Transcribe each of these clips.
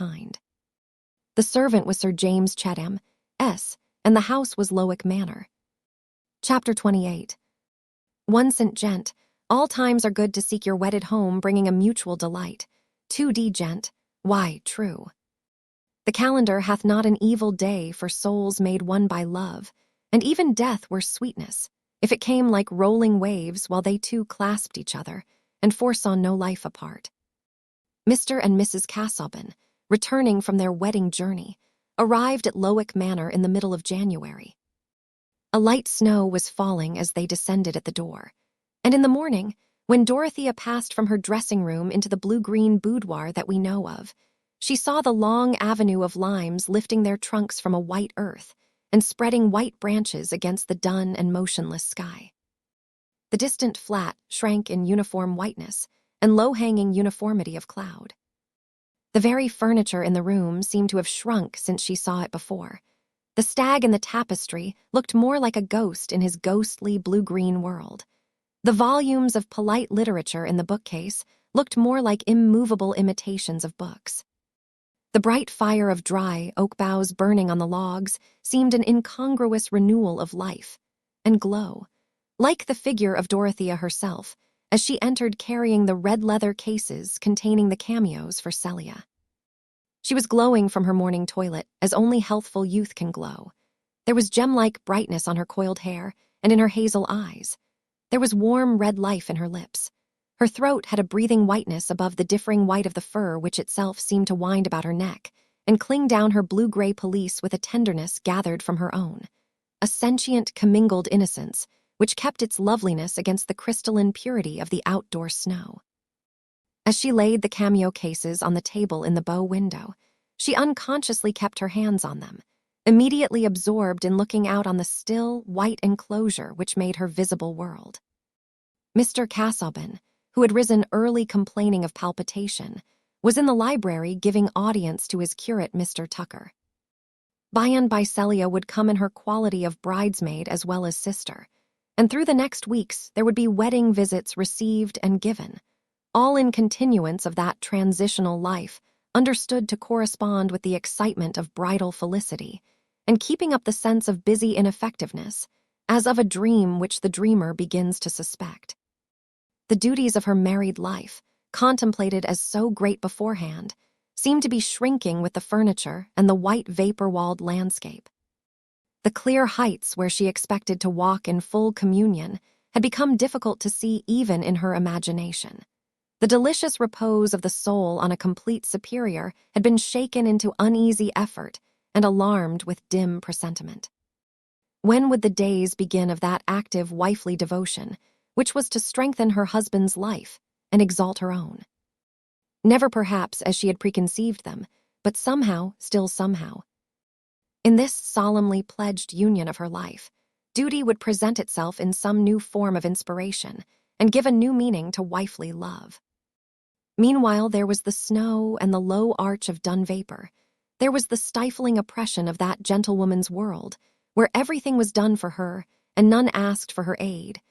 kind. The servant was Sir James Chatham, S., and the house was Lowick Manor. Chapter 28. One St. Gent, all times are good to seek your wedded home, bringing a mutual delight. 2d Gent, why, true. The calendar hath not an evil day for souls made one by love, and even death were sweetness, if it came like rolling waves while they two clasped each other, and foresaw no life apart. Mr. and Mrs. Casaubon, returning from their wedding journey, arrived at Lowick Manor in the middle of January. A light snow was falling as they descended at the door, and in the morning, when Dorothea passed from her dressing room into the blue-green boudoir that we know of, she saw the long avenue of limes lifting their trunks from a white earth and spreading white branches against the dun and motionless sky. The distant flat shrank in uniform whiteness and low-hanging uniformity of cloud. The very furniture in the room seemed to have shrunk since she saw it before. The stag in the tapestry looked more like a ghost in his ghostly blue-green world. The volumes of polite literature in the bookcase looked more like immovable imitations of books. The bright fire of dry oak boughs burning on the logs seemed an incongruous renewal of life and glow, like the figure of Dorothea herself, as she entered carrying the red leather cases containing the cameos for Celia. She was glowing from her morning toilet, as only healthful youth can glow. There was gem-like brightness on her coiled hair and in her hazel eyes. There was warm red life in her lips. Her throat had a breathing whiteness above the differing white of the fur which itself seemed to wind about her neck and cling down her blue-gray pelisse with a tenderness gathered from her own, a sentient commingled innocence which kept its loveliness against the crystalline purity of the outdoor snow. As she laid the cameo cases on the table in the bow window, she unconsciously kept her hands on them, immediately absorbed in looking out on the still, white enclosure which made her visible world. Mr. Casaubon, who had risen early complaining of palpitation, was in the library giving audience to his curate, Mr. Tucker. By and by Celia would come in her quality of bridesmaid as well as sister, and through the next weeks there would be wedding visits received and given, all in continuance of that transitional life understood to correspond with the excitement of bridal felicity, and keeping up the sense of busy ineffectiveness, as of a dream which the dreamer begins to suspect. The duties of her married life, contemplated as so great beforehand, seemed to be shrinking with the furniture and the white vapor-walled landscape. The clear heights where she expected to walk in full communion had become difficult to see even in her imagination. The delicious repose of the soul on a complete superior had been shaken into uneasy effort and alarmed with dim presentiment. When would the days begin of that active wifely devotion, which was to strengthen her husband's life and exalt her own? Never perhaps as she had preconceived them, but somehow, still somehow. In this solemnly pledged union of her life, duty would present itself in some new form of inspiration and give a new meaning to wifely love. Meanwhile, there was the snow and the low arch of dun vapor. There was the stifling oppression of that gentlewoman's world, where everything was done for her and none asked for her aid,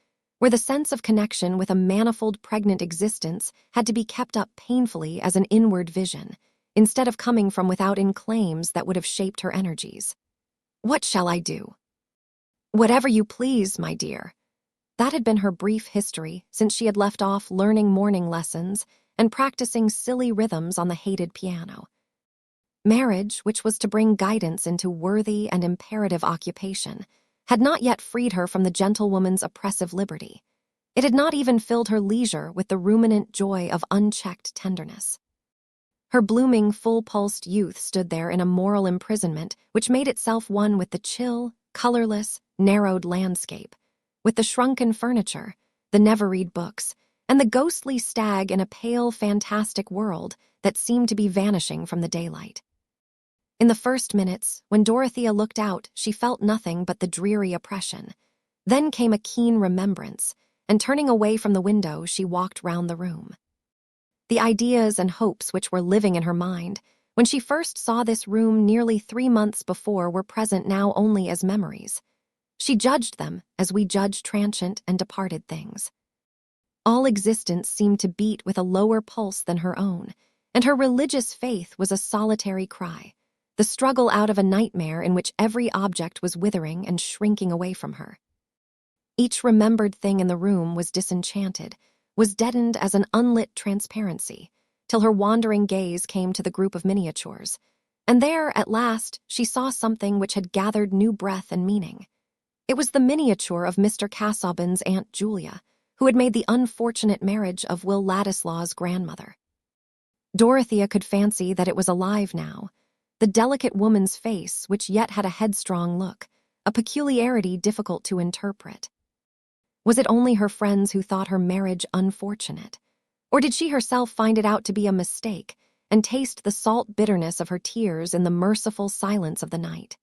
where the sense of connection with a manifold pregnant existence had to be kept up painfully as an inward vision, instead of coming from without in claims that would have shaped her energies. What shall I do? Whatever you please, my dear. That had been her brief history since she had left off learning morning lessons and practicing silly rhythms on the hated piano. Marriage, which was to bring guidance into worthy and imperative occupation, had not yet freed her from the gentlewoman's oppressive liberty. It had not even filled her leisure with the ruminant joy of unchecked tenderness. Her blooming, full-pulsed youth stood there in a moral imprisonment which made itself one with the chill, colorless, narrowed landscape, with the shrunken furniture, the never-read books, and the ghostly stag in a pale, fantastic world that seemed to be vanishing from the daylight. In the first minutes, when Dorothea looked out, she felt nothing but the dreary oppression. Then came a keen remembrance, and turning away from the window, she walked round the room. The ideas and hopes which were living in her mind when she first saw this room nearly 3 months before were present now only as memories. She judged them as we judge transient and departed things. All existence seemed to beat with a lower pulse than her own, and her religious faith was a solitary cry, the struggle out of a nightmare in which every object was withering and shrinking away from her. Each remembered thing in the room was disenchanted, was deadened as an unlit transparency, till her wandering gaze came to the group of miniatures, and there, at last, she saw something which had gathered new breath and meaning. It was the miniature of Mr. Casaubon's Aunt Julia, who had made the unfortunate marriage of Will Ladislaw's grandmother. Dorothea could fancy that it was alive now, the delicate woman's face which yet had a headstrong look, a peculiarity difficult to interpret. Was it only her friends who thought her marriage unfortunate? Or did she herself find it out to be a mistake and taste the salt bitterness of her tears in the merciful silence of the night?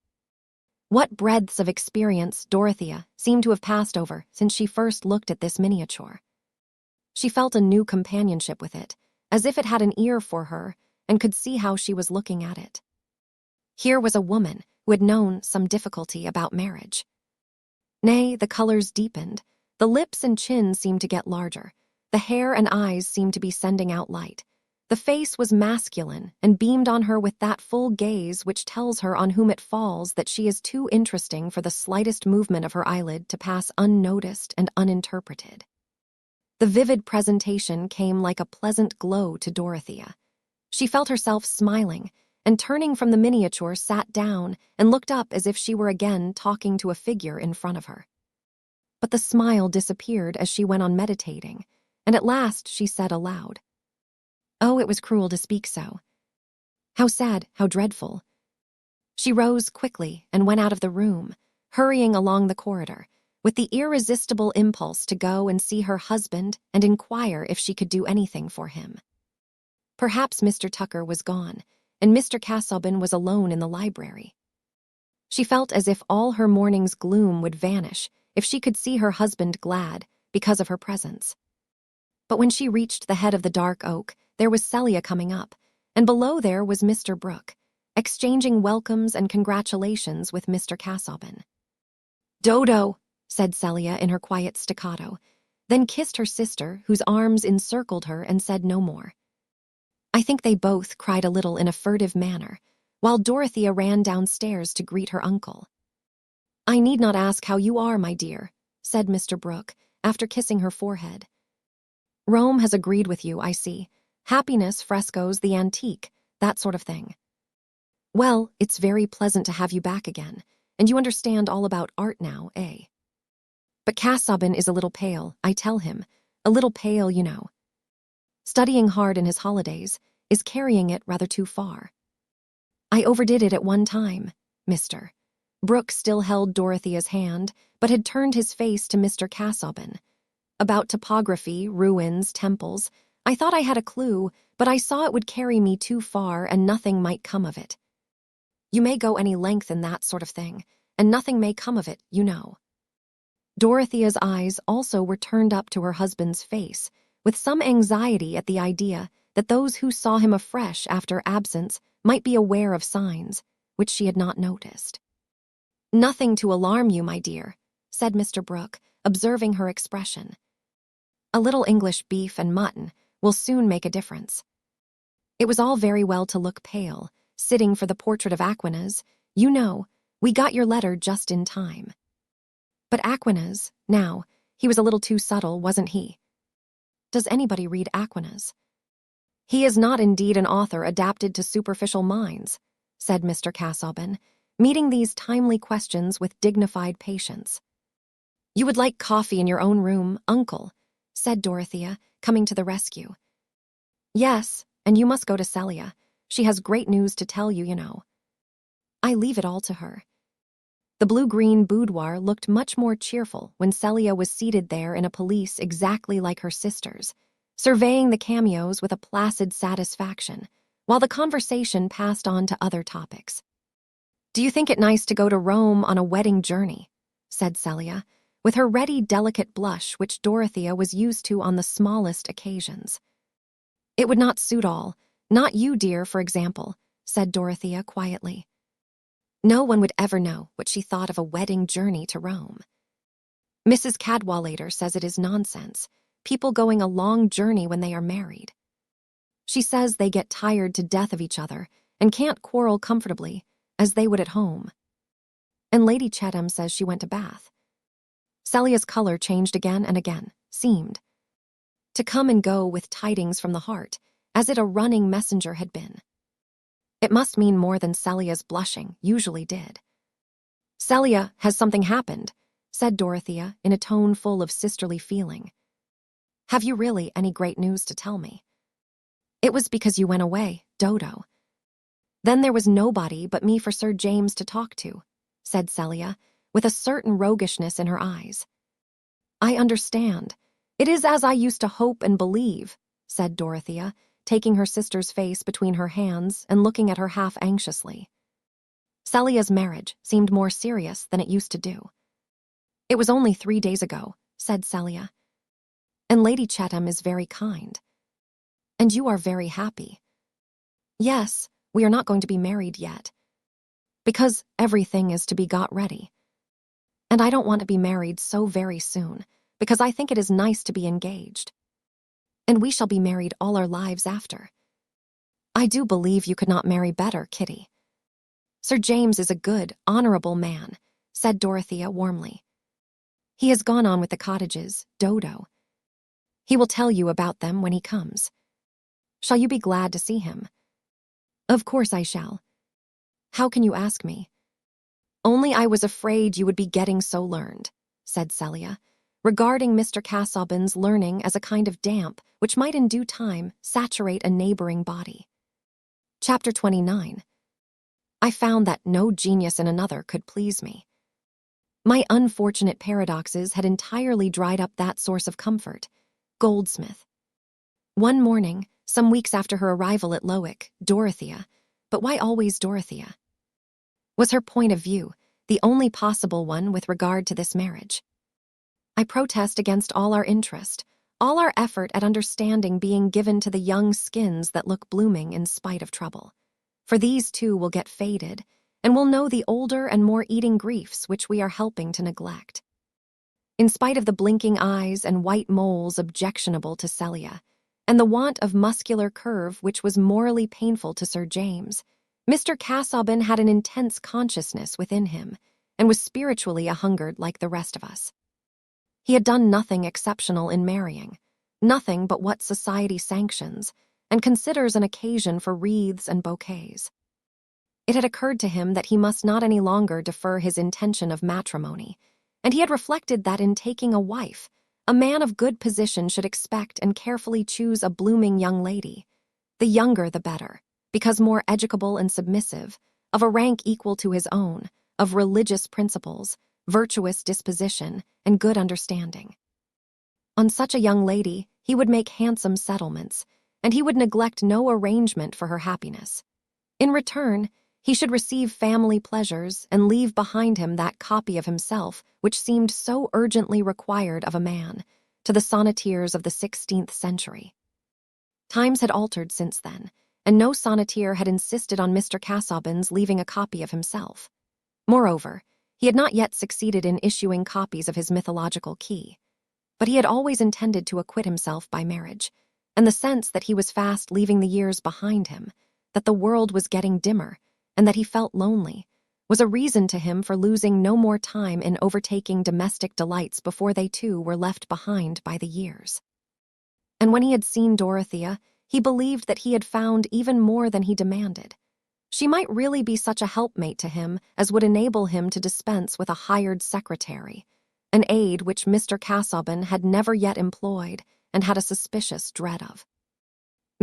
What breadths of experience Dorothea seemed to have passed over since she first looked at this miniature. She felt a new companionship with it, as if it had an ear for her and could see how she was looking at it. Here was a woman who had known some difficulty about marriage. Nay, the colors deepened, the lips and chin seemed to get larger, the hair and eyes seemed to be sending out light. The face was masculine and beamed on her with that full gaze which tells her on whom it falls that she is too interesting for the slightest movement of her eyelid to pass unnoticed and uninterpreted. The vivid presentation came like a pleasant glow to Dorothea. She felt herself smiling, and turning from the miniature sat down and looked up as if she were again talking to a figure in front of her. But the smile disappeared as she went on meditating, and at last she said aloud, "Oh, it was cruel to speak so. How sad, how dreadful." She rose quickly and went out of the room, hurrying along the corridor, with the irresistible impulse to go and see her husband and inquire if she could do anything for him. Perhaps Mr. Tucker was gone, and Mr. Casaubon was alone in the library. She felt as if all her morning's gloom would vanish if she could see her husband glad because of her presence. But when she reached the head of the dark oak, there was Celia coming up, and below there was Mr. Brooke, exchanging welcomes and congratulations with Mr. Casaubon. "Dodo," said Celia in her quiet staccato, then kissed her sister, whose arms encircled her, and said no more. I think they both cried a little in a furtive manner, while Dorothea ran downstairs to greet her uncle. "I need not ask how you are, my dear," said Mr. Brooke, after kissing her forehead. "Rome has agreed with you, I see. Happiness, frescoes, the antique, that sort of thing. Well, it's very pleasant to have you back again, and you understand all about art now, eh? But Casaubon is a little pale, I tell him, a little pale, you know. Studying hard in his holidays is carrying it rather too far. I overdid it at one time, Mr. Brooke still held Dorothea's hand, but had turned his face to Mr. Casaubon. About topography, ruins, temples, I thought I had a clue, but I saw it would carry me too far and nothing might come of it. You may go any length in that sort of thing, and nothing may come of it, you know." Dorothea's eyes also were turned up to her husband's face, with some anxiety at the idea that those who saw him afresh after absence might be aware of signs which she had not noticed. "Nothing to alarm you, my dear," said Mr. Brooke, observing her expression. "A little English beef and mutton will soon make a difference." It was all very well to look pale, sitting for the portrait of Aquinas. You know, we got your letter just in time. But Aquinas, now, he was a little too subtle, wasn't he? Does anybody read Aquinas? He is not indeed an author adapted to superficial minds, said Mr. Casaubon, meeting these timely questions with dignified patience. You would like coffee in your own room, uncle, said Dorothea, coming to the rescue. Yes, and you must go to Celia. She has great news to tell you, you know. I leave it all to her. The blue-green boudoir looked much more cheerful when Celia was seated there in a pelisse exactly like her sister's, surveying the cameos with a placid satisfaction, while the conversation passed on to other topics. Do you think it nice to go to Rome on a wedding journey? Said Celia, with her ready, delicate blush which Dorothea was used to on the smallest occasions. It would not suit all, not you, dear, for example, said Dorothea quietly. No one would ever know what she thought of a wedding journey to Rome. Mrs. Cadwallader says it is nonsense, people going a long journey when they are married. She says they get tired to death of each other and can't quarrel comfortably, as they would at home. And Lady Chatham says she went to Bath. Celia's color changed again and again, seemed to come and go with tidings from the heart, as it a running messenger had been. It must mean more than Celia's blushing usually did. "Celia, has something happened?" said Dorothea in a tone full of sisterly feeling. "Have you really any great news to tell me?" "It was because you went away, Dodo. Then there was nobody but me for Sir James to talk to," said Celia, with a certain roguishness in her eyes. "I understand. It is as I used to hope and believe," said Dorothea, taking her sister's face between her hands and looking at her half anxiously. Celia's marriage seemed more serious than it used to do. "It was only 3 days ago," said Celia. "And Lady Chatham is very kind. And you are very happy." "Yes, we are not going to be married yet, because everything is to be got ready. And I don't want to be married so very soon, because I think it is nice to be engaged. And we shall be married all our lives after. I do believe you could not marry better, Kitty." "Sir James is a good, honorable man," said Dorothea warmly. "He has gone on with the cottages, Dodo. He will tell you about them when he comes. Shall you be glad to see him?" "Of course I shall. How can you ask me?" "Only I was afraid you would be getting so learned," said Celia, regarding Mr. Casaubon's learning as a kind of damp which might in due time saturate a neighboring body. Chapter 29. I found that no genius in another could please me. My unfortunate paradoxes had entirely dried up that source of comfort, Goldsmith. One morning, some weeks after her arrival at Lowick, Dorothea, but why always Dorothea? Was her point of view the only possible one with regard to this marriage? I protest against all our interest, all our effort at understanding being given to the young skins that look blooming in spite of trouble. For these too will get faded, and will know the older and more eating griefs which we are helping to neglect. In spite of the blinking eyes and white moles objectionable to Celia, and the want of muscular curve which was morally painful to Sir James, Mr. Casaubon had an intense consciousness within him, and was spiritually a-hungered like the rest of us. He had done nothing exceptional in marrying, nothing but what society sanctions, and considers an occasion for wreaths and bouquets. It had occurred to him that he must not any longer defer his intention of matrimony, and he had reflected that in taking a wife, a man of good position should expect and carefully choose a blooming young lady, the younger the better, because more educable and submissive, of a rank equal to his own, of religious principles, virtuous disposition, and good understanding. On such a young lady he would make handsome settlements, and he would neglect no arrangement for her happiness. In return, he should receive family pleasures and leave behind him that copy of himself which seemed so urgently required of a man, to the sonneteers of the 16th century. Times had altered since then, and no sonneteer had insisted on Mr. Casaubon's leaving a copy of himself. Moreover, he had not yet succeeded in issuing copies of his mythological key, but he had always intended to acquit himself by marriage, and the sense that he was fast leaving the years behind him, that the world was getting dimmer, and that he felt lonely, was a reason to him for losing no more time in overtaking domestic delights before they too were left behind by the years. And when he had seen Dorothea, he believed that he had found even more than he demanded. She might really be such a helpmate to him as would enable him to dispense with a hired secretary, an aid which Mr. Casaubon had never yet employed and had a suspicious dread of.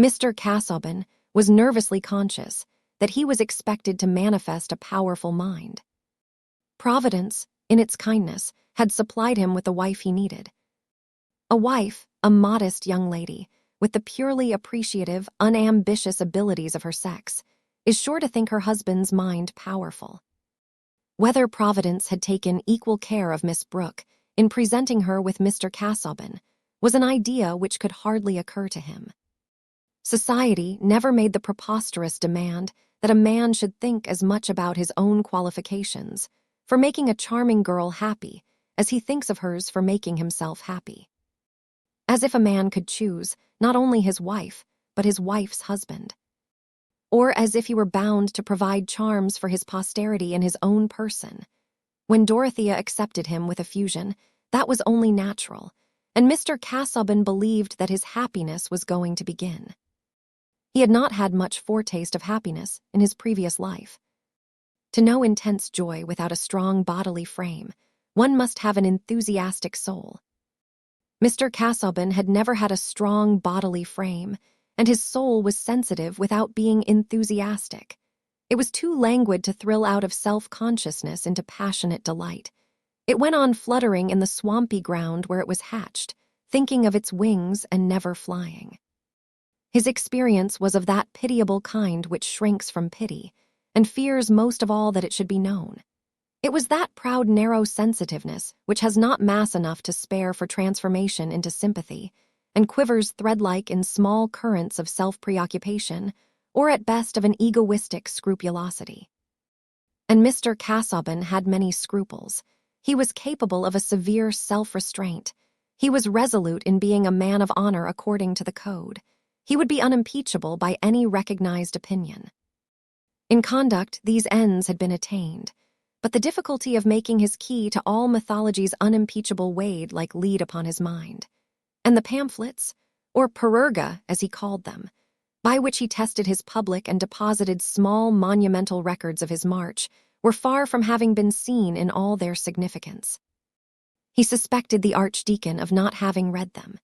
Mr. Casaubon was nervously conscious that he was expected to manifest a powerful mind. Providence, in its kindness, had supplied him with the wife he needed. A wife, a modest young lady, with the purely appreciative, unambitious abilities of her sex, is sure to think her husband's mind powerful. Whether Providence had taken equal care of Miss Brooke in presenting her with Mr. Casaubon was an idea which could hardly occur to him. Society never made the preposterous demand that a man should think as much about his own qualifications for making a charming girl happy as he thinks of hers for making himself happy. As if a man could choose not only his wife, but his wife's husband. Or as if he were bound to provide charms for his posterity in his own person. When Dorothea accepted him with effusion, that was only natural, and Mr. Casaubon believed that his happiness was going to begin. He had not had much foretaste of happiness in his previous life. To know intense joy without a strong bodily frame, one must have an enthusiastic soul. Mr. Casaubon had never had a strong bodily frame, and his soul was sensitive without being enthusiastic. It was too languid to thrill out of self-consciousness into passionate delight. It went on fluttering in the swampy ground where it was hatched, thinking of its wings and never flying. His experience was of that pitiable kind which shrinks from pity, and fears most of all that it should be known. It was that proud narrow sensitiveness which has not mass enough to spare for transformation into sympathy, and quivers thread-like in small currents of self-preoccupation, or at best of an egoistic scrupulosity. And Mr. Casaubon had many scruples. He was capable of a severe self-restraint. He was resolute in being a man of honor according to the code. He would be unimpeachable by any recognized opinion. In conduct, these ends had been attained, but the difficulty of making his key to all mythology's unimpeachable weighed like lead upon his mind. And the pamphlets, or perurga as he called them, by which he tested his public and deposited small monumental records of his march, were far from having been seen in all their significance. He suspected the archdeacon of not having read them.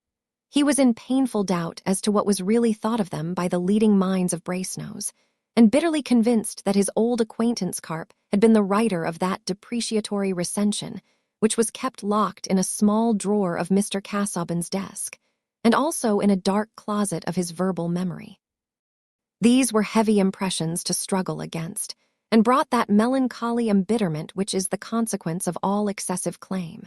He was in painful doubt as to what was really thought of them by the leading minds of Brasenose, and bitterly convinced that his old acquaintance Carp had been the writer of that depreciatory recension, which was kept locked in a small drawer of Mr. Casaubon's desk, and also in a dark closet of his verbal memory. These were heavy impressions to struggle against, and brought that melancholy embitterment which is the consequence of all excessive claim.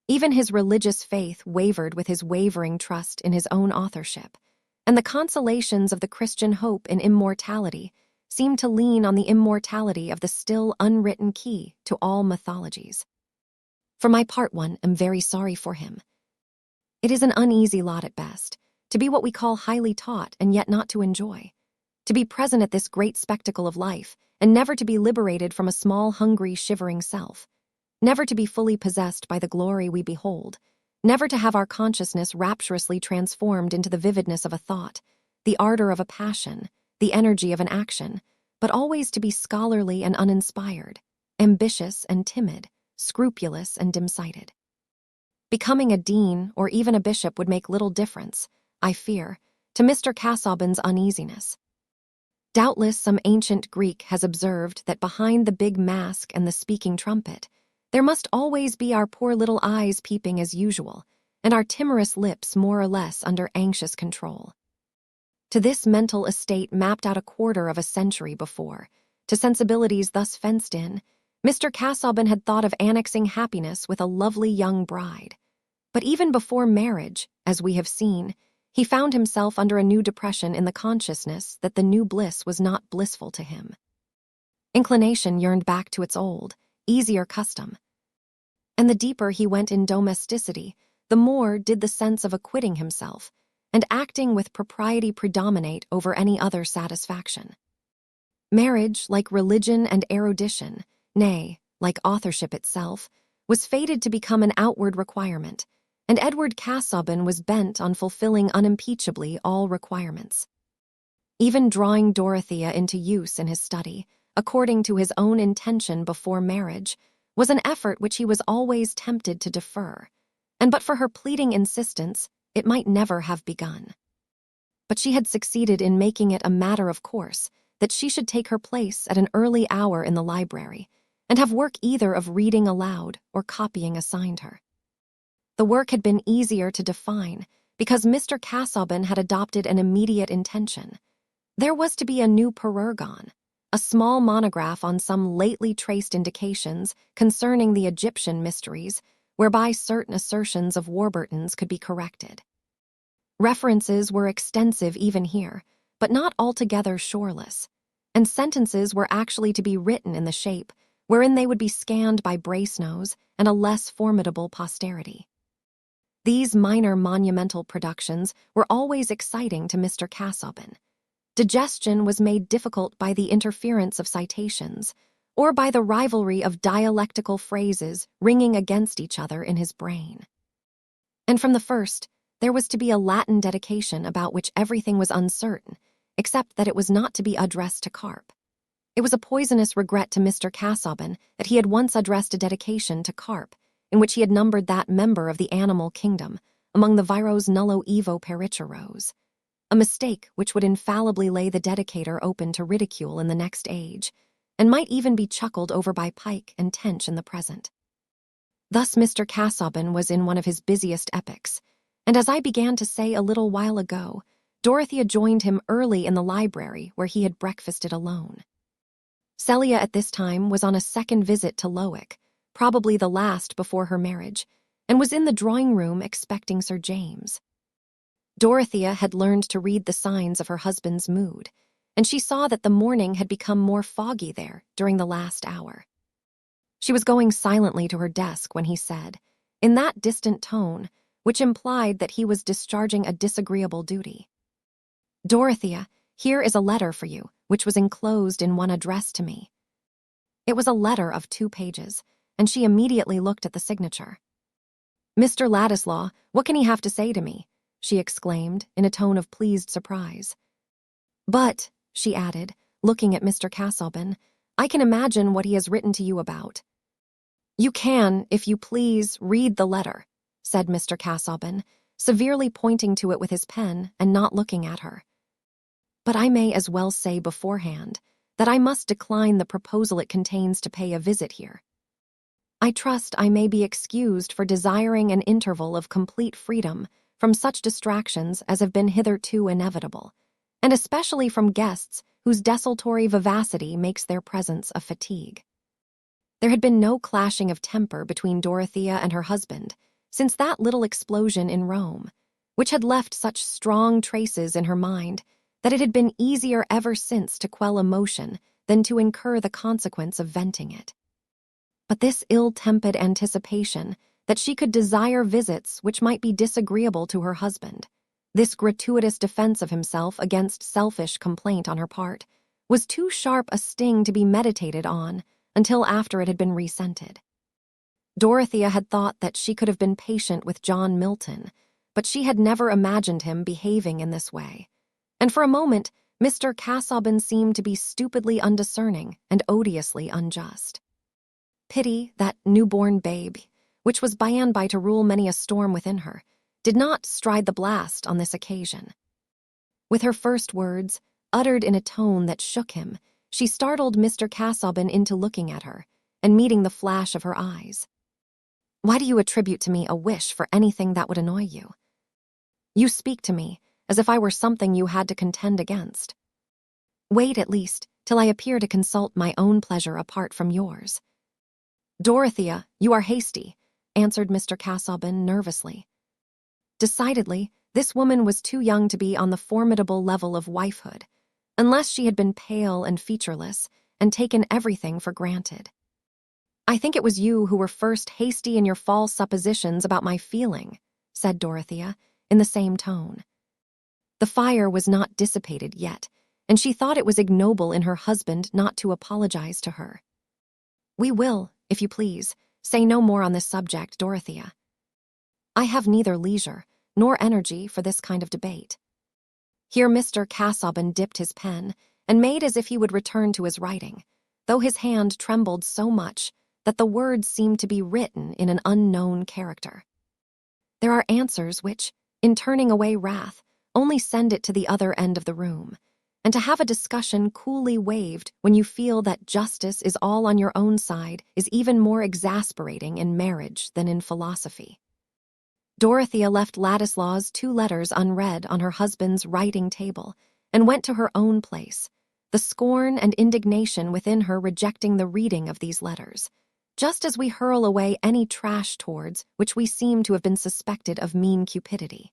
Even his religious faith wavered with his wavering trust in his own authorship, and the consolations of the Christian hope in immortality seemed to lean on the immortality of the still unwritten key to all mythologies. For my part, one am very sorry for him. It is an uneasy lot at best, to be what we call highly taught and yet not to enjoy, to be present at this great spectacle of life and never to be liberated from a small, hungry, shivering self, never to be fully possessed by the glory we behold, never to have our consciousness rapturously transformed into the vividness of a thought, the ardor of a passion, the energy of an action, but always to be scholarly and uninspired, ambitious and timid, scrupulous and dim-sighted. Becoming a dean or even a bishop would make little difference, I fear, to Mr. Casaubon's uneasiness. Doubtless some ancient Greek has observed that behind the big mask and the speaking trumpet, there must always be our poor little eyes peeping as usual, and our timorous lips more or less under anxious control. To this mental estate mapped out a quarter of a century before, to sensibilities thus fenced in, Mr. Casaubon had thought of annexing happiness with a lovely young bride. But even before marriage, as we have seen, he found himself under a new depression in the consciousness that the new bliss was not blissful to him. Inclination yearned back to its old, easier custom. And the deeper he went in domesticity, the more did the sense of acquitting himself and acting with propriety predominate over any other satisfaction. Marriage, like religion and erudition, nay, like authorship itself, was fated to become an outward requirement, and Edward Casaubon was bent on fulfilling unimpeachably all requirements. Even drawing Dorothea into use in his study, according to his own intention before marriage, was an effort which he was always tempted to defer, and but for her pleading insistence, it might never have begun. But she had succeeded in making it a matter of course that she should take her place at an early hour in the library, and have work either of reading aloud or copying assigned her. The work had been easier to define, because Mr. Casaubon had adopted an immediate intention. There was to be a new perurgon, a small monograph on some lately traced indications concerning the Egyptian mysteries, whereby certain assertions of Warburton's could be corrected. References were extensive even here, but not altogether shoreless, and sentences were actually to be written in the shape wherein they would be scanned by Brasenose and a less formidable posterity. These minor monumental productions were always exciting to Mr. Casaubon. Digestion was made difficult by the interference of citations, or by the rivalry of dialectical phrases ringing against each other in his brain. And from the first, there was to be a Latin dedication about which everything was uncertain, except that it was not to be addressed to Carp. It was a poisonous regret to Mr. Casaubon that he had once addressed a dedication to Carp, in which he had numbered that member of the animal kingdom among the viros nullo evo pericheros, a mistake which would infallibly lay the dedicator open to ridicule in the next age, and might even be chuckled over by Pike and Tench in the present. Thus Mr. Casaubon was in one of his busiest epochs, and as I began to say a little while ago, Dorothea joined him early in the library where he had breakfasted alone. Celia at this time was on a second visit to Lowick, probably the last before her marriage, and was in the drawing-room expecting Sir James. Dorothea had learned to read the signs of her husband's mood, and she saw that the morning had become more foggy there during the last hour. She was going silently to her desk when he said, in that distant tone, which implied that he was discharging a disagreeable duty, "Dorothea, here is a letter for you, which was enclosed in one addressed to me." It was a letter of 2 pages, and she immediately looked at the signature. "Mr. Ladislaw, what can he have to say to me?" she exclaimed in a tone of pleased surprise. "But," she added, looking at Mr. Casaubon, "I can imagine what he has written to you about." "You can, if you please, read the letter," said Mr. Casaubon, severely pointing to it with his pen and not looking at her. "But I may as well say beforehand that I must decline the proposal it contains to pay a visit here. I trust I may be excused for desiring an interval of complete freedom from such distractions as have been hitherto inevitable, and especially from guests whose desultory vivacity makes their presence a fatigue." There had been no clashing of temper between Dorothea and her husband since that little explosion in Rome, which had left such strong traces in her mind that it had been easier ever since to quell emotion than to incur the consequence of venting it. But this ill-tempered anticipation that she could desire visits which might be disagreeable to her husband, this gratuitous defense of himself against selfish complaint on her part, was too sharp a sting to be meditated on until after it had been rescented. Dorothea had thought that she could have been patient with John Milton, but she had never imagined him behaving in this way, and for a moment Mr. Casaubon seemed to be stupidly undiscerning and odiously unjust. Pity, that newborn babe, which was by and by to rule many a storm within her, did not stride the blast on this occasion. With her first words, uttered in a tone that shook him, she startled Mr. Casaubon into looking at her and meeting the flash of her eyes. "Why do you attribute to me a wish for anything that would annoy you? You speak to me as if I were something you had to contend against. Wait, at least, till I appear to consult my own pleasure apart from yours." "Dorothea, you are hasty," answered Mr. Casaubon nervously. Decidedly, this woman was too young to be on the formidable level of wifehood, unless she had been pale and featureless and taken everything for granted. "I think it was you who were first hasty in your false suppositions about my feeling," said Dorothea, in the same tone. The fire was not dissipated yet, and she thought it was ignoble in her husband not to apologize to her. "We will, if you please, say no more on this subject, Dorothea. I have neither leisure nor energy for this kind of debate." Here Mr. Casaubon dipped his pen and made as if he would return to his writing, though his hand trembled so much that the words seemed to be written in an unknown character. There are answers which, in turning away wrath, only send it to the other end of the room, and to have a discussion coolly waived when you feel that justice is all on your own side is even more exasperating in marriage than in philosophy. Dorothea left Ladislaw's 2 letters unread on her husband's writing table and went to her own place, the scorn and indignation within her rejecting the reading of these letters, just as we hurl away any trash towards which we seem to have been suspected of mean cupidity.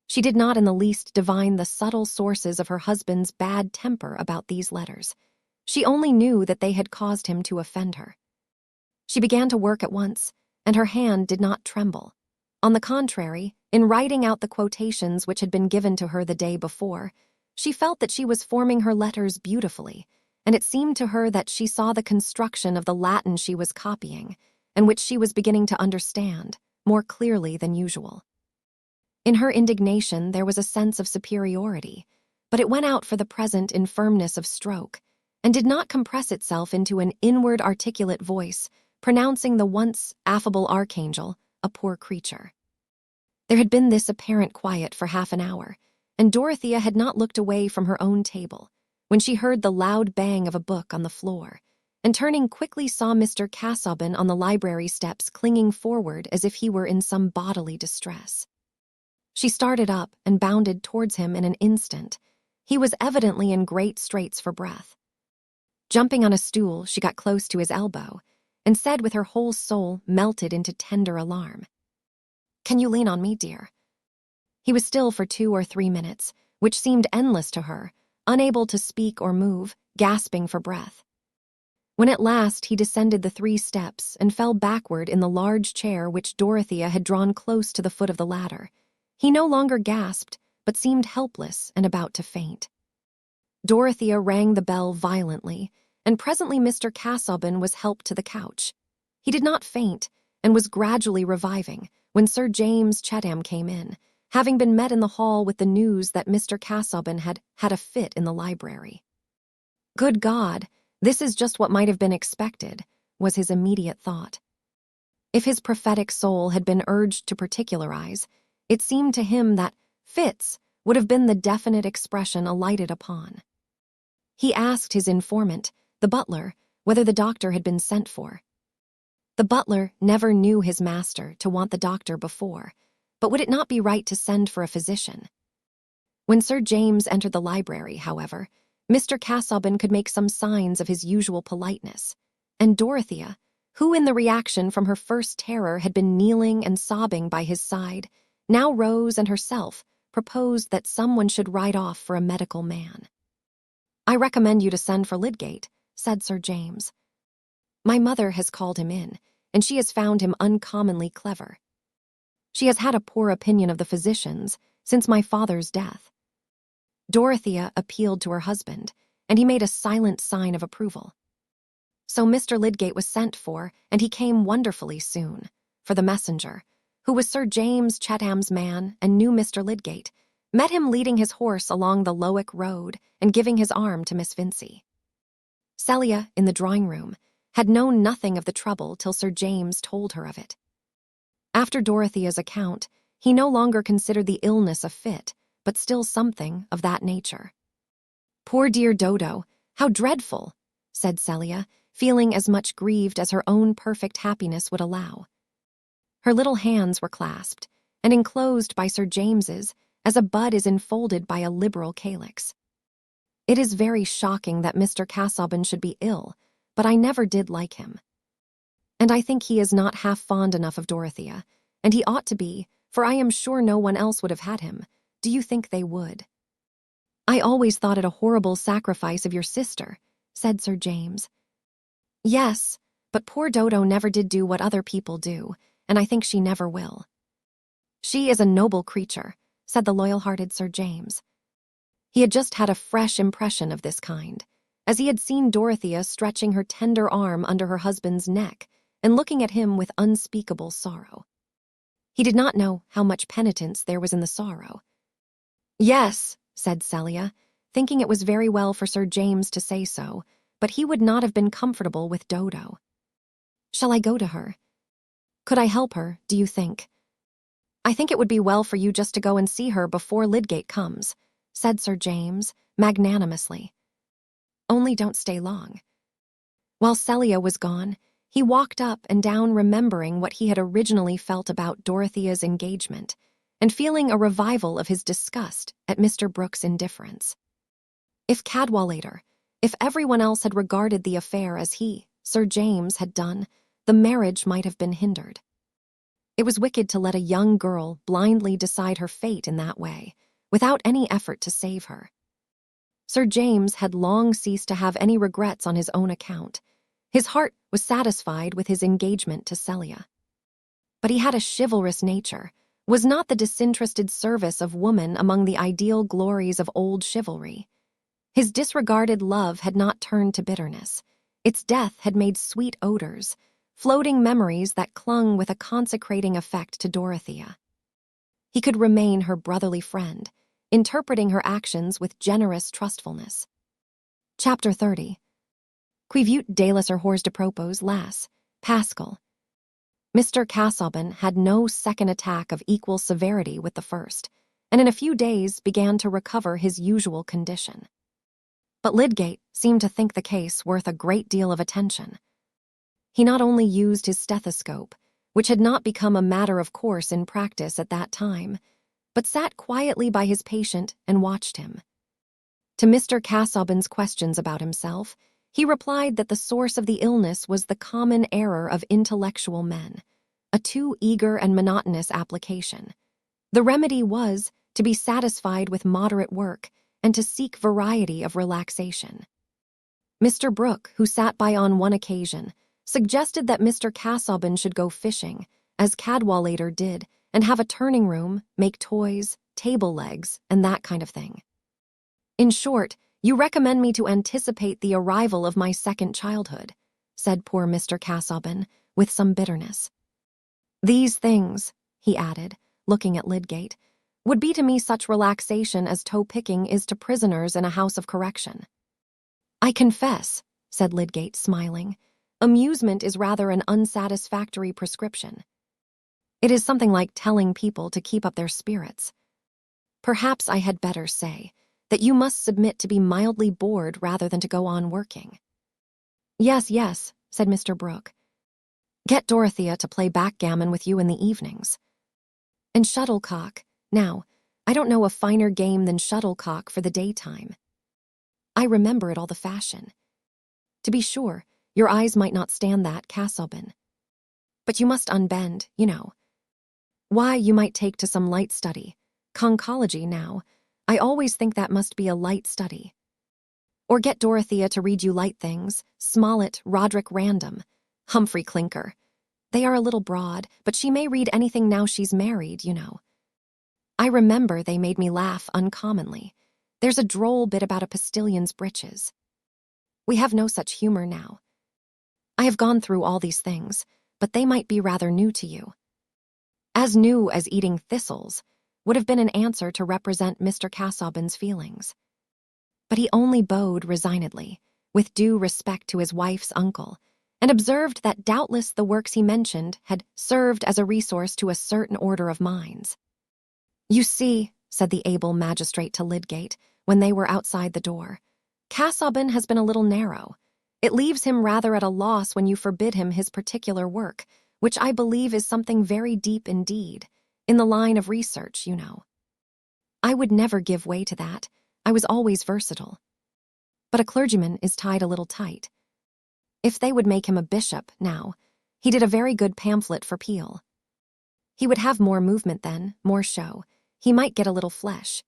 She did not in the least divine the subtle sources of her husband's bad temper about these letters. She only knew that they had caused him to offend her. She began to work at once, and her hand did not tremble. On the contrary, in writing out the quotations which had been given to her the day before, she felt that she was forming her letters beautifully, and it seemed to her that she saw the construction of the Latin she was copying, and which she was beginning to understand, more clearly than usual. In her indignation there was a sense of superiority, but it went out for the present in firmness of stroke, and did not compress itself into an inward articulate voice, pronouncing the once affable archangel a poor creature. There had been this apparent quiet for half an hour, and Dorothea had not looked away from her own table, when she heard the loud bang of a book on the floor, and turning quickly saw Mr. Casaubon on the library steps clinging forward as if he were in some bodily distress. She started up and bounded towards him in an instant. He was evidently in great straits for breath. Jumping on a stool, she got close to his elbow, and said with her whole soul melted into tender alarm, "Can you lean on me, dear?" He was still for 2 or 3 minutes, which seemed endless to her, unable to speak or move, gasping for breath. When at last he descended the 3 steps and fell backward in the large chair which Dorothea had drawn close to the foot of the ladder, he no longer gasped, but seemed helpless and about to faint. Dorothea rang the bell violently, and presently Mr. Casaubon was helped to the couch. He did not faint, and was gradually reviving, when Sir James Chatham came in, having been met in the hall with the news that Mr. Casaubon had had a fit in the library. "Good God, this is just what might have been expected," was his immediate thought. If his prophetic soul had been urged to particularize, it seemed to him that fits would have been the definite expression alighted upon. He asked his informant, the butler, whether the doctor had been sent for. The butler never knew his master to want the doctor before, but would it not be right to send for a physician? When Sir James entered the library, however, Mr. Casaubon could make some signs of his usual politeness, and Dorothea, who in the reaction from her first terror had been kneeling and sobbing by his side, now rose and herself proposed that someone should ride off for a medical man. "I recommend you to send for Lydgate," said Sir James. "My mother has called him in, and she has found him uncommonly clever. She has had a poor opinion of the physicians since my father's death." Dorothea appealed to her husband, and he made a silent sign of approval. So Mr. Lydgate was sent for, and he came wonderfully soon, for the messenger, who was Sir James Chatham's man and knew Mr. Lydgate, met him leading his horse along the Lowick road and giving his arm to Miss Vincy. Celia, in the drawing-room, had known nothing of the trouble till Sir James told her of it. After Dorothea's account, he no longer considered the illness a fit, but still something of that nature. "Poor dear Dodo, how dreadful!" said Celia, feeling as much grieved as her own perfect happiness would allow. Her little hands were clasped, and enclosed by Sir James's, as a bud is enfolded by a liberal calyx. "It is very shocking that Mr. Casaubon should be ill, but I never did like him. And I think he is not half fond enough of Dorothea, and he ought to be, for I am sure no one else would have had him. Do you think they would?" "I always thought it a horrible sacrifice of your sister," said Sir James. "Yes, but poor Dodo never did do what other people do, and I think she never will." "She is a noble creature," said the loyal-hearted Sir James. He had just had a fresh impression of this kind, as he had seen Dorothea stretching her tender arm under her husband's neck and looking at him with unspeakable sorrow. He did not know how much penitence there was in the sorrow. "Yes," said Celia, thinking it was very well for Sir James to say so, but he would not have been comfortable with Dodo. "Shall I go to her? Could I help her, do you think?" "I think it would be well for you just to go and see her before Lydgate comes," said Sir James, magnanimously. "Only don't stay long." While Celia was gone, he walked up and down remembering what he had originally felt about Dorothea's engagement, and feeling a revival of his disgust at Mr. Brooke's indifference. If Cadwallader, if everyone else had regarded the affair as he, Sir James, had done, the marriage might have been hindered. It was wicked to let a young girl blindly decide her fate in that way, without any effort to save her. Sir James had long ceased to have any regrets on his own account. His heart was satisfied with his engagement to Celia. But he had a chivalrous nature. Was not the disinterested service of woman among the ideal glories of old chivalry? His disregarded love had not turned to bitterness. Its death had made sweet odors, floating memories that clung with a consecrating effect to Dorothea. He could remain her brotherly friend, interpreting her actions with generous trustfulness. Chapter 30. Qui vult Dalis hors de propos las, Pascal. Mr. Casaubon had no second attack of equal severity with the first, and in a few days began to recover his usual condition. But Lydgate seemed to think the case worth a great deal of attention. He not only used his stethoscope, which had not become a matter of course in practice at that time, but sat quietly by his patient and watched him. To Mr. Casaubon's questions about himself, he replied that the source of the illness was the common error of intellectual men, a too eager and monotonous application. The remedy was to be satisfied with moderate work and to seek variety of relaxation. Mr. Brooke, who sat by on one occasion, suggested that Mr. Casaubon should go fishing, as Cadwallader did, and have a turning room, make toys, table legs, and that kind of thing. In short, you recommend me to anticipate the arrival of my second childhood, said poor Mr. Casaubon, with some bitterness. These things, he added, looking at Lydgate, would be to me such relaxation as toe-picking is to prisoners in a house of correction. I confess, said Lydgate, smiling, amusement is rather an unsatisfactory prescription. It is something like telling people to keep up their spirits. Perhaps I had better say that you must submit to be mildly bored rather than to go on working. Yes, said Mr. Brooke. Get Dorothea to play backgammon with you in the evenings. And shuttlecock. Now, I don't know a finer game than shuttlecock for the daytime. I remember it all the fashion. To be sure, your eyes might not stand that, Casaubon. But you must unbend, you know. Why, you might take to some light study. Conchology, now. I always think that must be a light study. Or get Dorothea to read you light things, Smollett, Roderick Random, Humphrey Clinker. They are a little broad, but she may read anything now she's married, you know. I remember they made me laugh uncommonly. There's a droll bit about a postillion's breeches. We have no such humor now. I have gone through all these things, but they might be rather new to you. As new as eating thistles would have been an answer to represent Mr. Casaubon's feelings. But he only bowed resignedly, with due respect to his wife's uncle, and observed that doubtless the works he mentioned had served as a resource to a certain order of minds. You see, said the able magistrate to Lydgate, when they were outside the door, Casaubon has been a little narrow. It leaves him rather at a loss when you forbid him his particular work, which I believe is something very deep indeed, in the line of research, you know. I would never give way to that. I was always versatile. But a clergyman is tied a little tight. If they would make him a bishop, now, he did a very good pamphlet for Peel. He would have more movement then, more show. He might get a little flesh.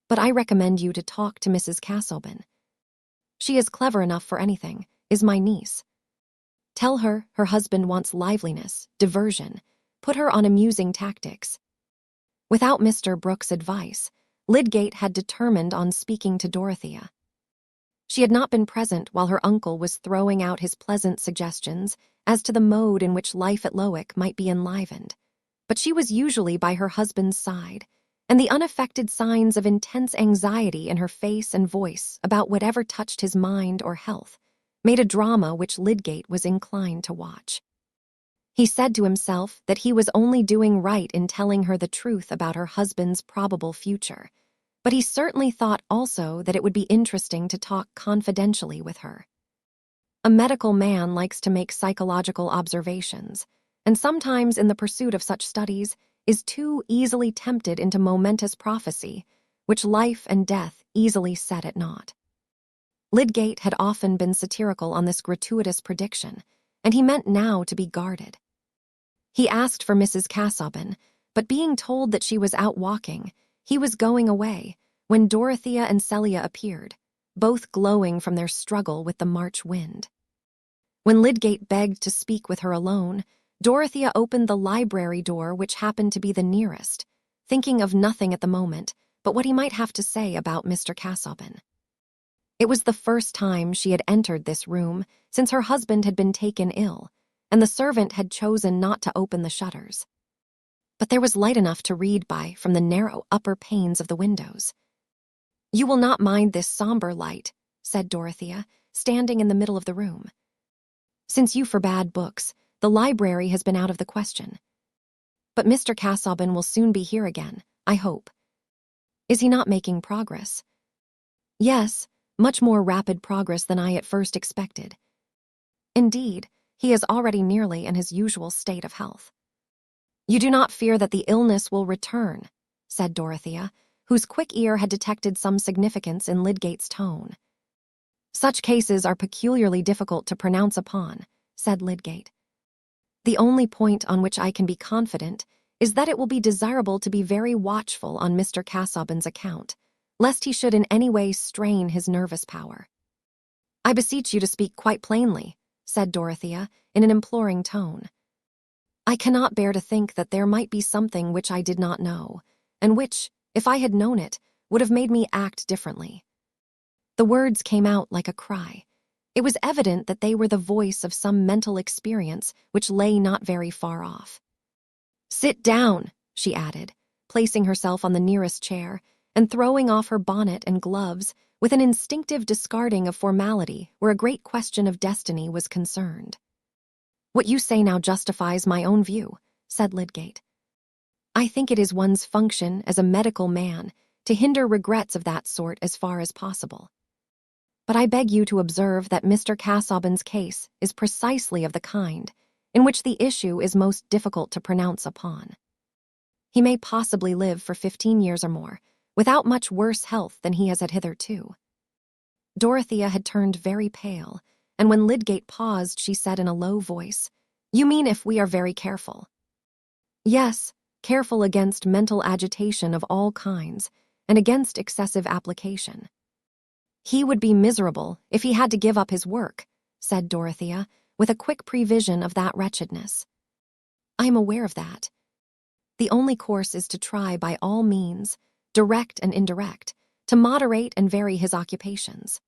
But I recommend you to talk to Mrs. Casaubon. She is clever enough for anything, is my niece. Tell her her husband wants liveliness, diversion. Put her on amusing tactics. Without Mr. Brooke's advice, Lydgate had determined on speaking to Dorothea. She had not been present while her uncle was throwing out his pleasant suggestions as to the mode in which life at Lowick might be enlivened, but she was usually by her husband's side, and the unaffected signs of intense anxiety in her face and voice about whatever touched his mind or health made a drama which Lydgate was inclined to watch. He said to himself that he was only doing right in telling her the truth about her husband's probable future, but he certainly thought also that it would be interesting to talk confidentially with her. A medical man likes to make psychological observations, and sometimes in the pursuit of such studies is too easily tempted into momentous prophecy, which life and death easily set at naught. Lydgate had often been satirical on this gratuitous prediction, and he meant now to be guarded. He asked for Mrs. Casaubon, but being told that she was out walking, he was going away when Dorothea and Celia appeared, both glowing from their struggle with the March wind. When Lydgate begged to speak with her alone, Dorothea opened the library door, which happened to be the nearest, thinking of nothing at the moment but what he might have to say about Mr. Casaubon. It was the first time she had entered this room since her husband had been taken ill, and the servant had chosen not to open the shutters. But there was light enough to read by from the narrow upper panes of the windows. "You will not mind this somber light," said Dorothea, standing in the middle of the room. "Since you forbade books, the library has been out of the question. But Mr. Casaubon will soon be here again, I hope. Is he not making progress?" "Yes, much more rapid progress than I at first expected. Indeed, he is already nearly in his usual state of health." "You do not fear that the illness will return," said Dorothea, whose quick ear had detected some significance in Lydgate's tone. "Such cases are peculiarly difficult to pronounce upon," said Lydgate. "The only point on which I can be confident is that it will be desirable to be very watchful on Mr. Casaubon's account, lest he should in any way strain his nervous power." "I beseech you to speak quite plainly," said Dorothea in an imploring tone. "I cannot bear to think that there might be something which I did not know, and which, if I had known it, would have made me act differently." The words came out like a cry. It was evident that they were the voice of some mental experience which lay not very far off. "Sit down," she added, placing herself on the nearest chair and throwing off her bonnet and gloves with an instinctive discarding of formality where a great question of destiny was concerned. "What you say now justifies my own view," said Lydgate. "I think it is one's function as a medical man to hinder regrets of that sort as far as possible. But I beg you to observe that Mr. Casaubon's case is precisely of the kind in which the issue is most difficult to pronounce upon. He may possibly live for 15 years or more, without much worse health than he has had hitherto." Dorothea had turned very pale, and when Lydgate paused, she said in a low voice, "You mean if we are very careful?" "Yes, careful against mental agitation of all kinds, and against excessive application." "He would be miserable if he had to give up his work," said Dorothea, with a quick prevision of that wretchedness. "I am aware of that. The only course is to try by all means, direct and indirect, to moderate and vary his occupations.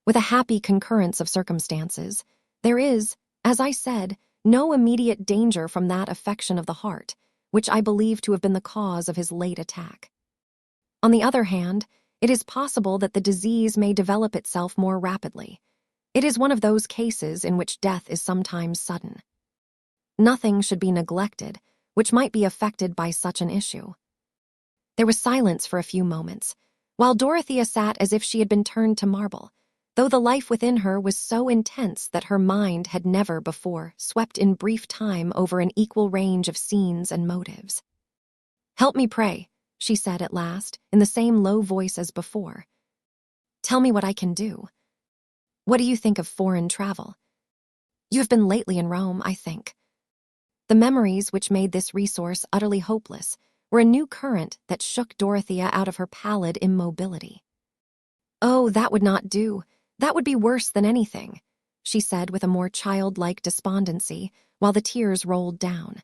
With a happy concurrence of circumstances, there is, as I said, no immediate danger from that affection of the heart, which I believe to have been the cause of his late attack. On the other hand, it is possible that the disease may develop itself more rapidly. It is one of those cases in which death is sometimes sudden. Nothing should be neglected, which might be affected by such an issue." There was silence for a few moments, while Dorothea sat as if she had been turned to marble, though the life within her was so intense that her mind had never before swept in brief time over an equal range of scenes and motives. "Help me pray," she said at last, in the same low voice as before. "Tell me what I can do. What do you think of foreign travel? You have been lately in Rome, I think." The memories which made this resource utterly hopeless were a new current that shook Dorothea out of her pallid immobility. "Oh, that would not do. That would be worse than anything," she said with a more childlike despondency, while the tears rolled down.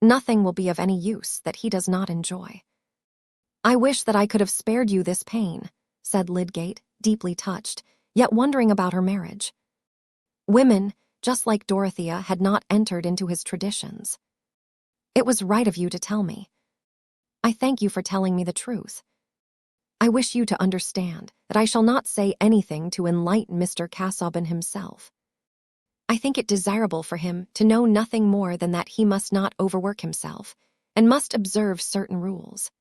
"Nothing will be of any use that he does not enjoy." "I wish that I could have spared you this pain," said Lydgate, deeply touched, yet wondering about her marriage. Women, just like Dorothea, had not entered into his traditions. "It was right of you to tell me. I thank you for telling me the truth. I wish you to understand that I shall not say anything to enlighten Mr. Casaubon himself. I think it desirable for him to know nothing more than that he must not overwork himself, and must observe certain rules.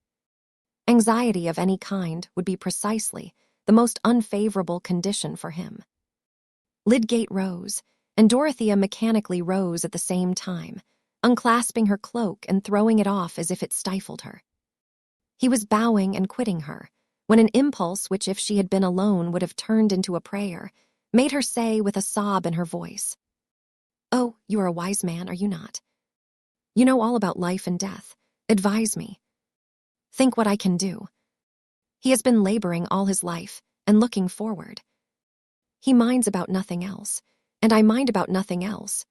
Anxiety of any kind would be precisely the most unfavorable condition for him." Lydgate rose, and Dorothea mechanically rose at the same time, unclasping her cloak and throwing it off as if it stifled her. He was bowing and quitting her, when an impulse which if she had been alone would have turned into a prayer, made her say with a sob in her voice, "Oh, you are a wise man, are you not? You know all about life and death. Advise me. Think what I can do. He has been laboring all his life, and looking forward. He minds about nothing else, and I mind about nothing else.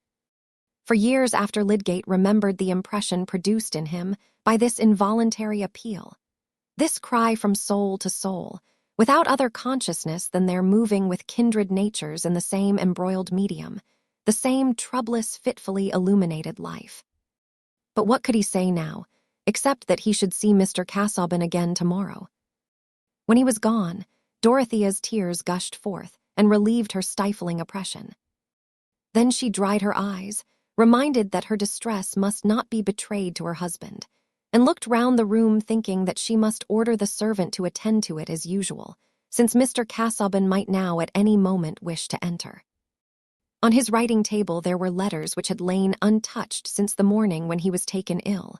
For years after Lydgate remembered the impression produced in him by this involuntary appeal, this cry from soul to soul, without other consciousness than their moving with kindred natures in the same embroiled medium, the same troublous, fitfully illuminated life. But what could he say now, except that he should see Mr. Casaubon again tomorrow? When he was gone, Dorothea's tears gushed forth and relieved her stifling oppression. Then she dried her eyes, reminded that her distress must not be betrayed to her husband, and looked round the room thinking that she must order the servant to attend to it as usual, since Mr. Casaubon might now at any moment wish to enter. On his writing table there were letters which had lain untouched since the morning when he was taken ill,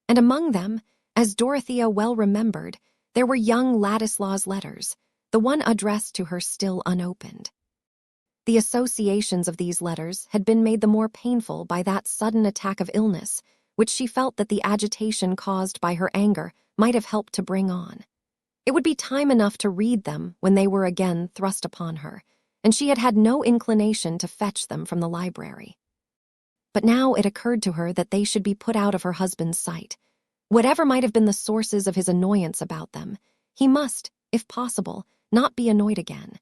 and among them, as Dorothea well remembered, there were young Ladislaw's letters, the one addressed to her still unopened. The associations of these letters had been made the more painful by that sudden attack of illness, which she felt that the agitation caused by her anger might have helped to bring on. It would be time enough to read them when they were again thrust upon her, and she had had no inclination to fetch them from the library. But now it occurred to her that they should be put out of her husband's sight. Whatever might have been the sources of his annoyance about them, he must, if possible, not be annoyed again.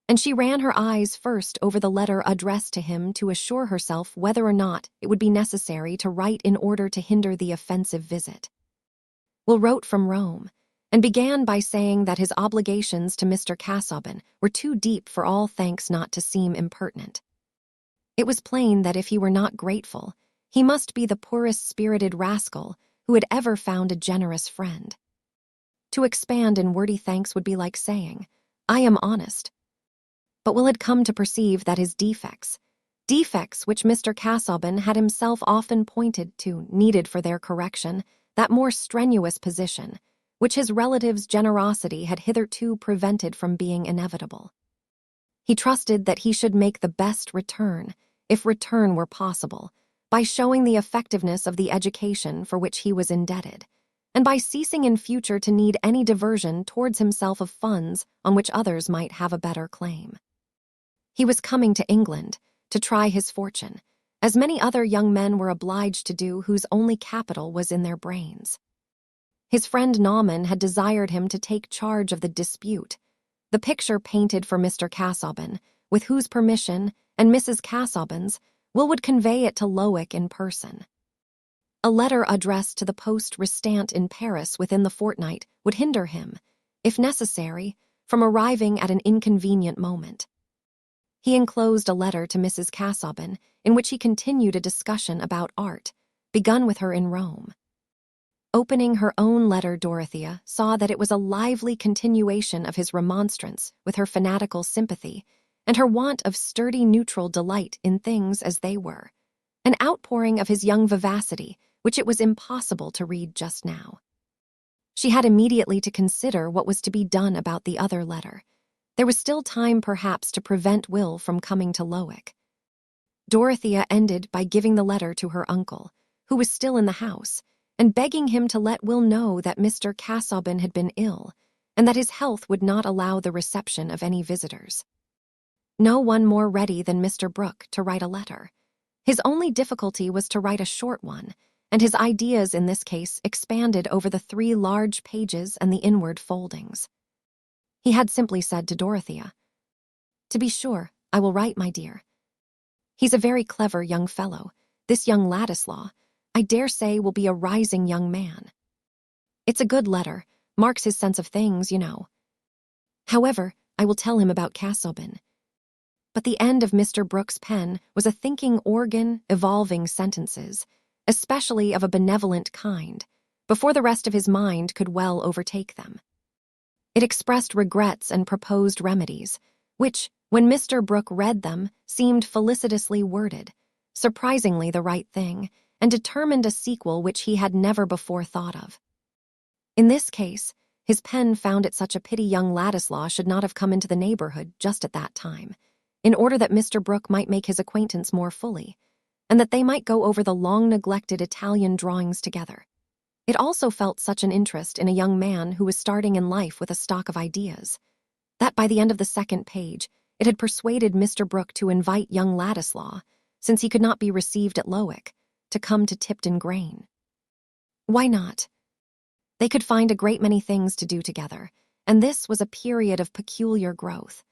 And she ran her eyes first over the letter addressed to him to assure herself whether or not it would be necessary to write in order to hinder the offensive visit. Will wrote from Rome, and began by saying that his obligations to Mr. Casaubon were too deep for all thanks not to seem impertinent. It was plain that if he were not grateful, he must be the poorest-spirited rascal who had ever found a generous friend. To expand in wordy thanks would be like saying, "I am honest." But Will had come to perceive that his defects which Mr. Casaubon had himself often pointed to, needed for their correction that more strenuous position, which his relative's generosity had hitherto prevented from being inevitable. He trusted that he should make the best return, if return were possible, by showing the effectiveness of the education for which he was indebted, and by ceasing in future to need any diversion towards himself of funds on which others might have a better claim. He was coming to England to try his fortune, as many other young men were obliged to do whose only capital was in their brains. His friend Naumann had desired him to take charge of the dispute, the picture painted for Mr. Casaubon, with whose permission, and Mrs. Casaubon's, Will would convey it to Lowick in person. A letter addressed to the poste restante in Paris within the fortnight would hinder him, if necessary, from arriving at an inconvenient moment. He enclosed a letter to Mrs. Casaubon, in which he continued a discussion about art, begun with her in Rome. Opening her own letter, Dorothea saw that it was a lively continuation of his remonstrance with her fanatical sympathy, and her want of sturdy neutral delight in things as they were, an outpouring of his young vivacity, which it was impossible to read just now. She had immediately to consider what was to be done about the other letter. There was still time, perhaps, to prevent Will from coming to Lowick. Dorothea ended by giving the letter to her uncle, who was still in the house, and begging him to let Will know that Mr. Casaubon had been ill, and that his health would not allow the reception of any visitors. No one more ready than Mr. Brooke to write a letter. His only difficulty was to write a short one, and his ideas in this case expanded over the 3 large pages and the inward foldings. He had simply said to Dorothea, "To be sure, I will write, my dear. He's a very clever young fellow. This young Ladislaw, I dare say, will be a rising young man. It's a good letter, marks his sense of things, you know. However, I will tell him about Casaubon." But the end of Mr. Brooke's pen was a thinking organ evolving sentences, especially of a benevolent kind, before the rest of his mind could well overtake them. It expressed regrets and proposed remedies, which, when Mr. Brooke read them, seemed felicitously worded, surprisingly the right thing, and determined a sequel which he had never before thought of. In this case, his pen found it such a pity young Ladislaw should not have come into the neighborhood just at that time, in order that Mr. Brooke might make his acquaintance more fully, and that they might go over the long-neglected Italian drawings together. It also felt such an interest in a young man who was starting in life with a stock of ideas, that by the end of the 2nd page it had persuaded Mr. Brooke to invite young Ladislaw, since he could not be received at Lowick, to come to Tipton Grange. Why not? They could find a great many things to do together, and this was a period of peculiar growth.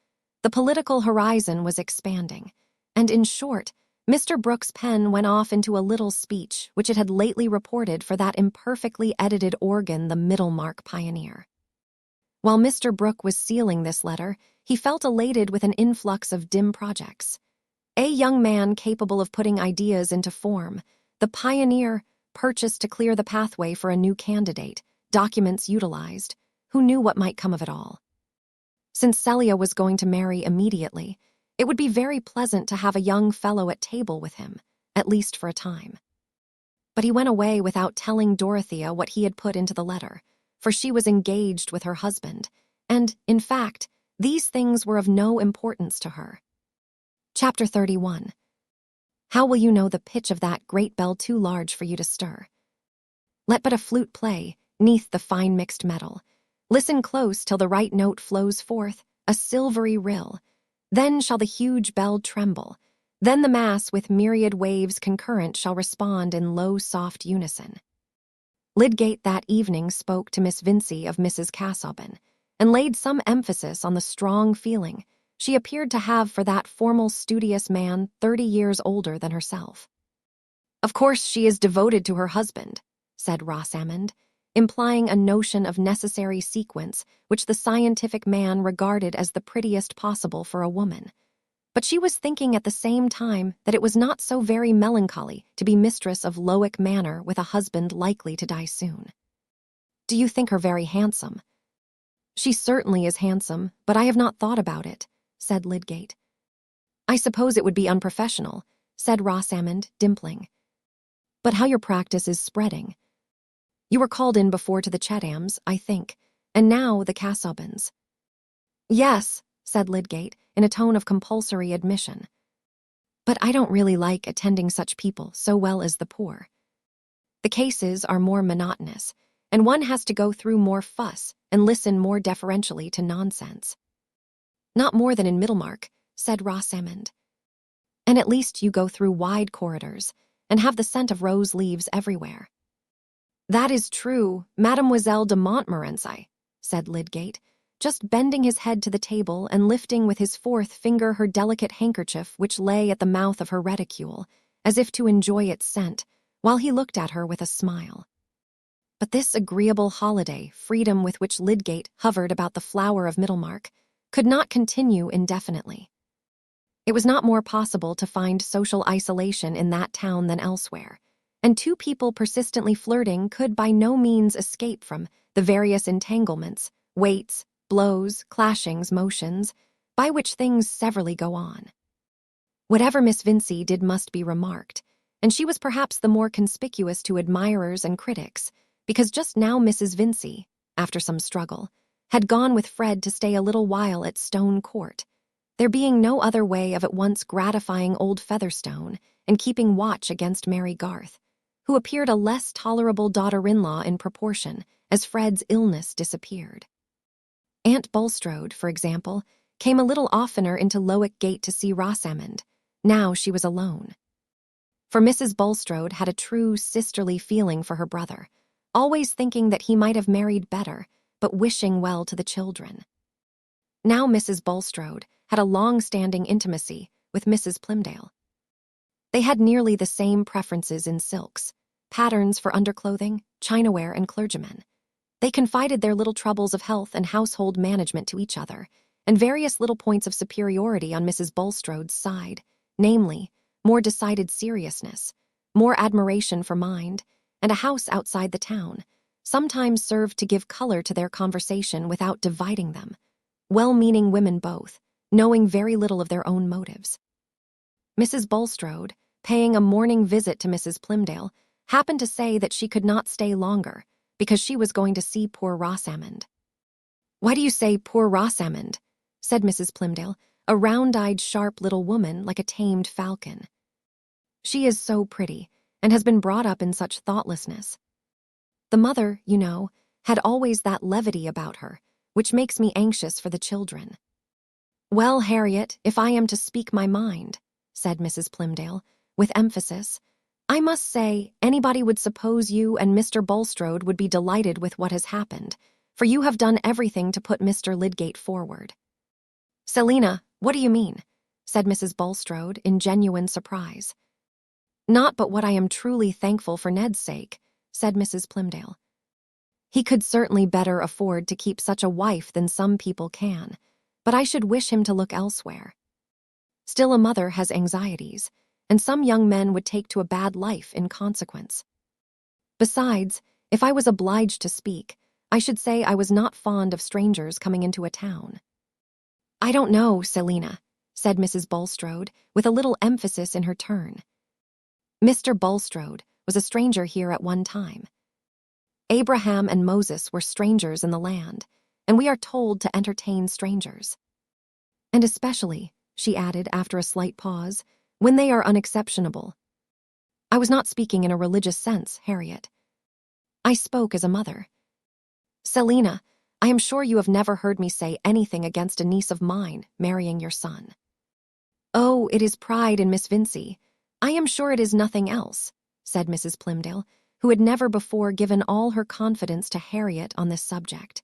The political horizon was expanding, and in short, Mr. Brooke's pen went off into a little speech which it had lately reported for that imperfectly edited organ, the Middlemarch Pioneer. While Mr. Brooke was sealing this letter, he felt elated with an influx of dim projects. A young man capable of putting ideas into form, the Pioneer purchased to clear the pathway for a new candidate, documents utilized, who knew what might come of it all. Since Celia was going to marry immediately, it would be very pleasant to have a young fellow at table with him, at least for a time. But he went away without telling Dorothea what he had put into the letter, for she was engaged with her husband, and, in fact, these things were of no importance to her. Chapter 31. How will you know the pitch of that great bell too large for you to stir? Let but a flute play, 'neath the fine mixed metal. Listen close till the right note flows forth, a silvery rill. Then shall the huge bell tremble. Then the mass with myriad waves concurrent shall respond in low soft unison. Lydgate that evening spoke to Miss Vincey of Mrs. Casaubon, and laid some emphasis on the strong feeling she appeared to have for that formal, studious man 30 years older than herself. "Of course she is devoted to her husband," said Rosamond, implying a notion of necessary sequence which the scientific man regarded as the prettiest possible for a woman. But she was thinking at the same time that it was not so very melancholy to be mistress of Lowick Manor with a husband likely to die soon. "Do you think her very handsome?" "She certainly is handsome, but I have not thought about it," said Lydgate. "I suppose it would be unprofessional," said Rosamond, dimpling. "But how your practice is spreading. You were called in before to the Chathams, I think, and now the Casaubons." "Yes," said Lydgate, in a tone of compulsory admission. "But I don't really like attending such people so well as the poor. The cases are more monotonous, and one has to go through more fuss and listen more deferentially to nonsense." "Not more than in Middlemarch," said Rosamond. "And at least you go through wide corridors, and have the scent of rose leaves everywhere." "That is true, Mademoiselle de Montmorency," said Lydgate, just bending his head to the table and lifting with his fourth finger her delicate handkerchief which lay at the mouth of her reticule, as if to enjoy its scent, while he looked at her with a smile. But this agreeable holiday freedom with which Lydgate hovered about the flower of Middlemarch could not continue indefinitely. It was not more possible to find social isolation in that town than elsewhere, and two people persistently flirting could by no means escape from the various entanglements, weights, blows, clashings, motions, by which things severally go on. Whatever Miss Vincey did must be remarked, and she was perhaps the more conspicuous to admirers and critics, because just now Mrs. Vincey, after some struggle, had gone with Fred to stay a little while at Stone Court, there being no other way of at once gratifying old Featherstone and keeping watch against Mary Garth, who appeared a less tolerable daughter-in-law in proportion as Fred's illness disappeared. Aunt Bulstrode, for example, came a little oftener into Lowick Gate to see Rosamond. Now she was alone. For Mrs. Bulstrode had a true sisterly feeling for her brother, always thinking that he might have married better, but wishing well to the children. Now Mrs. Bulstrode had a long-standing intimacy with Mrs. Plymdale. They had nearly the same preferences in silks, patterns for underclothing, chinaware, and clergymen. They confided their little troubles of health and household management to each other, and various little points of superiority on Mrs. Bulstrode's side, namely, more decided seriousness, more admiration for mind, and a house outside the town, sometimes served to give color to their conversation without dividing them. Well-meaning women both, knowing very little of their own motives. Mrs. Bulstrode, paying a morning visit to Mrs. Plymdale, happened to say that she could not stay longer, because she was going to see poor Rosamond. "Why do you say poor Rosamond?" said Mrs. Plymdale, a round-eyed, sharp little woman like a tamed falcon. "She is so pretty, and has been brought up in such thoughtlessness. The mother, you know, had always that levity about her, which makes me anxious for the children." "Well, Harriet, if I am to speak my mind," said Mrs. Plymdale, with emphasis. "I must say, anybody would suppose you and Mr. Bulstrode would be delighted with what has happened, for you have done everything to put Mr. Lydgate forward." "Selina, what do you mean?" said Mrs. Bulstrode in genuine surprise. "Not but what I am truly thankful for Ned's sake," said Mrs. Plymdale. "He could certainly better afford to keep such a wife than some people can, but I should wish him to look elsewhere. Still, a mother has anxieties, and some young men would take to a bad life in consequence. Besides, if I was obliged to speak, I should say I was not fond of strangers coming into a town." "I don't know, Selina," said Mrs. Bulstrode, with a little emphasis in her turn. "Mr. Bulstrode was a stranger here at one time. Abraham and Moses were strangers in the land, and we are told to entertain strangers. And especially," she added after a slight pause, "when they are unexceptionable. I was not speaking in a religious sense, Harriet. I spoke as a mother. Selina, I am sure you have never heard me say anything against a niece of mine marrying your son." "Oh, it is pride in Miss Vincey. I am sure it is nothing else," said Mrs. Plymdale, who had never before given all her confidence to Harriet on this subject.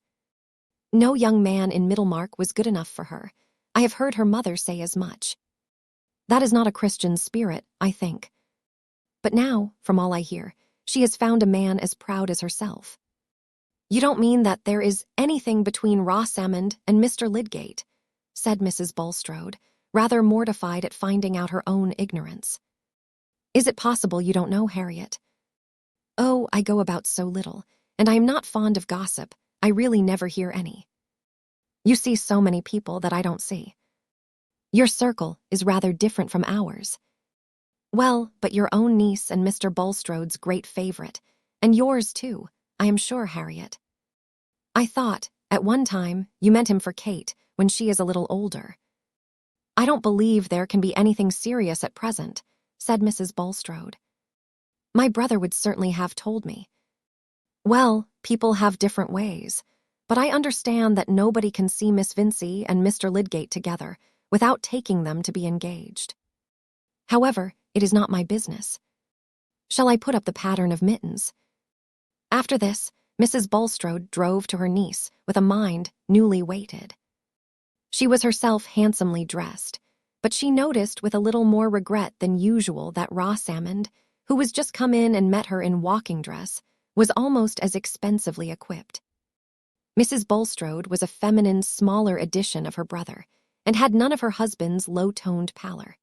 "No young man in Middlemarch was good enough for her. I have heard her mother say as much. That is not a Christian spirit, I think. But now, from all I hear, she has found a man as proud as herself." "You don't mean that there is anything between Rosamond and Mr. Lydgate," said Mrs. Bulstrode, rather mortified at finding out her own ignorance. "Is it possible you don't know, Harriet?" "Oh, I go about so little, and I am not fond of gossip. I really never hear any. You see so many people that I don't see. Your circle is rather different from ours. Well, but your own niece and Mr. Bulstrode's great favorite, and yours too, I am sure, Harriet. I thought, at one time, you meant him for Kate, when she is a little older." "I don't believe there can be anything serious at present," said Mrs. Bulstrode. "My brother would certainly have told me." "Well, people have different ways, but I understand that nobody can see Miss Vincey and Mr. Lydgate together without taking them to be engaged. However, it is not my business. Shall I put up the pattern of mittens?" After this, Mrs. Bulstrode drove to her niece with a mind newly weighted. She was herself handsomely dressed, but she noticed with a little more regret than usual that Rosamond, who was just come in and met her in walking dress, was almost as expensively equipped. Mrs. Bulstrode was a feminine, smaller edition of her brother, and had none of her husband's low-toned pallor.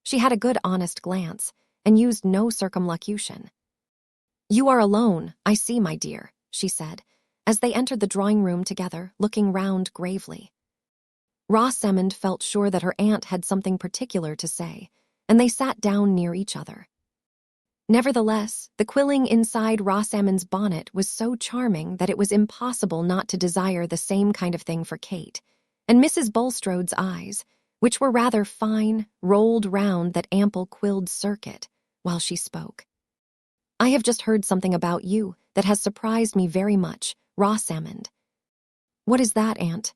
She had a good honest glance, and used no circumlocution. "You are alone, I see, my dear," she said, as they entered the drawing-room together, looking round gravely. Rosamond felt sure that her aunt had something particular to say, and they sat down near each other. Nevertheless, the quilling inside Rosamond's bonnet was so charming that it was impossible not to desire the same kind of thing for Kate, and Mrs. Bulstrode's eyes, which were rather fine, rolled round that ample quilled circuit while she spoke. "I have just heard something about you that has surprised me very much, Rosamond." "What is that, Aunt?"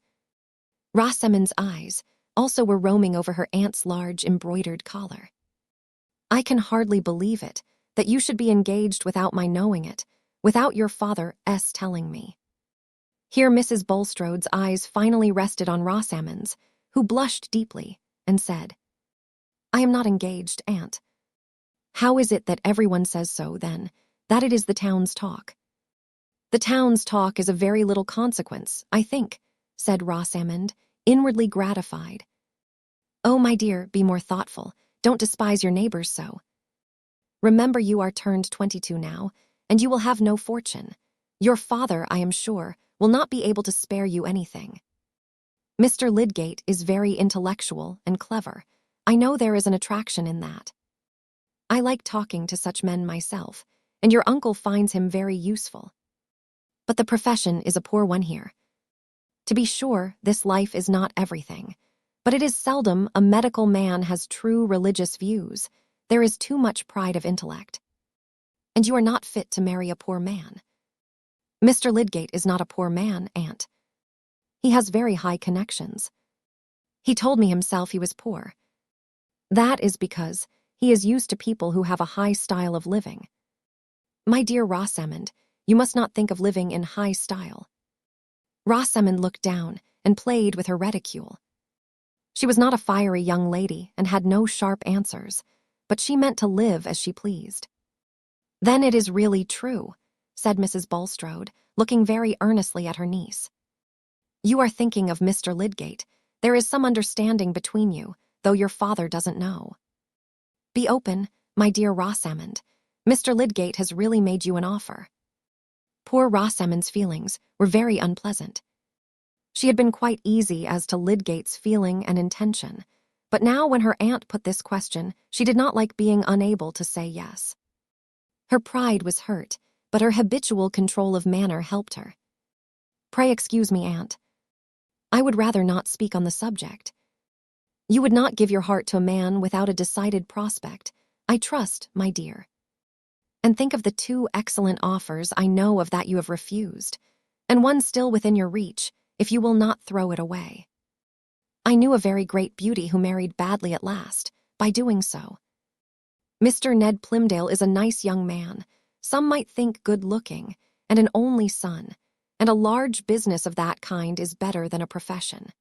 Rosamond's eyes also were roaming over her aunt's large embroidered collar. "I can hardly believe it, that you should be engaged without my knowing it, without your father's telling me." Here Mrs. Bulstrode's eyes finally rested on Rosamond's, who blushed deeply, and said, "I am not engaged, Aunt." "How is it that everyone says so, then, that it is the town's talk?" "The town's talk is of very little consequence, I think," said Rosamond, inwardly gratified. "Oh, my dear, be more thoughtful. Don't despise your neighbors so. Remember you are turned 22 now, and you will have no fortune. Your father, I am sure, will not be able to spare you anything. Mr. Lydgate is very intellectual and clever. I know there is an attraction in that. I like talking to such men myself, and your uncle finds him very useful. But the profession is a poor one here. To be sure, this life is not everything, but it is seldom a medical man has true religious views. There is too much pride of intellect. And you are not fit to marry a poor man. Mr. Lydgate is not a poor man, Aunt. He has very high connections. He told me himself he was poor. That is because He is used to people who have a high style of living. My dear Rosamond, you must not think of living in high style. Rosamond looked down and played with her reticule. She was not a fiery young lady and had no sharp answers, but she meant to live as she pleased. Then it is really true, said Mrs. Bulstrode, looking very earnestly at her niece. You are thinking of Mr. Lydgate. There is some understanding between you, though your father doesn't know. Be open, my dear Rosamond. Mr. Lydgate has really made you an offer. Poor Rosamond's feelings were very unpleasant. She had been quite easy as to Lydgate's feeling and intention, but now when her aunt put this question, she did not like being unable to say yes. Her pride was hurt, but her habitual control of manner helped her. Pray excuse me, aunt. I would rather not speak on the subject. You would not give your heart to a man without a decided prospect, I trust, my dear. And think of the 2 excellent offers I know of that you have refused, and one still within your reach, if you will not throw it away. I knew a very great beauty who married badly at last, by doing so. Mr. Ned Plymdale is a nice young man, some might think good-looking, and an only son, and a large business of that kind is better than a profession.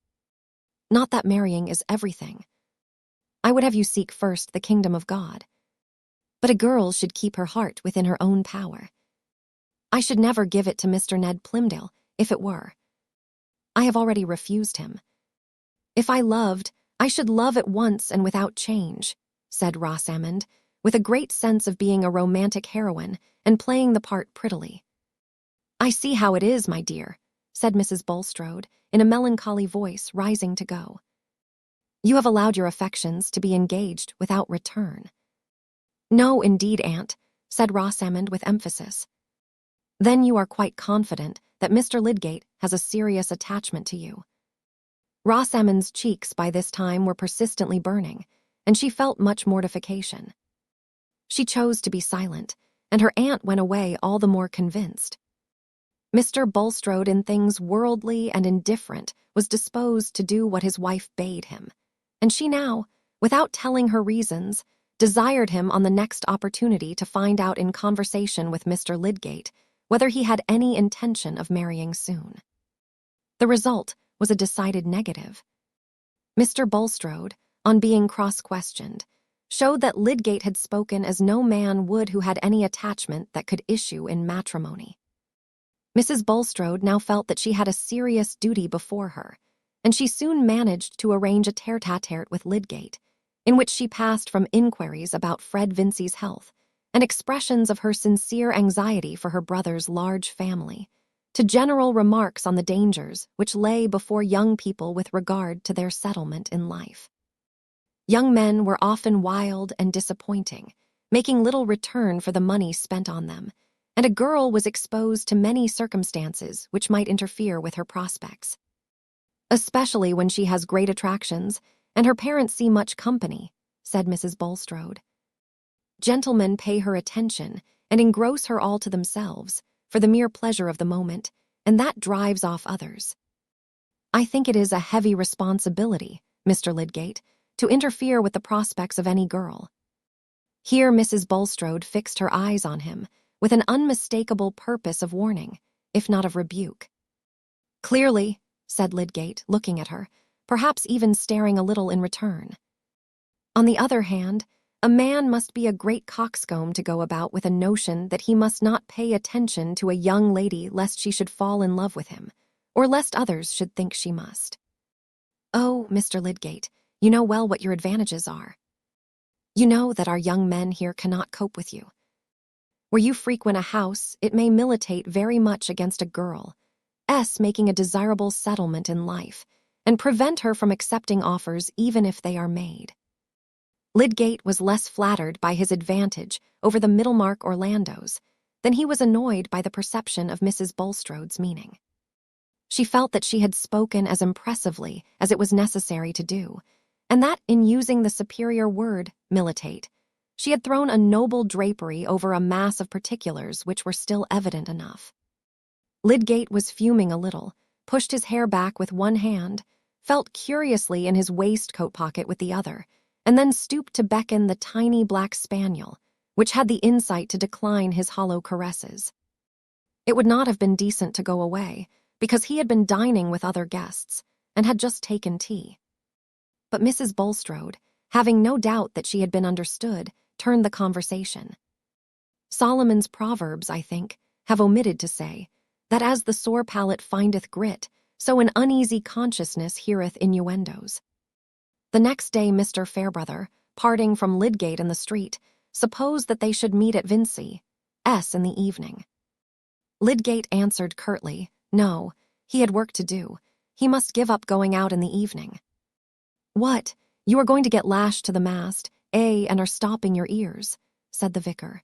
Not that marrying is everything. I would have you seek first the kingdom of God. But a girl should keep her heart within her own power. I should never give it to Mr. Ned Plymdale, if it were. I have already refused him. If I loved, I should love at once and without change, said Rosamond, with a great sense of being a romantic heroine and playing the part prettily. I see how it is, my dear, said Mrs. Bulstrode, in a melancholy voice, rising to go. You have allowed your affections to be engaged without return. No, indeed, aunt, said Rosamond with emphasis. Then you are quite confident that Mr. Lydgate has a serious attachment to you. Rosamond's cheeks by this time were persistently burning, and she felt much mortification. She chose to be silent, and her aunt went away all the more convinced. Mr. Bulstrode, in things worldly and indifferent, was disposed to do what his wife bade him, and she now, without telling her reasons, desired him on the next opportunity to find out in conversation with Mr. Lydgate whether he had any intention of marrying soon. The result was a decided negative. Mr. Bulstrode, on being cross-questioned, showed that Lydgate had spoken as no man would who had any attachment that could issue in matrimony. Mrs. Bulstrode now felt that she had a serious duty before her, and she soon managed to arrange a tete-a-tete with Lydgate, in which she passed from inquiries about Fred Vincey's health and expressions of her sincere anxiety for her brother's large family, to general remarks on the dangers which lay before young people with regard to their settlement in life. Young men were often wild and disappointing, making little return for the money spent on them, and a girl was exposed to many circumstances which might interfere with her prospects. Especially when she has great attractions, and her parents see much company, said Mrs. Bulstrode. Gentlemen pay her attention and engross her all to themselves, for the mere pleasure of the moment, and that drives off others. I think it is a heavy responsibility, Mr. Lydgate, to interfere with the prospects of any girl. Here Mrs. Bulstrode fixed her eyes on him, with an unmistakable purpose of warning, if not of rebuke. Clearly, said Lydgate, looking at her, perhaps even staring a little in return. On the other hand, a man must be a great coxcomb to go about with a notion that he must not pay attention to a young lady lest she should fall in love with him, or lest others should think she must. Oh, Mr. Lydgate, you know well what your advantages are. You know that our young men here cannot cope with you. Where you frequent a house, it may militate very much against a girl's making a desirable settlement in life, and prevent her from accepting offers even if they are made. Lydgate was less flattered by his advantage over the Middlemarch Orlandos than he was annoyed by the perception of Mrs. Bulstrode's meaning. She felt that she had spoken as impressively as it was necessary to do, and that in using the superior word, militate, she had thrown a noble drapery over a mass of particulars which were still evident enough. Lydgate was fuming a little, pushed his hair back with one hand, felt curiously in his waistcoat pocket with the other, and then stooped to beckon the tiny black spaniel, which had the insight to decline his hollow caresses. It would not have been decent to go away, because he had been dining with other guests, and had just taken tea. But Mrs. Bulstrode, having no doubt that she had been understood, turned the conversation. Solomon's Proverbs, I think, have omitted to say, that as the sore palate findeth grit, so an uneasy consciousness heareth innuendos. The next day Mr. Fairbrother, parting from Lydgate in the street, supposed that they should meet at Vincey's in the evening. Lydgate answered curtly, no, he had work to do. He must give up going out in the evening. What, you are going to get lashed to the mast, and are stopping your ears, said the vicar.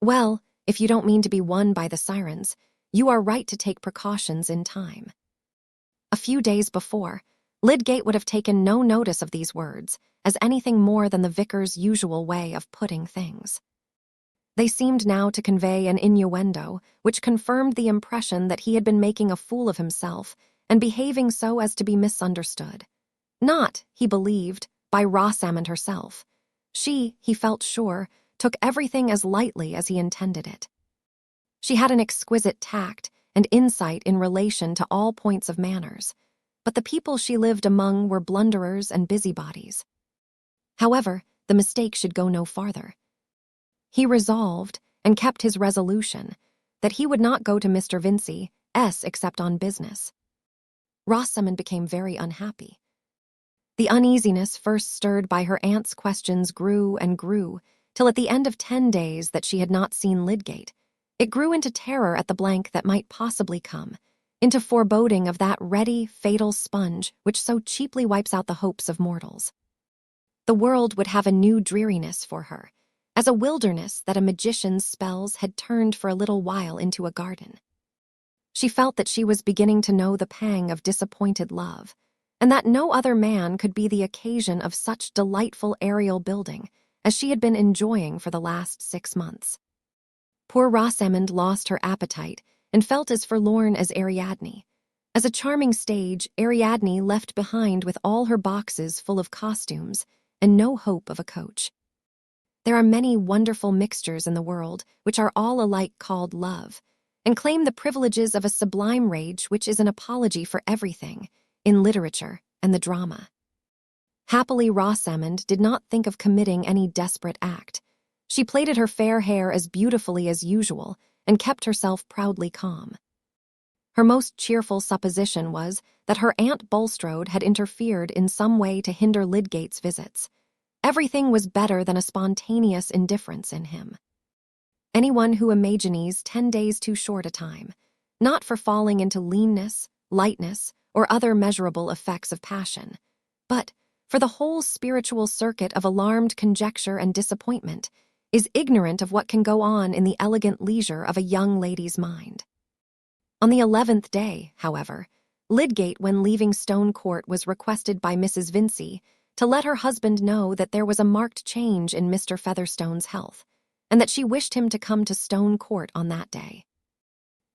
Well, if you don't mean to be won by the sirens, you are right to take precautions in time. A few days before, Lydgate would have taken no notice of these words as anything more than the vicar's usual way of putting things. They seemed now to convey an innuendo which confirmed the impression that he had been making a fool of himself and behaving so as to be misunderstood. Not, he believed, by Rosamond herself. She, he felt sure, took everything as lightly as he intended it. She had an exquisite tact and insight in relation to all points of manners, but the people she lived among were blunderers and busybodies. However, the mistake should go no farther. He resolved, and kept his resolution, that he would not go to Mr. Vincey's except on business. Rosamond became very unhappy. The uneasiness first stirred by her aunt's questions grew and grew, till at the end of 10 days that she had not seen Lydgate, it grew into terror at the blank that might possibly come, into foreboding of that ready, fatal sponge which so cheaply wipes out the hopes of mortals. The world would have a new dreariness for her, as a wilderness that a magician's spells had turned for a little while into a garden. She felt that she was beginning to know the pang of disappointed love, and that no other man could be the occasion of such delightful aerial building as she had been enjoying for the last 6 months. Poor Rosamond lost her appetite and felt as forlorn as Ariadne. As a charming stage, Ariadne left behind with all her boxes full of costumes and no hope of a coach. There are many wonderful mixtures in the world which are all alike called love, and claim the privileges of a sublime rage which is an apology for everything, in literature and the drama. Happily, Rosamond did not think of committing any desperate act. She plaited her fair hair as beautifully as usual and kept herself proudly calm. Her most cheerful supposition was that her Aunt Bulstrode had interfered in some way to hinder Lydgate's visits. Everything was better than a spontaneous indifference in him. Anyone who imagines 10 days too short a time, not for falling into leanness, lightness, or other measurable effects of passion, but for the whole spiritual circuit of alarmed conjecture and disappointment, is ignorant of what can go on in the elegant leisure of a young lady's mind. On the 11th day, however, Lydgate, when leaving Stone Court, was requested by Mrs. Vincey to let her husband know that there was a marked change in Mr. Featherstone's health, and that she wished him to come to Stone Court on that day.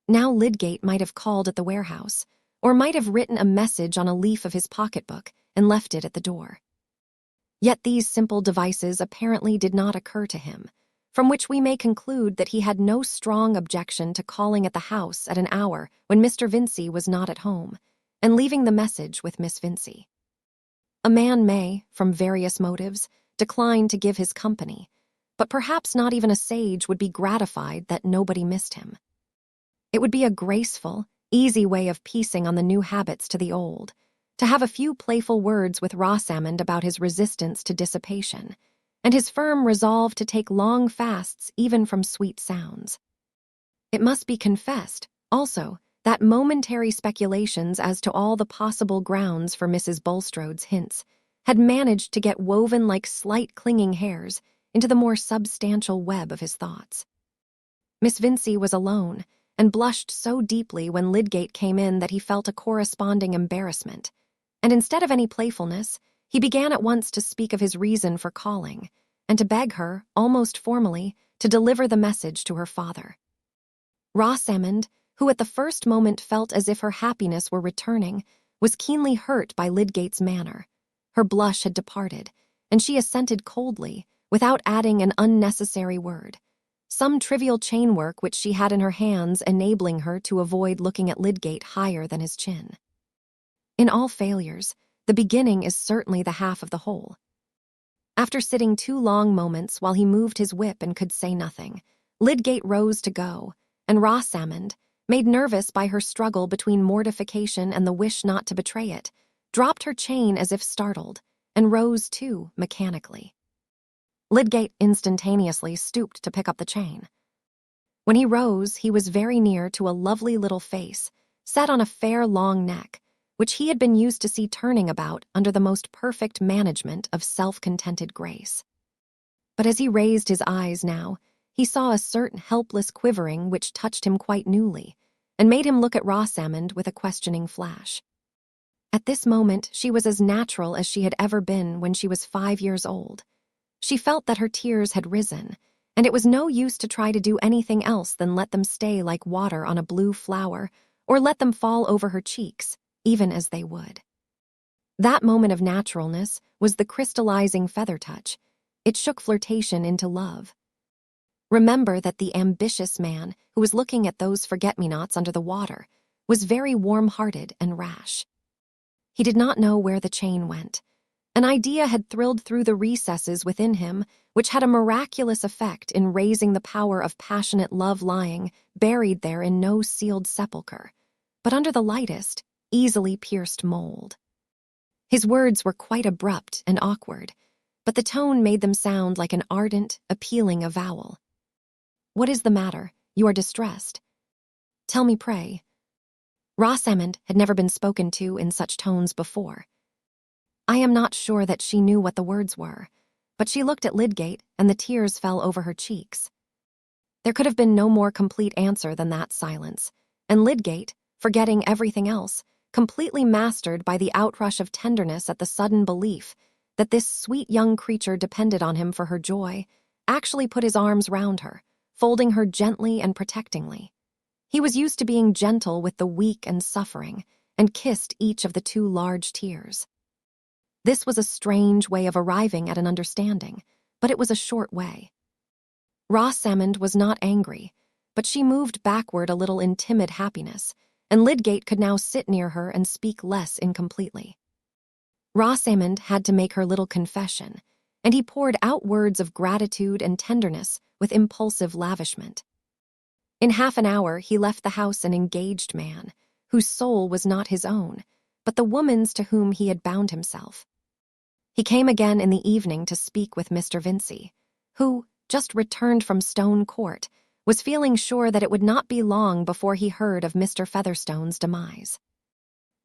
Now Lydgate might have called at the warehouse, or might have written a message on a leaf of his pocketbook and left it at the door. Yet these simple devices apparently did not occur to him, from which we may conclude that he had no strong objection to calling at the house at an hour when Mr. Vincey was not at home, and leaving the message with Miss Vincey. A man may, from various motives, decline to give his company, but perhaps not even a sage would be gratified that nobody missed him. It would be a graceful, easy way of piecing on the new habits to the old, to have a few playful words with Rosamond about his resistance to dissipation, and his firm resolve to take long fasts even from sweet sounds. It must be confessed, also, that momentary speculations as to all the possible grounds for Mrs. Bulstrode's hints had managed to get woven like slight clinging hairs into the more substantial web of his thoughts. Miss Vincey was alone, and blushed so deeply when Lydgate came in that he felt a corresponding embarrassment, and instead of any playfulness, he began at once to speak of his reason for calling, and to beg her, almost formally, to deliver the message to her father. Rosamond, who at the first moment felt as if her happiness were returning, was keenly hurt by Lydgate's manner. Her blush had departed, and she assented coldly, without adding an unnecessary word. Some trivial chain work which she had in her hands enabling her to avoid looking at Lydgate higher than his chin. In all failures, the beginning is certainly the half of the whole. After sitting 2 long moments while he moved his whip and could say nothing, Lydgate rose to go, and Rosamond, made nervous by her struggle between mortification and the wish not to betray it, dropped her chain as if startled, and rose too, mechanically. Lydgate instantaneously stooped to pick up the chain. When he rose, he was very near to a lovely little face, set on a fair long neck, which he had been used to see turning about under the most perfect management of self-contented grace. But as he raised his eyes now, he saw a certain helpless quivering which touched him quite newly, and made him look at Rosamond with a questioning flash. At this moment she was as natural as she had ever been when she was 5 years old. She felt that her tears had risen, and it was no use to try to do anything else than let them stay like water on a blue flower, or let them fall over her cheeks, even as they would. That moment of naturalness was the crystallizing feather touch. It shook flirtation into love. Remember that the ambitious man who was looking at those forget-me-nots under the water was very warm-hearted and rash. He did not know where the chain went. An idea had thrilled through the recesses within him, which had a miraculous effect in raising the power of passionate love lying buried there in no sealed sepulchre, but under the lightest, easily pierced mold. His words were quite abrupt and awkward, but the tone made them sound like an ardent, appealing avowal. "What is the matter? You are distressed. Tell me, pray." Rosamond had never been spoken to in such tones before. I am not sure that she knew what the words were, but she looked at Lydgate and the tears fell over her cheeks. There could have been no more complete answer than that silence, and Lydgate, forgetting everything else, completely mastered by the outrush of tenderness at the sudden belief that this sweet young creature depended on him for her joy, actually put his arms round her, folding her gently and protectingly. He was used to being gentle with the weak and suffering, and kissed each of the 2 large tears. This was a strange way of arriving at an understanding, but it was a short way. Rosamond was not angry, but she moved backward a little in timid happiness, and Lydgate could now sit near her and speak less incompletely. Rosamond had to make her little confession, and he poured out words of gratitude and tenderness with impulsive lavishment. In half an hour he left the house an engaged man, whose soul was not his own, but the woman's to whom he had bound himself. He came again in the evening to speak with Mr. Vincey, who, just returned from Stone Court, was feeling sure that it would not be long before he heard of Mr. Featherstone's demise.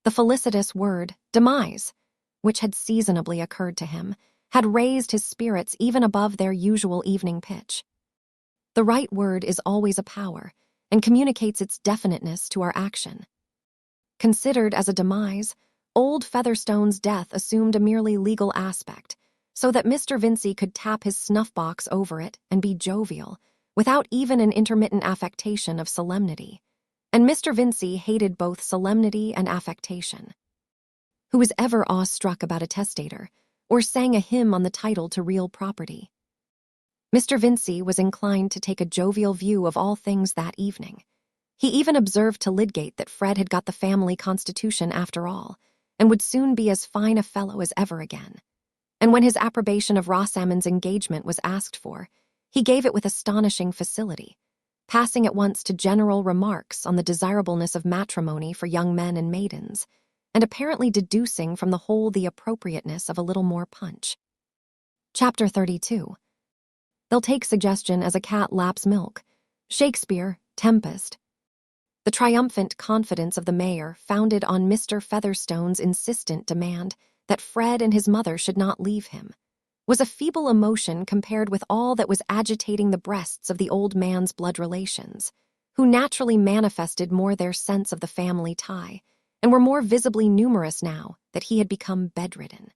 The felicitous word, demise, which had seasonably occurred to him, had raised his spirits even above their usual evening pitch. The right word is always a power, and communicates its definiteness to our action. Considered as a demise, old Featherstone's death assumed a merely legal aspect, so that Mr. Vincey could tap his snuff-box over it and be jovial, without even an intermittent affectation of solemnity. And Mr. Vincey hated both solemnity and affectation. Who was ever awestruck about a testator, or sang a hymn on the title to real property? Mr. Vincey was inclined to take a jovial view of all things that evening. He even observed to Lydgate that Fred had got the family constitution after all, and would soon be as fine a fellow as ever again. And when his approbation of Rosamond's engagement was asked for, he gave it with astonishing facility, passing at once to general remarks on the desirableness of matrimony for young men and maidens, and apparently deducing from the whole the appropriateness of a little more punch. Chapter 32. They'll take suggestion as a cat laps milk. Shakespeare, Tempest. The triumphant confidence of the mayor, founded on Mr. Featherstone's insistent demand that Fred and his mother should not leave him, was a feeble emotion compared with all that was agitating the breasts of the old man's blood relations, who naturally manifested more their sense of the family tie, and were more visibly numerous now that he had become bedridden.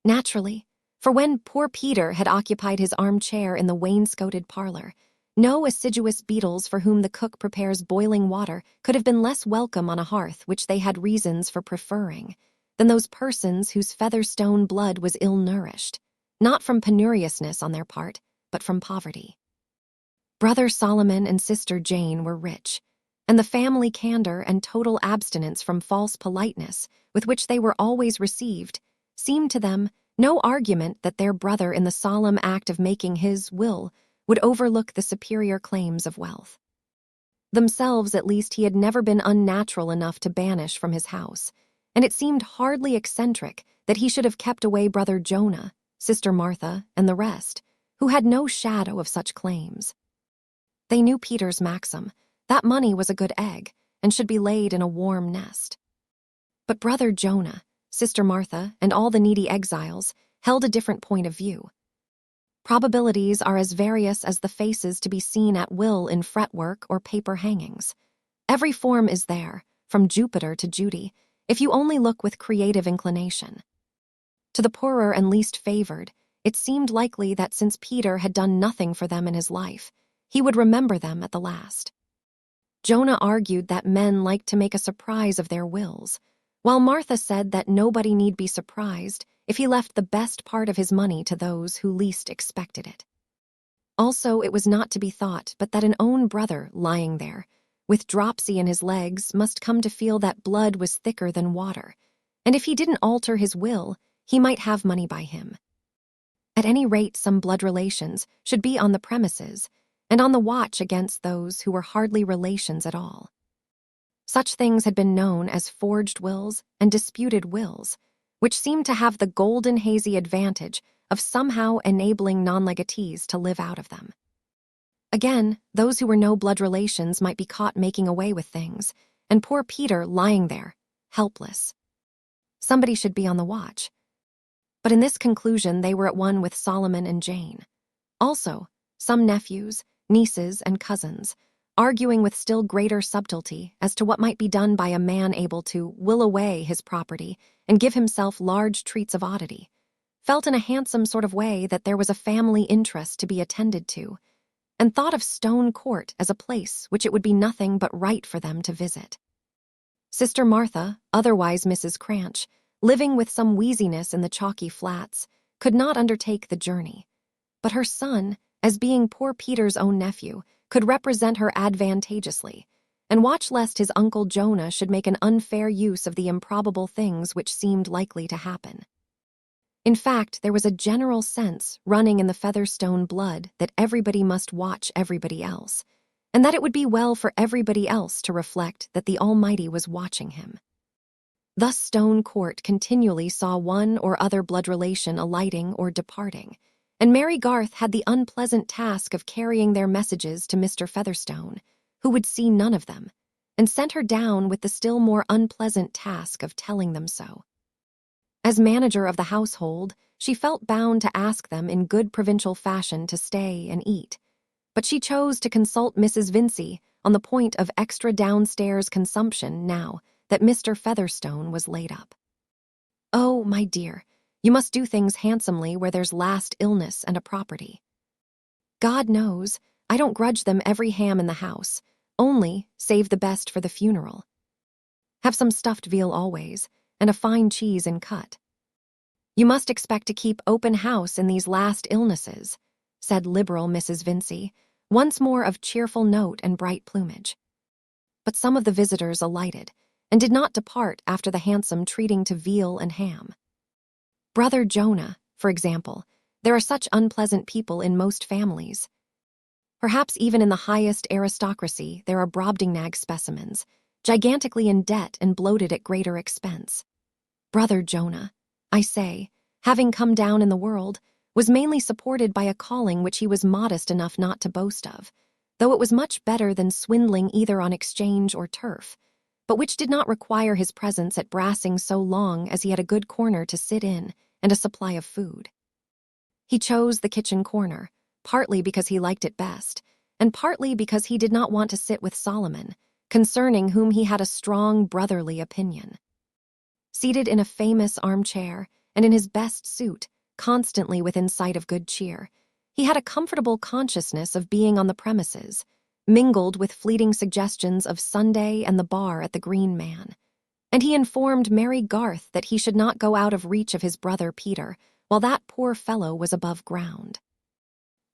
Naturally, for when poor Peter had occupied his armchair in the wainscoted parlor, no assiduous beetles for whom the cook prepares boiling water could have been less welcome on a hearth which they had reasons for preferring than those persons whose Featherstone blood was ill-nourished. not from penuriousness on their part, but from poverty. Brother Solomon and Sister Jane were rich, and the family candor and total abstinence from false politeness with which they were always received seemed to them no argument that their brother in the solemn act of making his will would overlook the superior claims of wealth. Themselves, at least, he had never been unnatural enough to banish from his house, and it seemed hardly eccentric that he should have kept away Brother Jonah, Sister Martha, and the rest, who had no shadow of such claims. They knew Peter's maxim, that money was a good egg and should be laid in a warm nest. But Brother Jonah, Sister Martha, and all the needy exiles held a different point of view. Probabilities are as various as the faces to be seen at will in fretwork or paper hangings. Every form is there, from Jupiter to Judy, if you only look with creative inclination. To the poorer and least favored, it seemed likely that since Peter had done nothing for them in his life, he would remember them at the last. Jonah argued that men liked to make a surprise of their wills, while Martha said that nobody need be surprised if he left the best part of his money to those who least expected it. Also, it was not to be thought but that an own brother lying there, with dropsy in his legs, must come to feel that blood was thicker than water, and if he didn't alter his will, he might have money by him. At any rate, some blood relations should be on the premises, and on the watch against those who were hardly relations at all. Such things had been known as forged wills and disputed wills, which seemed to have the golden hazy advantage of somehow enabling non-legatees to live out of them. Again, those who were no blood relations might be caught making away with things, and poor Peter lying there, helpless. Somebody should be on the watch. But in this conclusion they were at one with Solomon and Jane. Also, some nephews, nieces, and cousins, arguing with still greater subtlety as to what might be done by a man able to will away his property and give himself large treats of oddity, felt in a handsome sort of way that there was a family interest to be attended to, and thought of Stone Court as a place which it would be nothing but right for them to visit. Sister Martha, otherwise Mrs. Cranch, living with some wheeziness in the chalky flats, could not undertake the journey, but her son, as being poor Peter's own nephew, could represent her advantageously, and watch lest his Uncle Jonah should make an unfair use of the improbable things which seemed likely to happen. In fact, there was a general sense running in the Featherstone blood that everybody must watch everybody else, and that it would be well for everybody else to reflect that the Almighty was watching him. Thus Stone Court continually saw one or other blood relation alighting or departing, and Mary Garth had the unpleasant task of carrying their messages to Mr. Featherstone, who would see none of them, and sent her down with the still more unpleasant task of telling them so. As manager of the household, she felt bound to ask them in good provincial fashion to stay and eat, but she chose to consult Mrs. Vincey on the point of extra downstairs consumption now that Mr. Featherstone was laid up. "Oh, my dear, you must do things handsomely where there's last illness and a property. God knows, I don't grudge them every ham in the house, only save the best for the funeral. Have some stuffed veal always, and a fine cheese in cut. You must expect to keep open house in these last illnesses," said liberal Mrs. Vincey, once more of cheerful note and bright plumage. But some of the visitors alighted, and did not depart after the handsome treating to veal and ham. Brother Jonah, for example, there are such unpleasant people in most families. Perhaps even in the highest aristocracy there are Brobdingnag specimens, gigantically in debt and bloated at greater expense. Brother Jonah, I say, having come down in the world, was mainly supported by a calling which he was modest enough not to boast of, though it was much better than swindling either on exchange or turf, but which did not require his presence at Brassing so long as he had a good corner to sit in and a supply of food. He chose the kitchen corner, partly because he liked it best, and partly because he did not want to sit with Solomon, concerning whom he had a strong brotherly opinion. Seated in a famous armchair, and in his best suit, constantly within sight of good cheer, he had a comfortable consciousness of being on the premises, mingled with fleeting suggestions of Sunday and the bar at the Green Man, and he informed Mary Garth that he should not go out of reach of his brother Peter while that poor fellow was above ground.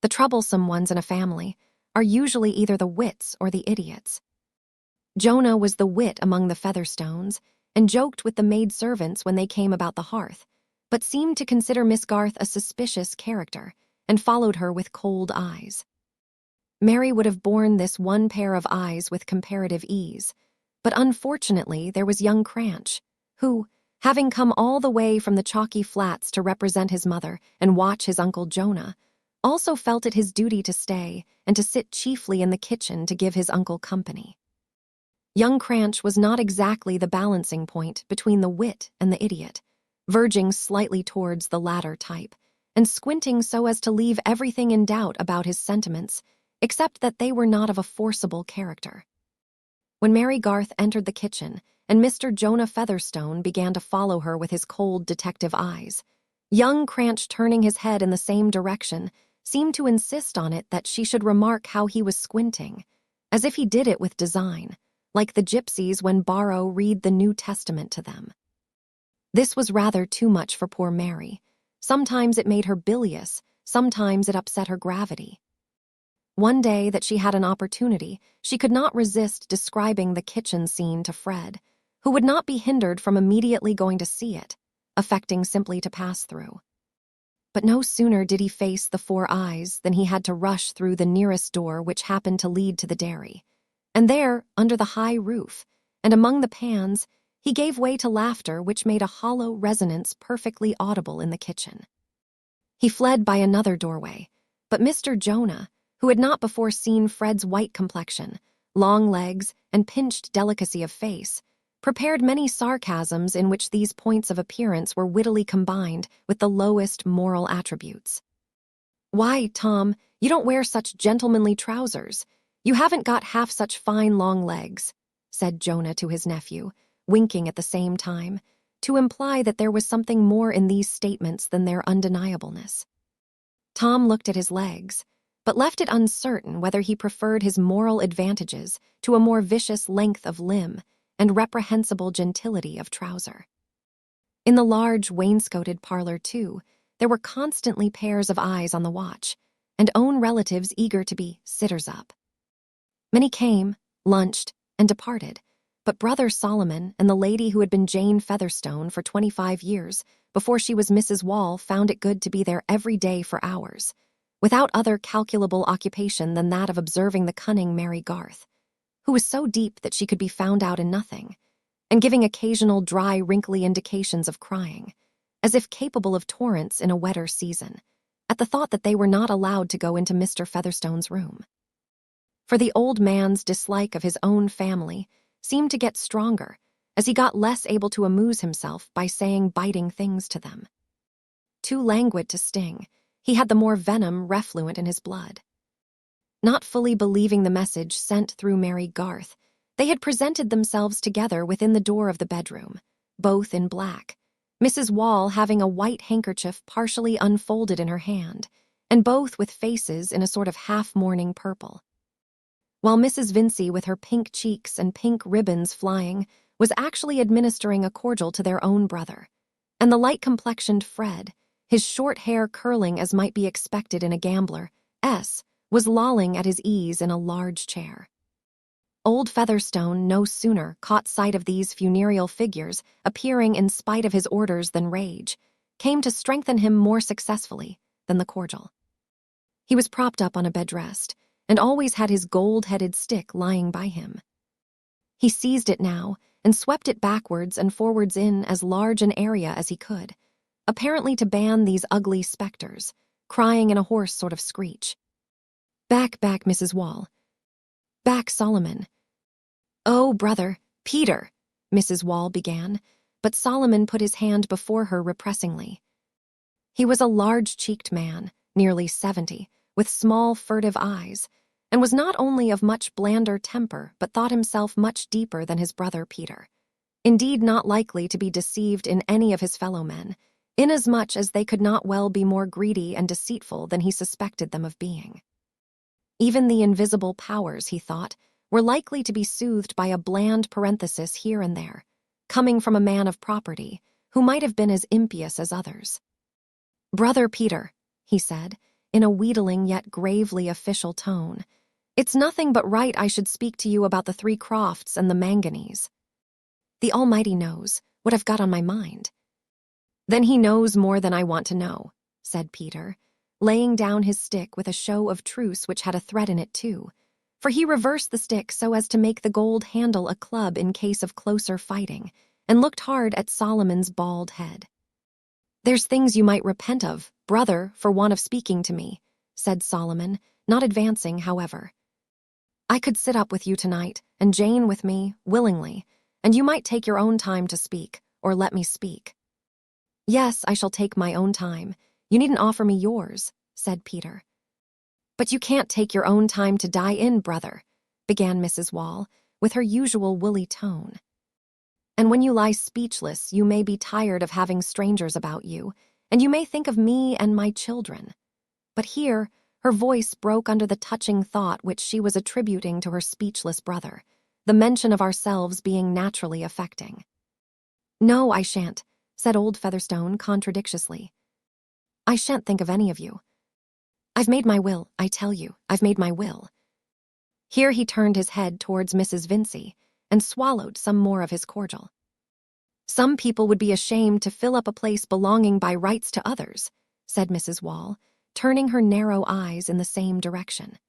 The troublesome ones in a family are usually either the wits or the idiots. Jonah was the wit among the Featherstones, and joked with the maidservants when they came about the hearth, but seemed to consider Miss Garth a suspicious character, and followed her with cold eyes. Mary would have borne this one pair of eyes with comparative ease, but unfortunately there was young Cranch, who, having come all the way from the chalky flats to represent his mother and watch his Uncle Jonah, also felt it his duty to stay and to sit chiefly in the kitchen to give his uncle company. Young Cranch was not exactly the balancing point between the wit and the idiot, verging slightly towards the latter type, and squinting so as to leave everything in doubt about his sentiments, except that they were not of a forcible character. When Mary Garth entered the kitchen, and Mr. Jonah Featherstone began to follow her with his cold detective eyes, young Cranch, turning his head in the same direction, seemed to insist on it that she should remark how he was squinting, as if he did it with design, like the gypsies when Borrow read the New Testament to them. This was rather too much for poor Mary. Sometimes it made her bilious, sometimes it upset her gravity. One day that she had an opportunity, she could not resist describing the kitchen scene to Fred, who would not be hindered from immediately going to see it, affecting simply to pass through. But no sooner did he face the four eyes than he had to rush through the nearest door, which happened to lead to the dairy. And there, under the high roof, and among the pans, he gave way to laughter which made a hollow resonance perfectly audible in the kitchen. He fled by another doorway, but Mr. Jonah, who had not before seen Fred's white complexion, long legs, and pinched delicacy of face, prepared many sarcasms in which these points of appearance were wittily combined with the lowest moral attributes. "Why, Tom, you don't wear such gentlemanly trousers. You haven't got half such fine long legs," said Jonah to his nephew, winking at the same time, to imply that there was something more in these statements than their undeniableness. Tom looked at his legs, but left it uncertain whether he preferred his moral advantages to a more vicious length of limb and reprehensible gentility of trouser. In the large wainscoted parlor, too, there were constantly pairs of eyes on the watch, and own relatives eager to be sitters-up. Many came, lunched, and departed, but Brother Solomon and the lady who had been Jane Featherstone for 25 years before she was Mrs. Wall found it good to be there every day for hours, without other calculable occupation than that of observing the cunning Mary Garth, who was so deep that she could be found out in nothing, and giving occasional dry, wrinkly indications of crying, as if capable of torrents in a wetter season, at the thought that they were not allowed to go into Mr. Featherstone's room. For the old man's dislike of his own family seemed to get stronger as he got less able to amuse himself by saying biting things to them. Too languid to sting, he had the more venom refluent in his blood. Not fully believing the message sent through Mary Garth, they had presented themselves together within the door of the bedroom, both in black, Mrs. Wall having a white handkerchief partially unfolded in her hand, and both with faces in a sort of half-mourning purple. While Mrs. Vincey, with her pink cheeks and pink ribbons flying, was actually administering a cordial to their own brother, and the light-complexioned Fred, his short hair curling as might be expected in a gambler, was lolling at his ease in a large chair. Old Featherstone no sooner caught sight of these funereal figures appearing in spite of his orders than rage, came to strengthen him more successfully than the cordial. He was propped up on a bed rest, and always had his gold-headed stick lying by him. He seized it now and swept it backwards and forwards in as large an area as he could, apparently to ban these ugly specters, crying in a hoarse sort of screech. "Back, back, Mrs. Wall. Back, Solomon." "Oh, brother, Peter," Mrs. Wall began, but Solomon put his hand before her repressingly. He was a large-cheeked man, nearly 70, with small, furtive eyes, and was not only of much blander temper but thought himself much deeper than his brother Peter, indeed not likely to be deceived in any of his fellow-men, inasmuch as they could not well be more greedy and deceitful than he suspected them of being. Even the invisible powers, he thought, were likely to be soothed by a bland parenthesis here and there, coming from a man of property, who might have been as impious as others. "Brother Peter," he said, in a wheedling yet gravely official tone, "it's nothing but right I should speak to you about the 3 Crofts and the manganese. The Almighty knows what I've got on my mind." "Then he knows more than I want to know," said Peter, laying down his stick with a show of truce which had a threat in it too, for he reversed the stick so as to make the gold handle a club in case of closer fighting, and looked hard at Solomon's bald head. "There's things you might repent of, brother, for want of speaking to me," said Solomon, not advancing, however. "I could sit up with you tonight, and Jane with me, willingly, and you might take your own time to speak, or let me speak." "Yes, I shall take my own time. You needn't offer me yours," said Peter. "But you can't take your own time to die in, brother," began Mrs. Wall, with her usual woolly tone. "And when you lie speechless, you may be tired of having strangers about you, and you may think of me and my children." But here, her voice broke under the touching thought which she was attributing to her speechless brother, the mention of ourselves being naturally affecting. "No, I shan't," said old Featherstone contradictiously. "I shan't think of any of you. I've made my will, I tell you, I've made my will." Here he turned his head towards Mrs. Vincey and swallowed some more of his cordial. "Some people would be ashamed to fill up a place belonging by rights to others," said Mrs. Wall, turning her narrow eyes in the same direction.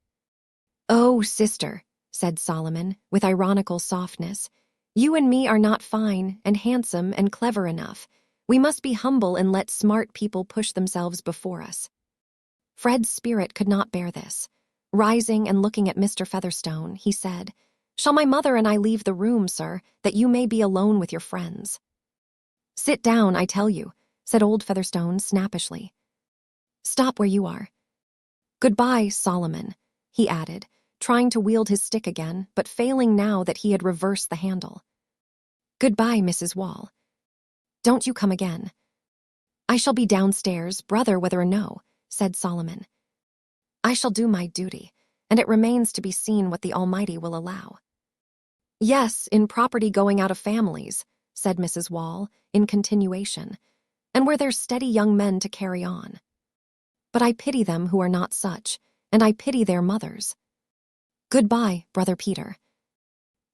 "Oh, sister," said Solomon, with ironical softness, "you and me are not fine and handsome and clever enough. We must be humble and let smart people push themselves before us." Fred's spirit could not bear this. Rising and looking at Mr. Featherstone, he said, "Shall my mother and I leave the room, sir, that you may be alone with your friends?" "Sit down, I tell you," said old Featherstone snappishly. "Stop where you are. Goodbye, Solomon," he added, trying to wield his stick again, but failing now that he had reversed the handle. "Goodbye, Mrs. Wall. Don't you come again." "I shall be downstairs, brother, whether or no," said Solomon. "I shall do my duty, and it remains to be seen what the Almighty will allow." "Yes, in property going out of families," said Mrs. Wall, in continuation, "and where there's steady young men to carry on. But I pity them who are not such, and I pity their mothers. Goodbye, Brother Peter.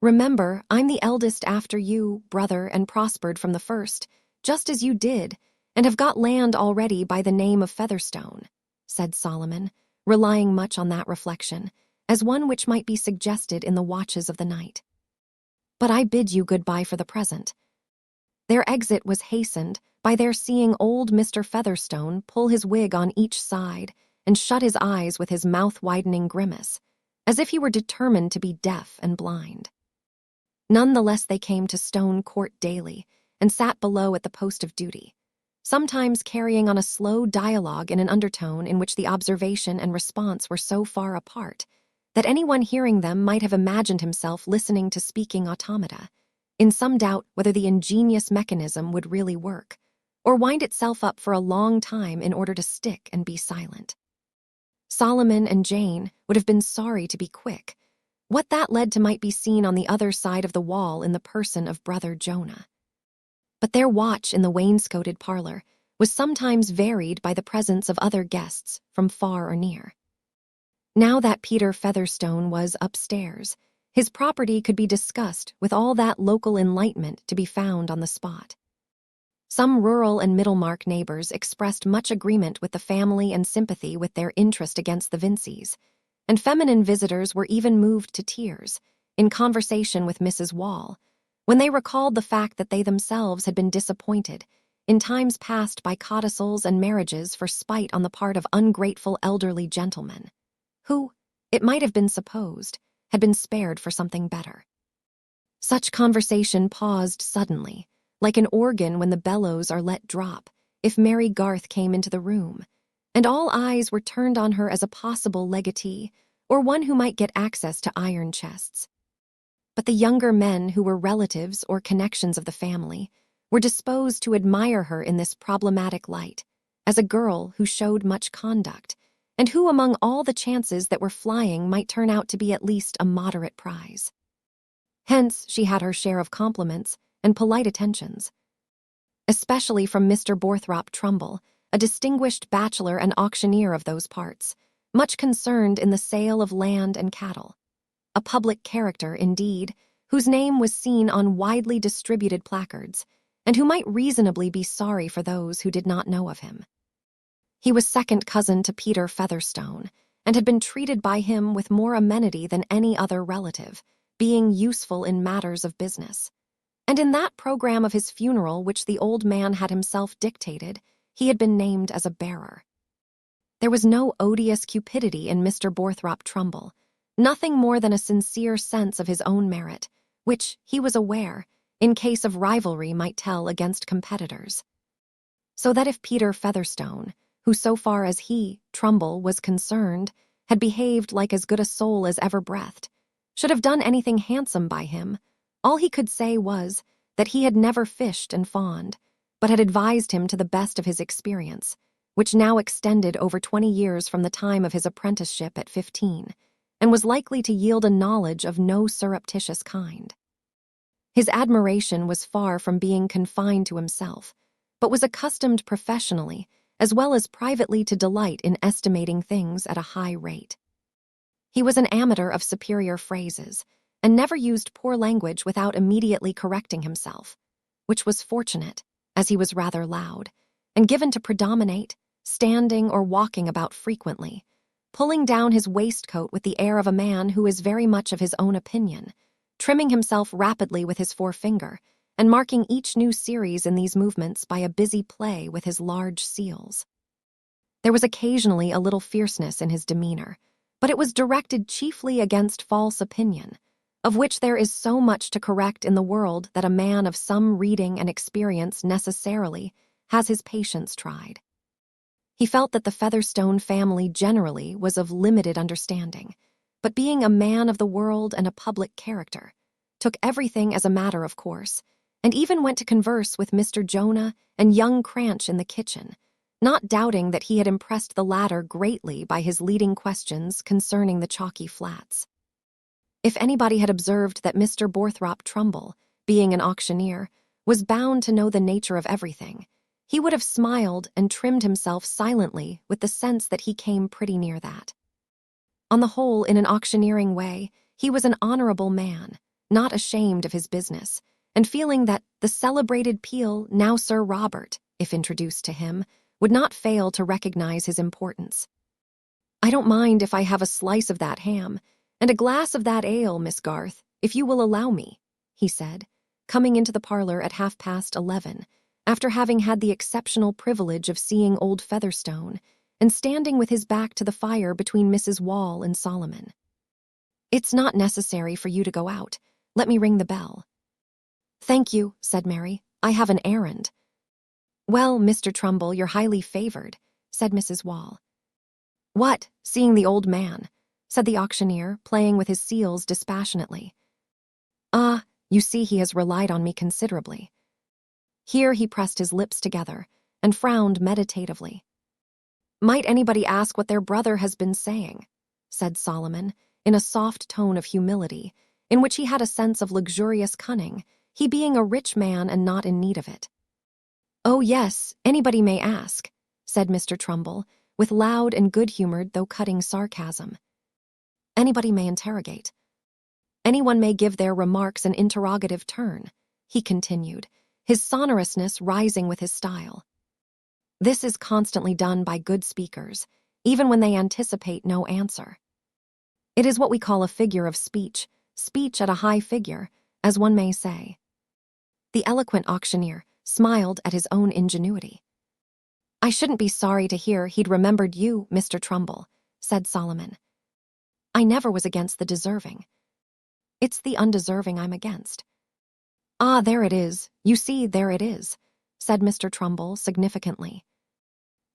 Remember, I'm the eldest after you, brother, and prospered from the first, just as you did, and have got land already by the name of Featherstone," said Solomon, relying much on that reflection, as one which might be suggested in the watches of the night. "But I bid you goodbye for the present." Their exit was hastened by their seeing old Mr. Featherstone pull his wig on each side and shut his eyes with his mouth-widening grimace, as if he were determined to be deaf and blind. None the less they came to Stone Court daily and sat below at the post of duty, sometimes carrying on a slow dialogue in an undertone in which the observation and response were so far apart that anyone hearing them might have imagined himself listening to speaking automata, in some doubt whether the ingenious mechanism would really work, or wind itself up for a long time in order to stick and be silent. Solomon and Jane would have been sorry to be quick. What that led to might be seen on the other side of the wall in the person of Brother Jonah. But their watch in the wainscoted parlor was sometimes varied by the presence of other guests from far or near. Now that Peter Featherstone was upstairs, his property could be discussed with all that local enlightenment to be found on the spot. Some rural and Middlemarch neighbors expressed much agreement with the family and sympathy with their interest against the Vinceys, and feminine visitors were even moved to tears, in conversation with Mrs. Wall, when they recalled the fact that they themselves had been disappointed in times past by codicils and marriages for spite on the part of ungrateful elderly gentlemen, who, it might have been supposed, had been spared for something better. Such conversation paused suddenly, like an organ when the bellows are let drop, if Mary Garth came into the room, and all eyes were turned on her as a possible legatee, or one who might get access to iron chests. But the younger men who were relatives or connections of the family were disposed to admire her in this problematic light, as a girl who showed much conduct, and who among all the chances that were flying might turn out to be at least a moderate prize. Hence she had her share of compliments and polite attentions, especially from Mr. Borthrop Trumbull, a distinguished bachelor and auctioneer of those parts, much concerned in the sale of land and cattle. A public character, indeed, whose name was seen on widely distributed placards, and who might reasonably be sorry for those who did not know of him. He was second cousin to Peter Featherstone, and had been treated by him with more amenity than any other relative, being useful in matters of business. And in that program of his funeral which the old man had himself dictated, he had been named as a bearer. There was no odious cupidity in Mr. Borthrop Trumbull, nothing more than a sincere sense of his own merit, which, he was aware, in case of rivalry might tell against competitors. So that if Peter Featherstone, who so far as he, Trumbull, was concerned, had behaved like as good a soul as ever breathed, should have done anything handsome by him, all he could say was that he had never fished and fawned, but had advised him to the best of his experience, which now extended over 20 years from the time of his apprenticeship at 15, and was likely to yield a knowledge of no surreptitious kind. His admiration was far from being confined to himself, but was accustomed professionally as well as privately to delight in estimating things at a high rate. He was an amateur of superior phrases, and never used poor language without immediately correcting himself, which was fortunate, as he was rather loud, and given to predominate, standing or walking about frequently, pulling down his waistcoat with the air of a man who is very much of his own opinion, trimming himself rapidly with his forefinger, and marking each new series in these movements by a busy play with his large seals. There was occasionally a little fierceness in his demeanor, but it was directed chiefly against false opinion, of which there is so much to correct in the world that a man of some reading and experience necessarily has his patience tried. He felt that the Featherstone family generally was of limited understanding, but being a man of the world and a public character, took everything as a matter of course, and even went to converse with Mr. Jonah and young Cranch in the kitchen, not doubting that he had impressed the latter greatly by his leading questions concerning the chalky flats. If anybody had observed that Mr. Borthrop Trumbull, being an auctioneer, was bound to know the nature of everything, he would have smiled and trimmed himself silently with the sense that he came pretty near that. On the whole, in an auctioneering way, he was an honorable man, not ashamed of his business, and feeling that the celebrated Peel, now Sir Robert, if introduced to him, would not fail to recognize his importance. "I don't mind if I have a slice of that ham, and a glass of that ale, Miss Garth, if you will allow me," he said, coming into the parlor at 11:30, after having had the exceptional privilege of seeing old Featherstone, and standing with his back to the fire between Mrs. Wall and Solomon. "It's not necessary for you to go out. Let me ring the bell." "Thank you," said Mary. "I have an errand." "Well, Mr. Trumbull, you're highly favored," said Mrs. Wall. "What, seeing the old man?" said the auctioneer, playing with his seals dispassionately. "Ah, you see he has relied on me considerably." Here he pressed his lips together and frowned meditatively. "Might anybody ask what their brother has been saying?" said Solomon, in a soft tone of humility, in which he had a sense of luxurious cunning, he being a rich man and not in need of it. "Oh, yes, anybody may ask," said Mr. Trumbull, with loud and good-humored though cutting sarcasm. "Anybody may interrogate. Anyone may give their remarks an interrogative turn," he continued, his sonorousness rising with his style. "This is constantly done by good speakers, even when they anticipate no answer. It is what we call a figure of speech, speech at a high figure, as one may say." The eloquent auctioneer smiled at his own ingenuity. "I shouldn't be sorry to hear he'd remembered you, Mr. Trumbull," said Solomon. "I never was against the deserving. It's the undeserving I'm against." "Ah, there it is. You see, there it is," said Mr. Trumbull significantly.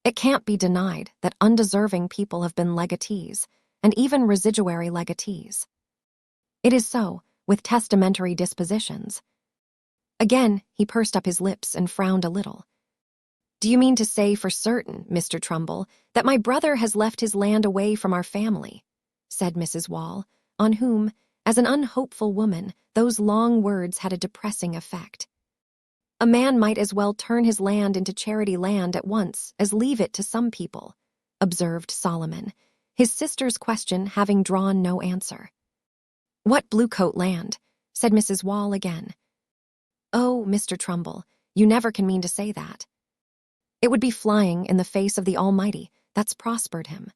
"It can't be denied that undeserving people have been legatees, and even residuary legatees. It is so, with testamentary dispositions." Again, he pursed up his lips and frowned a little. "Do you mean to say for certain, Mr. Trumbull, that my brother has left his land away from our family?" said Mrs. Wall, on whom, as an unhopeful woman, those long words had a depressing effect. A man might as well turn his land into charity land at once as leave it to some people, observed Solomon, his sister's question having drawn no answer. What bluecoat land? Said Mrs. Wall again. Oh, Mr. Trumbull, you never can mean to say that. It would be flying in the face of the Almighty that's prospered him.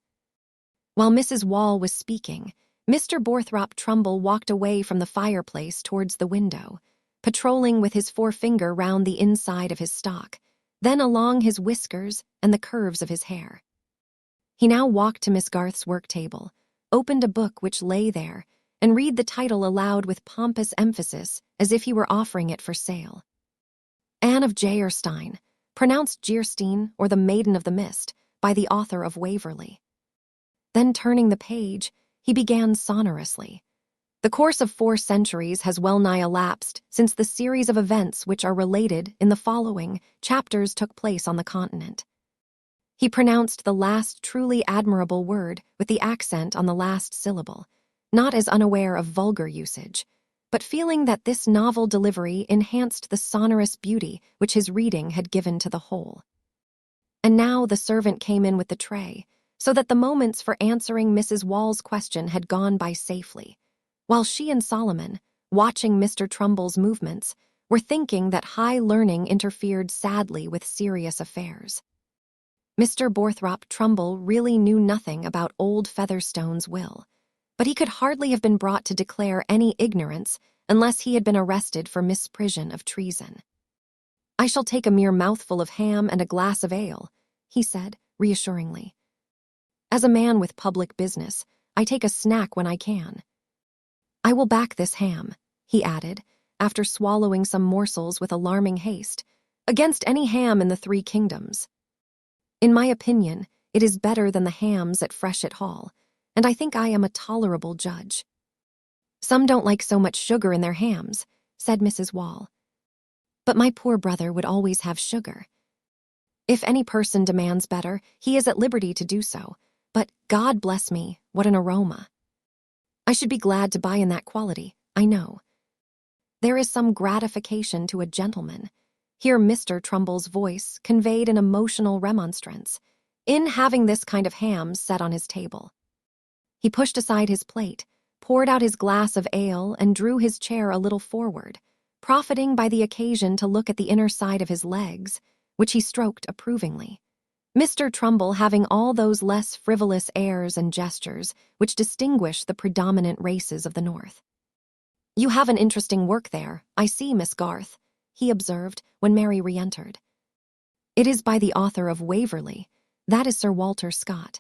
While Mrs. Wall was speaking, Mr. Borthrop Trumbull walked away from the fireplace towards the window, patrolling with his forefinger round the inside of his stock, then along his whiskers and the curves of his hair. He now walked to Miss Garth's work table, opened a book which lay there, and read the title aloud with pompous emphasis as if he were offering it for sale. Anne of Jaerstein, pronounced Jeerstein or the Maiden of the Mist, by the author of Waverley. Then turning the page, he began sonorously. The course of 4 centuries has well nigh elapsed since the series of events which are related in the following chapters took place on the continent. He pronounced the last truly admirable word with the accent on the last syllable, not as unaware of vulgar usage, but feeling that this novel delivery enhanced the sonorous beauty which his reading had given to the whole. And now the servant came in with the tray, so that the moments for answering Mrs. Wall's question had gone by safely, while she and Solomon, watching Mr. Trumbull's movements, were thinking that high learning interfered sadly with serious affairs. Mr. Borthrop Trumbull really knew nothing about old Featherstone's will, but he could hardly have been brought to declare any ignorance unless he had been arrested for misprision of treason. I shall take a mere mouthful of ham and a glass of ale, he said, reassuringly. As a man with public business, I take a snack when I can. I will back this ham, he added, after swallowing some morsels with alarming haste, against any ham in the 3 kingdoms. In my opinion, it is better than the hams at Freshitt Hall, and I think I am a tolerable judge. Some don't like so much sugar in their hams, said Mrs. Wall. But my poor brother would always have sugar. If any person demands better, he is at liberty to do so, but, God bless me, what an aroma. I should be glad to buy in that quality, I know. There is some gratification to a gentleman, here Mr. Trumbull's voice conveyed an emotional remonstrance, in having this kind of ham set on his table. He pushed aside his plate, poured out his glass of ale, and drew his chair a little forward, profiting by the occasion to look at the inner side of his legs, which he stroked approvingly. Mr. Trumbull having all those less frivolous airs and gestures which distinguish the predominant races of the North. You have an interesting work there, I see, Miss Garth, he observed when Mary re-entered. It is by the author of Waverley, that is Sir Walter Scott.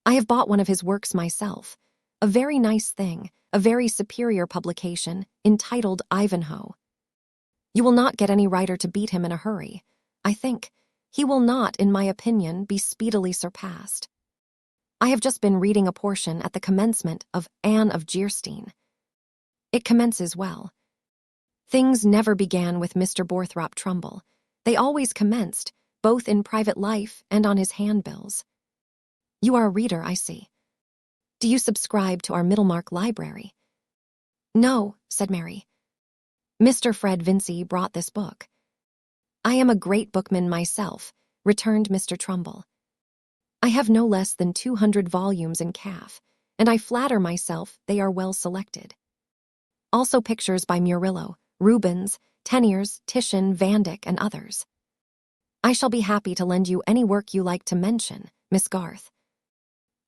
I have bought one of his works myself, a very nice thing, a very superior publication, entitled Ivanhoe. You will not get any writer to beat him in a hurry, I think. He will not, in my opinion, be speedily surpassed. I have just been reading a portion at the commencement of Anne of Jeerstein. It commences well. Things never began with Mr. Borthrop Trumbull. They always commenced, both in private life and on his handbills. You are a reader, I see. Do you subscribe to our Middlemarch library? No, said Mary. Mr. Fred Vincy brought this book. I am a great bookman myself, returned Mr. Trumbull. I have no less than 200 volumes in calf, and I flatter myself they are well selected. Also pictures by Murillo, Rubens, Teniers, Titian, Van Dyck, and others. I shall be happy to lend you any work you like to mention, Miss Garth.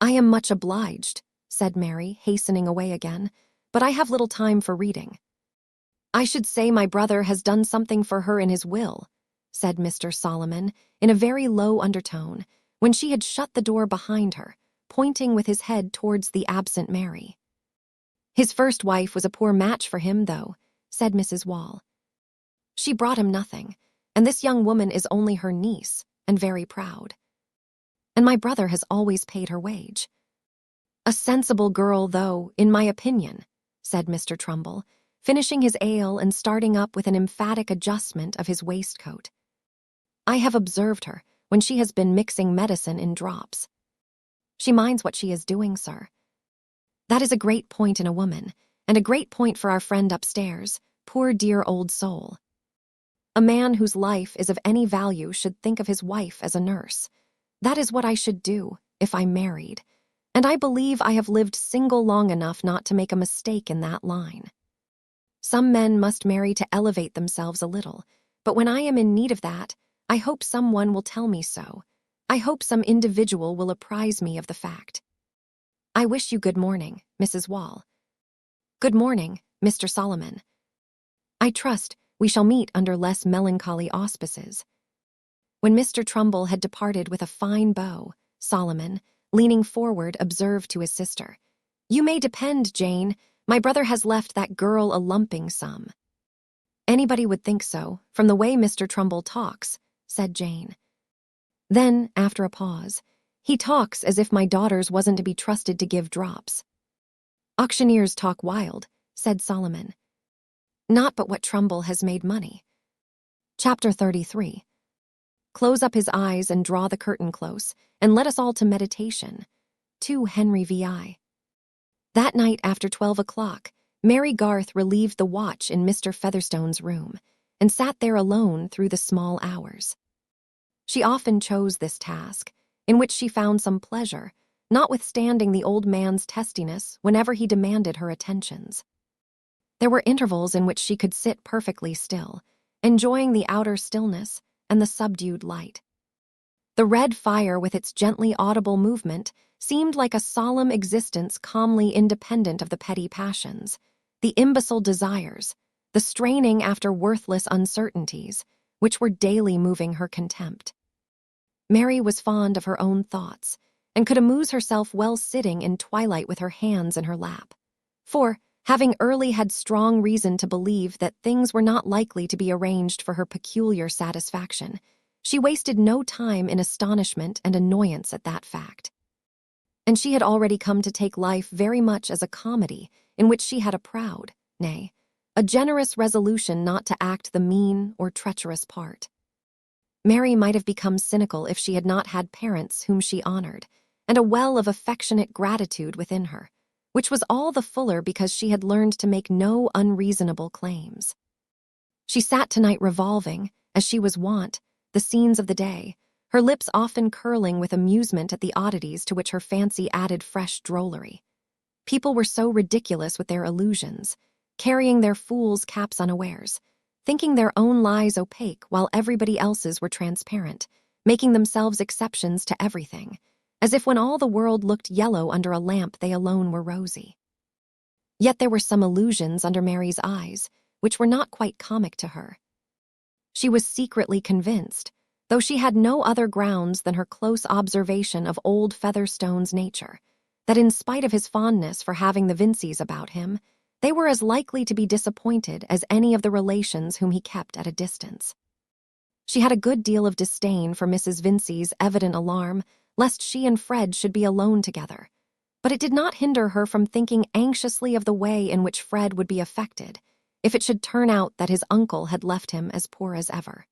I am much obliged, said Mary, hastening away again, but I have little time for reading. I should say my brother has done something for her in his will, said Mr. Solomon, in a very low undertone, when she had shut the door behind her, pointing with his head towards the absent Mary. His first wife was a poor match for him, though, said Mrs. Wall. She brought him nothing, and this young woman is only her niece, and very proud. And my brother has always paid her wage. A sensible girl, though, in my opinion, said Mr. Trumbull, finishing his ale and starting up with an emphatic adjustment of his waistcoat. I have observed her when she has been mixing medicine in drops. She minds what she is doing, sir. That is a great point in a woman, and a great point for our friend upstairs, poor dear old soul. A man whose life is of any value should think of his wife as a nurse. That is what I should do if I married, and I believe I have lived single long enough not to make a mistake in that line. Some men must marry to elevate themselves a little, but when I am in need of that, I hope someone will tell me so. I hope some individual will apprise me of the fact. I wish you good morning, Mrs. Wall. Good morning, Mr. Solomon. I trust we shall meet under less melancholy auspices. When Mr. Trumbull had departed with a fine bow, Solomon, leaning forward, observed to his sister, "You may depend, Jane, my brother has left that girl a lumping sum." "Anybody would think so, from the way Mr. Trumbull talks," said Jane. Then, after a pause, "He talks as if my daughters wasn't to be trusted to give drops." "Auctioneers talk wild," said Solomon. "Not but what Trumbull has made money." Chapter 33. Close up his eyes and draw the curtain close, and let us all to meditation. 2 Henry V.I. That night after 12 o'clock, Mary Garth relieved the watch in Mr. Featherstone's room, and sat there alone through the small hours. She often chose this task, in which she found some pleasure, notwithstanding the old man's testiness whenever he demanded her attentions. There were intervals in which she could sit perfectly still, enjoying the outer stillness and the subdued light. The red fire with its gently audible movement seemed like a solemn existence calmly independent of the petty passions, the imbecile desires, the straining after worthless uncertainties, which were daily moving her contempt. Mary was fond of her own thoughts, and could amuse herself well sitting in twilight with her hands in her lap. For, having early had strong reason to believe that things were not likely to be arranged for her peculiar satisfaction, she wasted no time in astonishment and annoyance at that fact. And she had already come to take life very much as a comedy in which she had a proud, nay, a generous resolution not to act the mean or treacherous part. Mary might have become cynical if she had not had parents whom she honored, and a well of affectionate gratitude within her, which was all the fuller because she had learned to make no unreasonable claims. She sat tonight revolving, as she was wont, the scenes of the day, her lips often curling with amusement at the oddities to which her fancy added fresh drollery. People were so ridiculous with their illusions, carrying their fools' caps unawares, thinking their own lies opaque while everybody else's were transparent, making themselves exceptions to everything, as if when all the world looked yellow under a lamp they alone were rosy. Yet there were some illusions under Mary's eyes, which were not quite comic to her. She was secretly convinced, though she had no other grounds than her close observation of old Featherstone's nature, that in spite of his fondness for having the Vinceys about him, they were as likely to be disappointed as any of the relations whom he kept at a distance. She had a good deal of disdain for Mrs. Vincey's evident alarm lest she and Fred should be alone together, but it did not hinder her from thinking anxiously of the way in which Fred would be affected if it should turn out that his uncle had left him as poor as ever.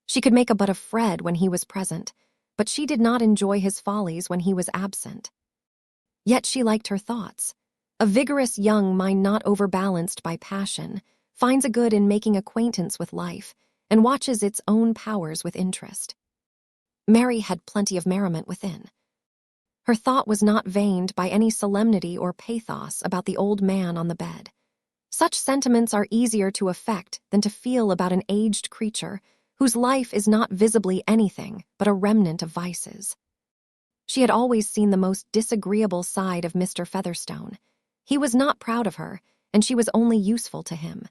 She could make a butt of Fred when he was present, but she did not enjoy his follies when he was absent. Yet she liked her thoughts. A vigorous young mind not overbalanced by passion finds a good in making acquaintance with life and watches its own powers with interest. Mary had plenty of merriment within. Her thought was not veined by any solemnity or pathos about the old man on the bed. Such sentiments are easier to affect than to feel about an aged creature whose life is not visibly anything but a remnant of vices. She had always seen the most disagreeable side of Mr. Featherstone. He was not proud of her, and she was only useful to him.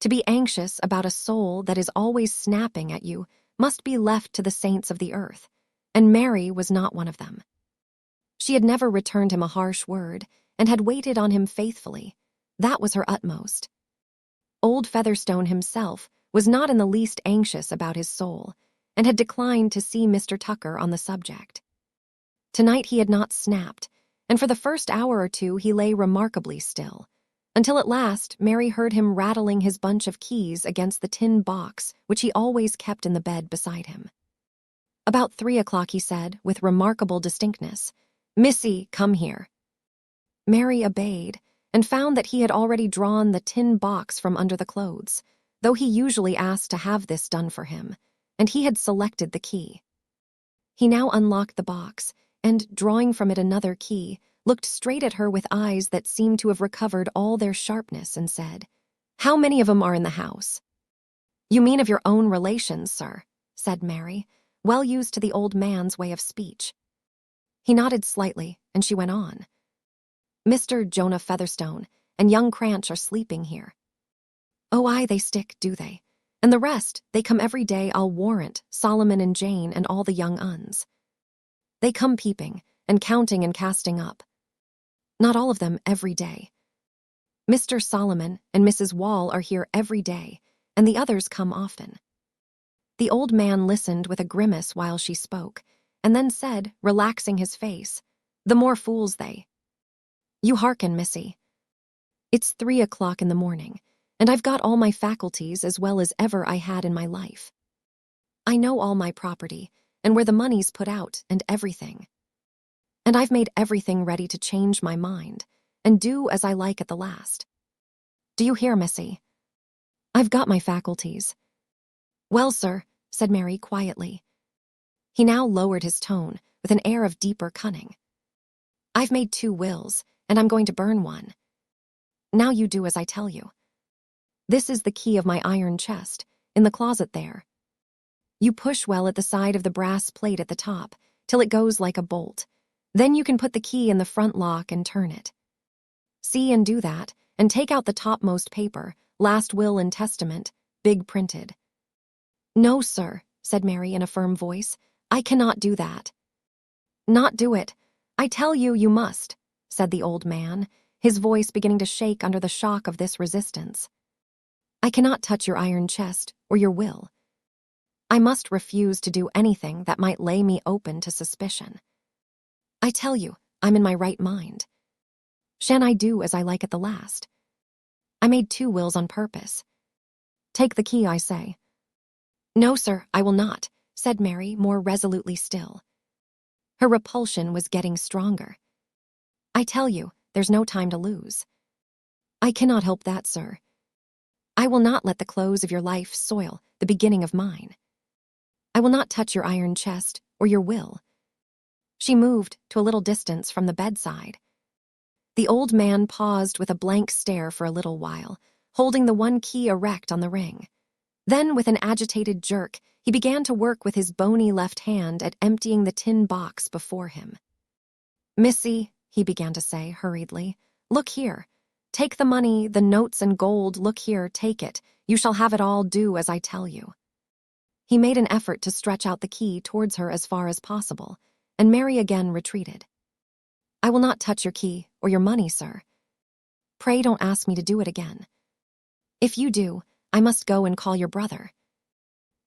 To be anxious about a soul that is always snapping at you must be left to the saints of the earth, and Mary was not one of them. She had never returned him a harsh word, and had waited on him faithfully. That was her utmost. Old Featherstone himself was not in the least anxious about his soul, and had declined to see Mr. Tucker on the subject. Tonight he had not snapped, and for the first hour or two he lay remarkably still, until at last Mary heard him rattling his bunch of keys against the tin box which he always kept in the bed beside him. About 3 o'clock he said, with remarkable distinctness, "Missy, come here." Mary obeyed, and found that he had already drawn the tin box from under the clothes. though he usually asked to have this done for him, and he had selected the key. He now unlocked the box, and, drawing from it another key, looked straight at her with eyes that seemed to have recovered all their sharpness and said, "How many of 'em are in the house?" "You mean of your own relations, sir," said Mary, well used to the old man's way of speech. He nodded slightly, and she went on. "Mr. Jonah Featherstone and young Cranch are sleeping here." "Oh, aye, they stick, do they? And the rest, they come every day, I'll warrant, Solomon and Jane and all the young uns. They come peeping, and counting and casting up. Not all of them every day. Mr. Solomon and Mrs. Wall are here every day, and the others come often." The old man listened with a grimace while she spoke, and then said, relaxing his face, "The more fools they. You hearken, missy. It's 3 o'clock in the morning, and I've got all my faculties as well as ever I had in my life. I know all my property, and where the money's put out, and everything. And I've made everything ready to change my mind, and do as I like at the last. Do you hear, missy? I've got my faculties." "Well, sir," said Mary quietly. He now lowered his tone with an air of deeper cunning. "I've made 2 wills, and I'm going to burn one. Now you do as I tell you. This is the key of my iron chest, in the closet there. You push well at the side of the brass plate at the top, till it goes like a bolt. Then you can put the key in the front lock and turn it. See and do that, and take out the topmost paper, last will and testament, big printed." "No, sir," said Mary in a firm voice. "I cannot do that." "Not do it. I tell you, you must," said the old man, his voice beginning to shake under the shock of this resistance. "I cannot touch your iron chest or your will. I must refuse to do anything that might lay me open to suspicion. I tell you, I'm in my right mind. Shan't I do as I like at the last? I made 2 wills on purpose. Take the key, I say." "No, sir, I will not," said Mary more resolutely still. Her repulsion was getting stronger. "I tell you, there's no time to lose. I cannot help that, sir. I will not let the close of your life soil the beginning of mine. I will not touch your iron chest or your will." She moved to a little distance from the bedside. The old man paused with a blank stare for a little while, holding the one key erect on the ring. Then, with an agitated jerk, he began to work with his bony left hand at emptying the tin box before him. "Missy," he began to say hurriedly, "look here. Take the money, the notes and gold, look here, take it. You shall have it all, do as I tell you." He made an effort to stretch out the key towards her as far as possible, and Mary again retreated. "I will not touch your key or your money, sir. Pray don't ask me to do it again. If you do, I must go and call your brother."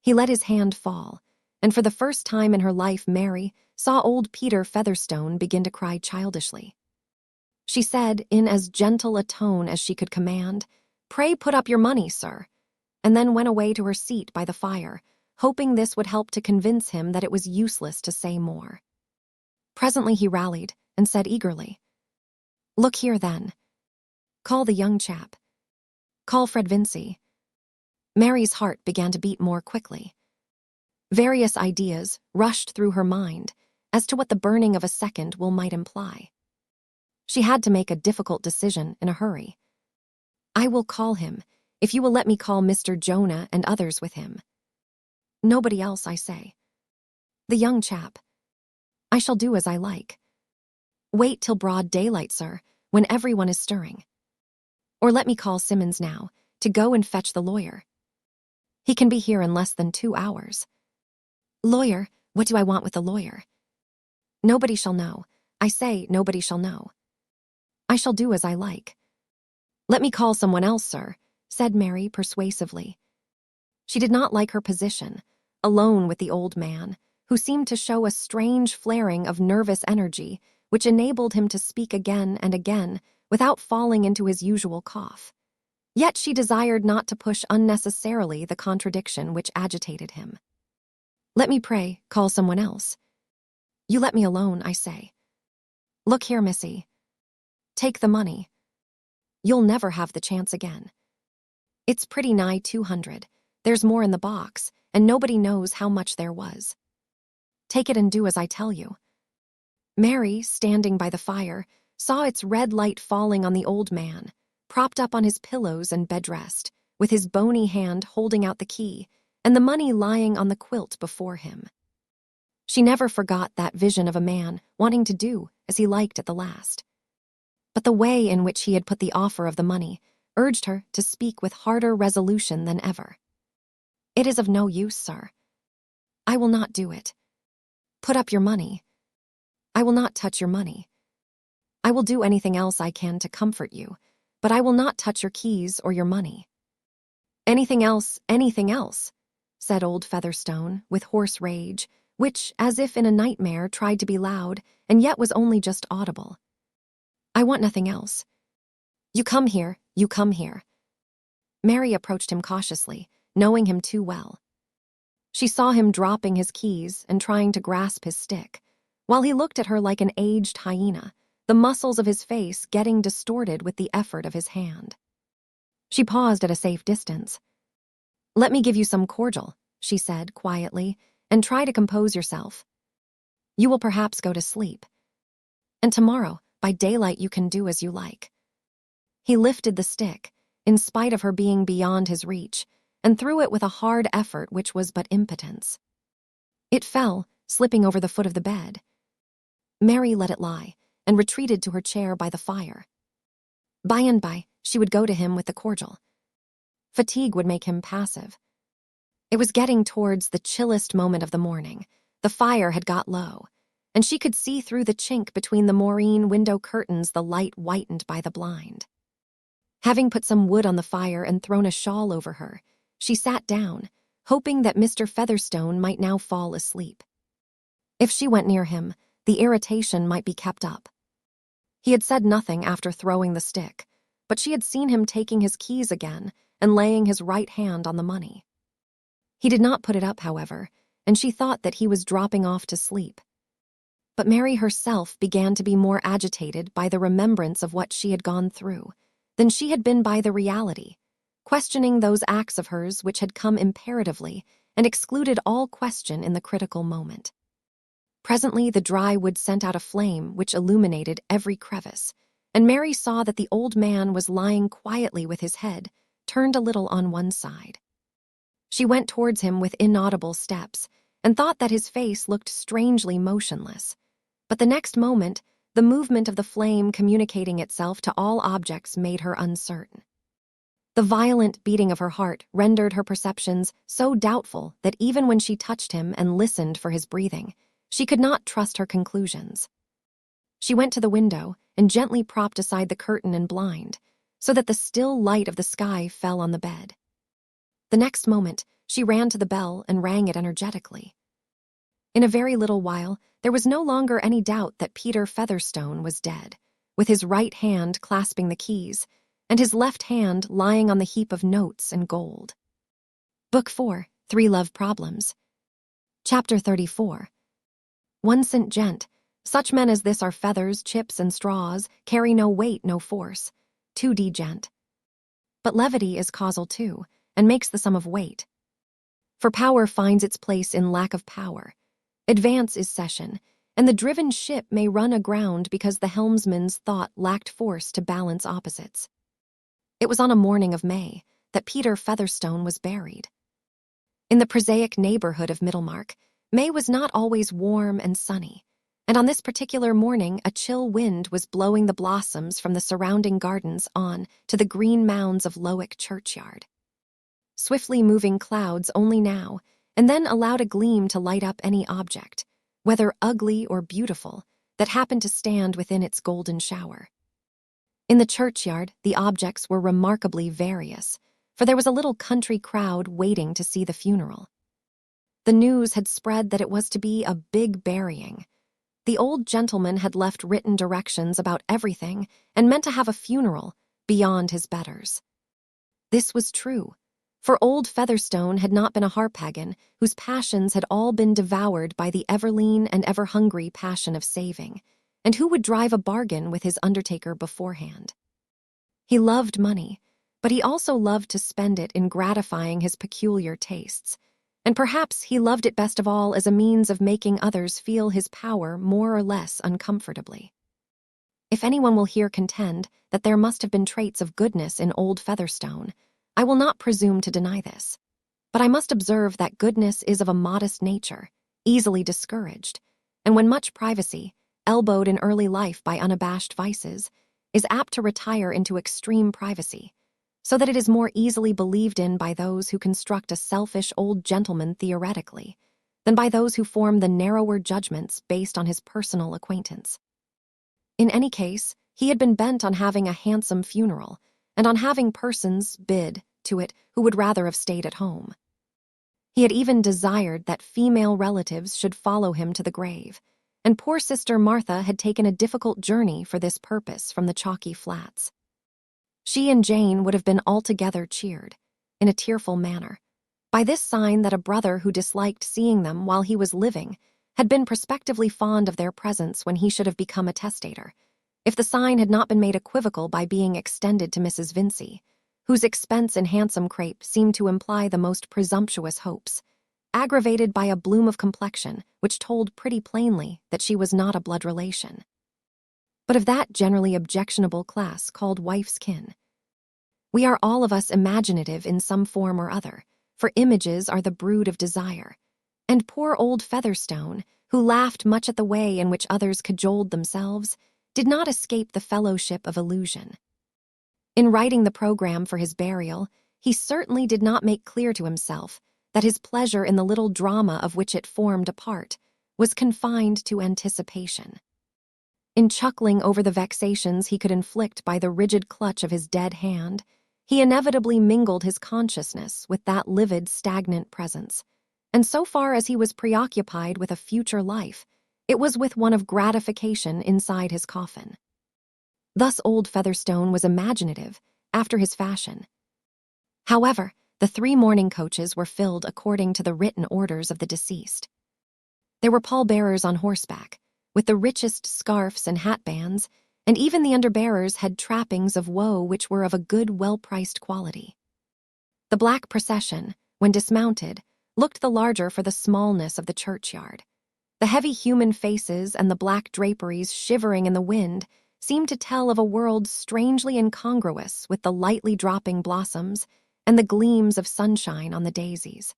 He let his hand fall, and for the first time in her life Mary saw old Peter Featherstone begin to cry childishly. She said, in as gentle a tone as she could command, "Pray put up your money, sir," and then went away to her seat by the fire, hoping this would help to convince him that it was useless to say more. Presently he rallied and said eagerly, "Look here, then. Call the young chap. Call Fred Vincy." Mary's heart began to beat more quickly. Various ideas rushed through her mind as to what the burning of a second will might imply. She had to make a difficult decision in a hurry. "I will call him, if you will let me call Mr. Jonah and others with him. Nobody else, I say. The young chap. I shall do as I like. Wait till broad daylight, sir, when everyone is stirring. Or let me call Simmons now, to go and fetch the lawyer. He can be here in less than 2 hours. Lawyer, what do I want with the lawyer? Nobody shall know. I say nobody shall know. I shall do as I like. Let me call someone else, sir," said Mary persuasively. She did not like her position, alone with the old man, who seemed to show a strange flaring of nervous energy which enabled him to speak again and again without falling into his usual cough. Yet she desired not to push unnecessarily the contradiction which agitated him. "Let me, pray, call someone else. You let me alone, I say. Look here, missy. Take the money. You'll never have the chance again. It's pretty nigh 200. There's more in the box, and nobody knows how much there was. Take it and do as I tell you. Mary, standing by the fire, saw its red light falling on the old man, propped up on his pillows and bedrest, with his bony hand holding out the key, and the money lying on the quilt before him. She never forgot that vision of a man wanting to do as he liked at the last. But the way in which he had put the offer of the money urged her to speak with harder resolution than ever. "It is of no use, sir. I will not do it. Put up your money. I will not touch your money. I will do anything else I can to comfort you, but I will not touch your keys or your money." Anything else," said old Featherstone, with hoarse rage, which, as if in a nightmare, tried to be loud, and yet was only just audible. "I want nothing else. You come here. Mary approached him cautiously, knowing him too well. She saw him dropping his keys and trying to grasp his stick, while he looked at her like an aged hyena, the muscles of his face getting distorted with the effort of his hand. She paused at a safe distance. "Let me give you some cordial," she said quietly, "and try to compose yourself. You will perhaps go to sleep. And tomorrow, by daylight, you can do as you like." He lifted the stick, in spite of her being beyond his reach, and threw it with a hard effort which was but impotence. It fell, slipping over the foot of the bed. Mary let it lie, and retreated to her chair by the fire. By and by, she would go to him with the cordial. Fatigue would make him passive. It was getting towards the chillest moment of the morning. The fire had got low, and she could see through the chink between the moreen window curtains the light whitened by the blind. Having put some wood on the fire and thrown a shawl over her, she sat down, hoping that Mr. Featherstone might now fall asleep. If she went near him, the irritation might be kept up. He had said nothing after throwing the stick, but she had seen him taking his keys again and laying his right hand on the money. He did not put it up, however, and she thought that he was dropping off to sleep. But Mary herself began to be more agitated by the remembrance of what she had gone through than she had been by the reality, questioning those acts of hers which had come imperatively and excluded all question in the critical moment. Presently the dry wood sent out a flame which illuminated every crevice, and Mary saw that the old man was lying quietly with his head turned a little on one side. She went towards him with inaudible steps, and thought that his face looked strangely motionless. But the next moment, the movement of the flame communicating itself to all objects made her uncertain. The violent beating of her heart rendered her perceptions so doubtful that even when she touched him and listened for his breathing, she could not trust her conclusions. She went to the window and gently propped aside the curtain and blind, so that the still light of the sky fell on the bed. The next moment, she ran to the bell and rang it energetically. In a very little while, there was no longer any doubt that Peter Featherstone was dead, with his right hand clasping the keys, and his left hand lying on the heap of notes and gold. Book 4, 3 Love Problems. Chapter 34. 1 St. Gent. Such men as this are feathers, chips, and straws, carry no weight, no force. 2D Gent. But levity is causal too, and makes the sum of weight. For power finds its place in lack of power. Advance is cession, and the driven ship may run aground because the helmsman's thought lacked force to balance opposites. It was on a morning of May that Peter Featherstone was buried. In the prosaic neighborhood of Middlemarch, May was not always warm and sunny, and on this particular morning a chill wind was blowing the blossoms from the surrounding gardens on to the green mounds of Lowick churchyard. Swiftly moving clouds only now and then allowed a gleam to light up any object, whether ugly or beautiful, that happened to stand within its golden shower. In the churchyard, the objects were remarkably various, for there was a little country crowd waiting to see the funeral. The news had spread that it was to be a big burying. The old gentleman had left written directions about everything and meant to have a funeral beyond his betters. This was true, for old Featherstone had not been a harpagon whose passions had all been devoured by the ever-lean and ever-hungry passion of saving, and who would drive a bargain with his undertaker beforehand. He loved money, but he also loved to spend it in gratifying his peculiar tastes, and perhaps he loved it best of all as a means of making others feel his power more or less uncomfortably. If anyone will here contend that there must have been traits of goodness in old Featherstone, I will not presume to deny this. But I must observe that goodness is of a modest nature, easily discouraged, and when much privacy, elbowed in early life by unabashed vices, is apt to retire into extreme privacy, so that it is more easily believed in by those who construct a selfish old gentleman theoretically, than by those who form the narrower judgments based on his personal acquaintance. In any case, he had been bent on having a handsome funeral, and on having persons bid to it who would rather have stayed at home. He had even desired that female relatives should follow him to the grave, and poor Sister Martha had taken a difficult journey for this purpose from the chalky flats. She and Jane would have been altogether cheered, in a tearful manner, by this sign that a brother who disliked seeing them while he was living had been prospectively fond of their presence when he should have become a testator, if the sign had not been made equivocal by being extended to Mrs. Vincey, whose expense in handsome crape seemed to imply the most presumptuous hopes, aggravated by a bloom of complexion which told pretty plainly that she was not a blood relation, but of that generally objectionable class called wife's kin. We are all of us imaginative in some form or other, for images are the brood of desire, and poor old Featherstone, who laughed much at the way in which others cajoled themselves, did not escape the fellowship of illusion. In writing the program for his burial, he certainly did not make clear to himself that his pleasure in the little drama of which it formed a part was confined to anticipation. In chuckling over the vexations he could inflict by the rigid clutch of his dead hand, he inevitably mingled his consciousness with that livid, stagnant presence, and so far as he was preoccupied with a future life, it was with one of gratification inside his coffin. Thus old Featherstone was imaginative, after his fashion. However, the 3 mourning coaches were filled according to the written orders of the deceased. There were pallbearers on horseback, with the richest scarfs and hatbands, and even the underbearers had trappings of woe which were of a good, well-priced quality. The black procession, when dismounted, looked the larger for the smallness of the churchyard. The heavy human faces and the black draperies shivering in the wind seemed to tell of a world strangely incongruous with the lightly dropping blossoms and the gleams of sunshine on the daisies.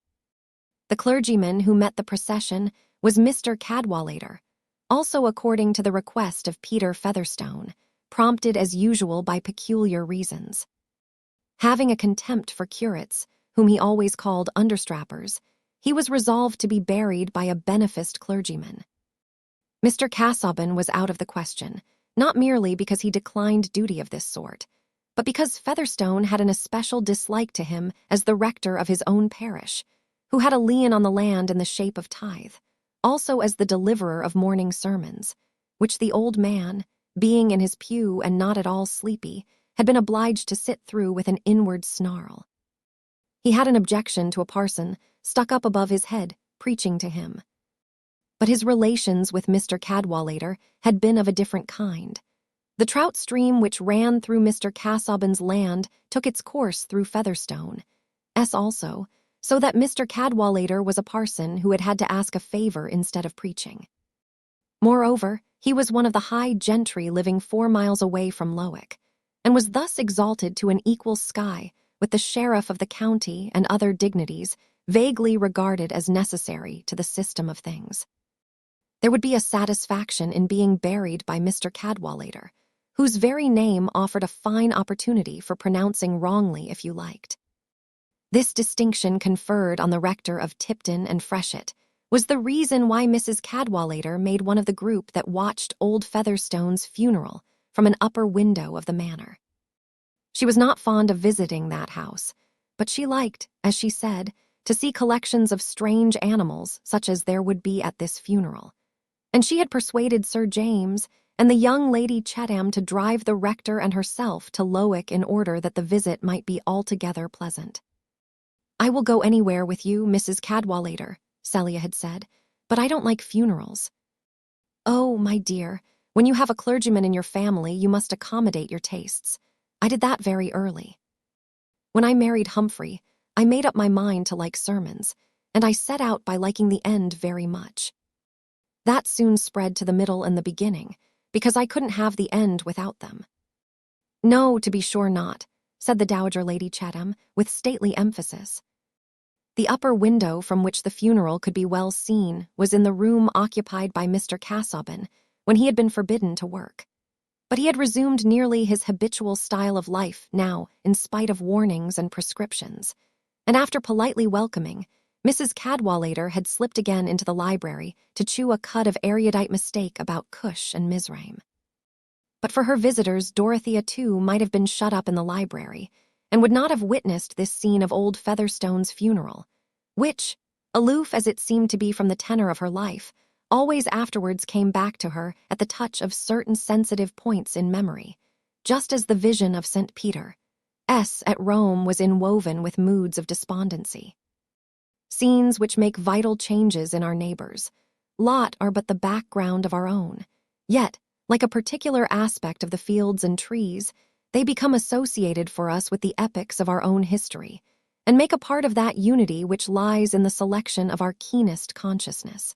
The clergyman who met the procession was Mr. Cadwallader, also according to the request of Peter Featherstone, prompted as usual by peculiar reasons. Having a contempt for curates, whom he always called understrappers, he was resolved to be buried by a beneficed clergyman. Mr. Casaubon was out of the question, not merely because he declined duty of this sort, but because Featherstone had an especial dislike to him as the rector of his own parish, who had a lien on the land in the shape of tithe, also as the deliverer of morning sermons, which the old man, being in his pew and not at all sleepy, had been obliged to sit through with an inward snarl. He had an objection to a parson stuck up above his head, preaching to him. But his relations with Mr. Cadwallader had been of a different kind. The trout stream which ran through Mr. Casaubon's land took its course through Featherstone, also, so that Mr. Cadwallader was a parson who had had to ask a favor instead of preaching. Moreover, he was one of the high gentry living 4 miles away from Lowick, and was thus exalted to an equal sky with the sheriff of the county and other dignities vaguely regarded as necessary to the system of things. There would be a satisfaction in being buried by Mr. Cadwallader, whose very name offered a fine opportunity for pronouncing wrongly if you liked. This distinction conferred on the rector of Tipton and Freshitt was the reason why Mrs. Cadwallader made one of the group that watched old Featherstone's funeral from an upper window of the manor. She was not fond of visiting that house, but she liked, as she said, to see collections of strange animals such as there would be at this funeral, and she had persuaded Sir James and the young Lady Chettam to drive the rector and herself to Lowick in order that the visit might be altogether pleasant. "I will go anywhere with you, Mrs. Cadwallader," Celia had said, "but I don't like funerals." "Oh, my dear, when you have a clergyman in your family, you must accommodate your tastes. I did that very early." When I married Humphrey, I made up my mind to like sermons, and I set out by liking the end very much. That soon spread to the middle and the beginning, because I couldn't have the end without them." "No, to be sure not," said the Dowager Lady Chatham, with stately emphasis. The upper window from which the funeral could be well seen was in the room occupied by Mr. Casaubon when he had been forbidden to work. But he had resumed nearly his habitual style of life now, in spite of warnings and prescriptions, and after politely welcoming, Mrs. Cadwallader had slipped again into the library to chew a cud of erudite mistake about Cush and Mizraim. But for her visitors, Dorothea too might have been shut up in the library, and would not have witnessed this scene of old Featherstone's funeral, which, aloof as it seemed to be from the tenor of her life, always afterwards came back to her at the touch of certain sensitive points in memory, just as the vision of St. Peter at Rome was inwoven with moods of despondency. Scenes which make vital changes in our neighbors' lot are but the background of our own, yet, like a particular aspect of the fields and trees, they become associated for us with the epochs of our own history, and make a part of that unity which lies in the selection of our keenest consciousness.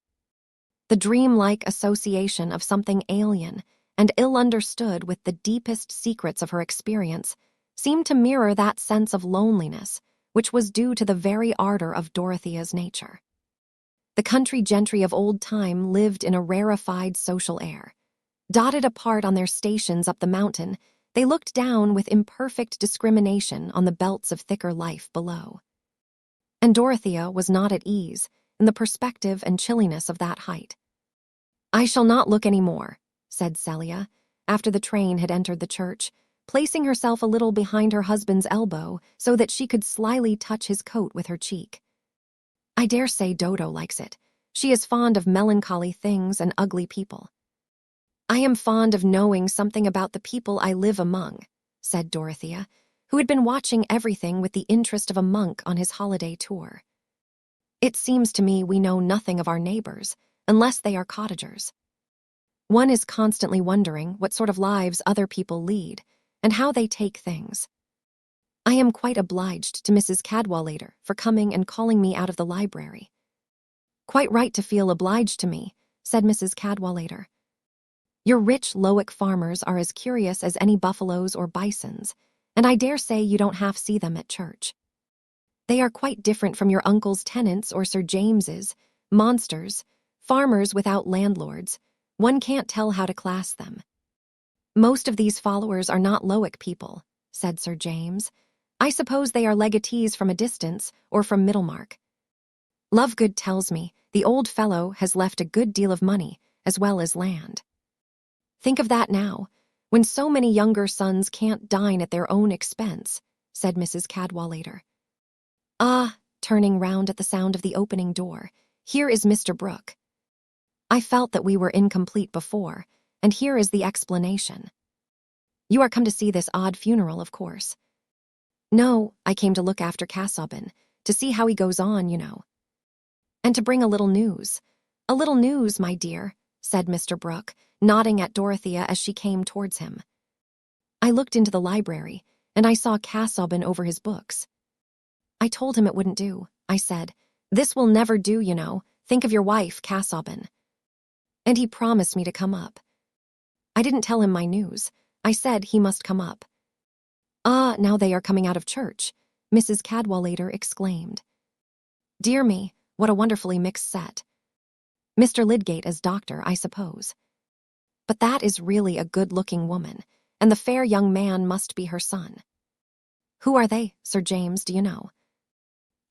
The dreamlike association of something alien and ill-understood with the deepest secrets of her experience seemed to mirror that sense of loneliness which was due to the very ardor of Dorothea's nature. The country gentry of old time lived in a rarefied social air. Dotted apart on their stations up the mountain, they looked down with imperfect discrimination on the belts of thicker life below. And Dorothea was not at ease in the perspective and chilliness of that height. "I shall not look any more," said Celia, after the train had entered the church, placing herself a little behind her husband's elbow so that she could slyly touch his coat with her cheek. "I dare say Dodo likes it. She is fond of melancholy things and ugly people." "I am fond of knowing something about the people I live among," said Dorothea, who had been watching everything with the interest of a monk on his holiday tour. "It seems to me we know nothing of our neighbors, unless they are cottagers. One is constantly wondering what sort of lives other people lead, and how they take things. I am quite obliged to Mrs. Cadwallader for coming and calling me out of the library." "Quite right to feel obliged to me," said Mrs. Cadwallader. "Your rich Lowick farmers are as curious as any buffaloes or bisons, and I dare say you don't half see them at church. They are quite different from your uncle's tenants or Sir James's, monsters, farmers without landlords. One can't tell how to class them." "Most of these followers are not Lowick people," said Sir James. "I suppose they are legatees from a distance or from Middlemarch. Lovegood tells me the old fellow has left a good deal of money as well as land. Think of that now, when so many younger sons can't dine at their own expense," said Mrs. Cadwallader. "Ah," turning round at the sound of the opening door, "here is Mr. Brooke. I felt that we were incomplete before, and here is the explanation. You are come to see this odd funeral, of course." "No, I came to look after Casaubon, to see how he goes on, you know." "And to bring a little news. A little news, my dear," said Mr. Brooke, nodding at Dorothea as she came towards him. "I looked into the library, and I saw Casaubon over his books. I told him it wouldn't do. I said, 'This will never do, you know. Think of your wife, Casaubon.' And he promised me to come up. I didn't tell him my news. I said he must come up." "Ah, now they are coming out of church," Mrs. Cadwallader exclaimed. "Dear me, what a wonderfully mixed set. Mr. Lydgate as doctor, I suppose. But that is really a good-looking woman, and the fair young man must be her son. Who are they, Sir James, do you know?"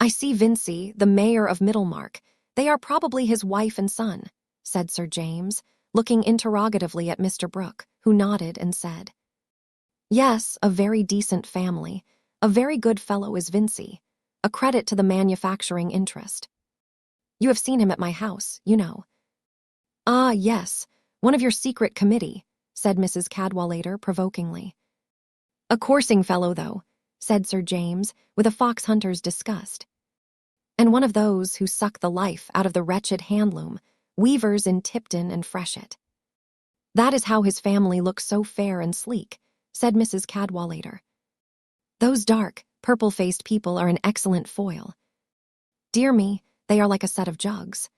"I see Vincy, the mayor of Middlemarch. They are probably his wife and son," said Sir James, looking interrogatively at Mr. Brooke, who nodded and said, "Yes, a very decent family. A very good fellow is Vincy, a credit to the manufacturing interest. You have seen him at my house, you know." "Ah, yes, one of your secret committee," said Mrs. Cadwallader provokingly. "A coursing fellow, though," said Sir James, with a fox hunter's disgust. "And one of those who suck the life out of the wretched handloom, weavers in Tipton and Freshet. That is how his family looks so fair and sleek," said Mrs. Cadwallader. "Those dark, Purple-faced people are an excellent foil. Dear me, they are like a set of jugs.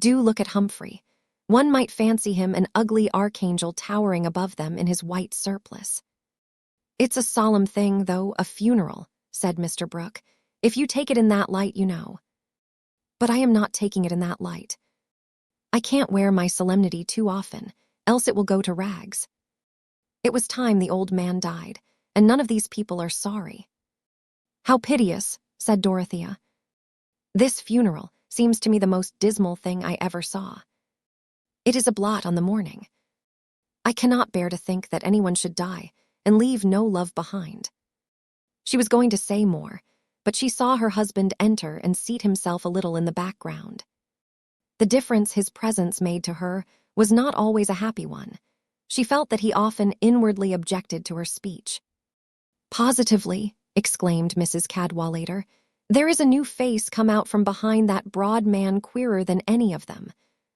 Do look at Humphrey. One might fancy him an ugly archangel towering above them in his white surplice. It's a solemn thing, though, a funeral, said Mr. Brooke. If you take it in that light, you know. But I am not taking it in that light. I can't wear my solemnity too often, else it will go to rags. It was time the old man died, and none of these people are sorry. How piteous, said Dorothea. This funeral seems to me the most dismal thing I ever saw. It is a blot on the morning. I cannot bear to think that anyone should die and leave no love behind. She was going to say more, but she saw her husband enter and seat himself a little in the background. The difference his presence made to her was not always a happy one. She felt that he often inwardly objected to her speech. Positively, exclaimed Mrs. Cadwallader, there is a new face come out from behind that broad man queerer than any of them.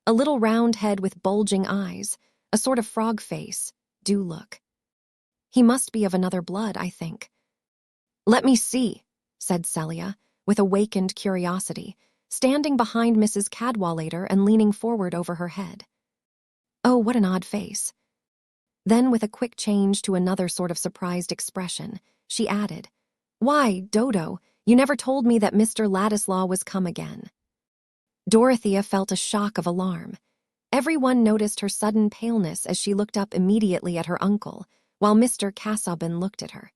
A little round head with bulging eyes, a sort of frog face. Do look. He must be of another blood, I think. Let me see, said Celia, with awakened curiosity, standing behind Mrs. Cadwallader and leaning forward over her head. Oh, what an odd face. Then, with a quick change to another sort of surprised expression, she added, Why, Dodo, you never told me that Mr. Ladislaw was come again. Dorothea felt a shock of alarm. Everyone noticed her sudden paleness as she looked up immediately at her uncle, while Mr. Casaubon looked at her.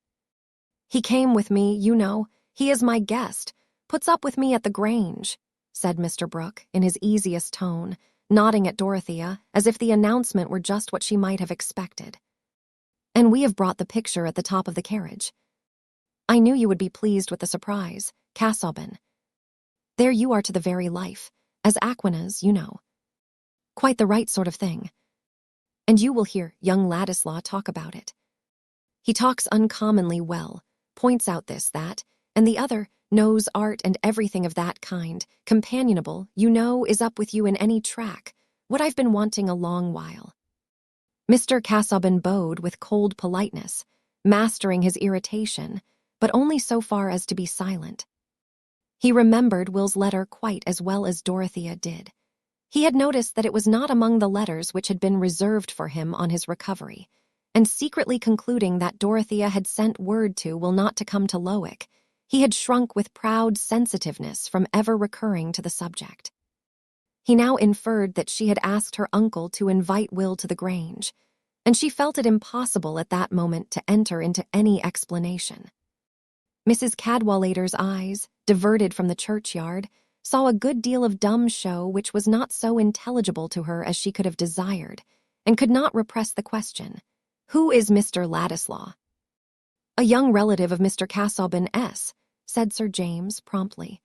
He came with me, you know. He is my guest. Puts up with me at the Grange, said Mr. Brooke, in his easiest tone, nodding at Dorothea as if the announcement were just what she might have expected. And we have brought the picture at the top of the carriage. I knew you would be pleased with the surprise, Casaubon. There you are to the very life, as Aquinas, you know. Quite the right sort of thing. And you will hear young Ladislaw talk about it. He talks uncommonly well, points out this, that, and the other, knows art and everything of that kind, companionable, you know, is up with you in any track, what I've been wanting a long while. Mr. Casaubon bowed with cold politeness, mastering his irritation, but only so far as to be silent. He remembered Will's letter quite as well as Dorothea did. He had noticed that it was not among the letters which had been reserved for him on his recovery, and secretly concluding that Dorothea had sent word to Will not to come to Lowick, he had shrunk with proud sensitiveness from ever recurring to the subject. He now inferred that she had asked her uncle to invite Will to the Grange, and she felt it impossible at that moment to enter into any explanation. Mrs. Cadwallader's eyes, diverted from the churchyard, saw a good deal of dumb show which was not so intelligible to her as she could have desired, and could not repress the question, Who is Mr. Ladislaw? A young relative of Mr. Casaubon S., said Sir James promptly.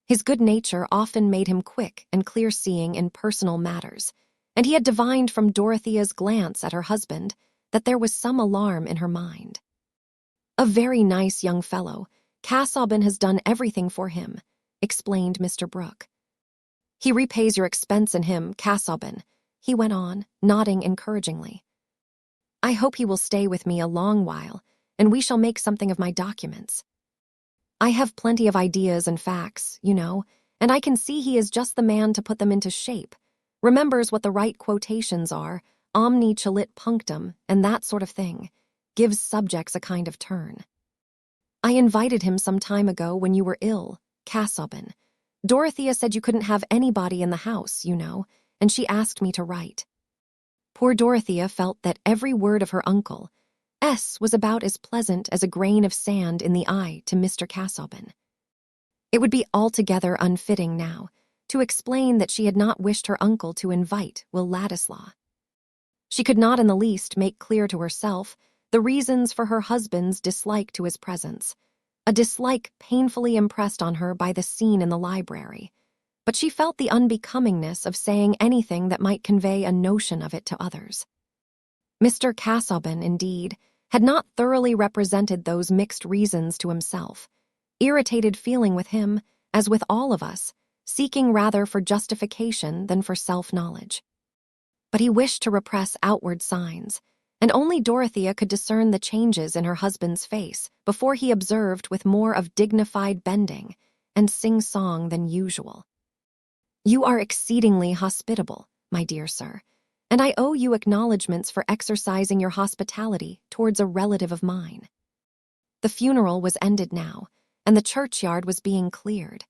His good nature often made him quick and clear-seeing in personal matters, and he had divined from Dorothea's glance at her husband that there was some alarm in her mind. A very nice young fellow. Casaubon has done everything for him, explained Mr. Brooke. He repays your expense in him, Casaubon, he went on, nodding encouragingly. I hope he will stay with me a long while, and we shall make something of my documents. I have plenty of ideas and facts, you know, and I can see he is just the man to put them into shape, remembers what the right quotations are, omni celit punctum, and that sort of thing, gives subjects a kind of turn. I invited him some time ago when you were ill, Casaubon. Dorothea said you couldn't have anybody in the house, you know, and she asked me to write. Poor Dorothea felt that every word of her uncle S. was about as pleasant as a grain of sand in the eye to Mr. Casaubon. It would be altogether unfitting now to explain that she had not wished her uncle to invite Will Ladislaw. She could not in the least make clear to herself the reasons for her husband's dislike to his presence, a dislike painfully impressed on her by the scene in the library, but she felt the unbecomingness of saying anything that might convey a notion of it to others. Mr. Casaubon, indeed, had not thoroughly represented those mixed reasons to himself, irritated feeling with him, as with all of us, seeking rather for justification than for self-knowledge. But he wished to repress outward signs, and only Dorothea could discern the changes in her husband's face before he observed with more of dignified bending and sing-song than usual. "You are exceedingly hospitable, my dear sir, and I owe you acknowledgments for exercising your hospitality towards a relative of mine." The funeral was ended now, and the churchyard was being cleared.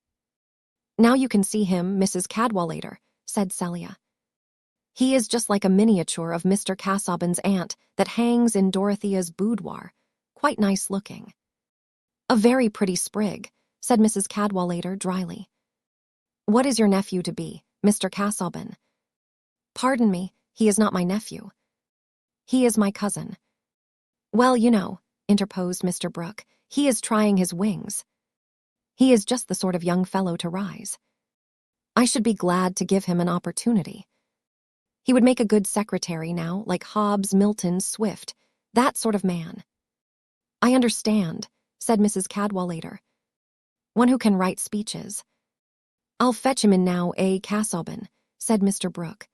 "Now you can see him, Mrs. Cadwallader," said Celia. "He is just like a miniature of Mr. Casaubon's aunt that hangs in Dorothea's boudoir, quite nice looking." "A very pretty sprig," said Mrs. Cadwallader dryly. "What is your nephew to be, Mr. Casaubon?" "Pardon me, he is not my nephew. He is my cousin." "Well, you know," interposed Mr. Brooke, "he is trying his wings. He is just the sort of young fellow to rise. I should be glad to give him an opportunity. He would make a good secretary now, like Hobbes, Milton, Swift, that sort of man." "I understand," said Mrs. Cadwallader. "One who can write speeches." "I'll fetch him in now, Casaubon," said Mr. Brooke.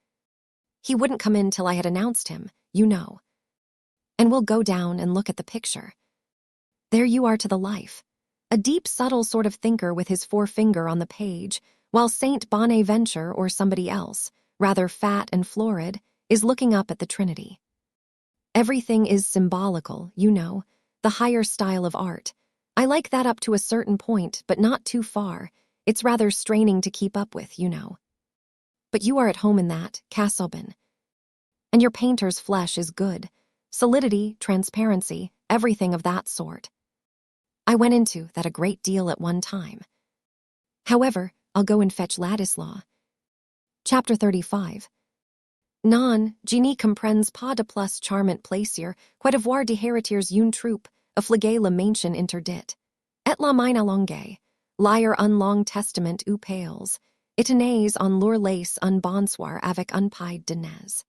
"He wouldn't come in till I had announced him, you know. And we'll go down and look at the picture. There you are to the life. A deep, subtle sort of thinker with his forefinger on the page, while Saint Bonaventure or somebody else, rather fat and florid, is looking up at the Trinity. Everything is symbolical, you know, the higher style of art. I like that up to a certain point, but not too far. It's rather straining to keep up with, you know. But you are at home in that, Casaubon. And your painter's flesh is good. Solidity, transparency, everything of that sort. I went into that a great deal at one time. However, I'll go and fetch Ladislaw." Chapter 35. Non, Genie comprends pas de plus charmant plaisir, quid avoir de héritiers une troupe, affligée la mansion interdite. Et la mine allongée, lire un long testament ou pales, itenez en leur lace un bonsoir avec un paille de nez.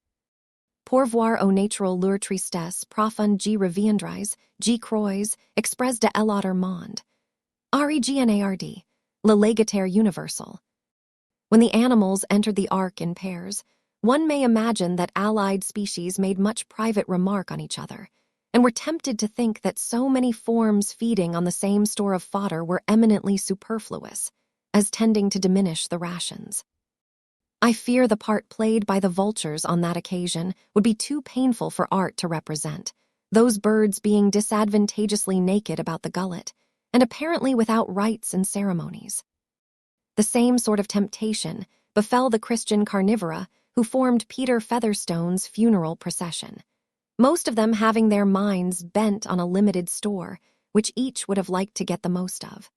Pour voir au natural leur tristesse profonde G reviendrais, G croix, express de Eliot monde. Regnard, le légataire universal. When the animals entered the ark in pairs, one may imagine that allied species made much private remark on each other, and were tempted to think that so many forms feeding on the same store of fodder were eminently superfluous, as tending to diminish the rations. I fear the part played by the vultures on that occasion would be too painful for art to represent, those birds being disadvantageously naked about the gullet, and apparently without rites and ceremonies. The same sort of temptation befell the Christian carnivora who formed Peter Featherstone's funeral procession, most of them having their minds bent on a limited store, which each would have liked to get the most of.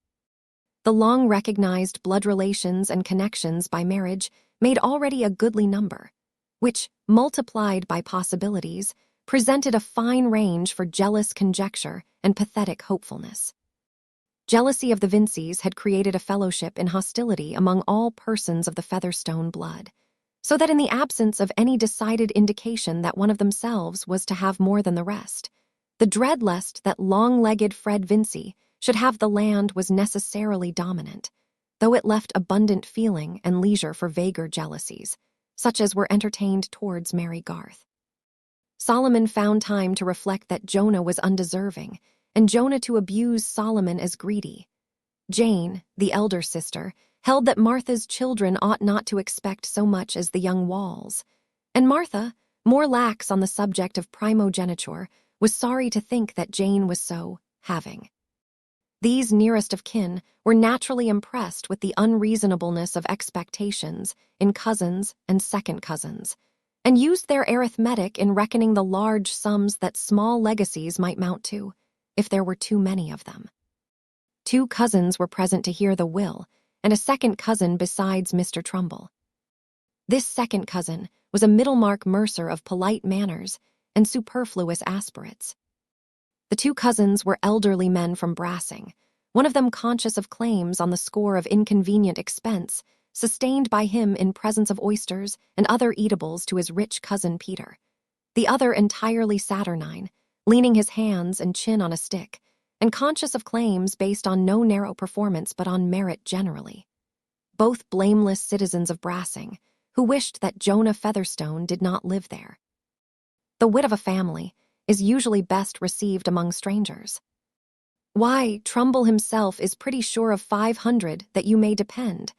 The long-recognized blood relations and connections by marriage made already a goodly number, which, multiplied by possibilities, presented a fine range for jealous conjecture and pathetic hopefulness. Jealousy of the Vinceys had created a fellowship in hostility among all persons of the Featherstone blood, so that in the absence of any decided indication that one of themselves was to have more than the rest, the dread lest that long-legged Fred Vincey should have the land was necessarily dominant, though it left abundant feeling and leisure for vaguer jealousies, such as were entertained towards Mary Garth. Solomon found time to reflect that Jonah was undeserving, and Jonah to abuse Solomon as greedy. Jane, the elder sister, held that Martha's children ought not to expect so much as the young Walls, and Martha, more lax on the subject of primogeniture, was sorry to think that Jane was so having. These nearest of kin were naturally impressed with the unreasonableness of expectations in cousins and second cousins, and used their arithmetic in reckoning the large sums that small legacies might mount to, if there were too many of them. 2 cousins were present to hear the will, and a second cousin besides Mr. Trumbull. This second cousin was a Middlemarch mercer of polite manners and superfluous aspirates. The 2 cousins were elderly men from Brassing, one of them conscious of claims on the score of inconvenient expense sustained by him in presence of oysters and other eatables to his rich cousin Peter, the other entirely saturnine, leaning his hands and chin on a stick, and conscious of claims based on no narrow performance but on merit generally. Both blameless citizens of Brassing, who wished that Jonah Featherstone did not live there. The wit of a family is usually best received among strangers. Why, Trumbull himself is pretty sure of 500 that you may depend.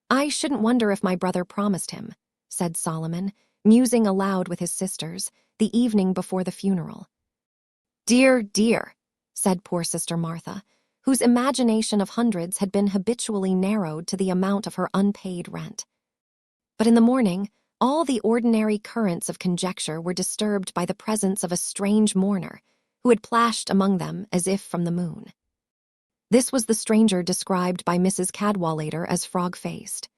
I shouldn't wonder if my brother promised him, said Solomon, musing aloud with his sisters, the evening before the funeral. Dear, dear, said poor Sister Martha, whose imagination of hundreds had been habitually narrowed to the amount of her unpaid rent. But in the morning, all the ordinary currents of conjecture were disturbed by the presence of a strange mourner, who had plashed among them as if from the moon. This was the stranger described by Mrs. Cadwallader as frog-faced,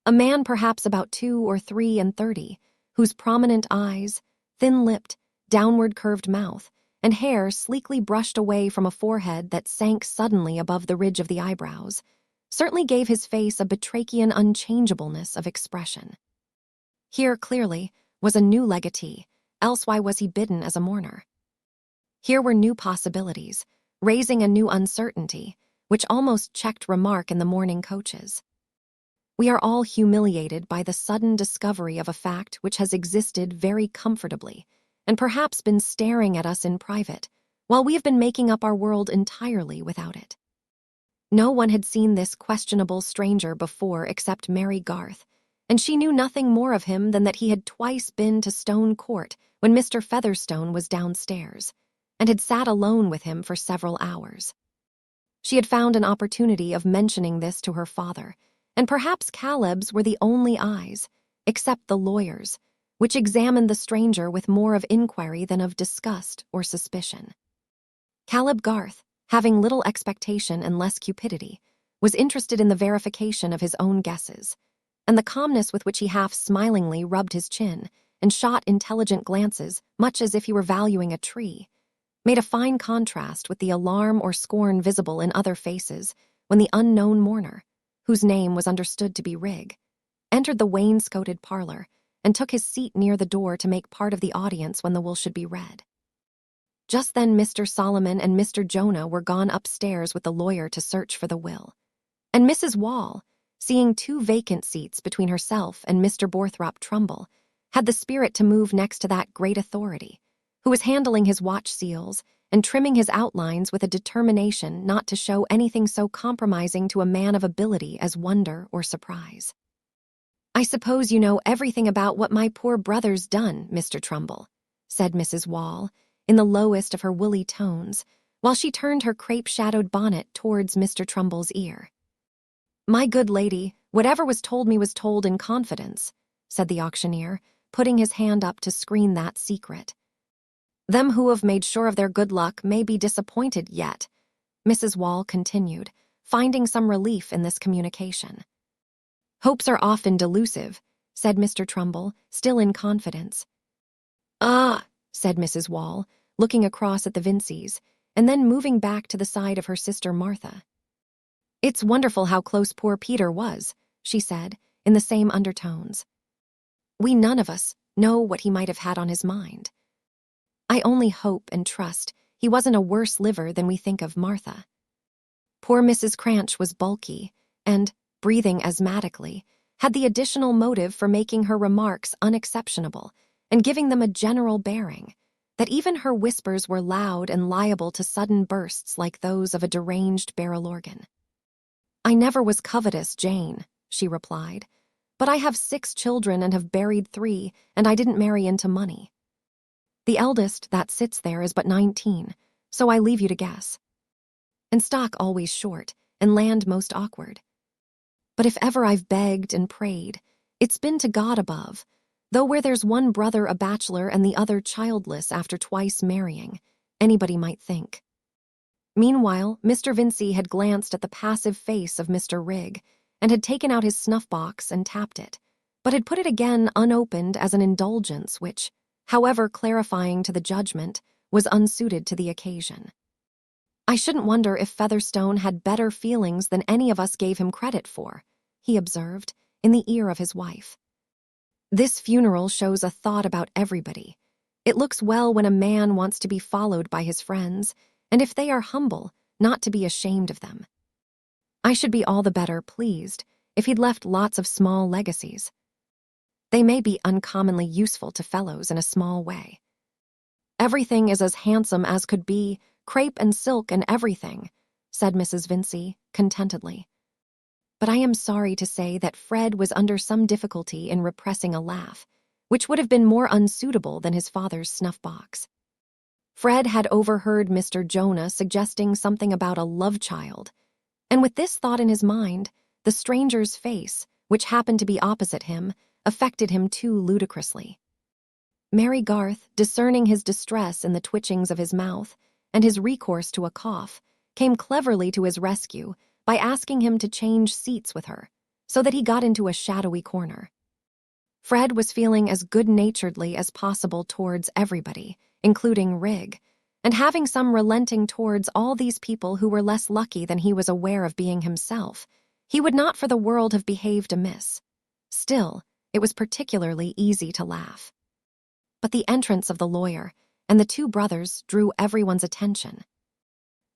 a man perhaps about 2 or 3 and 30, whose prominent eyes, thin-lipped, downward-curved mouth, and hair sleekly brushed away from a forehead that sank suddenly above the ridge of the eyebrows, certainly gave his face a batrachian unchangeableness of expression. Here, clearly, was a new legatee, else why was he bidden as a mourner? Here were new possibilities, raising a new uncertainty, which almost checked remark in the morning coaches. We are all humiliated by the sudden discovery of a fact which has existed very comfortably, and perhaps been staring at us in private, while we have been making up our world entirely without it. No one had seen this questionable stranger before except Mary Garth, and she knew nothing more of him than that he had twice been to Stone Court when Mr. Featherstone was downstairs, and had sat alone with him for several hours. She had found an opportunity of mentioning this to her father, and perhaps Caleb's were the only eyes, except the lawyer's, which examined the stranger with more of inquiry than of disgust or suspicion. Caleb Garth, having little expectation and less cupidity, was interested in the verification of his own guesses, and the calmness with which he half-smilingly rubbed his chin and shot intelligent glances, much as if he were valuing a tree, made a fine contrast with the alarm or scorn visible in other faces when the unknown mourner, whose name was understood to be Rigg, entered the wainscoted parlor and took his seat near the door to make part of the audience when the will should be read. Just then Mr. Solomon and Mr. Jonah were gone upstairs with the lawyer to search for the will, and Mrs. Wall, seeing 2 vacant seats between herself and Mr. Borthrop Trumbull, had the spirit to move next to that great authority, who was handling his watch seals and trimming his outlines with a determination not to show anything so compromising to a man of ability as wonder or surprise. I suppose you know everything about what my poor brother's done, Mr. Trumbull, said Mrs. Wall, in the lowest of her woolly tones, while she turned her crepe-shadowed bonnet towards Mr. Trumbull's ear. My good lady, whatever was told me was told in confidence, said the auctioneer, putting his hand up to screen that secret. Them who have made sure of their good luck may be disappointed yet, Mrs. Wall continued, finding some relief in this communication. Hopes are often delusive, said Mr. Trumbull, still in confidence. Ah, said Mrs. Wall, looking across at the Vinceys, and then moving back to the side of her sister Martha. It's wonderful how close poor Peter was, she said, in the same undertones. We none of us know what he might have had on his mind. I only hope and trust he wasn't a worse liver than we think of Martha. Poor Mrs. Cranch was bulky, and, breathing asthmatically, had the additional motive for making her remarks unexceptionable and giving them a general bearing, that even her whispers were loud and liable to sudden bursts like those of a deranged barrel organ. I never was covetous, Jane, she replied, but I have 6 children and have buried 3, and I didn't marry into money. The eldest that sits there is but 19, so I leave you to guess. And stock always short, and land most awkward. But if ever I've begged and prayed, it's been to God above, though where there's one brother a bachelor and the other childless after twice marrying, anybody might think. Meanwhile, Mr. Vincey had glanced at the passive face of Mr. Rigg, and had taken out his snuff-box and tapped it, but had put it again unopened as an indulgence which, however clarifying to the judgment, was unsuited to the occasion. I shouldn't wonder if Featherstone had better feelings than any of us gave him credit for, he observed, in the ear of his wife. This funeral shows a thought about everybody. It looks well when a man wants to be followed by his friends, and if they are humble, not to be ashamed of them. I should be all the better pleased if he'd left lots of small legacies. They may be uncommonly useful to fellows in a small way. Everything is as handsome as could be, crepe and silk and everything, said Mrs. Vincey contentedly. But I am sorry to say that Fred was under some difficulty in repressing a laugh, which would have been more unsuitable than his father's snuff-box. Fred had overheard Mr. Jonah suggesting something about a love child, and with this thought in his mind, the stranger's face, which happened to be opposite him, affected him too ludicrously. Mary Garth, discerning his distress in the twitchings of his mouth and his recourse to a cough, came cleverly to his rescue by asking him to change seats with her, so that he got into a shadowy corner. Fred was feeling as good-naturedly as possible towards everybody, including Rigg, and having some relenting towards all these people who were less lucky than he was aware of being himself. He would not for the world have behaved amiss. Still, it was particularly easy to laugh. But the entrance of the lawyer and the two brothers drew everyone's attention.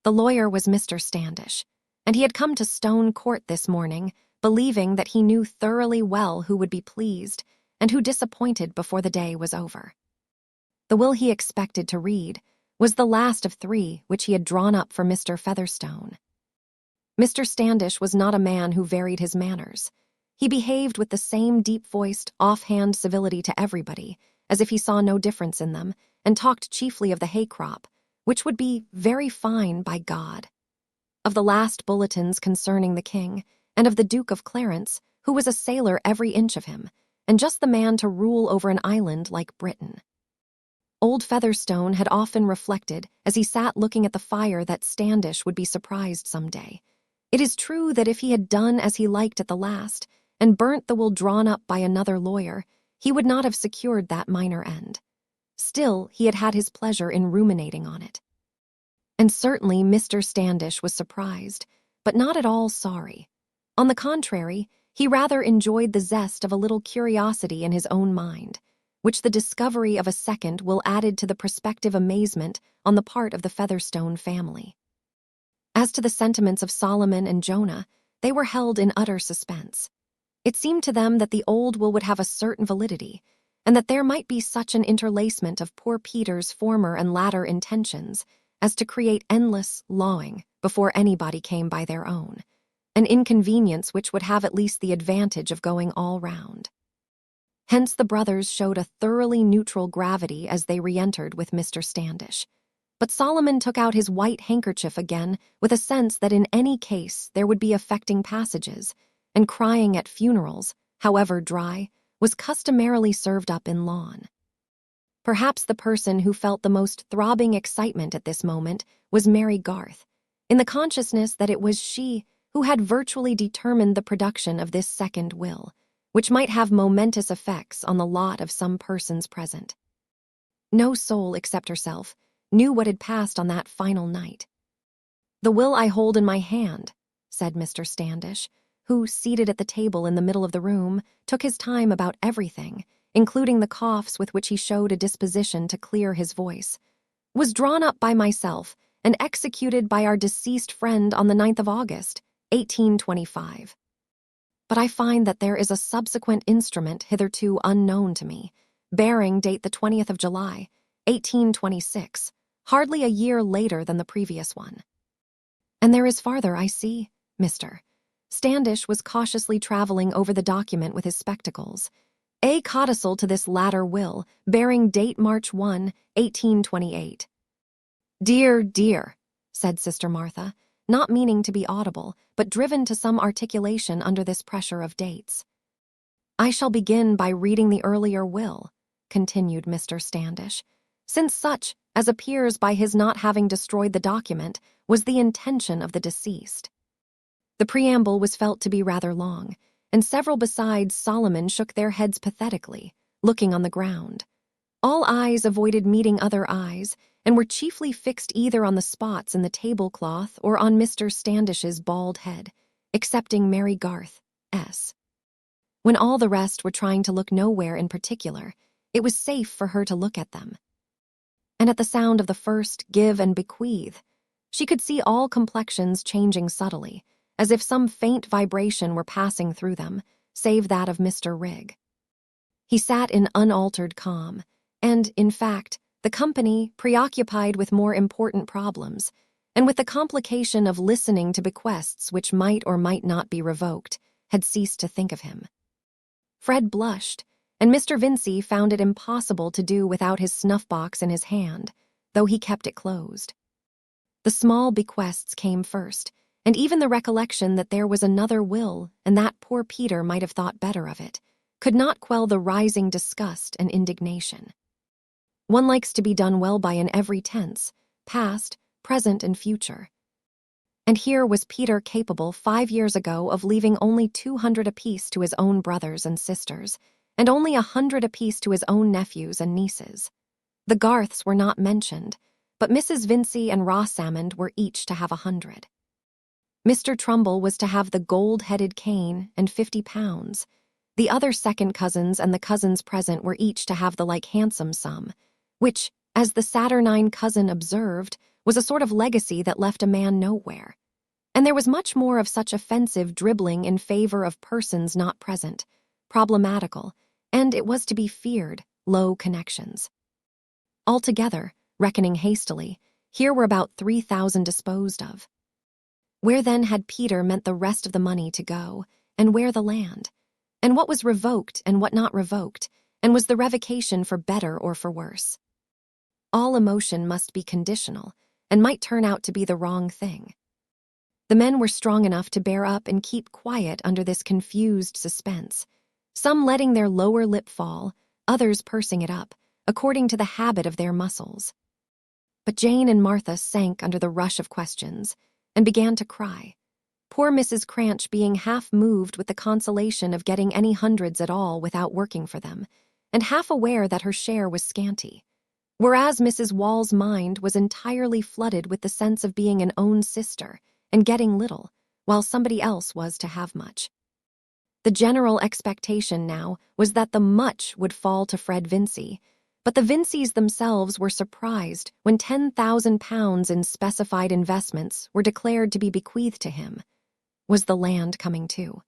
The lawyer was Mr. Standish, and he had come to Stone Court this morning, believing that he knew thoroughly well who would be pleased and who disappointed before the day was over. The will he expected to read was the last of 3 which he had drawn up for Mr. Featherstone. Mr. Standish was not a man who varied his manners. He behaved with the same deep-voiced, offhand civility to everybody, as if he saw no difference in them, and talked chiefly of the hay crop, which would be very fine by God, of the last bulletins concerning the king, and of the Duke of Clarence, who was a sailor every inch of him, and just the man to rule over an island like Britain. Old Featherstone had often reflected, as he sat looking at the fire, that Standish would be surprised some day. It is true that if he had done as he liked at the last, and burnt the will drawn up by another lawyer, he would not have secured that minor end. Still, he had had his pleasure in ruminating on it. And certainly Mr. Standish was surprised, but not at all sorry. On the contrary, he rather enjoyed the zest of a little curiosity in his own mind, which the discovery of a second will added to the prospective amazement on the part of the Featherstone family. As to the sentiments of Solomon and Jonah, they were held in utter suspense. It seemed to them that the old will would have a certain validity, and that there might be such an interlacement of poor Peter's former and latter intentions as to create endless lawing before anybody came by their own, an inconvenience which would have at least the advantage of going all round. Hence the brothers showed a thoroughly neutral gravity as they re-entered with Mr. Standish. But Solomon took out his white handkerchief again with a sense that in any case there would be affecting passages, and crying at funerals, however dry, was customarily served up in lawn. Perhaps the person who felt the most throbbing excitement at this moment was Mary Garth, in the consciousness that it was she who had virtually determined the production of this second will, which might have momentous effects on the lot of some persons present. No soul except herself knew what had passed on that final night. "The will I hold in my hand," said Mr. Standish, who, seated at the table in the middle of the room, took his time about everything, including the coughs with which he showed a disposition to clear his voice, "was drawn up by myself and executed by our deceased friend on the 9th of August, 1825. But I find that there is a subsequent instrument hitherto unknown to me, bearing date the 20th of July, 1826, hardly a year later than the previous one. And there is farther, I see, Mr. Standish was cautiously traveling over the document with his spectacles. A codicil to this latter will, bearing date March 1, 1828. "Dear, dear," said Sister Martha, not meaning to be audible, but driven to some articulation under this pressure of dates. "I shall begin by reading the earlier will," continued Mr. Standish, "since such, as appears by his not having destroyed the document, was the intention of the deceased." The preamble was felt to be rather long, and several besides Solomon shook their heads pathetically, looking on the ground. All eyes avoided meeting other eyes, and were chiefly fixed either on the spots in the tablecloth or on Mr. Standish's bald head, excepting Mary Garth, S. When all the rest were trying to look nowhere in particular, it was safe for her to look at them. And at the sound of the first give and bequeath, she could see all complexions changing subtly, as if some faint vibration were passing through them, save that of Mr. Rigg. He sat in unaltered calm, and, in fact, The company, preoccupied with more important problems, and with the complication of listening to bequests which might or might not be revoked, had ceased to think of him. Fred blushed, and Mr. Vincey found it impossible to do without his snuff-box in his hand, though he kept it closed. The small bequests came first, and even the recollection that there was another will and that poor Peter might have thought better of it, could not quell the rising disgust and indignation. One likes to be done well by in every tense, past, present, and future. And here was Peter capable 5 years ago of leaving only 200 apiece to his own brothers and sisters, and only 100 apiece to his own nephews and nieces. The Garths were not mentioned, but Mrs. Vincey and Rosamond were each to have 100. Mr. Trumbull was to have the gold-headed cane and £50. The other second cousins and the cousins present were each to have the like handsome sum, which, as the saturnine cousin observed, was a sort of legacy that left a man nowhere. And there was much more of such offensive dribbling in favor of persons not present, problematical, and, it was to be feared, low connections. Altogether, reckoning hastily, here were about 3,000 disposed of. Where then had Peter meant the rest of the money to go, and where the land? And what was revoked and what not revoked, and was the revocation for better or for worse? All emotion must be conditional, and might turn out to be the wrong thing. The men were strong enough to bear up and keep quiet under this confused suspense, some letting their lower lip fall, others pursing it up, according to the habit of their muscles. But Jane and Martha sank under the rush of questions, and began to cry, poor Mrs. Cranch being half moved with the consolation of getting any hundreds at all without working for them, and half aware that her share was scanty, whereas Mrs. Wall's mind was entirely flooded with the sense of being an own sister and getting little, while somebody else was to have much. The general expectation now was that the much would fall to Fred Vincey, but the Vinceys themselves were surprised when £10,000 in specified investments were declared to be bequeathed to him. Was the land coming too?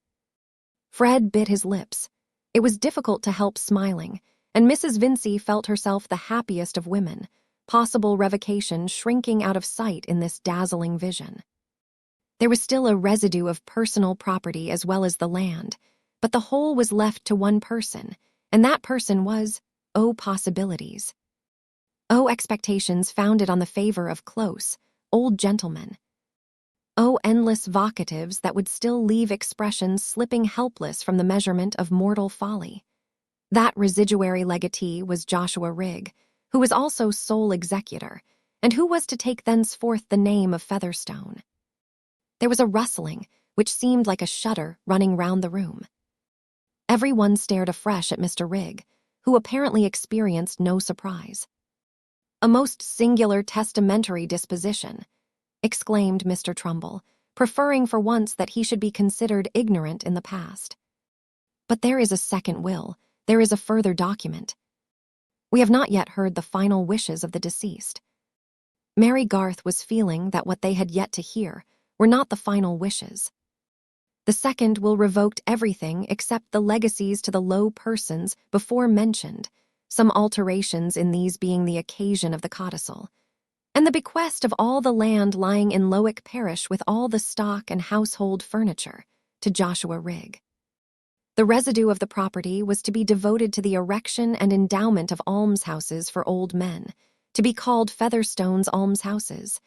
Fred bit his lips. It was difficult to help smiling, and Mrs. Vincey felt herself the happiest of women, possible revocation shrinking out of sight in this dazzling vision. There was still a residue of personal property as well as the land, but the whole was left to one person, and that person was, possibilities. Expectations founded on the favor of close, old gentlemen. Endless vocatives that would still leave expressions slipping helpless from the measurement of mortal folly. That residuary legatee was Joshua Rigg, who was also sole executor, and who was to take thenceforth the name of Featherstone. There was a rustling, which seemed like a shudder running round the room. Every one stared afresh at Mr. Rigg, who apparently experienced no surprise. "A most singular testamentary disposition," exclaimed Mr. Trumbull, preferring for once that he should be considered ignorant in the past. "But there is a second will, there is a further document. We have not yet heard the final wishes of the deceased." Mary Garth was feeling that what they had yet to hear were not the final wishes. The second will revoked everything except the legacies to the low persons before mentioned, some alterations in these being the occasion of the codicil, and the bequest of all the land lying in Lowick parish with all the stock and household furniture, to Joshua Rigg. The residue of the property was to be devoted to the erection and endowment of almshouses for old men, to be called Featherstone's almshouses,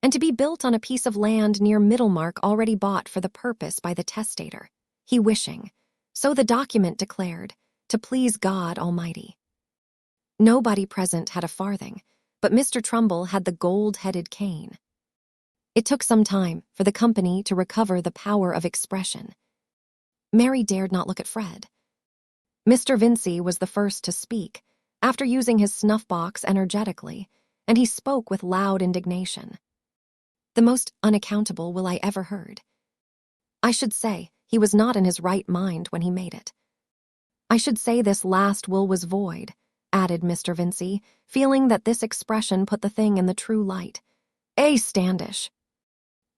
and to be built on a piece of land near Middlemarch already bought for the purpose by the testator, he wishing, so the document declared, to please God Almighty. Nobody present had a farthing, but Mr. Trumbull had the gold-headed cane. It took some time for the company to recover the power of expression. Mary dared not look at Fred. Mr. Vincey was the first to speak, after using his snuff-box energetically, and he spoke with loud indignation. "The most unaccountable will I ever heard. I should say he was not in his right mind when he made it. I should say this last will was void," added Mr. Vincey, feeling that this expression put the thing in the true light. Standish."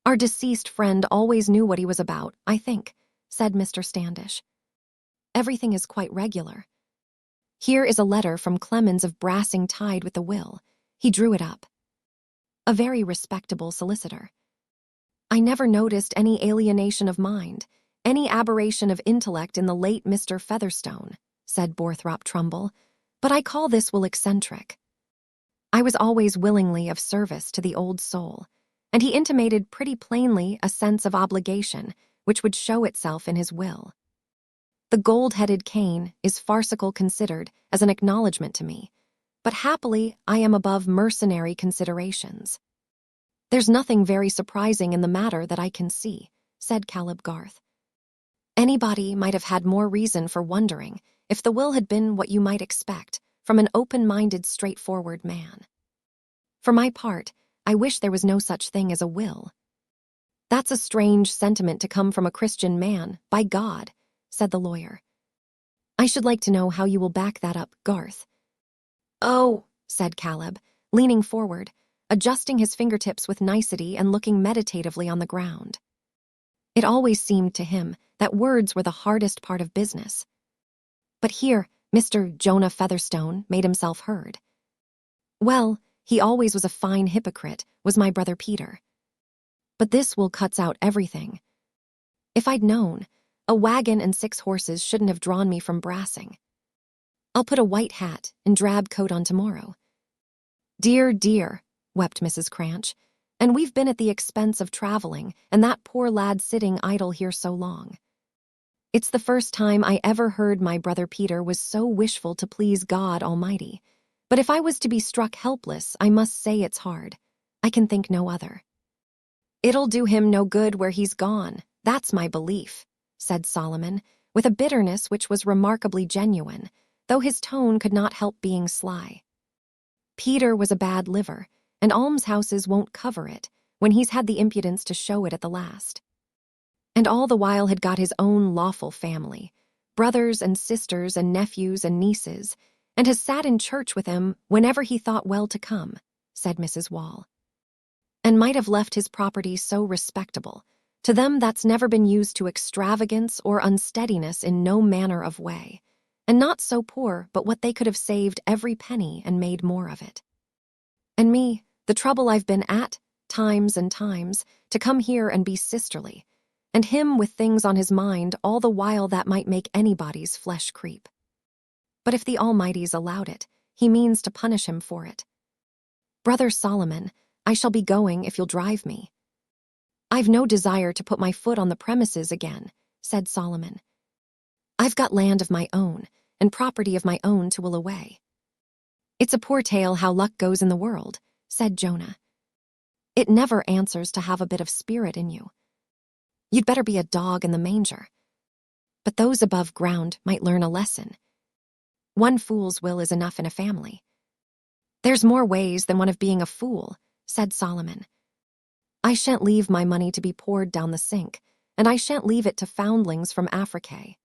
"Our deceased friend always knew what he was about, I think," said Mr. Standish. "Everything is quite regular." Here is a letter from Clemens of Brassing tied with the will. He drew it up. A very respectable solicitor. I never noticed any alienation of mind, any aberration of intellect in the late Mr. Featherstone, said Borthrop Trumbull, but I call this will eccentric. I was always willingly of service to the old soul, and he intimated pretty plainly a sense of obligation which would show itself in his will. The gold-headed cane is farcical considered as an acknowledgment to me, but happily I am above mercenary considerations. There's nothing very surprising in the matter that I can see, said Caleb Garth. Anybody might have had more reason for wondering if the will had been what you might expect from an open-minded, straightforward man. For my part, I wish there was no such thing as a will. That's a strange sentiment to come from a Christian man, by God, said the lawyer. I should like to know how you will back that up, Garth. Oh, said Caleb, leaning forward, adjusting his fingertips with nicety and looking meditatively on the ground. It always seemed to him that words were the hardest part of business. But here, Mr. Jonah Featherstone made himself heard. Well, he always was a fine hypocrite, was my brother Peter. But this will cuts out everything. If I'd known, a wagon and 6 horses shouldn't have drawn me from Brassing. I'll put a white hat and drab coat on tomorrow. Dear, dear, wept Mrs. Cranch, and we've been at the expense of traveling, and that poor lad sitting idle here so long. It's the first time I ever heard my brother Peter was so wishful to please God Almighty, but if I was to be struck helpless, I must say it's hard. I can think no other. It'll do him no good where he's gone, that's my belief, said Solomon, with a bitterness which was remarkably genuine, though his tone could not help being sly. Peter was a bad liver, and almshouses won't cover it when he's had the impudence to show it at the last. And all the while had got his own lawful family, brothers and sisters and nephews and nieces, and has sat in church with him whenever he thought well to come, said Mrs. Wall. And might have left his property so respectable, to them that's never been used to extravagance or unsteadiness in no manner of way, and not so poor but what they could have saved every penny and made more of it. And me, the trouble I've been at, times and times, to come here and be sisterly, and him with things on his mind all the while that might make anybody's flesh creep. But if the Almighty's allowed it, he means to punish him for it. Brother Solomon, I shall be going if you'll drive me. I've no desire to put my foot on the premises again, said Solomon. I've got land of my own, and property of my own to will away. It's a poor tale how luck goes in the world, said Jonah. It never answers to have a bit of spirit in you. You'd better be a dog in the manger. But those above ground might learn a lesson. One fool's will is enough in a family. There's more ways than one of being a fool, said Solomon. I shan't leave my money to be poured down the sink, and I shan't leave it to foundlings from Afrique.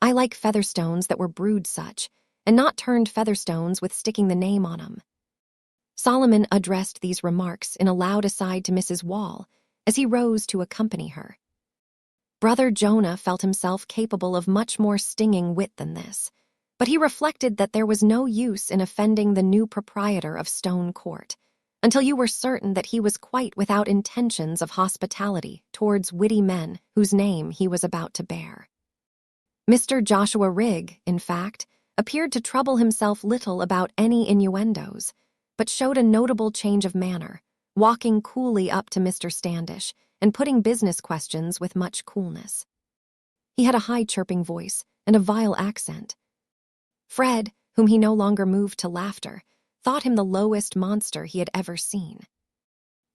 I like Featherstones that were brewed such, and not turned Featherstones with sticking the name on 'em. Solomon addressed these remarks in a loud aside to Mrs. Wall as he rose to accompany her. Brother Jonah felt himself capable of much more stinging wit than this, but he reflected that there was no use in offending the new proprietor of Stone Court, until you were certain that he was quite without intentions of hospitality towards witty men whose name he was about to bear. Mr. Joshua Rigg, in fact, appeared to trouble himself little about any innuendos, but showed a notable change of manner, walking coolly up to Mr. Standish and putting business questions with much coolness. He had a high chirping voice and a vile accent. Fred, whom he no longer moved to laughter, thought him the lowest monster he had ever seen.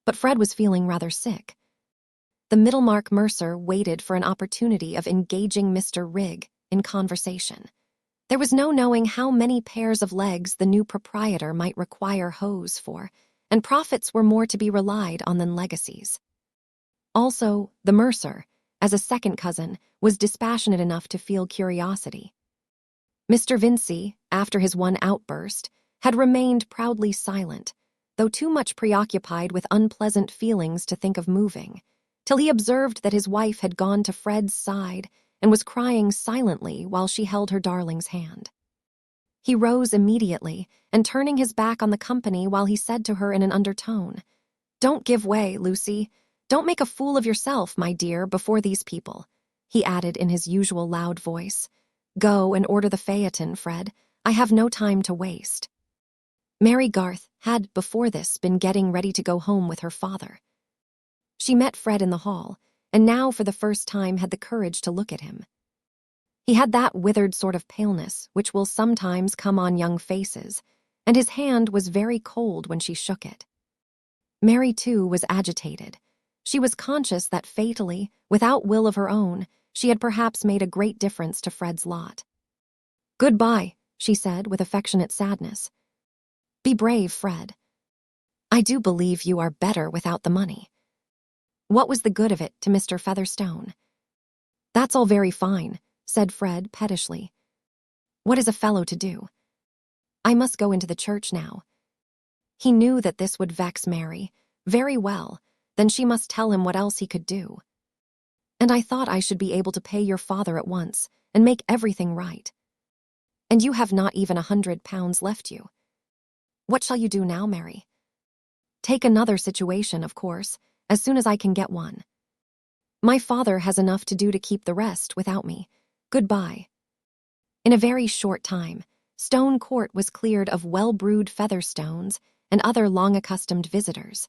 But Fred was feeling rather sick. The Middlemarch mercer waited for an opportunity of engaging Mr. Rigg in conversation. There was no knowing how many pairs of legs the new proprietor might require hose for, and profits were more to be relied on than legacies. Also, the mercer, as a second cousin, was dispassionate enough to feel curiosity. Mr. Vincey, after his one outburst, had remained proudly silent, though too much preoccupied with unpleasant feelings to think of moving, till he observed that his wife had gone to Fred's side and was crying silently while she held her darling's hand. He rose immediately, and turning his back on the company while he said to her in an undertone, "Don't give way, Lucy. Don't make a fool of yourself, my dear, before these people," he added in his usual loud voice. "Go and order the phaeton, Fred. I have no time to waste." Mary Garth had, before this, been getting ready to go home with her father. She met Fred in the hall, and now for the first time had the courage to look at him. He had that withered sort of paleness which will sometimes come on young faces, and his hand was very cold when she shook it. Mary, too, was agitated. She was conscious that fatally, without will of her own, she had perhaps made a great difference to Fred's lot. "Goodbye," she said with affectionate sadness. "Be brave, Fred. I do believe you are better without the money." What was the good of it to Mr. Featherstone? "That's all very fine," said Fred pettishly. "What is a fellow to do? I must go into the church now." He knew that this would vex Mary. Very well, then she must tell him what else he could do. "And I thought I should be able to pay your father at once and make everything right. And you have not even £100 left you. What shall you do now, Mary?" "Take another situation, of course, as soon as I can get one. My father has enough to do to keep the rest without me. Goodbye." In a very short time, Stone Court was cleared of well-brewed Featherstones and other long-accustomed visitors.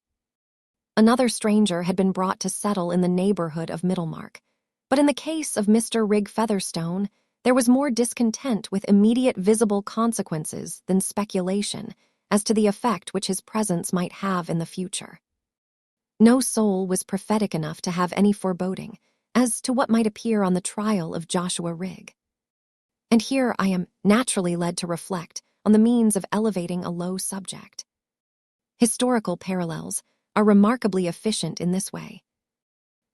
Another stranger had been brought to settle in the neighborhood of Middlemarch, but in the case of Mr. Rig Featherstone, there was more discontent with immediate visible consequences than speculation as to the effect which his presence might have in the future. No soul was prophetic enough to have any foreboding as to what might appear on the trial of Joshua Rigg. And here I am naturally led to reflect on the means of elevating a low subject. Historical parallels are remarkably efficient in this way.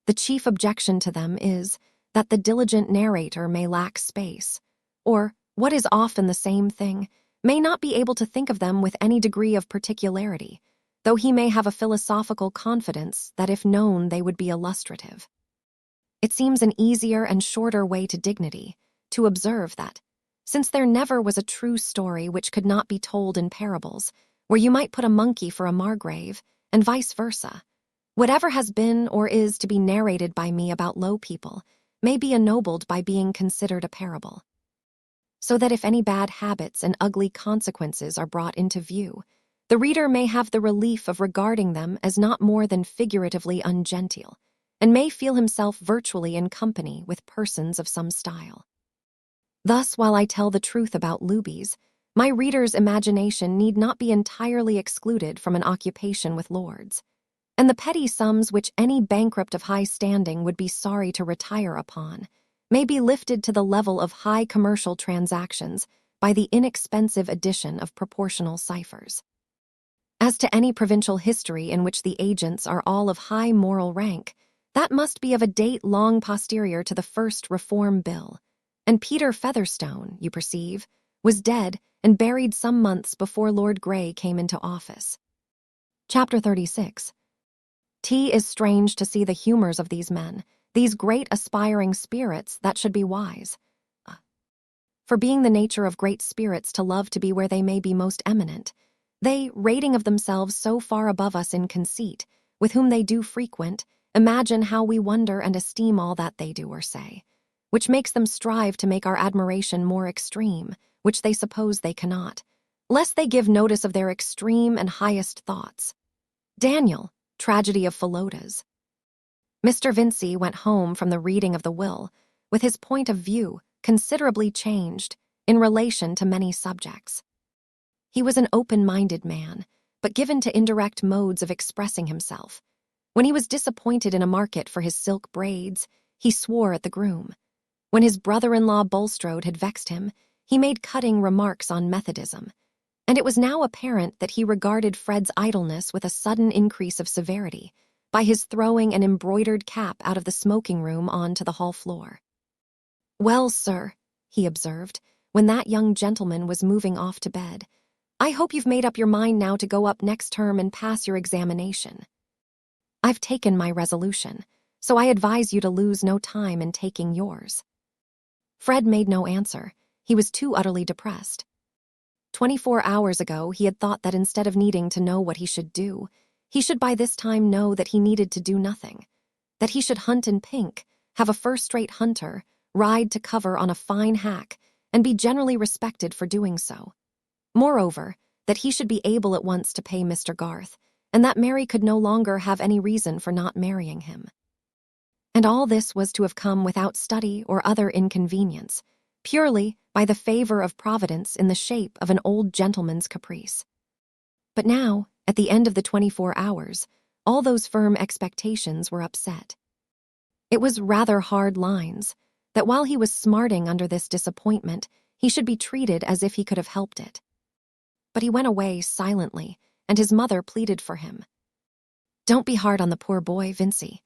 The chief objection to them is that the diligent narrator may lack space, or, what is often the same thing, may not be able to think of them with any degree of particularity, though he may have a philosophical confidence that if known they would be illustrative. It seems an easier and shorter way to dignity to observe that, since there never was a true story which could not be told in parables, where you might put a monkey for a Margrave, and vice versa, whatever has been or is to be narrated by me about low people may be ennobled by being considered a parable. So that if any bad habits and ugly consequences are brought into view, the reader may have the relief of regarding them as not more than figuratively ungenteel, and may feel himself virtually in company with persons of some style. Thus, while I tell the truth about Lubies, my reader's imagination need not be entirely excluded from an occupation with lords, and the petty sums which any bankrupt of high standing would be sorry to retire upon may be lifted to the level of high commercial transactions by the inexpensive addition of proportional ciphers. As to any provincial history in which the agents are all of high moral rank, that must be of a date long posterior to the first Reform Bill, and Peter Featherstone, you perceive, was dead and buried some months before Lord Grey came into office. Chapter 36. Is strange to see the humors of these men, these great aspiring spirits that should be wise. For being the nature of great spirits to love to be where they may be most eminent, they, rating of themselves so far above us in conceit, with whom they do frequent, imagine how we wonder and esteem all that they do or say, which makes them strive to make our admiration more extreme, which they suppose they cannot, lest they give notice of their extreme and highest thoughts. Daniel, Tragedy of Philotas. Mr. Vincey went home from the reading of the will with his point of view considerably changed in relation to many subjects. He was an open-minded man, but given to indirect modes of expressing himself. When he was disappointed in a market for his silk braids, he swore at the groom. When his brother-in-law Bulstrode had vexed him, he made cutting remarks on Methodism, and it was now apparent that he regarded Fred's idleness with a sudden increase of severity by his throwing an embroidered cap out of the smoking-room on to the hall floor. "Well, sir," he observed, when that young gentleman was moving off to bed, "I hope you've made up your mind now to go up next term and pass your examination." "I've taken my resolution, so I advise you to lose no time in taking yours." Fred made no answer. He was too utterly depressed. 24 hours ago, he had thought that instead of needing to know what he should do, he should by this time know that he needed to do nothing, that he should hunt in pink, have a first-rate hunter, ride to cover on a fine hack, and be generally respected for doing so. Moreover, that he should be able at once to pay Mr. Garth, and that Mary could no longer have any reason for not marrying him. And all this was to have come without study or other inconvenience, purely by the favor of Providence in the shape of an old gentleman's caprice. But now, at the end of the 24 hours, all those firm expectations were upset. It was rather hard lines, that while he was smarting under this disappointment, he should be treated as if he could have helped it. But he went away silently, and his mother pleaded for him. "Don't be hard on the poor boy, Vincey.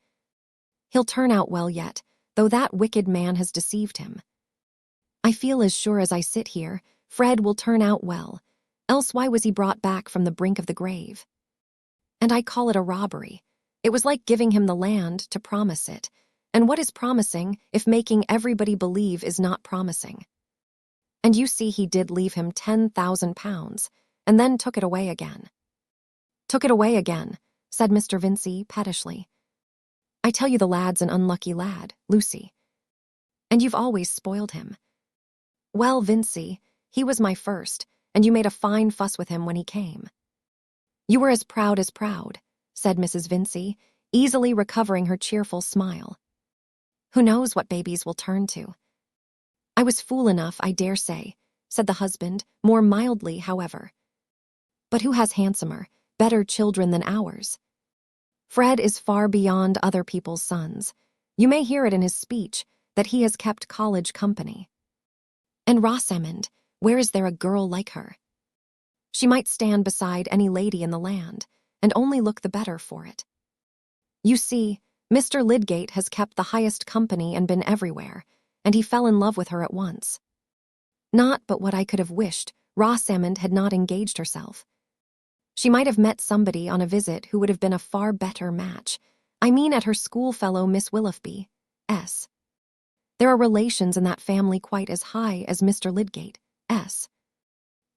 He'll turn out well yet, though that wicked man has deceived him. I feel as sure as I sit here, Fred will turn out well, else why was he brought back from the brink of the grave? And I call it a robbery. It was like giving him the land to promise it, and what is promising if making everybody believe is not promising? And you see he did leave him £10,000, and then took it away again." "Took it away again," said Mr. Vincey pettishly. "I tell you the lad's an unlucky lad, Lucy. And you've always spoiled him. Well, Vincey, he was my first, and you made a fine fuss with him when he came." "You were as proud," said Mrs. Vincey, easily recovering her cheerful smile. "Who knows what babies will turn to?" "I was fool enough, I dare say," said the husband, more mildly, however. "But who has handsomer, better children than ours? Fred is far beyond other people's sons. You may hear it in his speech that he has kept college company. And Rosamond, where is there a girl like her? She might stand beside any lady in the land, and only look the better for it. You see, Mr. Lydgate has kept the highest company and been everywhere, and he fell in love with her at once. Not but what I could have wished Rosamond had not engaged herself. She might have met somebody on a visit who would have been a far better match. I mean at her schoolfellow Miss Willoughby, S. There are relations in that family quite as high as Mr. Lydgate, S.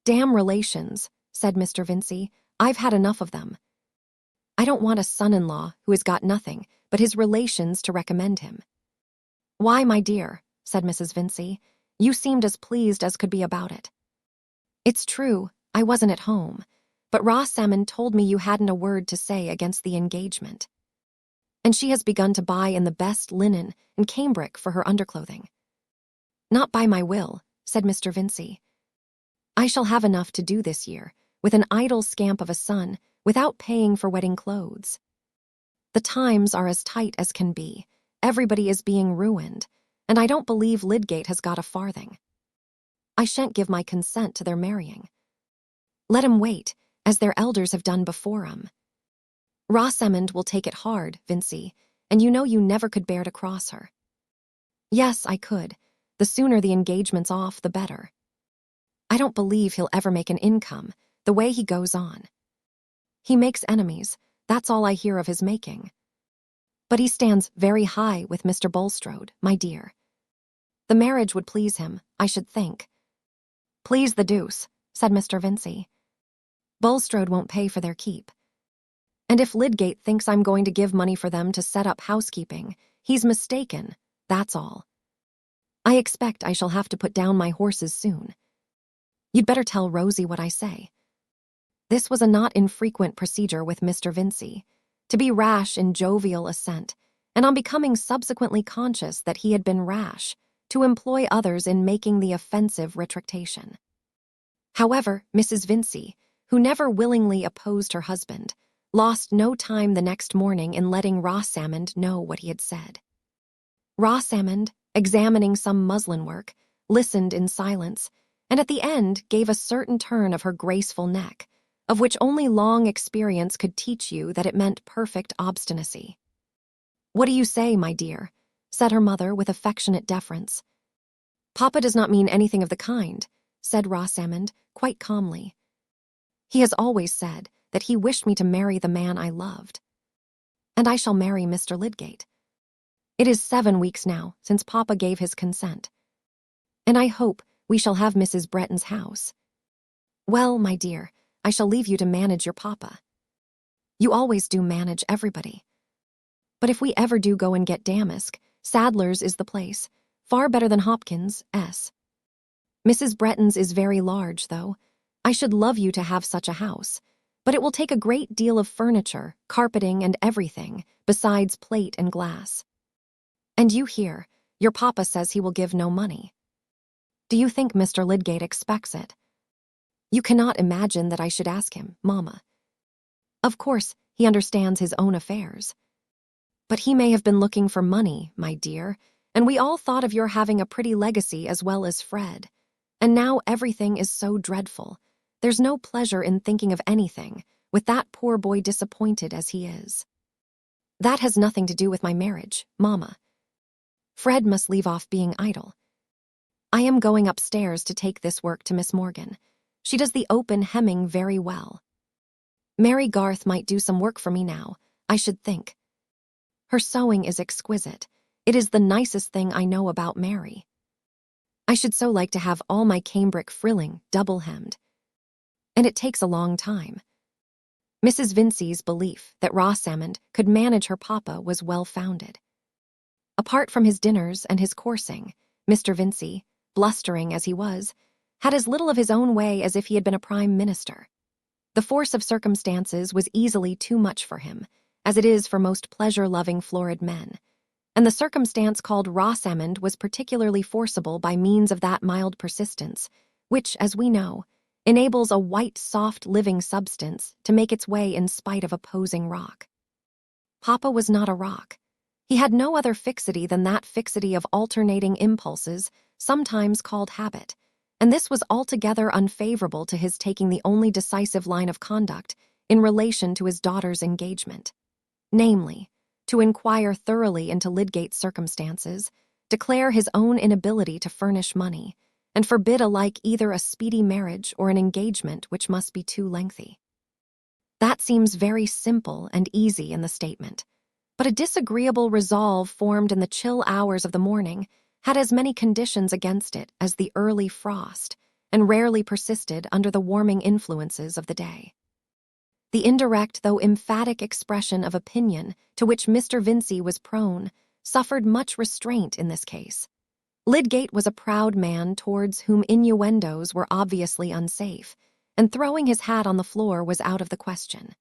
"Damn relations," said Mr. Vincey. "I've had enough of them. I don't want a son-in-law who has got nothing but his relations to recommend him." "Why, my dear," said Mrs. Vincey, "you seemed as pleased as could be about it." "It's true, I wasn't at home, but Rosamond told me you hadn't a word to say against the engagement. And she has begun to buy in the best linen and cambric for her underclothing." "Not by my will," said Mr. Vincey. "I shall have enough to do this year, with an idle scamp of a son, without paying for wedding clothes. The times are as tight as can be. Everybody is being ruined, and I don't believe Lydgate has got a farthing. I shan't give my consent to their marrying. Let 'em wait, as their elders have done before 'em. Rosamond will take it hard, Vincey, and you know you never could bear to cross her." "Yes, I could. The sooner the engagement's off, the better. I don't believe he'll ever make an income, the way he goes on. He makes enemies, that's all I hear of his making. But he stands very high with Mr. Bulstrode, my dear. The marriage would please him, I should think." "Please the deuce," said Mr. Vincey. "Bulstrode won't pay for their keep. And if Lydgate thinks I'm going to give money for them to set up housekeeping, he's mistaken, that's all. I expect I shall have to put down my horses soon. You'd better tell Rosie what I say." This was a not infrequent procedure with Mr. Vincey, to be rash in jovial assent, and on becoming subsequently conscious that he had been rash, to employ others in making the offensive retractation. However, Mrs. Vincey, who never willingly opposed her husband, lost no time the next morning in letting Rosamond know what he had said. Rosamond, examining some muslin work, listened in silence, and at the end gave a certain turn of her graceful neck, of which only long experience could teach you that it meant perfect obstinacy. "What do you say, my dear?" said her mother with affectionate deference. "Papa does not mean anything of the kind," said Rosamond, quite calmly. "He has always said that he wished me to marry the man I loved. And I shall marry Mr. Lydgate. It is 7 weeks now since Papa gave his consent. And I hope we shall have Mrs. Bretton's house. Well, my dear, I shall leave you to manage your papa. You always do manage everybody. But if we ever do go and get Damask, Sadler's is the place. Far better than Hopkins, S. Mrs. Bretton's is very large, though. I should love you to have such a house. But it will take a great deal of furniture, carpeting, and everything, besides plate and glass. And you here, your papa says he will give no money. Do you think Mr. Lydgate expects it? You cannot imagine that I should ask him, Mamma. Of course, he understands his own affairs. But he may have been looking for money, my dear, and we all thought of your having a pretty legacy as well as Fred. And now everything is so dreadful. There's no pleasure in thinking of anything, with that poor boy disappointed as he is. That has nothing to do with my marriage, Mamma. Fred must leave off being idle. I am going upstairs to take this work to Miss Morgan. She does the open hemming very well. Mary Garth might do some work for me now, I should think. Her sewing is exquisite. It is the nicest thing I know about Mary. I should so like to have all my cambric frilling double-hemmed. And it takes a long time. Mrs. Vincey's belief that Rosamond could manage her papa was well-founded. Apart from his dinners and his coursing, Mr. Vincey, blustering as he was, had as little of his own way as if he had been a prime minister. The force of circumstances was easily too much for him, as it is for most pleasure-loving florid men, and the circumstance called Rosamond was particularly forcible by means of that mild persistence, which, as we know, enables a white, soft, living substance to make its way in spite of opposing rock. Papa was not a rock. He had no other fixity than that fixity of alternating impulses, sometimes called habit, and this was altogether unfavorable to his taking the only decisive line of conduct in relation to his daughter's engagement, namely, to inquire thoroughly into Lydgate's circumstances, declare his own inability to furnish money, and forbid alike either a speedy marriage or an engagement which must be too lengthy. That seems very simple and easy in the statement, but a disagreeable resolve formed in the chill hours of the morning had as many conditions against it as the early frost, and rarely persisted under the warming influences of the day. The indirect though emphatic expression of opinion to which Mr. Vincey was prone suffered much restraint in this case. Lydgate was a proud man towards whom innuendos were obviously unsafe, and throwing his hat on the floor was out of the question.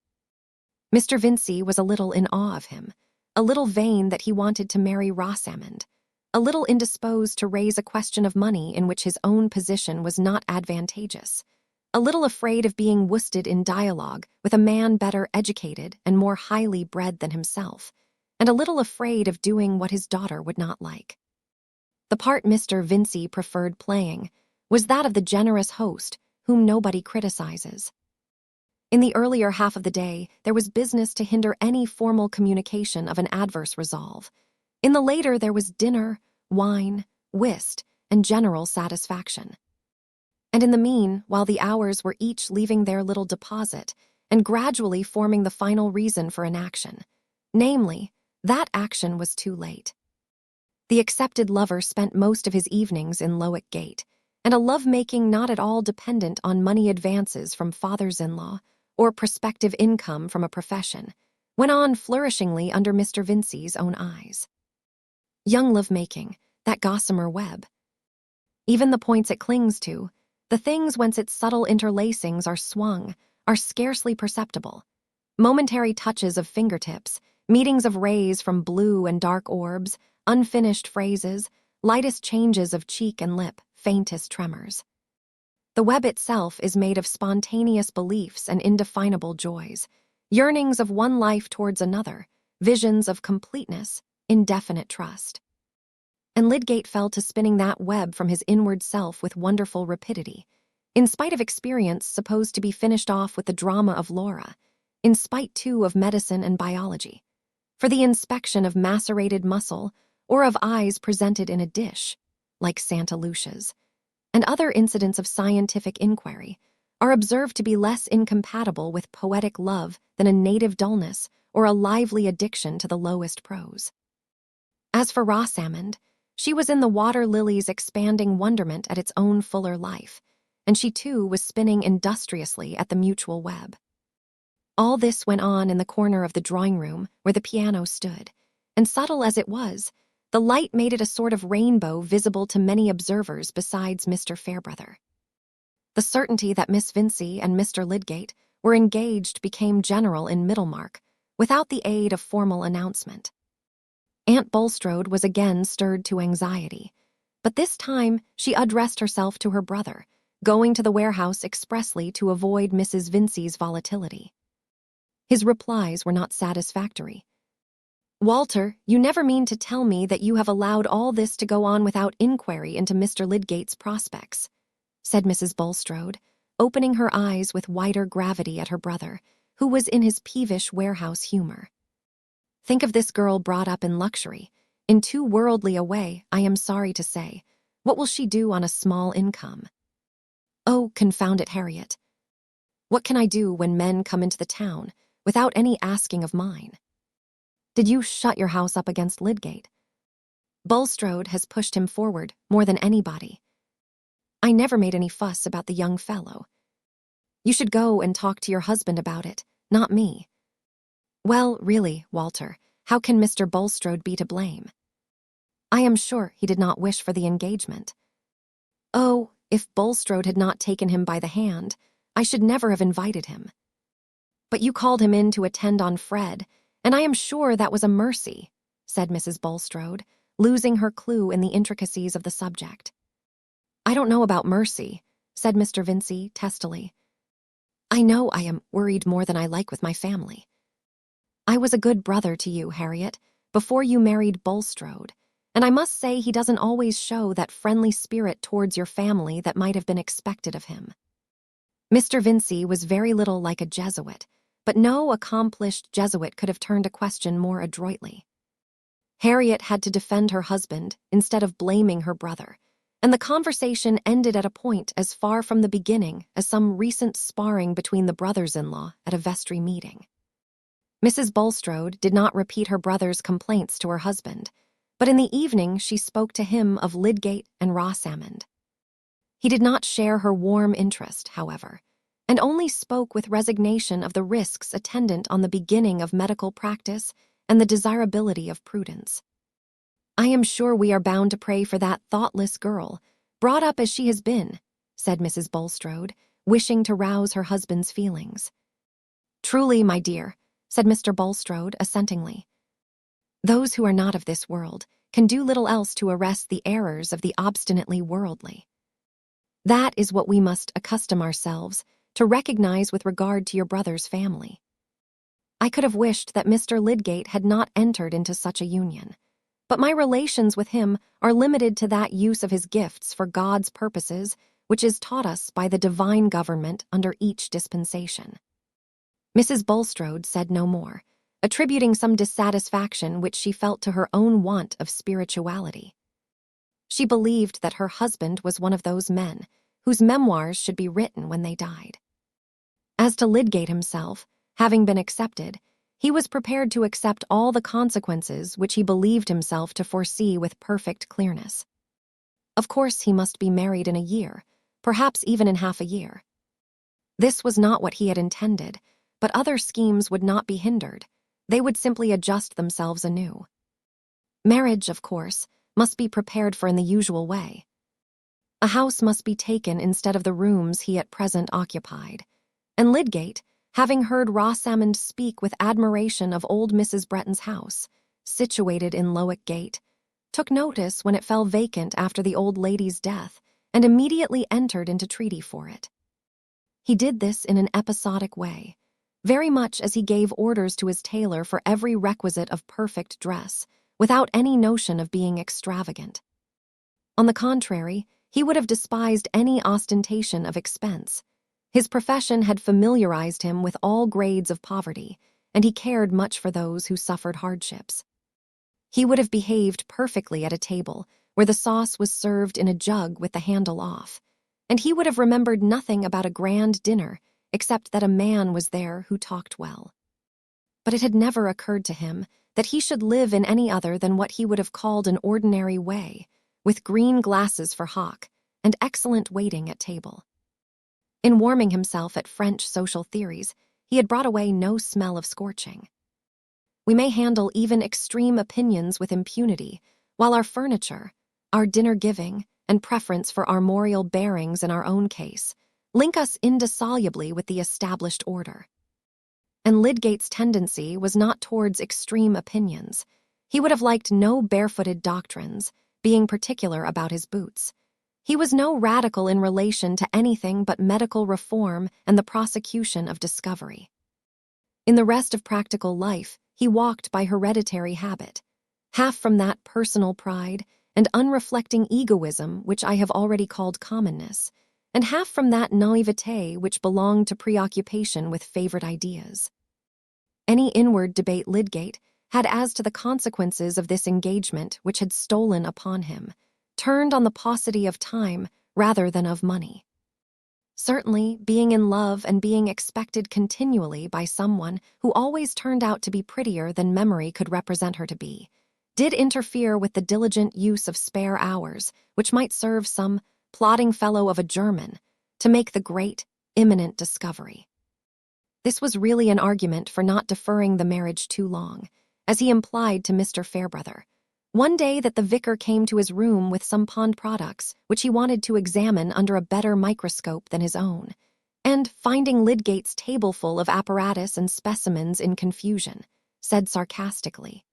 Mr. Vincey was a little in awe of him, a little vain that he wanted to marry Rosamond, a little indisposed to raise a question of money in which his own position was not advantageous, a little afraid of being worsted in dialogue with a man better educated and more highly bred than himself, and a little afraid of doing what his daughter would not like. The part Mr. Vincey preferred playing was that of the generous host whom nobody criticizes. In the earlier half of the day, there was business to hinder any formal communication of an adverse resolve. In the later, there was dinner, wine, whist, and general satisfaction. And in the mean, while the hours were each leaving their little deposit and gradually forming the final reason for an action, namely, that action was too late. The accepted lover spent most of his evenings in Lydgate, and a love-making not at all dependent on money advances from fathers-in-law or prospective income from a profession, went on flourishingly under Mr. Vincey's own eyes. Young love-making, that gossamer web. Even the points it clings to, the things whence its subtle interlacings are swung, are scarcely perceptible. Momentary touches of fingertips, meetings of rays from blue and dark orbs, unfinished phrases, lightest changes of cheek and lip, faintest tremors. The web itself is made of spontaneous beliefs and indefinable joys, yearnings of one life towards another, visions of completeness, indefinite trust. And Lydgate fell to spinning that web from his inward self with wonderful rapidity, in spite of experience supposed to be finished off with the drama of Laura, in spite too of medicine and biology, for the inspection of macerated muscle or of eyes presented in a dish, like Santa Lucia's, and other incidents of scientific inquiry, are observed to be less incompatible with poetic love than a native dullness or a lively addiction to the lowest prose. As for Rosamond, she was in the water lily's expanding wonderment at its own fuller life, and she too was spinning industriously at the mutual web. All this went on in the corner of the drawing room where the piano stood, and subtle as it was, the light made it a sort of rainbow visible to many observers besides Mr. Fairbrother. The certainty that Miss Vincy and Mr. Lydgate were engaged became general in Middlemarch, without the aid of formal announcement. Aunt Bulstrode was again stirred to anxiety, but this time she addressed herself to her brother, going to the warehouse expressly to avoid Mrs. Vincy's volatility. His replies were not satisfactory. "Walter, you never mean to tell me that you have allowed all this to go on without inquiry into Mr. Lydgate's prospects," said Mrs. Bulstrode, opening her eyes with wider gravity at her brother, who was in his peevish warehouse humor. "Think of this girl brought up in luxury, in too worldly a way, I am sorry to say. What will she do on a small income? Oh, confound it, Harriet. What can I do when men come into the town without any asking of mine? Did you shut your house up against Lydgate? Bulstrode has pushed him forward more than anybody. I never made any fuss about the young fellow. You should go and talk to your husband about it, not me. Well, really, Walter, how can Mr. Bulstrode be to blame? I am sure he did not wish for the engagement. Oh, if Bulstrode had not taken him by the hand, I should never have invited him. But you called him in to attend on Fred, and I am sure that was a mercy," said Mrs. Bulstrode, losing her clue in the intricacies of the subject. "I don't know about mercy," said Mr. Vincy testily. "I know I am worried more than I like with my family. I was a good brother to you, Harriet, before you married Bulstrode, and I must say he doesn't always show that friendly spirit towards your family that might have been expected of him." Mr. Vincy was very little like a Jesuit, but no accomplished Jesuit could have turned a question more adroitly. Harriet had to defend her husband instead of blaming her brother, and the conversation ended at a point as far from the beginning as some recent sparring between the brothers-in-law at a vestry meeting. Mrs. Bulstrode did not repeat her brother's complaints to her husband, but in the evening she spoke to him of Lydgate and Rosamond. He did not share her warm interest, however, and only spoke with resignation of the risks attendant on the beginning of medical practice and the desirability of prudence. "I am sure we are bound to pray for that thoughtless girl, brought up as she has been," said Mrs. Bulstrode, wishing to rouse her husband's feelings. "Truly, my dear," said Mr. Bulstrode assentingly. "Those who are not of this world can do little else to arrest the errors of the obstinately worldly. That is what we must accustom ourselves to recognize with regard to your brother's family. I could have wished that Mr. Lydgate had not entered into such a union, but my relations with him are limited to that use of his gifts for God's purposes which is taught us by the divine government under each dispensation." Mrs. Bulstrode said no more, attributing some dissatisfaction which she felt to her own want of spirituality. She believed that her husband was one of those men whose memoirs should be written when they died. As to Lydgate himself, having been accepted, he was prepared to accept all the consequences which he believed himself to foresee with perfect clearness. Of course he must be married in a year, perhaps even in half a year. This was not what he had intended, but other schemes would not be hindered. They would simply adjust themselves anew. Marriage, of course, must be prepared for in the usual way. A house must be taken instead of the rooms he at present occupied, and Lydgate, having heard Rosamond speak with admiration of old Mrs. Bretton's house, situated in Lydgate, took notice when it fell vacant after the old lady's death, and immediately entered into treaty for it. He did this in an episodic way, very much as he gave orders to his tailor for every requisite of perfect dress, without any notion of being extravagant. On the contrary, he would have despised any ostentation of expense. His profession had familiarized him with all grades of poverty, and he cared much for those who suffered hardships. He would have behaved perfectly at a table where the sauce was served in a jug with the handle off, and he would have remembered nothing about a grand dinner except that a man was there who talked well. But it had never occurred to him that he should live in any other than what he would have called an ordinary way, with green glasses for hock, and excellent waiting at table. In warming himself at French social theories, he had brought away no smell of scorching. We may handle even extreme opinions with impunity, while our furniture, our dinner-giving, and preference for armorial bearings in our own case link us indissolubly with the established order. And Lydgate's tendency was not towards extreme opinions. He would have liked no barefooted doctrines, being particular about his boots. He was no radical in relation to anything but medical reform and the prosecution of discovery. In the rest of practical life, he walked by hereditary habit, half from that personal pride and unreflecting egoism which I have already called commonness, and half from that naivete which belonged to preoccupation with favorite ideas. Any inward debate Lydgate had as to the consequences of this engagement which had stolen upon him turned on the paucity of time rather than of money. Certainly, being in love and being expected continually by someone who always turned out to be prettier than memory could represent her to be, did interfere with the diligent use of spare hours which might serve some plodding fellow of a German to make the great, imminent discovery. This was really an argument for not deferring the marriage too long, as he implied to Mr. Fairbrother, one day that the vicar came to his room with some pond products which he wanted to examine under a better microscope than his own, and, finding Lydgate's tableful of apparatus and specimens in confusion, said sarcastically,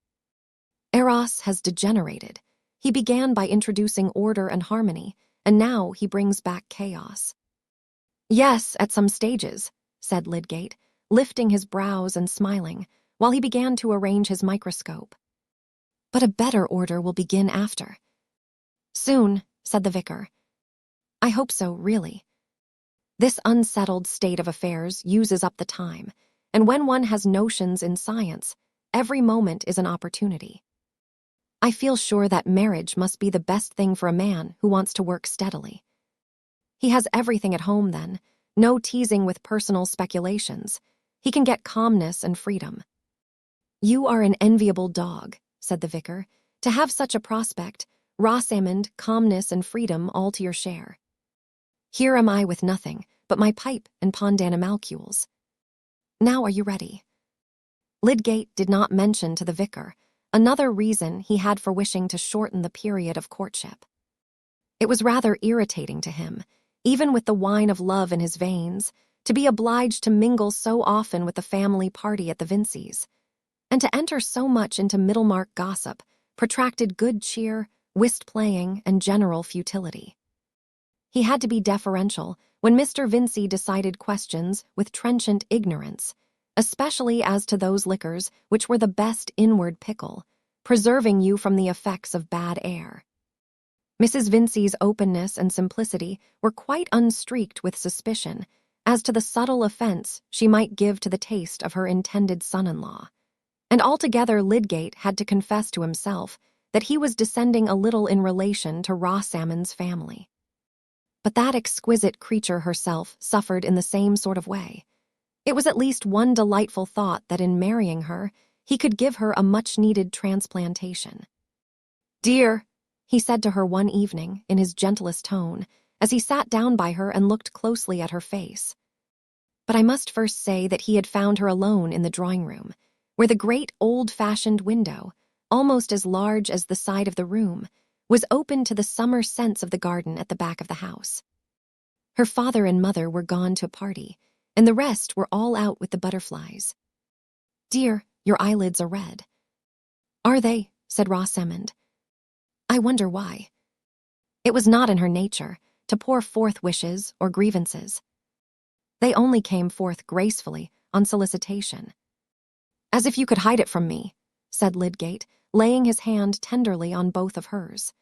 "Eros has degenerated. He began by introducing order and harmony, and now he brings back chaos." "Yes, at some stages," said Lydgate, lifting his brows and smiling, while he began to arrange his microscope. "But a better order will begin after." "Soon," said the vicar. "I hope so, really. This unsettled state of affairs uses up the time, and when one has notions in science, every moment is an opportunity. I feel sure that marriage must be the best thing for a man who wants to work steadily. He has everything at home then, no teasing with personal speculations. He can get calmness and freedom." "You are an enviable dog," said the vicar, "to have such a prospect, Rosamond, calmness and freedom all to your share. Here am I with nothing but my pipe and pondanimalcules. Now are you ready?" Lydgate did not mention to the vicar another reason he had for wishing to shorten the period of courtship. It was rather irritating to him, even with the wine of love in his veins, to be obliged to mingle so often with the family party at the Vinceys, and to enter so much into Middlemarch gossip, protracted good cheer, whist-playing, and general futility. He had to be deferential when Mr. Vincey decided questions with trenchant ignorance, especially as to those liquors which were the best inward pickle, preserving you from the effects of bad air. Mrs. Vincey's openness and simplicity were quite unstreaked with suspicion as to the subtle offense she might give to the taste of her intended son-in-law, and altogether Lydgate had to confess to himself that he was descending a little in relation to Rosamond's family. But that exquisite creature herself suffered in the same sort of way. It was at least one delightful thought that in marrying her, he could give her a much-needed transplantation. "Dear," he said to her one evening in his gentlest tone, as he sat down by her and looked closely at her face. But I must first say that he had found her alone in the drawing-room, where the great old-fashioned window, almost as large as the side of the room, was open to the summer scents of the garden at the back of the house. Her father and mother were gone to a party, and the rest were all out with the butterflies. "Dear, your eyelids are red." "Are they?" said Rosamond. "I wonder why." It was not in her nature to pour forth wishes or grievances. They only came forth gracefully on solicitation. "As if you could hide it from me," said Lydgate, laying his hand tenderly on both of hers.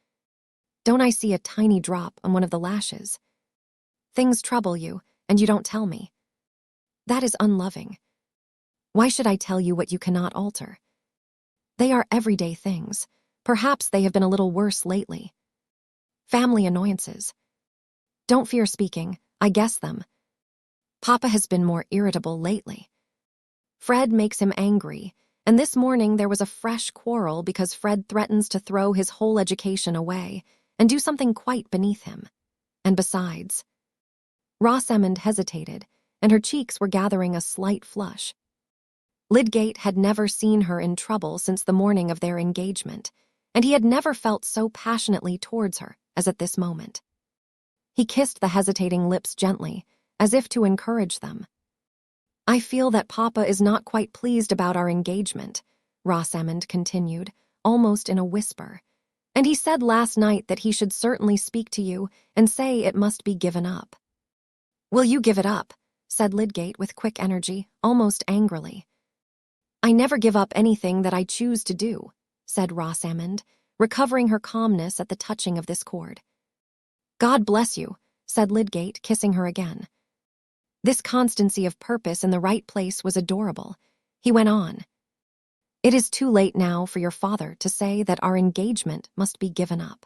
"Don't I see a tiny drop on one of the lashes? Things trouble you, and you don't tell me. That is unloving. Why should I tell you what you cannot alter? They are everyday things. Perhaps they have been a little worse lately. Family annoyances. Don't fear speaking, I guess them. Papa has been more irritable lately. Fred makes him angry, and this morning there was a fresh quarrel because Fred threatens to throw his whole education away and do something quite beneath him. And besides..." Rosamond hesitated, and her cheeks were gathering a slight flush. Lydgate had never seen her in trouble since the morning of their engagement, and he had never felt so passionately towards her as at this moment. He kissed the hesitating lips gently, as if to encourage them. "I feel that Papa is not quite pleased about our engagement," Rosamond continued, almost in a whisper, "and he said last night that he should certainly speak to you and say it must be given up." "Will you give it up?" said Lydgate with quick energy, almost angrily. "I never give up anything that I choose to do," said Rosamond, recovering her calmness at the touching of this chord. "God bless you," said Lydgate, kissing her again. This constancy of purpose in the right place was adorable. He went on. "It is too late now for your father to say that our engagement must be given up.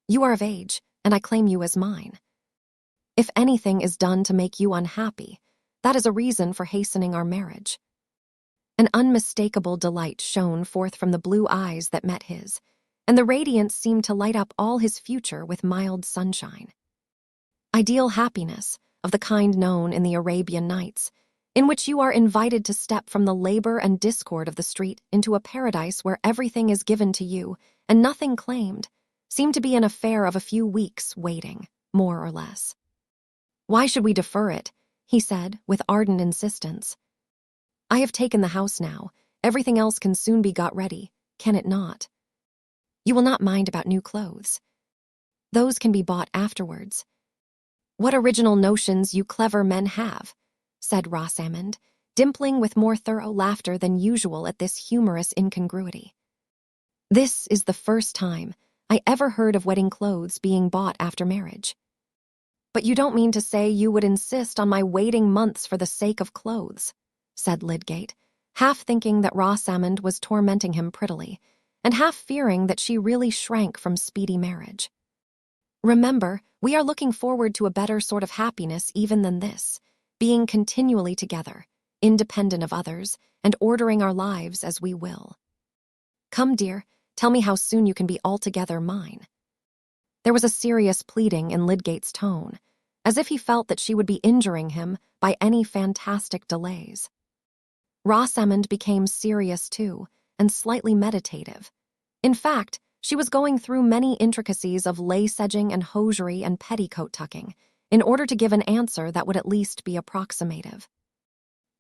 You are of age, and I claim you as mine. If anything is done to make you unhappy, that is a reason for hastening our marriage." An unmistakable delight shone forth from the blue eyes that met his, and the radiance seemed to light up all his future with mild sunshine. Ideal happiness, of the kind known in the Arabian Nights, in which you are invited to step from the labor and discord of the street into a paradise where everything is given to you and nothing claimed, seemed to be an affair of a few weeks waiting, more or less. "Why should we defer it?" he said, with ardent insistence. "I have taken the house now. Everything else can soon be got ready, can it not? You will not mind about new clothes. Those can be bought afterwards." "What original notions you clever men have," said Rosamond, dimpling with more thorough laughter than usual at this humorous incongruity. "This is the first time I ever heard of wedding clothes being bought after marriage." "But you don't mean to say you would insist on my waiting months for the sake of clothes," said Lydgate, half thinking that Rosamond was tormenting him prettily, and half fearing that she really shrank from speedy marriage. "Remember, we are looking forward to a better sort of happiness even than this, being continually together, independent of others, and ordering our lives as we will. Come, dear, tell me how soon you can be altogether mine." There was a serious pleading in Lydgate's tone, as if he felt that she would be injuring him by any fantastic delays. Rosamond became serious too, and slightly meditative. In fact, she was going through many intricacies of lace-edging and hosiery and petticoat tucking, in order to give an answer that would at least be approximative.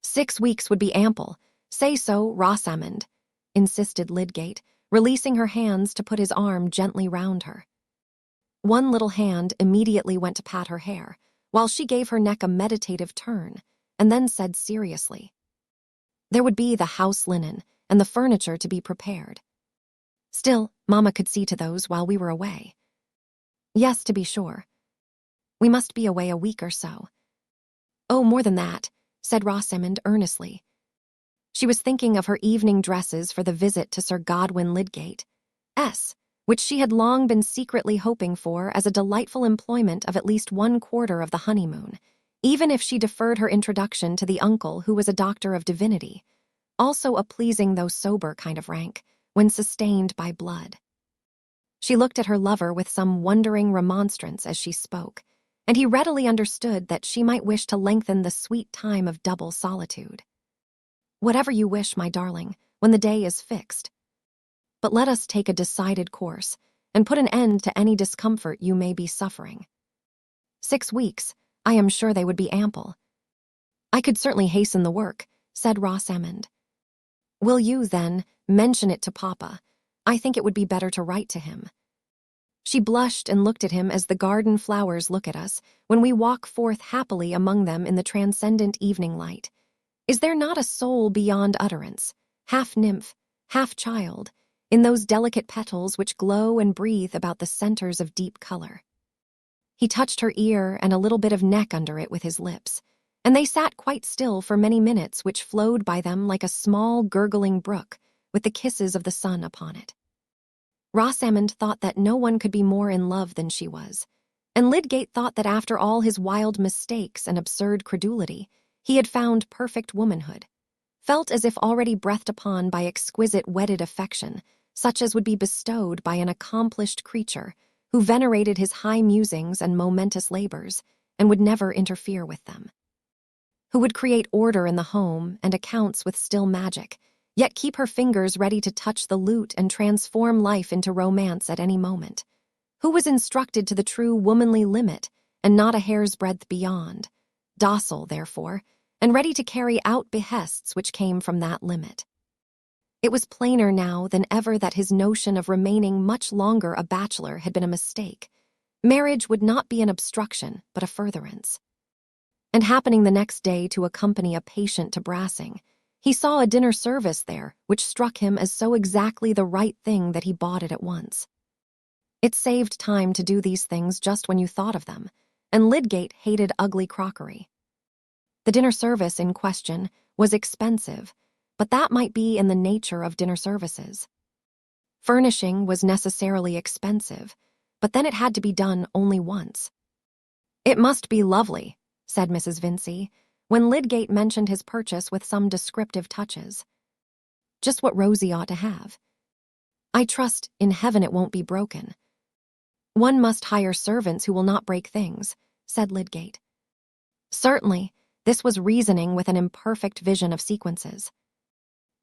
6 weeks would be ample. Say so, Rosamond, insisted Lydgate, releasing her hands to put his arm gently round her. One little hand immediately went to pat her hair, while she gave her neck a meditative turn, and then said seriously, "There would be the house linen and the furniture to be prepared. Still, Mamma could see to those while we were away." "Yes, to be sure. We must be away a week or so." "Oh, more than that," said Rosamond earnestly. She was thinking of her evening dresses for the visit to Sir Godwin Lydgate, which she had long been secretly hoping for as a delightful employment of at least 1/4 of the honeymoon, even if she deferred her introduction to the uncle who was a doctor of divinity, also a pleasing though sober kind of rank, when sustained by blood. She looked at her lover with some wondering remonstrance as she spoke, and he readily understood that she might wish to lengthen the sweet time of double solitude. "Whatever you wish, my darling, when the day is fixed. But let us take a decided course, and put an end to any discomfort you may be suffering. 6 weeks, I am sure they would be ample." "I could certainly hasten the work," said Rosamond. "Will you, then, mention it to Papa? I think it would be better to write to him." She blushed and looked at him as the garden flowers look at us when we walk forth happily among them in the transcendent evening light. Is there not a soul beyond utterance, half nymph, half child, in those delicate petals which glow and breathe about the centers of deep color? He touched her ear and a little bit of neck under it with his lips, and they sat quite still for many minutes which flowed by them like a small gurgling brook with the kisses of the sun upon it. Rosamond thought that no one could be more in love than she was, and Lydgate thought that after all his wild mistakes and absurd credulity, he had found perfect womanhood, felt as if already breathed upon by exquisite wedded affection, such as would be bestowed by an accomplished creature who venerated his high musings and momentous labors, and would never interfere with them. Who would create order in the home and accounts with still magic, yet keep her fingers ready to touch the lute and transform life into romance at any moment. Who was instructed to the true womanly limit and not a hair's breadth beyond, docile, therefore, and ready to carry out behests which came from that limit. It was plainer now than ever that his notion of remaining much longer a bachelor had been a mistake. Marriage would not be an obstruction, but a furtherance. And happening the next day to accompany a patient to Brassing, he saw a dinner service there which struck him as so exactly the right thing that he bought it at once. It saved time to do these things just when you thought of them, and Lydgate hated ugly crockery. The dinner service in question was expensive, but that might be in the nature of dinner services. Furnishing was necessarily expensive, but then it had to be done only once. "It must be lovely," said Mrs. Vincey, when Lydgate mentioned his purchase with some descriptive touches. "Just what Rosie ought to have. I trust in heaven it won't be broken." "One must hire servants who will not break things," said Lydgate. Certainly, this was reasoning with an imperfect vision of sequences.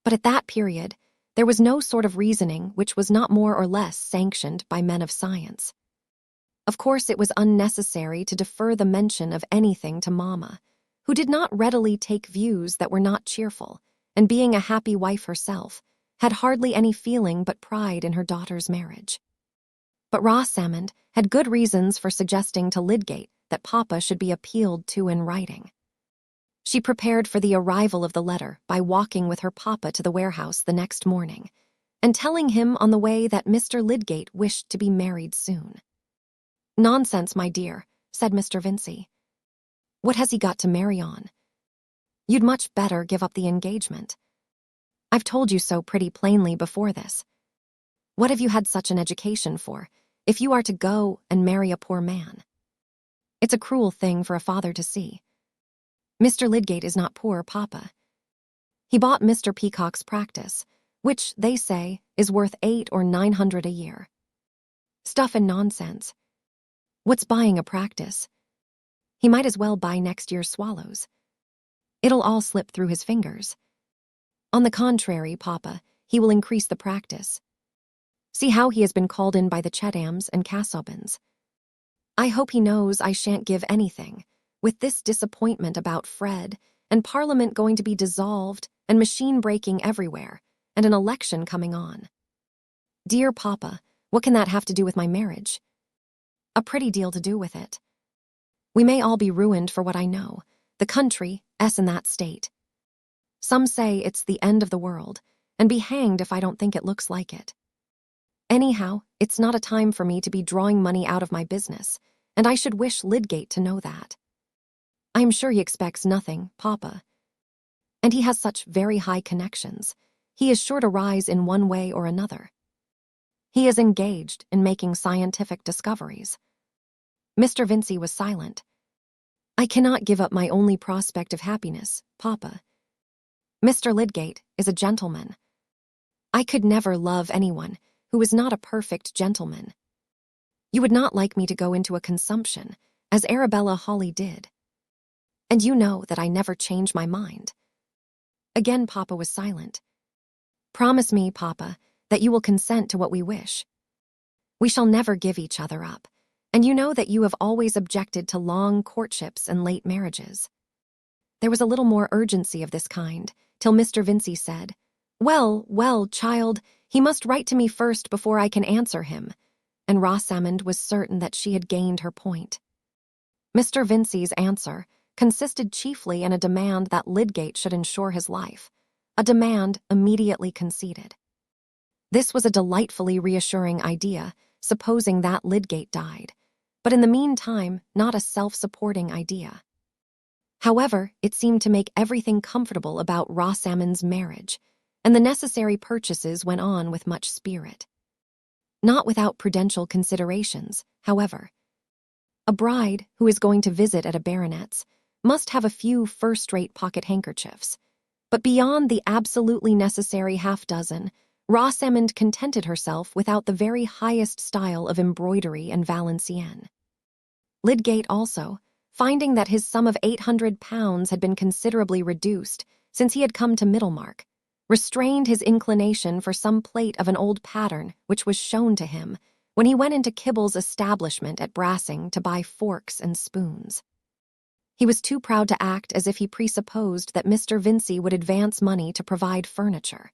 But at that period, there was no sort of reasoning which was not more or less sanctioned by men of science. Of course, it was unnecessary to defer the mention of anything to Mamma, who did not readily take views that were not cheerful, and being a happy wife herself, had hardly any feeling but pride in her daughter's marriage. But Rosamond had good reasons for suggesting to Lydgate that Papa should be appealed to in writing. She prepared for the arrival of the letter by walking with her papa to the warehouse the next morning, and telling him on the way that Mr. Lydgate wished to be married soon. "Nonsense, my dear," said Mr. Vincey. "What has he got to marry on? You'd much better give up the engagement. I've told you so pretty plainly before this. What have you had such an education for, if you are to go and marry a poor man? It's a cruel thing for a father to see. Mr. Lydgate is not poor, Papa. He bought Mr. Peacock's practice, which, they say, is worth 800 or 900 a year. Stuff and nonsense. What's buying a practice? He might as well buy next year's swallows. It'll all slip through his fingers. On the contrary, Papa, he will increase the practice. See how he has been called in by the Chethams and Casaubons. I hope he knows I shan't give anything, with this disappointment about Fred, and Parliament going to be dissolved, and machine breaking everywhere, and an election coming on. Dear Papa, what can that have to do with my marriage? A pretty deal to do with it. We may all be ruined for what I know. The country, in that state. Some say it's the end of the world, and be hanged if I don't think it looks like it. Anyhow, it's not a time for me to be drawing money out of my business, and I should wish Lydgate to know that. I am sure he expects nothing, Papa. And he has such very high connections. He is sure to rise in one way or another. He is engaged in making scientific discoveries." Mr. Vincey was silent. "I cannot give up my only prospect of happiness, Papa. Mr. Lydgate is a gentleman. I could never love anyone who is not a perfect gentleman. You would not like me to go into a consumption, as Arabella Hawley did. And you know that I never change my mind." Again Papa was silent. "Promise me, Papa, that you will consent to what we wish. We shall never give each other up, and you know that you have always objected to long courtships and late marriages." There was a little more urgency of this kind, till Mr. Vincey said, "Well, well, child, he must write to me first before I can answer him," and Rosamond was certain that she had gained her point. Mr. Vincey's answer consisted chiefly in a demand that Lydgate should insure his life, a demand immediately conceded. This was a delightfully reassuring idea, supposing that Lydgate died, but in the meantime not a self-supporting idea. However, it seemed to make everything comfortable about Rosamond's marriage, and the necessary purchases went on with much spirit. Not without prudential considerations, however. A bride who is going to visit at a baronet's must have a few first-rate pocket handkerchiefs, but beyond the absolutely necessary half-dozen, Rosamond contented herself without the very highest style of embroidery and Valenciennes. Lydgate also, finding that his sum of £800 had been considerably reduced since he had come to Middlemarch, restrained his inclination for some plate of an old pattern which was shown to him when he went into Kibble's establishment at Brassing to buy forks and spoons. He was too proud to act as if he presupposed that Mr. Vincey would advance money to provide furniture.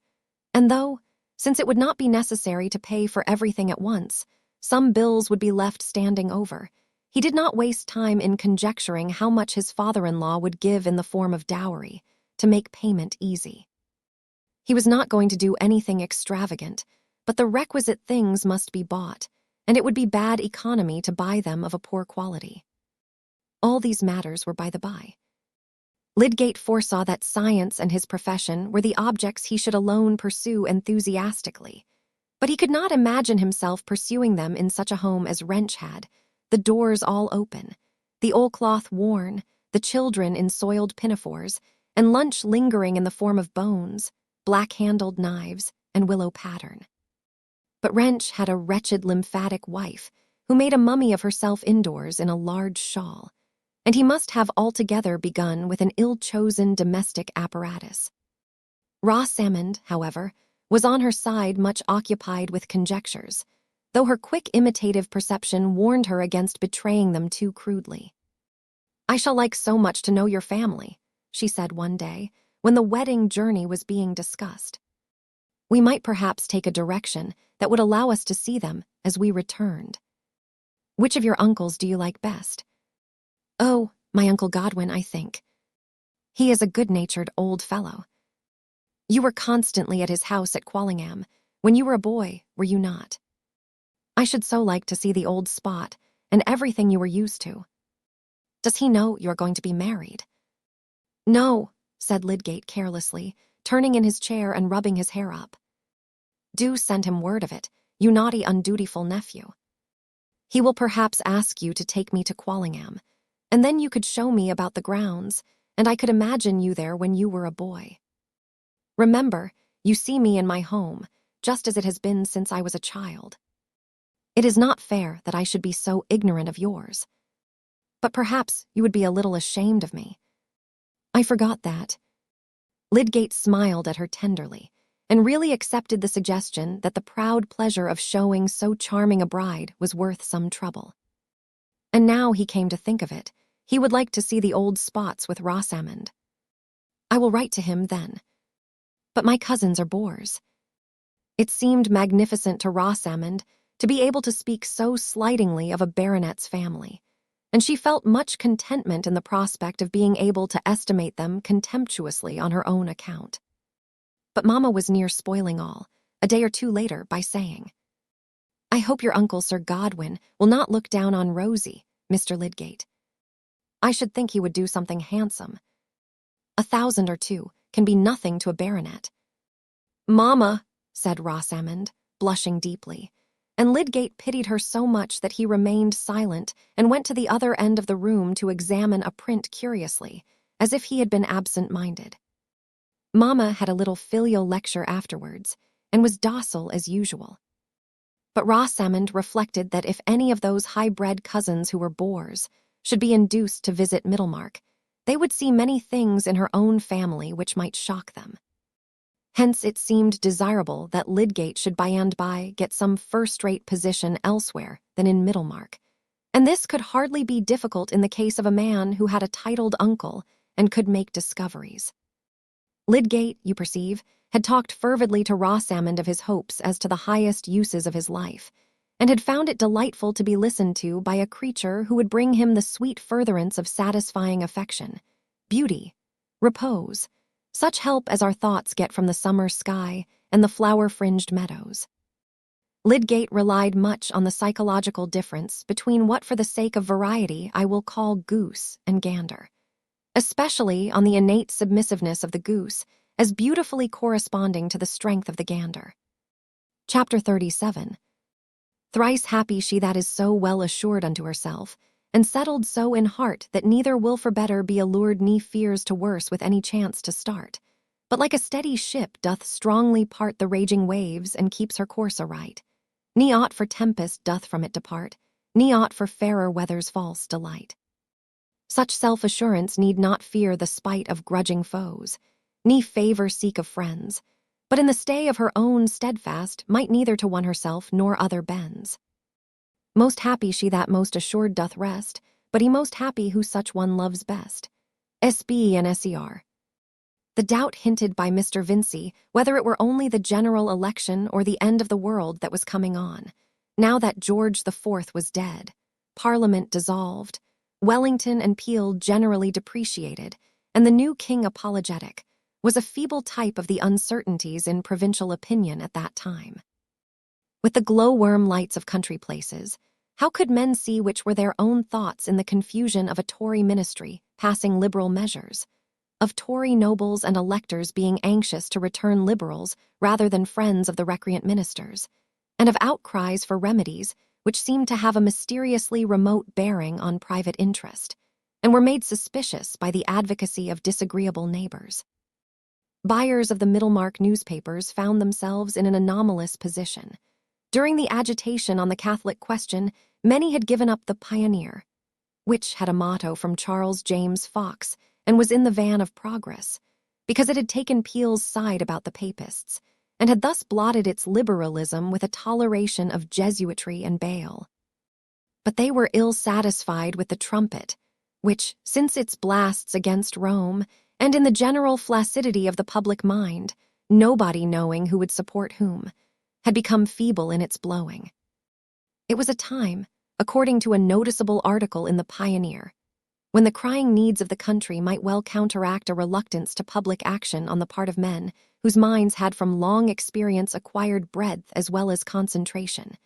And though, since it would not be necessary to pay for everything at once, some bills would be left standing over, he did not waste time in conjecturing how much his father-in-law would give in the form of dowry to make payment easy. He was not going to do anything extravagant, but the requisite things must be bought, and it would be bad economy to buy them of a poor quality. All these matters were by the by. Lydgate foresaw that science and his profession were the objects he should alone pursue enthusiastically, but he could not imagine himself pursuing them in such a home as Wrench had, the doors all open, the oilcloth worn, the children in soiled pinafores, and lunch lingering in the form of bones, black-handled knives, and willow pattern. But Wrench had a wretched lymphatic wife who made a mummy of herself indoors in a large shawl, and he must have altogether begun with an ill-chosen domestic apparatus. Rosamond, however, was on her side much occupied with conjectures, though her quick imitative perception warned her against betraying them too crudely. "I shall like so much to know your family," she said one day, when the wedding journey was being discussed. "We might perhaps take a direction that would allow us to see them as we returned. Which of your uncles do you like best?" "Oh, my Uncle Godwin, I think. He is a good-natured old fellow. You were constantly at his house at Quallingham when you were a boy, were you not? I should so like to see the old spot and everything you were used to. Does he know you are going to be married?" "No," said Lydgate carelessly, turning in his chair and rubbing his hair up. "Do send him word of it, you naughty, undutiful nephew. He will perhaps ask you to take me to Quallingham, and then you could show me about the grounds, and I could imagine you there when you were a boy. Remember, you see me in my home, just as it has been since I was a child. It is not fair that I should be so ignorant of yours. But perhaps you would be a little ashamed of me." "I forgot that." Lydgate smiled at her tenderly, and really accepted the suggestion that the proud pleasure of showing so charming a bride was worth some trouble. And now he came to think of it, he would like to see the old spots with Rosamond. "I will write to him then. But my cousins are bores." It seemed magnificent to Rosamond to be able to speak so slightingly of a baronet's family, and she felt much contentment in the prospect of being able to estimate them contemptuously on her own account. But Mamma was near spoiling all, a day or two later, by saying, "I hope your uncle Sir Godwin will not look down on Rosie, Mr. Lydgate. I should think he would do something handsome. 1,000 or 2 can be nothing to a baronet." "Mamma," said Rosamond, blushing deeply, and Lydgate pitied her so much that he remained silent and went to the other end of the room to examine a print curiously, as if he had been absent-minded. Mamma had a little filial lecture afterwards, and was docile as usual. But Rosamond reflected that if any of those high-bred cousins who were bores should be induced to visit Middlemarch, they would see many things in her own family which might shock them. Hence it seemed desirable that Lydgate should by and by get some first-rate position elsewhere than in Middlemarch, and this could hardly be difficult in the case of a man who had a titled uncle and could make discoveries. Lydgate, you perceive, had talked fervidly to Rosamond of his hopes as to the highest uses of his life, and had found it delightful to be listened to by a creature who would bring him the sweet furtherance of satisfying affection, beauty, repose, such help as our thoughts get from the summer sky and the flower-fringed meadows. Lydgate relied much on the psychological difference between what for the sake of variety I will call goose and gander, especially on the innate submissiveness of the goose as beautifully corresponding to the strength of the gander. Chapter 37. Thrice happy she that is so well assured unto herself, and settled so in heart that neither will for better be allured ne fears to worse with any chance to start, but like a steady ship doth strongly part the raging waves and keeps her course aright. Ne aught for tempest doth from it depart, ne aught for fairer weather's false delight. Such self-assurance need not fear the spite of grudging foes, ne favor seek of friends, but in the stay of her own steadfast might neither to one herself nor other bends. Most happy she that most assured doth rest, but he most happy who such one loves best. S.B. and S.E.R. The doubt hinted by Mr. Vincey whether it were only the general election or the end of the world that was coming on, now that George IV was dead, Parliament dissolved, Wellington and Peel generally depreciated, and the new king apologetic, was a feeble type of the uncertainties in provincial opinion at that time. With the glowworm lights of country places, how could men see which were their own thoughts in the confusion of a Tory ministry passing liberal measures, of Tory nobles and electors being anxious to return liberals rather than friends of the recreant ministers, and of outcries for remedies which seemed to have a mysteriously remote bearing on private interest, and were made suspicious by the advocacy of disagreeable neighbors? Buyers of the Middlemarch newspapers found themselves in an anomalous position. During the agitation on the Catholic question, many had given up the Pioneer, which had a motto from Charles James Fox and was in the van of progress, because it had taken Peel's side about the papists, and had thus blotted its liberalism with a toleration of Jesuitry and Baal. But they were ill-satisfied with the Trumpet, which, since its blasts against Rome, and in the general flaccidity of the public mind, nobody knowing who would support whom, had become feeble in its blowing. It was a time, according to a noticeable article in the Pioneer, when the crying needs of the country might well counteract a reluctance to public action on the part of men whose minds had from long experience acquired breadth as well as concentration,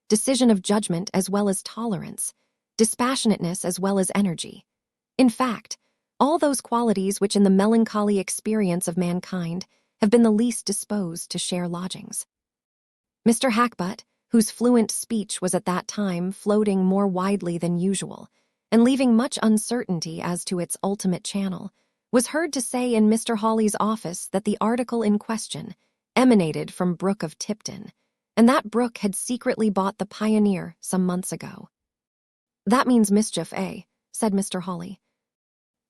decision of judgment as well as tolerance, dispassionateness as well as energy. In fact, all those qualities which in the melancholy experience of mankind have been the least disposed to share lodgings. Mr. Hackbutt, whose fluent speech was at that time floating more widely than usual, and leaving much uncertainty as to its ultimate channel, was heard to say in Mr. Hawley's office that the article in question emanated from Brooke of Tipton, and that Brooke had secretly bought the Pioneer some months ago. "That means mischief, eh?" said Mr. Hawley.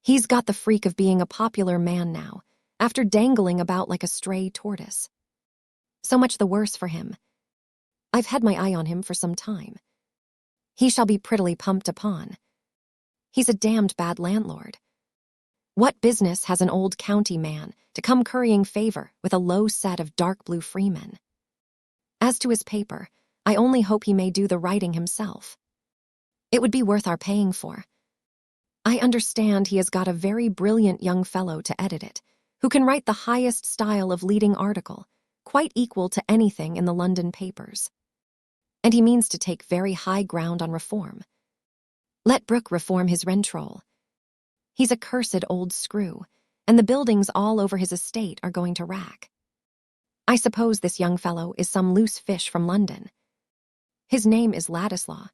"He's got the freak of being a popular man now, after dangling about like a stray tortoise. So much the worse for him. I've had my eye on him for some time. He shall be prettily pumped upon. He's a damned bad landlord. What business has an old county man to come currying favor with a low set of dark blue freemen? As to his paper, I only hope he may do the writing himself. It would be worth our paying for. I understand he has got a very brilliant young fellow to edit it, who can write the highest style of leading article, quite equal to anything in the London papers. And he means to take very high ground on reform. Let Brooke reform his rentroll. He's a cursed old screw, and the buildings all over his estate are going to rack. I suppose this young fellow is some loose fish from London. His name is Ladislaw.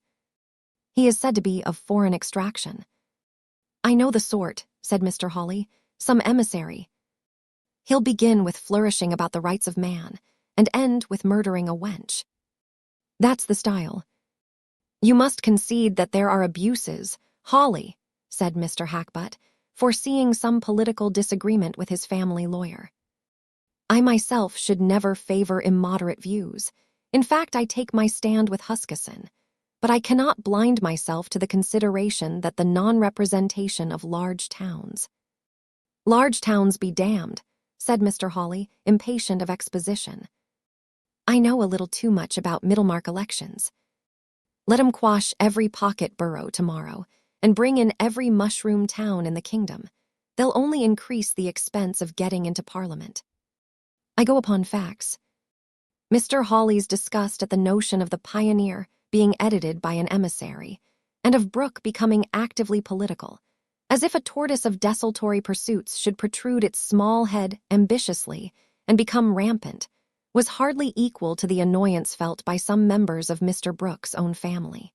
He is said to be of foreign extraction. I know the sort, said Mr. Hawley, some emissary. He'll begin with flourishing about the rights of man, and end with murdering a wench. That's the style. You must concede that there are abuses, Hawley, said Mr. Hackbutt, foreseeing some political disagreement with his family lawyer. I myself should never favor immoderate views. In fact, I take my stand with Huskisson, but I cannot blind myself to the consideration that the non-representation of large towns. Large towns be damned, said Mr. Hawley, impatient of exposition. I know a little too much about Middlemarch elections. Let 'em quash every pocket borough tomorrow, and bring in every mushroom town in the kingdom. They'll only increase the expense of getting into Parliament. I go upon facts. Mr. Hawley's disgust at the notion of the Pioneer being edited by an emissary, and of Brooke becoming actively political, as if a tortoise of desultory pursuits should protrude its small head ambitiously and become rampant, was hardly equal to the annoyance felt by some members of Mr. Brooke's own family.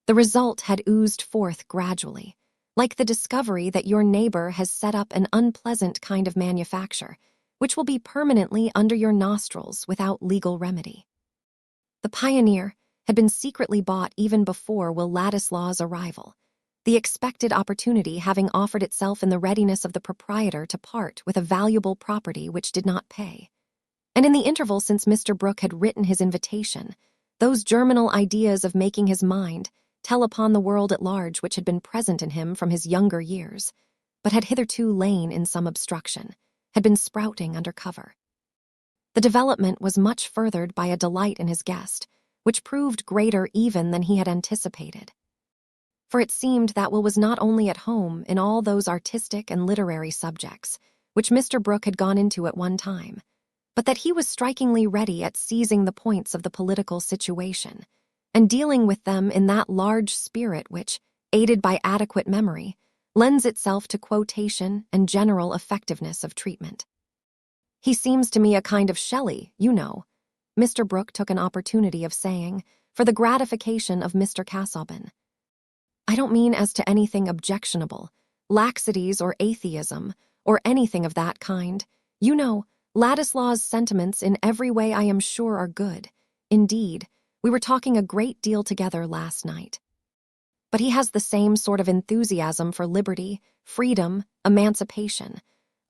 The result had oozed forth gradually, like the discovery that your neighbor has set up an unpleasant kind of manufacture, which will be permanently under your nostrils without legal remedy. The Pioneer had been secretly bought even before Will Ladislaw's arrival, the expected opportunity having offered itself in the readiness of the proprietor to part with a valuable property which did not pay. And in the interval since Mr. Brooke had written his invitation, those germinal ideas of making his mind tell upon the world at large which had been present in him from his younger years, but had hitherto lain in some obstruction, had been sprouting under cover. The development was much furthered by a delight in his guest, which proved greater even than he had anticipated. For it seemed that Will was not only at home in all those artistic and literary subjects, which Mr. Brooke had gone into at one time, but that he was strikingly ready at seizing the points of the political situation, and dealing with them in that large spirit which, aided by adequate memory, lends itself to quotation and general effectiveness of treatment. "He seems to me a kind of Shelley, you know," Mr. Brooke took an opportunity of saying, for the gratification of Mr. Casaubon. "I don't mean as to anything objectionable, laxities or atheism, or anything of that kind. You know, Ladislaw's sentiments in every way I am sure are good. Indeed, we were talking a great deal together last night. But he has the same sort of enthusiasm for liberty, freedom, emancipation.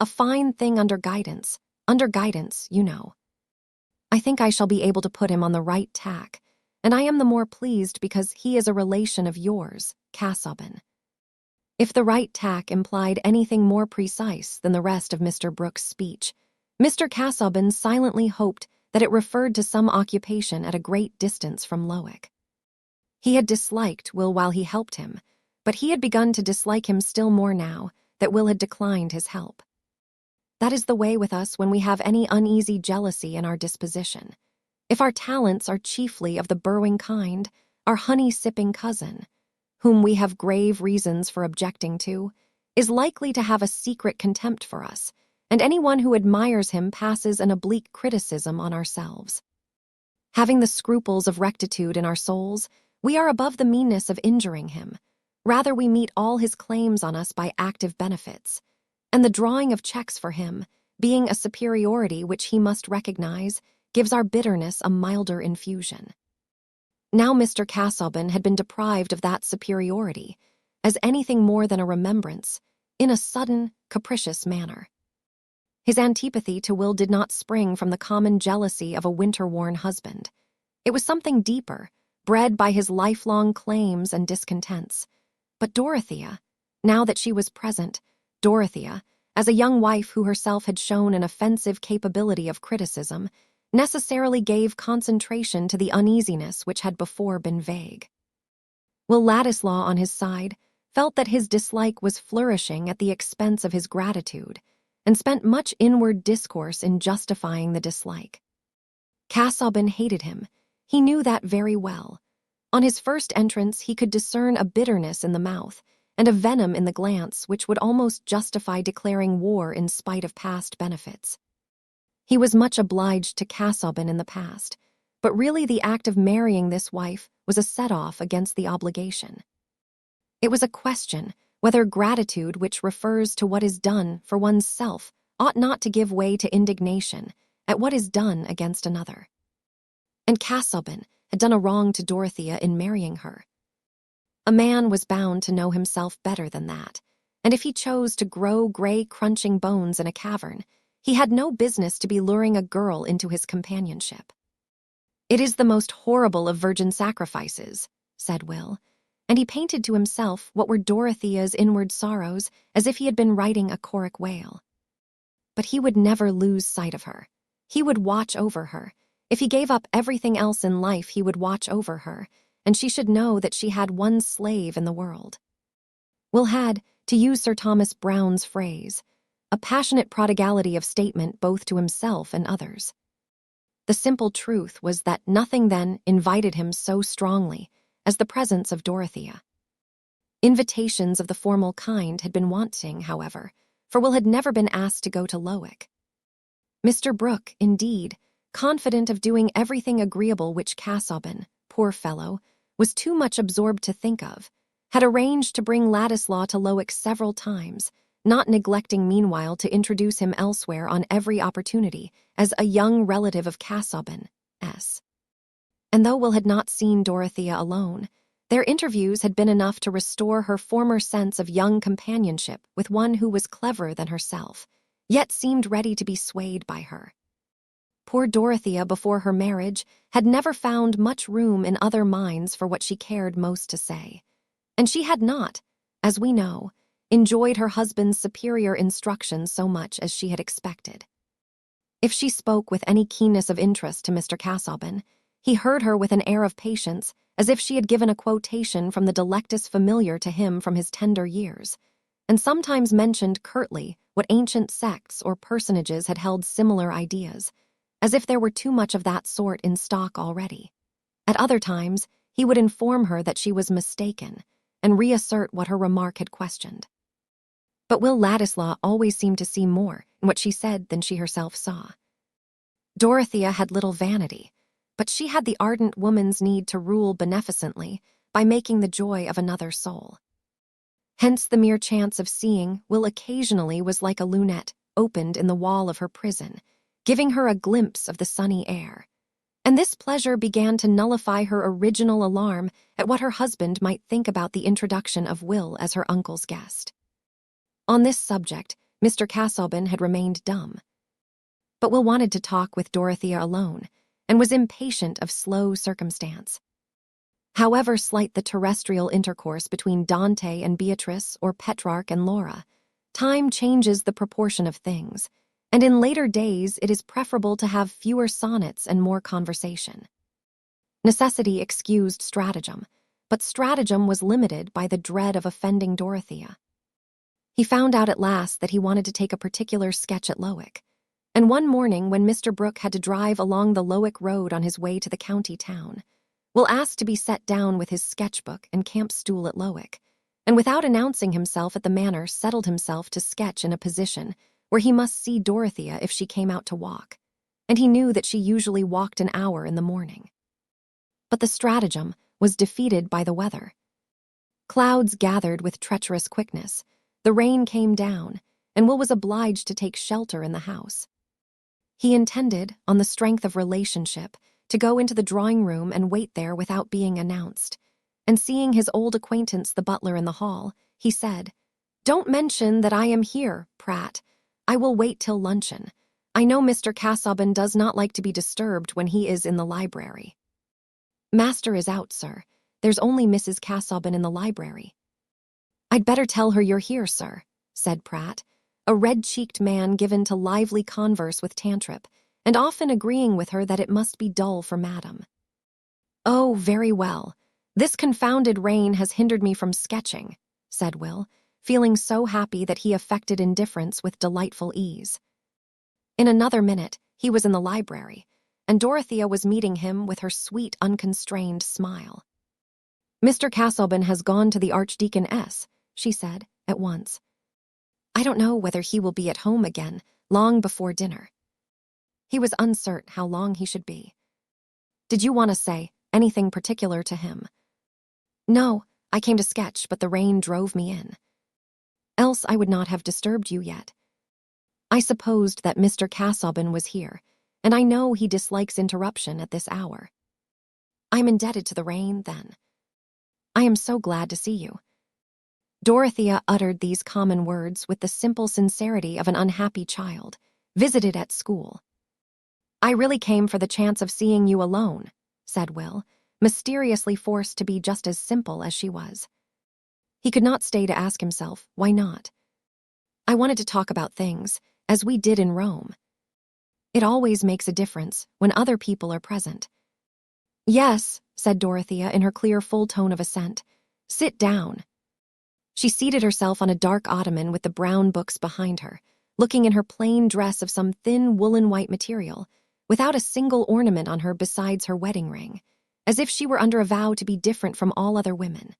A fine thing under guidance, you know. I think I shall be able to put him on the right tack, and I am the more pleased because he is a relation of yours, Casaubon." If the right tack implied anything more precise than the rest of Mr. Brooke's speech, Mr. Casaubon silently hoped that it referred to some occupation at a great distance from Lowick. He had disliked Will while he helped him, but he had begun to dislike him still more now that Will had declined his help. That is the way with us when we have any uneasy jealousy in our disposition. If our talents are chiefly of the burrowing kind, our honey-sipping cousin, whom we have grave reasons for objecting to, is likely to have a secret contempt for us, and anyone who admires him passes an oblique criticism on ourselves. Having the scruples of rectitude in our souls, we are above the meanness of injuring him. Rather, we meet all his claims on us by active benefits, and the drawing of checks for him, being a superiority which he must recognize, gives our bitterness a milder infusion. Now Mr. Casaubon had been deprived of that superiority, as anything more than a remembrance, in a sudden, capricious manner. His antipathy to Will did not spring from the common jealousy of a winter-worn husband. It was something deeper, bred by his lifelong claims and discontents. But Dorothea, now that she was present, Dorothea, as a young wife who herself had shown an offensive capability of criticism, necessarily gave concentration to the uneasiness which had before been vague. Will Ladislaw, on his side, felt that his dislike was flourishing at the expense of his gratitude, and spent much inward discourse in justifying the dislike. Casaubon hated him. He knew that very well. On his first entrance he could discern a bitterness in the mouth, and a venom in the glance which would almost justify declaring war in spite of past benefits. He was much obliged to Casaubon in the past, but really the act of marrying this wife was a set-off against the obligation. It was a question whether gratitude which refers to what is done for one's self ought not to give way to indignation at what is done against another. And Casaubon had done a wrong to Dorothea in marrying her. A man was bound to know himself better than that, and if he chose to grow gray crunching bones in a cavern, he had no business to be luring a girl into his companionship. "It is the most horrible of virgin sacrifices," said Will, and he painted to himself what were Dorothea's inward sorrows as if he had been writing a choric wail. But he would never lose sight of her. He would watch over her. If he gave up everything else in life, he would watch over her, and she should know that she had one slave in the world. Will had, to use Sir Thomas Browne's phrase, a passionate prodigality of statement both to himself and others. The simple truth was that nothing then invited him so strongly as the presence of Dorothea. Invitations of the formal kind had been wanting, however, for Will had never been asked to go to Lowick. Mr. Brooke, indeed, confident of doing everything agreeable which Casaubon, poor fellow, was too much absorbed to think of, had arranged to bring Ladislaw to Lowick several times, not neglecting meanwhile to introduce him elsewhere on every opportunity as a young relative of Casaubon's. And though Will had not seen Dorothea alone, Their interviews had been enough to restore her former sense of young companionship with one who was cleverer than herself, yet seemed ready to be swayed by her. Poor Dorothea, before her marriage, had never found much room in other minds for what she cared most to say. And she had not, as we know, enjoyed her husband's superior instruction so much as she had expected. If she spoke with any keenness of interest to Mr. Casaubon, he heard her with an air of patience, as if she had given a quotation from the delectus familiar to him from his tender years, and sometimes mentioned curtly what ancient sects or personages had held similar ideas, as if there were too much of that sort in stock already. At other times, he would inform her that she was mistaken, and reassert what her remark had questioned. But Will Ladislaw always seemed to see more in what she said than she herself saw. Dorothea had little vanity, but she had the ardent woman's need to rule beneficently by making the joy of another soul. Hence the mere chance of seeing Will occasionally was like a lunette opened in the wall of her prison, giving her a glimpse of the sunny air. And this pleasure began to nullify her original alarm at what her husband might think about the introduction of Will as her uncle's guest. On this subject, Mr. Casaubon had remained dumb. But Will wanted to talk with Dorothea alone, and was impatient of slow circumstance. However slight the terrestrial intercourse between Dante and Beatrice or Petrarch and Laura, time changes the proportion of things, and in later days it is preferable to have fewer sonnets and more conversation. Necessity excused stratagem, but stratagem was limited by the dread of offending Dorothea. He found out at last that he wanted to take a particular sketch at Lowick, and one morning when Mr. Brooke had to drive along the Lowick road on his way to the county town, Will asked to be set down with his sketchbook and camp stool at Lowick, and without announcing himself at the manor settled himself to sketch in a position where he must see Dorothea if she came out to walk, and he knew that she usually walked an hour in the morning. But the stratagem was defeated by the weather. Clouds gathered with treacherous quickness, the rain came down, and Will was obliged to take shelter in the house. He intended, on the strength of relationship, to go into the drawing-room and wait there without being announced, and seeing his old acquaintance the butler in the hall, he said, "Don't mention that I am here, Pratt. I will wait till luncheon. I know Mr. Casaubon does not like to be disturbed when he is in the library." "Master is out, sir. There's only Mrs. Casaubon in the library." "I'd better tell her you're here, sir," said Pratt, a red-cheeked man given to lively converse with Tantripp, and often agreeing with her that it must be dull for madam. "Oh, very well. This confounded rain has hindered me from sketching," said Will, feeling so happy that he affected indifference with delightful ease. In another minute, he was in the library, and Dorothea was meeting him with her sweet, unconstrained smile. "Mr. Casaubon has gone to the Archdeacon S," she said, at once. "I don't know whether he will be at home again long before dinner." He was uncertain how long he should be. "Did you want to say anything particular to him?" "No, I came to sketch, but the rain drove me in. Else I would not have disturbed you yet. I supposed that Mr. Casaubon was here, and I know he dislikes interruption at this hour. I'm indebted to the rain, then. I am so glad to see you." Dorothea uttered these common words with the simple sincerity of an unhappy child, visited at school. "I really came for the chance of seeing you alone," said Will, mysteriously forced to be just as simple as she was. He could not stay to ask himself, why not? "I wanted to talk about things, as we did in Rome. It always makes a difference when other people are present." "Yes," said Dorothea in her clear, full tone of assent. "Sit down." She seated herself on a dark ottoman with the brown books behind her, looking in her plain dress of some thin woolen white material, without a single ornament on her besides her wedding ring, as if she were under a vow to be different from all other women.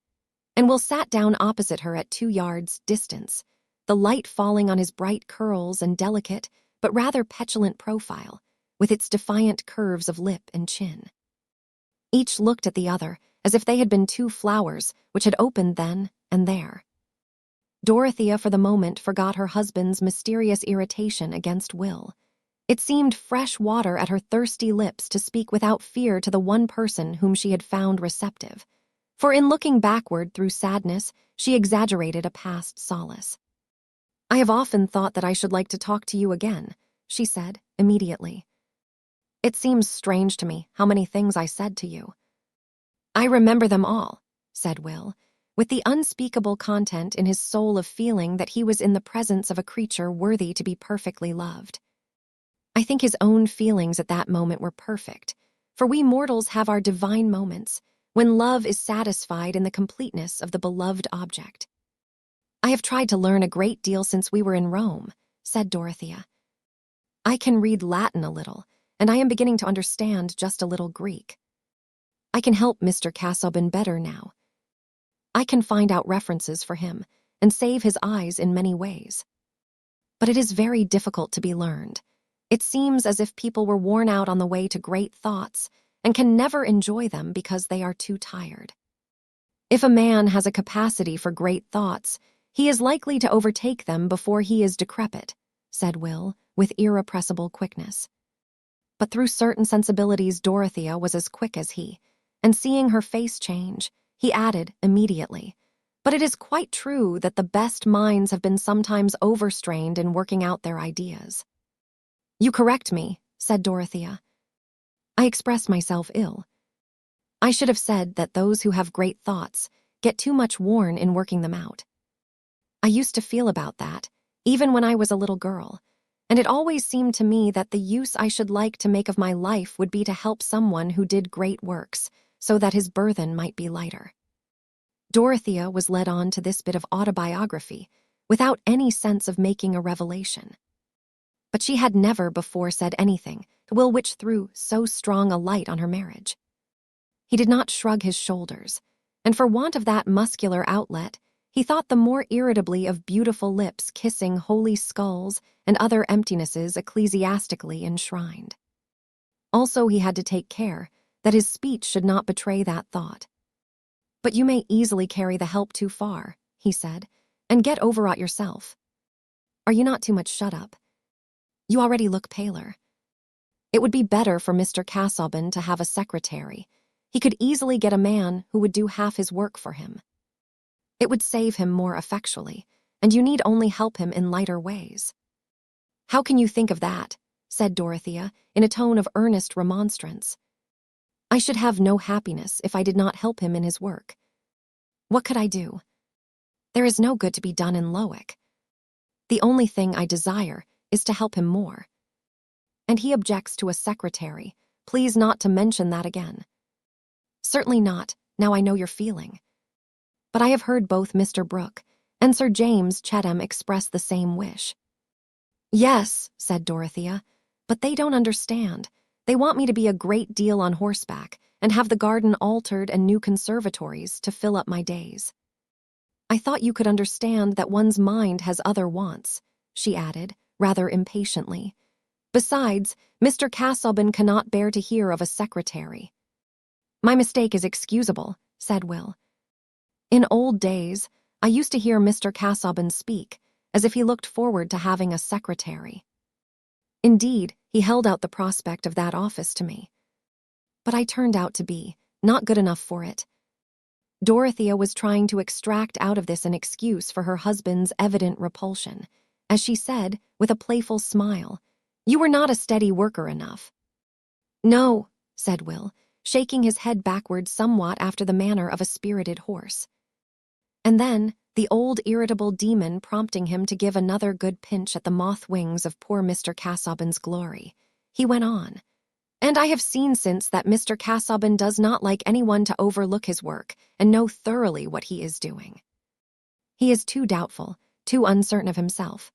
And Will sat down opposite her at 2 yards' distance, the light falling on his bright curls and delicate, but rather petulant profile, with its defiant curves of lip and chin. Each looked at the other as if they had been 2 flowers which had opened then and there. Dorothea for the moment forgot her husband's mysterious irritation against Will. It seemed fresh water at her thirsty lips to speak without fear to the one person whom she had found receptive, For in looking backward through sadness, she exaggerated a past solace. "I have often thought that I should like to talk to you again," she said, immediately. "It seems strange to me how many things I said to you." "I remember them all," said Will, with the unspeakable content in his soul of feeling that he was in the presence of a creature worthy to be perfectly loved. I think his own feelings at that moment were perfect, for we mortals have our divine moments when love is satisfied in the completeness of the beloved object. "I have tried to learn a great deal since we were in Rome," said Dorothea. "I can read Latin a little, and I am beginning to understand just a little Greek. I can help Mr. Casaubon better now. I can find out references for him and save his eyes in many ways. But it is very difficult to be learned. It seems as if people were worn out on the way to great thoughts and can never enjoy them because they are too tired. If a man has a capacity for great thoughts, he is likely to overtake them before he is decrepit," said Will, with irrepressible quickness. But through certain sensibilities Dorothea was as quick as he, and seeing her face change, he added immediately, "But it is quite true that the best minds have been sometimes overstrained in working out their ideas." "You correct me," said Dorothea. "I expressed myself ill. I should have said that those who have great thoughts get too much worn in working them out. I used to feel about that, even when I was a little girl, and it always seemed to me that the use I should like to make of my life would be to help someone who did great works, so that his burthen might be lighter." Dorothea was led on to this bit of autobiography without any sense of making a revelation. But she had never before said anything to Will which threw so strong a light on her marriage. He did not shrug his shoulders, and for want of that muscular outlet, he thought the more irritably of beautiful lips kissing holy skulls and other emptinesses ecclesiastically enshrined. Also, he had to take care that his speech should not betray that thought. "But you may easily carry the help too far," he said, "and get overwrought yourself. Are you not too much shut up? You already look paler. It would be better for Mr. Casaubon to have a secretary. He could easily get a man who would do half his work for him. It would save him more effectually, and you need only help him in lighter ways." "How can you think of that?" said Dorothea, in a tone of earnest remonstrance. "I should have no happiness if I did not help him in his work. What could I do? There is no good to be done in Lowick. The only thing I desire is to help him more. And he objects to a secretary. Please not to mention that again." "Certainly not, now I know your feeling. But I have heard both Mr. Brooke and Sir James Chatham express the same wish." "Yes," said Dorothea, "but they don't understand. They want me to be a great deal on horseback and have the garden altered and new conservatories to fill up my days. I thought you could understand that one's mind has other wants," she added, rather impatiently. "Besides, Mr. Casaubon cannot bear to hear of a secretary." "My mistake is excusable," said Will. "In old days, I used to hear Mr. Casaubon speak as if he looked forward to having a secretary. Indeed, he held out the prospect of that office to me. But I turned out to be not good enough for it." Dorothea was trying to extract out of this an excuse for her husband's evident repulsion, as she said, with a playful smile, "You were not a steady worker enough." "No," said Will, shaking his head backward somewhat after the manner of a spirited horse. And then, the old irritable demon prompting him to give another good pinch at the moth wings of poor Mr. Casaubon's glory, he went on, "And I have seen since that Mr. Casaubon does not like anyone to overlook his work and know thoroughly what he is doing. He is too doubtful, too uncertain of himself.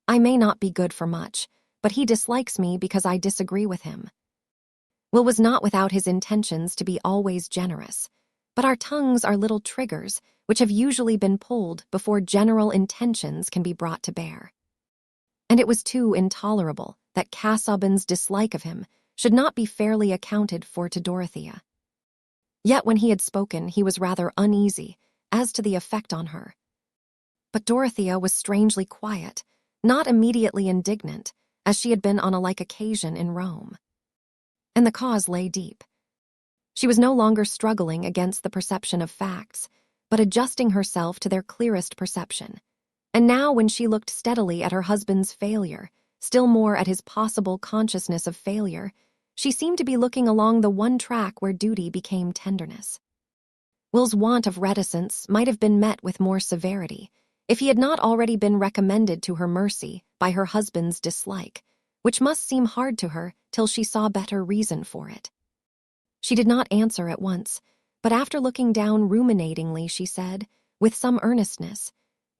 I may not be good for much, but he dislikes me because I disagree with him." Will was not without his intentions to be always generous, but our tongues are little triggers which have usually been pulled before general intentions can be brought to bear. And it was too intolerable that Casaubon's dislike of him should not be fairly accounted for to Dorothea. Yet when he had spoken, he was rather uneasy as to the effect on her. But Dorothea was strangely quiet, not immediately indignant, as she had been on a like occasion in Rome. And the cause lay deep. She was no longer struggling against the perception of facts, but adjusting herself to their clearest perception. And now when she looked steadily at her husband's failure, still more at his possible consciousness of failure, she seemed to be looking along the one track where duty became tenderness. Will's want of reticence might have been met with more severity if he had not already been recommended to her mercy by her husband's dislike, which must seem hard to her till she saw better reason for it. She did not answer at once, but after looking down ruminatingly, she said, with some earnestness,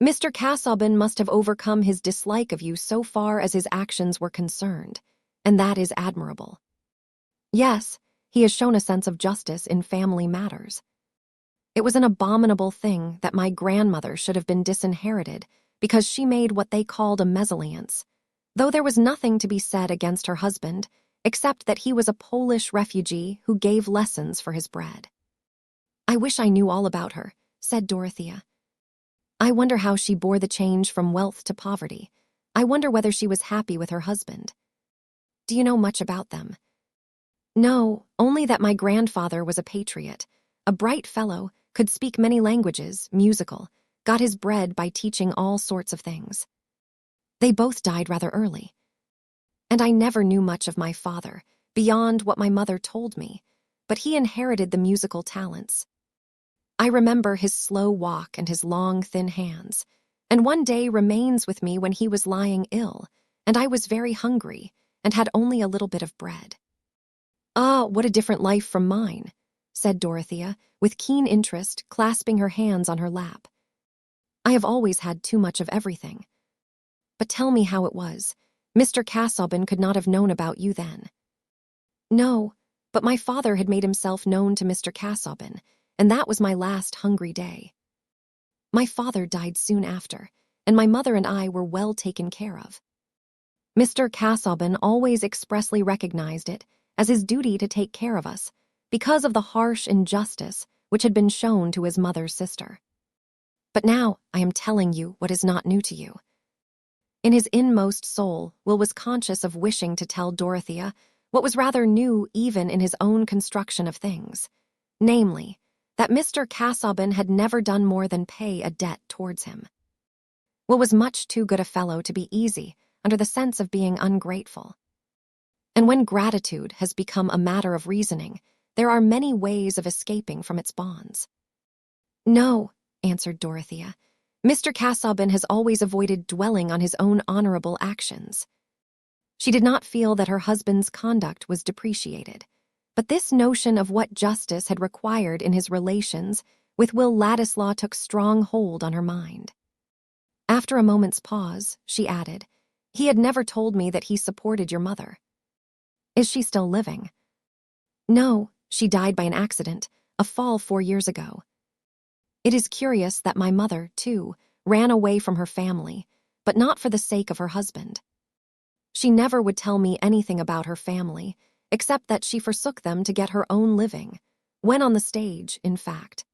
"Mr. Casaubon must have overcome his dislike of you so far as his actions were concerned, and that is admirable. Yes, he has shown a sense of justice in family matters. It was an abominable thing that my grandmother should have been disinherited because she made what they called a mesalliance, though there was nothing to be said against her husband, except that he was a Polish refugee who gave lessons for his bread." "I wish I knew all about her," said Dorothea. "I wonder how she bore the change from wealth to poverty. I wonder whether she was happy with her husband. Do you know much about them?" "No, only that my grandfather was a patriot, a bright fellow, could speak many languages, musical, got his bread by teaching all sorts of things. They both died rather early. And I never knew much of my father, beyond what my mother told me, but he inherited the musical talents. I remember his slow walk and his long, thin hands, and one day remains with me when he was lying ill, and I was very hungry, and had only a little bit of bread." "Ah, what a different life from mine," said Dorothea, with keen interest, clasping her hands on her lap. "I have always had too much of everything. But tell me how it was. Mr. Casaubon could not have known about you then." "No, but my father had made himself known to Mr. Casaubon, and that was my last hungry day. My father died soon after, and my mother and I were well taken care of. Mr. Casaubon always expressly recognized it as his duty to take care of us, because of the harsh injustice which had been shown to his mother's sister. But now I am telling you what is not new to you." In his inmost soul, Will was conscious of wishing to tell Dorothea what was rather new even in his own construction of things, namely, that Mr. Casaubon had never done more than pay a debt towards him. Will was much too good a fellow to be easy under the sense of being ungrateful. And when gratitude has become a matter of reasoning, there are many ways of escaping from its bonds. "No," answered Dorothea, "Mr. Casaubon has always avoided dwelling on his own honorable actions." She did not feel that her husband's conduct was depreciated, but this notion of what justice had required in his relations with Will Ladislaw took strong hold on her mind. After a moment's pause, she added, "He had never told me that he supported your mother. Is she still living?" "No, she died by an accident, a fall 4 years ago. It is curious that my mother, too, ran away from her family, but not for the sake of her husband. She never would tell me anything about her family, except that she forsook them to get her own living, when on the stage, in fact.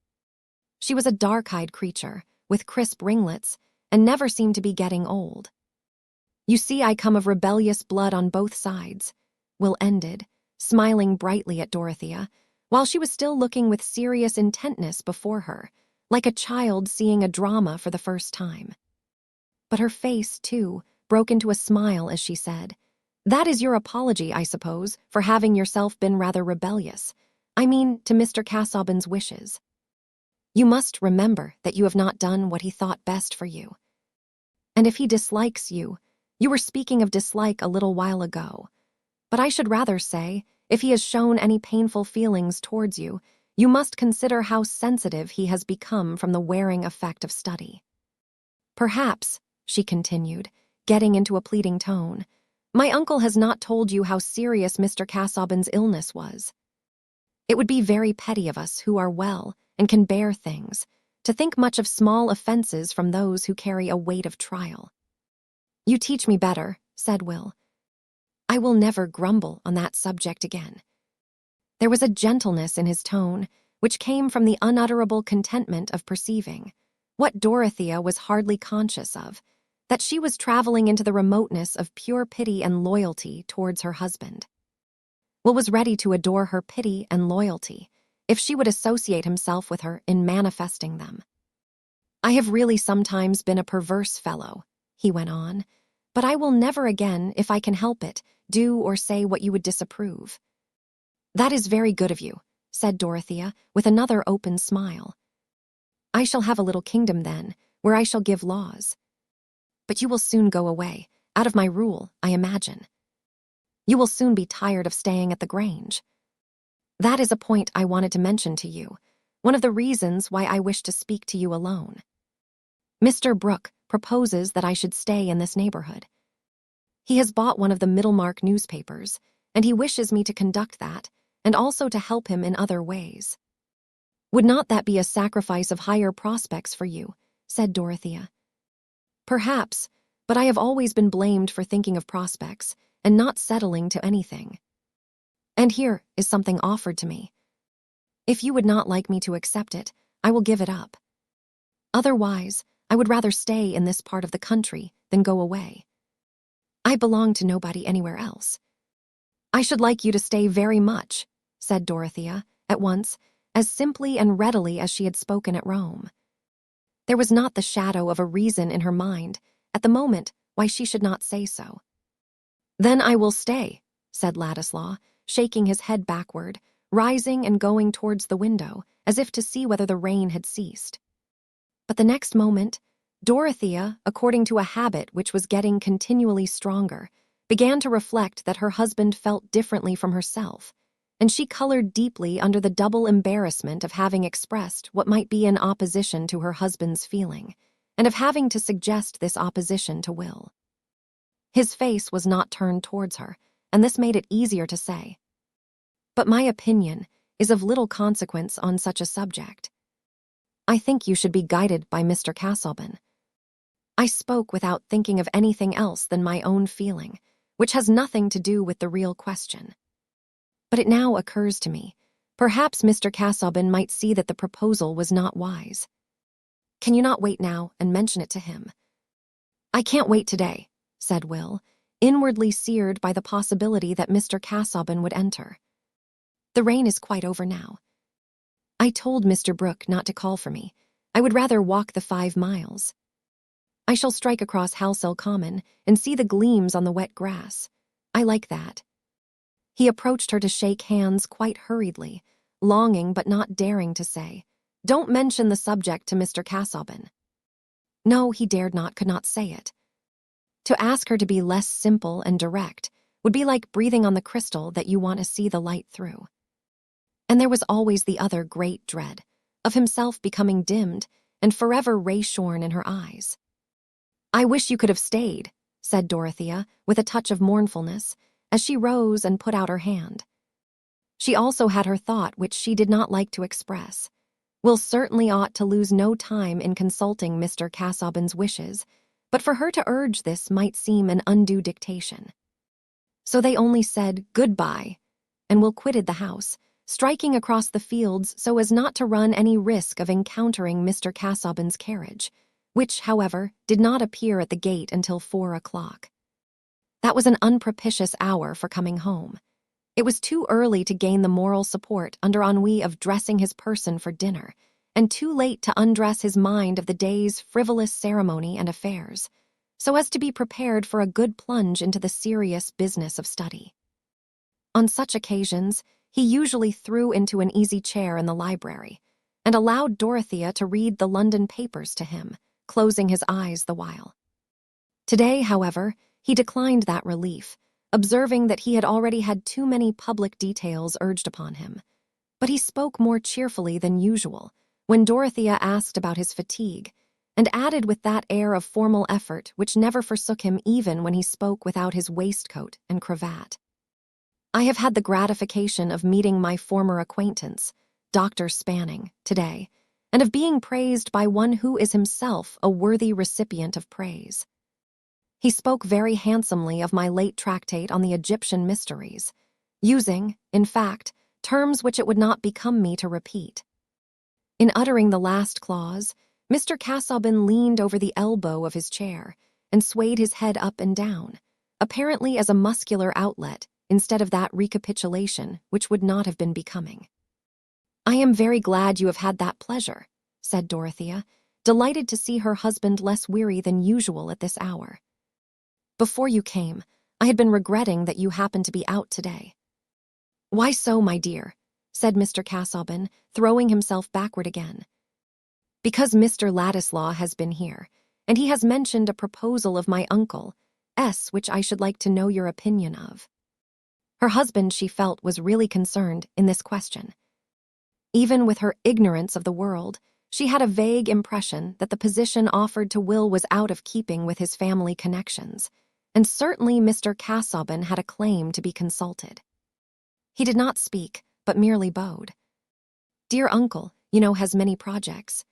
She was a dark-eyed creature, with crisp ringlets, and never seemed to be getting old. You see, I come of rebellious blood on both sides," Will ended, smiling brightly at Dorothea, while she was still looking with serious intentness before her, like a child seeing a drama for the first time. But her face, too, broke into a smile as she said, "That is your apology, I suppose, for having yourself been rather rebellious. I mean, to Mr. Casaubon's wishes. You must remember that you have not done what he thought best for you. And if he dislikes you, you were speaking of dislike a little while ago, but I should rather say, if he has shown any painful feelings towards you, you must consider how sensitive he has become from the wearing effect of study. Perhaps," she continued, getting into a pleading tone, "my uncle has not told you how serious Mr. Casaubon's illness was. It would be very petty of us who are well and can bear things, to think much of small offenses from those who carry a weight of trial." "You teach me better," said Will. "I will never grumble on that subject again." There was a gentleness in his tone which came from the unutterable contentment of perceiving, what Dorothea was hardly conscious of, that she was traveling into the remoteness of pure pity and loyalty towards her husband. Will was ready to adore her pity and loyalty, if she would associate himself with her in manifesting them. "I have really sometimes been a perverse fellow," he went on, "but I will never again, if I can help it, do or say what you would disapprove." "That is very good of you," said Dorothea, with another open smile. "I shall have a little kingdom then, where I shall give laws. But you will soon go away, out of my rule, I imagine. You will soon be tired of staying at the Grange. That is a point I wanted to mention to you, one of the reasons why I wish to speak to you alone. Mr. Brooke proposes that I should stay in this neighborhood. He has bought one of the Middlemarch newspapers, and he wishes me to conduct that, and also to help him in other ways." "Would not that be a sacrifice of higher prospects for you?" said Dorothea. "Perhaps, but I have always been blamed for thinking of prospects and not settling to anything. And here is something offered to me. If you would not like me to accept it, I will give it up. Otherwise, I would rather stay in this part of the country than go away. I belong to nobody anywhere else." "I should like you to stay very much," said Dorothea, at once, as simply and readily as she had spoken at Rome. There was not the shadow of a reason in her mind, at the moment, why she should not say so. "Then I will stay," said Ladislaw, shaking his head backward, rising and going towards the window, as if to see whether the rain had ceased. But the next moment, Dorothea, according to a habit which was getting continually stronger, began to reflect that her husband felt differently from herself, and she colored deeply under the double embarrassment of having expressed what might be in opposition to her husband's feeling, and of having to suggest this opposition to Will. His face was not turned towards her, and this made it easier to say, "But my opinion is of little consequence on such a subject. I think you should be guided by Mr. Casaubon." I spoke without thinking of anything else than my own feeling, which has nothing to do with the real question. But it now occurs to me, perhaps Mr. Casaubon might see that the proposal was not wise. Can you not wait now and mention it to him? "I can't wait today," said Will, inwardly seared by the possibility that Mr. Casaubon would enter. "The rain is quite over now. I told Mr. Brooke not to call for me. I would rather walk the 5 miles. I shall strike across Halsell Common and see the gleams on the wet grass. I like that." He approached her to shake hands quite hurriedly, longing but not daring to say, "Don't mention the subject to Mr. Casaubon." No, he dared not, could not say it. To ask her to be less simple and direct would be like breathing on the crystal that you want to see the light through. And there was always the other great dread, of himself becoming dimmed and forever ray-shorn in her eyes. "I wish you could have stayed," said Dorothea, with a touch of mournfulness, as she rose and put out her hand. She also had her thought which she did not like to express. Will certainly ought to lose no time in consulting Mr. Casaubon's wishes, but for her to urge this might seem an undue dictation. So they only said "goodbye," and Will quitted the house, striking across the fields so as not to run any risk of encountering Mr. Casaubon's carriage, which, however, did not appear at the gate until 4 o'clock. That was an unpropitious hour for coming home. It was too early to gain the moral support under ennui of dressing his person for dinner, and too late to undress his mind of the day's frivolous ceremony and affairs, so as to be prepared for a good plunge into the serious business of study. On such occasions, he usually threw into an easy chair in the library, and allowed Dorothea to read the London papers to him, closing his eyes the while. Today, however, he declined that relief, observing that he had already had too many public details urged upon him. But he spoke more cheerfully than usual when Dorothea asked about his fatigue, and added with that air of formal effort which never forsook him even when he spoke without his waistcoat and cravat, "I have had the gratification of meeting my former acquaintance, Dr. Spanning, today, and of being praised by one who is himself a worthy recipient of praise. He spoke very handsomely of my late tractate on the Egyptian mysteries, using, in fact, terms which it would not become me to repeat." In uttering the last clause, Mr. Casaubon leaned over the elbow of his chair and swayed his head up and down, apparently as a muscular outlet instead of that recapitulation which would not have been becoming. "I am very glad you have had that pleasure," said Dorothea, delighted to see her husband less weary than usual at this hour. "Before you came, I had been regretting that you happened to be out today." "Why so, my dear?" said Mr. Casaubon, throwing himself backward again. "Because Mr. Ladislaw has been here, and he has mentioned a proposal of my uncle, S., which I should like to know your opinion of." Her husband, she felt, was really concerned in this question. Even with her ignorance of the world, she had a vague impression that the position offered to Will was out of keeping with his family connections, and certainly Mr. Casaubon had a claim to be consulted. He did not speak, but merely bowed. "Dear uncle, has many projects.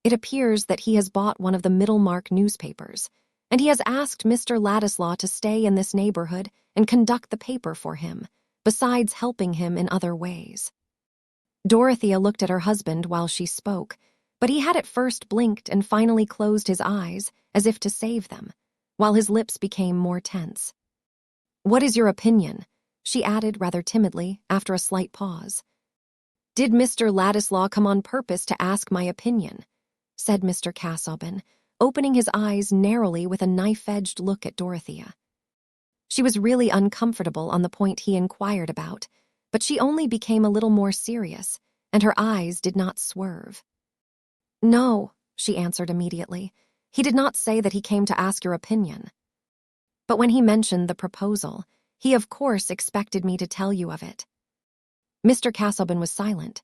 It appears that he has bought one of the Middlemarch newspapers, and he has asked Mr. Ladislaw to stay in this neighborhood and conduct the paper for him, besides helping him in other ways." Dorothea looked at her husband while she spoke, but he had at first blinked and finally closed his eyes as if to save them, while his lips became more tense. "What is your opinion?" she added rather timidly after a slight pause. "Did Mr. Ladislaw come on purpose to ask my opinion?" said Mr. Casaubon, opening his eyes narrowly with a knife-edged look at Dorothea. She was really uncomfortable on the point he inquired about, but she only became a little more serious, and her eyes did not swerve. "No," she answered immediately. "He did not say that he came to ask your opinion. But when he mentioned the proposal, he of course expected me to tell you of it." Mr. Casaubon was silent.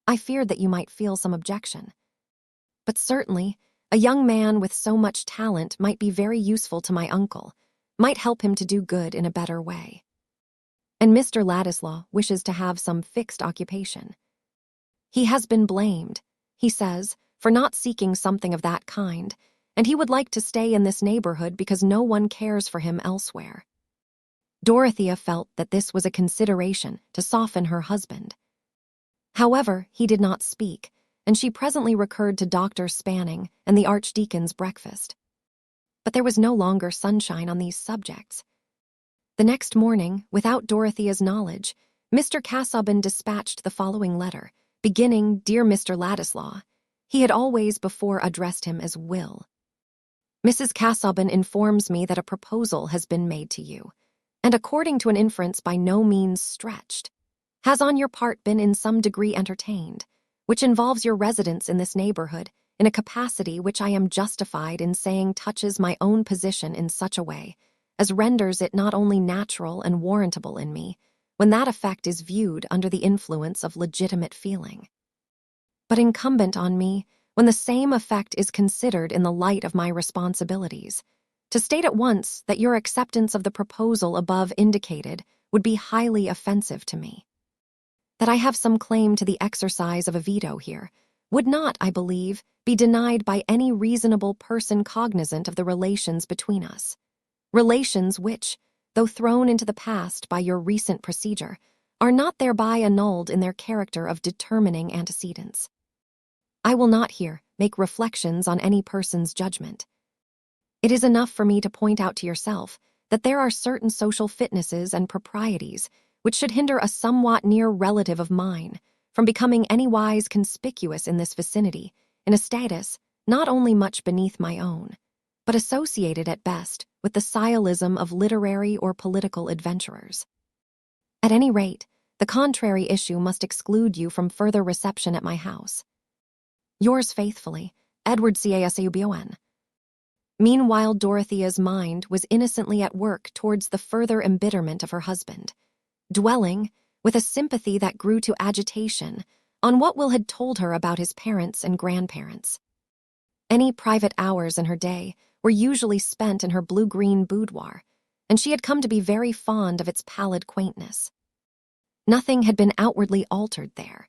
"I feared that you might feel some objection. But certainly, a young man with so much talent might be very useful to my uncle, might help him to do good in a better way. And Mr. Ladislaw wishes to have some fixed occupation. He has been blamed, he says, for not seeking something of that kind, and he would like to stay in this neighborhood because no one cares for him elsewhere." Dorothea felt that this was a consideration to soften her husband. However, he did not speak, and she presently recurred to Dr. Spanning and the Archdeacon's breakfast. But there was no longer sunshine on these subjects. The next morning, without Dorothea's knowledge, Mr. Casaubon dispatched the following letter, beginning, "Dear Mr. Ladislaw." He had always before addressed him as Will. "Mrs. Casaubon informs me that a proposal has been made to you, and according to an inference by no means stretched, has on your part been in some degree entertained, which involves your residence in this neighborhood in a capacity which I am justified in saying touches my own position in such a way as renders it not only natural and warrantable in me, when that effect is viewed under the influence of legitimate feeling, but incumbent on me when the same effect is considered in the light of my responsibilities, to state at once that your acceptance of the proposal above indicated would be highly offensive to me. That I have some claim to the exercise of a veto here would not, I believe, be denied by any reasonable person cognizant of the relations between us. Relations which, though thrown into the past by your recent procedure, are not thereby annulled in their character of determining antecedents. I will not here make reflections on any person's judgment. It is enough for me to point out to yourself that there are certain social fitnesses and proprieties which should hinder a somewhat near relative of mine from becoming anywise conspicuous in this vicinity, in a status not only much beneath my own, but associated at best with the sciolism of literary or political adventurers. At any rate, the contrary issue must exclude you from further reception at my house. Yours faithfully, Edward Casaubon. Meanwhile, Dorothea's mind was innocently at work towards the further embitterment of her husband, dwelling, with a sympathy that grew to agitation, on what Will had told her about his parents and grandparents. Any private hours in her day were usually spent in her blue-green boudoir, and she had come to be very fond of its pallid quaintness. Nothing had been outwardly altered there,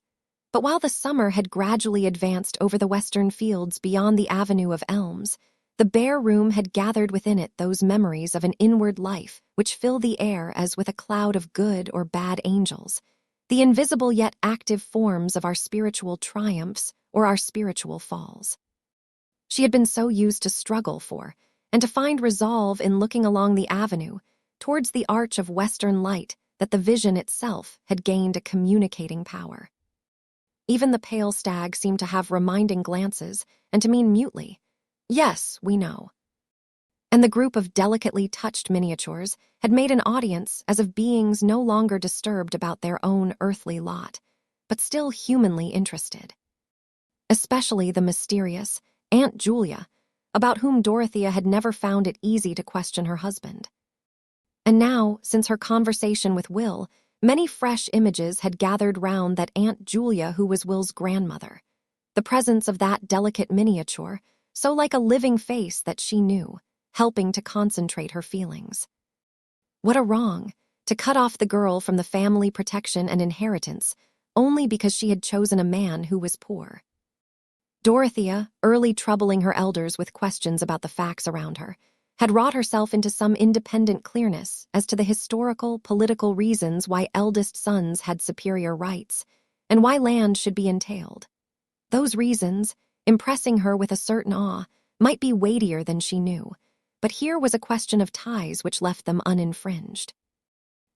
but while the summer had gradually advanced over the western fields beyond the avenue of elms, the bare room had gathered within it those memories of an inward life which fill the air as with a cloud of good or bad angels, the invisible yet active forms of our spiritual triumphs or our spiritual falls. She had been so used to struggle for, and to find resolve in looking along the avenue, towards the arch of western light, that the vision itself had gained a communicating power. Even the pale stag seemed to have reminding glances and to mean mutely, "Yes, we know." And the group of delicately touched miniatures had made an audience as of beings no longer disturbed about their own earthly lot, but still humanly interested. Especially the mysterious Aunt Julia, about whom Dorothea had never found it easy to question her husband. And now, since her conversation with Will, many fresh images had gathered round that Aunt Julia who was Will's grandmother. The presence of that delicate miniature, so like a living face that she knew, helping to concentrate her feelings. What a wrong, to cut off the girl from the family protection and inheritance, only because she had chosen a man who was poor. Dorothea, early troubling her elders with questions about the facts around her, had wrought herself into some independent clearness as to the historical, political reasons why eldest sons had superior rights, and why land should be entailed. Those reasons, impressing her with a certain awe, might be weightier than she knew, but here was a question of ties which left them uninfringed.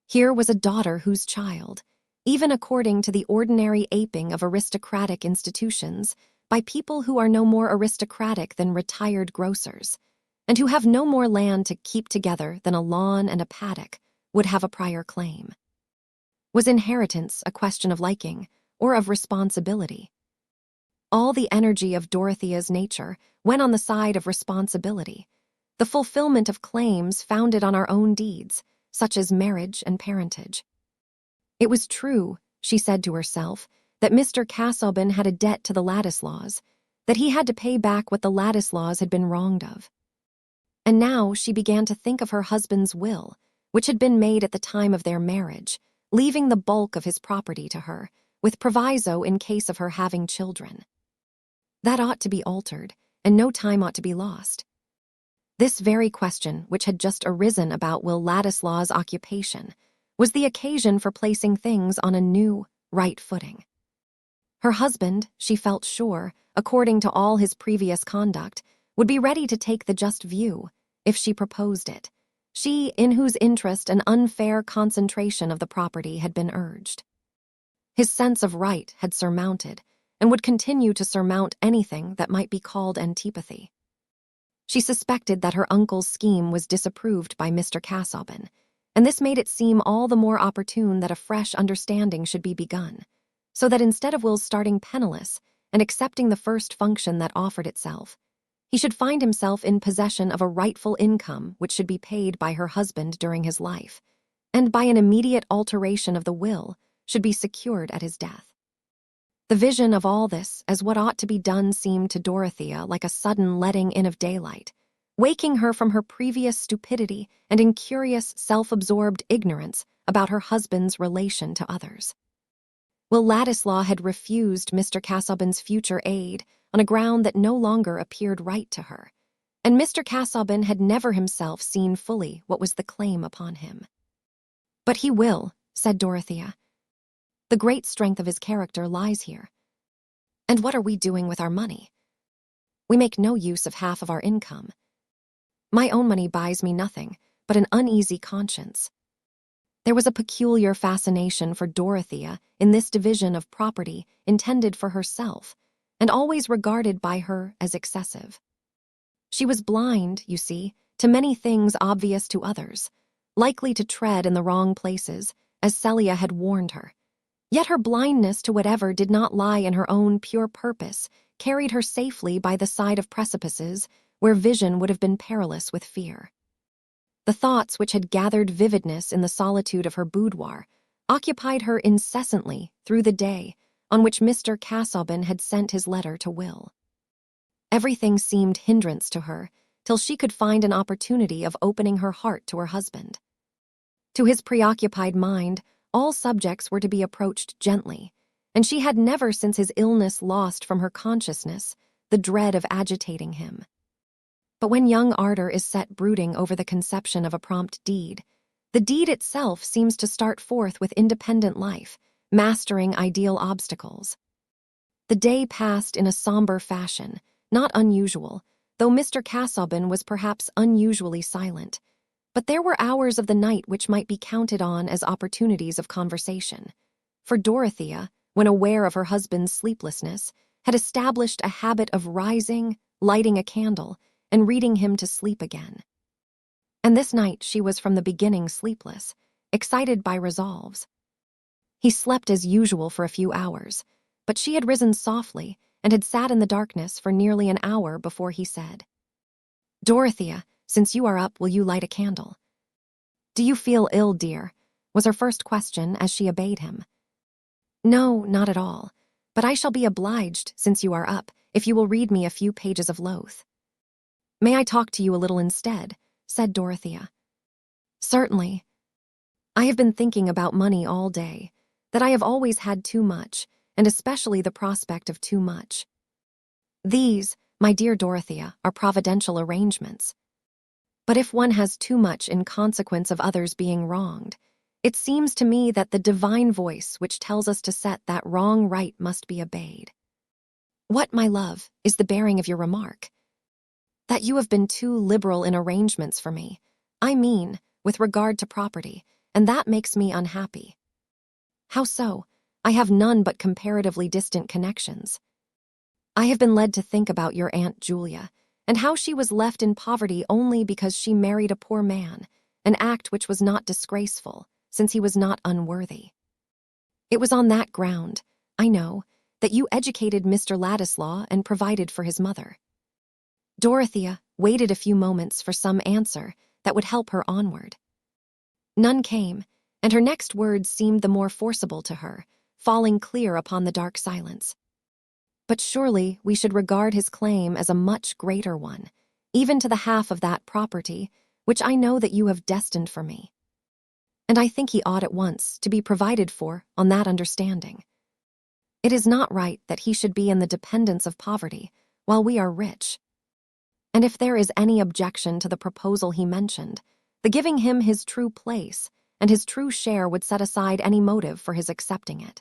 Here was a daughter whose child, even according to the ordinary aping of aristocratic institutions, by people who are no more aristocratic than retired grocers, and who have no more land to keep together than a lawn and a paddock, would have a prior claim. Was inheritance a question of liking or of responsibility? All the energy of Dorothea's nature went on the side of responsibility, the fulfillment of claims founded on our own deeds, such as marriage and parentage. It was true, she said to herself, that Mr. Casaubon had a debt to the Ladislaws, that he had to pay back what the Ladislaws had been wronged of. And now she began to think of her husband's will, which had been made at the time of their marriage, leaving the bulk of his property to her, with proviso in case of her having children. That ought to be altered, and no time ought to be lost. This very question, which had just arisen about Will Ladislaw's occupation, was the occasion for placing things on a new, right footing. Her husband, she felt sure, according to all his previous conduct, would be ready to take the just view, if she proposed it, she in whose interest an unfair concentration of the property had been urged. His sense of right had surmounted, and would continue to surmount anything that might be called antipathy. She suspected that her uncle's scheme was disapproved by Mr. Casaubon, and this made it seem all the more opportune that a fresh understanding should be begun, so that instead of Will's starting penniless and accepting the first function that offered itself, he should find himself in possession of a rightful income which should be paid by her husband during his life, and by an immediate alteration of the will should be secured at his death. The vision of all this as what ought to be done seemed to Dorothea like a sudden letting in of daylight, waking her from her previous stupidity and incurious, self-absorbed ignorance about her husband's relation to others. Will Ladislaw had refused Mr. Casaubon's future aid on a ground that no longer appeared right to her, and Mr. Casaubon had never himself seen fully what was the claim upon him. "But he will," said Dorothea. "The great strength of his character lies here. And what are we doing with our money? We make no use of half of our income. My own money buys me nothing but an uneasy conscience." There was a peculiar fascination for Dorothea in this division of property intended for herself, and always regarded by her as excessive. She was blind, you see, to many things obvious to others, likely to tread in the wrong places, as Celia had warned her. Yet her blindness to whatever did not lie in her own pure purpose carried her safely by the side of precipices where vision would have been perilous with fear. The thoughts which had gathered vividness in the solitude of her boudoir occupied her incessantly through the day on which Mr. Casaubon had sent his letter to Will. Everything seemed hindrance to her till she could find an opportunity of opening her heart to her husband. To his preoccupied mind, all subjects were to be approached gently, and she had never since his illness lost from her consciousness the dread of agitating him. But when young ardor is set brooding over the conception of a prompt deed, the deed itself seems to start forth with independent life, mastering ideal obstacles. The day passed in a somber fashion, not unusual, though Mr. Casaubon was perhaps unusually silent. But there were hours of the night which might be counted on as opportunities of conversation. For Dorothea, when aware of her husband's sleeplessness, had established a habit of rising, lighting a candle, and reading him to sleep again. And this night she was from the beginning sleepless, excited by resolves. He slept as usual for a few hours, but she had risen softly and had sat in the darkness for nearly an hour before he said, "Dorothea, since you are up, will you light a candle?" "Do you feel ill, dear?" was her first question as she obeyed him. "No, not at all, but I shall be obliged, since you are up, if you will read me a few pages of Loth." "May I talk to you a little instead?" said Dorothea. "Certainly. I have been thinking about money all day, that I have always had too much, and especially the prospect of too much. These, my dear Dorothea, are providential arrangements. But if one has too much in consequence of others being wronged, it seems to me that the divine voice which tells us to set that wrong right must be obeyed. What, my love, is the bearing of your remark? That you have been too liberal in arrangements for me, I mean, with regard to property, and that makes me unhappy." "How so? I have none but comparatively distant connections." "I have been led to think about your Aunt Julia, and how she was left in poverty only because she married a poor man, an act which was not disgraceful, since he was not unworthy. It was on that ground, I know, that you educated Mr. Ladislaw and provided for his mother." Dorothea waited a few moments for some answer that would help her onward. None came, and her next words seemed the more forcible to her, falling clear upon the dark silence. "But surely we should regard his claim as a much greater one, even to the half of that property which I know that you have destined for me. And I think he ought at once to be provided for on that understanding. It is not right that he should be in the dependence of poverty, while we are rich. And if there is any objection to the proposal he mentioned, the giving him his true place and his true share would set aside any motive for his accepting it."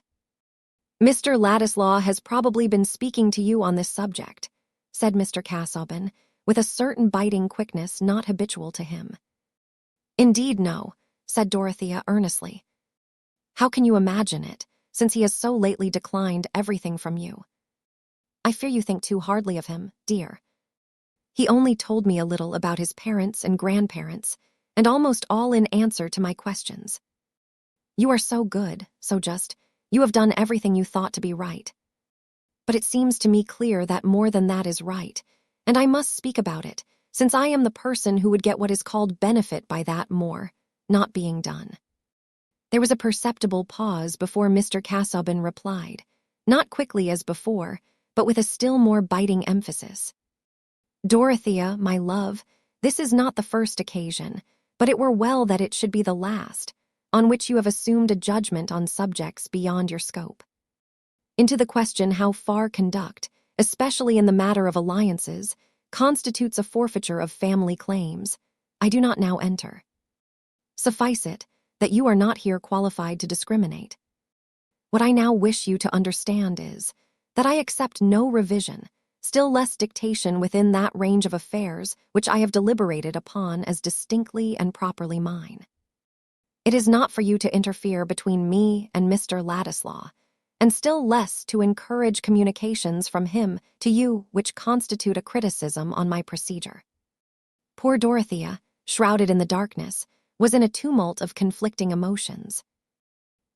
"Mr. Ladislaw has probably been speaking to you on this subject," said Mr. Casaubon, with a certain biting quickness not habitual to him. "Indeed, no," said Dorothea earnestly. "How can you imagine it, since he has so lately declined everything from you? I fear you think too hardly of him, dear. He only told me a little about his parents and grandparents, and almost all in answer to my questions. You are so good, so just, you have done everything you thought to be right. But it seems to me clear that more than that is right, and I must speak about it, since I am the person who would get what is called benefit by that more, not being done." There was a perceptible pause before Mr. Casaubon replied, not quickly as before, but with a still more biting emphasis. "Dorothea, my love, this is not the first occasion, but it were well that it should be the last, on which you have assumed a judgment on subjects beyond your scope. Into the question how far conduct, especially in the matter of alliances, constitutes a forfeiture of family claims, I do not now enter. Suffice it that you are not here qualified to discriminate. What I now wish you to understand is that I accept no revision, still less dictation within that range of affairs which I have deliberated upon as distinctly and properly mine. It is not for you to interfere between me and Mr. Ladislaw, and still less to encourage communications from him to you which constitute a criticism on my procedure." Poor Dorothea, shrouded in the darkness, was in a tumult of conflicting emotions.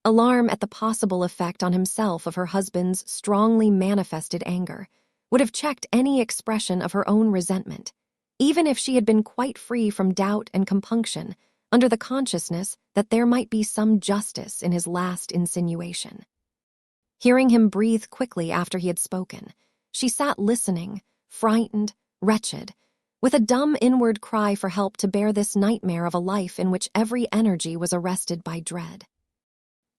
Alarm at the possible effect on himself of her husband's strongly manifested anger would have checked any expression of her own resentment, even if she had been quite free from doubt and compunction under the consciousness that there might be some justice in his last insinuation. Hearing him breathe quickly after he had spoken, she sat listening, frightened, wretched, with a dumb inward cry for help to bear this nightmare of a life in which every energy was arrested by dread.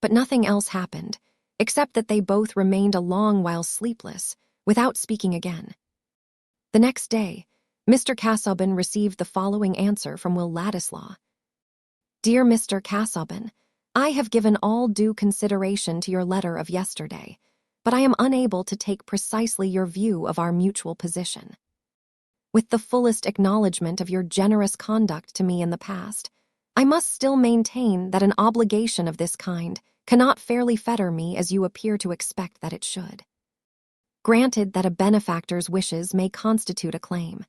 But nothing else happened, except that they both remained a long while sleepless, without speaking again. The next day, Mr. Casaubon received the following answer from Will Ladislaw. "Dear Mr. Casaubon, I have given all due consideration to your letter of yesterday, but I am unable to take precisely your view of our mutual position. With the fullest acknowledgement of your generous conduct to me in the past, I must still maintain that an obligation of this kind cannot fairly fetter me as you appear to expect that it should. Granted that a benefactor's wishes may constitute a claim,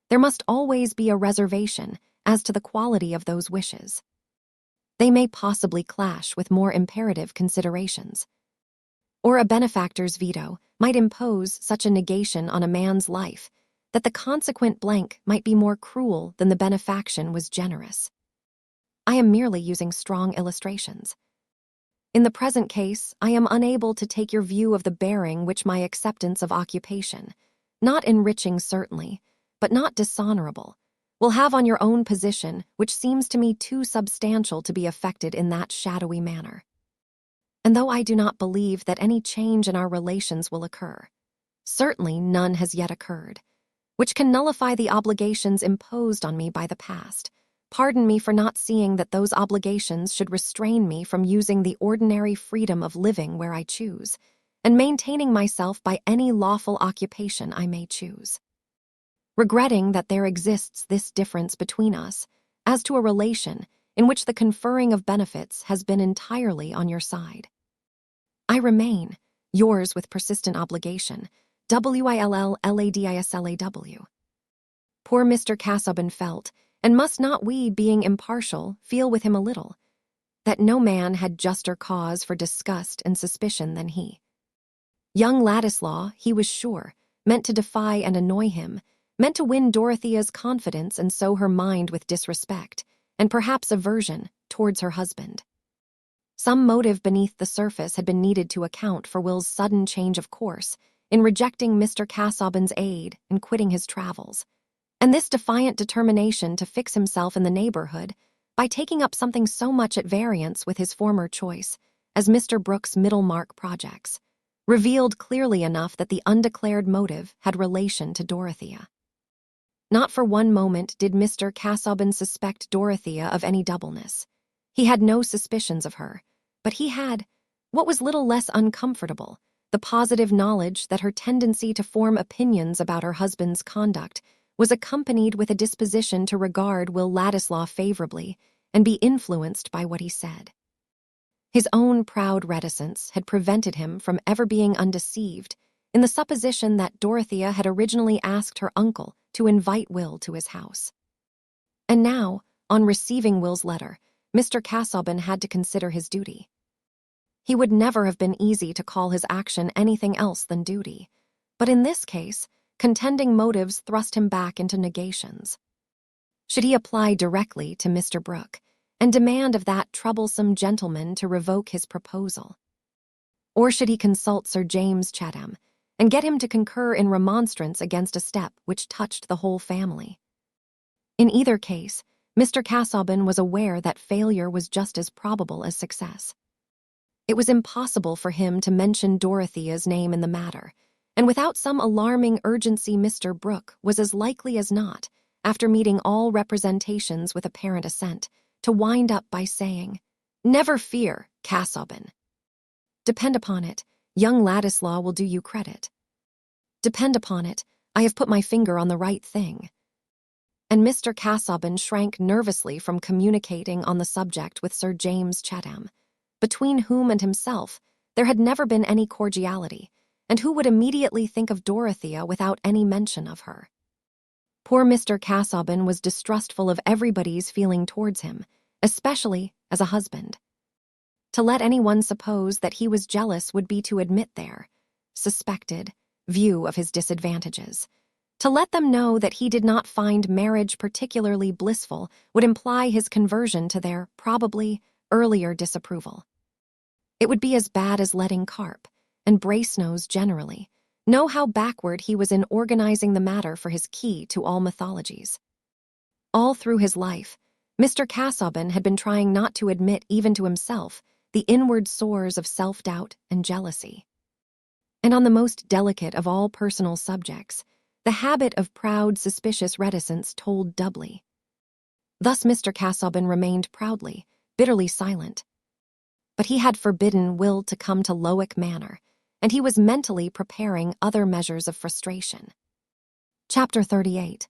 there must always be a reservation as to the quality of those wishes. They may possibly clash with more imperative considerations. Or a benefactor's veto might impose such a negation on a man's life that the consequent blank might be more cruel than the benefaction was generous. I am merely using strong illustrations. In the present case, I am unable to take your view of the bearing which my acceptance of occupation, not enriching certainly, but not dishonorable, will have on your own position, which seems to me too substantial to be affected in that shadowy manner. And though I do not believe that any change in our relations will occur, certainly none has yet occurred, which can nullify the obligations imposed on me by the past, pardon me for not seeing that those obligations should restrain me from using the ordinary freedom of living where I choose, and maintaining myself by any lawful occupation I may choose. Regretting that there exists this difference between us, as to a relation in which the conferring of benefits has been entirely on your side. I remain, yours with persistent obligation, WILLLADISLAW. Poor Mr. Casaubon felt, and must not we, being impartial, feel with him a little, that no man had juster cause for disgust and suspicion than he. Young Ladislaw, he was sure, meant to defy and annoy him, meant to win Dorothea's confidence and sow her mind with disrespect, and perhaps aversion, towards her husband. Some motive beneath the surface had been needed to account for Will's sudden change of course, in rejecting Mr. Casaubon's aid and quitting his travels, and this defiant determination to fix himself in the neighborhood by taking up something so much at variance with his former choice as Mr. Brooke's Middlemarch projects, revealed clearly enough that the undeclared motive had relation to Dorothea. Not for one moment did Mr. Casaubon suspect Dorothea of any doubleness. He had no suspicions of her, but he had, what was little less uncomfortable, the positive knowledge that her tendency to form opinions about her husband's conduct was accompanied with a disposition to regard Will Ladislaw favorably and be influenced by what he said. His own proud reticence had prevented him from ever being undeceived in the supposition that Dorothea had originally asked her uncle to invite Will to his house. And now, on receiving Will's letter, Mr. Casaubon had to consider his duty. He would never have been easy to call his action anything else than duty, but in this case, contending motives thrust him back into negations. Should he apply directly to Mr. Brooke and demand of that troublesome gentleman to revoke his proposal? Or should he consult Sir James Chatham and get him to concur in remonstrance against a step which touched the whole family? In either case, Mr. Casaubon was aware that failure was just as probable as success. It was impossible for him to mention Dorothea's name in the matter, and without some alarming urgency Mr. Brooke was as likely as not, after meeting all representations with apparent assent, to wind up by saying, "Never fear, Casaubon. Depend upon it, young Ladislaw will do you credit. Depend upon it, I have put my finger on the right thing." And Mr. Casaubon shrank nervously from communicating on the subject with Sir James Chatham, between whom and himself there had never been any cordiality, and who would immediately think of Dorothea without any mention of her. Poor Mr. Casaubon was distrustful of everybody's feeling towards him, especially as a husband. To let anyone suppose that he was jealous would be to admit their suspected view of his disadvantages. To let them know that he did not find marriage particularly blissful would imply his conversion to their, probably, earlier disapproval. It would be as bad as letting Carp, and Brasenose generally, know how backward he was in organizing the matter for his key to all mythologies. All through his life, Mr. Casaubon had been trying not to admit even to himself the inward sores of self-doubt and jealousy. And on the most delicate of all personal subjects, the habit of proud, suspicious reticence told doubly. Thus Mr. Casaubon remained proudly, bitterly silent. But he had forbidden Will to come to Lowick Manor, and he was mentally preparing other measures of frustration. Chapter 38.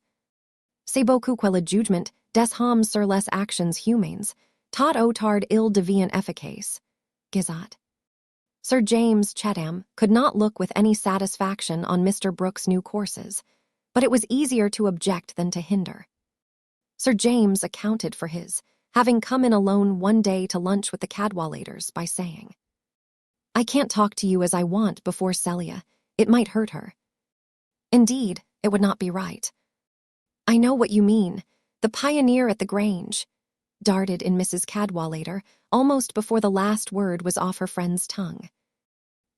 C'est beaucoup que le jugement des hommes sur les actions humaines, tot au tard il devient efficace. Gizot. Sir James Chatham could not look with any satisfaction on Mr. Brooke's new courses, but it was easier to object than to hinder. Sir James accounted for his having come in alone one day to lunch with the Cadwalladers by saying, "I can't talk to you as I want before Celia. It might hurt her." "Indeed, it would not be right." "I know what you mean. The pioneer at the Grange," darted in Mrs. Cadwallader almost before the last word was off her friend's tongue.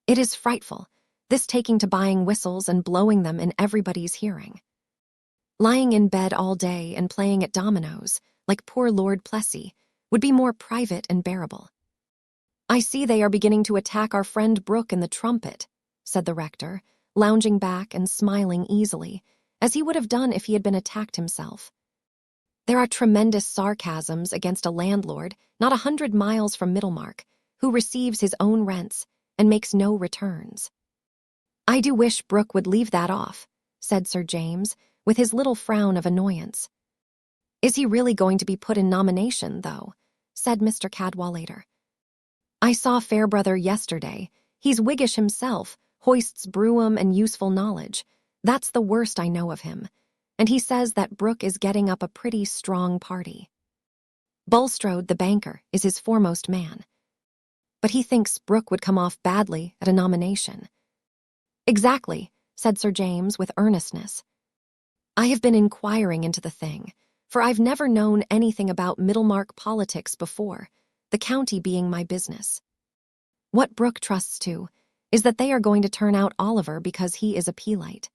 "It is frightful, this taking to buying whistles and blowing them in everybody's hearing. Lying in bed all day and playing at dominoes, like poor Lord Plessy, would be more private and bearable." "I see they are beginning to attack our friend Brooke in the trumpet," said the rector, lounging back and smiling easily, as he would have done if he had been attacked himself. "There are tremendous sarcasms against a landlord not 100 miles from Middlemarch, who receives his own rents and makes no returns." "I do wish Brooke would leave that off," said Sir James, with his little frown of annoyance. "Is he really going to be put in nomination, though?" said Mr. Cadwallader. "I saw Fairbrother yesterday. He's Whiggish himself, hoists brougham and useful knowledge. That's the worst I know of him. And he says that Brooke is getting up a pretty strong party. Bulstrode, the banker, is his foremost man. But he thinks Brooke would come off badly at a nomination." "Exactly," said Sir James with earnestness. "I have been inquiring into the thing, for I've never known anything about Middlemarch politics before, the county being my business. What Brooke trusts to is that they are going to turn out Oliver because he is a Peelite.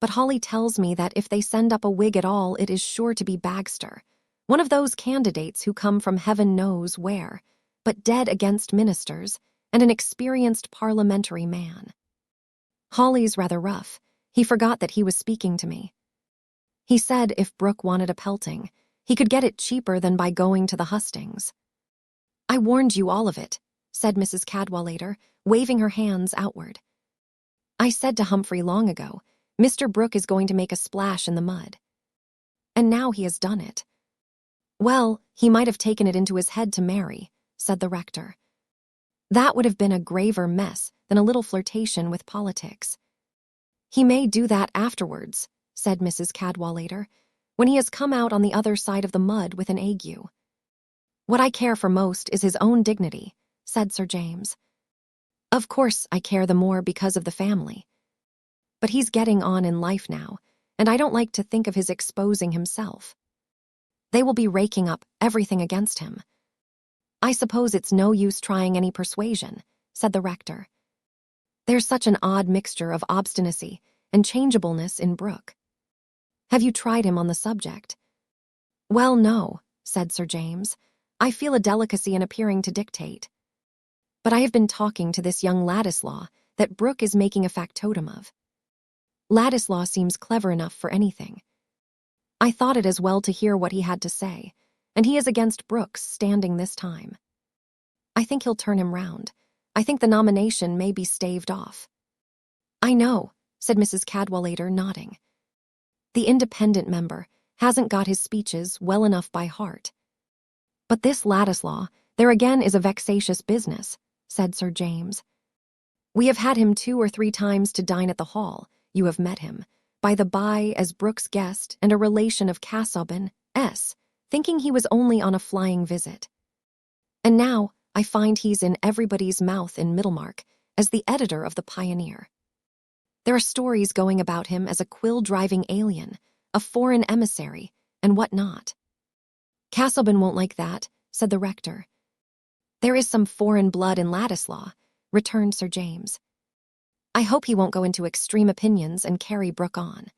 But Holly tells me that if they send up a Whig at all, it is sure to be Bagster, one of those candidates who come from heaven knows where, but dead against ministers, and an experienced parliamentary man. Hawley's rather rough. He forgot that he was speaking to me. He said if Brooke wanted a pelting, he could get it cheaper than by going to the hustings." "I warned you all of it," said Mrs. Cadwallader, waving her hands outward. "I said to Humphrey long ago, Mr. Brooke is going to make a splash in the mud. And now he has done it." "Well, he might have taken it into his head to marry," said the rector. "That would have been a graver mess than a little flirtation with politics." "He may do that afterwards," said Mrs. Cadwallader, "when he has come out on the other side of the mud with an ague." "What I care for most is his own dignity," said Sir James. "Of course I care the more because of the family. But he's getting on in life now, and I don't like to think of his exposing himself. They will be raking up everything against him." "I suppose it's no use trying any persuasion," said the rector. "There's such an odd mixture of obstinacy and changeableness in Brooke. Have you tried him on the subject?" "Well, no," said Sir James. "I feel a delicacy in appearing to dictate. But I have been talking to this young Ladislaw that Brooke is making a factotum of. Ladislaw seems clever enough for anything. I thought it as well to hear what he had to say, and he is against Brooke's standing this time. I think he'll turn him round. I think the nomination may be staved off." "I know," said Mrs. Cadwallader, nodding. "The independent member hasn't got his speeches well enough by heart. But this Ladislaw, there again is a vexatious business," said Sir James. "We have had him 2 or 3 times to dine at the Hall. You have met him, by the by, as Brooke's guest and a relation of Casaubon, S., thinking he was only on a flying visit. And now I find he's in everybody's mouth in Middlemarch as the editor of the Pioneer. There are stories going about him as a quill-driving alien, a foreign emissary, and what not." "Casaubon won't like that," said the rector. "There is some foreign blood in Ladislaw," returned Sir James. "I hope he won't go into extreme opinions and carry Brooke on."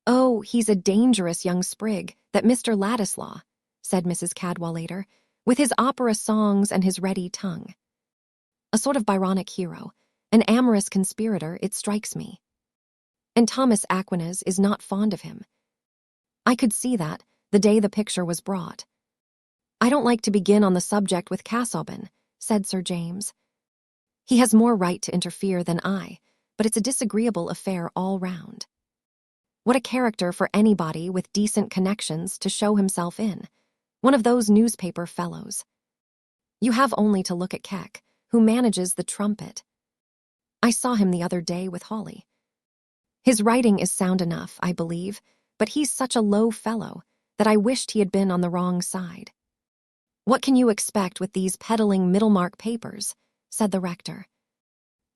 "Oh, he's a dangerous young sprig, that Mr. Ladislaw," said Mrs. Cadwallader, "with his opera songs and his ready tongue. A sort of Byronic hero, an amorous conspirator, it strikes me. And Thomas Aquinas is not fond of him. I could see that the day the picture was brought." "I don't like to begin on the subject with Casaubon," said Sir James. "He has more right to interfere than I, but it's a disagreeable affair all round. What a character for anybody with decent connections to show himself in, one of those newspaper fellows. You have only to look at Keck, who manages the trumpet. I saw him the other day with Holly. His writing is sound enough, I believe, but he's such a low fellow that I wished he had been on the wrong side. What can you expect with these peddling Middlemarch papers? Said the rector.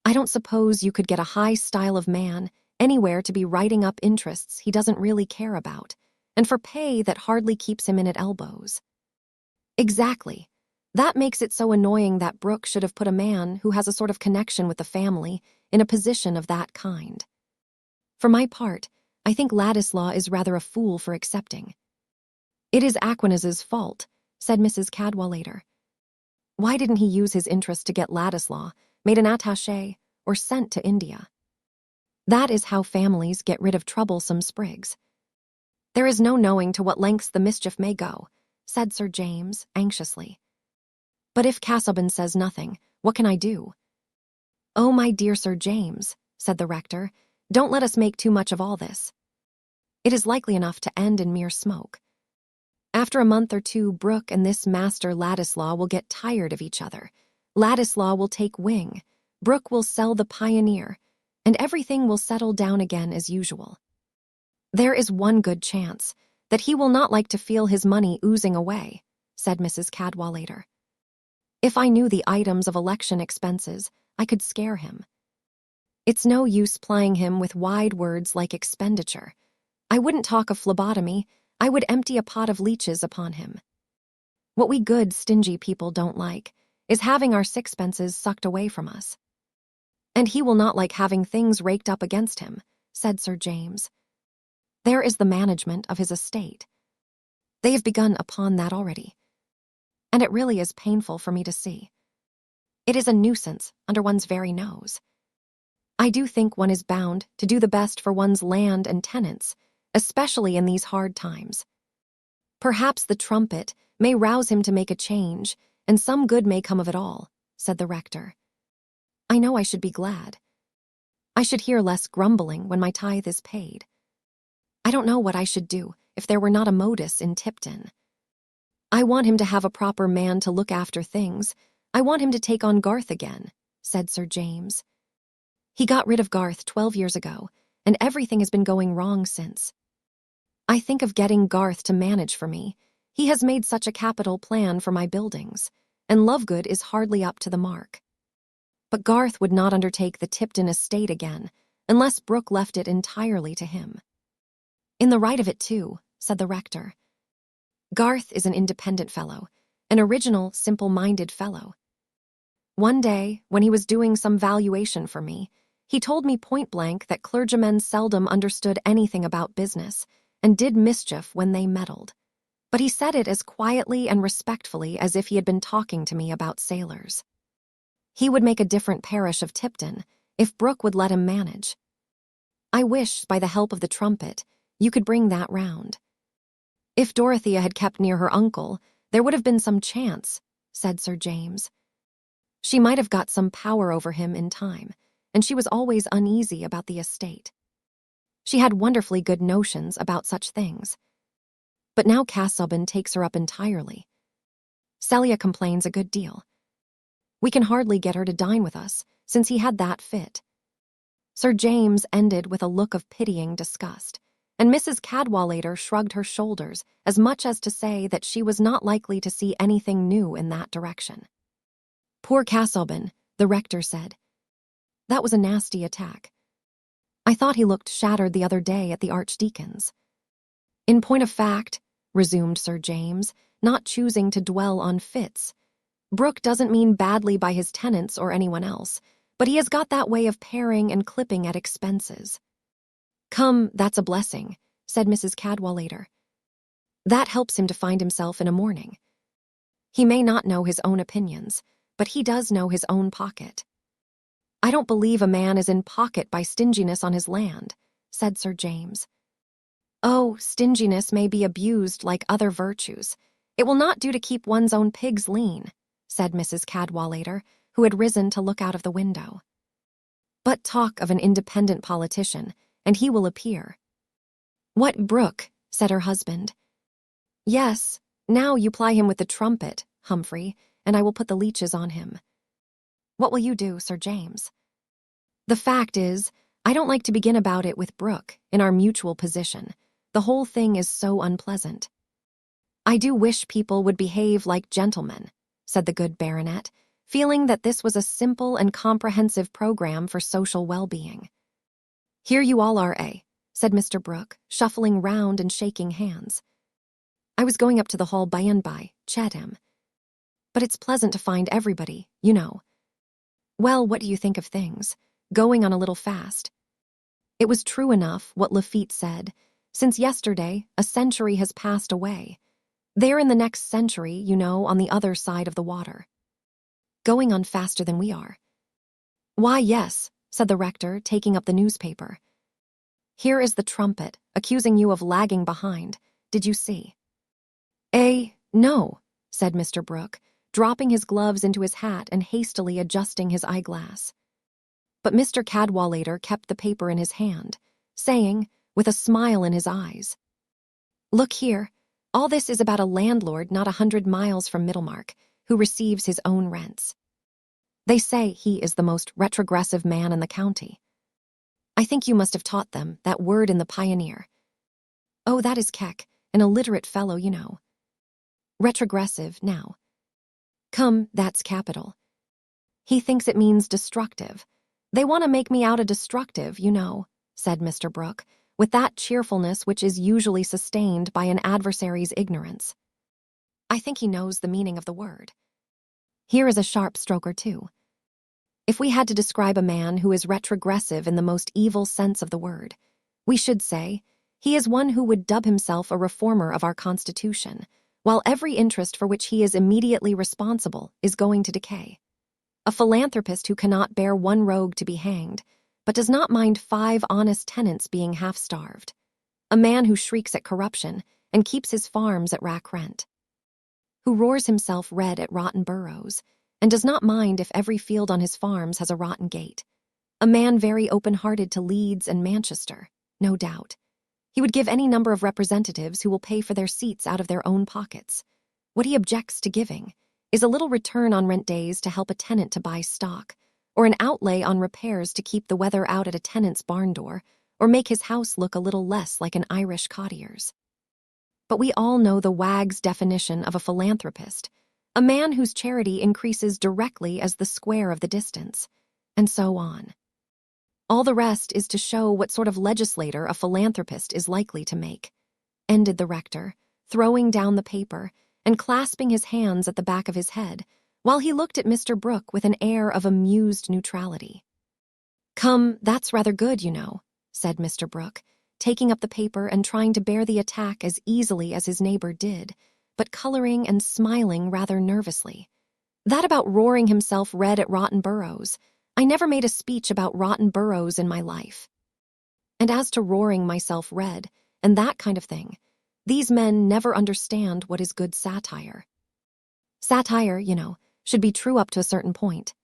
I don't suppose you could get a high style of man anywhere to be writing up interests he doesn't really care about, and for pay that hardly keeps him in at elbows. Exactly. That makes it so annoying that Brooke should have put a man who has a sort of connection with the family in a position of that kind. For my part, I think Ladislaw is rather a fool for accepting. It is Aquinas's fault, said Mrs. Cadwallader. Why didn't he use his interest to get Ladislaw made an attaché or sent to India? That is how families get rid of troublesome sprigs. There is no knowing to what lengths the mischief may go, said Sir James anxiously. But if Casaubon says nothing, what can I do? Oh, my dear Sir James, said the rector, don't let us make too much of all this. It is likely enough to end in mere smoke. After a month or two, Brooke and this Master Ladislaw will get tired of each other. Ladislaw will take wing, Brooke will sell the Pioneer, and everything will settle down again as usual. There is one good chance, that he will not like to feel his money oozing away, said Mrs. Cadwallader. If I knew the items of election expenses, I could scare him. It's no use plying him with wide words like expenditure. I wouldn't talk of phlebotomy, I would empty a pot of leeches upon him. What we good, stingy people don't like is having our sixpences sucked away from us. And he will not like having things raked up against him, said Sir James. There is the management of his estate. They have begun upon that already. And it really is painful for me to see. It is a nuisance under one's very nose. I do think one is bound to do the best for one's land and tenants, especially in these hard times. Perhaps the trumpet may rouse him to make a change, and some good may come of it all, said the rector. I know I should be glad. I should hear less grumbling when my tithe is paid. I don't know what I should do if there were not a modus in Tipton. I want him to have a proper man to look after things. I want him to take on Garth again, said Sir James. He got rid of Garth 12 years ago, and everything has been going wrong since. I think of getting Garth to manage for me. He has made such a capital plan for my buildings, and Lovegood is hardly up to the mark. But Garth would not undertake the Tipton estate again, unless Brooke left it entirely to him. In the right of it, too, said the rector. Garth is an independent fellow, an original, simple-minded fellow. One day, when he was doing some valuation for me, he told me point-blank that clergymen seldom understood anything about business and did mischief when they meddled. But he said it as quietly and respectfully as if he had been talking to me about sailors. He would make a different parish of Tipton if Brooke would let him manage. I wish, by the help of the trumpet, you could bring that round. If Dorothea had kept near her uncle, there would have been some chance, said Sir James. She might have got some power over him in time, and she was always uneasy about the estate. She had wonderfully good notions about such things. But now Casaubon takes her up entirely. Celia complains a good deal. We can hardly get her to dine with us, since he had that fit. Sir James ended with a look of pitying disgust, and Mrs. Cadwallader shrugged her shoulders as much as to say that she was not likely to see anything new in that direction. Poor Casaubon, the rector said. That was a nasty attack. I thought he looked shattered the other day at the Archdeacon's. In point of fact, resumed Sir James, not choosing to dwell on fits, Brooke doesn't mean badly by his tenants or anyone else, but he has got that way of paring and clipping at expenses. Come, that's a blessing, said Mrs. Cadwallader. That helps him to find himself in a mourning. He may not know his own opinions, but he does know his own pocket. I don't believe a man is in pocket by stinginess on his land, said Sir James. Oh, stinginess may be abused like other virtues. It will not do to keep one's own pigs lean, said Mrs. Cadwallader, who had risen to look out of the window. But talk of an independent politician, and he will appear. What, Brooke? Said her husband. Yes, now you ply him with the trumpet, Humphrey, and I will put the leeches on him." "What will you do, Sir James?" "The fact is, I don't like to begin about it with Brooke, in our mutual position. The whole thing is so unpleasant." "I do wish people would behave like gentlemen," said the good baronet, feeling that this was a simple and comprehensive program for social well-being. "Here you all are, said Mr. Brooke, shuffling round and shaking hands. "I was going up to the hall by and by, Chatham. But it's pleasant to find everybody, you know. Well, what do you think of things? Going on a little fast?" It was true enough, what Lafitte said. Since yesterday, a century has passed away. They're in the next century, you know, on the other side of the water. Going on faster than we are. "Why, yes," said the rector, taking up the newspaper. "Here is the Trumpet, accusing you of lagging behind. Did you see?" No," said Mr. Brooke, dropping his gloves into his hat and hastily adjusting his eyeglass. But Mr. Cadwallader kept the paper in his hand, saying, with a smile in his eyes, "Look here, all this is about a landlord not 100 miles from Middlemarch, who receives his own rents. They say he is the most retrogressive man in the county. I think you must have taught them that word in the Pioneer. Oh, that is Keck, an illiterate fellow, you know. Retrogressive, now. Come, that's capital. He thinks it means destructive. They want to make me out a destructive, you know," said Mr. Brooke, with that cheerfulness which is usually sustained by an adversary's ignorance. "I think he knows the meaning of the word. Here is a sharp stroke or two. If we had to describe a man who is retrogressive in the most evil sense of the word, we should say, he is one who would dub himself a reformer of our Constitution, while every interest for which he is immediately responsible is going to decay. A philanthropist who cannot bear one rogue to be hanged, but does not mind 5 honest tenants being half-starved. A man who shrieks at corruption and keeps his farms at rack rent. Who roars himself red at rotten boroughs, and does not mind if every field on his farms has a rotten gate. A man very open-hearted to Leeds and Manchester, no doubt. He would give any number of representatives who will pay for their seats out of their own pockets. What he objects to giving is a little return on rent days to help a tenant to buy stock, or an outlay on repairs to keep the weather out at a tenant's barn door, or make his house look a little less like an Irish cottier's. But we all know the wag's definition of a philanthropist, a man whose charity increases directly as the square of the distance, and so on. All the rest is to show what sort of legislator a philanthropist is likely to make," ended the rector, throwing down the paper and clasping his hands at the back of his head, while he looked at Mr. Brooke with an air of amused neutrality. "Come, that's rather good, you know," said Mr. Brooke, taking up the paper and trying to bear the attack as easily as his neighbor did, but coloring and smiling rather nervously. "That about roaring himself red at rotten boroughs. I never made a speech about rotten boroughs in my life. And as to roaring myself red, and that kind of thing, these men never understand what is good satire. Satire, you know, should be true up to a certain point.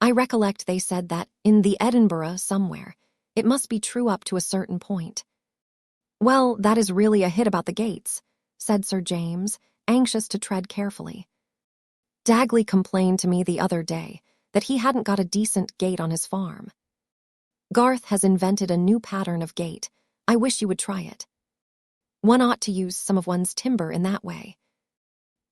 I recollect they said that in the Edinburgh somewhere, it must be true up to a certain point." "Well, that is really a hit about the gates," said Sir James, anxious to tread carefully. "Dagley complained to me the other day that he hadn't got a decent gate on his farm. Garth has invented a new pattern of gate. I wish you would try it. One ought to use some of one's timber in that way.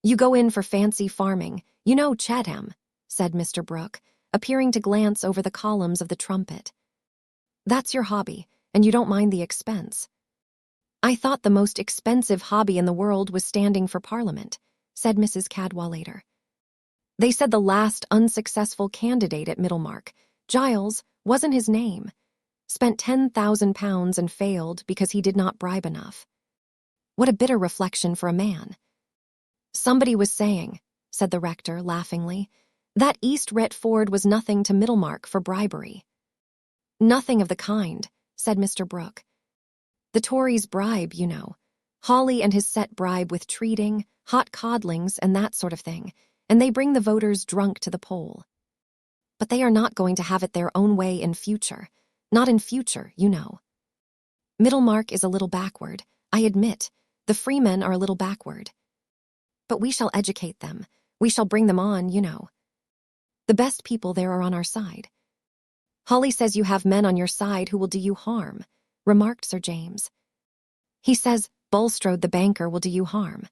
You go in for fancy farming, you know, Chatham," said Mr. Brooke, appearing to glance over the columns of the Trumpet. "That's your hobby, and you don't mind the expense." "I thought the most expensive hobby in the world was standing for Parliament," said Mrs. Cadwallader. "They said the last unsuccessful candidate at Middlemarch, Giles, wasn't his name. Spent £10,000 and failed because he did not bribe enough. What a bitter reflection for a man." "Somebody was saying," said the rector laughingly, "that East Retford was nothing to Middlemarch for bribery." "Nothing of the kind," said Mr. Brooke. "The Tories bribe, you know. Hawley and his set bribe with treating, hot codlings, and that sort of thing, and they bring the voters drunk to the poll. But they are not going to have it their own way in future. Not in future, you know. Middlemarch is a little backward, I admit. The freemen are a little backward. But we shall educate them. We shall bring them on, you know. The best people there are on our side. Holly says you have men on your side who will do you harm, remarked Sir James. He says Bulstrode the banker will do you harm.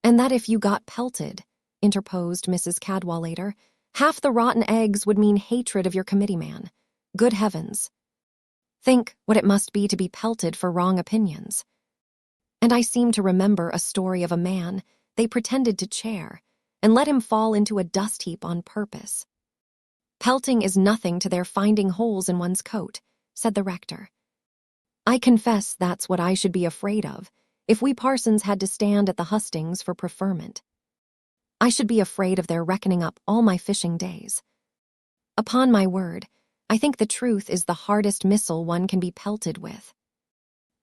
And that if you got pelted, interposed Mrs. Cadwallader, half the rotten eggs would mean hatred of your committeeman. Good heavens. Think what it must be to be pelted for wrong opinions. And I seem to remember a story of a man they pretended to chair and let him fall into a dust heap on purpose. Pelting is nothing to their finding holes in one's coat, said the rector. I confess that's what I should be afraid of if we parsons had to stand at the hustings for preferment. I should be afraid of their reckoning up all my fishing days. Upon my word, I think the truth is the hardest missile one can be pelted with.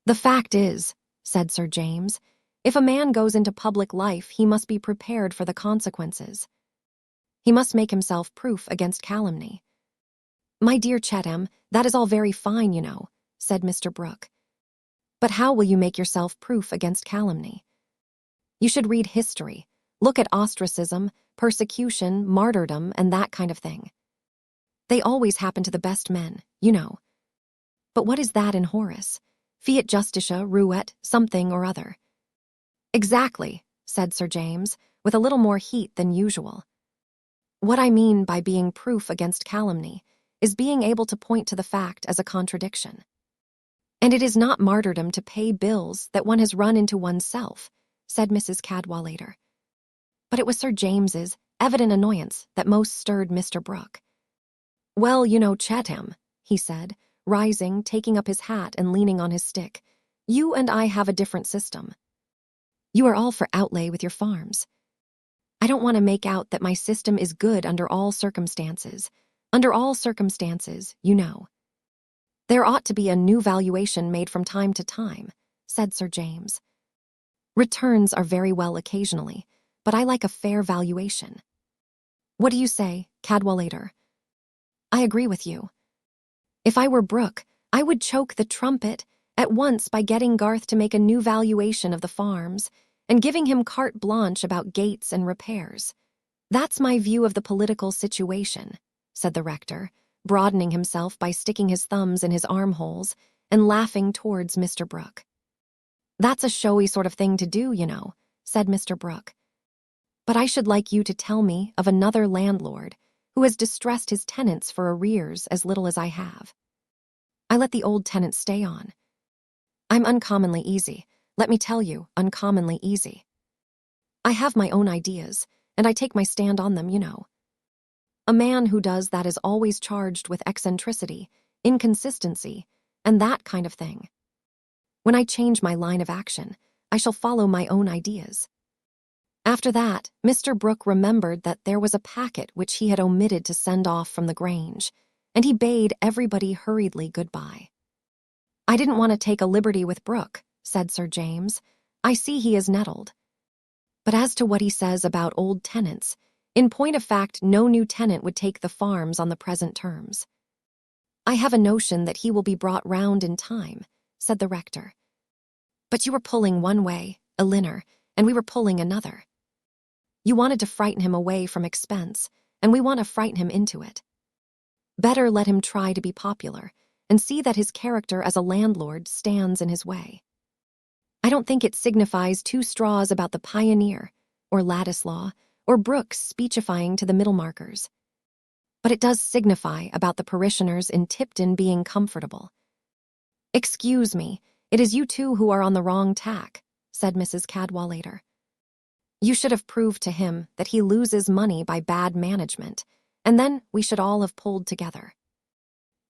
The fact is, said Sir James, if a man goes into public life, he must be prepared for the consequences. He must make himself proof against calumny. My dear Chatham, that is all very fine, you know, said Mr. Brooke. But how will you make yourself proof against calumny? You should read history, look at ostracism, persecution, martyrdom, and that kind of thing. They always happen to the best men, you know. But what is that in Horace? Fiat justitia ruet something or other. Exactly, said Sir James, with a little more heat than usual. What I mean by being proof against calumny is being able to point to the fact as a contradiction. And it is not martyrdom to pay bills that one has run into oneself, said Mrs. Cadwallader. But it was Sir James's evident annoyance that most stirred Mr. Brooke. Well, you know, Chatham, he said, rising, taking up his hat and leaning on his stick, you and I have a different system. You are all for outlay with your farms. I don't want to make out that my system is good under all circumstances. Under all circumstances, you know. There ought to be a new valuation made from time to time, said Sir James. Returns are very well occasionally, but I like a fair valuation. What do you say, Cadwallader? I agree with you. If I were Brooke, I would choke the trumpet at once by getting Garth to make a new valuation of the farms and giving him carte blanche about gates and repairs. That's my view of the political situation, said the rector, broadening himself by sticking his thumbs in his armholes and laughing towards Mr. Brooke. That's a showy sort of thing to do, you know, said Mr. Brooke. But I should like you to tell me of another landlord who has distressed his tenants for arrears as little as I have. I let the old tenants stay on. I'm uncommonly easy, let me tell you, uncommonly easy. I have my own ideas, and I take my stand on them, you know. A man who does that is always charged with eccentricity, inconsistency, and that kind of thing. When I change my line of action, I shall follow my own ideas. After that, Mr. Brooke remembered that there was a packet which he had omitted to send off from the Grange, and he bade everybody hurriedly goodbye. I didn't want to take a liberty with Brooke, said Sir James. I see he is nettled. But as to what he says about old tenants, in point of fact, no new tenant would take the farms on the present terms. I have a notion that he will be brought round in time, said the rector. But you were pulling one way, Elinor, and we were pulling another. You wanted to frighten him away from expense, and we want to frighten him into it. Better let him try to be popular, and see that his character as a landlord stands in his way. I don't think it signifies two straws about the Pioneer, or Ladislaw, or Brooks speechifying to the Middlemarchers. But it does signify about the parishioners in Tipton being comfortable. Excuse me, it is you two who are on the wrong tack, said Mrs. Cadwallader. You should have proved to him that he loses money by bad management, and then we should all have pulled together.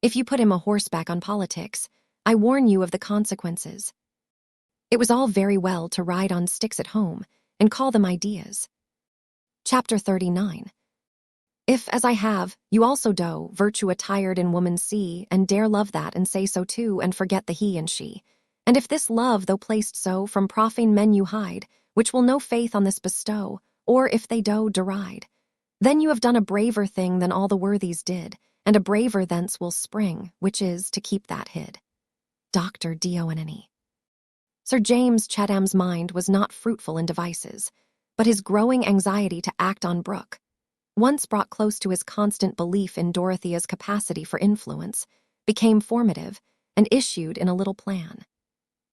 If you put him a horseback on politics, I warn you of the consequences. It was all very well to ride on sticks at home and call them ideas. Chapter 39. If, as I have, you also do virtue attired in woman see, and dare love that and say so too, and forget the he and she, and if this love, though placed so, from profane men you hide, which will no faith on this bestow, or if they do deride, then you have done a braver thing than all the worthies did, and a braver thence will spring, which is to keep that hid. Dr. Donne. Sir James Chatham's mind was not fruitful in devices, but his growing anxiety to act on Brooke, once brought close to his constant belief in Dorothea's capacity for influence, became formative and issued in a little plan.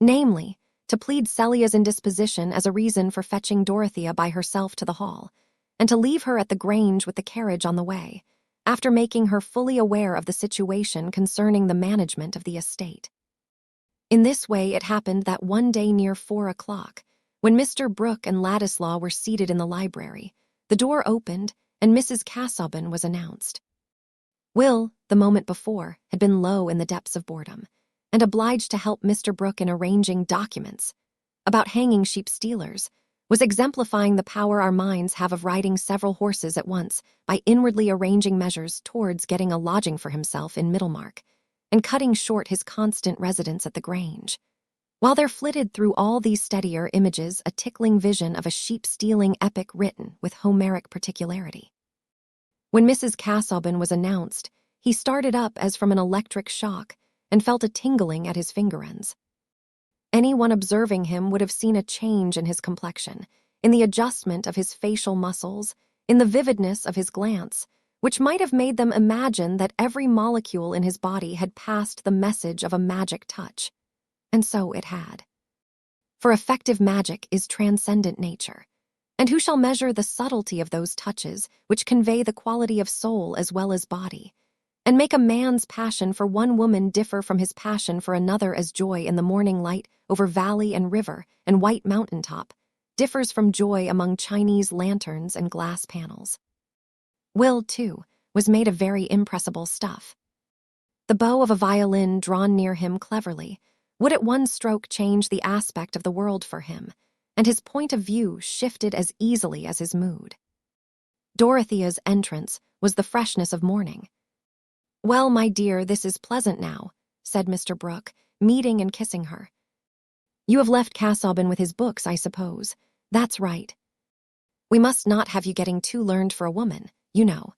Namely, to plead Celia's indisposition as a reason for fetching Dorothea by herself to the hall, and to leave her at the Grange with the carriage on the way, after making her fully aware of the situation concerning the management of the estate. In this way it happened that one day near 4 o'clock, when Mr. Brooke and Ladislaw were seated in the library, the door opened and Mrs. Casaubon was announced. Will, the moment before, had been low in the depths of boredom, and obliged to help Mr. Brooke in arranging documents about hanging sheep stealers, was exemplifying the power our minds have of riding several horses at once by inwardly arranging measures towards getting a lodging for himself in Middlemarch, and cutting short his constant residence at the Grange, while there flitted through all these steadier images a tickling vision of a sheep-stealing epic written with Homeric particularity. When Mrs. Casaubon was announced, he started up as from an electric shock and felt a tingling at his finger ends. Anyone observing him would have seen a change in his complexion, in the adjustment of his facial muscles, in the vividness of his glance, which might have made them imagine that every molecule in his body had passed the message of a magic touch. And so it had. For effective magic is transcendent nature, and who shall measure the subtlety of those touches which convey the quality of soul as well as body, and make a man's passion for one woman differ from his passion for another as joy in the morning light over valley and river and white mountain-top differs from joy among Chinese lanterns and glass panels. Will, too, was made of very impressible stuff. The bow of a violin drawn near him cleverly would at one stroke change the aspect of the world for him, and his point of view shifted as easily as his mood. Dorothea's entrance was the freshness of morning. "Well, my dear, this is pleasant now," said Mr. Brooke, meeting and kissing her. "You have left Casaubon with his books, I suppose. That's right. We must not have you getting too learned for a woman, you know."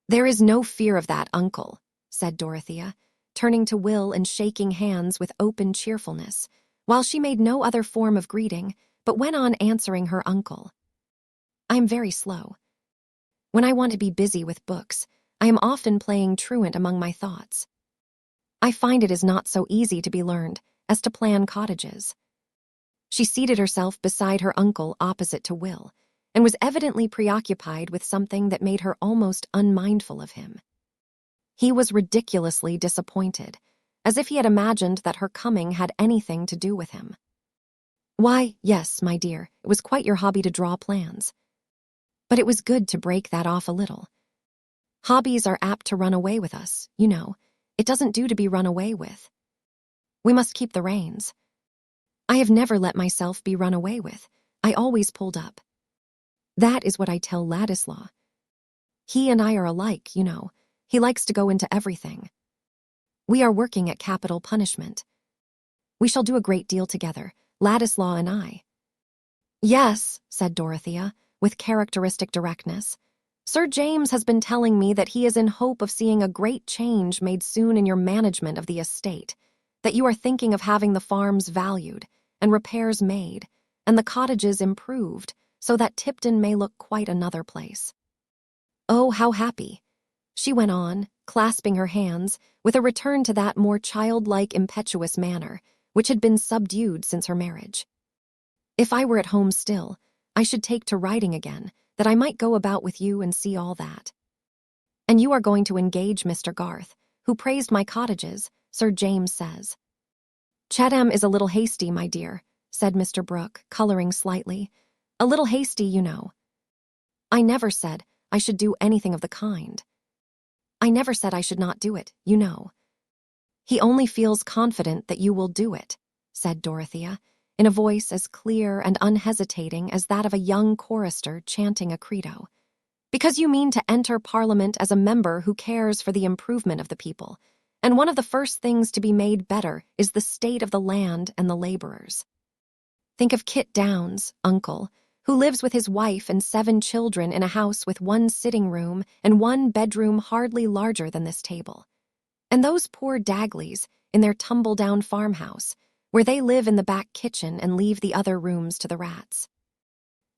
"There is no fear of that, uncle," said Dorothea, turning to Will and shaking hands with open cheerfulness, while she made no other form of greeting, but went on answering her uncle. "I am very slow. When I want to be busy with books, I am often playing truant among my thoughts. I find it is not so easy to be learned as to plan cottages." She seated herself beside her uncle opposite to Will, and was evidently preoccupied with something that made her almost unmindful of him. He was ridiculously disappointed, as if he had imagined that her coming had anything to do with him. "Why, yes, my dear, it was quite your hobby to draw plans. But it was good to break that off a little. Hobbies are apt to run away with us, you know. It doesn't do to be run away with. We must keep the reins. I have never let myself be run away with. I always pulled up. That is what I tell Ladislaw. He and I are alike, you know. He likes to go into everything. We are working at capital punishment. We shall do a great deal together, Ladislaw and I." "Yes," said Dorothea, with characteristic directness. "Sir James has been telling me that he is in hope of seeing a great change made soon in your management of the estate, that you are thinking of having the farms valued, and repairs made, and the cottages improved, so that Tipton may look quite another place. Oh, how happy," she went on, clasping her hands, with a return to that more childlike impetuous manner, which had been subdued since her marriage. "If I were at home still, I should take to writing again, that I might go about with you and see all that. And you are going to engage Mr. Garth, who praised my cottages, Sir James says." "Chatham is a little hasty, my dear," said Mr. Brooke, coloring slightly. "A little hasty, you know." "I never said I should do anything of the kind. I never said I should not do it, you know." "He only feels confident that you will do it," said Dorothea, in a voice as clear and unhesitating as that of a young chorister chanting a credo. "Because you mean to enter Parliament as a member who cares for the improvement of the people, and one of the first things to be made better is the state of the land and the laborers. Think of Kit Downs, uncle, who lives with his wife and 7 children in a house with 1 sitting room and 1 bedroom hardly larger than this table. And those poor Dagleys in their tumble-down farmhouse, where they live in the back kitchen and leave the other rooms to the rats.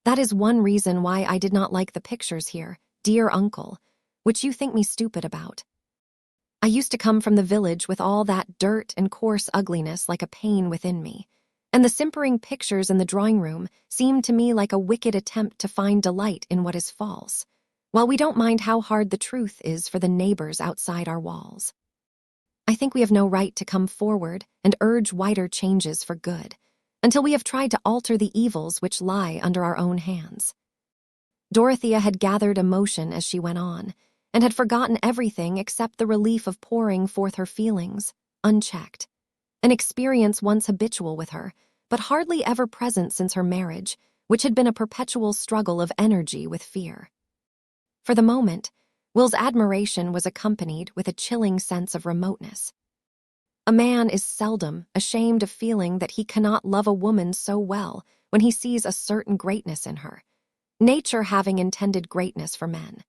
That is one reason why I did not like the pictures here, dear uncle, which you think me stupid about. I used to come from the village with all that dirt and coarse ugliness like a pain within me, and the simpering pictures in the drawing room seemed to me like a wicked attempt to find delight in what is false, while we don't mind how hard the truth is for the neighbors outside our walls. I think we have no right to come forward and urge wider changes for good, until we have tried to alter the evils which lie under our own hands. Dorothea had gathered emotion as she went on, and had forgotten everything except the relief of pouring forth her feelings, unchecked, an experience once habitual with her, but hardly ever present since her marriage, which had been a perpetual struggle of energy with fear. For the moment, Will's admiration was accompanied with a chilling sense of remoteness. A man is seldom ashamed of feeling that he cannot love a woman so well when he sees a certain greatness in her, nature having intended greatness for men.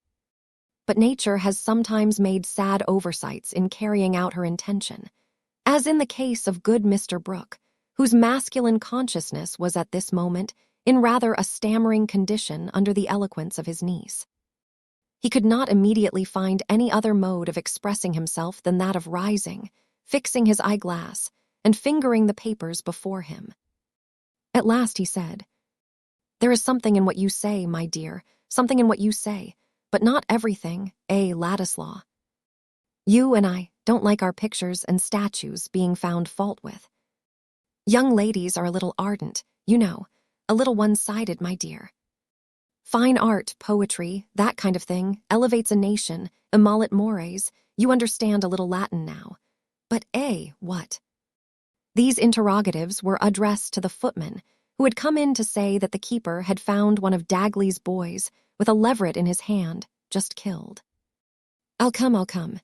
But nature has sometimes made sad oversights in carrying out her intention, as in the case of good Mr. Brooke, whose masculine consciousness was at this moment in rather a stammering condition under the eloquence of his niece. He could not immediately find any other mode of expressing himself than that of rising, fixing his eyeglass, and fingering the papers before him. At last he said, "There is something in what you say, my dear, something in what you say, but not everything, Ladislaw. You and I don't like our pictures and statues being found fault with. Young ladies are a little ardent, you know, a little one-sided, my dear. Fine art, poetry, that kind of thing, elevates a nation, emollit mores, you understand a little Latin now. But what?" These interrogatives were addressed to the footman, who had come in to say that the keeper had found one of Dagley's boys with a leveret in his hand, just killed. I'll come.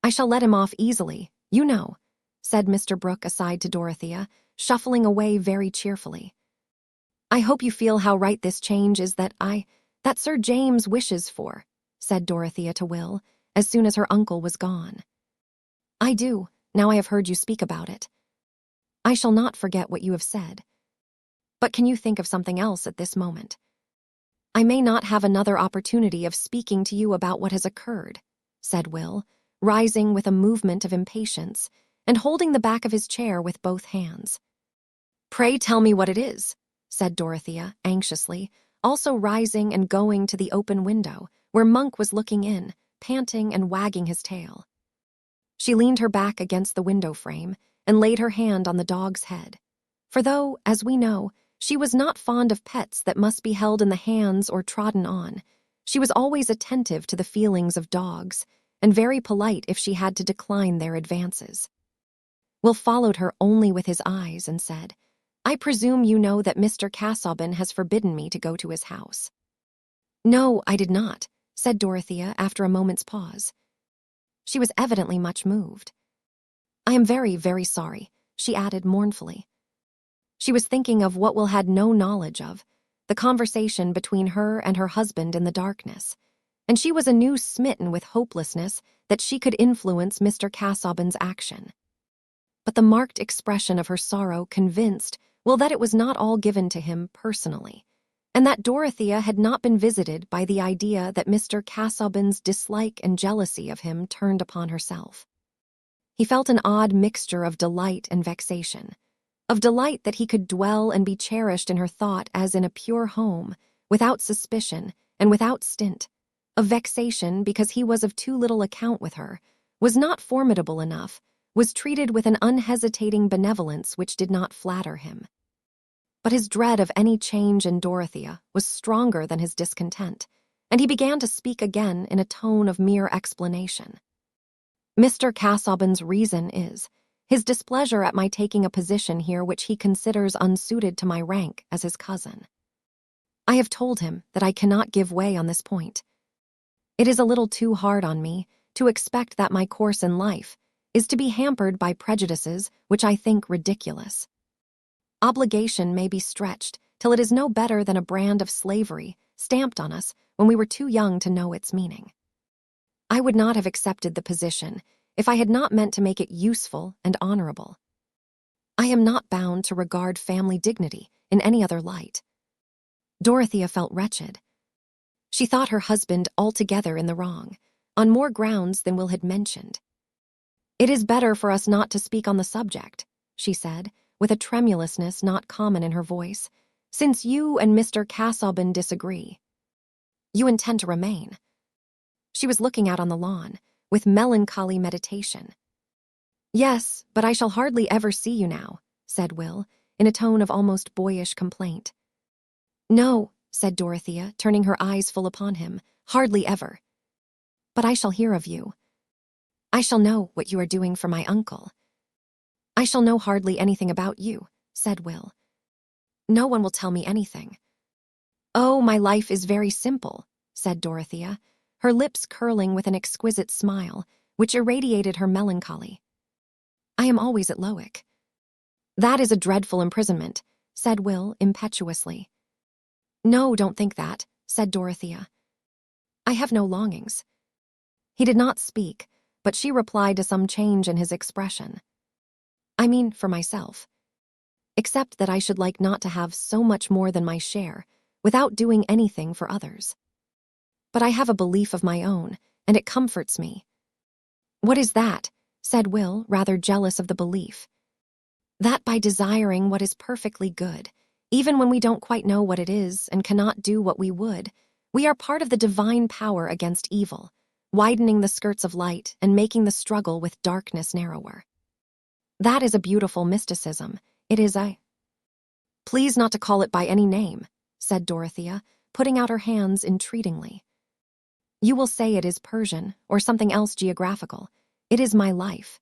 I shall let him off easily, you know," said Mr. Brooke aside to Dorothea, shuffling away very cheerfully. "I hope you feel how right this change is that Sir James wishes for," said Dorothea to Will, as soon as her uncle was gone. "I do, now I have heard you speak about it. I shall not forget what you have said. But can you think of something else at this moment? I may not have another opportunity of speaking to you about what has occurred," said Will, rising with a movement of impatience and holding the back of his chair with both hands. "Pray tell me what it is," said Dorothea, anxiously, also rising and going to the open window, where Monk was looking in, panting and wagging his tail. She leaned her back against the window frame and laid her hand on the dog's head. For though, as we know, she was not fond of pets that must be held in the hands or trodden on, she was always attentive to the feelings of dogs, and very polite if she had to decline their advances. Will followed her only with his eyes and said, "I presume you know that Mr. Casaubon has forbidden me to go to his house." "No, I did not," said Dorothea after a moment's pause. She was evidently much moved. "I am very, very sorry," she added mournfully. She was thinking of what Will had no knowledge of, the conversation between her and her husband in the darkness, and she was anew smitten with hopelessness that she could influence Mr. Casaubon's action. But the marked expression of her sorrow convinced Will that it was not all given to him personally, and that Dorothea had not been visited by the idea that Mr. Casaubon's dislike and jealousy of him turned upon herself. He felt an odd mixture of delight and vexation, of delight that he could dwell and be cherished in her thought as in a pure home, without suspicion and without stint, of vexation because he was of too little account with her, was not formidable enough, was treated with an unhesitating benevolence which did not flatter him. But his dread of any change in Dorothea was stronger than his discontent, and he began to speak again in a tone of mere explanation. "Mr. Casaubon's reason is his displeasure at my taking a position here which he considers unsuited to my rank as his cousin. I have told him that I cannot give way on this point. It is a little too hard on me to expect that my course in life is to be hampered by prejudices which I think ridiculous. Obligation may be stretched till it is no better than a brand of slavery stamped on us when we were too young to know its meaning. I would not have accepted the position if I had not meant to make it useful and honorable. I am not bound to regard family dignity in any other light. Dorothea felt wretched. She thought her husband altogether in the wrong, on more grounds than Will had mentioned. "It is better for us not to speak on the subject," she said, with a tremulousness not common in her voice, "since you and Mr. Casaubon disagree. You intend to remain." She was looking out on the lawn, with melancholy meditation. "Yes, but I shall hardly ever see you now," said Will, in a tone of almost boyish complaint. "No," said Dorothea, turning her eyes full upon him, "hardly ever. But I shall hear of you. I shall know what you are doing for my uncle." "I shall know hardly anything about you," said Will. "No one will tell me anything." "Oh, my life is very simple," said Dorothea, her lips curling with an exquisite smile, which irradiated her melancholy. "I am always at Lowick." "That is a dreadful imprisonment," said Will impetuously. "No, don't think that," said Dorothea. "I have no longings." He did not speak, but she replied to some change in his expression. "I mean for myself. Except that I should like not to have so much more than my share, without doing anything for others. But I have a belief of my own, and it comforts me." "What is that?" said Will, rather jealous of the belief. "That by desiring what is perfectly good, even when we don't quite know what it is and cannot do what we would, we are part of the divine power against evil, widening the skirts of light and making the struggle with darkness narrower. That is a beautiful mysticism. It is a—" "Please not to call it by any name," said Dorothea, putting out her hands entreatingly. "You will say it is Persian or something else geographical. It is my life.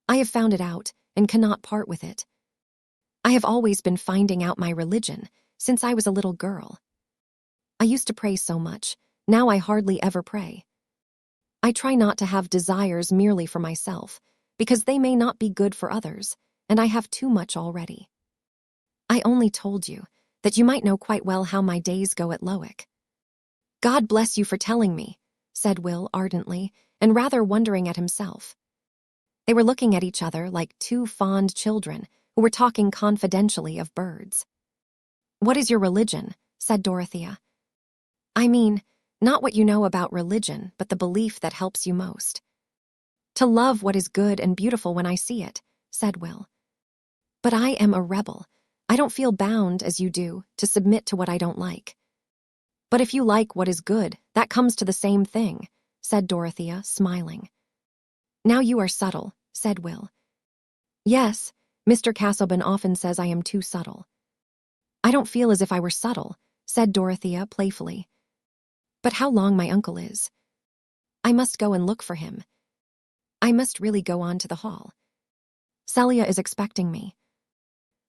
I have found it out and cannot part with it. I have always been finding out my religion since I was a little girl. I used to pray so much, now I hardly ever pray. I try not to have desires merely for myself, because they may not be good for others, and I have too much already. I only told you that you might know quite well how my days go at Lowick." "God bless you for telling me," said Will ardently, and rather wondering at himself. They were looking at each other like two fond children who were talking confidentially of birds. "What is your religion?" said Dorothea. "I mean, not what you know about religion, but the belief that helps you most." "To love what is good and beautiful when I see it," said Will. "But I am a rebel. I don't feel bound, as you do, to submit to what I don't like." "But if you like what is good, that comes to the same thing," said Dorothea, smiling. "Now you are subtle," said Will. "Yes, Mr. Casaubon often says I am too subtle." "I don't feel as if I were subtle," said Dorothea playfully. "But how long my uncle is. I must go and look for him. I must really go on to the hall. Celia is expecting me."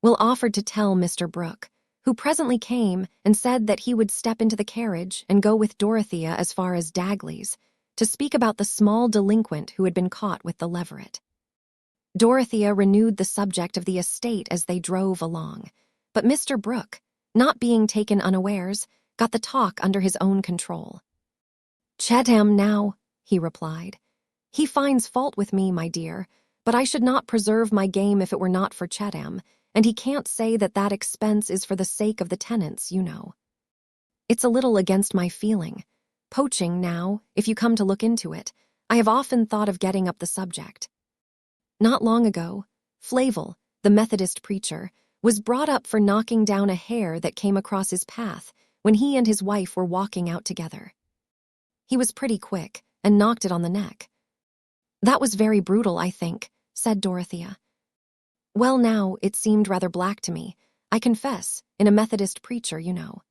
Will offered to tell Mr. Brooke, who presently came and said that he would step into the carriage and go with Dorothea as far as Dagley's, to speak about the small delinquent who had been caught with the leveret. Dorothea renewed the subject of the estate as they drove along, but Mr. Brooke, not being taken unawares, got the talk under his own control. "Chatham now," he replied. "He finds fault with me, my dear, but I should not preserve my game if it were not for Chatham, and he can't say that that expense is for the sake of the tenants, you know. It's a little against my feeling. Poaching, now, if you come to look into it, I have often thought of getting up the subject. Not long ago, Flavel, the Methodist preacher, was brought up for knocking down a hare that came across his path when he and his wife were walking out together. He was pretty quick and knocked it on the neck." "That was very brutal, I think," said Dorothea. "Well, now, it seemed rather black to me, I confess, in a Methodist preacher, you know."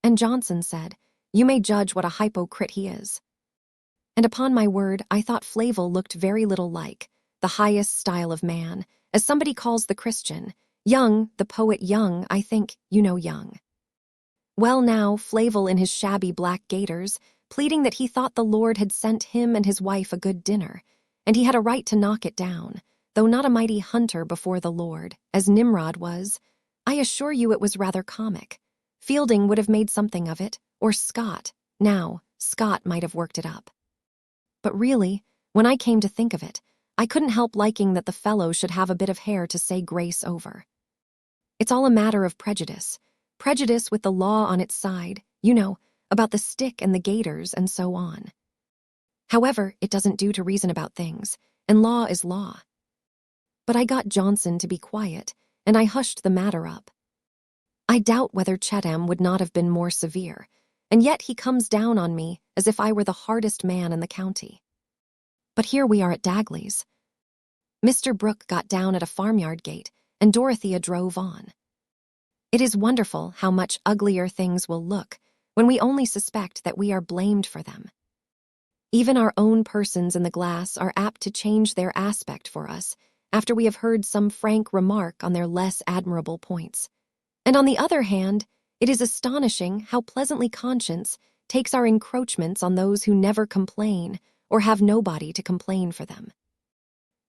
And Johnson said, "You may judge what a hypocrite he is." And upon my word, I thought Flavel looked very little like the highest style of man, as somebody calls the Christian. Young, the poet Young, I think, you know Young. Well, now, Flavel in his shabby black gaiters, pleading that he thought the Lord had sent him and his wife a good dinner, and he had a right to knock it down, though not a mighty hunter before the Lord, as Nimrod was. I assure you it was rather comic. Fielding would have made something of it, or Scott. Now, Scott might have worked it up. But really, when I came to think of it, I couldn't help liking that the fellow should have a bit of hair to say grace over. It's all a matter of prejudice. Prejudice with the law on its side, you know, about the stick and the gaiters and so on. However, it doesn't do to reason about things, and law is law. But I got Johnson to be quiet, and I hushed the matter up. I doubt whether Chettam would not have been more severe, and yet he comes down on me as if I were the hardest man in the county. But here we are at Dagley's. Mr. Brooke got down at a farmyard gate, and Dorothea drove on. It is wonderful how much uglier things will look when we only suspect that we are blamed for them. Even our own persons in the glass are apt to change their aspect for us after we have heard some frank remark on their less admirable points. And on the other hand, it is astonishing how pleasantly conscience takes our encroachments on those who never complain or have nobody to complain for them.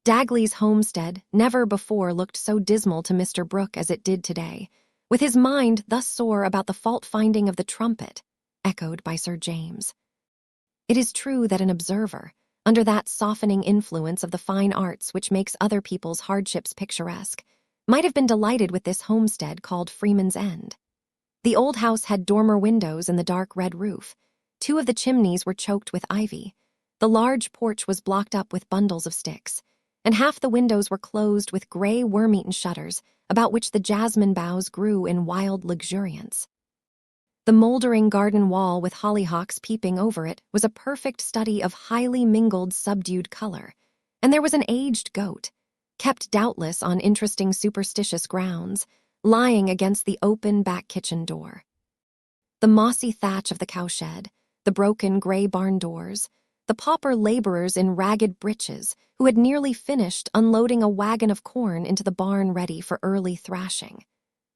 Dagley's homestead never before looked so dismal to Mr. Brooke as it did today, with his mind thus sore about the fault-finding of the trumpet, echoed by Sir James. It is true that an observer, under that softening influence of the fine arts which makes other people's hardships picturesque, might have been delighted with this homestead called Freeman's End. The old house had dormer windows in the dark red roof. 2 of the chimneys were choked with ivy. The large porch was blocked up with bundles of sticks, and half the windows were closed with gray worm-eaten shutters about which the jasmine boughs grew in wild luxuriance. The moldering garden wall with hollyhocks peeping over it was a perfect study of highly mingled subdued color, and there was an aged goat, kept doubtless on interesting superstitious grounds, lying against the open back kitchen door. The mossy thatch of the cowshed, the broken gray barn doors, the pauper laborers in ragged breeches who had nearly finished unloading a wagon of corn into the barn ready for early thrashing,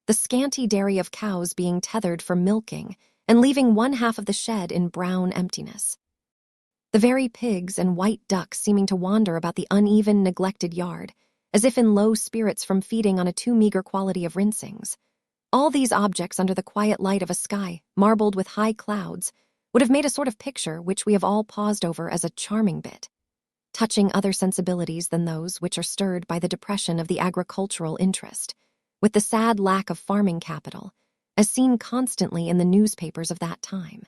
the scanty dairy of cows being tethered for milking and leaving one half of the shed in brown emptiness, the very pigs and white ducks seeming to wander about the uneven, neglected yard, as if in low spirits from feeding on a too meager quality of rinsings. All these objects under the quiet light of a sky marbled with high clouds would have made a sort of picture which we have all paused over as a charming bit, touching other sensibilities than those which are stirred by the depression of the agricultural interest, with the sad lack of farming capital, as seen constantly in the newspapers of that time.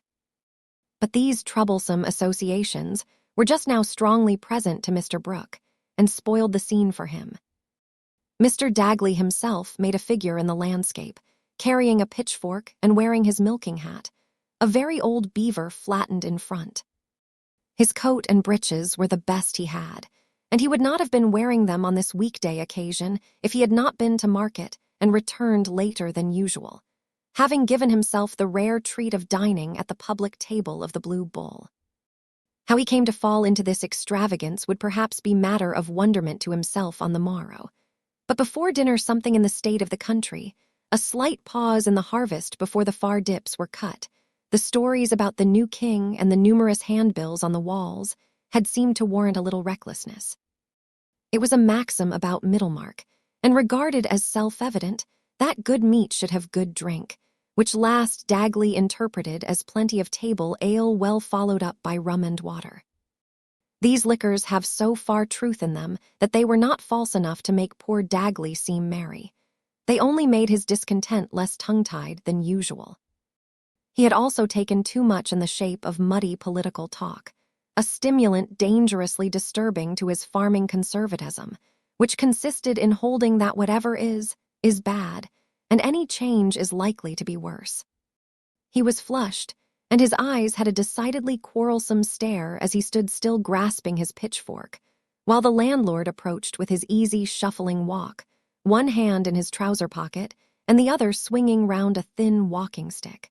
But these troublesome associations were just now strongly present to Mr. Brooke, and spoiled the scene for him. Mr. Dagley himself made a figure in the landscape, carrying a pitchfork and wearing his milking hat, a very old beaver flattened in front. His coat and breeches were the best he had, and he would not have been wearing them on this weekday occasion if he had not been to market and returned later than usual, having given himself the rare treat of dining at the public table of the Blue Bull. How he came to fall into this extravagance would perhaps be matter of wonderment to himself on the morrow. But before dinner something in the state of the country, a slight pause in the harvest before the far dips were cut, the stories about the new king and the numerous handbills on the walls had seemed to warrant a little recklessness. It was a maxim about Middlemarch, and regarded as self-evident, that good meat should have good drink, which last Dagley interpreted as plenty of table ale well followed up by rum and water. These liquors have so far truth in them that they were not false enough to make poor Dagley seem merry. They only made his discontent less tongue-tied than usual. He had also taken too much in the shape of muddy political talk, a stimulant dangerously disturbing to his farming conservatism, which consisted in holding that whatever is bad, and any change is likely to be worse. He was flushed, and his eyes had a decidedly quarrelsome stare as he stood still grasping his pitchfork, while the landlord approached with his easy, shuffling walk, one hand in his trouser pocket and the other swinging round a thin walking stick.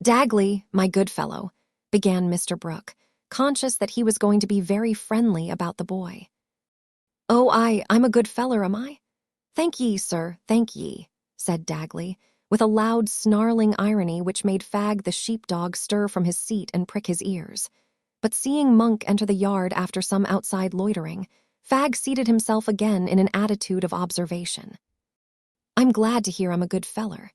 "Dagley, my good fellow," began Mr. Brooke, conscious that he was going to be very friendly about the boy. "Oh, I'm a good feller, am I? Thank ye, sir, thank ye," said Dagley, with a loud snarling irony which made Fagg the sheepdog stir from his seat and prick his ears. But seeing Monk enter the yard after some outside loitering, Fagg seated himself again in an attitude of observation. "I'm glad to hear I'm a good feller."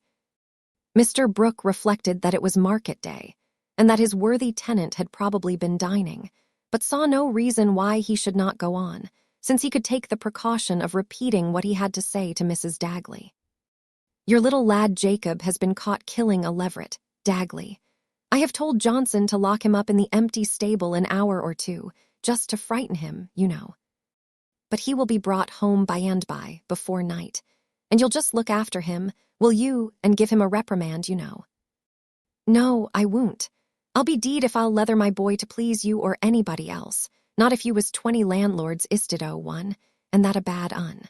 Mr. Brooke reflected that it was market day, and that his worthy tenant had probably been dining, but saw no reason why he should not go on, since he could take the precaution of repeating what he had to say to Mrs. Dagley. Your little lad Jacob has been caught killing a leveret, Dagley. I have told Johnson to lock him up in the empty stable an hour or two, just to frighten him, you know. But he will be brought home by and by, before night, and you'll just look after him, will you, and give him a reprimand, you know. No, I won't. I'll be deed if I'll leather my boy to please you or anybody else, not if you was 20 landlords isted o one, and that a bad un.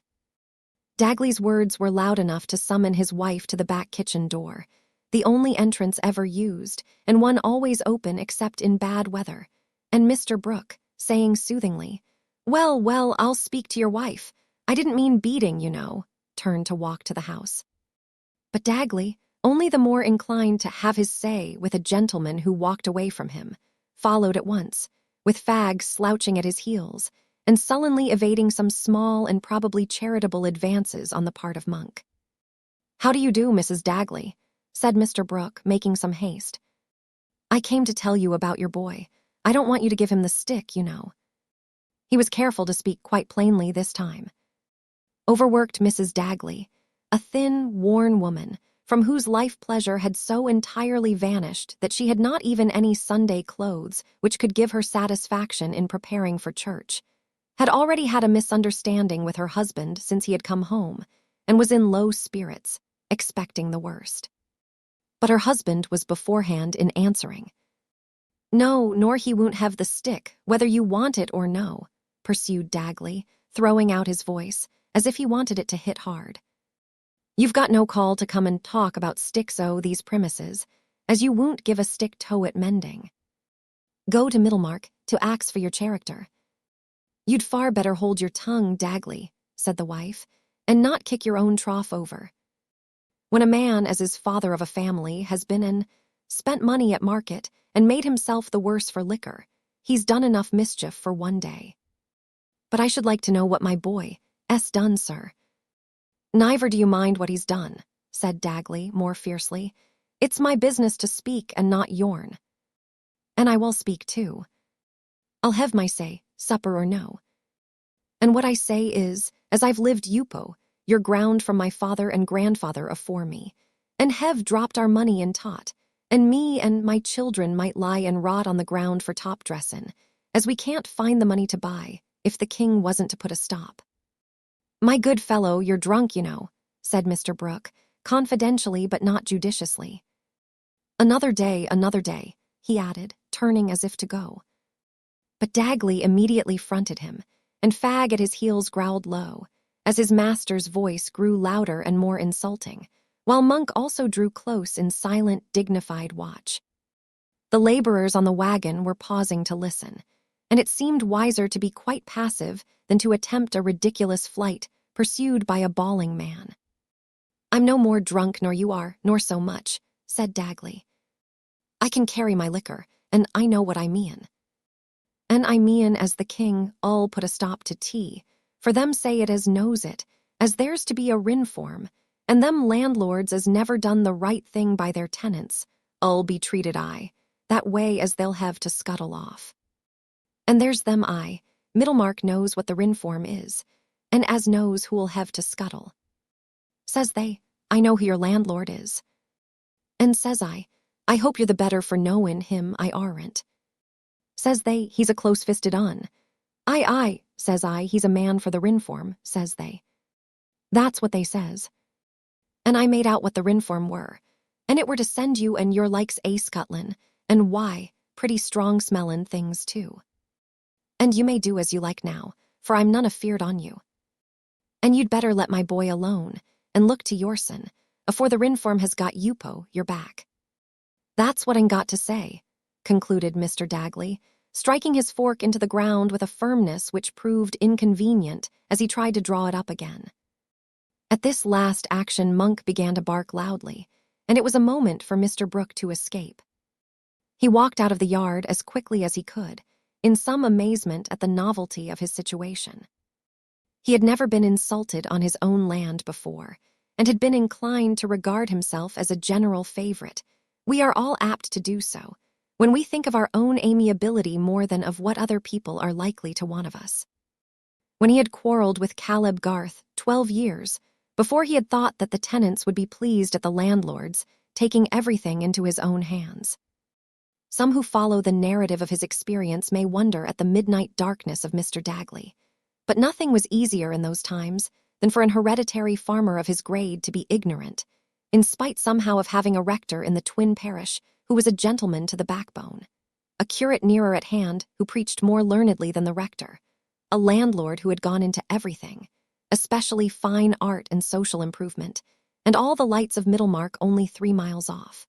Dagley's words were loud enough to summon his wife to the back kitchen door, the only entrance ever used, and one always open except in bad weather, and Mr. Brooke, saying soothingly, Well, well, I'll speak to your wife. I didn't mean beating, you know," turned to walk to the house. But Dagley, only the more inclined to have his say with a gentleman who walked away from him, followed at once, with Fagg slouching at his heels, and sullenly evading some small and probably charitable advances on the part of Monk. "How do you do, Mrs. Dagley?" said Mr. Brooke, making some haste. "I came to tell you about your boy. I don't want you to give him the stick, you know." He was careful to speak quite plainly this time. Overworked Mrs. Dagley, a thin, worn woman, from whose life pleasure had so entirely vanished that she had not even any Sunday clothes which could give her satisfaction in preparing for church, had already had a misunderstanding with her husband since he had come home, and was in low spirits, expecting the worst. But her husband was beforehand in answering. "No, nor he won't have the stick, whether you want it or no," pursued Dagley, throwing out his voice, as if he wanted it to hit hard. "You've got no call to come and talk about sticks o' these premises, as you won't give a stick toe at mending. Go to Middlemarch to ax for your character." "You'd far better hold your tongue, Dagley," said the wife, "and not kick your own trough over. When a man, as is father of a family, has been spent money at market, and made himself the worse for liquor, he's done enough mischief for one day. But I should like to know what my boy 's done, sir." "Neither do you mind what he's done," said Dagley more fiercely. "It's my business to speak and not yourn. And I will speak too. I'll have my say, supper or no. And what I say is, as I've lived Yupo, your ground from my father and grandfather afore me, and have dropped our money in tot, and me and my children might lie and rot on the ground for top dressin', as we can't find the money to buy, if the king wasn't to put a stop." "My good fellow, you're drunk, you know," said Mr. Brooke, confidentially but not judiciously. Another day," he added, turning as if to go. But Dagley immediately fronted him, and Fagg at his heels growled low, as his master's voice grew louder and more insulting, while Monk also drew close in silent, dignified watch. The laborers on the wagon were pausing to listen, and it seemed wiser to be quite passive than to attempt a ridiculous flight pursued by a bawling man. "I'm no more drunk nor you are, nor so much," said Dagley. "I can carry my liquor, and I know what I mean. And I mean as the king all put a stop to tea, for them say it as knows it, as there's to be a rinform, and them landlords as never done the right thing by their tenants, all be treated that way as they'll have to scuttle off. And there's them Middlemarch knows what the rinform is, and as knows who'll have to scuttle. Says they, I know who your landlord is. And says I hope you're the better for knowin' him I aren't. Says they, he's a close-fisted un. Aye, says I, he's a man for the rinform, says they. That's what they says. And I made out what the rinform were, and it were to send you and your likes scuttlin', and why, pretty strong-smellin' things too. And you may do as you like now, for I'm none afeard on you. And you'd better let my boy alone, and look to yoursen, afore the rinform has got Yupo your back. That's what I'm got to say, concluded Mr. Dagley, striking his fork into the ground with a firmness which proved inconvenient as he tried to draw it up again. At this last action Monk began to bark loudly, and it was a moment for Mr. Brooke to escape. He walked out of the yard as quickly as he could, in some amazement at the novelty of his situation. He had never been insulted on his own land before, and had been inclined to regard himself as a general favorite. We are all apt to do so, when we think of our own amiability more than of what other people are likely to want of us. When he had quarreled with Caleb Garth 12 years, before he had thought that the tenants would be pleased at the landlord's taking everything into his own hands. Some who follow the narrative of his experience may wonder at the midnight darkness of Mr. Dagley, but nothing was easier in those times than for an hereditary farmer of his grade to be ignorant, in spite somehow of having a rector in the twin parish who was a gentleman to the backbone, a curate nearer at hand who preached more learnedly than the rector, a landlord who had gone into everything, especially fine art and social improvement, and all the lights of Middlemarch only 3 miles off.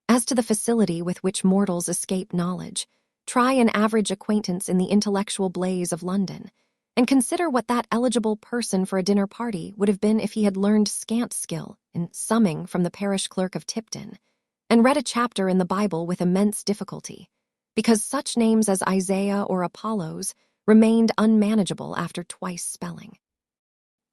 As to the facility with which mortals escape knowledge, try an average acquaintance in the intellectual blaze of London, and consider what that eligible person for a dinner party would have been if he had learned scant skill in summing from the parish clerk of Tipton, and read a chapter in the Bible with immense difficulty, because such names as Isaiah or Apollos remained unmanageable after twice spelling.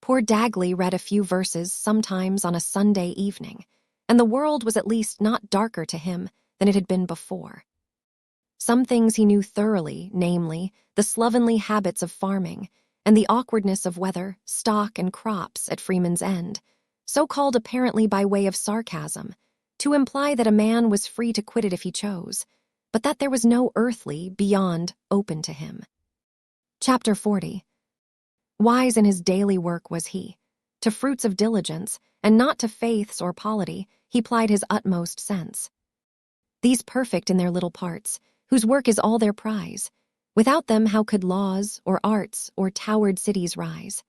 Poor Dagley read a few verses sometimes on a Sunday evening, and the world was at least not darker to him than it had been before. Some things he knew thoroughly, namely, the slovenly habits of farming and the awkwardness of weather, stock, and crops at Freeman's End, so called apparently by way of sarcasm, to imply that a man was free to quit it if he chose, but that there was no earthly beyond open to him. Chapter 40. Wise in his daily work was he. To fruits of diligence, and not to faiths or polity, he plied his utmost sense. These perfect in their little parts, whose work is all their prize, without them how could laws, or arts, or towered cities rise?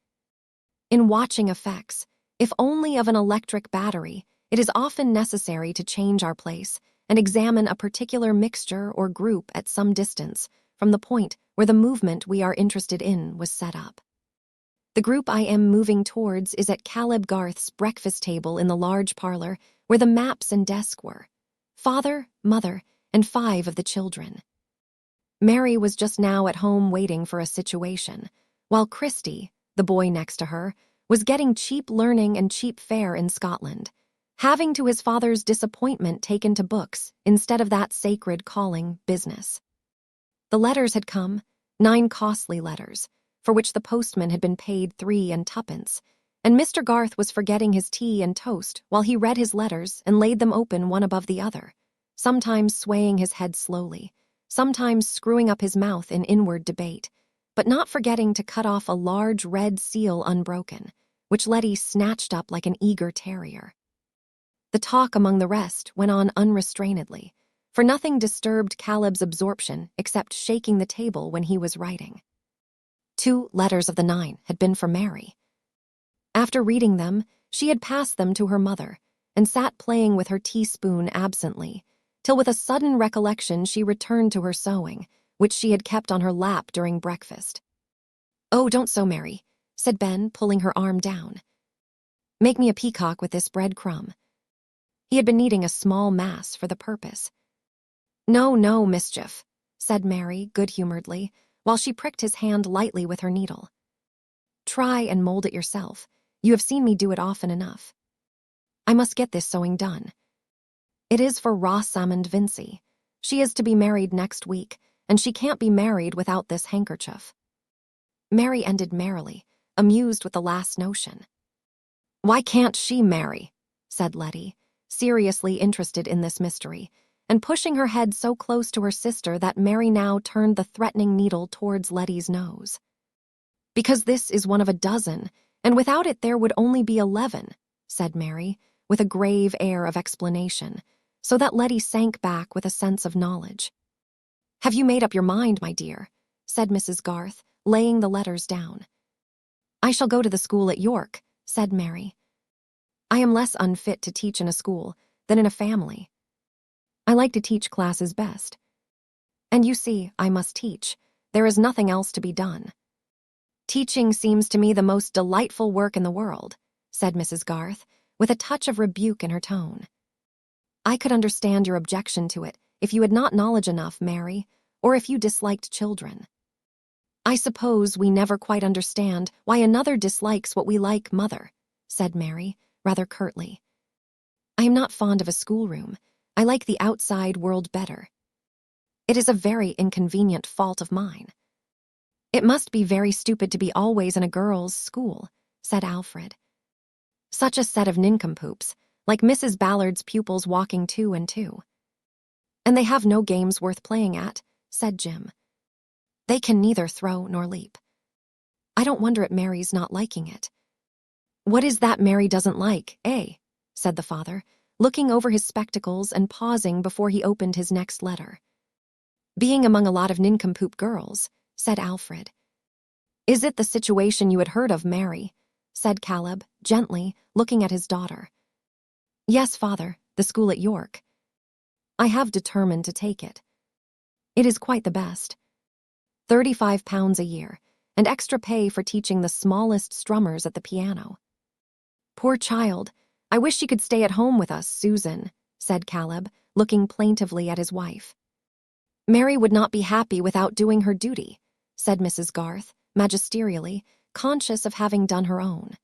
In watching effects, if only of an electric battery, it is often necessary to change our place and examine a particular mixture or group at some distance from the point where the movement we are interested in was set up. The group I am moving towards is at Caleb Garth's breakfast table in the large parlor where the maps and desk were. Father, mother, and 5 of the children. Mary was just now at home waiting for a situation, while Christy, the boy next to her, was getting cheap learning and cheap fare in Scotland, having to his father's disappointment taken to books instead of that sacred calling, business. The letters had come, 9 costly letters, for which the postman had been paid 3 and 2pence, and Mr. Garth was forgetting his tea and toast while he read his letters and laid them open one above the other, sometimes swaying his head slowly, sometimes screwing up his mouth in inward debate, but not forgetting to cut off a large red seal unbroken, which Letty snatched up like an eager terrier. The talk among the rest went on unrestrainedly, for nothing disturbed Caleb's absorption except shaking the table when he was writing. 2 letters of the 9 had been for Mary. After reading them, she had passed them to her mother and sat playing with her teaspoon absently, till with a sudden recollection she returned to her sewing, which she had kept on her lap during breakfast. "Oh, don't sew, Mary," said Ben, pulling her arm down. "Make me a peacock with this breadcrumb." He had been kneading a small mass for the purpose. "No, no, mischief," said Mary good-humoredly, while she pricked his hand lightly with her needle. "Try and mold it yourself. You have seen me do it often enough. I must get this sewing done. It is for Rosamond Vincy. She is to be married next week, and she can't be married without this handkerchief." Mary ended merrily, amused with the last notion. "Why can't she marry?" said Letty, seriously interested in this mystery, and pushing her head so close to her sister that Mary now turned the threatening needle towards Letty's nose. "Because this is one of a dozen, and without it there would only be 11, said Mary, with a grave air of explanation, so that Letty sank back with a sense of knowledge. "Have you made up your mind, my dear?" said Mrs. Garth, laying the letters down. "I shall go to the school at York," said Mary. "I am less unfit to teach in a school than in a family. I like to teach classes best. And you see, I must teach. There is nothing else to be done." "Teaching seems to me the most delightful work in the world," said Mrs. Garth, with a touch of rebuke in her tone. "I could understand your objection to it if you had not knowledge enough, Mary, or if you disliked children. I suppose we never quite understand why another dislikes what we like, mother," said Mary, rather curtly. "I am not fond of a schoolroom. I like the outside world better. It is a very inconvenient fault of mine." "It must be very stupid to be always in a girls' school," said Alfred. Such a set of nincompoops, like Mrs. Ballard's pupils walking 2 and 2. And they have no games worth playing at, said Jim. They can neither throw nor leap. I don't wonder at Mary's not liking it. What is that Mary doesn't like, eh? Said the father, looking over his spectacles and pausing before he opened his next letter. Being among a lot of nincompoop girls, said Alfred. Is it the situation you had heard of, Mary? Said Caleb, gently, looking at his daughter. Yes, father, the school at York. I have determined to take it. It is quite the best. £35 a year, and extra pay for teaching the smallest strummers at the piano. Poor child, I wish she could stay at home with us, Susan, said Caleb, looking plaintively at his wife. Mary would not be happy without doing her duty, said Mrs. Garth, magisterially, conscious of having done her own.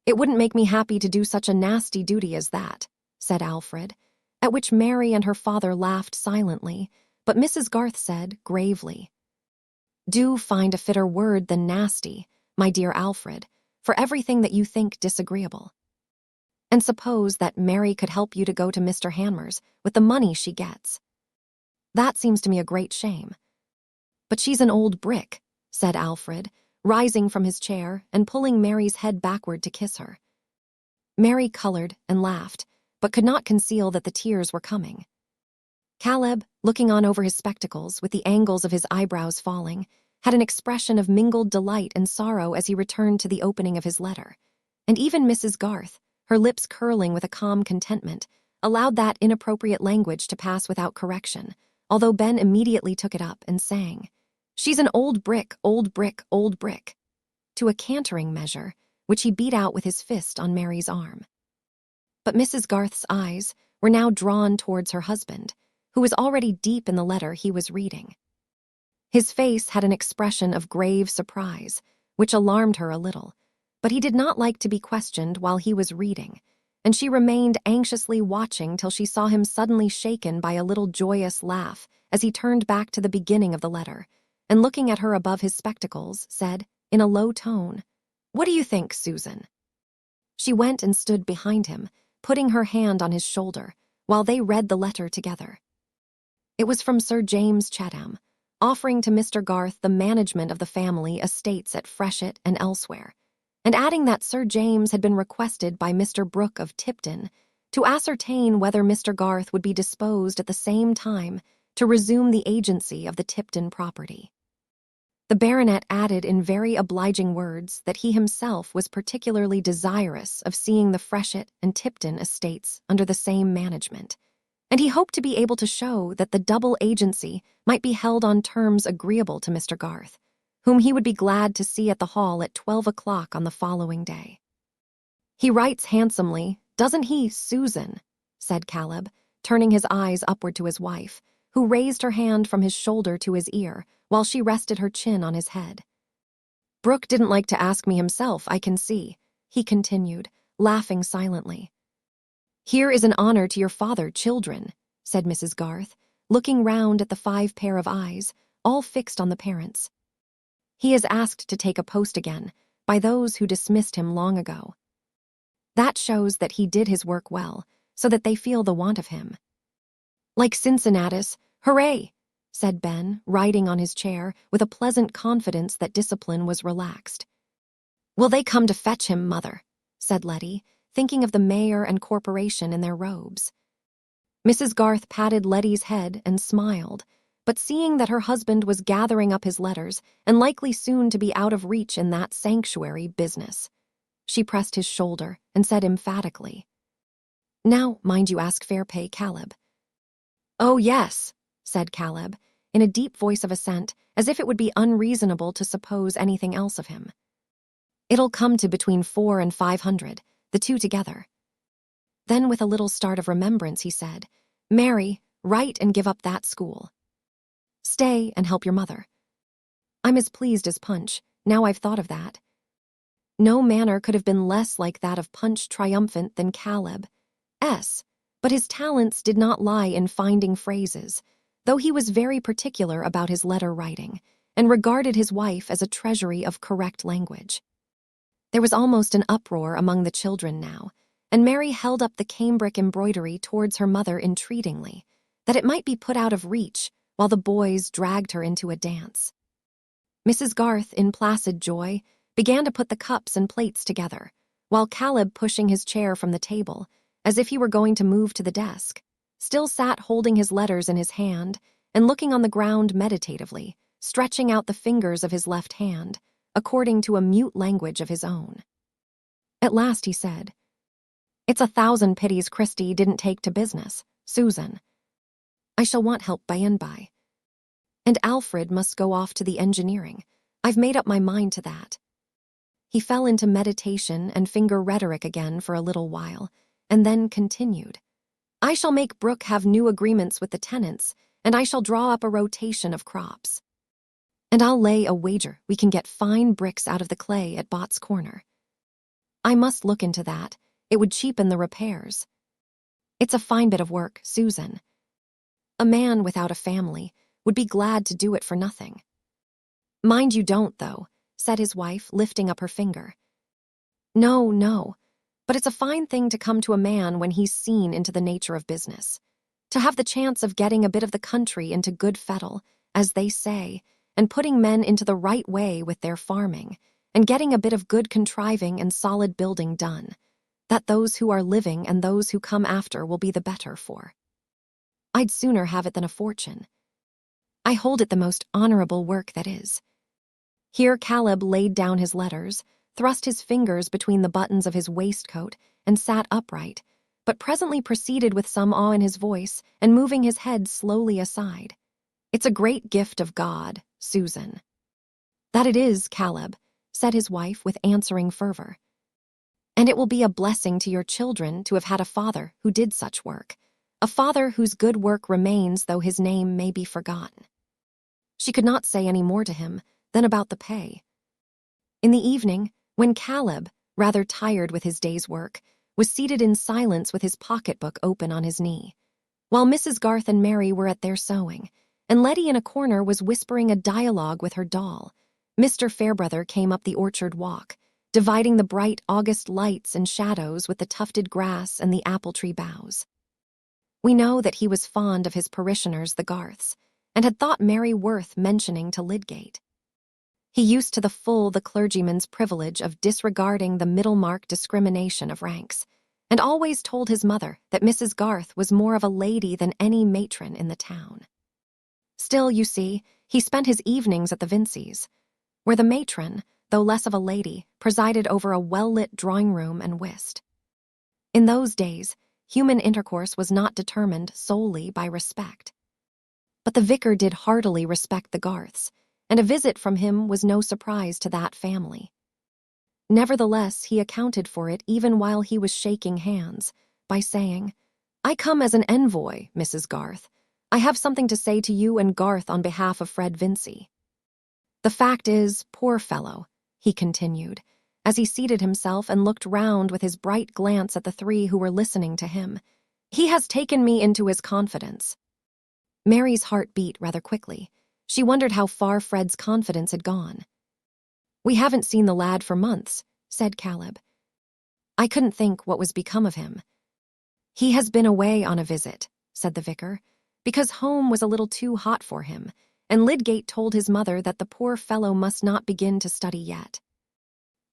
It wouldn't make me happy to do such a nasty duty as that, said Alfred, at which Mary and her father laughed silently, but Mrs. Garth said, gravely, Do find a fitter word than nasty, my dear Alfred, for everything that you think disagreeable. And suppose that Mary could help you to go to Mr. Hanmer's with the money she gets. That seems to me a great shame. But she's an old brick, said Alfred, rising from his chair and pulling Mary's head backward to kiss her. Mary colored and laughed, but could not conceal that the tears were coming. Caleb, looking on over his spectacles with the angles of his eyebrows falling, had an expression of mingled delight and sorrow as he returned to the opening of his letter, and even Mrs. Garth, her lips curling with a calm contentment, allowed that inappropriate language to pass without correction, although Ben immediately took it up and sang, She's an old brick, old brick, old brick, to a cantering measure, which he beat out with his fist on Mary's arm. But Mrs. Garth's eyes were now drawn towards her husband, who was already deep in the letter he was reading. His face had an expression of grave surprise, which alarmed her a little, but he did not like to be questioned while he was reading, and she remained anxiously watching till she saw him suddenly shaken by a little joyous laugh as he turned back to the beginning of the letter, and looking at her above his spectacles, said, in a low tone, What do you think, Susan? She went and stood behind him, putting her hand on his shoulder, while they read the letter together. It was from Sir James Chatham, offering to Mr. Garth the management of the family estates at Freshitt and elsewhere, and adding that Sir James had been requested by Mr. Brooke of Tipton to ascertain whether Mr. Garth would be disposed at the same time to resume the agency of the Tipton property. The baronet added in very obliging words that he himself was particularly desirous of seeing the Freshitt and Tipton estates under the same management, and he hoped to be able to show that the double agency might be held on terms agreeable to Mr. Garth, whom he would be glad to see at the hall at 12 o'clock on the following day. He writes handsomely, doesn't he, Susan? Said Caleb, turning his eyes upward to his wife, who raised her hand from his shoulder to his ear, while she rested her chin on his head. Brooke didn't like to ask me himself, I can see, he continued, laughing silently. Here is an honor to your father, children, said Mrs. Garth, looking round at the 5 pair of eyes, all fixed on the parents. He is asked to take a post again, by those who dismissed him long ago. That shows that he did his work well, so that they feel the want of him. Like Cincinnatus, hooray! Said Ben, riding on his chair with a pleasant confidence that discipline was relaxed. Will they come to fetch him, mother? Said Letty, thinking of the mayor and corporation in their robes. Mrs. Garth patted Letty's head and smiled, but seeing that her husband was gathering up his letters and likely soon to be out of reach in that sanctuary business, she pressed his shoulder and said emphatically, Now, mind you ask fair pay, Caleb. Oh, yes, said Caleb, in a deep voice of assent, as if it would be unreasonable to suppose anything else of him. It'll come to between 400 and 500, the two together. Then with a little start of remembrance he said, Mary, write and give up that school. Stay and help your mother. I'm as pleased as Punch, now I've thought of that. No manner could have been less like that of Punch triumphant than Caleb's, but his talents did not lie in finding phrases, though he was very particular about his letter writing, and regarded his wife as a treasury of correct language. There was almost an uproar among the children now, and Mary held up the cambric embroidery towards her mother entreatingly, that it might be put out of reach while the boys dragged her into a dance. Mrs. Garth, in placid joy, began to put the cups and plates together, while Caleb, pushing his chair from the table, as if he were going to move to the desk, still sat holding his letters in his hand and looking on the ground meditatively, stretching out the fingers of his left hand, according to a mute language of his own. At last he said, "It's 1,000 pities Christy didn't take to business, Susan. I shall want help by and by. And Alfred must go off to the engineering. I've made up my mind to that." He fell into meditation and finger rhetoric again for a little while, and then continued, "I shall make Brooke have new agreements with the tenants, and I shall draw up a rotation of crops. And I'll lay a wager we can get fine bricks out of the clay at Bott's Corner. I must look into that. It would cheapen the repairs. It's a fine bit of work, Susan. A man without a family would be glad to do it for nothing." "Mind you don't, though," said his wife, lifting up her finger. "No, no, but it's a fine thing to come to a man when he's seen into the nature of business. To have the chance of getting a bit of the country into good fettle, as they say, and putting men into the right way with their farming, and getting a bit of good contriving and solid building done, that those who are living and those who come after will be the better for. I'd sooner have it than a fortune. I hold it the most honorable work that is." Here Caleb laid down his letters, thrust his fingers between the buttons of his waistcoat, and sat upright, but presently proceeded with some awe in his voice and moving his head slowly aside. "It's a great gift of God, Susan." "That it is, Caleb," said his wife with answering fervor. "And it will be a blessing to your children to have had a father who did such work, a father whose good work remains though his name may be forgotten." She could not say any more to him than about the pay. In the evening, when Caleb, rather tired with his day's work, was seated in silence with his pocketbook open on his knee, while Mrs. Garth and Mary were at their sewing, and Letty in a corner was whispering a dialogue with her doll, Mr. Fairbrother came up the orchard walk, dividing the bright August lights and shadows with the tufted grass and the apple-tree boughs. We know that he was fond of his parishioners, the Garths, and had thought Mary worth mentioning to Lydgate. He used to the full the clergyman's privilege of disregarding the Middlemarch discrimination of ranks, and always told his mother that Mrs. Garth was more of a lady than any matron in the town. Still, you see, he spent his evenings at the Vinceys, where the matron, though less of a lady, presided over a well-lit drawing-room and whist. In those days, human intercourse was not determined solely by respect. But the vicar did heartily respect the Garths, and a visit from him was no surprise to that family. Nevertheless, he accounted for it even while he was shaking hands, by saying, "I come as an envoy, Mrs. Garth. I have something to say to you and Garth on behalf of Fred Vincey. The fact is, poor fellow," he continued, as he seated himself and looked round with his bright glance at the three who were listening to him, "he has taken me into his confidence." Mary's heart beat rather quickly. She wondered how far Fred's confidence had gone. "We haven't seen the lad for months," said Caleb. "I couldn't think what was become of him." "He has been away on a visit," said the vicar, "because home was a little too hot for him, and Lydgate told his mother that the poor fellow must not begin to study yet.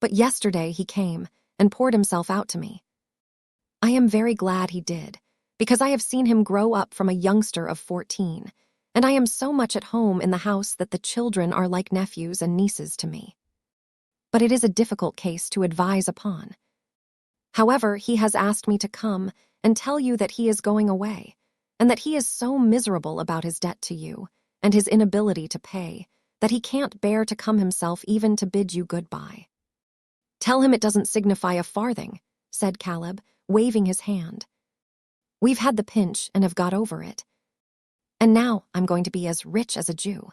But yesterday he came and poured himself out to me. I am very glad he did, because I have seen him grow up from a youngster of 14, and I am so much at home in the house that the children are like nephews and nieces to me. But it is a difficult case to advise upon. However, he has asked me to come and tell you that he is going away, and that he is so miserable about his debt to you, and his inability to pay, that he can't bear to come himself even to bid you goodbye." "Tell him it doesn't signify a farthing," said Caleb, waving his hand. "We've had the pinch and have got over it. And now I'm going to be as rich as a Jew."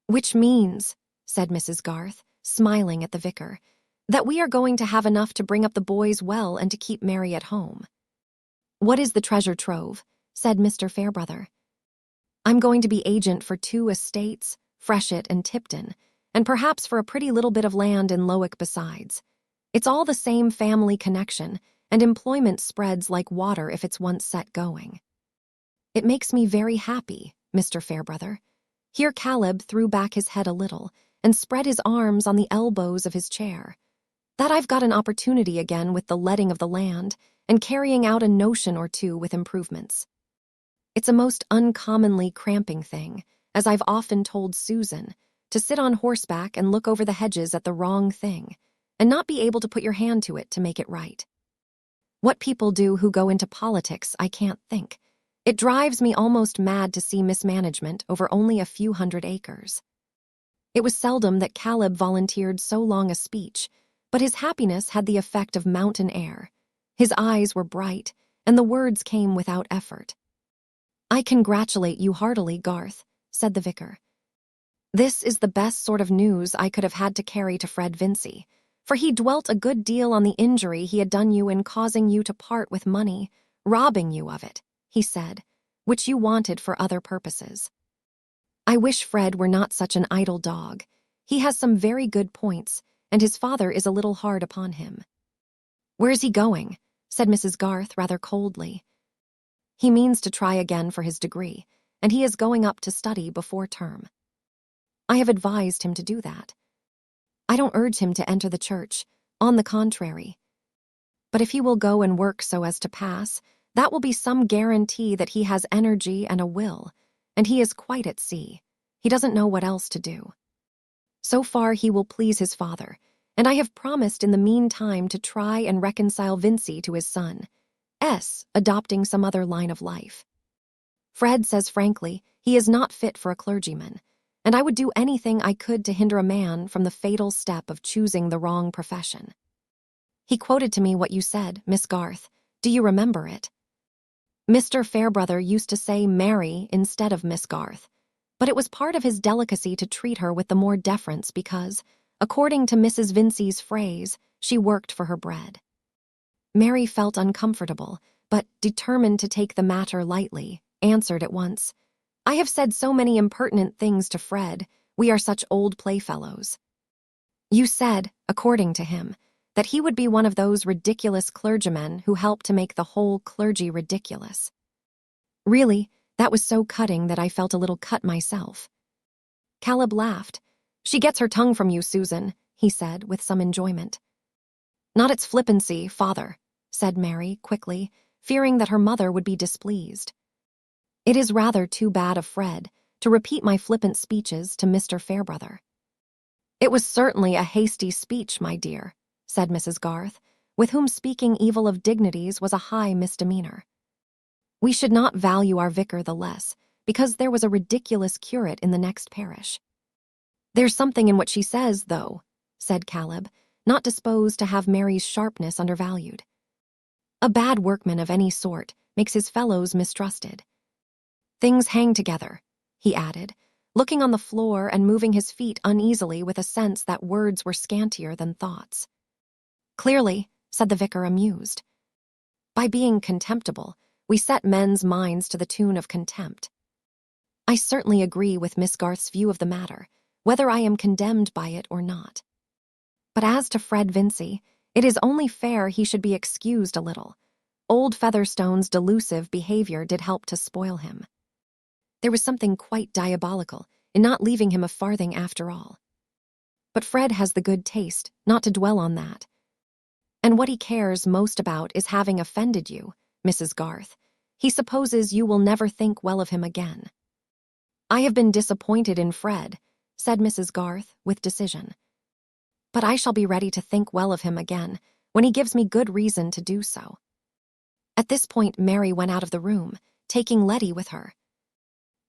"Which means," said Mrs. Garth, smiling at the vicar, "that we are going to have enough to bring up the boys well and to keep Mary at home." "What is the treasure trove?" said Mr. Fairbrother. "I'm going to be agent for 2 estates, Freshitt and Tipton, and perhaps for a pretty little bit of land in Lowick besides. It's all the same family connection, and employment spreads like water if it's once set going. It makes me very happy, Mr. Fairbrother. Here Caleb threw back his head a little and spread his arms on the elbows of his chair. That I've got an opportunity again with the letting of the land and carrying out a notion or two with improvements. It's a most uncommonly cramping thing, as I've often told Susan, to sit on horseback and look over the hedges at the wrong thing, and not be able to put your hand to it to make it right. What people do who go into politics, I can't think. It drives me almost mad to see mismanagement over only a few hundred acres. It was seldom that Caleb volunteered so long a speech, but his happiness had the effect of mountain air. His eyes were bright, and the words came without effort. "I congratulate you heartily, Garth," said the vicar. "This is the best sort of news I could have had to carry to Fred Vincy, for he dwelt a good deal on the injury he had done you in causing you to part with money, robbing you of it, he said, which you wanted for other purposes. I wish Fred were not such an idle dog. He has some very good points, and his father is a little hard upon him." "Where's he going?" said Mrs. Garth rather coldly. "He means to try again for his degree, and he is going up to study before term. I have advised him to do that. I don't urge him to enter the church, on the contrary. But if he will go and work so as to pass, that will be some guarantee that he has energy and a will, and he is quite at sea. He doesn't know what else to do. So far he will please his father, and I have promised in the meantime to try and reconcile Vincy to his son, adopting some other line of life. Fred says frankly he is not fit for a clergyman, and I would do anything I could to hinder a man from the fatal step of choosing the wrong profession. He quoted to me what you said, Miss Garth. Do you remember it? Mr. Fairbrother used to say Mary instead of Miss Garth, but it was part of his delicacy to treat her with the more deference because, according to Mrs. Vincy's phrase, she worked for her bread. Mary felt uncomfortable, but, determined to take the matter lightly, answered at once, "I have said so many impertinent things to Fred. We are such old playfellows." "You said, according to him, that he would be one of those ridiculous clergymen who help to make the whole clergy ridiculous." Really, that was so cutting that I felt a little cut myself. Caleb laughed. "She gets her tongue from you, Susan," he said with some enjoyment. "Not its flippancy, father," said Mary quickly, fearing that her mother would be displeased. "It is rather too bad of Fred to repeat my flippant speeches to Mr. Fairbrother." "It was certainly a hasty speech, my dear," said Mrs. Garth, with whom speaking evil of dignities was a high misdemeanor. "We should not value our vicar the less, because there was a ridiculous curate in the next parish." "There's something in what she says, though," said Caleb, not disposed to have Mary's sharpness undervalued. "A bad workman of any sort makes his fellows mistrusted. Things hang together," he added, looking on the floor and moving his feet uneasily with a sense that words were scantier than thoughts. "Clearly," said the vicar, amused. "By being contemptible, we set men's minds to the tune of contempt. I certainly agree with Miss Garth's view of the matter, whether I am condemned by it or not. But as to Fred Vincy, it is only fair he should be excused a little. Old Featherstone's delusive behavior did help to spoil him. There was something quite diabolical in not leaving him a farthing after all. But Fred has the good taste not to dwell on that. And what he cares most about is having offended you, Mrs. Garth. He supposes you will never think well of him again." "I have been disappointed in Fred," said Mrs. Garth with decision. "But I shall be ready to think well of him again when he gives me good reason to do so." At this point Mary went out of the room, taking Letty with her.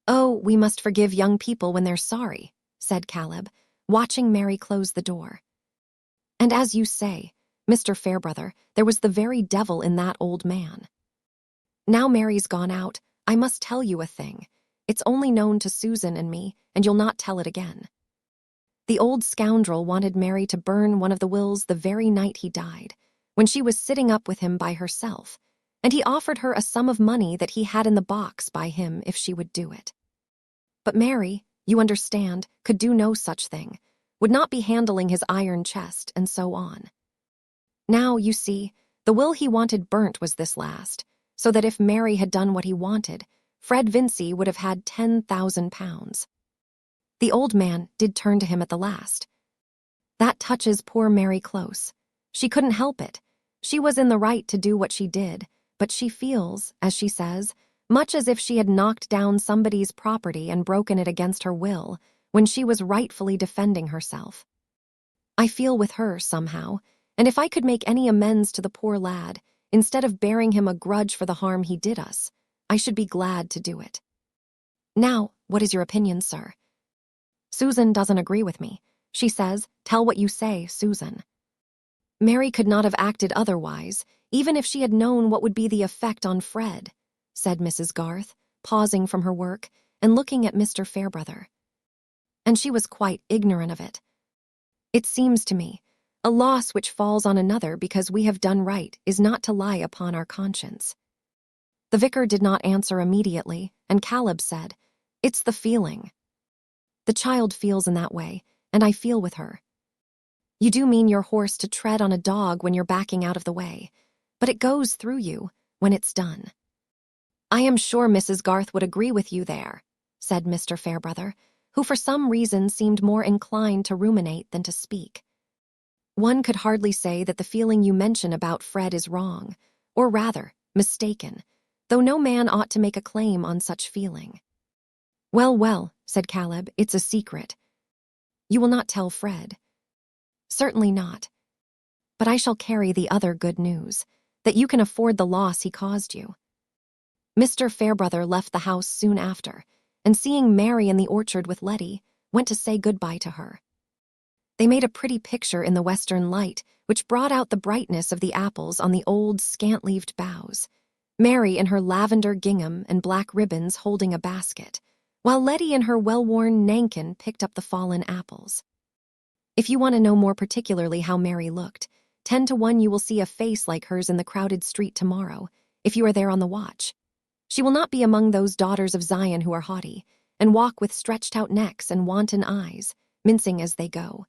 "Oh, we must forgive young people when they're sorry," said Caleb, watching Mary close the door. "And as you say, Mr. Fairbrother, there was the very devil in that old man. Now Mary's gone out, I must tell you a thing. It's only known to Susan and me, and you'll not tell it again. The old scoundrel wanted Mary to burn one of the wills the very night he died, when she was sitting up with him by herself, and he offered her a sum of money that he had in the box by him if she would do it. But Mary, you understand, could do no such thing, would not be handling his iron chest, and so on. Now, you see, the will he wanted burnt was this last, so that if Mary had done what he wanted, Fred Vincy would have had £10,000. The old man did turn to him at the last. That touches poor Mary close. She couldn't help it. She was in the right to do what she did, but she feels, as she says, much as if she had knocked down somebody's property and broken it against her will, when she was rightfully defending herself. I feel with her, somehow, and if I could make any amends to the poor lad, instead of bearing him a grudge for the harm he did us, I should be glad to do it. Now, what is your opinion, sir? Susan doesn't agree with me. She says, tell what you say, Susan. Mary could not have acted otherwise, even if she had known what would be the effect on Fred, said Mrs. Garth, pausing from her work and looking at Mr. Fairbrother. And she was quite ignorant of it. It seems to me, a loss which falls on another because we have done right is not to lie upon our conscience. The vicar did not answer immediately, and Caleb said, it's the feeling. The child feels in that way, and I feel with her. You do mean your horse to tread on a dog when you're backing out of the way, but it goes through you when it's done. I am sure Mrs. Garth would agree with you there, said Mr. Fairbrother, who for some reason seemed more inclined to ruminate than to speak. One could hardly say that the feeling you mention about Fred is wrong, or rather, mistaken, though no man ought to make a claim on such feeling. Well, well, said Caleb, it's a secret. You will not tell Fred. Certainly not. But I shall carry the other good news, that you can afford the loss he caused you. Mr. Fairbrother left the house soon after, and seeing Mary in the orchard with Letty, went to say good-bye to her. They made a pretty picture in the western light, which brought out the brightness of the apples on the old scant-leaved boughs, Mary in her lavender gingham and black ribbons holding a basket, while Letty in her well-worn nankin picked up the fallen apples. If you want to know more particularly how Mary looked, 10 to 1 you will see a face like hers in the crowded street tomorrow, if you are there on the watch. She will not be among those daughters of Zion who are haughty, and walk with stretched-out necks and wanton eyes, mincing as they go.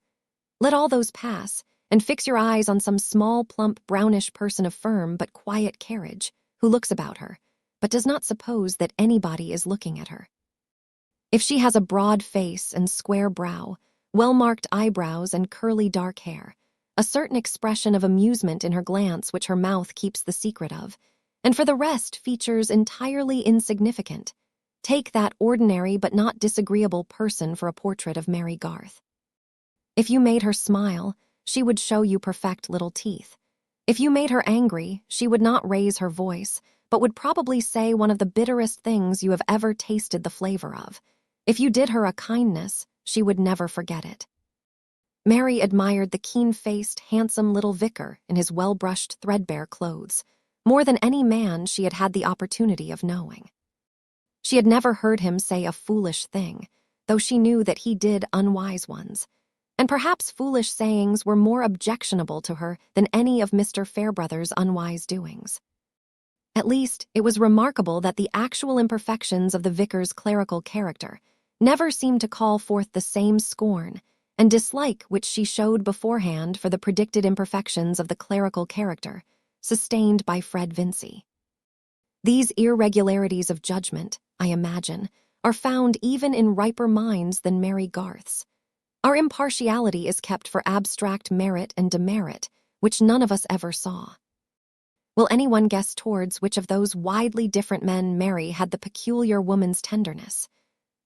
Let all those pass, and fix your eyes on some small, plump, brownish person of firm but quiet carriage, who looks about her, but does not suppose that anybody is looking at her. If she has a broad face and square brow, well-marked eyebrows and curly dark hair, a certain expression of amusement in her glance which her mouth keeps the secret of, and for the rest features entirely insignificant, take that ordinary but not disagreeable person for a portrait of Mary Garth. If you made her smile, she would show you perfect little teeth. If you made her angry, she would not raise her voice, but would probably say one of the bitterest things you have ever tasted the flavor of. If you did her a kindness, she would never forget it. Mary admired the keen-faced, handsome little vicar in his well-brushed, threadbare clothes, more than any man she had had the opportunity of knowing. She had never heard him say a foolish thing, though she knew that he did unwise ones, and perhaps foolish sayings were more objectionable to her than any of Mr. Fairbrother's unwise doings. At least, it was remarkable that the actual imperfections of the vicar's clerical character never seemed to call forth the same scorn and dislike which she showed beforehand for the predicted imperfections of the clerical character, sustained by Fred Vincy. These irregularities of judgment, I imagine, are found even in riper minds than Mary Garth's. Our impartiality is kept for abstract merit and demerit, which none of us ever saw. Will anyone guess towards which of those widely different men Mary had the peculiar woman's tenderness,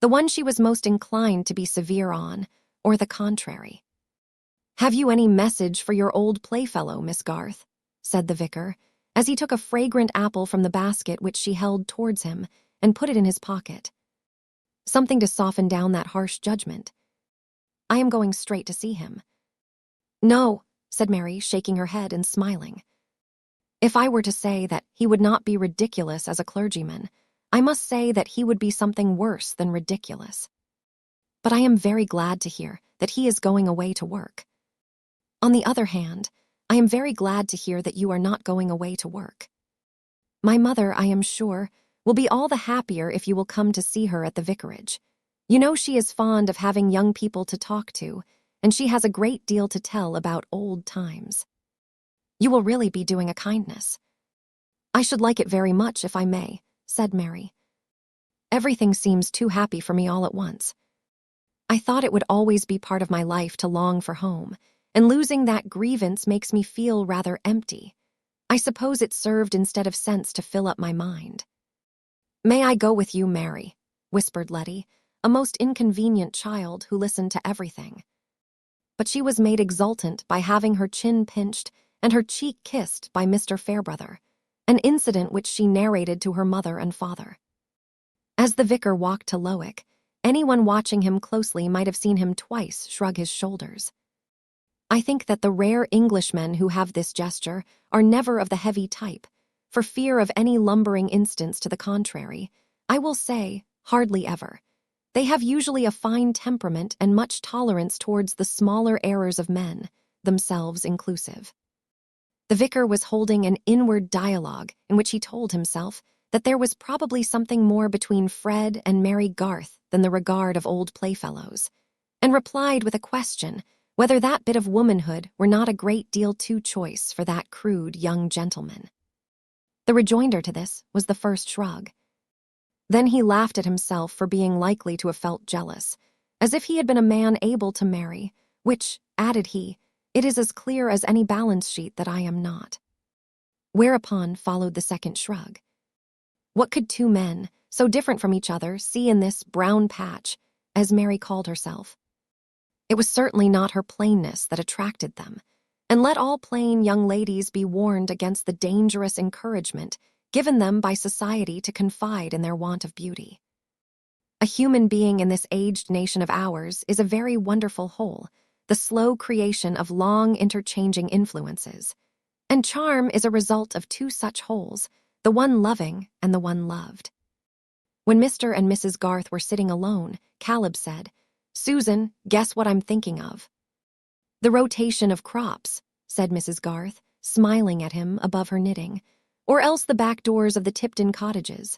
the one she was most inclined to be severe on, or the contrary? Have you any message for your old playfellow, Miss Garth? Said the vicar, as he took a fragrant apple from the basket which she held towards him and put it in his pocket. Something to soften down that harsh judgment. I am going straight to see him. No, said Mary, shaking her head and smiling. If I were to say that he would not be ridiculous as a clergyman, I must say that he would be something worse than ridiculous. But I am very glad to hear that he is going away to work. On the other hand, I am very glad to hear that you are not going away to work. My mother, I am sure, will be all the happier if you will come to see her at the vicarage. You know she is fond of having young people to talk to, and she has a great deal to tell about old times. You will really be doing a kindness." "I should like it very much, if I may," said Mary. "Everything seems too happy for me all at once. I thought it would always be part of my life to long for home, and losing that grievance makes me feel rather empty. I suppose it served instead of sense to fill up my mind." "May I go with you, Mary?" whispered Letty, a most inconvenient child who listened to everything. But she was made exultant by having her chin pinched and her cheek kissed by Mr. Fairbrother, an incident which she narrated to her mother and father. As the vicar walked to Lowick, anyone watching him closely might have seen him twice shrug his shoulders. I think that the rare Englishmen who have this gesture are never of the heavy type. For fear of any lumbering instance to the contrary, I will say, hardly ever. They have usually a fine temperament and much tolerance towards the smaller errors of men, themselves inclusive. The vicar was holding an inward dialogue in which he told himself that there was probably something more between Fred and Mary Garth than the regard of old playfellows, and replied with a question whether that bit of womanhood were not a great deal too choice for that crude young gentleman. The rejoinder to this was the first shrug. Then he laughed at himself for being likely to have felt jealous, as if he had been a man able to marry, which, added he, it is as clear as any balance sheet that I am not. Whereupon followed the second shrug. What could two men, so different from each other, see in this brown patch, as Mary called herself? It was certainly not her plainness that attracted them, and let all plain young ladies be warned against the dangerous encouragement given them by society to confide in their want of beauty. A human being in this aged nation of ours is a very wonderful whole, the slow creation of long interchanging influences, and charm is a result of two such wholes, the one loving and the one loved. When Mr. and Mrs. Garth were sitting alone, Caleb said, "Susan, guess what I'm thinking of." "The rotation of crops," said Mrs. Garth, smiling at him above her knitting, "or else the back doors of the Tipton cottages."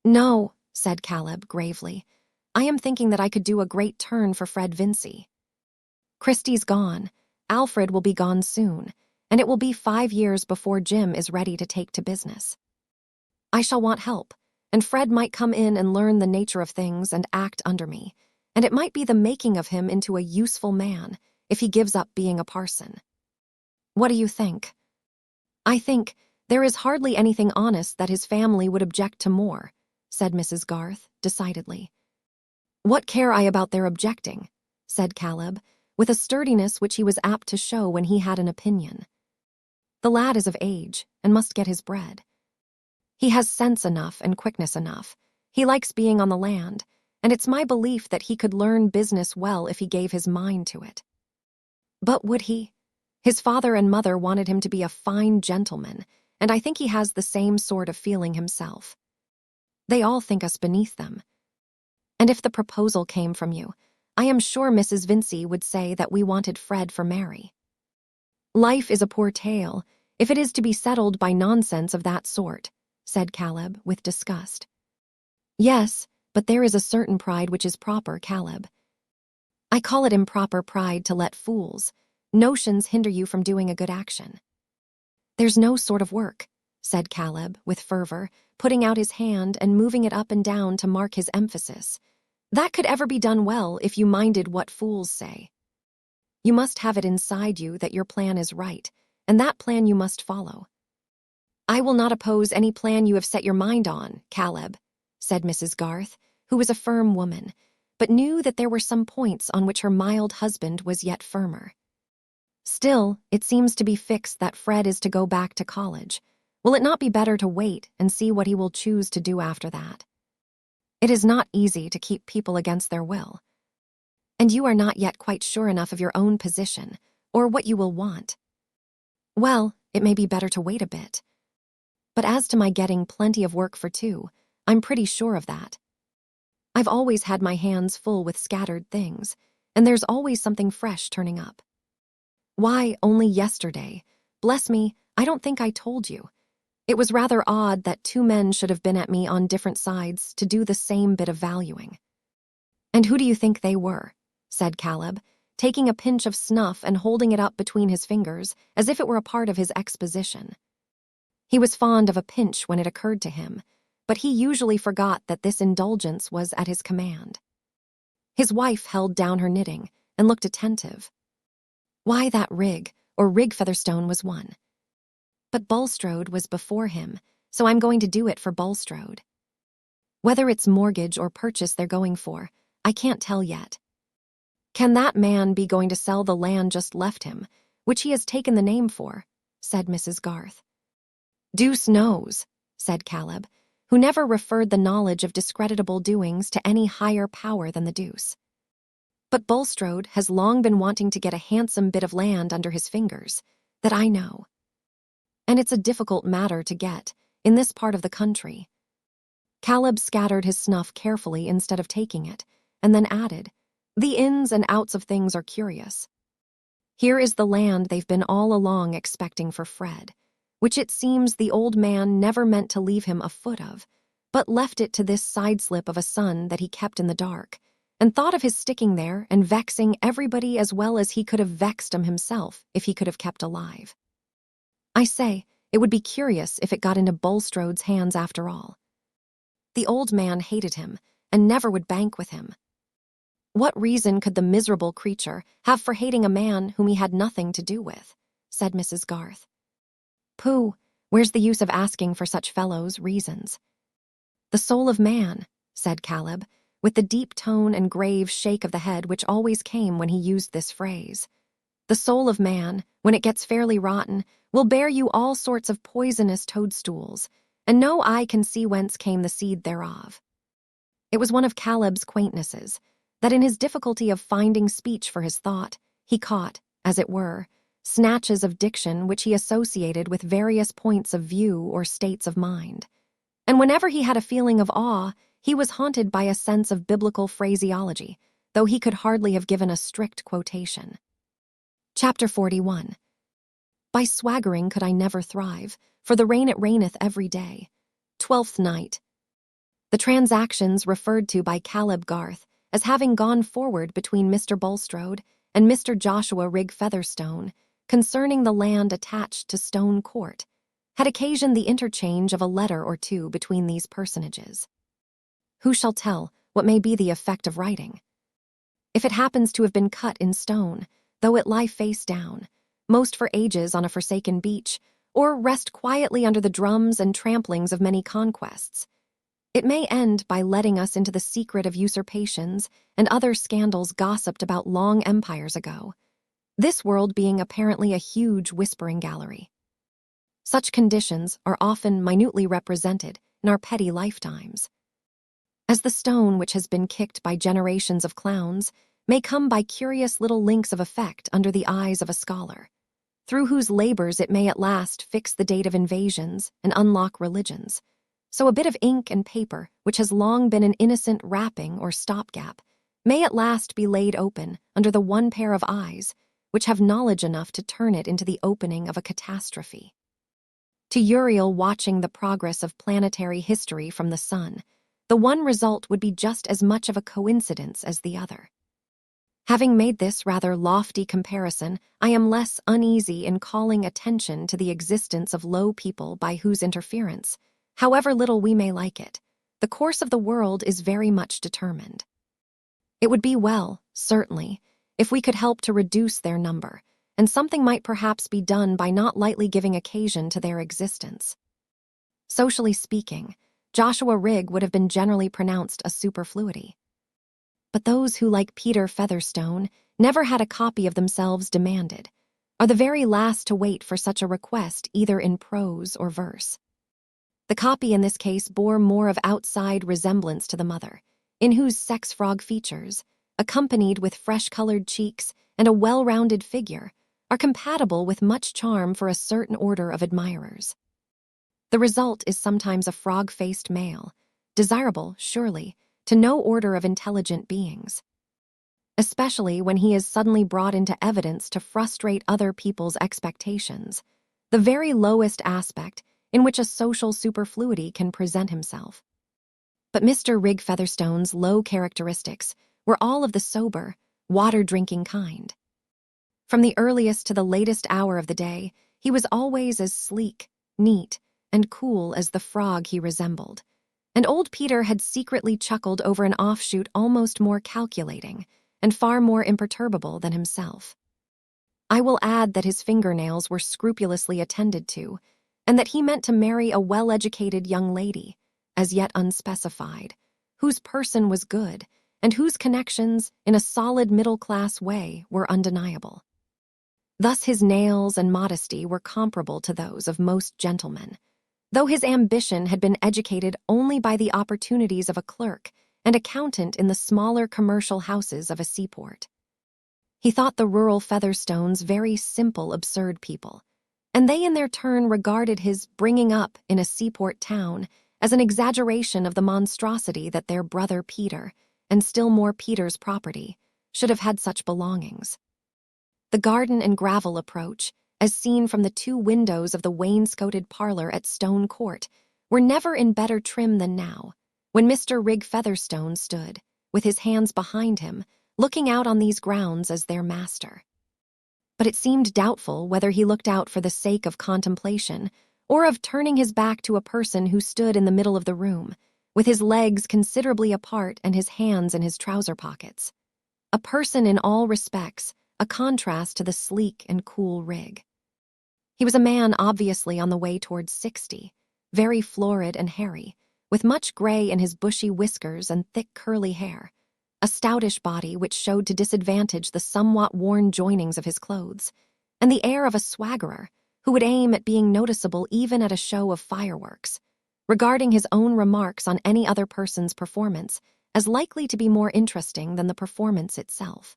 "No," said Caleb gravely, "I am thinking that I could do a great turn for Fred Vincy. Christy's gone, Alfred will be gone soon, and it will be 5 years before Jim is ready to take to business. I shall want help, and Fred might come in and learn the nature of things and act under me, and it might be the making of him into a useful man if he gives up being a parson. What do you think?" "I think there is hardly anything honest that his family would object to more," said Mrs. Garth, decidedly. "What care I about their objecting?" said Caleb, with a sturdiness which he was apt to show when he had an opinion. "The lad is of age, and must get his bread. He has sense enough and quickness enough. He likes being on the land, and it's my belief that he could learn business well if he gave his mind to it." "But would he? His father and mother wanted him to be a fine gentleman, and I think he has the same sort of feeling himself. They all think us beneath them. And if the proposal came from you, I am sure Mrs. Vincy would say that we wanted Fred for Mary. Life is a poor tale, if it is to be settled by nonsense of that sort," said Caleb with disgust. "Yes, but there is a certain pride which is proper, Caleb. I call it improper pride to let fools. Notions hinder you from doing a good action." "There's no sort of work," said Caleb with fervor, putting out his hand and moving it up and down to mark his emphasis, "that could ever be done well if you minded what fools say. You must have it inside you that your plan is right, and that plan you must follow." "I will not oppose any plan you have set your mind on, Caleb," said Mrs. Garth, who was a firm woman, but knew that there were some points on which her mild husband was yet firmer. "Still, it seems to be fixed that Fred is to go back to college. Will it not be better to wait and see what he will choose to do after that? It is not easy to keep people against their will. And you are not yet quite sure enough of your own position, or what you will want. Well, it may be better to wait a bit. But as to my getting plenty of work for two, I'm pretty sure of that. I've always had my hands full with scattered things, and there's always something fresh turning up. Why, only yesterday, bless me, I don't think I told you. It was rather odd that 2 men should have been at me on different sides to do the same bit of valuing." "And who do you think they were?" said Caleb, taking a pinch of snuff and holding it up between his fingers as if it were a part of his exposition. He was fond of a pinch when it occurred to him, but he usually forgot that this indulgence was at his command. His wife held down her knitting and looked attentive. Why, that rig, or rig Featherstone, was one. But Bulstrode was before him, so I'm going to do it for Bulstrode. Whether it's mortgage or purchase they're going for, I can't tell yet. Can that man be going to sell the land just left him, which he has taken the name for? Said Mrs. Garth. Deuce knows, said Caleb, who never referred the knowledge of discreditable doings to any higher power than the deuce. But Bulstrode has long been wanting to get a handsome bit of land under his fingers, that I know. And it's a difficult matter to get, in this part of the country. Caleb scattered his snuff carefully instead of taking it, and then added, the ins and outs of things are curious. Here is the land they've been all along expecting for Fred, which it seems the old man never meant to leave him a foot of, but left it to this side-slip of a son that he kept in the dark, and thought of his sticking there and vexing everybody as well as he could have vexed him himself if he could have kept alive. I say, it would be curious if it got into Bulstrode's hands after all. The old man hated him and never would bank with him. What reason could the miserable creature have for hating a man whom he had nothing to do with? Said Mrs. Garth. Pooh, where's the use of asking for such fellows' reasons? The soul of man, said Caleb, with the deep tone and grave shake of the head which always came when he used this phrase. The soul of man, when it gets fairly rotten, will bear you all sorts of poisonous toadstools, and no eye can see whence came the seed thereof. It was one of Caleb's quaintnesses, that in his difficulty of finding speech for his thought, he caught, as it were, snatches of diction which he associated with various points of view or states of mind. And whenever he had a feeling of awe, he was haunted by a sense of biblical phraseology, though he could hardly have given a strict quotation. Chapter 41. By swaggering could I never thrive, for the rain it raineth every day. 12th night. The transactions referred to by Caleb Garth as having gone forward between Mr. Bulstrode and Mr. Joshua Rigg Featherstone concerning the land attached to Stone Court had occasioned the interchange of a letter or two between these personages. Who shall tell what may be the effect of writing? If it happens to have been cut in stone, though it lie face down, most for ages on a forsaken beach, or rest quietly under the drums and tramplings of many conquests, it may end by letting us into the secret of usurpations and other scandals gossiped about long empires ago, this world being apparently a huge whispering gallery. Such conditions are often minutely represented in our petty lifetimes. As the stone which has been kicked by generations of clowns may come by curious little links of effect under the eyes of a scholar, through whose labors it may at last fix the date of invasions and unlock religions, so a bit of ink and paper, which has long been an innocent wrapping or stopgap, may at last be laid open under the one pair of eyes which have knowledge enough to turn it into the opening of a catastrophe. To Uriel watching the progress of planetary history from the sun, the one result would be just as much of a coincidence as the other. Having made this rather lofty comparison, I am less uneasy in calling attention to the existence of low people by whose interference, however little we may like it, the course of the world is very much determined. It would be well, certainly, if we could help to reduce their number, and something might perhaps be done by not lightly giving occasion to their existence. Socially speaking, Joshua Rigg would have been generally pronounced a superfluity. But those who, like Peter Featherstone, never had a copy of themselves demanded, are the very last to wait for such a request either in prose or verse. The copy in this case bore more of outside resemblance to the mother, in whose sex-frog features, accompanied with fresh-colored cheeks and a well-rounded figure, are compatible with much charm for a certain order of admirers. The result is sometimes a frog-faced male, desirable, surely, to no order of intelligent beings, especially when he is suddenly brought into evidence to frustrate other people's expectations, the very lowest aspect in which a social superfluity can present himself. But Mr. Rigg Featherstone's low characteristics were all of the sober, water-drinking kind. From the earliest to the latest hour of the day, he was always as sleek, neat, and cool as the frog he resembled. And old Peter had secretly chuckled over an offshoot almost more calculating and far more imperturbable than himself. I will add that his fingernails were scrupulously attended to, and that he meant to marry a well-educated young lady, as yet unspecified, whose person was good and whose connections, in a solid middle-class way, were undeniable. Thus his nails and modesty were comparable to those of most gentlemen, though his ambition had been educated only by the opportunities of a clerk and accountant in the smaller commercial houses of a seaport. He thought the rural Featherstones very simple, absurd people, and they in their turn regarded his bringing up in a seaport town as an exaggeration of the monstrosity that their brother Peter, and still more Peter's property, should have had such belongings. The garden and gravel approach, as seen from the 2 windows of the wainscoted parlor at Stone Court, were never in better trim than now, when Mr. Rigg Featherstone stood, with his hands behind him, looking out on these grounds as their master. But it seemed doubtful whether he looked out for the sake of contemplation or of turning his back to a person who stood in the middle of the room, with his legs considerably apart and his hands in his trouser pockets. A person in all respects, a contrast to the sleek and cool Rigg. He was a man obviously on the way towards 60, very florid and hairy, with much gray in his bushy whiskers and thick curly hair, a stoutish body which showed to disadvantage the somewhat worn joinings of his clothes, and the air of a swaggerer who would aim at being noticeable even at a show of fireworks, regarding his own remarks on any other person's performance as likely to be more interesting than the performance itself.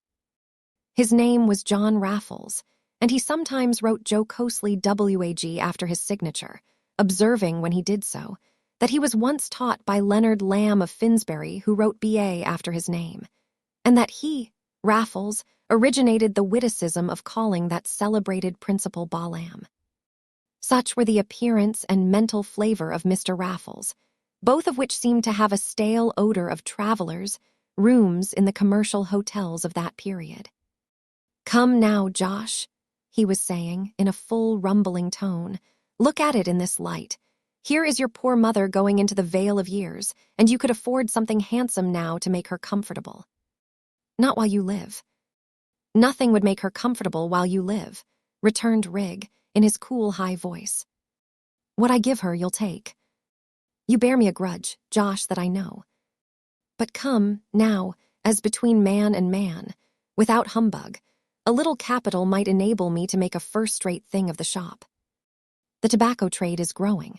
His name was John Raffles, and he sometimes wrote jocosely WAG after his signature, observing when he did so that he was once taught by Leonard Lamb of Finsbury, who wrote BA after his name, and that he, Raffles, originated the witticism of calling that celebrated Principal Baalam. Such were the appearance and mental flavor of Mr. Raffles, both of which seemed to have a stale odor of travelers, rooms in the commercial hotels of that period. "Come now, Josh," he was saying in a full, rumbling tone, "look at it in this light. Here is your poor mother going into the vale of years, and you could afford something handsome now to make her comfortable." "Not while you live." "Nothing would make her comfortable while you live," returned Rigg in his cool, high voice. "What I give her, you'll take. You bear me a grudge, Josh, that I know. But come, now, as between man and man, without humbug, a little capital might enable me to make a first-rate thing of the shop. The tobacco trade is growing.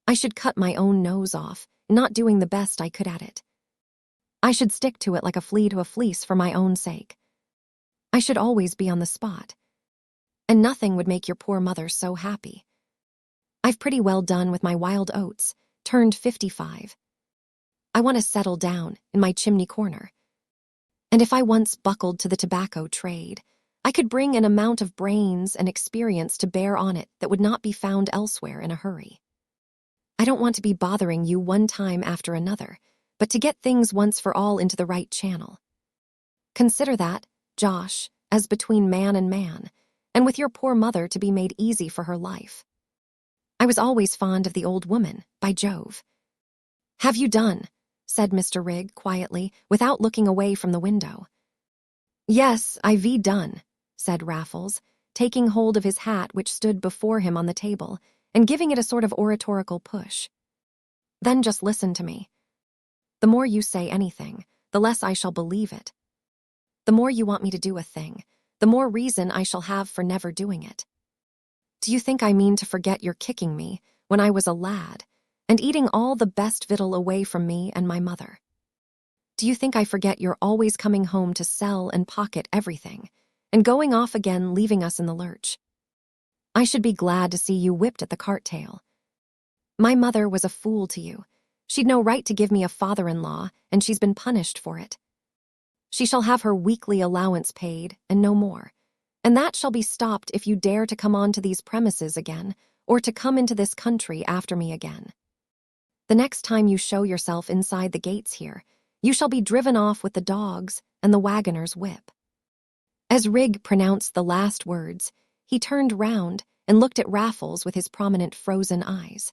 I should cut my own nose off, not doing the best I could at it. I should stick to it like a flea to a fleece for my own sake. I should always be on the spot. And nothing would make your poor mother so happy. I've pretty well done with my wild oats, turned 55. I want to settle down in my chimney corner. And if I once buckled to the tobacco trade, I could bring an amount of brains and experience to bear on it that would not be found elsewhere in a hurry. I don't want to be bothering you one time after another, but to get things once for all into the right channel. Consider that, Josh, as between man and man, and with your poor mother to be made easy for her life. I was always fond of the old woman, by Jove." "Have you done?" said Mr. Rigg quietly, without looking away from the window. "Yes, I've done," said Raffles, taking hold of his hat which stood before him on the table, and giving it a sort of oratorical push. "Then just listen to me. The more you say anything, the less I shall believe it. The more you want me to do a thing, the more reason I shall have for never doing it. Do you think I mean to forget your kicking me when I was a lad, and eating all the best victual away from me and my mother? Do you think I forget your always coming home to sell and pocket everything, and going off again leaving us in the lurch? I should be glad to see you whipped at the cart-tail. My mother was a fool to you. She'd no right to give me a father-in-law, and she's been punished for it. She shall have her weekly allowance paid, and no more, and that shall be stopped if you dare to come on to these premises again, or to come into this country after me again. The next time you show yourself inside the gates here, you shall be driven off with the dogs and the wagoner's whip. As Rigg pronounced the last words, he turned round and looked at Raffles with his prominent frozen eyes.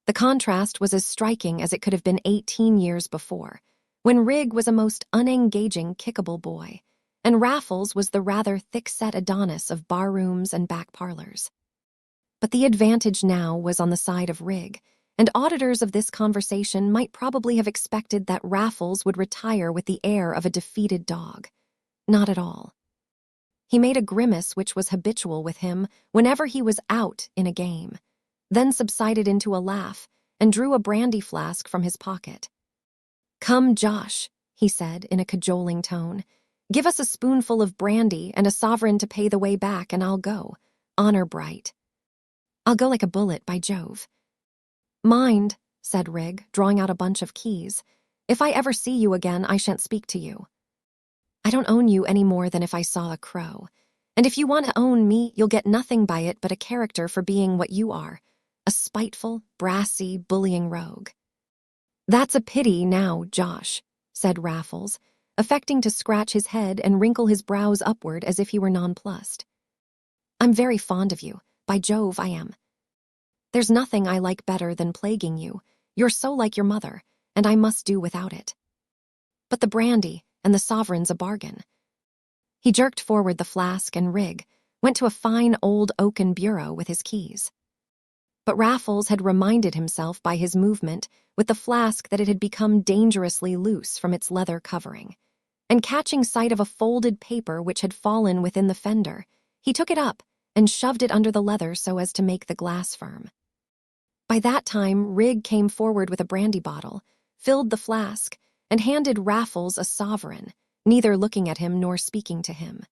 The contrast was as striking as it could have been 18 years before, when Rigg was a most unengaging, kickable boy, and Raffles was the rather thick-set Adonis of barrooms and back parlors. But the advantage now was on the side of Rigg, and auditors of this conversation might probably have expected that Raffles would retire with the air of a defeated dog. Not at all. He made a grimace which was habitual with him whenever he was out in a game, then subsided into a laugh and drew a brandy flask from his pocket. "Come, Josh," he said in a cajoling tone. "Give us a spoonful of brandy and a sovereign to pay the way back, and I'll go. Honor bright. I'll go like a bullet, by Jove." "Mind," said Rigg, drawing out a bunch of keys. "If I ever see you again, I shan't speak to you. I don't own you any more than if I saw a crow. And if you want to own me, you'll get nothing by it but a character for being what you are, a spiteful, brassy, bullying rogue." "That's a pity now, Josh," said Raffles, affecting to scratch his head and wrinkle his brows upward as if he were nonplussed. "I'm very fond of you, by Jove I am. There's nothing I like better than plaguing you. You're so like your mother, and I must do without it. But the brandy and the sovereign's a bargain." He jerked forward the flask, and Rigg went to a fine old oaken bureau with his keys. But Raffles had reminded himself by his movement with the flask that it had become dangerously loose from its leather covering, and catching sight of a folded paper which had fallen within the fender, he took it up and shoved it under the leather so as to make the glass firm. By that time, Rigg came forward with a brandy bottle, filled the flask, and handed Raffles a sovereign, neither looking at him nor speaking to him.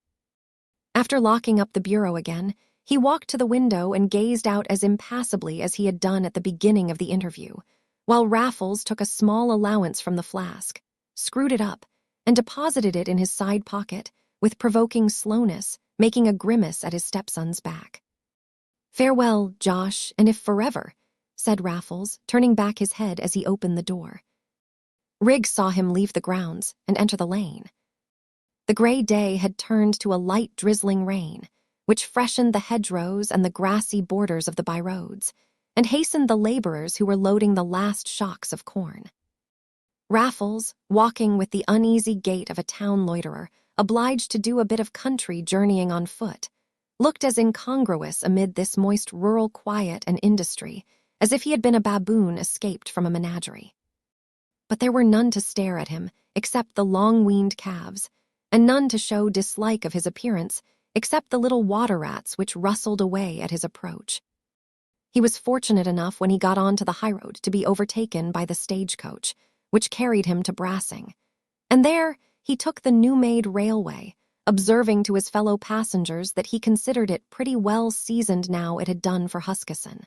After locking up the bureau again, he walked to the window and gazed out as impassively as he had done at the beginning of the interview, while Raffles took a small allowance from the flask, screwed it up, and deposited it in his side pocket, with provoking slowness, making a grimace at his stepson's back. "Farewell, Josh, and if forever," said Raffles, turning back his head as he opened the door. Rigg saw him leave the grounds and enter the lane. The gray day had turned to a light drizzling rain, which freshened the hedgerows and the grassy borders of the byroads, and hastened the laborers who were loading the last shocks of corn. Raffles, walking with the uneasy gait of a town loiterer, obliged to do a bit of country journeying on foot, looked as incongruous amid this moist rural quiet and industry as if he had been a baboon escaped from a menagerie. But there were none to stare at him except the long-weaned calves, and none to show dislike of his appearance except the little water rats which rustled away at his approach. He was fortunate enough when he got on to the highroad to be overtaken by the stagecoach, which carried him to Brassing, and there he took the new-made railway, observing to his fellow passengers that he considered it pretty well seasoned now it had done for Huskisson.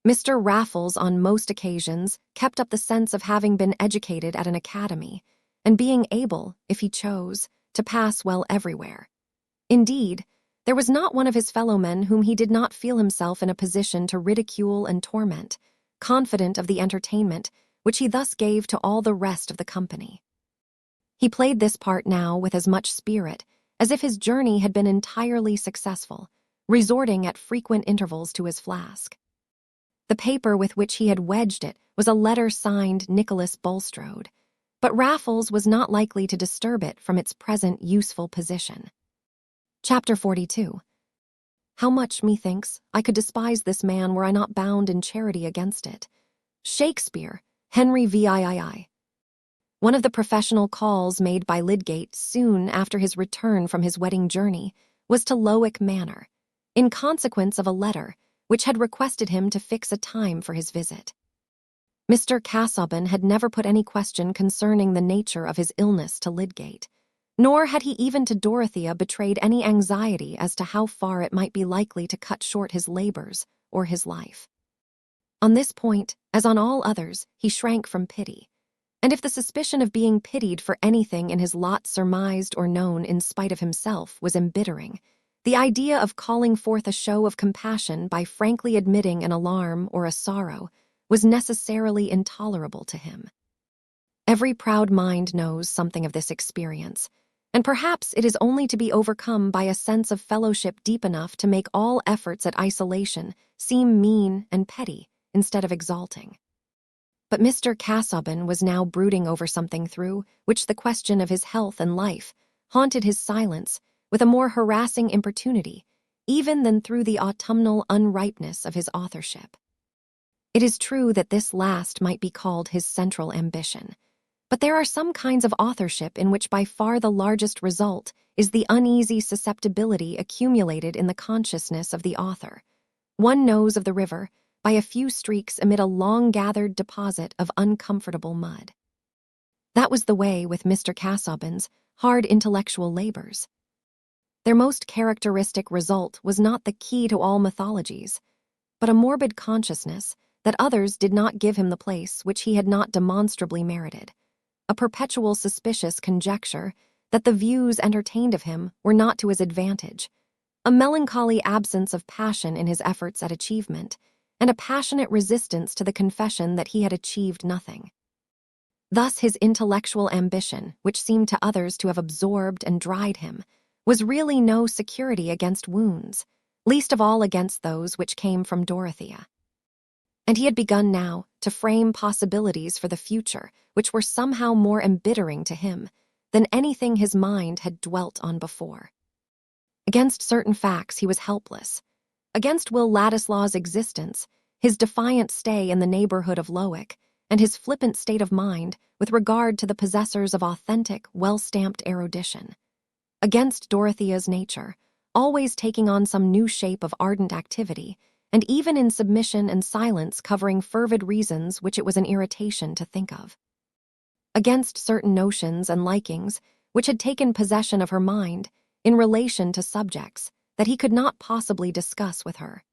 Mr. Raffles on most occasions kept up the sense of having been educated at an academy, and being able, if he chose, to pass well everywhere. Indeed, there was not one of his fellow-men whom he did not feel himself in a position to ridicule and torment, confident of the entertainment which he thus gave to all the rest of the company. He played this part now with as much spirit as if his journey had been entirely successful, resorting at frequent intervals to his flask. The paper with which he had wedged it was a letter signed Nicholas Bulstrode, but Raffles was not likely to disturb it from its present useful position. Chapter 42. How much, methinks, I could despise this man were I not bound in charity against it. Shakespeare, Henry VIII. One of the professional calls made by Lydgate soon after his return from his wedding journey was to Lowick Manor, in consequence of a letter which had requested him to fix a time for his visit. Mr. Casaubon had never put any question concerning the nature of his illness to Lydgate, nor had he even to Dorothea betrayed any anxiety as to how far it might be likely to cut short his labors or his life. On this point, as on all others, he shrank from pity, and if the suspicion of being pitied for anything in his lot surmised or known in spite of himself was embittering, the idea of calling forth a show of compassion by frankly admitting an alarm or a sorrow was necessarily intolerable to him. Every proud mind knows something of this experience, and perhaps it is only to be overcome by a sense of fellowship deep enough to make all efforts at isolation seem mean and petty instead of exalting. But Mr. Casaubon was now brooding over something through which the question of his health and life haunted his silence with a more harassing importunity, even than through the autumnal unripeness of his authorship. It is true that this last might be called his central ambition, but there are some kinds of authorship in which by far the largest result is the uneasy susceptibility accumulated in the consciousness of the author. One knows of the river by a few streaks amid a long-gathered deposit of uncomfortable mud. That was the way with Mr. Casaubon's hard intellectual labors. Their most characteristic result was not the key to all mythologies, but a morbid consciousness that others did not give him the place which he had not demonstrably merited, a perpetual suspicious conjecture that the views entertained of him were not to his advantage, a melancholy absence of passion in his efforts at achievement, and a passionate resistance to the confession that he had achieved nothing. Thus his intellectual ambition, which seemed to others to have absorbed and dried him, was really no security against wounds, least of all against those which came from Dorothea. And he had begun now to frame possibilities for the future which were somehow more embittering to him than anything his mind had dwelt on before. Against certain facts he was helpless. Against Will Ladislaw's existence, his defiant stay in the neighborhood of Lowick, and his flippant state of mind with regard to the possessors of authentic, well-stamped erudition. Against Dorothea's nature, always taking on some new shape of ardent activity, and even in submission and silence covering fervid reasons which it was an irritation to think of. Against certain notions and likings which had taken possession of her mind in relation to subjects that he could not possibly discuss with her.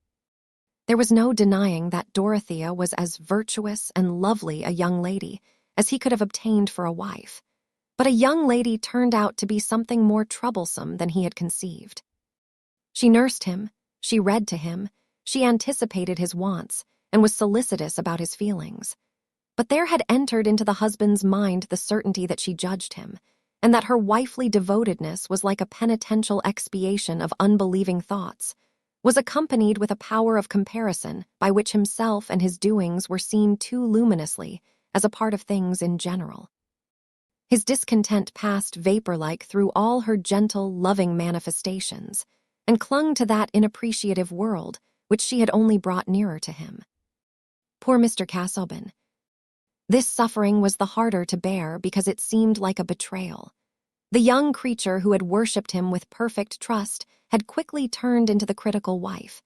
There was no denying that Dorothea was as virtuous and lovely a young lady as he could have obtained for a wife, but a young lady turned out to be something more troublesome than he had conceived. She nursed him, she read to him, she anticipated his wants, and was solicitous about his feelings. But there had entered into the husband's mind the certainty that she judged him, and that her wifely devotedness was like a penitential expiation of unbelieving thoughts, was accompanied with a power of comparison by which himself and his doings were seen too luminously as a part of things in general. His discontent passed vapor-like through all her gentle, loving manifestations, and clung to that inappreciative world which she had only brought nearer to him. Poor Mr. Casaubon. This suffering was the harder to bear because it seemed like a betrayal. The young creature who had worshipped him with perfect trust had quickly turned into the critical wife,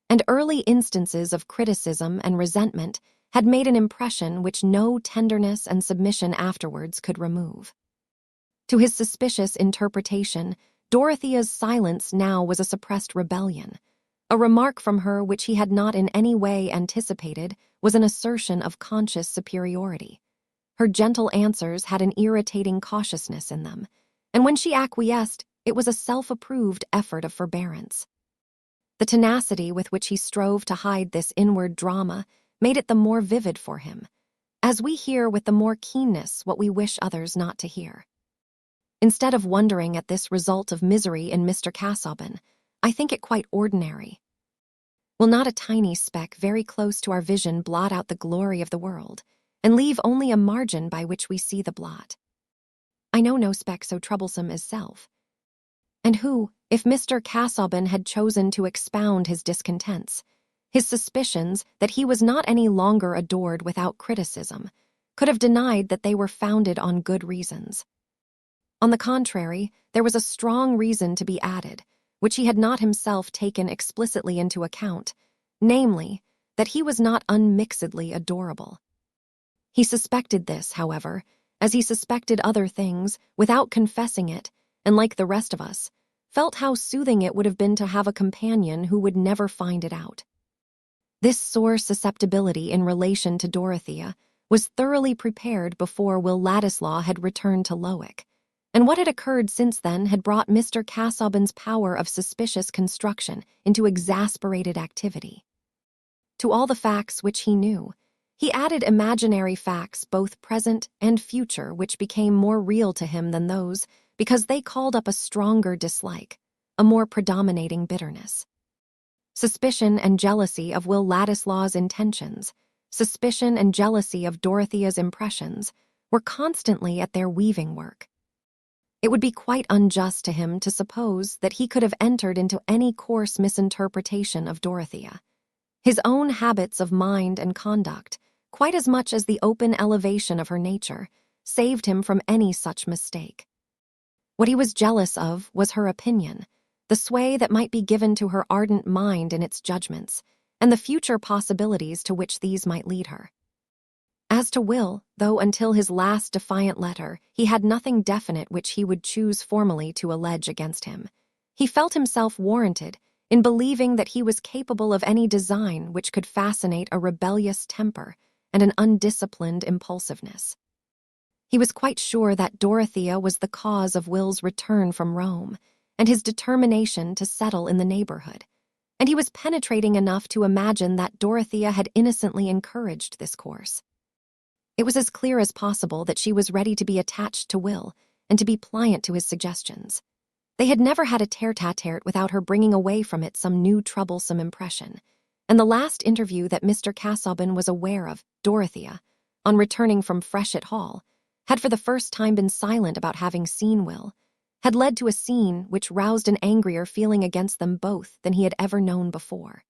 and early instances of criticism and resentment had made an impression which no tenderness and submission afterwards could remove. To his suspicious interpretation, Dorothea's silence now was a suppressed rebellion. A remark from her which he had not in any way anticipated was an assertion of conscious superiority. Her gentle answers had an irritating cautiousness in them, and when she acquiesced, it was a self-approved effort of forbearance. The tenacity with which he strove to hide this inward drama made it the more vivid for him, as we hear with the more keenness what we wish others not to hear. Instead of wondering at this result of misery in Mr. Casaubon, I think it quite ordinary. Will not a tiny speck very close to our vision blot out the glory of the world, and leave only a margin by which we see the blot? I know no speck so troublesome as self. And who, if Mr. Casaubon had chosen to expound his discontents, his suspicions that he was not any longer adored without criticism, could have denied that they were founded on good reasons? On the contrary, there was a strong reason to be added, which he had not himself taken explicitly into account, namely, that he was not unmixedly adorable. He suspected this, however, as he suspected other things, without confessing it, and like the rest of us, felt how soothing it would have been to have a companion who would never find it out. This sore susceptibility in relation to Dorothea was thoroughly prepared before Will Ladislaw had returned to Lowick, and what had occurred since then had brought Mr. Casaubon's power of suspicious construction into exasperated activity. To all the facts which he knew, He added imaginary facts, both present and future, which became more real to him than those, because they called up a stronger dislike, a more predominating bitterness. Suspicion and jealousy of Will Ladislaw's intentions, suspicion and jealousy of Dorothea's impressions, were constantly at their weaving work. It would be quite unjust to him to suppose that he could have entered into any coarse misinterpretation of Dorothea. His own habits of mind and conduct, quite as much as the open elevation of her nature, saved him from any such mistake. What he was jealous of was her opinion, the sway that might be given to her ardent mind in its judgments, and the future possibilities to which these might lead her. As to Will, though until his last defiant letter he had nothing definite which he would choose formally to allege against him, he felt himself warranted in believing that he was capable of any design which could fascinate a rebellious temper and an undisciplined impulsiveness. He was quite sure that Dorothea was the cause of Will's return from Rome and his determination to settle in the neighborhood, and he was penetrating enough to imagine that Dorothea had innocently encouraged this course. It was as clear as possible that she was ready to be attached to Will and to be pliant to his suggestions. They had never had a tete-a-tete without her bringing away from it some new troublesome impression, and the last interview that Mr. Casaubon was aware of, Dorothea, on returning from Freshitt Hall, had for the first time been silent about having seen Will, had led to a scene which roused an angrier feeling against them both than he had ever known before.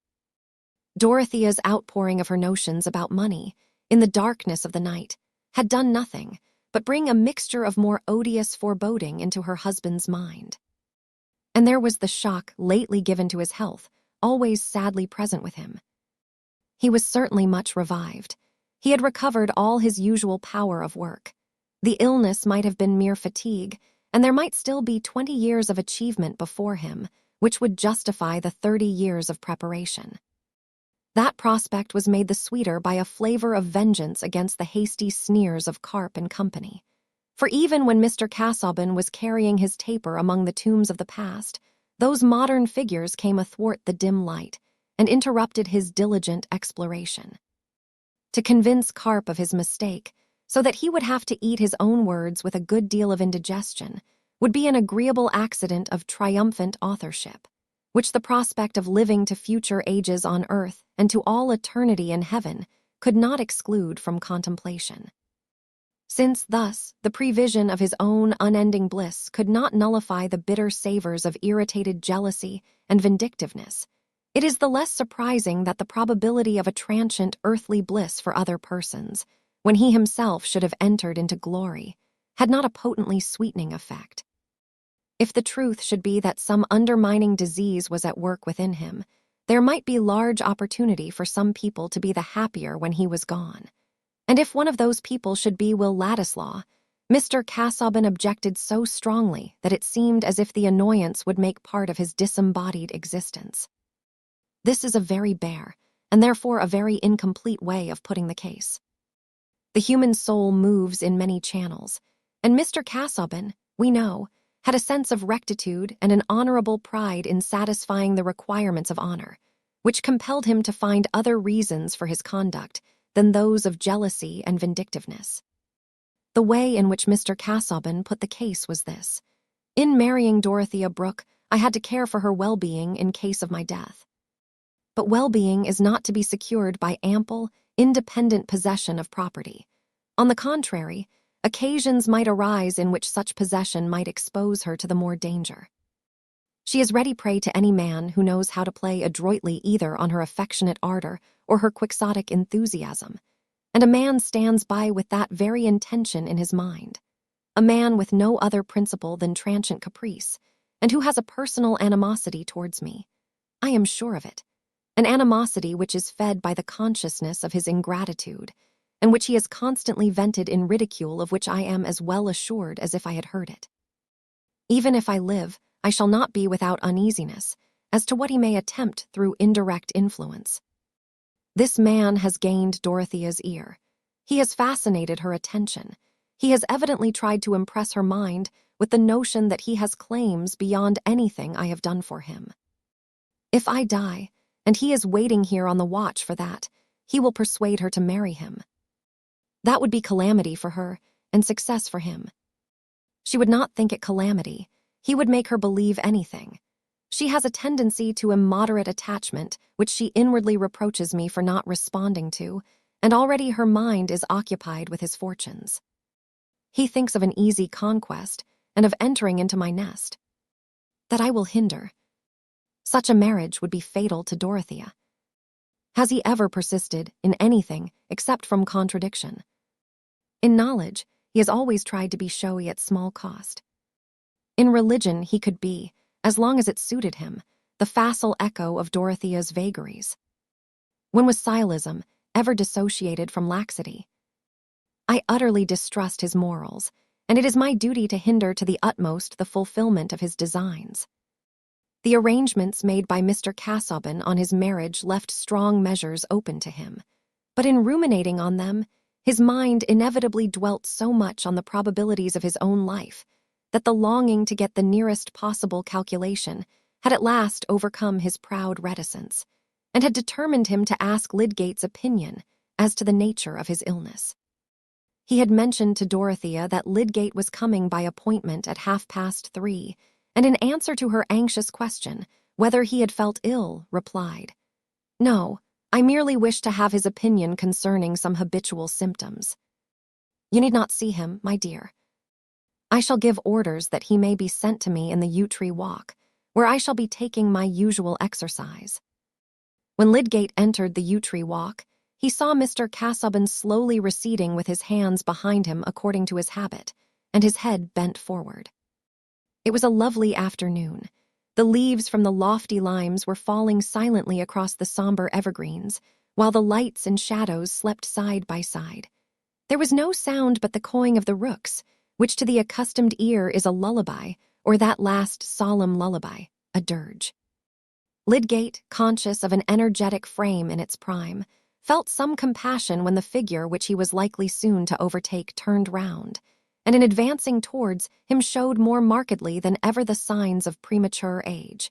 Dorothea's outpouring of her notions about money, in the darkness of the night, had done nothing but bring a mixture of more odious foreboding into her husband's mind. And there was the shock lately given to his health, always sadly present with him. He was certainly much revived. He had recovered all his usual power of work. The illness might have been mere fatigue, and there might still be 20 years of achievement before him, which would justify the 30 years of preparation. That prospect was made the sweeter by a flavor of vengeance against the hasty sneers of Carp and company. For even when Mr. Casaubon was carrying his taper among the tombs of the past, those modern figures came athwart the dim light and interrupted his diligent exploration. To convince Carp of his mistake, so that he would have to eat his own words with a good deal of indigestion, would be an agreeable accident of triumphant authorship, which the prospect of living to future ages on earth and to all eternity in heaven could not exclude from contemplation. Since thus the prevision of his own unending bliss could not nullify the bitter savors of irritated jealousy and vindictiveness, it is the less surprising that the probability of a transient earthly bliss for other persons, when he himself should have entered into glory, had not a potently sweetening effect. If the truth should be that some undermining disease was at work within him, there might be large opportunity for some people to be the happier when he was gone. And if one of those people should be Will Ladislaw, Mr. Casaubon objected so strongly that it seemed as if the annoyance would make part of his disembodied existence. This is a very bare, and therefore a very incomplete way of putting the case. The human soul moves in many channels, and Mr. Casaubon, we know, had a sense of rectitude and an honorable pride in satisfying the requirements of honor, which compelled him to find other reasons for his conduct than those of jealousy and vindictiveness. The way in which Mr. Casaubon put the case was this: in marrying Dorothea Brooke, I had to care for her well-being in case of my death. But well-being is not to be secured by ample, independent possession of property. On the contrary, occasions might arise in which such possession might expose her to the more danger. She is ready prey to any man who knows how to play adroitly either on her affectionate ardor or her quixotic enthusiasm, and a man stands by with that very intention in his mind, a man with no other principle than transient caprice, and who has a personal animosity towards me. I am sure of it, an animosity which is fed by the consciousness of his ingratitude, and which he has constantly vented in ridicule, of which I am as well assured as if I had heard it. Even if I live, I shall not be without uneasiness as to what he may attempt through indirect influence. This man has gained Dorothea's ear. He has fascinated her attention. He has evidently tried to impress her mind with the notion that he has claims beyond anything I have done for him. If I die, and he is waiting here on the watch for that, he will persuade her to marry him. That would be calamity for her and success for him. She would not think it calamity. He would make her believe anything. She has a tendency to immoderate attachment, which she inwardly reproaches me for not responding to, and already her mind is occupied with his fortunes. He thinks of an easy conquest and of entering into my nest. That I will hinder. Such a marriage would be fatal to Dorothea. Has he ever persisted in anything except from contradiction? In knowledge, he has always tried to be showy at small cost. In religion, he could be, as long as it suited him, the facile echo of Dorothea's vagaries. When was Sialism ever dissociated from laxity? I utterly distrust his morals, and it is my duty to hinder to the utmost the fulfillment of his designs. The arrangements made by Mr. Casaubon on his marriage left strong measures open to him, but in ruminating on them, his mind inevitably dwelt so much on the probabilities of his own life that the longing to get the nearest possible calculation had at last overcome his proud reticence, and had determined him to ask Lydgate's opinion as to the nature of his illness. He had mentioned to Dorothea that Lydgate was coming by appointment at 3:30, and in answer to her anxious question whether he had felt ill, replied, "No, I merely wish to have his opinion concerning some habitual symptoms. You need not see him, my dear. I shall give orders that he may be sent to me in the yew tree walk, where I shall be taking my usual exercise." When Lydgate entered the yew tree walk, he saw Mr. Casaubon slowly receding with his hands behind him according to his habit, and his head bent forward. It was a lovely afternoon. The leaves from the lofty limes were falling silently across the somber evergreens, while the lights and shadows slept side by side. There was no sound but the cawing of the rooks, which to the accustomed ear is a lullaby, or that last solemn lullaby, a dirge. Lydgate, conscious of an energetic frame in its prime, felt some compassion when the figure which he was likely soon to overtake turned round, and in advancing towards him showed more markedly than ever the signs of premature age.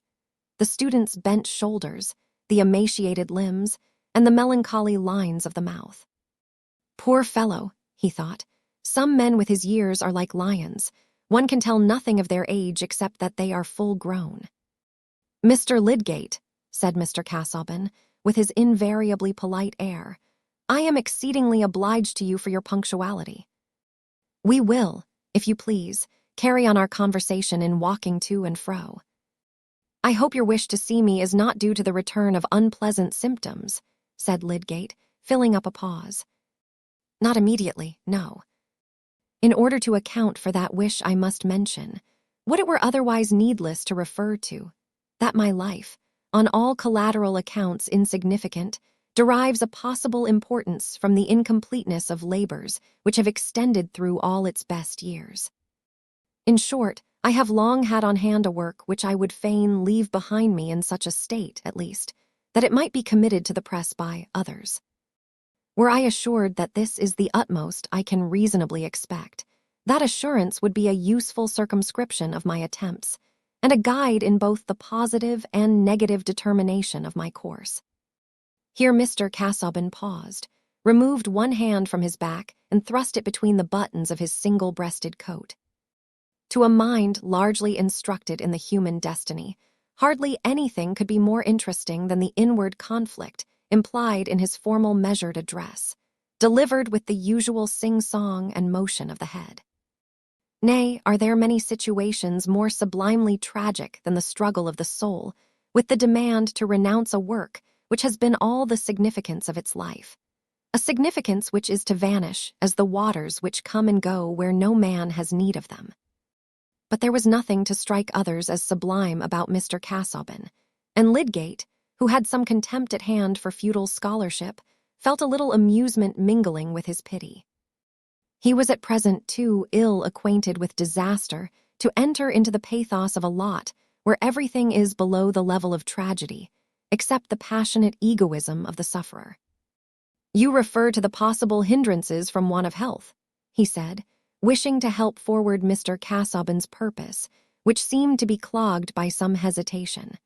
The student's bent shoulders, the emaciated limbs, and the melancholy lines of the mouth. Poor fellow, he thought, some men with his years are like lions. One can tell nothing of their age except that they are full grown. "Mr. Lydgate," said Mr. Casaubon, with his invariably polite air, "I am exceedingly obliged to you for your punctuality. We will, if you please, carry on our conversation in walking to and fro. I hope your wish to see me is not due to the return of unpleasant symptoms," said Lydgate, filling up a pause. "Not immediately, no. In order to account for that wish I must mention, what it were otherwise needless to refer to, that my life, on all collateral accounts insignificant, derives a possible importance from the incompleteness of labors which have extended through all its best years. In short, I have long had on hand a work which I would fain leave behind me in such a state, at least, that it might be committed to the press by others. Were I assured that this is the utmost I can reasonably expect, that assurance would be a useful circumscription of my attempts, and a guide in both the positive and negative determination of my course." Here Mr. Casaubon paused, removed one hand from his back, and thrust it between the buttons of his single-breasted coat. To a mind largely instructed in the human destiny, hardly anything could be more interesting than the inward conflict implied in his formal measured address, delivered with the usual sing-song and motion of the head. Nay, are there many situations more sublimely tragic than the struggle of the soul with the demand to renounce a work which has been all the significance of its life, a significance which is to vanish as the waters which come and go where no man has need of them? But there was nothing to strike others as sublime about Mr. Casaubon, and Lydgate, who had some contempt at hand for feudal scholarship, felt a little amusement mingling with his pity. He was at present too ill acquainted with disaster to enter into the pathos of a lot where everything is below the level of tragedy, except the passionate egoism of the sufferer. "You refer to the possible hindrances from want of health," he said, wishing to help forward Mr. Casaubon's purpose, which seemed to be clogged by some hesitation.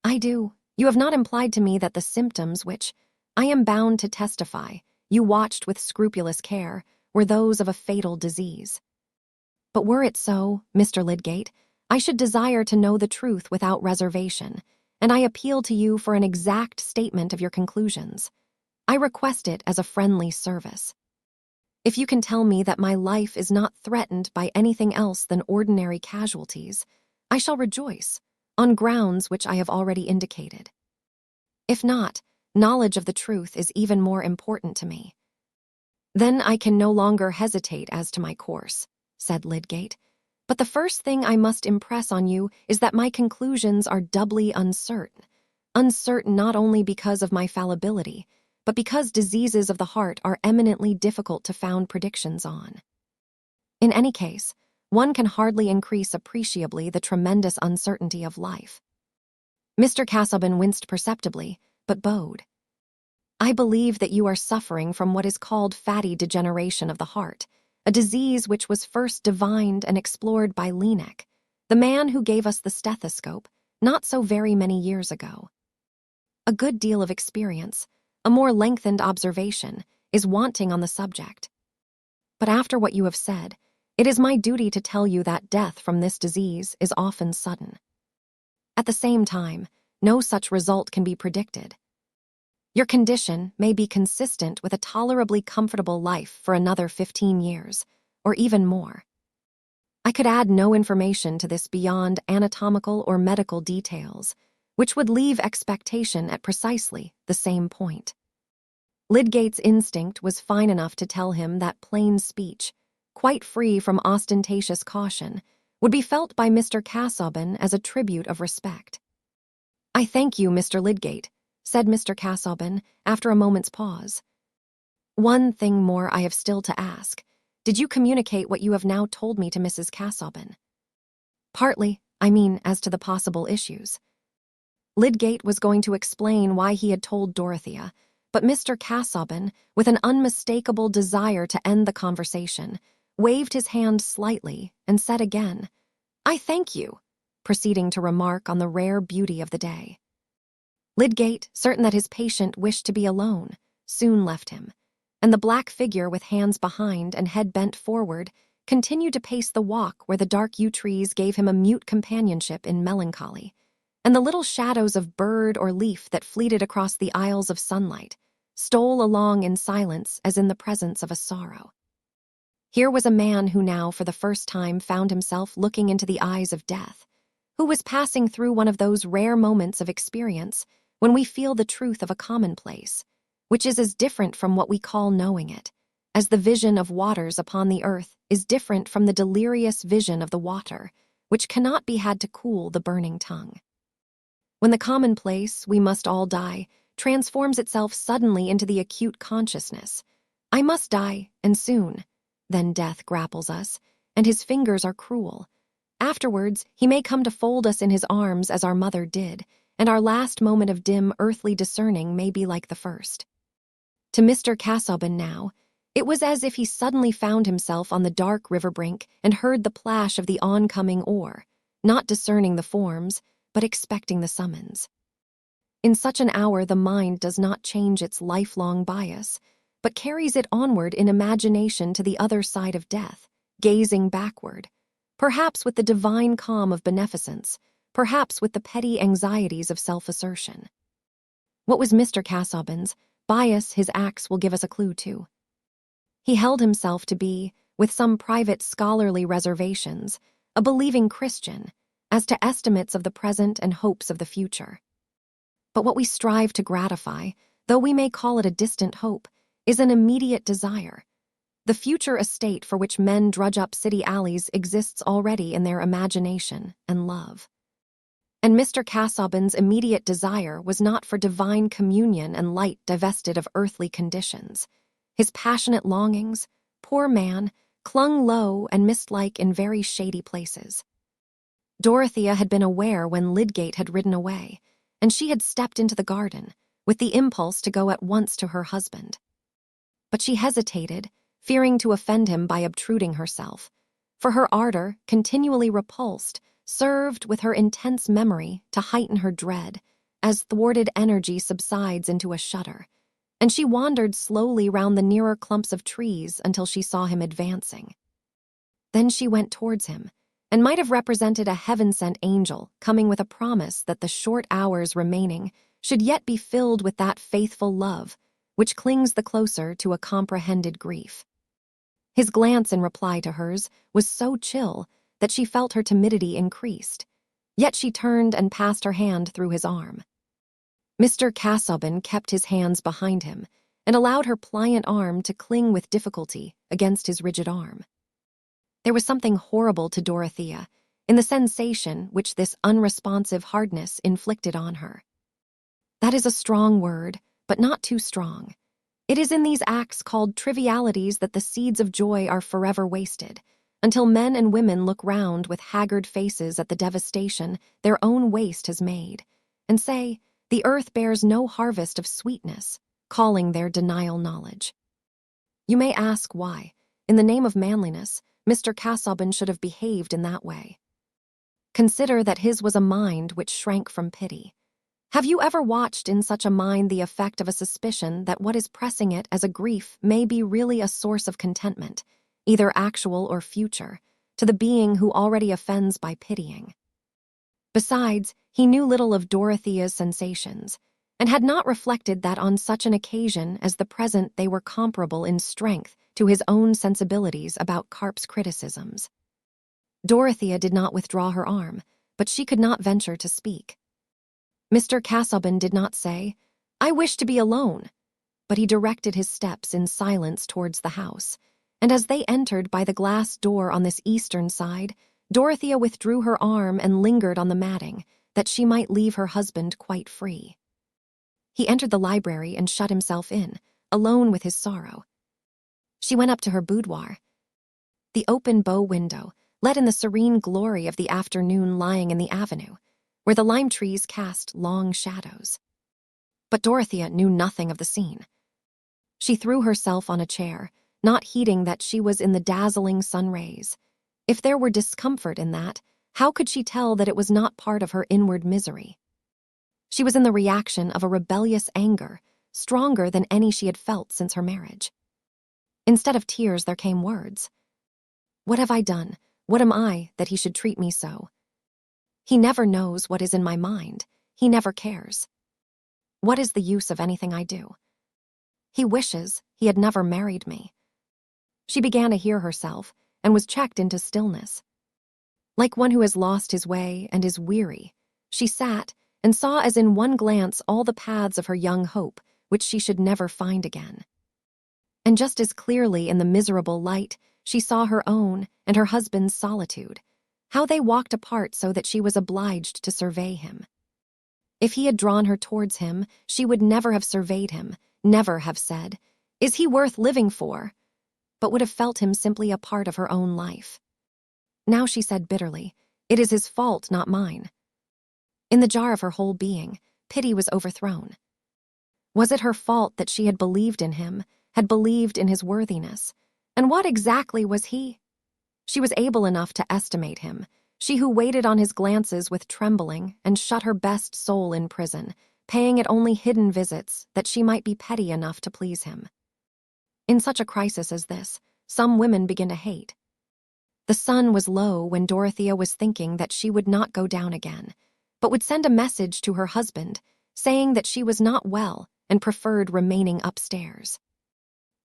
"I do. You have not implied to me that the symptoms which, I am bound to testify, you watched with scrupulous care, were those of a fatal disease. But were it so, Mr. Lydgate, I should desire to know the truth without reservation, and I appeal to you for an exact statement of your conclusions. I request it as a friendly service. If you can tell me that my life is not threatened by anything else than ordinary casualties, I shall rejoice, on grounds which I have already indicated. If not, knowledge of the truth is even more important to me. Then I can no longer hesitate as to my course, said Lydgate. But the first thing I must impress on you is that my conclusions are doubly uncertain. Uncertain not only because of my fallibility, but because diseases of the heart are eminently difficult to found predictions on. In any case, one can hardly increase appreciably the tremendous uncertainty of life. Mr. Casaubon winced perceptibly, but bowed. I believe that you are suffering from what is called fatty degeneration of the heart, a disease which was first divined and explored by Eliot, the man who gave us the stethoscope, not so very many years ago. A good deal of experience, a more lengthened observation, is wanting on the subject. But after what you have said, it is my duty to tell you that death from this disease is often sudden. At the same time, no such result can be predicted. Your condition may be consistent with a tolerably comfortable life for another 15 years, or even more. I could add no information to this beyond anatomical or medical details, which would leave expectation at precisely the same point. Lydgate's instinct was fine enough to tell him that plain speech, quite free from ostentatious caution, would be felt by Mr. Casaubon as a tribute of respect. I thank you, Mr. Lydgate, said Mr. Casaubon after a moment's pause. One thing more I have still to ask. Did you communicate what you have now told me to Mrs. Casaubon? Partly, I mean, as to the possible issues. Lydgate was going to explain why he had told Dorothea, but Mr. Casaubon, with an unmistakable desire to end the conversation, waved his hand slightly and said again, I thank you, proceeding to remark on the rare beauty of the day. Lydgate, certain that his patient wished to be alone, soon left him, and the black figure with hands behind and head bent forward continued to pace the walk where the dark yew trees gave him a mute companionship in melancholy, and the little shadows of bird or leaf that fleeted across the aisles of sunlight stole along in silence as in the presence of a sorrow. Here was a man who now for the first time found himself looking into the eyes of death, who was passing through one of those rare moments of experience when we feel the truth of a commonplace, which is as different from what we call knowing it, as the vision of waters upon the earth is different from the delirious vision of the water, which cannot be had to cool the burning tongue. When the commonplace, we must all die, transforms itself suddenly into the acute consciousness, I must die, and soon, then death grapples us, and his fingers are cruel. Afterwards, he may come to fold us in his arms as our mother did, and our last moment of dim earthly discerning may be like the first. To Mr. Casaubon now, it was as if he suddenly found himself on the dark river brink and heard the plash of the oncoming oar, not discerning the forms, but expecting the summons. In such an hour the mind does not change its lifelong bias, but carries it onward in imagination to the other side of death, gazing backward, perhaps with the divine calm of beneficence, perhaps with the petty anxieties of self-assertion. What was Mr. Casaubon's bias his acts will give us a clue to. He held himself to be, with some private scholarly reservations, a believing Christian, as to estimates of the present and hopes of the future. But what we strive to gratify, though we may call it a distant hope, is an immediate desire. The future estate for which men drudge up city alleys exists already in their imagination and love. And Mr. Casaubon's immediate desire was not for divine communion and light divested of earthly conditions. His passionate longings, poor man, clung low and mist-like in very shady places. Dorothea had been aware when Lydgate had ridden away, and she had stepped into the garden, with the impulse to go at once to her husband. But she hesitated, fearing to offend him by obtruding herself, for her ardor, continually repulsed, served with her intense memory to heighten her dread, as thwarted energy subsides into a shudder, and she wandered slowly round the nearer clumps of trees until she saw him advancing. Then she went towards him, and might have represented a heaven-sent angel coming with a promise that the short hours remaining should yet be filled with that faithful love which clings the closer to a comprehended grief. His glance in reply to hers was so chill that she felt her timidity increased, yet she turned and passed her hand through his arm. Mr. Casaubon kept his hands behind him and allowed her pliant arm to cling with difficulty against his rigid arm. There was something horrible to Dorothea in the sensation which this unresponsive hardness inflicted on her. That is a strong word, but not too strong. It is in these acts called trivialities that the seeds of joy are forever wasted, until men and women look round with haggard faces at the devastation their own waste has made, and say, the earth bears no harvest of sweetness, calling their denial knowledge. You may ask why, in the name of manliness, Mr. Casaubon should have behaved in that way. Consider that his was a mind which shrank from pity. Have you ever watched in such a mind the effect of a suspicion that what is pressing it as a grief may be really a source of contentment, either actual or future, to the being who already offends by pitying? Besides, he knew little of Dorothea's sensations, and had not reflected that on such an occasion as the present they were comparable in strength to his own sensibilities about Carp's criticisms. Dorothea did not withdraw her arm, but she could not venture to speak. Mr. Casaubon did not say, "I wish to be alone," but he directed his steps in silence towards the house, and as they entered by the glass door on this eastern side, Dorothea withdrew her arm and lingered on the matting, that she might leave her husband quite free. He entered the library and shut himself in, alone with his sorrow. She went up to her boudoir. The open bow window let in the serene glory of the afternoon lying in the avenue, where the lime trees cast long shadows. But Dorothea knew nothing of the scene. She threw herself on a chair, not heeding that she was in the dazzling sun rays. If there were discomfort in that, how could she tell that it was not part of her inward misery? She was in the reaction of a rebellious anger, stronger than any she had felt since her marriage. Instead of tears, there came words. What have I done? What am I that he should treat me so? He never knows what is in my mind. He never cares. What is the use of anything I do? He wishes he had never married me. She began to hear herself and was checked into stillness. Like one who has lost his way and is weary, she sat and saw as in one glance all the paths of her young hope which she should never find again. And just as clearly in the miserable light, she saw her own and her husband's solitude, how they walked apart so that she was obliged to survey him. If he had drawn her towards him, she would never have surveyed him, never have said, "Is he worth living for?" but would have felt him simply a part of her own life. Now she said bitterly, "It is his fault, not mine." In the jar of her whole being, pity was overthrown. Was it her fault that she had believed in him, had believed in his worthiness? And what exactly was he? She was able enough to estimate him, she who waited on his glances with trembling and shut her best soul in prison, paying it only hidden visits that she might be petty enough to please him. In such a crisis as this, some women begin to hate. The sun was low when Dorothea was thinking that she would not go down again, but would send a message to her husband, saying that she was not well and preferred remaining upstairs.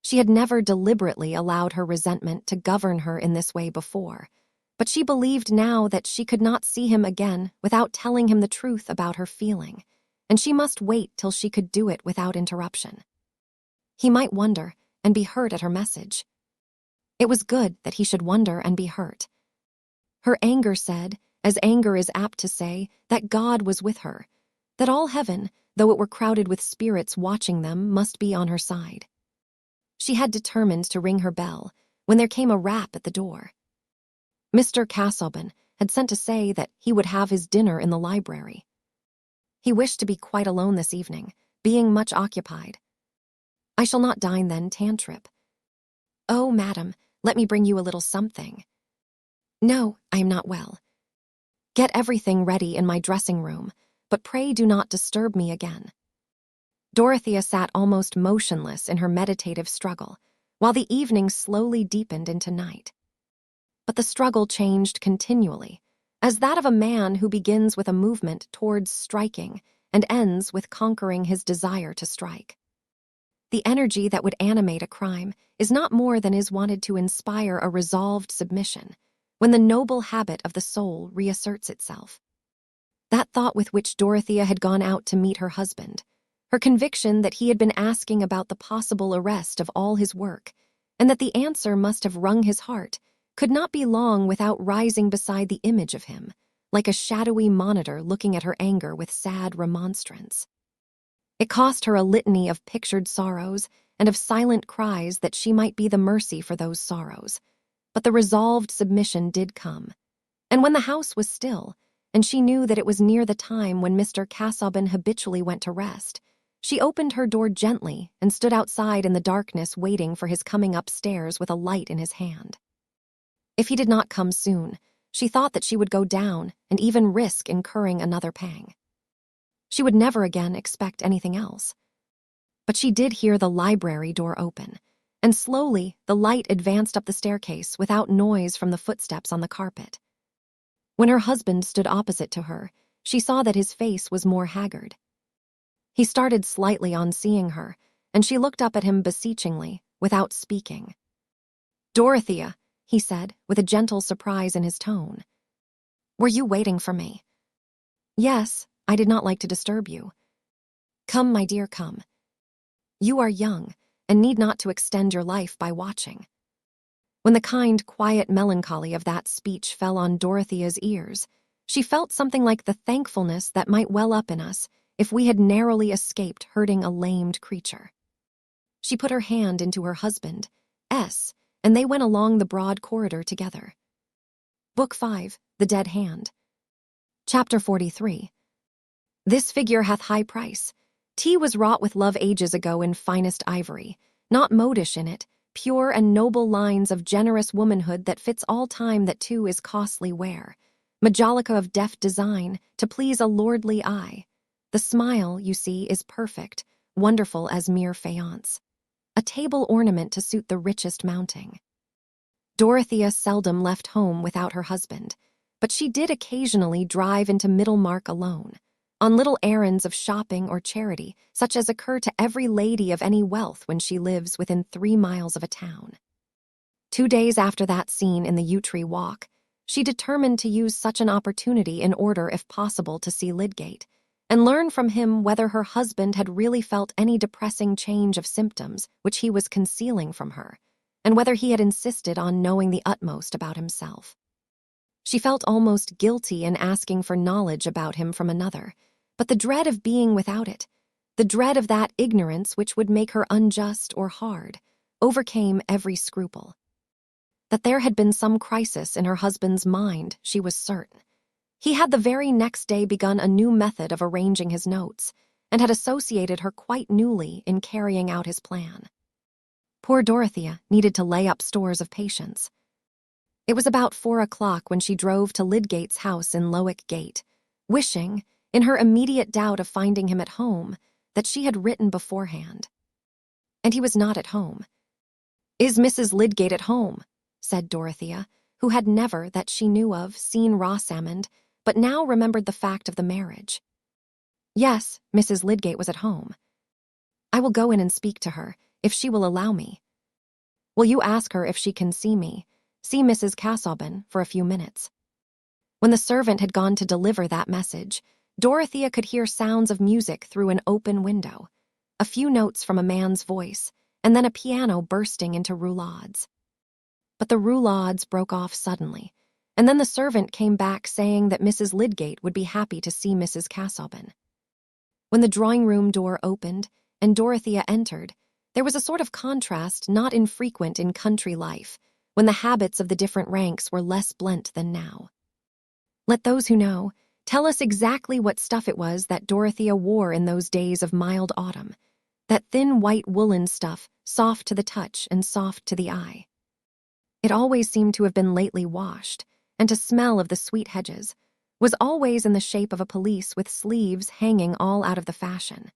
She had never deliberately allowed her resentment to govern her in this way before, but she believed now that she could not see him again without telling him the truth about her feeling, and she must wait till she could do it without interruption. He might wonder and be hurt at her message. It was good that he should wonder and be hurt. Her anger said, as anger is apt to say, that God was with her, that all heaven, though it were crowded with spirits watching them, must be on her side. She had determined to ring her bell when there came a rap at the door. Mr. Casaubon had sent to say that he would have his dinner in the library. He wished to be quite alone this evening, being much occupied. "I shall not dine then, Tantrip." "Oh, madam, let me bring you a little something." "No, I am not well." "Get everything ready in my dressing room, but pray do not disturb me again." Dorothea sat almost motionless in her meditative struggle, while the evening slowly deepened into night. But the struggle changed continually, as that of a man who begins with a movement towards striking and ends with conquering his desire to strike. The energy that would animate a crime is not more than is wanted to inspire a resolved submission, when the noble habit of the soul reasserts itself. That thought with which Dorothea had gone out to meet her husband, her conviction that he had been asking about the possible arrest of all his work, and that the answer must have wrung his heart, could not be long without rising beside the image of him, like a shadowy monitor looking at her anger with sad remonstrance. It cost her a litany of pictured sorrows and of silent cries that she might be the mercy for those sorrows, but the resolved submission did come. And when the house was still, and she knew that it was near the time when Mr. Casaubon habitually went to rest, she opened her door gently and stood outside in the darkness waiting for his coming upstairs with a light in his hand. If he did not come soon, she thought that she would go down and even risk incurring another pang. She would never again expect anything else. But she did hear the library door open, and slowly the light advanced up the staircase without noise from the footsteps on the carpet. When her husband stood opposite to her, she saw that his face was more haggard. He started slightly on seeing her, and she looked up at him beseechingly, without speaking. "Dorothea," he said, with a gentle surprise in his tone. "Were you waiting for me?" "Yes, I did not like to disturb you." "Come, my dear, come. You are young, and need not to extend your life by watching." When the kind, quiet melancholy of that speech fell on Dorothea's ears, she felt something like the thankfulness that might well up in us if we had narrowly escaped hurting a lamed creature. She put her hand into her husband's, and they went along the broad corridor together. Book 5, The Dead Hand. Chapter 43. This figure hath high price. Tea was wrought with love ages ago in finest ivory, not modish in it, pure and noble lines of generous womanhood that fits all time that too is costly wear, majolica of deft design, to please a lordly eye. The smile, you see, is perfect, wonderful as mere faience. A table ornament to suit the richest mounting. Dorothea seldom left home without her husband, but she did occasionally drive into Middlemarch alone, on little errands of shopping or charity, such as occur to every lady of any wealth when she lives within 3 miles of a town. 2 days after that scene in the yew tree walk, she determined to use such an opportunity in order, if possible, to see Lydgate, and learn from him whether her husband had really felt any depressing change of symptoms which he was concealing from her, and whether he had insisted on knowing the utmost about himself. She felt almost guilty in asking for knowledge about him from another, but the dread of being without it, the dread of that ignorance which would make her unjust or hard, overcame every scruple. That there had been some crisis in her husband's mind, she was certain. He had the very next day begun a new method of arranging his notes, and had associated her quite newly in carrying out his plan. Poor Dorothea needed to lay up stores of patience. It was about 4 o'clock when she drove to Lydgate's house in Lydgate, wishing, in her immediate doubt of finding him at home, that she had written beforehand. And he was not at home. "Is Mrs. Lydgate at home?" said Dorothea, who had never, that she knew of, seen Rosamond, but now remembered the fact of the marriage. Yes, Mrs. Lydgate was at home. "I will go in and speak to her, if she will allow me." "Will you ask her if she can see me, see Mrs. Casaubon, for a few minutes?" When the servant had gone to deliver that message, Dorothea could hear sounds of music through an open window, a few notes from a man's voice, and then a piano bursting into roulades. But the roulades broke off suddenly, and then the servant came back saying that Mrs. Lydgate would be happy to see Mrs. Casaubon. When the drawing-room door opened and Dorothea entered, there was a sort of contrast not infrequent in country life, when the habits of the different ranks were less blent than now. Let those who know tell us exactly what stuff it was that Dorothea wore in those days of mild autumn, that thin white woolen stuff, soft to the touch and soft to the eye. It always seemed to have been lately washed, and to smell of the sweet hedges, was always in the shape of a pelisse with sleeves hanging all out of the fashion.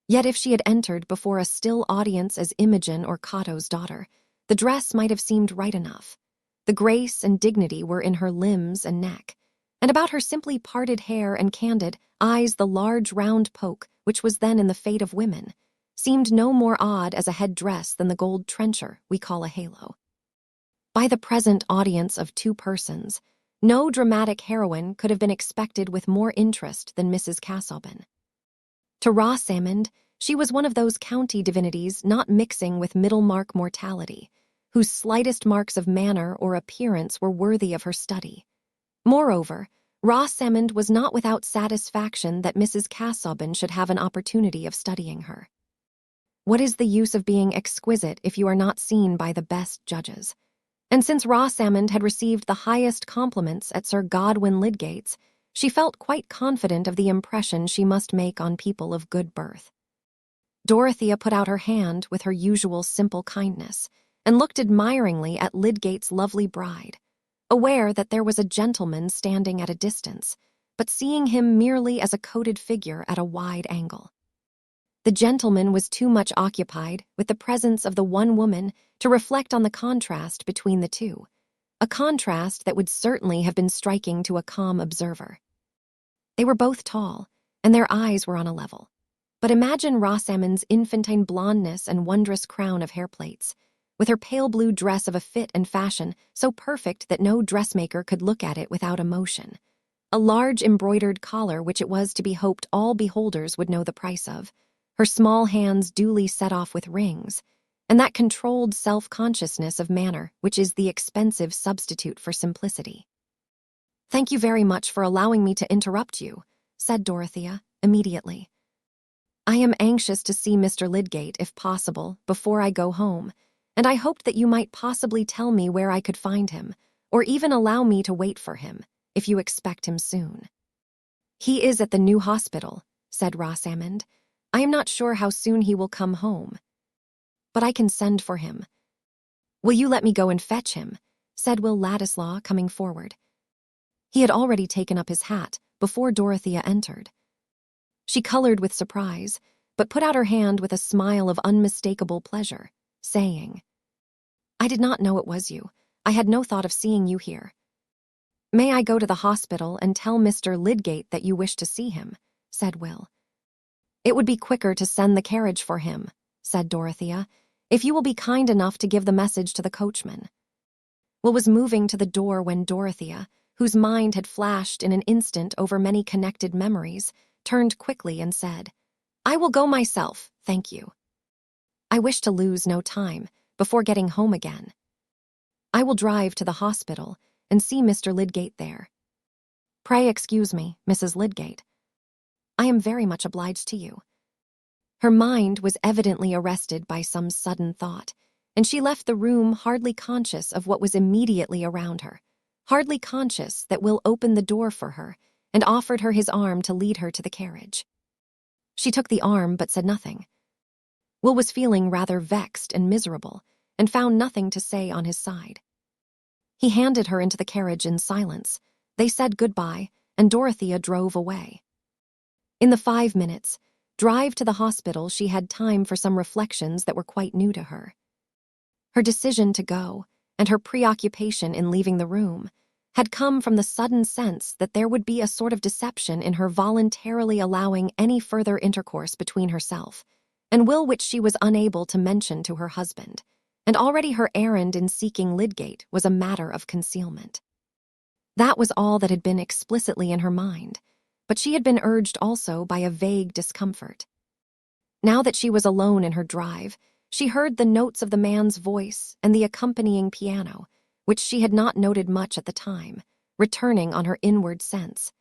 Yet if she had entered before a still audience as Imogen or Cato's daughter, the dress might have seemed right enough. The grace and dignity were in her limbs and neck, and about her simply parted hair and candid eyes the large round poke, which was then in the fate of women, seemed no more odd as a head-dress than the gold trencher we call a halo. By the present audience of 2 persons, no dramatic heroine could have been expected with more interest than Mrs. Casaubon. To Rosamond, she was one of those county divinities not mixing with Middlemarch mortality, whose slightest marks of manner or appearance were worthy of her study. Moreover, Rosamond was not without satisfaction that Mrs. Casaubon should have an opportunity of studying her. What is the use of being exquisite if you are not seen by the best judges? And since Rosamond had received the highest compliments at Sir Godwin Lydgate's, she felt quite confident of the impression she must make on people of good birth. Dorothea put out her hand with her usual simple kindness and looked admiringly at Lydgate's lovely bride, aware that there was a gentleman standing at a distance, but seeing him merely as a coated figure at a wide angle. The gentleman was too much occupied with the presence of the one woman to reflect on the contrast between the two, a contrast that would certainly have been striking to a calm observer. They were both tall, and their eyes were on a level. But imagine Rosamond's infantine blondness and wondrous crown of hairplates, with her pale blue dress of a fit and fashion so perfect that no dressmaker could look at it without emotion, a large embroidered collar which it was to be hoped all beholders would know the price of, her small hands duly set off with rings, and that controlled self-consciousness of manner which is the expensive substitute for simplicity. "Thank you very much for allowing me to interrupt you," said Dorothea, immediately. "I am anxious to see Mr. Lydgate, if possible, before I go home, and I hoped that you might possibly tell me where I could find him, or even allow me to wait for him, if you expect him soon." "He is at the new hospital," said Rosamond. "I am not sure how soon he will come home, but I can send for him." "Will you let me go and fetch him?" said Will Ladislaw, coming forward. He had already taken up his hat before Dorothea entered. She colored with surprise, but put out her hand with a smile of unmistakable pleasure, saying, "I did not know it was you. I had no thought of seeing you here." "May I go to the hospital and tell Mr. Lydgate that you wish to see him?" said Will. "It would be quicker to send the carriage for him," said Dorothea, "if you will be kind enough to give the message to the coachman." Will was moving to the door when Dorothea, whose mind had flashed in an instant over many connected memories, turned quickly and said, "I will go myself, thank you. I wish to lose no time before getting home again. I will drive to the hospital and see Mr. Lydgate there. Pray excuse me, Mrs. Lydgate. I am very much obliged to you." Her mind was evidently arrested by some sudden thought, and she left the room hardly conscious of what was immediately around her, hardly conscious that Will opened the door for her and offered her his arm to lead her to the carriage. She took the arm but said nothing. Will was feeling rather vexed and miserable, and found nothing to say on his side. He handed her into the carriage in silence. They said goodbye, and Dorothea drove away. In the 5 minutes' drive to the hospital she had time for some reflections that were quite new to her. Her decision to go, and her preoccupation in leaving the room, had come from the sudden sense that there would be a sort of deception in her voluntarily allowing any further intercourse between herself and Will which she was unable to mention to her husband, and already her errand in seeking Lydgate was a matter of concealment. That was all that had been explicitly in her mind, but she had been urged also by a vague discomfort. Now that she was alone in her drive, she heard the notes of the man's voice and the accompanying piano, which she had not noted much at the time, returning on her inward sense,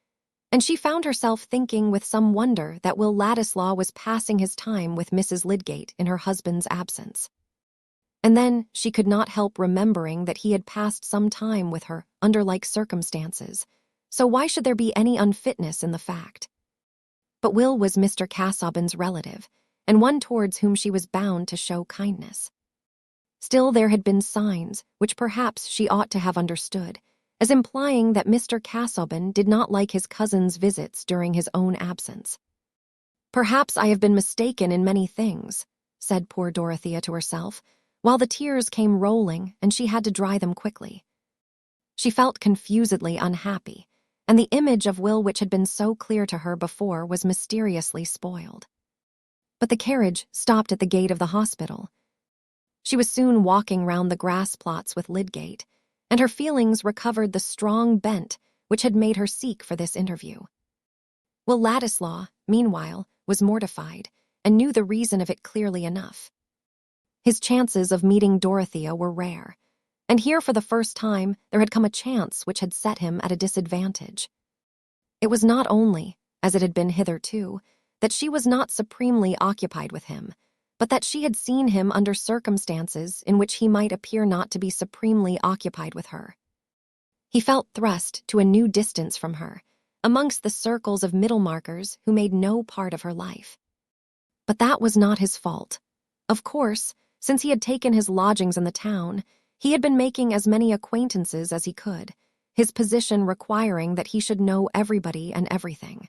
and she found herself thinking with some wonder that Will Ladislaw was passing his time with Mrs. Lydgate in her husband's absence. And then she could not help remembering that he had passed some time with her under like circumstances, so why should there be any unfitness in the fact? But Will was Mr. Casaubon's relative, and one towards whom she was bound to show kindness. Still there had been signs which perhaps she ought to have understood, as implying that Mr. Casaubon did not like his cousin's visits during his own absence. "Perhaps I have been mistaken in many things," said poor Dorothea to herself, while the tears came rolling and she had to dry them quickly. She felt confusedly unhappy, and the image of Will which had been so clear to her before was mysteriously spoiled. But the carriage stopped at the gate of the hospital. She was soon walking round the grass plots with Lydgate, and her feelings recovered the strong bent which had made her seek for this interview. Will Ladislaw, meanwhile, was mortified, and knew the reason of it clearly enough. His chances of meeting Dorothea were rare, and here for the first time there had come a chance which had set him at a disadvantage. It was not only, as it had been hitherto, that she was not supremely occupied with him, but that she had seen him under circumstances in which he might appear not to be supremely occupied with her. He felt thrust to a new distance from her, amongst the circles of Middlemarchers who made no part of her life. But that was not his fault. Of course, since he had taken his lodgings in the town, he had been making as many acquaintances as he could, his position requiring that he should know everybody and everything.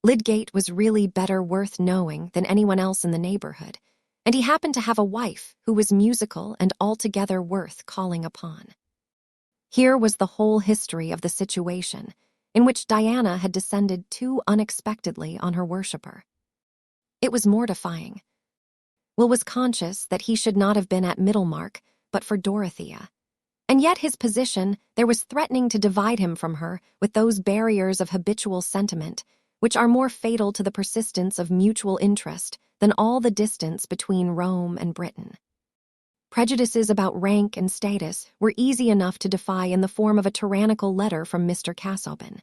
Lydgate was really better worth knowing than anyone else in the neighborhood, and he happened to have a wife who was musical and altogether worth calling upon. Here was the whole history of the situation, in which Diana had descended too unexpectedly on her worshipper. It was mortifying. Will was conscious that he should not have been at Middlemarch but for Dorothea, and yet his position there was threatening to divide him from her with those barriers of habitual sentiment which are more fatal to the persistence of mutual interest than all the distance between Rome and Britain. Prejudices about rank and status were easy enough to defy in the form of a tyrannical letter from Mr. Casaubon,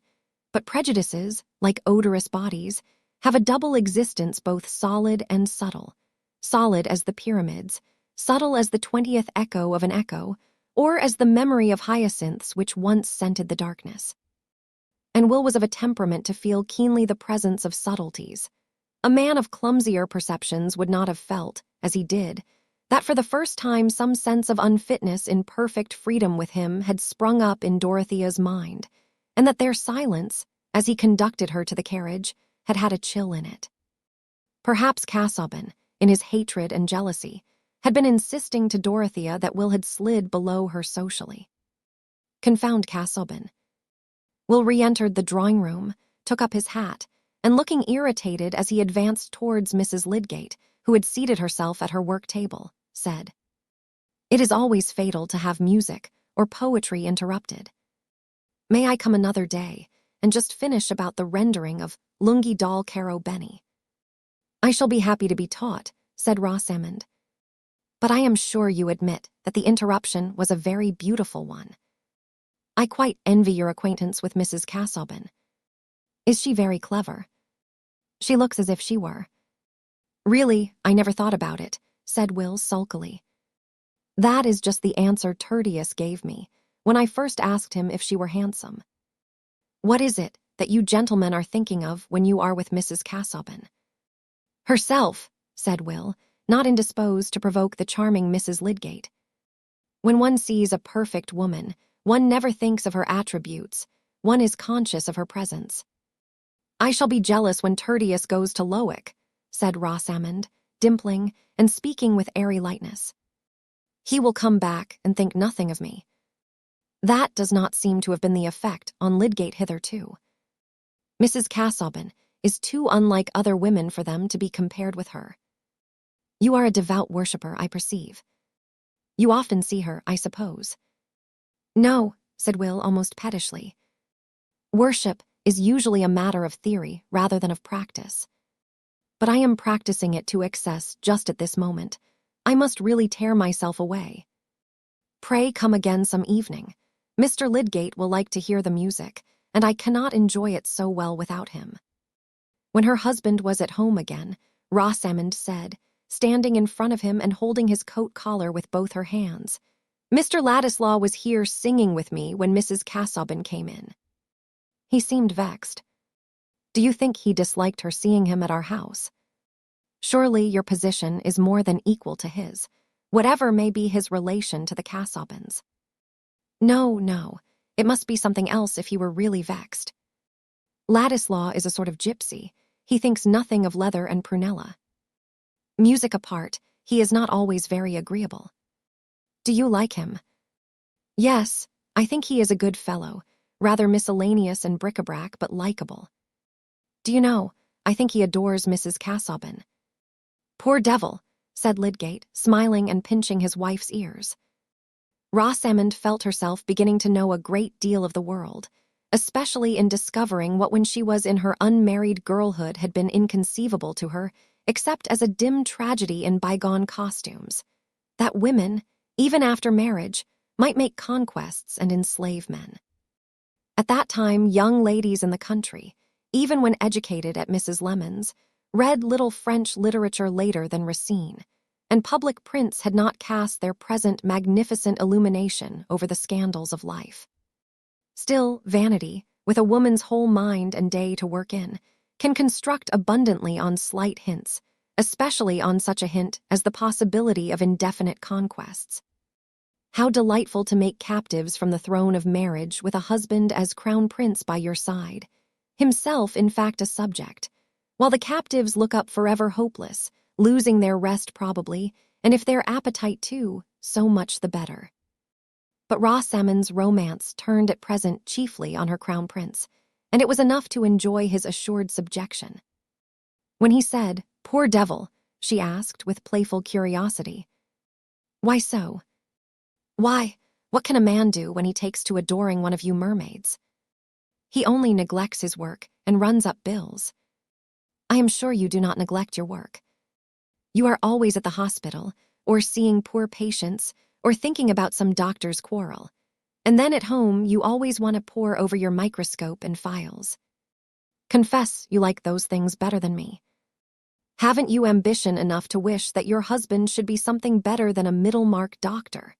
but prejudices, like odorous bodies, have a double existence, both solid and subtle, solid as the pyramids, subtle as the 20th echo of an echo, or as the memory of hyacinths which once scented the darkness. And Will was of a temperament to feel keenly the presence of subtleties. A man of clumsier perceptions would not have felt, as he did, that for the first time some sense of unfitness in perfect freedom with him had sprung up in Dorothea's mind, and that their silence, as he conducted her to the carriage, had had a chill in it. Perhaps Casaubon, in his hatred and jealousy, had been insisting to Dorothea that Will had slid below her socially. Confound Casaubon. Will re-entered the drawing-room, took up his hat, and looking irritated as he advanced towards Mrs. Lydgate, who had seated herself at her work-table, said, "It is always fatal to have music or poetry interrupted. May I come another day and just finish about the rendering of Lungi dal caro bene?" "I shall be happy to be taught," said Rosamond. "But I am sure you admit that the interruption was a very beautiful one. I quite envy your acquaintance with Mrs. Casaubon. Is she very clever?" "She looks as if she were." "Really, I never thought about it," said Will sulkily. "That is just the answer Tertius gave me when I first asked him if she were handsome. What is it that you gentlemen are thinking of when you are with Mrs. Casaubon?" "Herself," said Will, not indisposed to provoke the charming Mrs. Lydgate. "When one sees a perfect woman, one never thinks of her attributes, one is conscious of her presence." "I shall be jealous when Tertius goes to Lowick," said Rosamond, dimpling and speaking with airy lightness. "He will come back and think nothing of me." That does not seem to have been the effect on Lydgate hitherto. Mrs. Casaubon is too unlike other women for them to be compared with her. You are a devout worshipper, I perceive. You often see her, I suppose. "No," said Will almost pettishly. "Worship is usually a matter of theory rather than of practice. But I am practicing it to excess just at this moment. I must really tear myself away. Pray come again some evening. Mr. Lydgate will like to hear the music, and I cannot enjoy it so well without him." When her husband was at home again, Rosamond said, standing in front of him and holding his coat collar with both her hands, "Mr. Ladislaw was here singing with me when Mrs. Casaubon came in." He seemed vexed. "Do you think he disliked her seeing him at our house? Surely your position is more than equal to his, whatever may be his relation to the Casaubons." "No, no, it must be something else if he were really vexed. Ladislaw is a sort of gypsy. He thinks nothing of leather and prunella. Music apart, he is not always very agreeable. Do you like him? Yes, I think he is a good fellow, rather miscellaneous and bric-a-brac, but likable. Do you know, I think he adores Mrs. Casaubon. Poor devil, said Lydgate, smiling and pinching his wife's ears. Rosamond felt herself beginning to know a great deal of the world, especially in discovering what when she was in her unmarried girlhood had been inconceivable to her, except as a dim tragedy in bygone costumes, that women, even after marriage, might make conquests and enslave men. At that time, young ladies in the country, even when educated at Mrs. Lemon's, read little French literature later than Racine, and public prints had not cast their present magnificent illumination over the scandals of life. Still, vanity, with a woman's whole mind and day to work in, can construct abundantly on slight hints, especially on such a hint as the possibility of indefinite conquests. How delightful to make captives from the throne of marriage with a husband as crown prince by your side, himself in fact a subject, while the captives look up forever hopeless, losing their rest probably, and if their appetite too, so much the better. But Rosamond's romance turned at present chiefly on her crown prince, and it was enough to enjoy his assured subjection. When he said, "Poor devil," she asked with playful curiosity, "Why so?" "Why, what can a man do when he takes to adoring one of you mermaids? He only neglects his work and runs up bills. I am sure you do not neglect your work. You are always at the hospital, or seeing poor patients, or thinking about some doctor's quarrel. And then at home you always want to pore over your microscope and files. Confess you like those things better than me. Haven't you ambition enough to wish that your husband should be something better than a Middlemarch doctor?"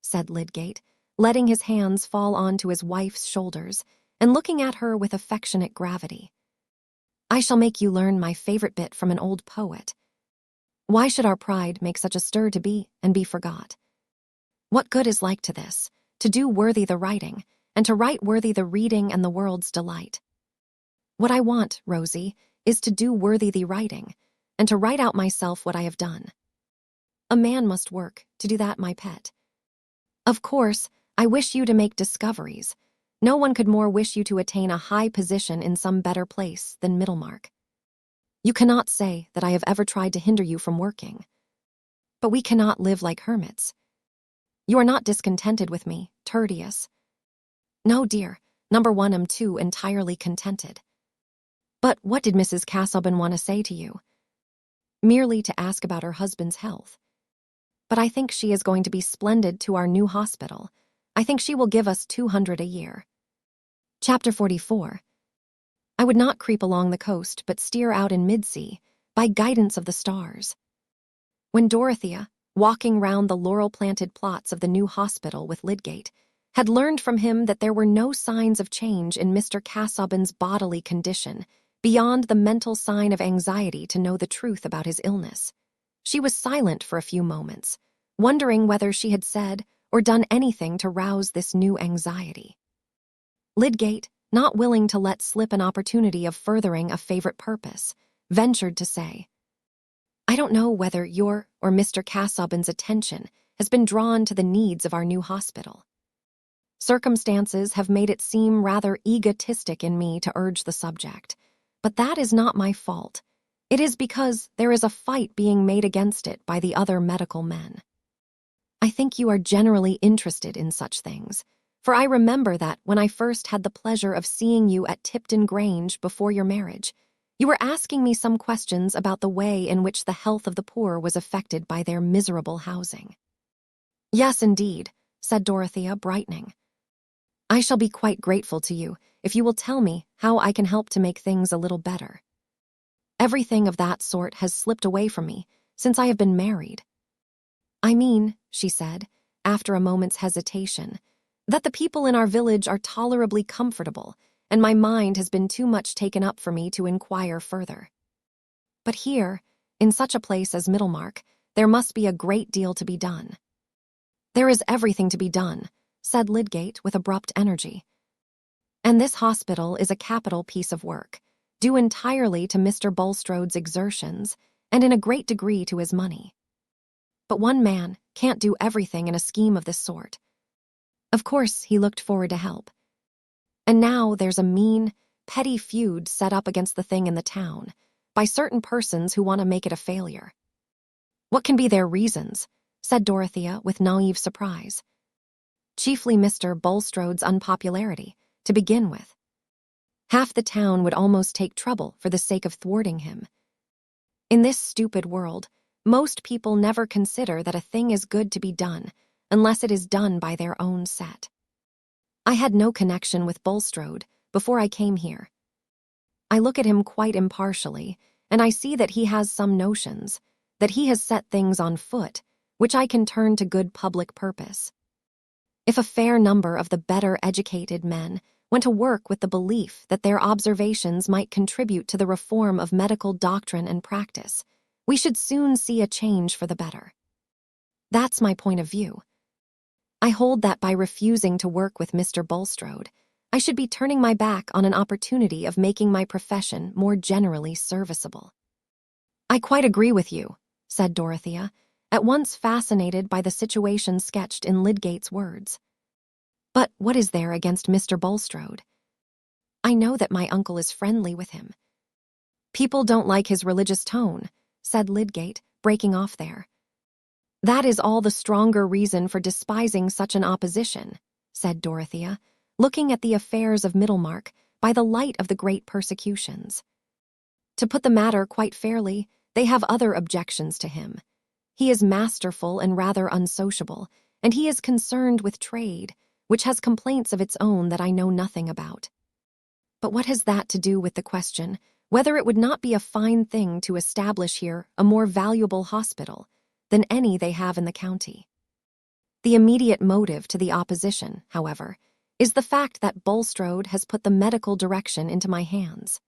said Lydgate, letting his hands fall onto his wife's shoulders and looking at her with affectionate gravity. "I shall make you learn my favorite bit from an old poet. Why should our pride make such a stir to be and be forgot? What good is like to this, to do worthy the writing, and to write worthy the reading and the world's delight? What I want, Rosie, is to do worthy the writing, and to write out myself what I have done. A man must work, to do that, my pet. Of course, I wish you to make discoveries. No one could more wish you to attain a high position in some better place than Middlemarch. You cannot say that I have ever tried to hinder you from working. But we cannot live like hermits. You are not discontented with me, Tertius. No, dear, number one, I'm too entirely contented. But what did Mrs. Casaubon want to say to you? Merely to ask about her husband's health. But I think she is going to be splendid to our new hospital. I think she will give us 200 a year. Chapter 44. I would not creep along the coast, but steer out in mid-sea, by guidance of the stars. When Dorothea, walking round the laurel-planted plots of the new hospital with Lydgate, had learned from him that there were no signs of change in Mr. Casaubon's bodily condition, beyond the mental sign of anxiety to know the truth about his illness, she was silent for a few moments, wondering whether she had said or done anything to rouse this new anxiety. Lydgate, not willing to let slip an opportunity of furthering a favorite purpose, ventured to say, "I don't know whether your or Mr. Casaubon's attention has been drawn to the needs of our new hospital. Circumstances have made it seem rather egotistic in me to urge the subject, but that is not my fault. It is because there is a fight being made against it by the other medical men. I think you are generally interested in such things, for I remember that when I first had the pleasure of seeing you at Tipton Grange before your marriage, you were asking me some questions about the way in which the health of the poor was affected by their miserable housing." "Yes, indeed," said Dorothea, brightening. "I shall be quite grateful to you if you will tell me how I can help to make things a little better. Everything of that sort has slipped away from me since I have been married. I mean," she said, after a moment's hesitation, "that the people in our village are tolerably comfortable, and my mind has been too much taken up for me to inquire further. But here, in such a place as Middlemarch, there must be a great deal to be done." "There is everything to be done," said Lydgate with abrupt energy. "And this hospital is a capital piece of work. due entirely to Mr. Bulstrode's exertions and in a great degree to his money. But one man can't do everything in a scheme of this sort. Of course, he looked forward to help. And now there's a mean, petty feud set up against the thing in the town by certain persons who want to make it a failure. What can be their reasons? Said Dorothea with naive surprise. Chiefly Mr. Bulstrode's unpopularity, to begin with. Half the town would almost take trouble for the sake of thwarting him. In this stupid world, most people never consider that a thing is good to be done unless it is done by their own set. I had no connection with Bulstrode before I came here. I look at him quite impartially, and I see that he has some notions, that he has set things on foot, which I can turn to good public purpose. If a fair number of the better educated men went to work with the belief that their observations might contribute to the reform of medical doctrine and practice, we should soon see a change for the better. That's my point of view. I hold that by refusing to work with Mr. Bulstrode, I should be turning my back on an opportunity of making my profession more generally serviceable. I quite agree with you, said Dorothea, at once fascinated by the situation sketched in Lydgate's words. But what is there against Mr. Bulstrode? I know that my uncle is friendly with him. People don't like his religious tone, said Lydgate, breaking off there. That is all the stronger reason for despising such an opposition, said Dorothea, looking at the affairs of Middlemarch by the light of the great persecutions. To put the matter quite fairly, they have other objections to him. He is masterful and rather unsociable, and he is concerned with trade, which has complaints of its own that I know nothing about. But what has that to do with the question whether it would not be a fine thing to establish here a more valuable hospital than any they have in the county? The immediate motive to the opposition, however, is the fact that Bulstrode has put the medical direction into my hands.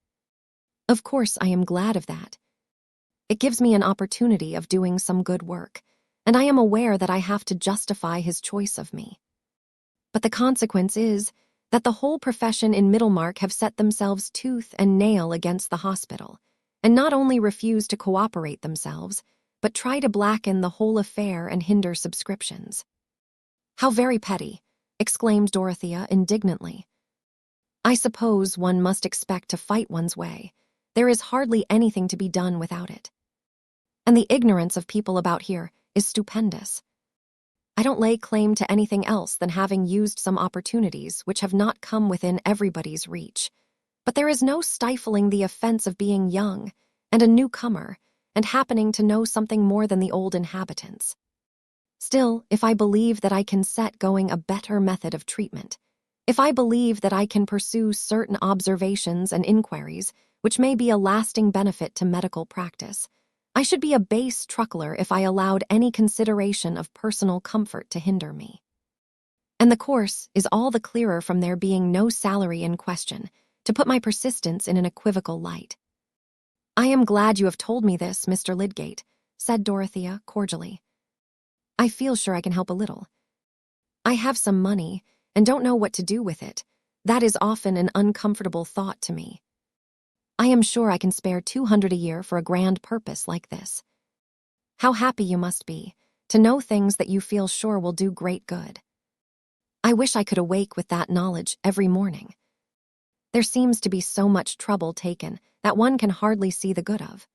Of course, I am glad of that. It gives me an opportunity of doing some good work, and I am aware that I have to justify his choice of me. But the consequence is that the whole profession in Middlemarch have set themselves tooth and nail against the hospital, and not only refuse to cooperate themselves, but try to blacken the whole affair and hinder subscriptions. How very petty, exclaimed Dorothea indignantly. I suppose one must expect to fight one's way. There is hardly anything to be done without it. And the ignorance of people about here is stupendous. I don't lay claim to anything else than having used some opportunities which have not come within everybody's reach. But there is no stifling the offense of being young and a newcomer and happening to know something more than the old inhabitants. Still, if I believe that I can set going a better method of treatment, if I believe that I can pursue certain observations and inquiries which may be a lasting benefit to medical practice, I should be a base truckler if I allowed any consideration of personal comfort to hinder me. And the course is all the clearer from there being no salary in question to put my persistence in an equivocal light. I am glad you have told me this, Mr. Lydgate, said Dorothea cordially. I feel sure I can help a little. I have some money and don't know what to do with it. That is often an uncomfortable thought to me. I am sure I can spare 200 a year for a grand purpose like this. How happy you must be to know things that you feel sure will do great good. I wish I could awake with that knowledge every morning. There seems to be so much trouble taken that one can hardly see the good of.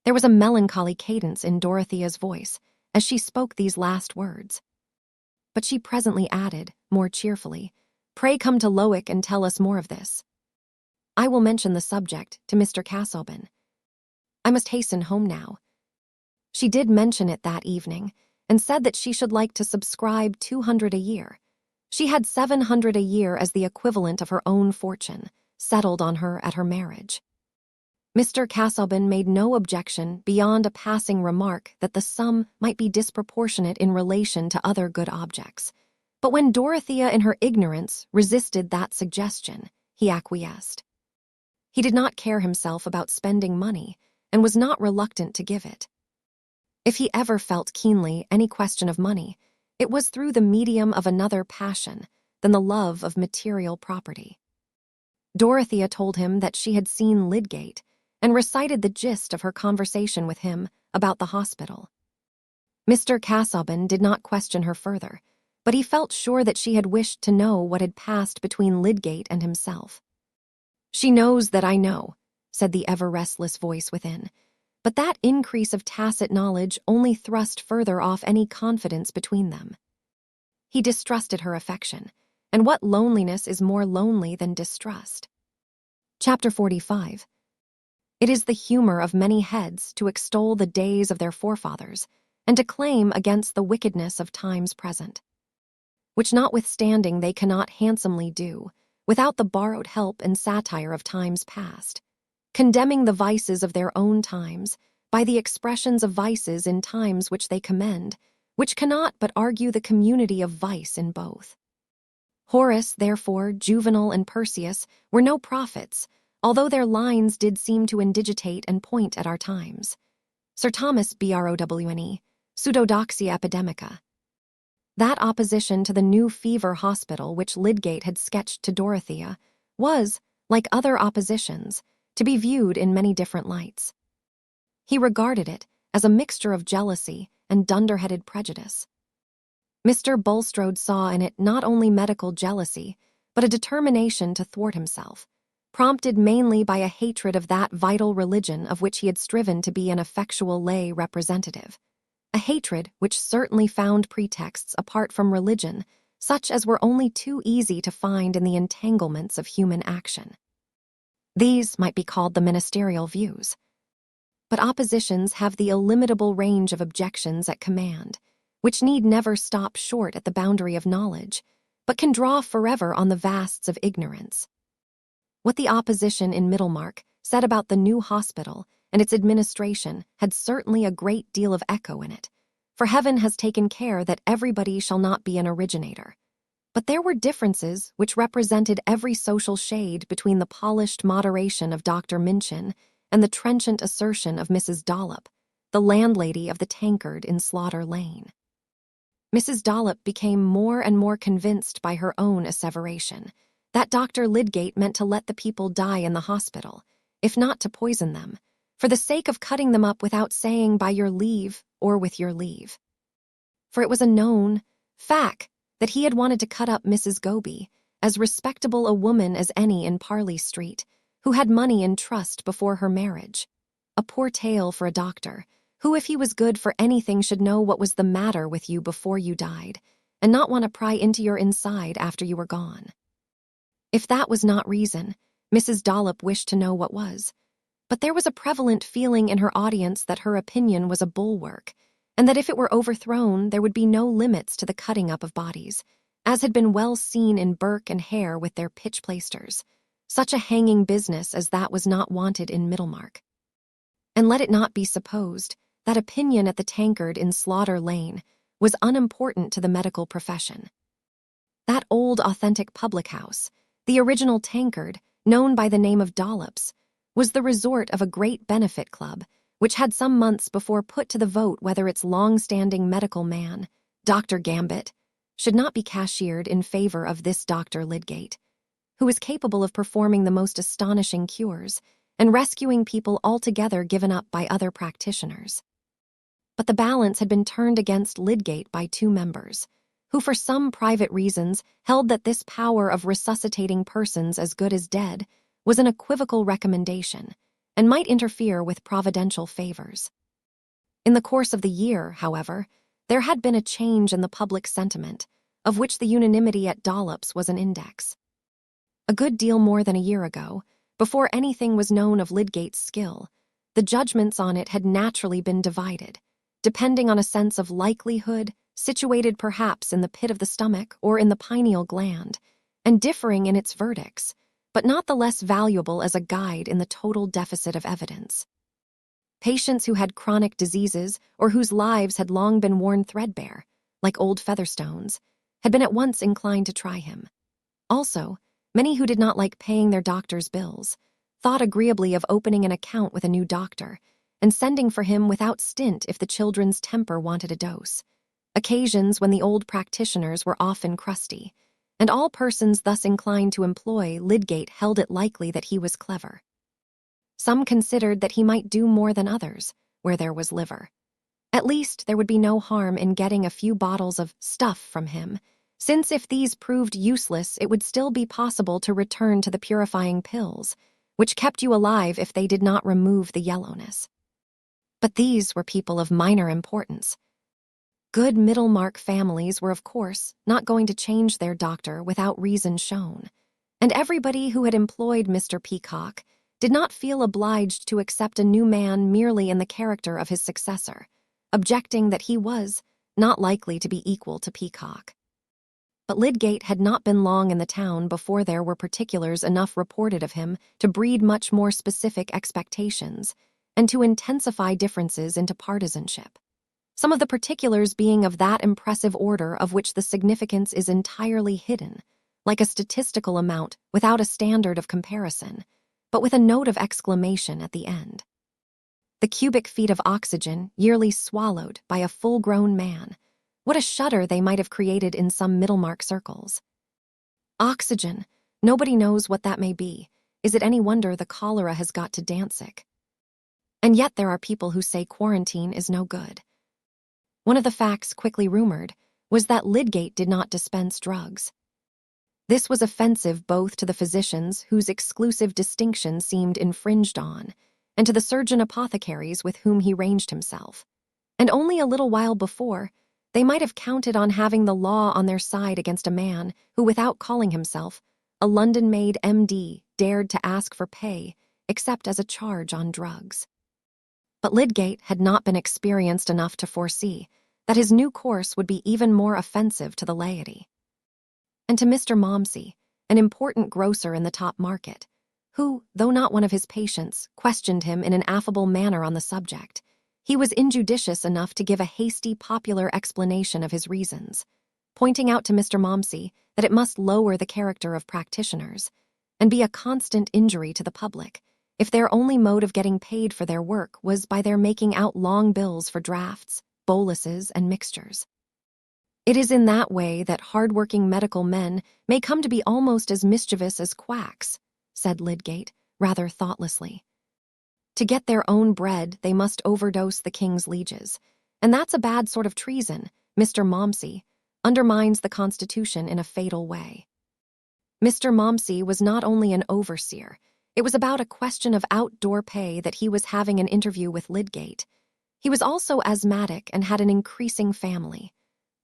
There was a melancholy cadence in Dorothea's voice as she spoke these last words. But she presently added, more cheerfully, "Pray come to Lowick and tell us more of this. I will mention the subject to Mr. Casaubon. I must hasten home now." She did mention it that evening, and said that she should like to subscribe 200 a year. She had 700 a year as the equivalent of her own fortune, settled on her at her marriage. Mr. Casaubon made no objection beyond a passing remark that the sum might be disproportionate in relation to other good objects. But when Dorothea in her ignorance resisted that suggestion, he acquiesced. He did not care himself about spending money, and was not reluctant to give it. If he ever felt keenly any question of money, it was through the medium of another passion than the love of material property. Dorothea told him that she had seen Lydgate and recited the gist of her conversation with him about the hospital. Mr. Casaubon did not question her further, but he felt sure that she had wished to know what had passed between Lydgate and himself. "She knows that I know," said the ever-restless voice within, but that increase of tacit knowledge only thrust further off any confidence between them. He distrusted her affection, and what loneliness is more lonely than distrust? Chapter 45. It is the humor of many heads to extol the days of their forefathers, and to claim against the wickedness of times present, which notwithstanding they cannot handsomely do, without the borrowed help and satire of times past, condemning the vices of their own times by the expressions of vices in times which they commend, which cannot but argue the community of vice in both. Horace, therefore, Juvenal, and Persius were no prophets, although their lines did seem to indigitate and point at our times. Sir Thomas Browne, Pseudodoxia Epidemica. That opposition to the new fever hospital which Lydgate had sketched to Dorothea was, like other oppositions, to be viewed in many different lights. He regarded it as a mixture of jealousy and dunderheaded prejudice. Mr. Bulstrode saw in it not only medical jealousy, but a determination to thwart himself, prompted mainly by a hatred of that vital religion of which he had striven to be an effectual lay representative, a hatred which certainly found pretexts apart from religion, such as were only too easy to find in the entanglements of human action. These might be called the ministerial views. But oppositions have the illimitable range of objections at command, which need never stop short at the boundary of knowledge, but can draw forever on the vasts of ignorance. What the opposition in Middlemarch said about the new hospital and its administration had certainly a great deal of echo in it, for heaven has taken care that everybody shall not be an originator. But there were differences which represented every social shade between the polished moderation of Dr. Minchin and the trenchant assertion of Mrs. Dollop, the landlady of the Tankard in Slaughter Lane. Mrs. Dollop became more and more convinced by her own asseveration that Dr. Lydgate meant to let the people die in the hospital, if not to poison them, for the sake of cutting them up without saying by your leave or with your leave. For it was a known fact that he had wanted to cut up Mrs. Goby, as respectable a woman as any in Parley Street, who had money in trust before her marriage. A poor tale for a doctor, who if he was good for anything should know what was the matter with you before you died, and not want to pry into your inside after you were gone. If that was not reason, Mrs. Dollop wished to know what was. But there was a prevalent feeling in her audience that her opinion was a bulwark, and that if it were overthrown there would be no limits to the cutting up of bodies, as had been well seen in Burke and Hare with their pitch plaisters. Such a hanging business as that was not wanted in Middlemarch. And let it not be supposed that opinion at the Tankard in Slaughter Lane was unimportant to the medical profession. That old authentic public house, the original Tankard, known by the name of Dollop's, was the resort of a great benefit club, which had some months before put to the vote whether its long-standing medical man, Dr. Gambit, should not be cashiered in favor of this Dr. Lydgate, who was capable of performing the most astonishing cures and rescuing people altogether given up by other practitioners. But the balance had been turned against Lydgate by two members, who for some private reasons held that this power of resuscitating persons as good as dead was an equivocal recommendation, and might interfere with providential favors. In the course of the year, however, there had been a change in the public sentiment, of which the unanimity at Dollop's was an index. A good deal more than a year ago, before anything was known of Lydgate's skill, the judgments on it had naturally been divided, depending on a sense of likelihood, situated perhaps in the pit of the stomach or in the pineal gland, and differing in its verdicts, but not the less valuable as a guide in the total deficit of evidence. Patients who had chronic diseases or whose lives had long been worn threadbare, like old Featherstone's, had been at once inclined to try him. Also, many who did not like paying their doctor's bills thought agreeably of opening an account with a new doctor and sending for him without stint if the children's temper wanted a dose, occasions when the old practitioners were often crusty, and all persons thus inclined to employ Lydgate held it likely that he was clever. Some considered that he might do more than others, where there was liver. At least there would be no harm in getting a few bottles of stuff from him, since if these proved useless it would still be possible to return to the purifying pills, which kept you alive if they did not remove the yellowness. But these were people of minor importance. Good Middlemarch families were, of course, not going to change their doctor without reason shown, and everybody who had employed Mr. Peacock did not feel obliged to accept a new man merely in the character of his successor, objecting that he was not likely to be equal to Peacock. But Lydgate had not been long in the town before there were particulars enough reported of him to breed much more specific expectations and to intensify differences into partisanship. Some of the particulars being of that impressive order of which the significance is entirely hidden, like a statistical amount without a standard of comparison, but with a note of exclamation at the end. The cubic feet of oxygen yearly swallowed by a full-grown man. What a shudder they might have created in some Middlemarch circles. Oxygen, nobody knows what that may be. Is it any wonder the cholera has got to Danzig? And yet there are people who say quarantine is no good. One of the facts quickly rumored was that Lydgate did not dispense drugs. This was offensive both to the physicians whose exclusive distinction seemed infringed on, and to the surgeon apothecaries with whom he ranged himself. And only a little while before, they might have counted on having the law on their side against a man who, without calling himself a London-made MD, dared to ask for pay, except as a charge on drugs. But Lydgate had not been experienced enough to foresee that his new course would be even more offensive to the laity. And to Mr. Momsey, an important grocer in the top market, who, though not one of his patients, questioned him in an affable manner on the subject, he was injudicious enough to give a hasty popular explanation of his reasons, pointing out to Mr. Momsey that it must lower the character of practitioners and be a constant injury to the public if their only mode of getting paid for their work was by their making out long bills for drafts, boluses, and mixtures. It is in that way that hard-working medical men may come to be almost as mischievous as quacks, said Lydgate, rather thoughtlessly. To get their own bread, they must overdose the king's lieges, and that's a bad sort of treason. Mr. Momsey undermines the Constitution in a fatal way. Mr. Momsey was not only an overseer, it was about a question of outdoor pay that he was having an interview with Lydgate. He was also asthmatic and had an increasing family.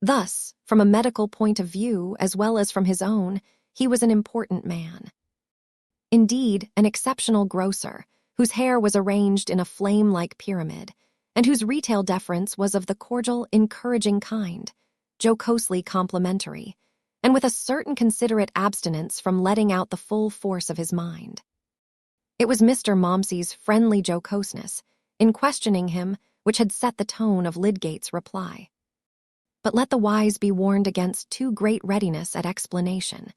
Thus, from a medical point of view, as well as from his own, he was an important man. Indeed, an exceptional grocer, whose hair was arranged in a flame-like pyramid, and whose retail deference was of the cordial, encouraging kind, jocosely complimentary, and with a certain considerate abstinence from letting out the full force of his mind. It was Mr. Momsey's friendly jocoseness, in questioning him, which had set the tone of Lydgate's reply. But let the wise be warned against too great readiness at explanation.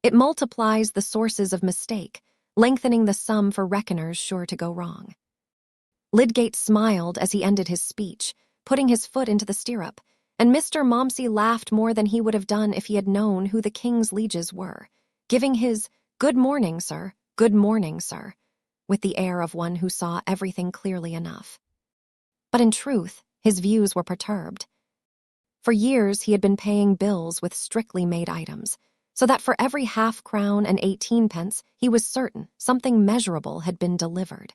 It multiplies the sources of mistake, lengthening the sum for reckoners sure to go wrong. Lydgate smiled as he ended his speech, putting his foot into the stirrup, and Mr. Momsey laughed more than he would have done if he had known who the king's lieges were, giving his "Good morning, sir, good morning, sir," with the air of one who saw everything clearly enough. But in truth, his views were perturbed. For years he had been paying bills with strictly made items, so that for every half-crown and 18 pence he was certain something measurable had been delivered.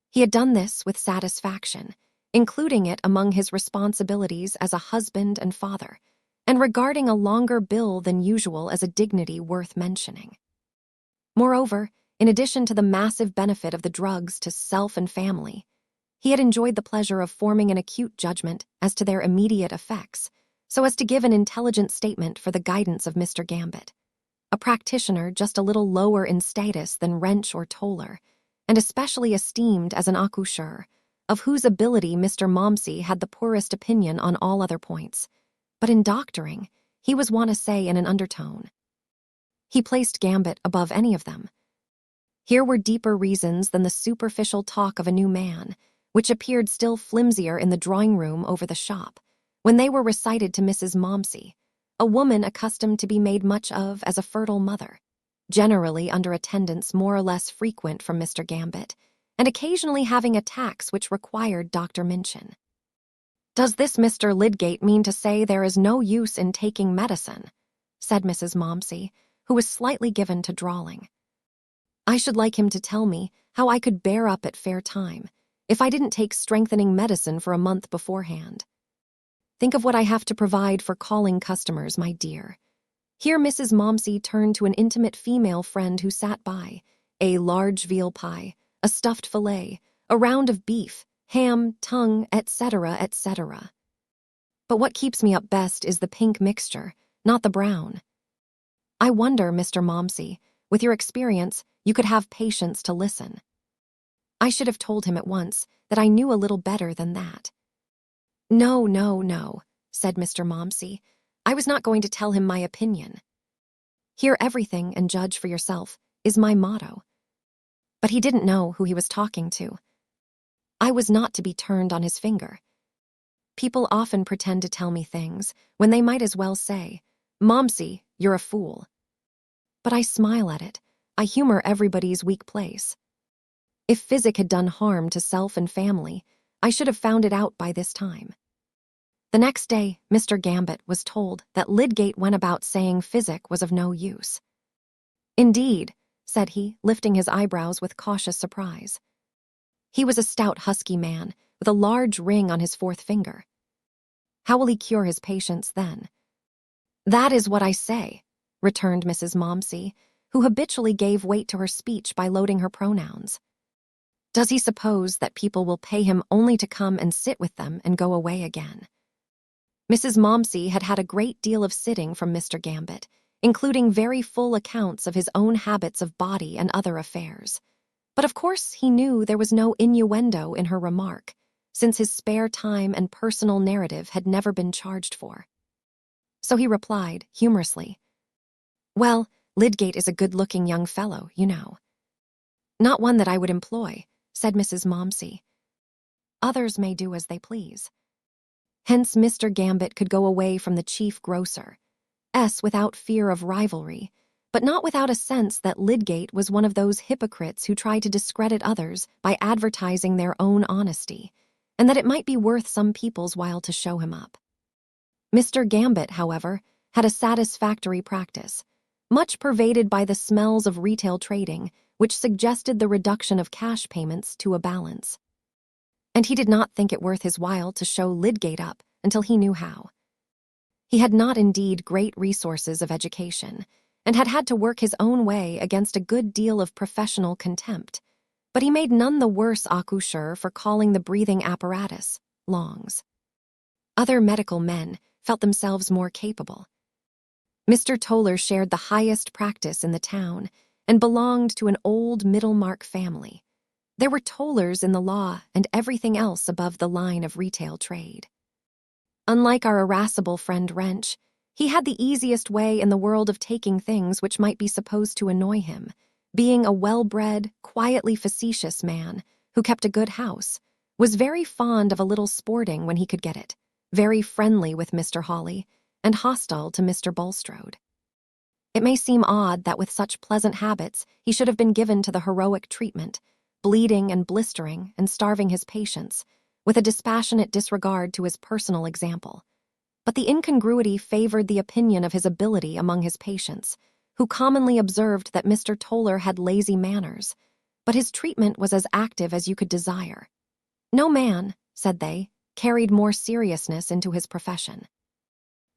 He had done this with satisfaction, including it among his responsibilities as a husband and father, and regarding a longer bill than usual as a dignity worth mentioning. Moreover, in addition to the massive benefit of the drugs to self and family, he had enjoyed the pleasure of forming an acute judgment as to their immediate effects, so as to give an intelligent statement for the guidance of Mr. Gambit, a practitioner just a little lower in status than Wrench or Toller, and especially esteemed as an accoucheur, of whose ability Mr. Momsey had the poorest opinion on all other points. But in doctoring, he was wont to say in an undertone. He placed Gambit above any of them. Here were deeper reasons than the superficial talk of a new man, which appeared still flimsier in the drawing-room over the shop, when they were recited to Mrs. Momsey, a woman accustomed to be made much of as a fertile mother, generally under attendance more or less frequent from Mr. Gambit, and occasionally having attacks which required Dr. Minchin. "Does this Mr. Lydgate mean to say there is no use in taking medicine?" said Mrs. Momsey, who was slightly given to drawling. "I should like him to tell me how I could bear up at fair time if I didn't take strengthening medicine for a month beforehand. Think of what I have to provide for calling customers, my dear." Here Mrs. Momsey turned to an intimate female friend who sat by, a large veal pie, a stuffed fillet, a round of beef, ham, tongue, etc., etc. "But what keeps me up best is the pink mixture, not the brown." "I wonder, Mr. Momsey, with your experience, you could have patience to listen." I should have told him at once that I knew a little better than that. "No, no, no," said Mr. Momsey. "I was not going to tell him my opinion. Hear everything and judge for yourself is my motto." But he didn't know who he was talking to. I was not to be turned on his finger. People often pretend to tell me things when they might as well say, "Momsey, you're a fool." But I smile at it. I humor everybody's weak place. If physic had done harm to self and family, I should have found it out by this time. The next day, Mr. Gambit was told that Lydgate went about saying physic was of no use. "Indeed," said he, lifting his eyebrows with cautious surprise. He was a stout, husky man, with a large ring on his fourth finger. "How will he cure his patients then?" "That is what I say," returned Mrs. Momsey, who habitually gave weight to her speech by loading her pronouns. "Does he suppose that people will pay him only to come and sit with them and go away again?" Mrs. Momsey had had a great deal of sitting from Mr. Gambit, including very full accounts of his own habits of body and other affairs. But of course he knew there was no innuendo in her remark, since his spare time and personal narrative had never been charged for. So he replied, humorously, "Well, Lydgate is a good-looking young fellow, you know." "Not one that I would employ," said Mrs. Momsey. "Others may do as they please." Hence Mr. Gambit could go away from the chief grocer, without fear of rivalry, but not without a sense that Lydgate was one of those hypocrites who try to discredit others by advertising their own honesty, and that it might be worth some people's while to show him up. Mr. Gambit, however, had a satisfactory practice, much pervaded by the smells of retail trading, which suggested the reduction of cash payments to a balance. And he did not think it worth his while to show Lydgate up until he knew how. He had not indeed great resources of education, and had had to work his own way against a good deal of professional contempt, but he made none the worse accoucheur for calling the breathing apparatus longs. Other medical men felt themselves more capable. Mr. Toller shared the highest practice in the town and belonged to an old Middlemarch family. There were tollers in the law and everything else above the line of retail trade. Unlike our irascible friend Wrench, he had the easiest way in the world of taking things which might be supposed to annoy him, being a well-bred, quietly facetious man who kept a good house, was very fond of a little sporting when he could get it, very friendly with Mr. Hawley, and hostile to Mr. Bulstrode. It may seem odd that with such pleasant habits he should have been given to the heroic treatment, bleeding and blistering and starving his patients, with a dispassionate disregard to his personal example. But the incongruity favored the opinion of his ability among his patients, who commonly observed that Mr. Toller had lazy manners, but his treatment was as active as you could desire. No man, said they, carried more seriousness into his profession.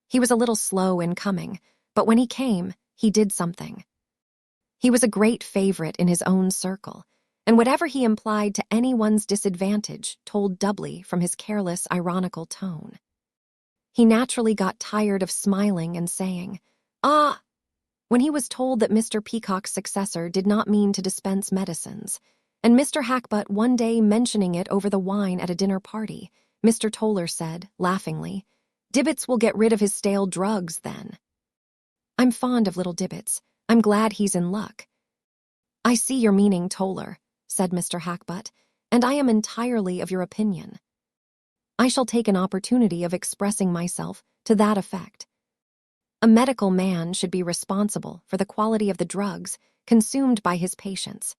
He was a little slow in coming, but when he came, he did something. He was a great favorite in his own circle, and whatever he implied to anyone's disadvantage told doubly from his careless, ironical tone. He naturally got tired of smiling and saying, "Ah," when he was told that Mr. Peacock's successor did not mean to dispense medicines, and Mr. Hackbutt one day mentioning it over the wine at a dinner party, Mr. Toller said, laughingly, "Dibbits will get rid of his stale drugs, then." I'm fond of little Dibbits. I'm glad he's in luck. "I see your meaning, Toller," said Mr. Hackbutt, "and I am entirely of your opinion. I shall take an opportunity of expressing myself to that effect." A medical man should be responsible for the quality of the drugs consumed by his patients.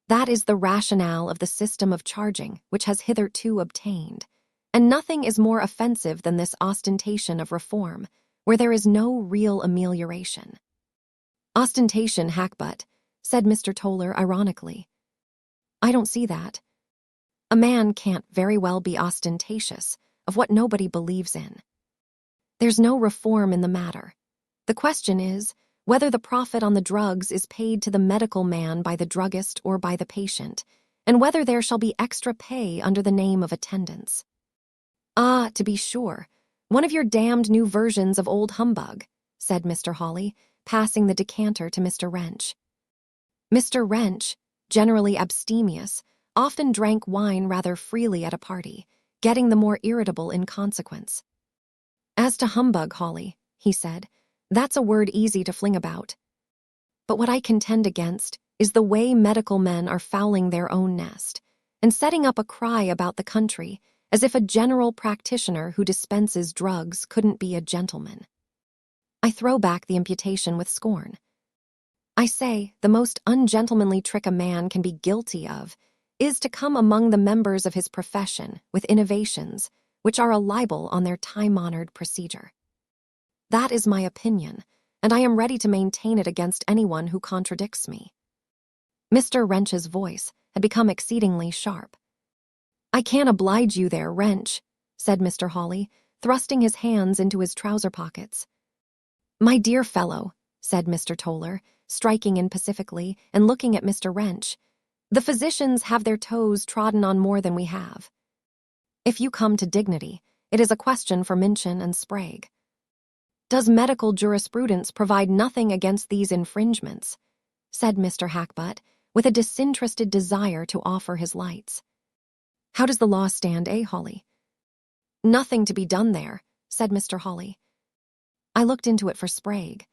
That is the rationale of the system of charging which has hitherto obtained, and nothing is more offensive than this ostentation of reform, where there is no real amelioration. Ostentation, hackbutt, said Mr. Toller ironically. I don't see that. A man can't very well be ostentatious of what nobody believes in. There's no reform in the matter. The question is whether the profit on the drugs is paid to the medical man by the druggist or by the patient, and whether there shall be extra pay under the name of attendance. Ah, to be sure, one of your damned new versions of old humbug, said Mr. Hawley, passing the decanter to Mr. Wrench. Mr. Wrench, generally abstemious, often drank wine rather freely at a party, getting the more irritable in consequence. As to humbug, Hawley, he said, that's a word easy to fling about. But what I contend against is the way medical men are fouling their own nest, and setting up a cry about the country as if a general practitioner who dispenses drugs couldn't be a gentleman. I throw back the imputation with scorn. I say the most ungentlemanly trick a man can be guilty of is to come among the members of his profession with innovations which are a libel on their time-honored procedure. That is my opinion, and I am ready to maintain it against anyone who contradicts me. Mr. Wrench's voice had become exceedingly sharp. I can't oblige you there, Wrench, said Mr. Hawley, thrusting his hands into his trouser pockets. My dear fellow, said Mr. Toller, striking in pacifically and looking at Mr. Wrench, the physicians have their toes trodden on more than we have. If you come to dignity, it is a question for Minchin and Sprague. Does medical jurisprudence provide nothing against these infringements? Said Mr. Hackbutt, with a disinterested desire to offer his lights. How does the law stand, Hawley? Nothing to be done there, said Mr. Hawley. I looked into it for Sprague.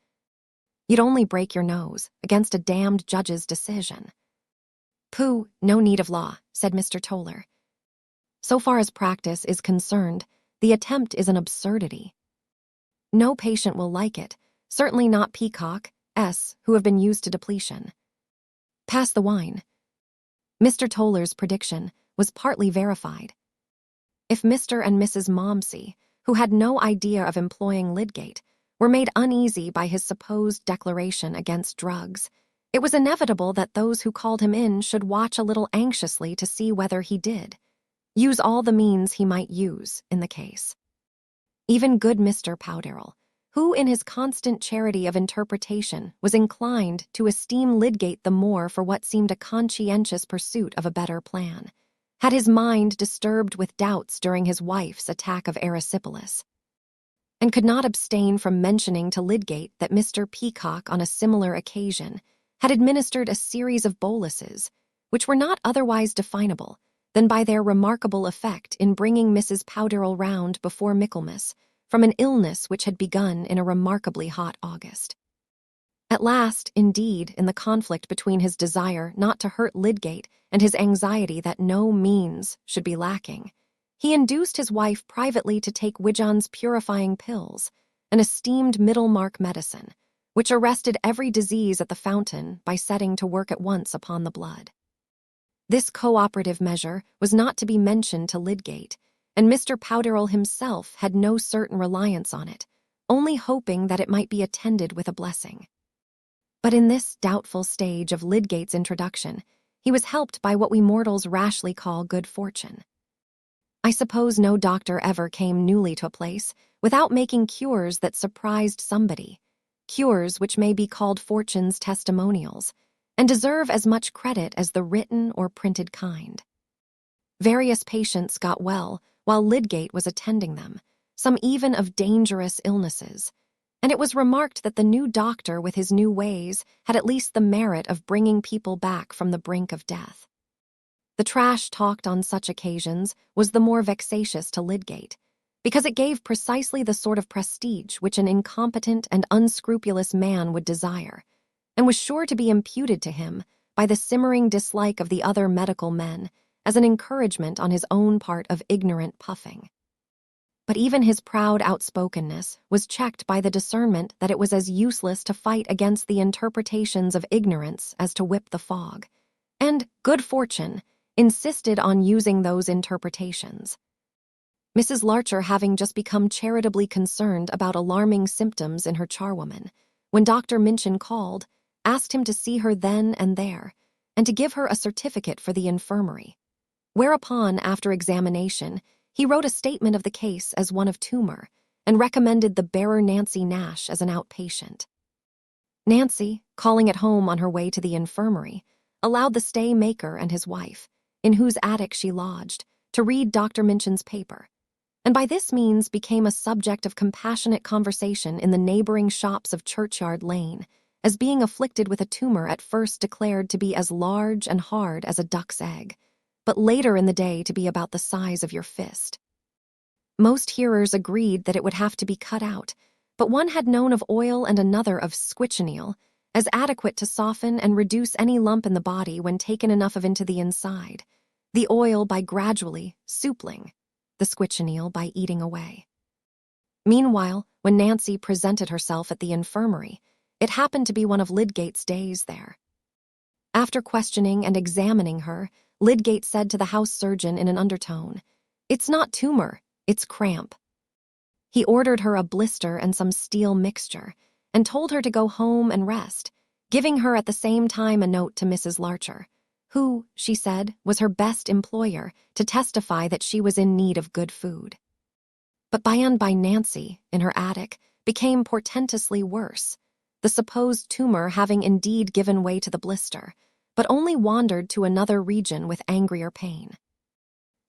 You'd only break your nose against a damned judge's decision. Pooh, no need of law, said Mr. Toller. So far as practice is concerned, the attempt is an absurdity. No patient will like it, certainly not Peacock, who have been used to depletion. Pass the wine. Mr. Toller's prediction was partly verified. If Mr. and Mrs. Momsey, who had no idea of employing Lydgate, were made uneasy by his supposed declaration against drugs, it was inevitable that those who called him in should watch a little anxiously to see whether he did use all the means he might use in the case. Even good Mr. Powderell, who in his constant charity of interpretation was inclined to esteem Lydgate the more for what seemed a conscientious pursuit of a better plan, had his mind disturbed with doubts during his wife's attack of erysipelas, and could not abstain from mentioning to Lydgate that Mr. Peacock on a similar occasion had administered a series of boluses which were not otherwise definable than by their remarkable effect in bringing Mrs. Powderell round before Michaelmas from an illness which had begun in a remarkably hot August. At last, indeed, in the conflict between his desire not to hurt Lydgate and his anxiety that no means should be lacking, he induced his wife privately to take Wijon's purifying pills, an esteemed Middlemarch medicine, which arrested every disease at the fountain by setting to work at once upon the blood. This cooperative measure was not to be mentioned to Lydgate, and Mr. Powderell himself had no certain reliance on it, only hoping that it might be attended with a blessing. But in this doubtful stage of Lydgate's introduction, he was helped by what we mortals rashly call good fortune. I suppose no doctor ever came newly to a place without making cures that surprised somebody, cures which may be called fortune's testimonials, and deserve as much credit as the written or printed kind. Various patients got well while Lydgate was attending them, some even of dangerous illnesses, and it was remarked that the new doctor with his new ways had at least the merit of bringing people back from the brink of death. The trash talked on such occasions was the more vexatious to Lydgate, because it gave precisely the sort of prestige which an incompetent and unscrupulous man would desire, and was sure to be imputed to him by the simmering dislike of the other medical men as an encouragement on his own part of ignorant puffing. But even his proud outspokenness was checked by the discernment that it was as useless to fight against the interpretations of ignorance as to whip the fog, and, good fortune, insisted on using those interpretations. Mrs. Larcher having just become charitably concerned about alarming symptoms in her charwoman, when Dr. Minchin called, asked him to see her then and there, and to give her a certificate for the infirmary. Whereupon, after examination, he wrote a statement of the case as one of tumor, and recommended the bearer Nancy Nash as an outpatient. Nancy, calling at home on her way to the infirmary, allowed the stay maker and his wife, in whose attic she lodged, to read Dr. Minchin's paper, and by this means became a subject of compassionate conversation in the neighboring shops of Churchyard Lane, as being afflicted with a tumor at first declared to be as large and hard as a duck's egg, but later in the day to be about the size of your fist. Most hearers agreed that it would have to be cut out, but one had known of oil and another of squitchineal, as adequate to soften and reduce any lump in the body when taken enough of into the inside, the oil by gradually soupling, the squitchineal by eating away. Meanwhile, when Nancy presented herself at the infirmary, it happened to be one of Lydgate's days there. After questioning and examining her, Lydgate said to the house surgeon in an undertone, "It's not tumor, it's cramp." He ordered her a blister and some steel mixture, and told her to go home and rest, giving her at the same time a note to Mrs. Larcher, who, she said, was her best employer, to testify that she was in need of good food. But by and by Nancy, in her attic, became portentously worse, the supposed tumor having indeed given way to the blister, but only wandered to another region with angrier pain.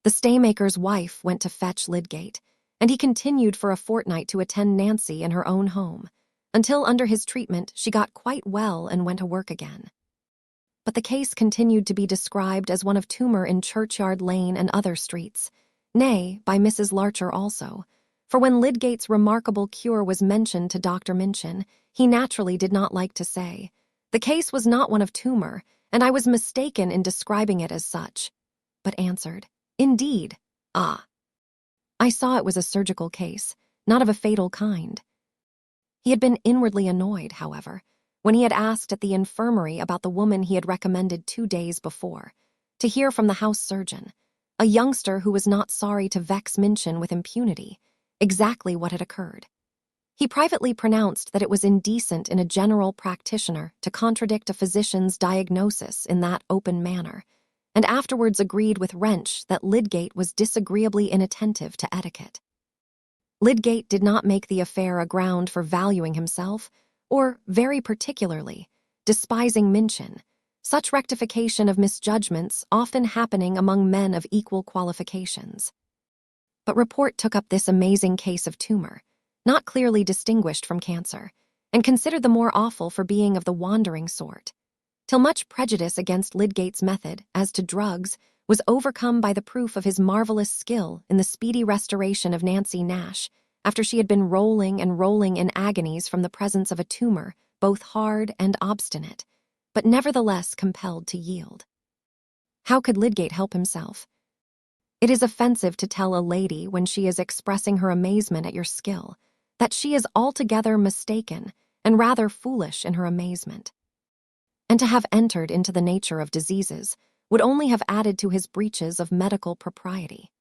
The staymaker's wife went to fetch Lydgate, and he continued for a fortnight to attend Nancy in her own home, until under his treatment she got quite well and went to work again. But the case continued to be described as one of tumor in Churchyard Lane and other streets, nay, by Mrs. Larcher also, for when Lydgate's remarkable cure was mentioned to Dr. Minchin, he naturally did not like to say, "The case was not one of tumor, and I was mistaken in describing it as such," but answered, "Indeed, ah. I saw it was a surgical case, not of a fatal kind." He had been inwardly annoyed, however, when he had asked at the infirmary about the woman he had recommended 2 days before, to hear from the house surgeon, a youngster who was not sorry to vex Minchin with impunity, exactly what had occurred. He privately pronounced that it was indecent in a general practitioner to contradict a physician's diagnosis in that open manner, and afterwards agreed with Wrench that Lydgate was disagreeably inattentive to etiquette. Lydgate did not make the affair a ground for valuing himself, or, very particularly, despising Minchin, such rectification of misjudgments often happening among men of equal qualifications. But report took up this amazing case of tumor, not clearly distinguished from cancer, and considered the more awful for being of the wandering sort, till much prejudice against Lydgate's method, as to drugs, was overcome by the proof of his marvelous skill in the speedy restoration of Nancy Nash, after she had been rolling and rolling in agonies from the presence of a tumor, both hard and obstinate, but nevertheless compelled to yield. How could Lydgate help himself? It is offensive to tell a lady, when she is expressing her amazement at your skill, that she is altogether mistaken and rather foolish in her amazement. And to have entered into the nature of diseases would only have added to his breaches of medical propriety.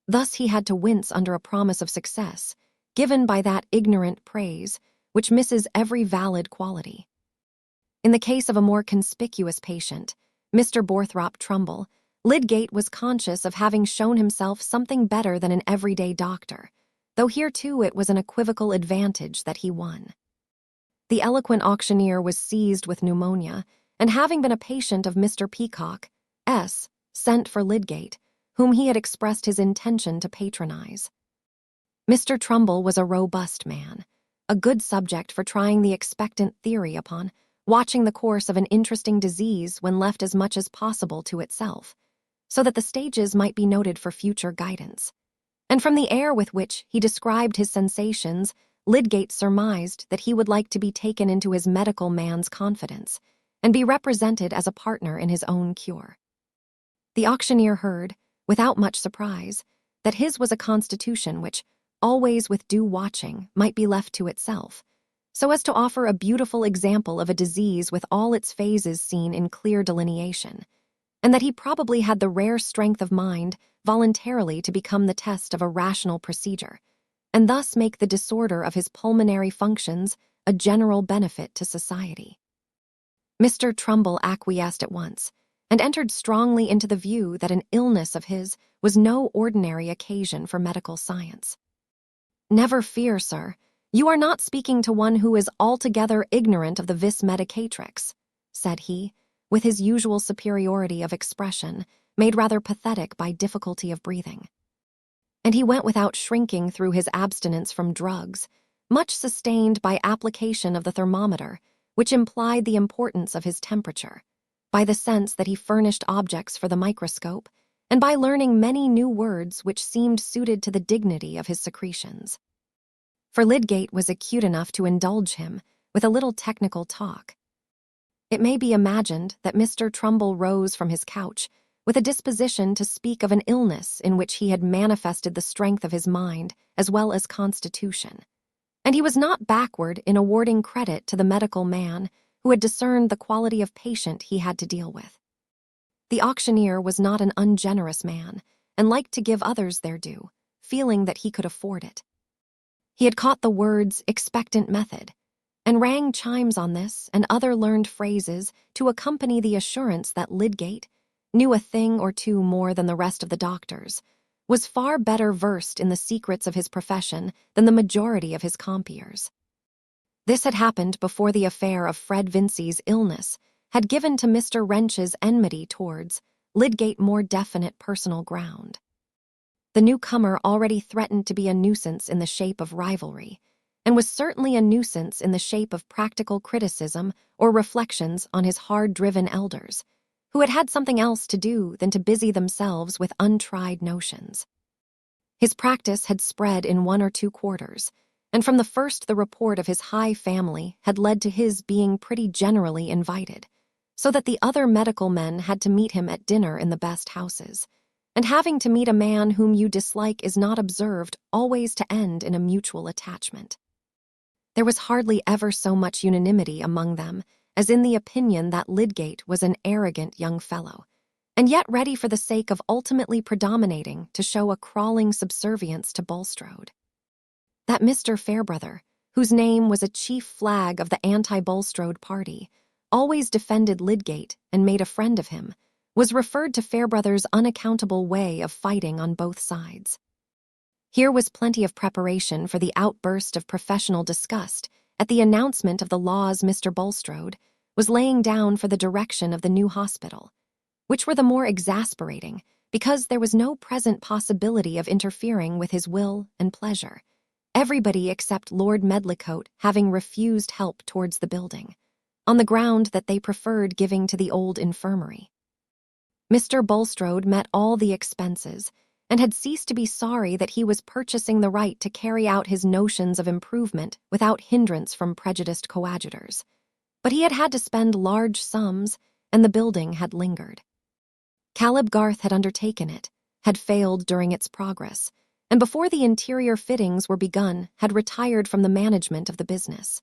Thus he had to wince under a promise of success, given by that ignorant praise which misses every valid quality. In the case of a more conspicuous patient, Mr. Borthrop Trumbull, Lydgate was conscious of having shown himself something better than an everyday doctor, though here too it was an equivocal advantage that he won. The eloquent auctioneer was seized with pneumonia, and having been a patient of Mr. Peacock, sent for Lydgate, whom he had expressed his intention to patronize. Mr. Trumbull was a robust man, a good subject for trying the expectant theory upon, watching the course of an interesting disease when left as much as possible to itself, so that the stages might be noted for future guidance. And from the air with which he described his sensations, Lydgate surmised that he would like to be taken into his medical man's confidence, and be represented as a partner in his own cure. The auctioneer heard, without much surprise, that his was a constitution which, always with due watching, might be left to itself, so as to offer a beautiful example of a disease with all its phases seen in clear delineation, and that he probably had the rare strength of mind voluntarily to become the test of a rational procedure, and thus make the disorder of his pulmonary functions a general benefit to society. Mr. Trumbull acquiesced at once, and entered strongly into the view that an illness of his was no ordinary occasion for medical science. "Never fear, sir. You are not speaking to one who is altogether ignorant of the vis medicatrix," said he, with his usual superiority of expression, made rather pathetic by difficulty of breathing. And he went without shrinking through his abstinence from drugs, much sustained by application of the thermometer, which implied the importance of his temperature, by the sense that he furnished objects for the microscope, and by learning many new words which seemed suited to the dignity of his secretions. For Lydgate was acute enough to indulge him with a little technical talk. It may be imagined that Mr. Trumbull rose from his couch with a disposition to speak of an illness in which he had manifested the strength of his mind as well as constitution, and he was not backward in awarding credit to the medical man who had discerned the quality of patient he had to deal with. The auctioneer was not an ungenerous man, and liked to give others their due, feeling that he could afford it. He had caught the words expectant method, and rang chimes on this and other learned phrases to accompany the assurance that Lydgate knew a thing or two more than the rest of the doctors, was far better versed in the secrets of his profession than the majority of his compeers. This had happened before the affair of Fred Vincey's illness had given to Mr. Wrench's enmity towards Lydgate more definite personal ground. The newcomer already threatened to be a nuisance in the shape of rivalry, and was certainly a nuisance in the shape of practical criticism or reflections on his hard-driven elders, who had had something else to do than to busy themselves with untried notions. His practice had spread in 1 or 2 quarters, and from the first the report of his high family had led to his being pretty generally invited, so that the other medical men had to meet him at dinner in the best houses, and having to meet a man whom you dislike is not observed always to end in a mutual attachment. There was hardly ever so much unanimity among them as in the opinion that Lydgate was an arrogant young fellow, and yet ready for the sake of ultimately predominating to show a crawling subservience to Bulstrode. That Mr. Fairbrother, whose name was a chief flag of the anti-Bulstrode party, always defended Lydgate and made a friend of him, was referred to Fairbrother's unaccountable way of fighting on both sides. Here was plenty of preparation for the outburst of professional disgust at the announcement of the laws Mr. Bulstrode was laying down for the direction of the new hospital, which were the more exasperating because there was no present possibility of interfering with his will and pleasure, everybody except Lord Medlicote having refused help towards the building, on the ground that they preferred giving to the old infirmary. Mr. Bulstrode met all the expenses, and had ceased to be sorry that he was purchasing the right to carry out his notions of improvement without hindrance from prejudiced coadjutors. But he had had to spend large sums, and the building had lingered. Caleb Garth had undertaken it, had failed during its progress, and before the interior fittings were begun had retired from the management of the business.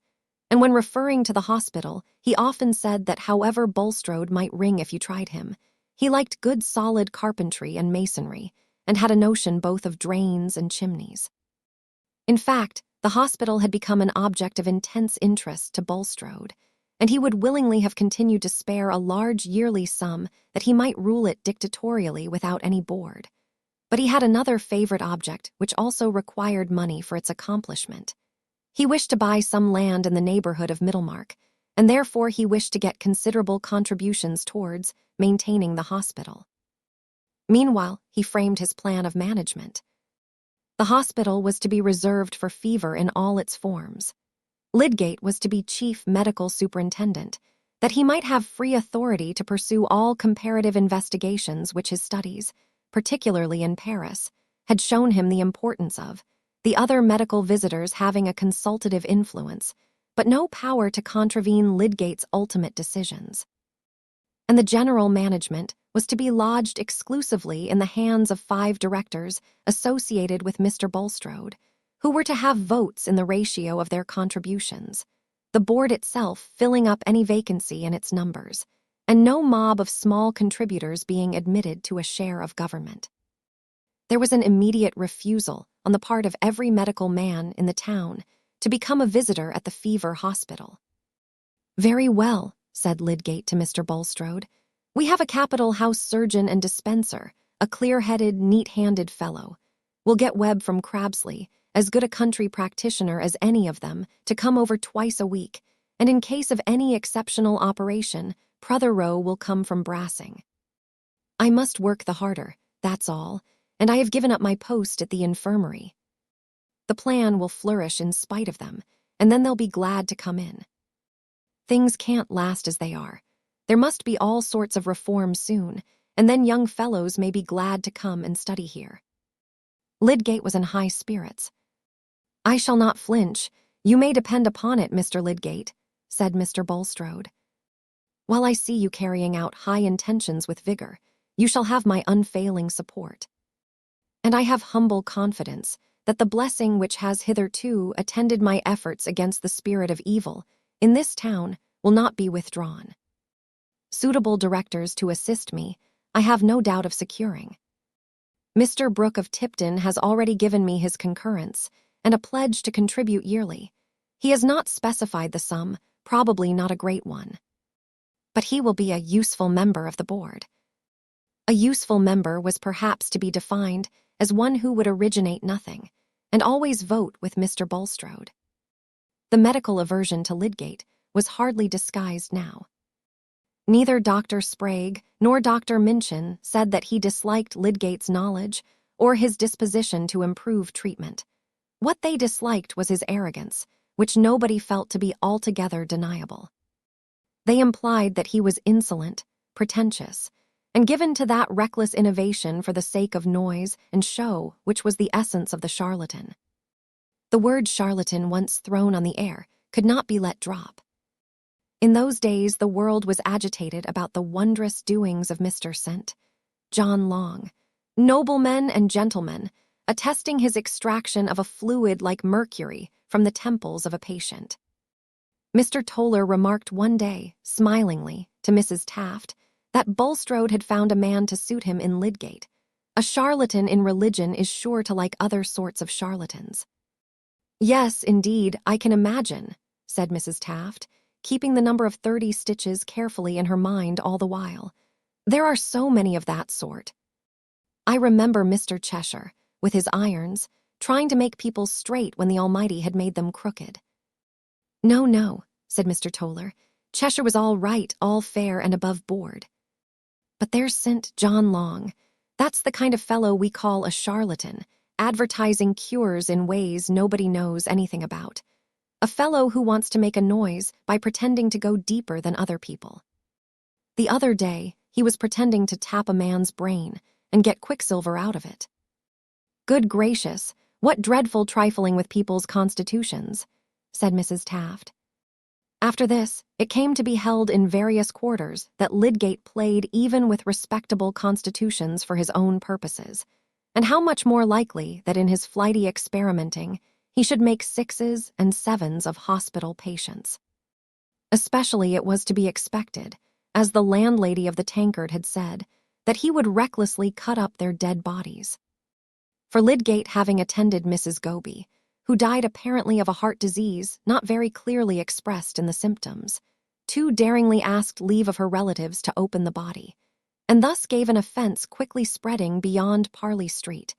And when referring to the hospital, he often said that however Bulstrode might ring if you tried him, he liked good solid carpentry and masonry, and had a notion both of drains and chimneys. In fact, the hospital had become an object of intense interest to Bulstrode, and he would willingly have continued to spare a large yearly sum that he might rule it dictatorially without any board. But he had another favorite object which also required money for its accomplishment. He wished to buy some land in the neighborhood of Middlemarch, and therefore he wished to get considerable contributions towards maintaining the hospital. Meanwhile, he framed his plan of management. The hospital was to be reserved for fever in all its forms. Lydgate was to be chief medical superintendent, that he might have free authority to pursue all comparative investigations which his studies, particularly in Paris, had shown him the importance of, the other medical visitors having a consultative influence, but no power to contravene Lydgate's ultimate decisions. And the general management was to be lodged exclusively in the hands of 5 directors associated with Mr. Bulstrode, who were to have votes in the ratio of their contributions, the board itself filling up any vacancy in its numbers, and no mob of small contributors being admitted to a share of government. There was an immediate refusal on the part of every medical man in the town to become a visitor at the fever hospital. "Very well," said Lydgate to Mr. Bulstrode. "We have a capital house surgeon and dispenser, a clear-headed, neat-handed fellow. We'll get Webb from Crabsley, as good a country practitioner as any of them, to come over twice a week, and in case of any exceptional operation, Protheroe will come from Brassing. I must work the harder, that's all, and I have given up my post at the infirmary. The plan will flourish in spite of them, and then they'll be glad to come in. Things can't last as they are. There must be all sorts of reform soon, and then young fellows may be glad to come and study here." Lydgate was in high spirits. "I shall not flinch. You may depend upon it, Mr. Lydgate," said Mr. Bulstrode. "While I see you carrying out high intentions with vigor, you shall have my unfailing support. And I have humble confidence that the blessing which has hitherto attended my efforts against the spirit of evil in this town will not be withdrawn. Suitable directors to assist me, I have no doubt of securing. Mr. Brooke of Tipton has already given me his concurrence and a pledge to contribute yearly. He has not specified the sum, probably not a great one. But he will be a useful member of the board." A useful member was perhaps to be defined as one who would originate nothing, and always vote with Mr. Bulstrode. The medical aversion to Lydgate was hardly disguised now. Neither Dr. Sprague nor Dr. Minchin said that he disliked Lydgate's knowledge or his disposition to improve treatment. What they disliked was his arrogance, which nobody felt to be altogether deniable. They implied that he was insolent, pretentious, and given to that reckless innovation for the sake of noise and show which was the essence of the charlatan. The word charlatan, once thrown on the air, could not be let drop. In those days the world was agitated about the wondrous doings of Mr. St. John Long, noblemen and gentlemen, attesting his extraction of a fluid like mercury from the temples of a patient. Mr. Toller remarked one day, smilingly, to Mrs. Taft, that Bulstrode had found a man to suit him in Lydgate. A charlatan in religion is sure to like other sorts of charlatans. "Yes, indeed, I can imagine," said Mrs. Taft, keeping the number of 30 stitches carefully in her mind all the while. "There are so many of that sort. I remember Mr. Cheshire, with his irons, trying to make people straight when the Almighty had made them crooked." "No, no," said Mr. Toller. "Cheshire was all right, all fair, and above board. But there's St. John Long. That's the kind of fellow we call a charlatan, advertising cures in ways nobody knows anything about. A fellow who wants to make a noise by pretending to go deeper than other people. The other day, he was pretending to tap a man's brain and get quicksilver out of it. Good gracious, what dreadful trifling with people's constitutions," said Mrs. Taft. After this, it came to be held in various quarters that Lydgate played even with respectable constitutions for his own purposes, and how much more likely that in his flighty experimenting he should make 6s and 7s of hospital patients. Especially it was to be expected, as the landlady of the Tankard had said, that he would recklessly cut up their dead bodies. For Lydgate having attended Mrs. Goby, who died apparently of a heart disease not very clearly expressed in the symptoms, too daringly asked leave of her relatives to open the body, and thus gave an offense quickly spreading beyond Parley Street,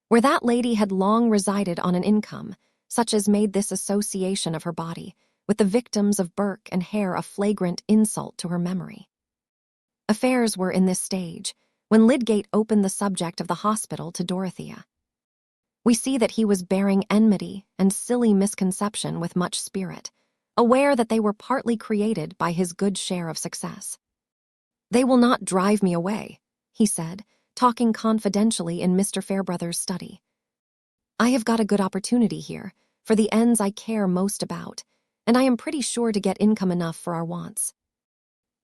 where that lady had long resided on an income such as made this association of her body with the victims of Burke and Hare a flagrant insult to her memory. Affairs were in this stage when Lydgate opened the subject of the hospital to Dorothea. We see that he was bearing enmity and silly misconception with much spirit, aware that they were partly created by his good share of success. "They will not drive me away," he said, talking confidentially in Mr. Fairbrother's study. "I have got a good opportunity here, for the ends I care most about, and I am pretty sure to get income enough for our wants.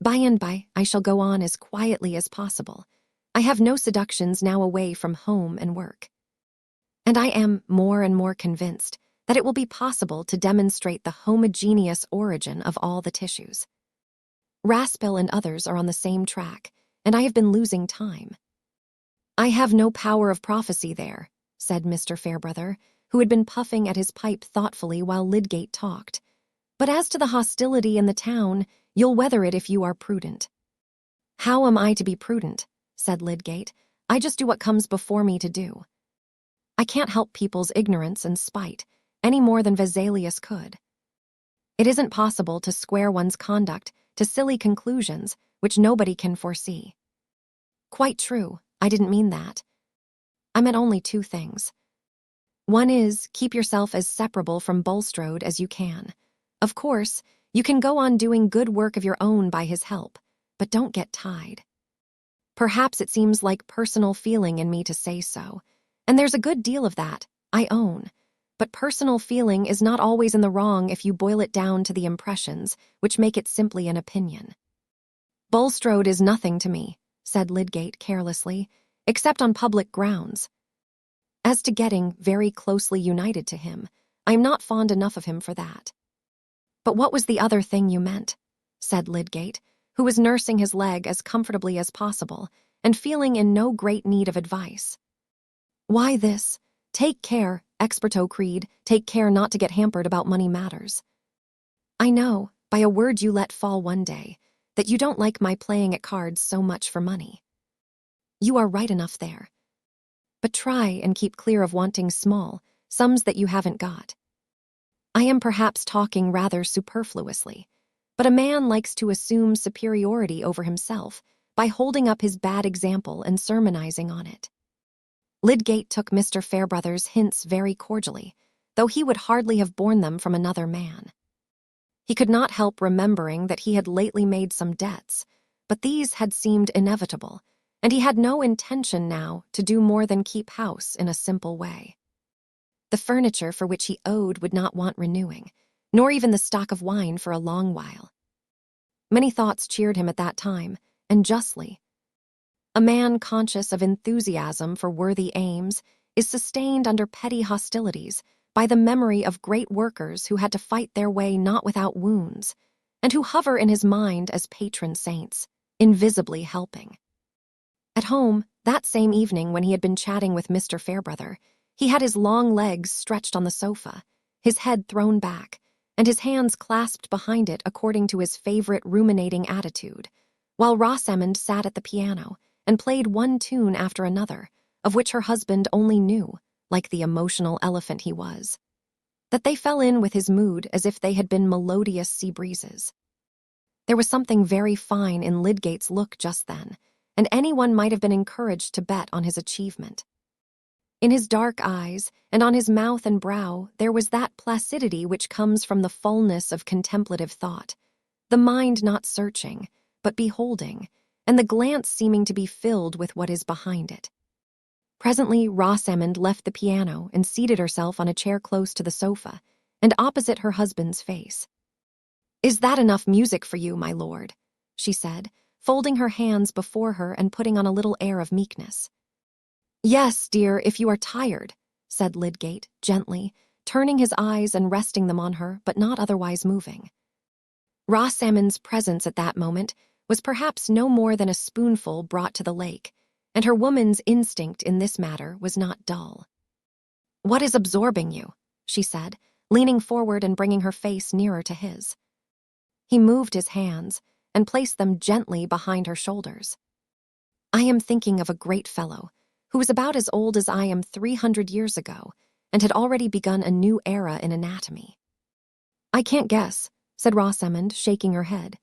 By and by, I shall go on as quietly as possible. I have no seductions now away from home and work. And I am more and more convinced that it will be possible to demonstrate the homogeneous origin of all the tissues. Raspel and others are on the same track, and I have been losing time. I have no power of prophecy there, said Mr. Fairbrother, who had been puffing at his pipe thoughtfully while Lydgate talked. But as to the hostility in the town, you'll weather it if you are prudent. How am I to be prudent? Said Lydgate. I just do what comes before me to do. I can't help people's ignorance and spite, any more than Vesalius could. It isn't possible to square one's conduct to silly conclusions which nobody can foresee. Quite true, I didn't mean that. I meant only two things. One is, keep yourself as separable from Bulstrode as you can. Of course, you can go on doing good work of your own by his help, but don't get tied. Perhaps it seems like personal feeling in me to say so, and there's a good deal of that, I own. But personal feeling is not always in the wrong if you boil it down to the impressions, which make it simply an opinion. Bulstrode is nothing to me, said Lydgate carelessly, except on public grounds. As to getting very closely united to him, I am not fond enough of him for that. But what was the other thing you meant? Said Lydgate, who was nursing his leg as comfortably as possible and feeling in no great need of advice. Why this, take care, experto creed, take care not to get hampered about money matters. I know, by a word you let fall one day, that you don't like my playing at cards so much for money. You are right enough there. But try and keep clear of wanting small sums that you haven't got. I am perhaps talking rather superfluously, but a man likes to assume superiority over himself by holding up his bad example and sermonizing on it. Lydgate took Mr. Fairbrother's hints very cordially, though he would hardly have borne them from another man. He could not help remembering that he had lately made some debts, but these had seemed inevitable, and he had no intention now to do more than keep house in a simple way. The furniture for which he owed would not want renewing, nor even the stock of wine for a long while. Many thoughts cheered him at that time, and justly. A man conscious of enthusiasm for worthy aims is sustained under petty hostilities by the memory of great workers who had to fight their way not without wounds, and who hover in his mind as patron saints, invisibly helping. At home, that same evening when he had been chatting with Mr. Fairbrother, he had his long legs stretched on the sofa, his head thrown back, and his hands clasped behind it according to his favorite ruminating attitude, while Rosamond sat at the piano and played one tune after another, of which her husband only knew, like the emotional elephant he was, that they fell in with his mood as if they had been melodious sea breezes. There was something very fine in Lydgate's look just then, and anyone might have been encouraged to bet on his achievement. In his dark eyes and on his mouth and brow there was that placidity which comes from the fullness of contemplative thought, the mind not searching, but beholding, and the glance seeming to be filled with what is behind it. Presently Rosamond left the piano and seated herself on a chair close to the sofa, and opposite her husband's face. "Is that enough music for you, my lord?" she said, folding her hands before her and putting on a little air of meekness. "Yes, dear, if you are tired," said Lydgate, gently, turning his eyes and resting them on her, but not otherwise moving. Rosamond's presence at that moment was perhaps no more than a spoonful brought to the lake, and her woman's instinct in this matter was not dull. "What is absorbing you?" she said, leaning forward and bringing her face nearer to his. He moved his hands and placed them gently behind her shoulders. "I am thinking of a great fellow who was about as old as I am 300 years ago and had already begun a new era in anatomy." "I can't guess," said Rosamond, shaking her head.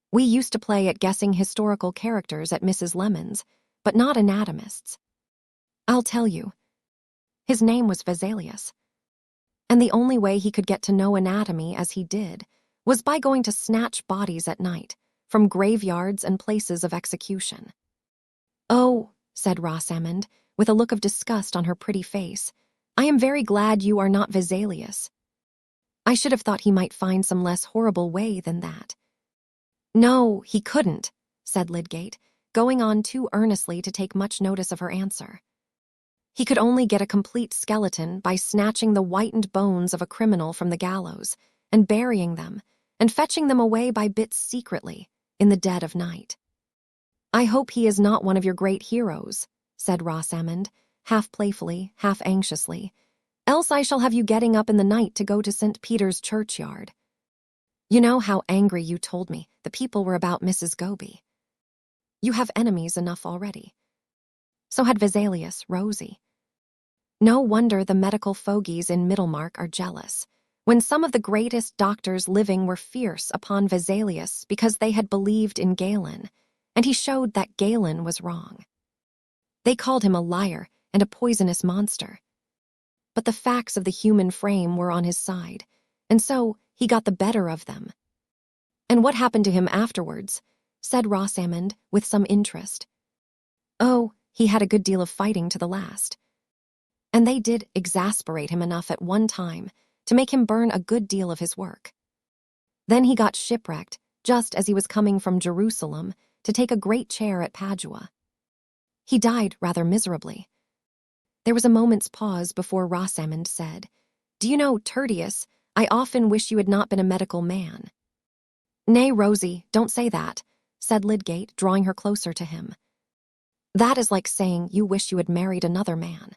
"We used to play at guessing historical characters at Mrs. Lemon's, but not anatomists. I'll tell you. His name was Vesalius. And the only way he could get to know anatomy as he did was by going to snatch bodies at night from graveyards and places of execution." "Oh," said Rosamond, with a look of disgust on her pretty face, "I am very glad you are not Vesalius. I should have thought he might find some less horrible way than that." No, he couldn't, said Lydgate, going on too earnestly to take much notice of her answer. He could only get a complete skeleton by snatching the whitened bones of a criminal from the gallows and burying them and fetching them away by bits secretly in the dead of night. I hope he is not one of your great heroes, said Rosamond, half playfully, half anxiously, else I shall have you getting up in the night to go to St. Peter's churchyard. You know how angry you told me the people were about Mrs. Goby. You have enemies enough already. So had Vesalius, Rosie. No wonder the medical fogies in Middlemarch are jealous, when some of the greatest doctors living were fierce upon Vesalius because they had believed in Galen, and he showed that Galen was wrong. They called him a liar and a poisonous monster. But the facts of the human frame were on his side, and so he got the better of them. And what happened to him afterwards? Said Rosamond with some interest. Oh, he had a good deal of fighting to the last. And they did exasperate him enough at one time to make him burn a good deal of his work. Then he got shipwrecked just as he was coming from Jerusalem to take a great chair at Padua. He died rather miserably. There was a moment's pause before Rosamond said, Do you know, Tertius, I often wish you had not been a medical man. Nay, Rosie, don't say that, said Lydgate, drawing her closer to him. That is like saying you wish you had married another man.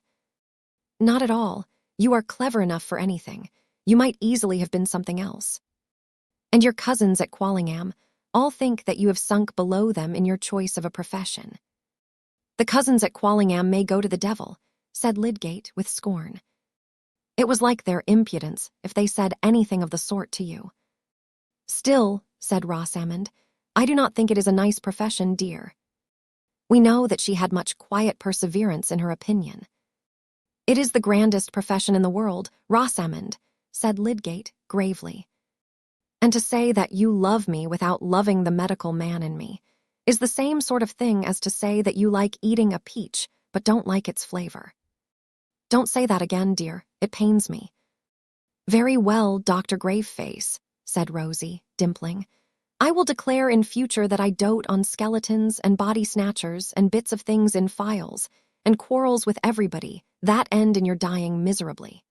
Not at all. You are clever enough for anything. You might easily have been something else. And your cousins at Quallingham all think that you have sunk below them in your choice of a profession. The cousins at Quallingham may go to the devil, said Lydgate with scorn. It was like their impudence if they said anything of the sort to you. Still, said Rosamond, I do not think it is a nice profession, dear. We know that she had much quiet perseverance in her opinion. It is the grandest profession in the world, Rosamond, said Lydgate gravely. And to say that you love me without loving the medical man in me is the same sort of thing as to say that you like eating a peach but don't like its flavor. Don't say that again, dear. It pains me. Very well, Dr. Graveface, said Rosie, dimpling. I will declare in future that I dote on skeletons and body snatchers and bits of things in files, and quarrels with everybody, that end in your dying miserably.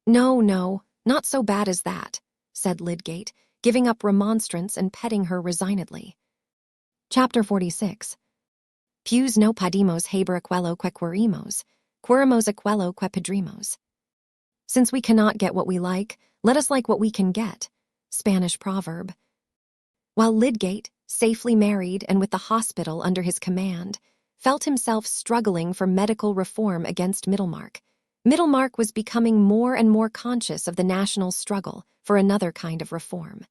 No, no, not so bad as that, said Lydgate, giving up remonstrance and petting her resignedly. Chapter 46. Pius no padimos haber aquello que querimos, queremos aquello que pedrimos. Since we cannot get what we like, let us like what we can get. Spanish proverb. While Lydgate, safely married and with the hospital under his command, felt himself struggling for medical reform against Middlemarch, Middlemarch was becoming more and more conscious of the national struggle for another kind of reform.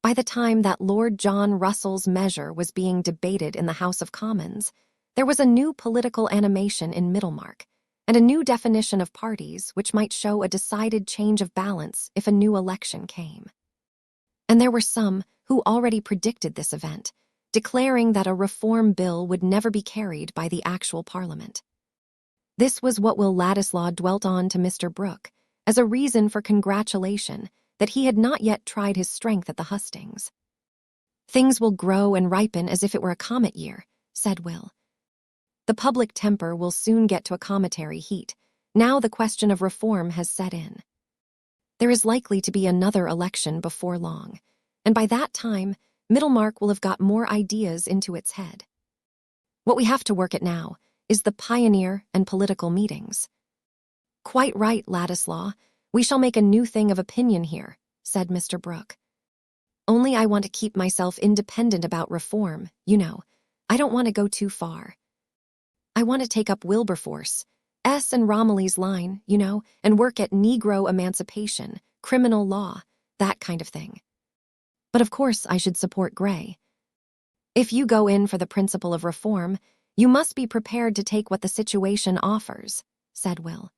By the time that Lord John Russell's measure was being debated in the House of Commons, there was a new political animation in Middlemarch, and a new definition of parties which might show a decided change of balance if a new election came. And there were some who already predicted this event, declaring that a reform bill would never be carried by the actual Parliament. This was what Will Ladislaw dwelt on to Mr. Brooke, as a reason for congratulation that he had not yet tried his strength at the hustings. Things will grow and ripen as if it were a comet year, said Will. The public temper will soon get to a cometary heat. Now the question of reform has set in. There is likely to be another election before long, and by that time, Middlemarch will have got more ideas into its head. What we have to work at now is the pioneer and political meetings. Quite right, Ladislaw. We shall make a new thing of opinion here, said Mr. Brooke. Only I want to keep myself independent about reform, you know. I don't want to go too far. I want to take up Wilberforce, S. and Romilly's line, you know, and work at Negro emancipation, criminal law, that kind of thing. But of course I should support Gray. If you go in for the principle of reform, you must be prepared to take what the situation offers, said Will.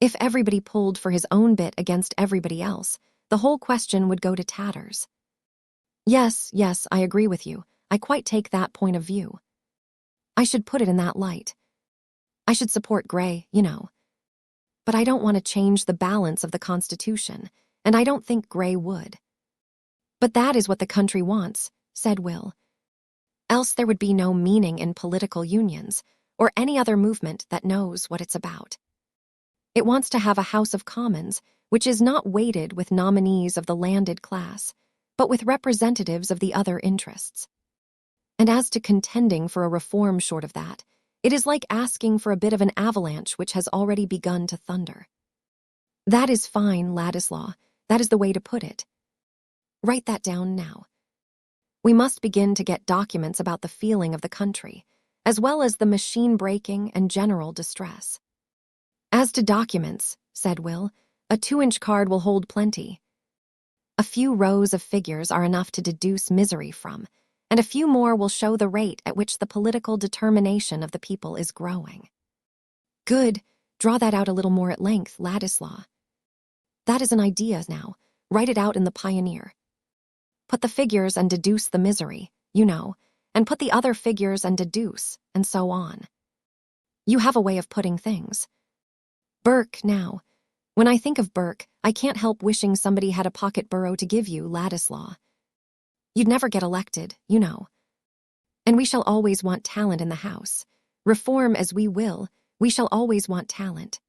If everybody pulled for his own bit against everybody else, the whole question would go to tatters. Yes, I agree with you. I quite take that point of view. I should put it in that light. I should support Gray, you know. But I don't want to change the balance of the Constitution, and I don't think Gray would. But that is what the country wants, said Will. Else there would be no meaning in political unions, or any other movement that knows what it's about. It wants to have a House of Commons, which is not weighted with nominees of the landed class, but with representatives of the other interests. And as to contending for a reform short of that, it is like asking for a bit of an avalanche which has already begun to thunder. That is fine, Ladislaw. That is the way to put it. Write that down now. We must begin to get documents about the feeling of the country, as well as the machine breaking and general distress. As to documents, said Will, a 2-inch card will hold plenty. A few rows of figures are enough to deduce misery from, and a few more will show the rate at which the political determination of the people is growing. Good. Draw that out a little more at length, Ladislaw. That is an idea now. Write it out in the Pioneer. Put the figures and deduce the misery, you know, and put the other figures and deduce, and so on. You have a way of putting things. Burke, now. When I think of Burke, I can't help wishing somebody had a pocket borough to give you, Ladislaw. You'd never get elected, you know. And we shall always want talent in the House. Reform as we will, we shall always want talent.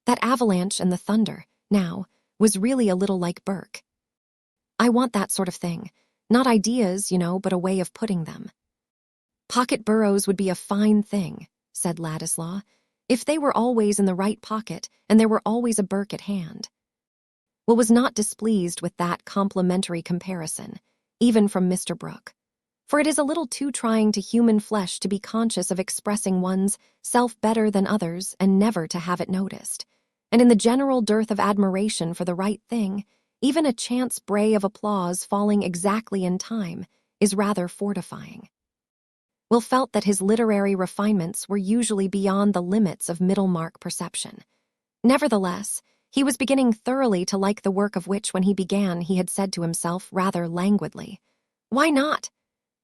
That avalanche and the thunder, now, was really a little like Burke. I want that sort of thing. Not ideas, you know, but a way of putting them. Pocket boroughs would be a fine thing, said Ladislaw, if they were always in the right pocket and there were always a Burke at hand. Will was not displeased with that complimentary comparison, even from Mr. Brooke, for it is a little too trying to human flesh to be conscious of expressing one's self better than others and never to have it noticed. And in the general dearth of admiration for the right thing, even a chance bray of applause falling exactly in time is rather fortifying. Will felt that his literary refinements were usually beyond the limits of Middlemarch perception. Nevertheless, he was beginning thoroughly to like the work of which when he began he had said to himself rather languidly, "Why not?"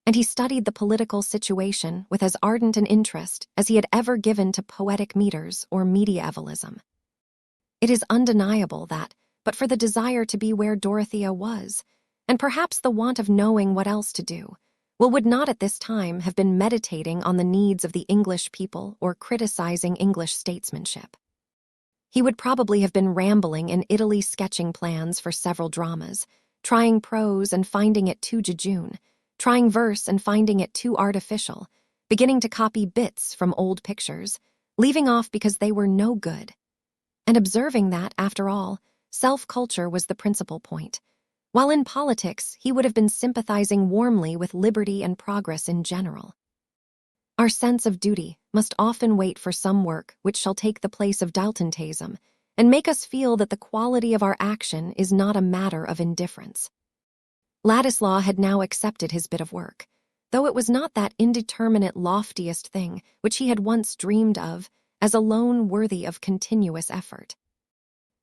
And he studied the political situation with as ardent an interest as he had ever given to poetic meters or mediaevalism. It is undeniable that, but for the desire to be where Dorothea was, and perhaps the want of knowing what else to do, Will would not at this time have been meditating on the needs of the English people or criticizing English statesmanship. He would probably have been rambling in Italy sketching plans for several dramas, trying prose and finding it too jejune, trying verse and finding it too artificial, beginning to copy bits from old pictures, leaving off because they were no good, and observing that, after all, self-culture was the principal point, while in politics he would have been sympathizing warmly with liberty and progress in general. Our sense of duty must often wait for some work which shall take the place of dilettantism and make us feel that the quality of our action is not a matter of indifference. Ladislaw had now accepted his bit of work, though it was not that indeterminate loftiest thing which he had once dreamed of as alone worthy of continuous effort.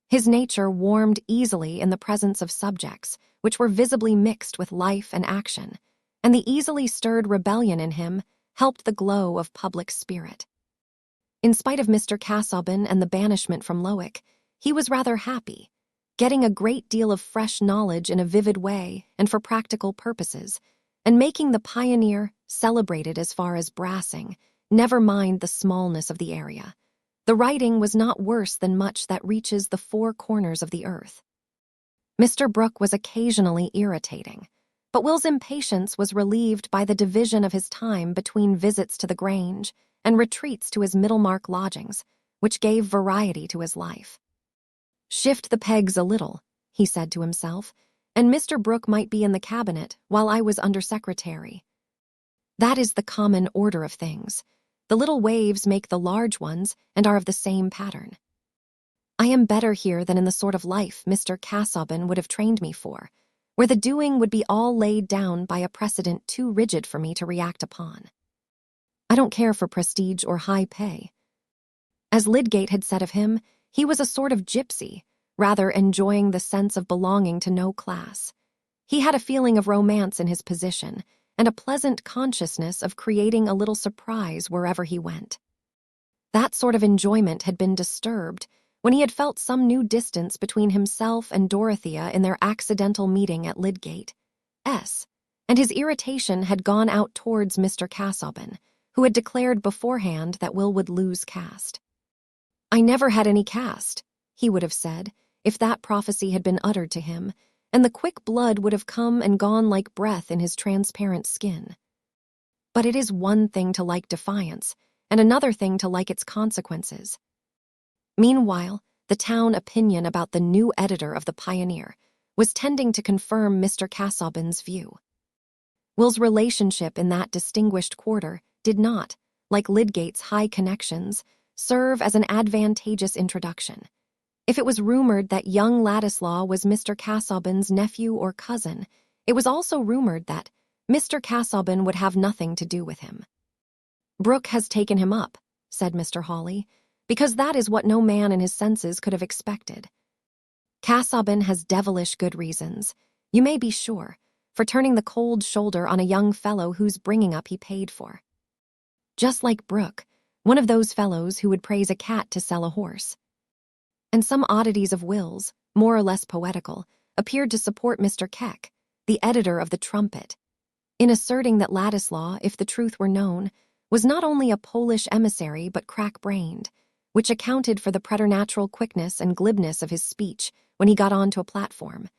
His nature warmed easily in the presence of subjects which were visibly mixed with life and action, and the easily stirred rebellion in him helped the glow of public spirit. In spite of Mr. Casaubon and the banishment from Lowick, he was rather happy, getting a great deal of fresh knowledge in a vivid way and for practical purposes, and making the Pioneer, celebrated as far as brassing, never mind the smallness of the area. The writing was not worse than much that reaches the four corners of the earth. Mr. Brooke was occasionally irritating, but Will's impatience was relieved by the division of his time between visits to the Grange and retreats to his Middlemarch lodgings, which gave variety to his life. "Shift the pegs a little," he said to himself, "and Mr. Brooke might be in the cabinet while I was under-secretary. That is the common order of things. The little waves make the large ones and are of the same pattern. I am better here than in the sort of life Mr. Casaubon would have trained me for, where the doing would be all laid down by a precedent too rigid for me to react upon. I don't care for prestige or high pay. As Lydgate had said of him, he was a sort of gypsy, rather enjoying the sense of belonging to no class. He had a feeling of romance in his position, and a pleasant consciousness of creating a little surprise wherever he went. That sort of enjoyment had been disturbed when he had felt some new distance between himself and Dorothea in their accidental meeting at Lydgate, and his irritation had gone out towards Mr. Casaubon, who had declared beforehand that Will would lose caste. "I never had any caste," he would have said, if that prophecy had been uttered to him, and the quick blood would have come and gone like breath in his transparent skin. But it is one thing to like defiance, and another thing to like its consequences. Meanwhile, the town opinion about the new editor of the Pioneer was tending to confirm Mr. Casaubon's view. Will's relationship in that distinguished quarter did not, like Lydgate's high connections, serve as an advantageous introduction. If it was rumored that young Ladislaw was Mr. Casaubon's nephew or cousin, it was also rumored that Mr. Casaubon would have nothing to do with him. "Brooke has taken him up," said Mr. Hawley, "because that is what no man in his senses could have expected. Casaubon has devilish good reasons, you may be sure, for turning the cold shoulder on a young fellow whose bringing up he paid for. Just like Brooke, one of those fellows who would praise a cat to sell a horse." And some oddities of Will's, more or less poetical, appeared to support Mr. Keck, the editor of the Trumpet, in asserting that Ladislaw, if the truth were known, was not only a Polish emissary but crack-brained, which accounted for the preternatural quickness and glibness of his speech when he got onto a platform,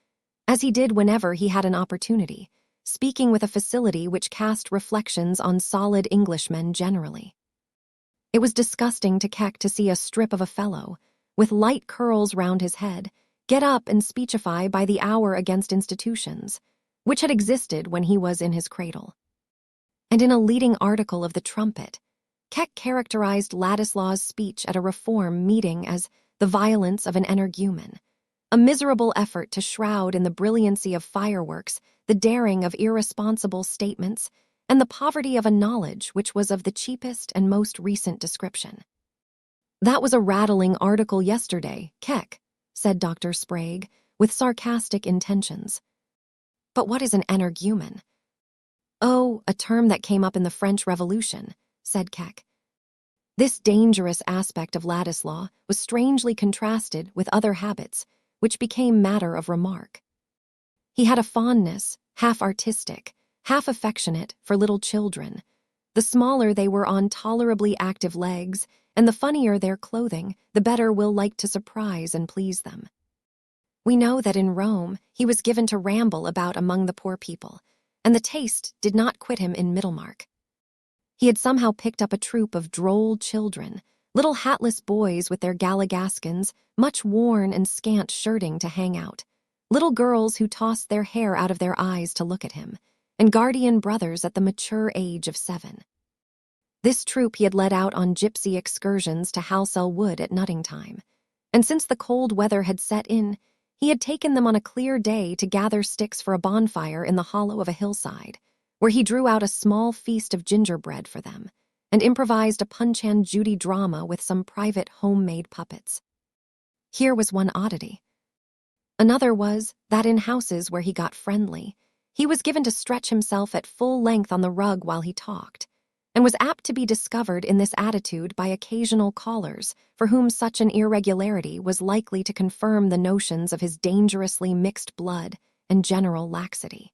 as he did whenever he had an opportunity, speaking with a facility which cast reflections on solid Englishmen generally. It was disgusting to Keck to see a strip of a fellow, with light curls round his head, get up and speechify by the hour against institutions, which had existed when he was in his cradle. And in a leading article of the Trumpet, Keck characterized Ladislaw's speech at a reform meeting as the violence of an energumen, a miserable effort to shroud in the brilliancy of fireworks the daring of irresponsible statements and the poverty of a knowledge which was of the cheapest and most recent description. "That was a rattling article yesterday, Keck," said Dr. Sprague, with sarcastic intentions. "But what is an energumen?" "Oh, a term that came up in the French Revolution," said Keck. This dangerous aspect of Ladislaw was strangely contrasted with other habits, which became matter of remark. He had a fondness, half artistic, half affectionate, for little children. The smaller they were on tolerably active legs, and the funnier their clothing, the better Will liked to surprise and please them. We know that in Rome he was given to ramble about among the poor people, and the taste did not quit him in Middlemarch. He had somehow picked up a troop of droll children, little hatless boys with their galligaskins, much worn and scant shirting to hang out, little girls who tossed their hair out of their eyes to look at him, and guardian brothers at the mature age of 7. This troop he had led out on gypsy excursions to Halsell Wood at nutting time, and since the cold weather had set in, he had taken them on a clear day to gather sticks for a bonfire in the hollow of a hillside, where he drew out a small feast of gingerbread for them, and improvised a Punch and Judy drama with some private homemade puppets. Here was one oddity. Another was that in houses where he got friendly, he was given to stretch himself at full length on the rug while he talked, and was apt to be discovered in this attitude by occasional callers for whom such an irregularity was likely to confirm the notions of his dangerously mixed blood and general laxity.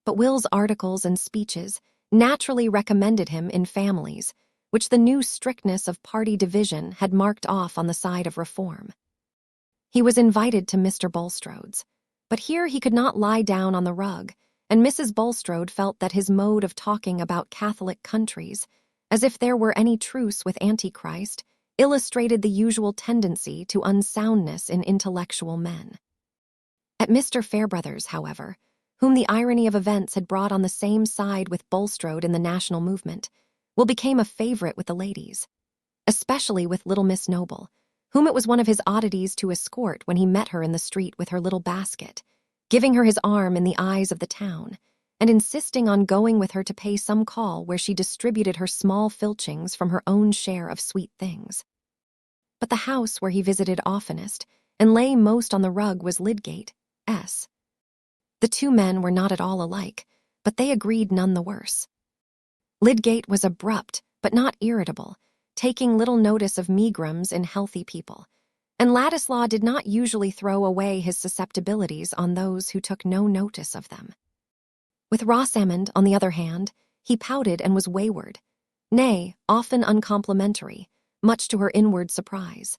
But Will's articles and speeches naturally recommended him in families, which the new strictness of party division had marked off on the side of reform. He was invited to Mr. Bulstrode's, but here he could not lie down on the rug, and Mrs. Bulstrode felt that his mode of talking about Catholic countries, as if there were any truce with Antichrist, illustrated the usual tendency to unsoundness in intellectual men. At Mr. Fairbrother's, however, whom the irony of events had brought on the same side with Bulstrode in the national movement, Will became a favorite with the ladies, especially with little Miss Noble, whom it was one of his oddities to escort when he met her in the street with her little basket, giving her his arm in the eyes of the town, and insisting on going with her to pay some call where she distributed her small filchings from her own share of sweet things. But the house where he visited oftenest and lay most on the rug was Lydgate, S. The two men were not at all alike, but they agreed none the worse. Lydgate was abrupt, but not irritable, taking little notice of megrims in healthy people, and Ladislaw did not usually throw away his susceptibilities on those who took no notice of them. With Rosamond, on the other hand, he pouted and was wayward, nay, often uncomplimentary, much to her inward surprise.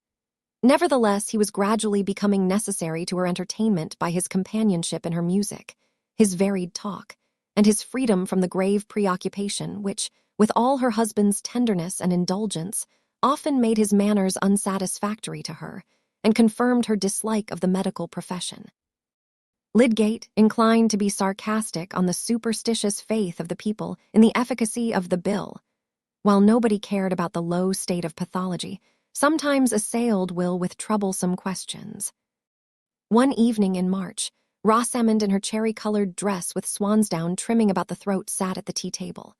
Nevertheless, he was gradually becoming necessary to her entertainment by his companionship in her music, his varied talk, and his freedom from the grave preoccupation which, with all her husband's tenderness and indulgence, often made his manners unsatisfactory to her and confirmed her dislike of the medical profession. Lydgate, inclined to be sarcastic on the superstitious faith of the people in the efficacy of the bill, while nobody cared about the low state of pathology, sometimes assailed Will with troublesome questions. One evening in March, Rosamond in her cherry-colored dress with swansdown trimming about the throat sat at the tea table.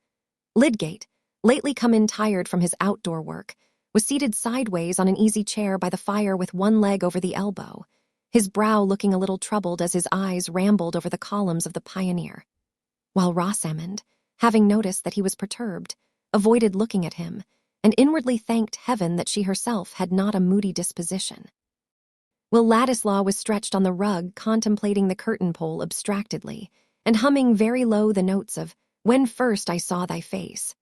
Lydgate, lately come in tired from his outdoor work, was seated sideways on an easy chair by the fire with one leg over the elbow, his brow looking a little troubled as his eyes rambled over the columns of the Pioneer, while Rosamond, having noticed that he was perturbed, avoided looking at him, and inwardly thanked heaven that she herself had not a moody disposition. Will Ladislaw was stretched on the rug contemplating the curtain pole abstractedly, and humming very low the notes of "When First I Saw Thy Face,"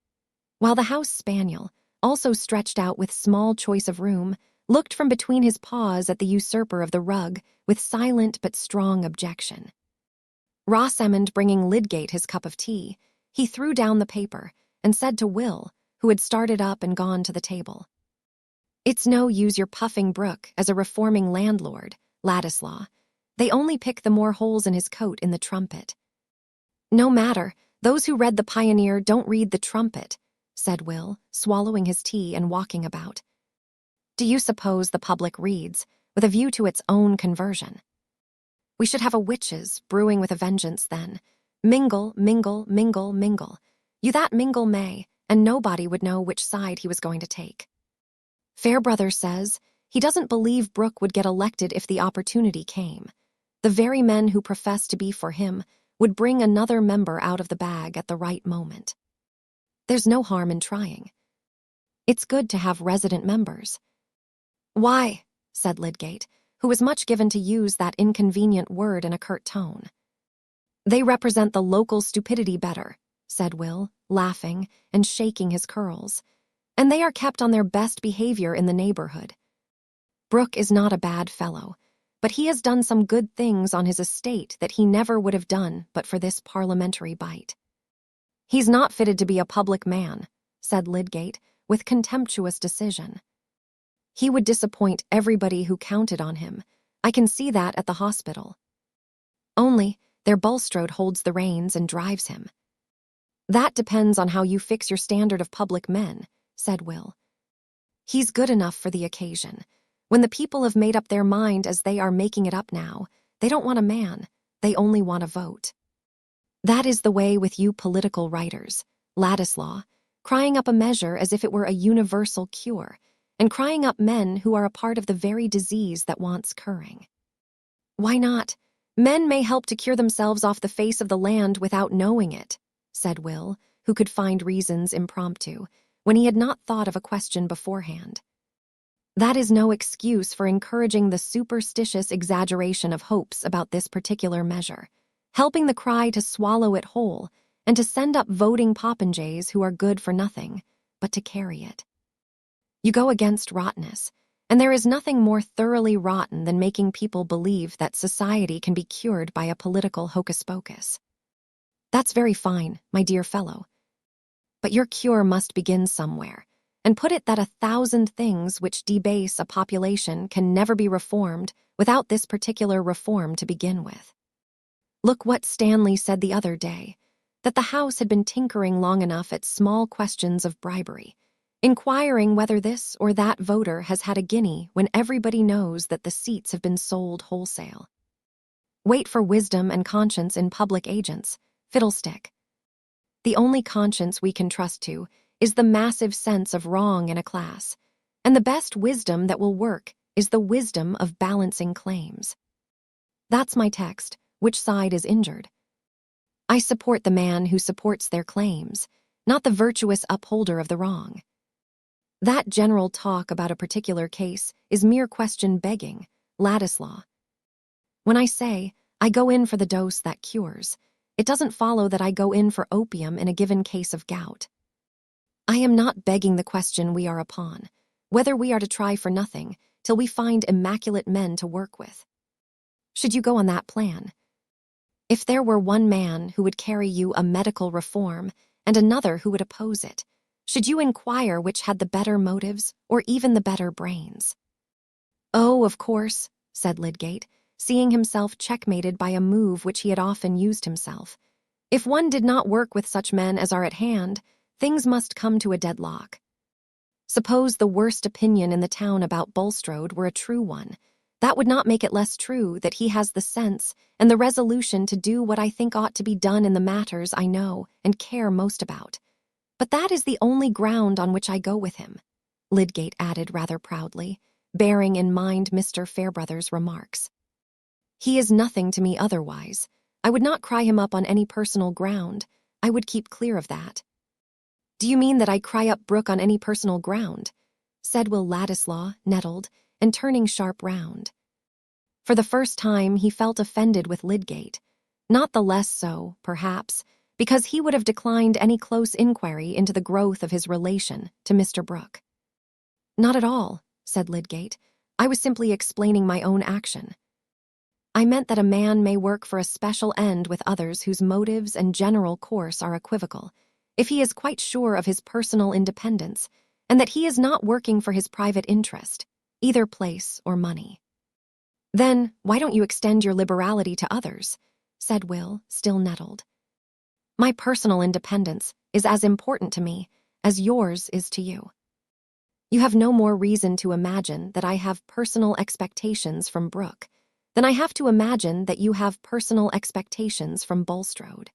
while the house spaniel, also stretched out with small choice of room, looked from between his paws at the usurper of the rug with silent but strong objection. Rosamond bringing Lydgate his cup of tea, he threw down the paper and said to Will, who had started up and gone to the table, "It's no use your puffing Brooke as a reforming landlord, Ladislaw. They only pick the more holes in his coat in the Trumpet." "No matter, those who read the Pioneer don't read the Trumpet," said Will, swallowing his tea and walking about. "Do you suppose the public reads, with a view to its own conversion? We should have a witches brewing with a vengeance then. Mingle, mingle, mingle, mingle. You that mingle may, and nobody would know which side he was going to take. Fairbrother says he doesn't believe Brooke would get elected if the opportunity came. The very men who profess to be for him would bring another member out of the bag at the right moment. There's no harm in trying. It's good to have resident members." "Why?" said Lydgate, who was much given to use that inconvenient word in a curt tone. "They represent the local stupidity better," said Will, laughing and shaking his curls, "and they are kept on their best behavior in the neighborhood. Brooke is not a bad fellow, but he has done some good things on his estate that he never would have done but for this parliamentary bite." "He's not fitted to be a public man," said Lydgate, with contemptuous decision. "He would disappoint everybody who counted on him. I can see that at the hospital. Only, their Bulstrode holds the reins and drives him." "That depends on how you fix your standard of public men," said Will. "He's good enough for the occasion. When the people have made up their mind as they are making it up now, they don't want a man, they only want a vote. That is the way with you political writers, Ladislaw, crying up a measure as if it were a universal cure, and crying up men who are a part of the very disease that wants curing." "Why not? Men may help to cure themselves off the face of the land without knowing it," said Will, who could find reasons impromptu, when he had not thought of a question beforehand. "That is no excuse for encouraging the superstitious exaggeration of hopes about this particular measure, helping the cry to swallow it whole, and to send up voting popinjays who are good for nothing, but to carry it. You go against rottenness, and there is nothing more thoroughly rotten than making people believe that society can be cured by a political hocus-pocus. That's very fine, my dear fellow. But your cure must begin somewhere, and put it that 1,000 things which debase a population can never be reformed without this particular reform to begin with. Look what Stanley said the other day, that the House had been tinkering long enough at small questions of bribery, inquiring whether this or that voter has had a guinea when everybody knows that the seats have been sold wholesale. Wait for wisdom and conscience in public agents, fiddlestick. The only conscience we can trust to is the massive sense of wrong in a class, and the best wisdom that will work is the wisdom of balancing claims. That's my text. Which side is injured? I support the man who supports their claims, not the virtuous upholder of the wrong. That general talk about a particular case is mere question begging, Ladislaw. When I say, I go in for the dose that cures, it doesn't follow that I go in for opium in a given case of gout. I am not begging the question we are upon, whether we are to try for nothing till we find immaculate men to work with. Should you go on that plan? If there were one man who would carry you a medical reform and another who would oppose it, should you inquire which had the better motives or even the better brains? Oh, of course, said Lydgate, seeing himself checkmated by a move which he had often used himself. If one did not work with such men as are at hand, things must come to a deadlock. Suppose the worst opinion in the town about Bulstrode were a true one. That would not make it less true that he has the sense and the resolution to do what I think ought to be done in the matters I know and care most about. But that is the only ground on which I go with him, Lydgate added rather proudly, bearing in mind Mr. Fairbrother's remarks. He is nothing to me otherwise. I would not cry him up on any personal ground. I would keep clear of that. Do you mean that I cry up Brooke on any personal ground? Said Will Ladislaw, nettled, and turning sharp round. For the first time he felt offended with Lydgate, not the less so, perhaps, because he would have declined any close inquiry into the growth of his relation to Mr. Brooke. Not at all, said Lydgate. I was simply explaining my own action. I meant that a man may work for a special end with others whose motives and general course are equivocal, if he is quite sure of his personal independence, and that he is not working for his private interest, either place or money. Then, why don't you extend your liberality to others? Said Will, still nettled. My personal independence is as important to me as yours is to you. You have no more reason to imagine that I have personal expectations from Brooke than I have to imagine that you have personal expectations from Bulstrode.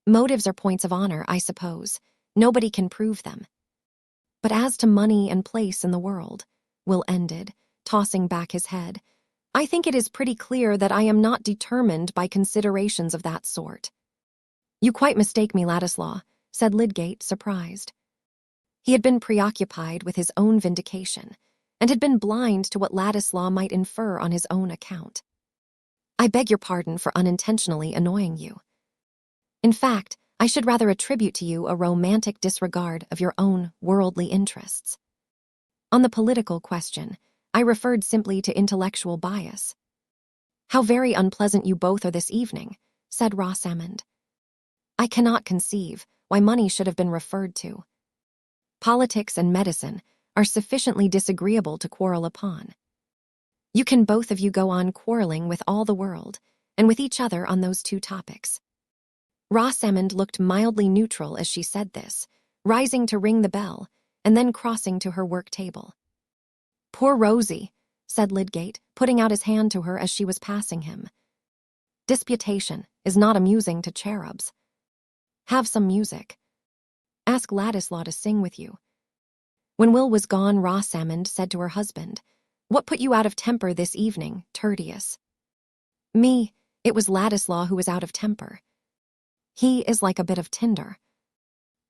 Motives are points of honor, I suppose. Nobody can prove them. But as to money and place in the world, Will ended, tossing back his head, I think it is pretty clear that I am not determined by considerations of that sort. You quite mistake me, Ladislaw, said Lydgate, surprised. He had been preoccupied with his own vindication, and had been blind to what Ladislaw might infer on his own account. I beg your pardon for unintentionally annoying you. In fact, I should rather attribute to you a romantic disregard of your own worldly interests. On the political question, I referred simply to intellectual bias. How very unpleasant you both are this evening, said Rosamond. I cannot conceive why money should have been referred to. Politics and medicine are sufficiently disagreeable to quarrel upon. You can both of you go on quarreling with all the world, and with each other on those two topics. Rosamond looked mildly neutral as she said this, rising to ring the bell, and then crossing to her work table. Poor Rosie, said Lydgate, putting out his hand to her as she was passing him. Disputation is not amusing to cherubs. Have some music. Ask Ladislaw to sing with you. When Will was gone, Rosamond said to her husband, What put you out of temper this evening, Tertius? Me, it was Ladislaw who was out of temper. He is like a bit of tinder.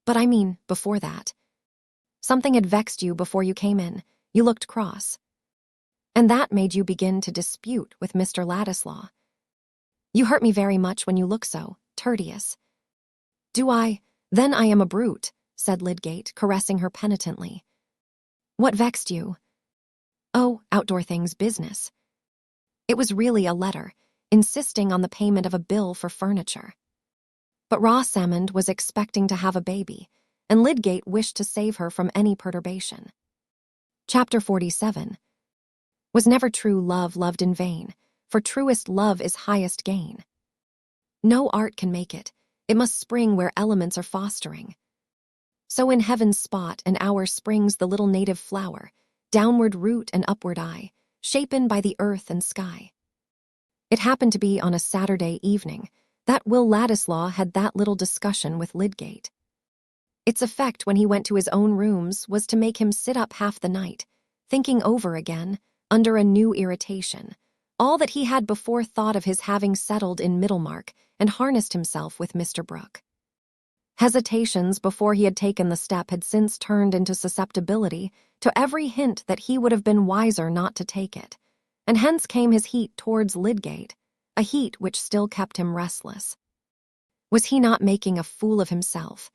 But I mean, before that. Something had vexed you before you came in. You looked cross. And that made you begin to dispute with Mr. Ladislaw. You hurt me very much when you look so, Tertius. Do I? Then I am a brute, said Lydgate, caressing her penitently. What vexed you? Oh, outdoor things, business. It was really a letter, insisting on the payment of a bill for furniture. But Rosamond was expecting to have a baby, and Lydgate wished to save her from any perturbation. Chapter 47. Was never true love loved in vain, for truest love is highest gain. No art can make it. It must spring where elements are fostering. So in heaven's spot and hour springs the little native flower, downward root and upward eye, shapen by the earth and sky. It happened to be on a Saturday evening that Will Ladislaw had that little discussion with Lydgate. Its effect when he went to his own rooms was to make him sit up half the night, thinking over again, under a new irritation, all that he had before thought of his having settled in Middlemarch and harnessed himself with Mr. Brooke. Hesitations before he had taken the step had since turned into susceptibility to every hint that he would have been wiser not to take it, and hence came his heat towards Lydgate, a heat which still kept him restless. Was he not making a fool of himself,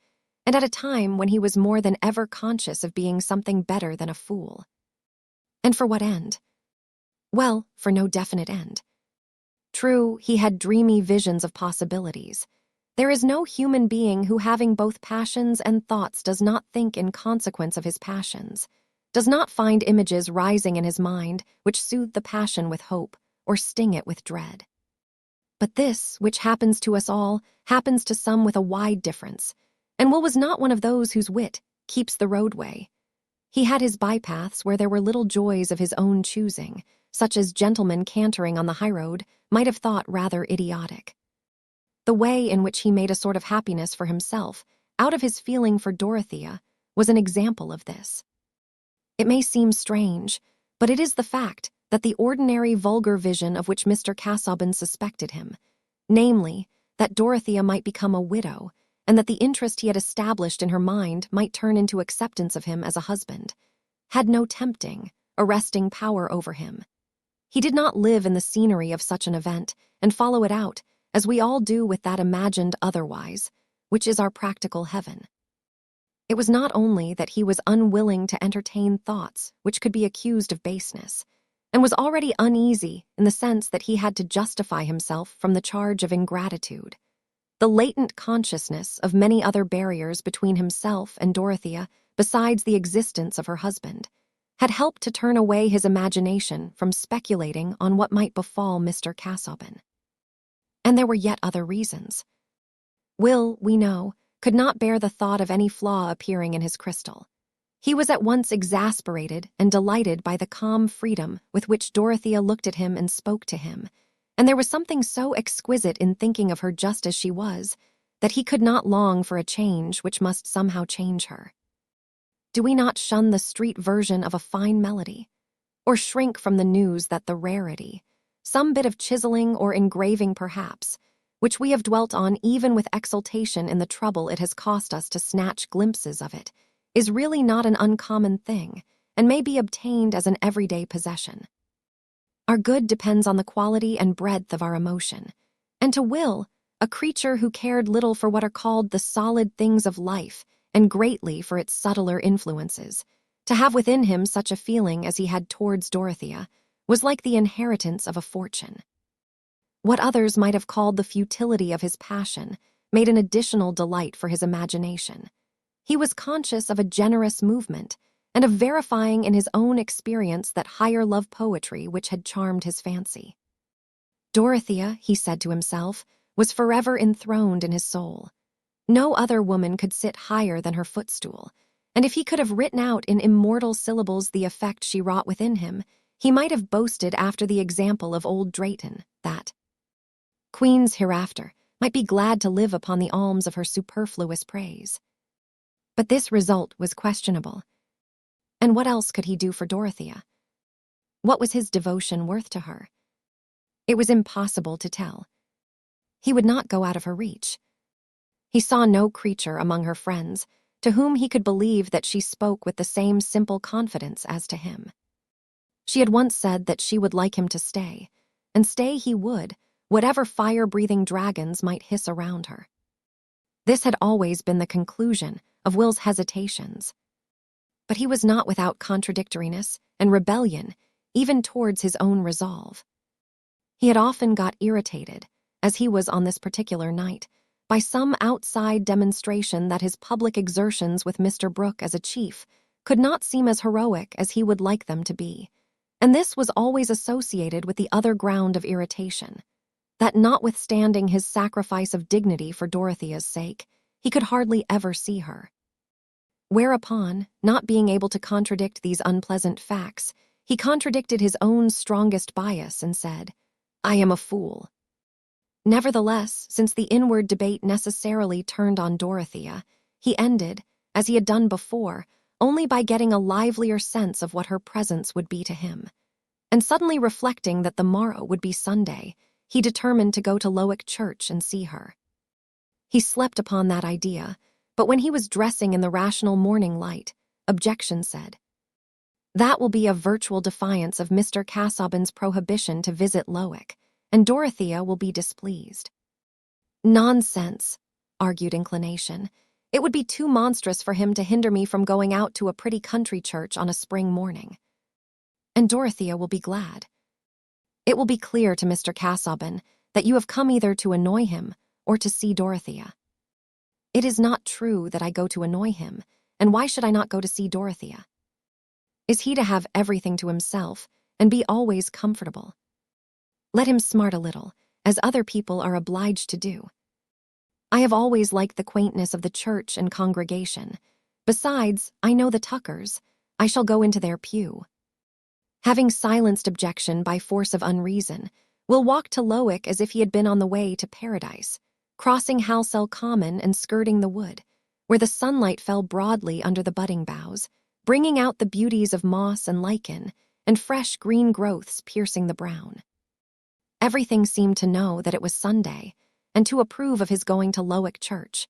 and at a time when he was more than ever conscious of being something better than a fool? And for what end? Well, for no definite end. True, he had dreamy visions of possibilities. There is no human being who, having both passions and thoughts, does not think in consequence of his passions, does not find images rising in his mind which soothe the passion with hope or sting it with dread. But this, which happens to us all, happens to some with a wide difference, and Will was not one of those whose wit keeps the roadway. He had his bypaths where there were little joys of his own choosing, such as gentlemen cantering on the highroad might have thought rather idiotic. The way in which he made a sort of happiness for himself, out of his feeling for Dorothea, was an example of this. It may seem strange, but it is the fact that the ordinary vulgar vision of which Mr. Casaubon suspected him, namely, that Dorothea might become a widow, and that the interest he had established in her mind might turn into acceptance of him as a husband, had no tempting, arresting power over him. He did not live in the scenery of such an event and follow it out, as we all do with that imagined otherwise, which is our practical heaven. It was not only that he was unwilling to entertain thoughts which could be accused of baseness, and was already uneasy in the sense that he had to justify himself from the charge of ingratitude. The latent consciousness of many other barriers between himself and Dorothea, besides the existence of her husband, had helped to turn away his imagination from speculating on what might befall Mr. Casaubon. And there were yet other reasons. Will, we know, could not bear the thought of any flaw appearing in his crystal. He was at once exasperated and delighted by the calm freedom with which Dorothea looked at him and spoke to him, and there was something so exquisite in thinking of her just as she was, that he could not long for a change which must somehow change her. Do we not shun the street version of a fine melody, or shrink from the news that the rarity, some bit of chiseling or engraving perhaps, which we have dwelt on even with exultation in the trouble it has cost us to snatch glimpses of it, is really not an uncommon thing, and may be obtained as an everyday possession? Our good depends on the quality and breadth of our emotion, and to Will, a creature who cared little for what are called the solid things of life and greatly for its subtler influences, to have within him such a feeling as he had towards Dorothea was like the inheritance of a fortune. What others might have called the futility of his passion made an additional delight for his imagination. He was conscious of a generous movement and of verifying in his own experience that higher love poetry which had charmed his fancy. Dorothea, he said to himself, was forever enthroned in his soul. No other woman could sit higher than her footstool, and if he could have written out in immortal syllables the effect she wrought within him, he might have boasted after the example of old Drayton that queens hereafter might be glad to live upon the alms of her superfluous praise. But this result was questionable. And what else could he do for Dorothea? What was his devotion worth to her? It was impossible to tell. He would not go out of her reach. He saw no creature among her friends to whom he could believe that she spoke with the same simple confidence as to him. She had once said that she would like him to stay, and stay he would, whatever fire-breathing dragons might hiss around her. This had always been the conclusion of Will's hesitations. But he was not without contradictoriness and rebellion, even towards his own resolve. He had often got irritated, as he was on this particular night, by some outside demonstration that his public exertions with Mr. Brooke as a chief could not seem as heroic as he would like them to be, and this was always associated with the other ground of irritation, that notwithstanding his sacrifice of dignity for Dorothea's sake, he could hardly ever see her. Whereupon, not being able to contradict these unpleasant facts, he contradicted his own strongest bias and said, "I am a fool." Nevertheless, since the inward debate necessarily turned on Dorothea, he ended, as he had done before, only by getting a livelier sense of what her presence would be to him. And suddenly reflecting that the morrow would be Sunday, he determined to go to Lowick Church and see her. He slept upon that idea, But when he was dressing in the rational morning light, objection said, "That will be a virtual defiance of Mr. Casaubon's prohibition to visit Lowick, and Dorothea will be displeased." "Nonsense," argued inclination. "It would be too monstrous for him to hinder me from going out to a pretty country church on a spring morning. And Dorothea will be glad. It will be clear to Mr. Casaubon that you have come either to annoy him or to see Dorothea." "It is not true that I go to annoy him, and why should I not go to see Dorothea? Is he to have everything to himself and be always comfortable? Let him smart a little, as other people are obliged to do. I have always liked the quaintness of the church and congregation. Besides, I know the Tuckers. I shall go into their pew." Having silenced objection by force of unreason, Will walked to Lowick as if he had been on the way to paradise, crossing Halsell Common and skirting the wood, where the sunlight fell broadly under the budding boughs, bringing out the beauties of moss and lichen, and fresh green growths piercing the brown. Everything seemed to know that it was Sunday, and to approve of his going to Lowick Church.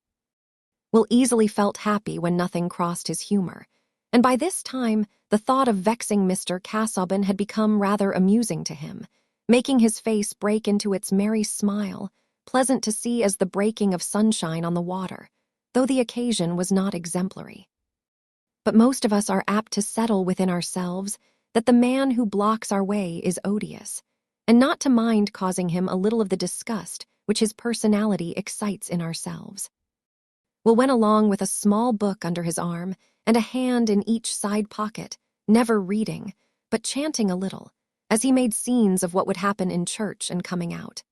Will easily felt happy when nothing crossed his humor, and by this time the thought of vexing Mr. Casaubon had become rather amusing to him, making his face break into its merry smile, pleasant to see as the breaking of sunshine on the water, though the occasion was not exemplary. But most of us are apt to settle within ourselves that the man who blocks our way is odious, and not to mind causing him a little of the disgust which his personality excites in ourselves. Will went along with a small book under his arm and a hand in each side pocket, never reading, but chanting a little, as he made scenes of what would happen in church and coming out.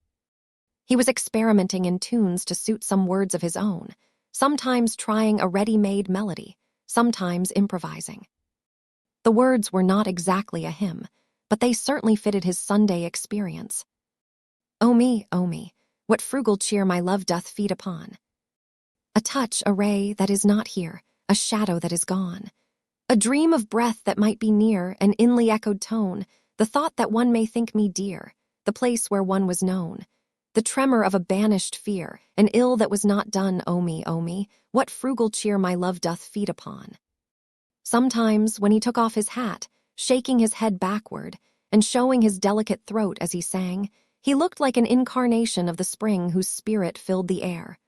He was experimenting in tunes to suit some words of his own, sometimes trying a ready-made melody, sometimes improvising. The words were not exactly a hymn, but they certainly fitted his Sunday experience. Oh me, what frugal cheer my love doth feed upon. A touch, a ray that is not here, a shadow that is gone. A dream of breath that might be near, an inly echoed tone, the thought that one may think me dear, the place where one was known. The tremor of a banished fear, an ill that was not done, oh me, what frugal cheer my love doth feed upon. Sometimes, when he took off his hat, shaking his head backward, and showing his delicate throat as he sang, he looked like an incarnation of the spring whose spirit filled the air.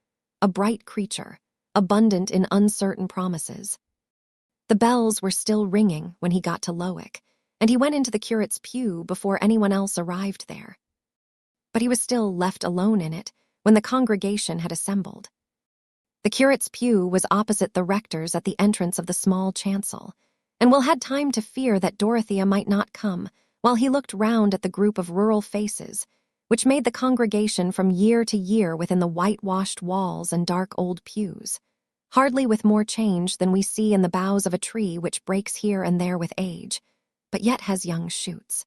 A bright creature, abundant in uncertain promises. The bells were still ringing when he got to Lowick, and he went into the curate's pew before anyone else arrived there. But he was still left alone in it when the congregation had assembled. The curate's pew was opposite the rector's at the entrance of the small chancel, and Will had time to fear that Dorothea might not come while he looked round at the group of rural faces, which made the congregation from year to year within the whitewashed walls and dark old pews, hardly with more change than we see in the boughs of a tree which breaks here and there with age, but yet has young shoots.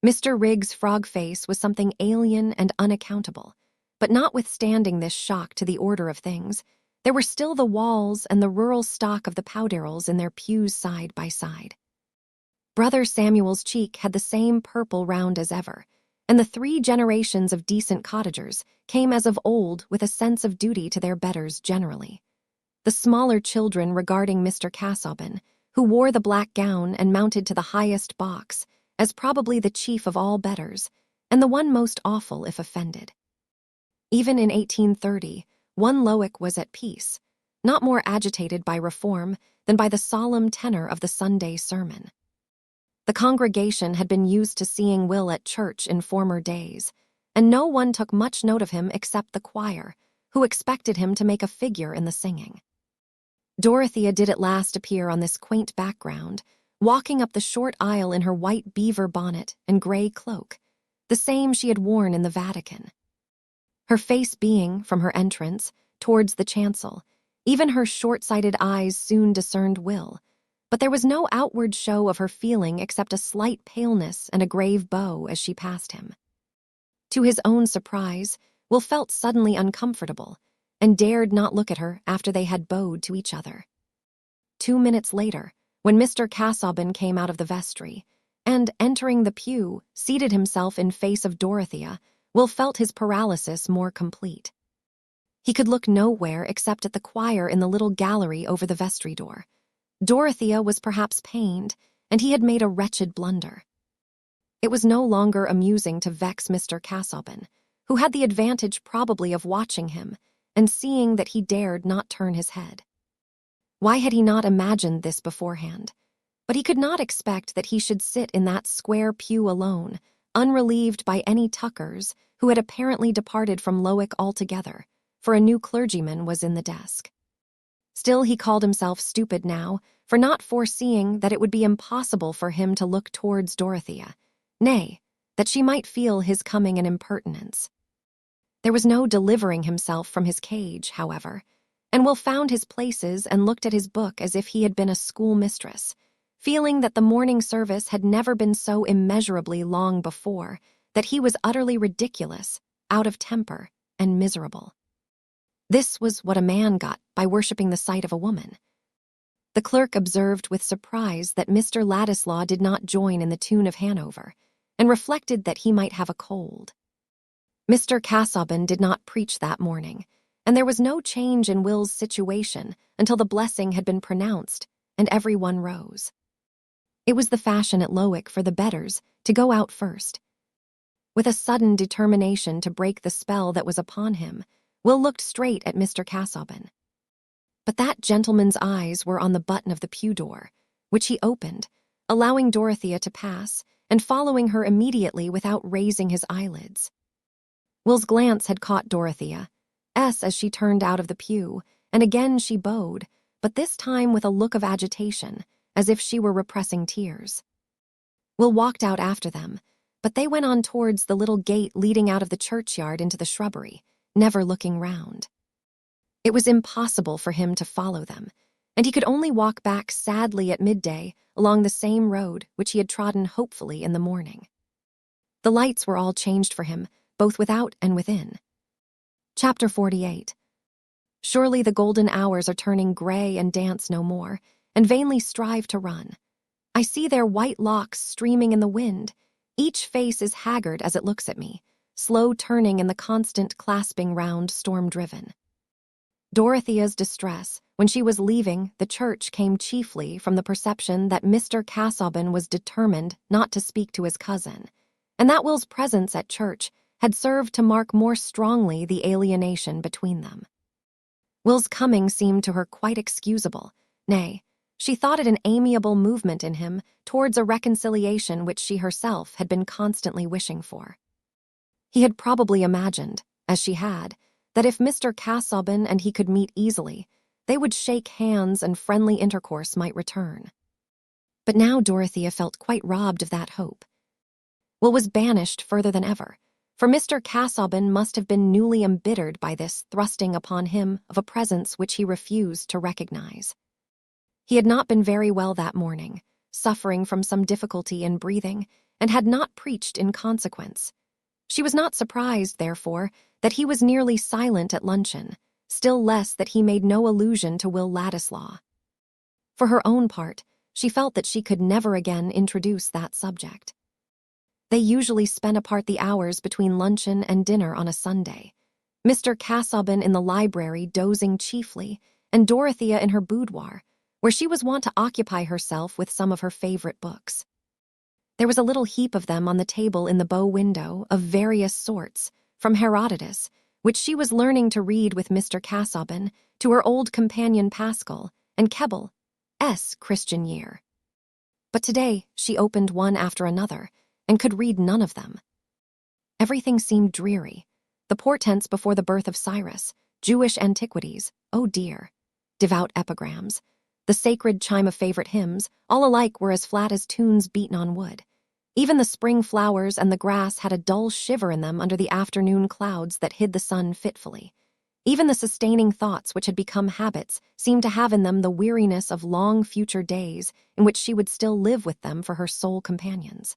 Mr. Riggs's frog face was something alien and unaccountable, but notwithstanding this shock to the order of things, there were still the walls and the rural stock of the Powderells in their pews side by side. Brother Samuel's cheek had the same purple round as ever, and the 3 generations of decent cottagers came as of old with a sense of duty to their betters generally. The smaller children regarding Mr. Casaubon, who wore the black gown and mounted to the highest box, as probably the chief of all betters, and the one most awful if offended. Even in 1830, one Lowick was at peace, not more agitated by reform than by the solemn tenor of the Sunday sermon. The congregation had been used to seeing Will at church in former days, and no one took much note of him except the choir, who expected him to make a figure in the singing. Dorothea did at last appear on this quaint background, walking up the short aisle in her white beaver bonnet and gray cloak, the same she had worn in the Vatican. Her face being, from her entrance, towards the chancel, even her short-sighted eyes soon discerned Will, but there was no outward show of her feeling except a slight paleness and a grave bow as she passed him. To his own surprise, Will felt suddenly uncomfortable, and dared not look at her after they had bowed to each other. 2 minutes later, when Mr. Casaubon came out of the vestry, and, entering the pew, seated himself in face of Dorothea, Will felt his paralysis more complete. He could look nowhere except at the choir in the little gallery over the vestry door. Dorothea was perhaps pained, and he had made a wretched blunder. It was no longer amusing to vex Mr. Casaubon, who had the advantage probably of watching him and seeing that he dared not turn his head. Why had he not imagined this beforehand? But he could not expect that he should sit in that square pew alone, unrelieved by any Tuckers who had apparently departed from Lowick altogether, for a new clergyman was in the desk. Still, he called himself stupid now for not foreseeing that it would be impossible for him to look towards Dorothea, nay, that she might feel his coming an impertinence. There was no delivering himself from his cage, however, and Will found his places and looked at his book as if he had been a schoolmistress, feeling that the morning service had never been so immeasurably long before, that he was utterly ridiculous, out of temper, and miserable. This was what a man got by worshipping the sight of a woman. The clerk observed with surprise that Mr. Ladislaw did not join in the tune of Hanover, and reflected that he might have a cold. Mr. Casaubon did not preach that morning, and there was no change in Will's situation until the blessing had been pronounced, and every one rose. It was the fashion at Lowick for the betters to go out first. With a sudden determination to break the spell that was upon him, Will looked straight at Mr. Casaubon. But that gentleman's eyes were on the button of the pew door, which he opened, allowing Dorothea to pass, and following her immediately without raising his eyelids. Will's glance had caught Dorothea, as she turned out of the pew, and again she bowed, but this time with a look of agitation, as if she were repressing tears. Will walked out after them, but they went on towards the little gate leading out of the churchyard into the shrubbery, never looking round. It was impossible for him to follow them, and he could only walk back sadly at midday along the same road which he had trodden hopefully in the morning. The lights were all changed for him, both without and within. Chapter 48. Surely the golden hours are turning gray and dance no more, and vainly strive to run. I see their white locks streaming in the wind. Each face is haggard as it looks at me, slow turning in the constant clasping round storm-driven. Dorothea's distress, when she was leaving the church, came chiefly from the perception that Mr. Casaubon was determined not to speak to his cousin, and that Will's presence at church had served to mark more strongly the alienation between them. Will's coming seemed to her quite excusable, nay, she thought it an amiable movement in him towards a reconciliation which she herself had been constantly wishing for. He had probably imagined, as she had, that if Mr. Casaubon and he could meet easily, they would shake hands and friendly intercourse might return. But now Dorothea felt quite robbed of that hope. Will was banished further than ever, for Mr. Casaubon must have been newly embittered by this thrusting upon him of a presence which he refused to recognize. He had not been very well that morning, suffering from some difficulty in breathing, and had not preached in consequence. She was not surprised, therefore, that he was nearly silent at luncheon, still less that he made no allusion to Will Ladislaw. For her own part, she felt that she could never again introduce that subject. They usually spent apart the hours between luncheon and dinner on a Sunday, Mr. Casaubon in the library dozing chiefly, and Dorothea in her boudoir, where she was wont to occupy herself with some of her favorite books. There was a little heap of them on the table in the bow window of various sorts, from Herodotus, which she was learning to read with Mr. Casaubon, to her old companion Pascal, and Keble's Christian Year. But today she opened one after another, and could read none of them. Everything seemed dreary. The portents before the birth of Cyrus, Jewish antiquities, oh dear, devout epigrams, the sacred chime of favorite hymns, all alike were as flat as tunes beaten on wood. Even the spring flowers and the grass had a dull shiver in them under the afternoon clouds that hid the sun fitfully. Even the sustaining thoughts which had become habits seemed to have in them the weariness of long future days in which she would still live with them for her sole companions.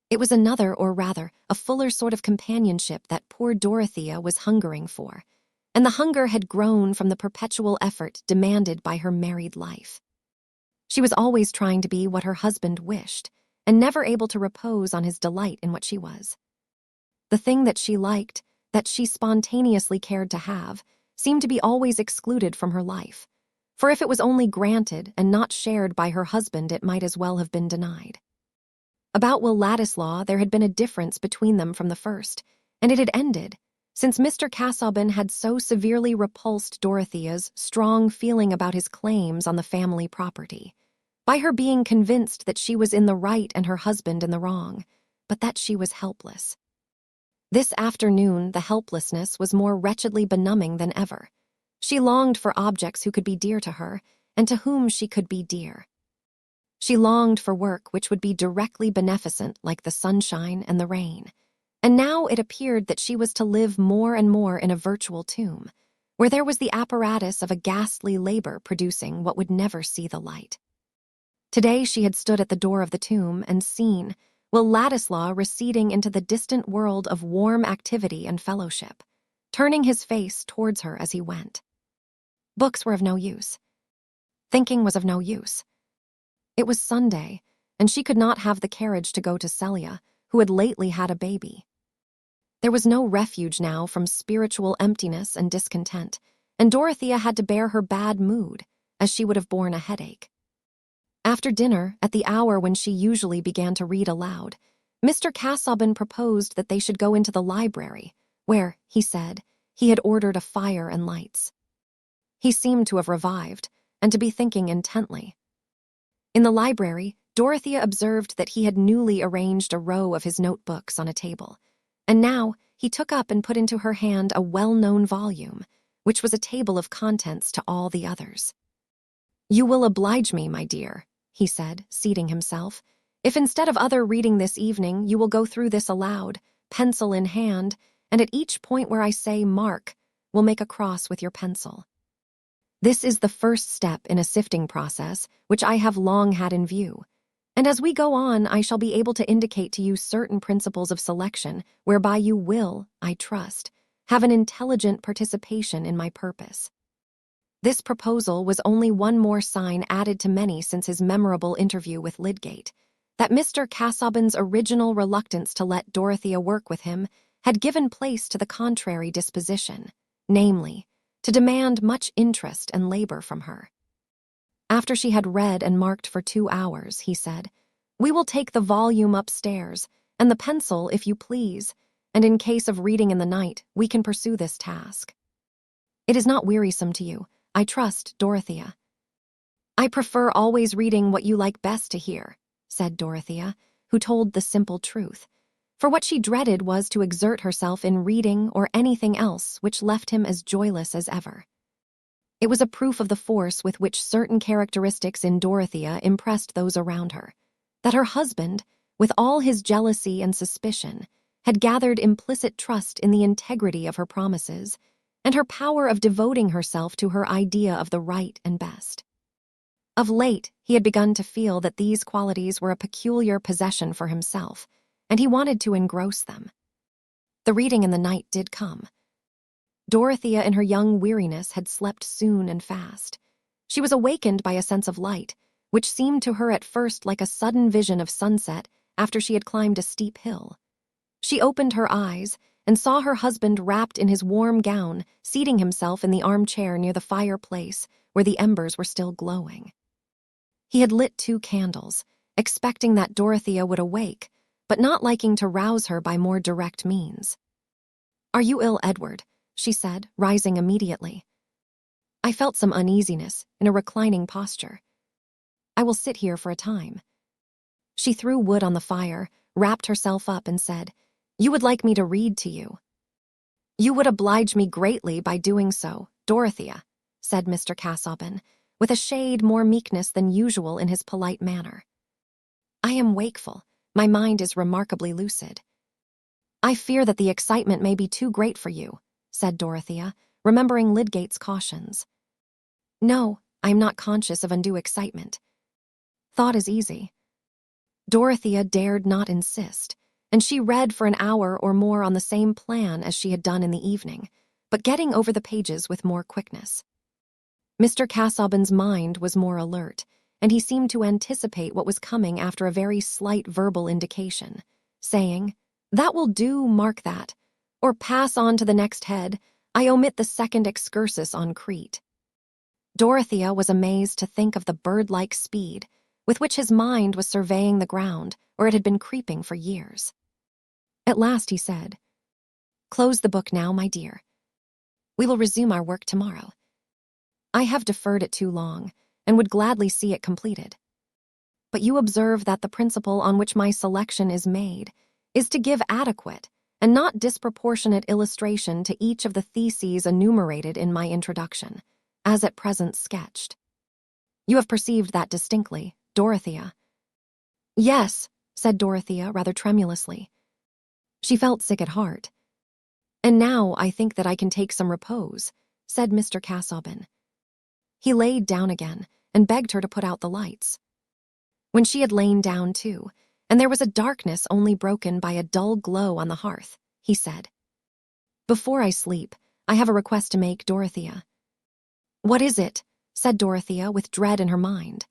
It was another, or rather, a fuller sort of companionship that poor Dorothea was hungering for, and the hunger had grown from the perpetual effort demanded by her married life. She was always trying to be what her husband wished, and never able to repose on his delight in what she was. The thing that she liked, that she spontaneously cared to have, seemed to be always excluded from her life. For if it was only granted and not shared by her husband, it might as well have been denied. About Will Ladislaw, there had been a difference between them from the first, and it had ended, since Mr. Casaubon had so severely repulsed Dorothea's strong feeling about his claims on the family property, by her being convinced that she was in the right and her husband in the wrong, but that she was helpless. This afternoon, the helplessness was more wretchedly benumbing than ever. She longed for objects who could be dear to her, and to whom she could be dear. She longed for work which would be directly beneficent, like the sunshine and the rain. And now it appeared that she was to live more and more in a virtual tomb, where there was the apparatus of a ghastly labor producing what would never see the light. Today she had stood at the door of the tomb and seen Will Ladislaw receding into the distant world of warm activity and fellowship, turning his face towards her as he went. Books were of no use. Thinking was of no use. It was Sunday, and she could not have the carriage to go to Celia, who had lately had a baby. There was no refuge now from spiritual emptiness and discontent, and Dorothea had to bear her bad mood, as she would have borne a headache. After dinner, at the hour when she usually began to read aloud, Mr. Casaubon proposed that they should go into the library, where, he said, he had ordered a fire and lights. He seemed to have revived, and to be thinking intently. In the library, Dorothea observed that he had newly arranged a row of his notebooks on a table, and now he took up and put into her hand a well-known volume, which was a table of contents to all the others. "You will oblige me, my dear," he said, seating himself, "if instead of other reading this evening, you will go through this aloud, pencil in hand, and at each point where I say mark, will make a cross with your pencil. This is the first step in a sifting process which I have long had in view, and as we go on I shall be able to indicate to you certain principles of selection whereby you will, I trust, have an intelligent participation in my purpose." This proposal was only one more sign added to many since his memorable interview with Lydgate, that Mr. Casaubon's original reluctance to let Dorothea work with him had given place to the contrary disposition, namely, to demand much interest and labor from her. After she had read and marked for 2 hours, he said, "We will take the volume upstairs, and the pencil, if you please, and in case of reading in the night, we can pursue this task. It is not wearisome to you, I trust, Dorothea." "I prefer always reading what you like best to hear," said Dorothea, who told the simple truth, for what she dreaded was to exert herself in reading or anything else which left him as joyless as ever. It was a proof of the force with which certain characteristics in Dorothea impressed those around her, that her husband, with all his jealousy and suspicion, had gathered implicit trust in the integrity of her promises and her power of devoting herself to her idea of the right and best. Of late, he had begun to feel that these qualities were a peculiar possession for himself, and he wanted to engross them. The reading in the night did come. Dorothea in her young weariness had slept soon and fast. She was awakened by a sense of light, which seemed to her at first like a sudden vision of sunset after she had climbed a steep hill. She opened her eyes and saw her husband wrapped in his warm gown, seating himself in the armchair near the fireplace where the embers were still glowing. He had lit 2 candles, expecting that Dorothea would awake, but not liking to rouse her by more direct means. "Are you ill, Edward?" she said, rising immediately. "I felt some uneasiness in a reclining posture. I will sit here for a time." She threw wood on the fire, wrapped herself up, and said, "You would like me to read to you?" "You would oblige me greatly by doing so, Dorothea," said Mr. Casaubon, with a shade more meekness than usual in his polite manner. "I am wakeful. My mind is remarkably lucid." "I fear that the excitement may be too great for you," said Dorothea, remembering Lydgate's cautions. "No, I am not conscious of undue excitement. Thought is easy." Dorothea dared not insist, and she read for an hour or more on the same plan as she had done in the evening, but getting over the pages with more quickness. Mr. Casaubon's mind was more alert, and he seemed to anticipate what was coming after a very slight verbal indication, saying, "That will do, mark that," or pass on to the next head, I omit the second excursus on Crete. Dorothea was amazed to think of the bird-like speed with which his mind was surveying the ground where it had been creeping for years. At last he said, "Close the book now, my dear. We will resume our work tomorrow. I have deferred it too long, and would gladly see it completed. But you observe that the principle on which my selection is made is to give adequate and not disproportionate illustration to each of the theses enumerated in my introduction, as at present sketched. You have perceived that distinctly, Dorothea." "Yes," said Dorothea rather tremulously. She felt sick at heart. "And now I think that I can take some repose," said Mr. Casaubon. He laid down again and begged her to put out the lights. When she had lain down too, and there was a darkness only broken by a dull glow on the hearth, he said, "Before I sleep, I have a request to make, Dorothea." "What is it?" said Dorothea with dread in her mind.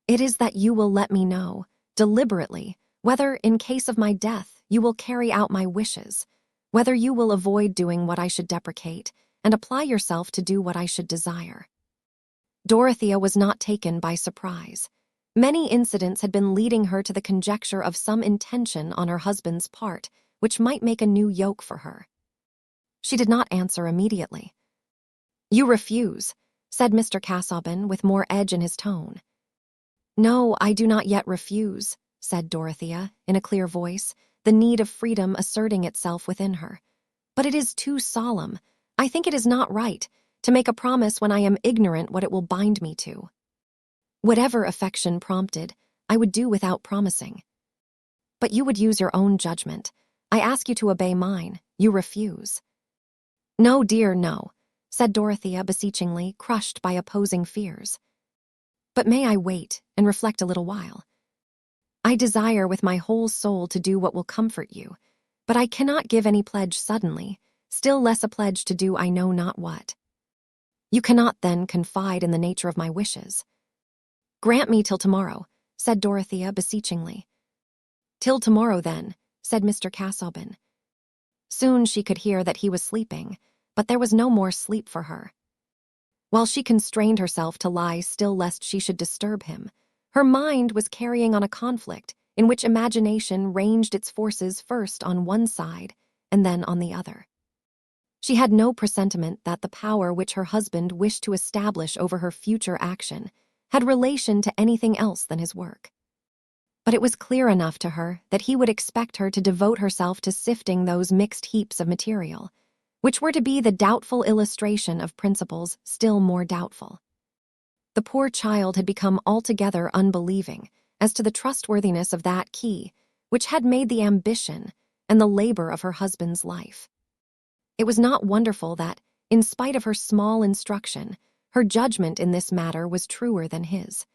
"It is that you will let me know, deliberately, whether, in case of my death, you will carry out my wishes, whether you will avoid doing what I should deprecate, and apply yourself to do what I should desire." Dorothea was not taken by surprise. Many incidents had been leading her to the conjecture of some intention on her husband's part which might make a new yoke for her. She did not answer immediately. "You refuse," said Mr. Casaubon with more edge in his tone. "No, I do not yet refuse," said Dorothea, in a clear voice, the need of freedom asserting itself within her. "But it is too solemn. I think it is not right to make a promise when I am ignorant what it will bind me to. Whatever affection prompted, I would do without promising. But you would use your own judgment. I ask you to obey mine. You refuse." "No, dear, no," said Dorothea beseechingly, crushed by opposing fears. "But may I wait and reflect a little while? I desire with my whole soul to do what will comfort you, but I cannot give any pledge suddenly, still less a pledge to do I know not what. You cannot, then, confide in the nature of my wishes." "Grant me till tomorrow," said Dorothea beseechingly. "Till tomorrow, then," said Mr. Casaubon. Soon she could hear that he was sleeping, but there was no more sleep for her. While she constrained herself to lie still lest she should disturb him, her mind was carrying on a conflict in which imagination ranged its forces first on one side and then on the other. She had no presentiment that the power which her husband wished to establish over her future action had relation to anything else than his work. But it was clear enough to her that he would expect her to devote herself to sifting those mixed heaps of material, which were to be the doubtful illustration of principles still more doubtful. The poor child had become altogether unbelieving as to the trustworthiness of that key which had made the ambition and the labor of her husband's life. It was not wonderful that, in spite of her small instruction, her judgment in this matter was truer than his,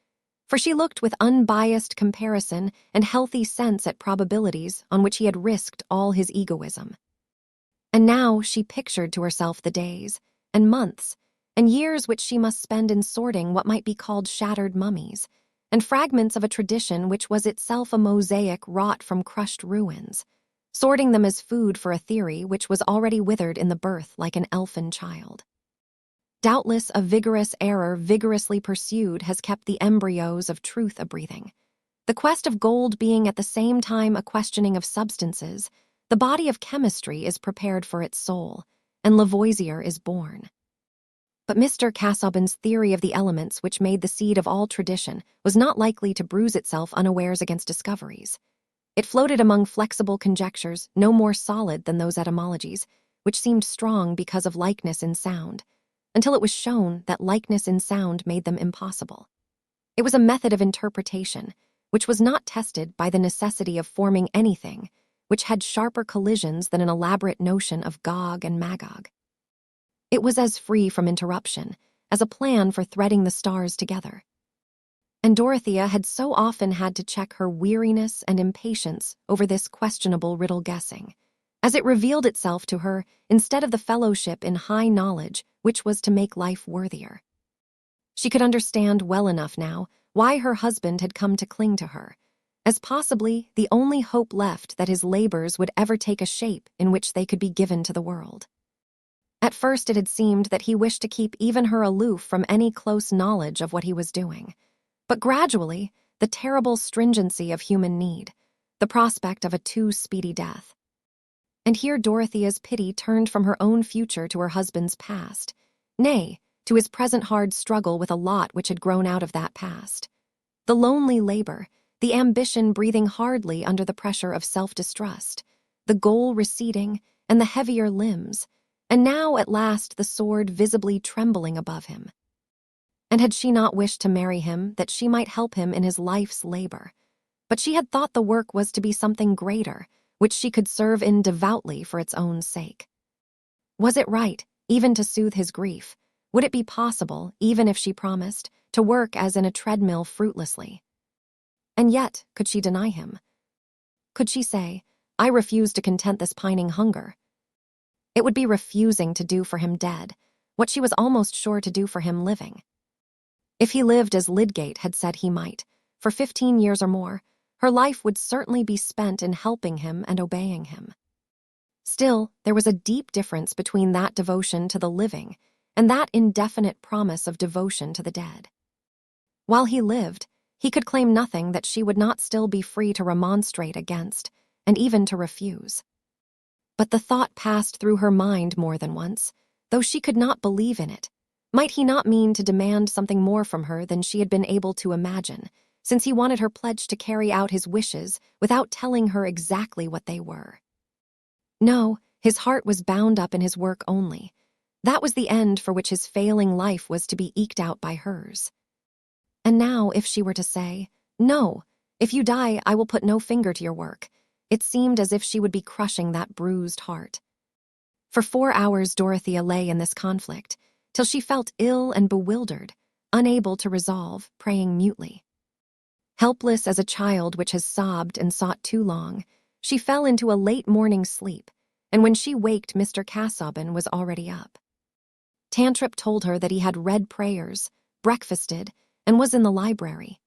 for she looked with unbiased comparison and healthy sense at probabilities on which he had risked all his egoism. And now she pictured to herself the days, and months, and years which she must spend in sorting what might be called shattered mummies, and fragments of a tradition which was itself a mosaic wrought from crushed ruins, sorting them as food for a theory which was already withered in the birth like an elfin child. Doubtless a vigorous error vigorously pursued has kept the embryos of truth a-breathing. The quest of gold being at the same time a questioning of substances, the body of chemistry is prepared for its soul, and Lavoisier is born. But Mr. Casaubon's theory of the elements which made the seed of all tradition was not likely to bruise itself unawares against discoveries. It floated among flexible conjectures no more solid than those etymologies, which seemed strong because of likeness in sound, until it was shown that likeness in sound made them impossible. It was a method of interpretation which was not tested by the necessity of forming anything which had sharper collisions than an elaborate notion of Gog and Magog. It was as free from interruption as a plan for threading the stars together. And Dorothea had so often had to check her weariness and impatience over this questionable riddle-guessing, as it revealed itself to her instead of the fellowship in high knowledge which was to make life worthier. She could understand well enough now why her husband had come to cling to her, as possibly the only hope left that his labors would ever take a shape in which they could be given to the world. At first it had seemed that he wished to keep even her aloof from any close knowledge of what he was doing. But gradually, the terrible stringency of human need, the prospect of a too speedy death. And here Dorothea's pity turned from her own future to her husband's past, nay, to his present hard struggle with a lot which had grown out of that past. The lonely labor, the ambition breathing hardly under the pressure of self-distrust, the goal receding, and the heavier limbs, and now at last the sword visibly trembling above him. And had she not wished to marry him that she might help him in his life's labor? But she had thought the work was to be something greater, which she could serve in devoutly for its own sake. Was it right, even to soothe his grief? Would it be possible, even if she promised, to work as in a treadmill fruitlessly? And yet, could she deny him? Could she say, "I refuse to content this pining hunger"? It would be refusing to do for him dead what she was almost sure to do for him living. If he lived as Lydgate had said he might, for 15 years or more, her life would certainly be spent in helping him and obeying him. Still, there was a deep difference between that devotion to the living and that indefinite promise of devotion to the dead. While he lived, he could claim nothing that she would not still be free to remonstrate against, and even to refuse. But the thought passed through her mind more than once, though she could not believe in it. Might he not mean to demand something more from her than she had been able to imagine, since he wanted her pledged to carry out his wishes without telling her exactly what they were? No, his heart was bound up in his work only. That was the end for which his failing life was to be eked out by hers. And now, if she were to say, "No, if you die, I will put no finger to your work," it seemed as if she would be crushing that bruised heart. For 4 hours Dorothea lay in this conflict, till she felt ill and bewildered, unable to resolve, praying mutely. Helpless as a child which has sobbed and sought too long, she fell into a late morning sleep, and when she waked Mr. Casaubon was already up. Tantripp told her that he had read prayers, breakfasted, and was in the library.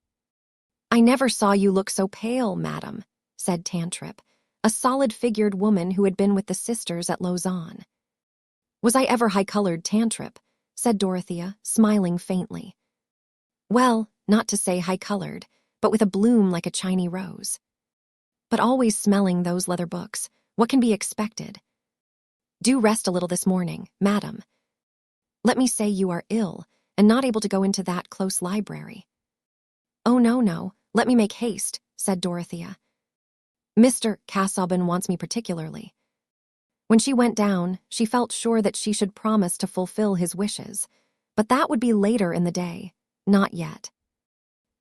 "I never saw you look so pale, madam," said Tantripp, a solid-figured woman who had been with the sisters at Lausanne. "Was I ever high-colored, Tantripp?" said Dorothea, smiling faintly. "Well, not to say high-colored, but with a bloom like a Chinese rose. But always smelling those leather books, what can be expected? Do rest a little this morning, madam. Let me say you are ill, and not able to go into that close library." "Oh, no, let me make haste," said Dorothea. "Mr. Casaubon wants me particularly." When she went down, she felt sure that she should promise to fulfill his wishes, but that would be later in the day, not yet.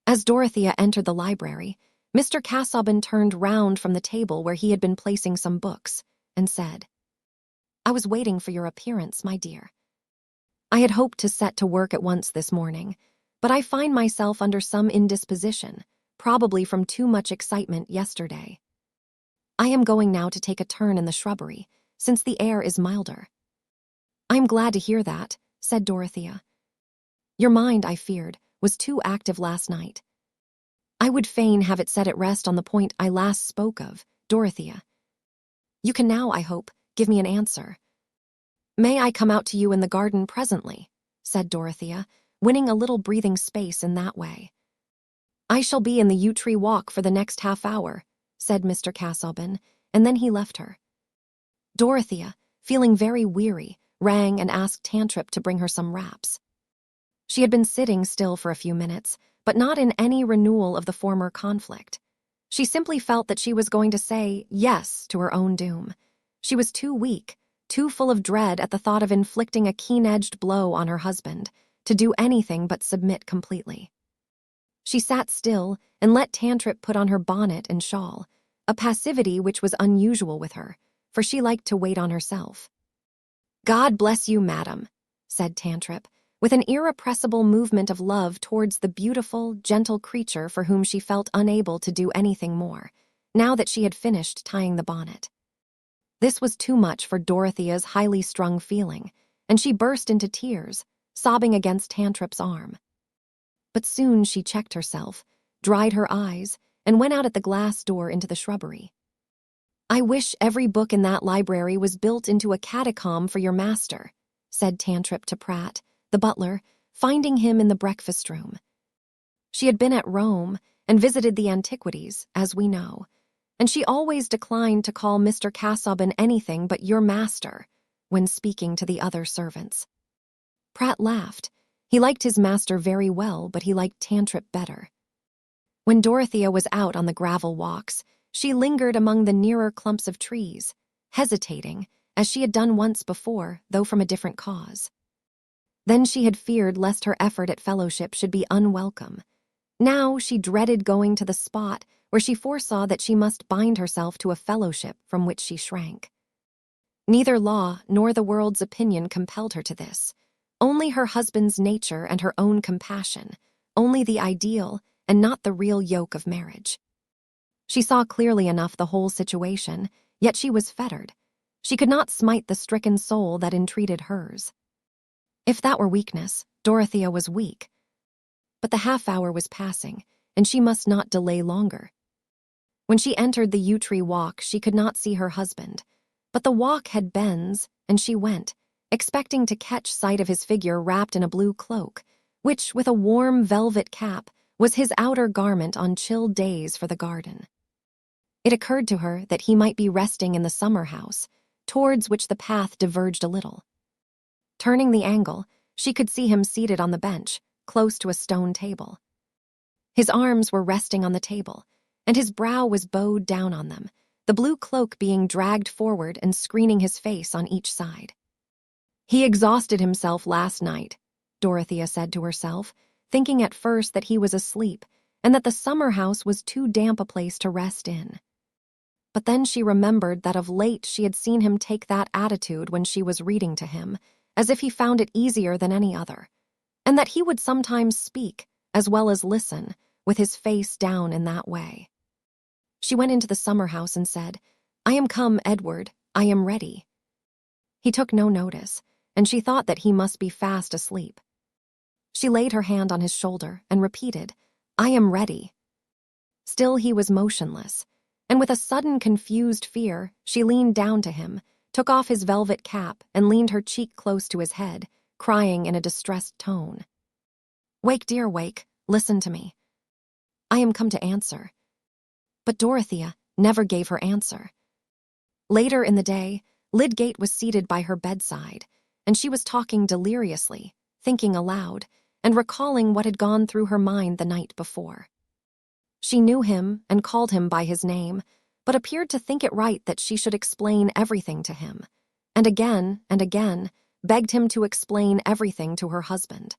As Dorothea entered the library, Mr. Casaubon turned round from the table where he had been placing some books, and said, "I was waiting for your appearance, my dear. I had hoped to set to work at once this morning, but I find myself under some indisposition, probably from too much excitement yesterday. I am going now to take a turn in the shrubbery, since the air is milder." "I am glad to hear that," said Dorothea. "Your mind, I feared, was too active last night." "I would fain have it set at rest on the point I last spoke of, Dorothea. You can now, I hope, give me an answer." "May I come out to you in the garden presently?" said Dorothea, winning a little breathing space in that way. "I shall be in the yew tree walk for the next half-hour," said Mr. Casaubon, and then he left her. Dorothea, feeling very weary, rang and asked Tantripp to bring her some wraps. She had been sitting still for a few minutes, but not in any renewal of the former conflict. She simply felt that she was going to say yes to her own doom. She was too weak, too full of dread at the thought of inflicting a keen-edged blow on her husband, to do anything but submit completely. She sat still and let Tantripp put on her bonnet and shawl, a passivity which was unusual with her, for she liked to wait on herself. "God bless you, madam," said Tantripp, with an irrepressible movement of love towards the beautiful, gentle creature for whom she felt unable to do anything more, now that she had finished tying the bonnet. This was too much for Dorothea's highly strung feeling, and she burst into tears, sobbing against Tantripp's arm. But soon she checked herself, dried her eyes, and went out at the glass door into the shrubbery. "I wish every book in that library was built into a catacomb for your master," said Tantripp to Pratt, the butler, finding him in the breakfast room. She had been at Rome and visited the antiquities, as we know, and she always declined to call Mr. Casaubon anything but your master when speaking to the other servants. Pratt laughed. He liked his master very well, but he liked Tantripp better. When Dorothea was out on the gravel walks, she lingered among the nearer clumps of trees, hesitating, as she had done once before, though from a different cause. Then she had feared lest her effort at fellowship should be unwelcome. Now she dreaded going to the spot where she foresaw that she must bind herself to a fellowship from which she shrank. Neither law nor the world's opinion compelled her to this. Only her husband's nature and her own compassion, only the ideal and not the real yoke of marriage. She saw clearly enough the whole situation, yet she was fettered. She could not smite the stricken soul that entreated hers. If that were weakness, Dorothea was weak. But the half-hour was passing, and she must not delay longer. When she entered the yew tree walk, she could not see her husband, but the walk had bends, and she went, expecting to catch sight of his figure wrapped in a blue cloak, which, with a warm velvet cap, was his outer garment on chill days for the garden. It occurred to her that he might be resting in the summer house, towards which the path diverged a little. Turning the angle, she could see him seated on the bench, close to a stone table. His arms were resting on the table, and his brow was bowed down on them, the blue cloak being dragged forward and screening his face on each side. "He exhausted himself last night," Dorothea said to herself, thinking at first that he was asleep and that the summer house was too damp a place to rest in. But then she remembered that of late she had seen him take that attitude when she was reading to him, as if he found it easier than any other, and that he would sometimes speak, as well as listen, with his face down in that way. She went into the summer house and said, "I am come, Edward, I am ready." He took no notice, and she thought that he must be fast asleep. She laid her hand on his shoulder and repeated, "I am ready." Still he was motionless, and with a sudden confused fear, she leaned down to him, took off his velvet cap, and leaned her cheek close to his head, crying in a distressed tone, "Wake, dear, wake, listen to me. I am come to answer." But Dorothea never gave her answer. Later in the day, Lydgate was seated by her bedside, and she was talking deliriously, thinking aloud, and recalling what had gone through her mind the night before. She knew him and called him by his name, but appeared to think it right that she should explain everything to him, and again begged him to explain everything to her husband.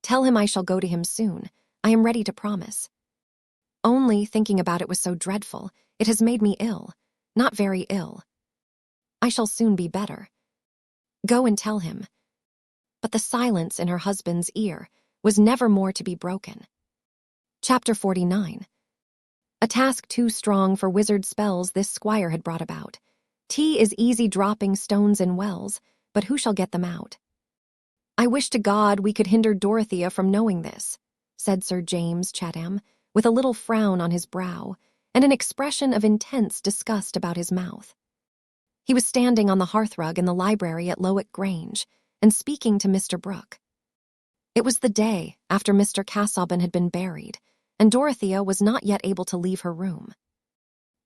"Tell him I shall go to him soon. I am ready to promise. Only thinking about it was so dreadful, it has made me ill, not very ill. I shall soon be better. Go and tell him." But the silence in her husband's ear was never more to be broken. Chapter 49. A task too strong for wizard spells this squire had brought about. Tea is easy dropping stones in wells, but who shall get them out? "I wish to God we could hinder Dorothea from knowing this," said Sir James Chatham, with a little frown on his brow and an expression of intense disgust about his mouth. He was standing on the hearthrug in the library at Lowick Grange and speaking to Mr. Brooke. It was the day after Mr. Casaubon had been buried, and Dorothea was not yet able to leave her room.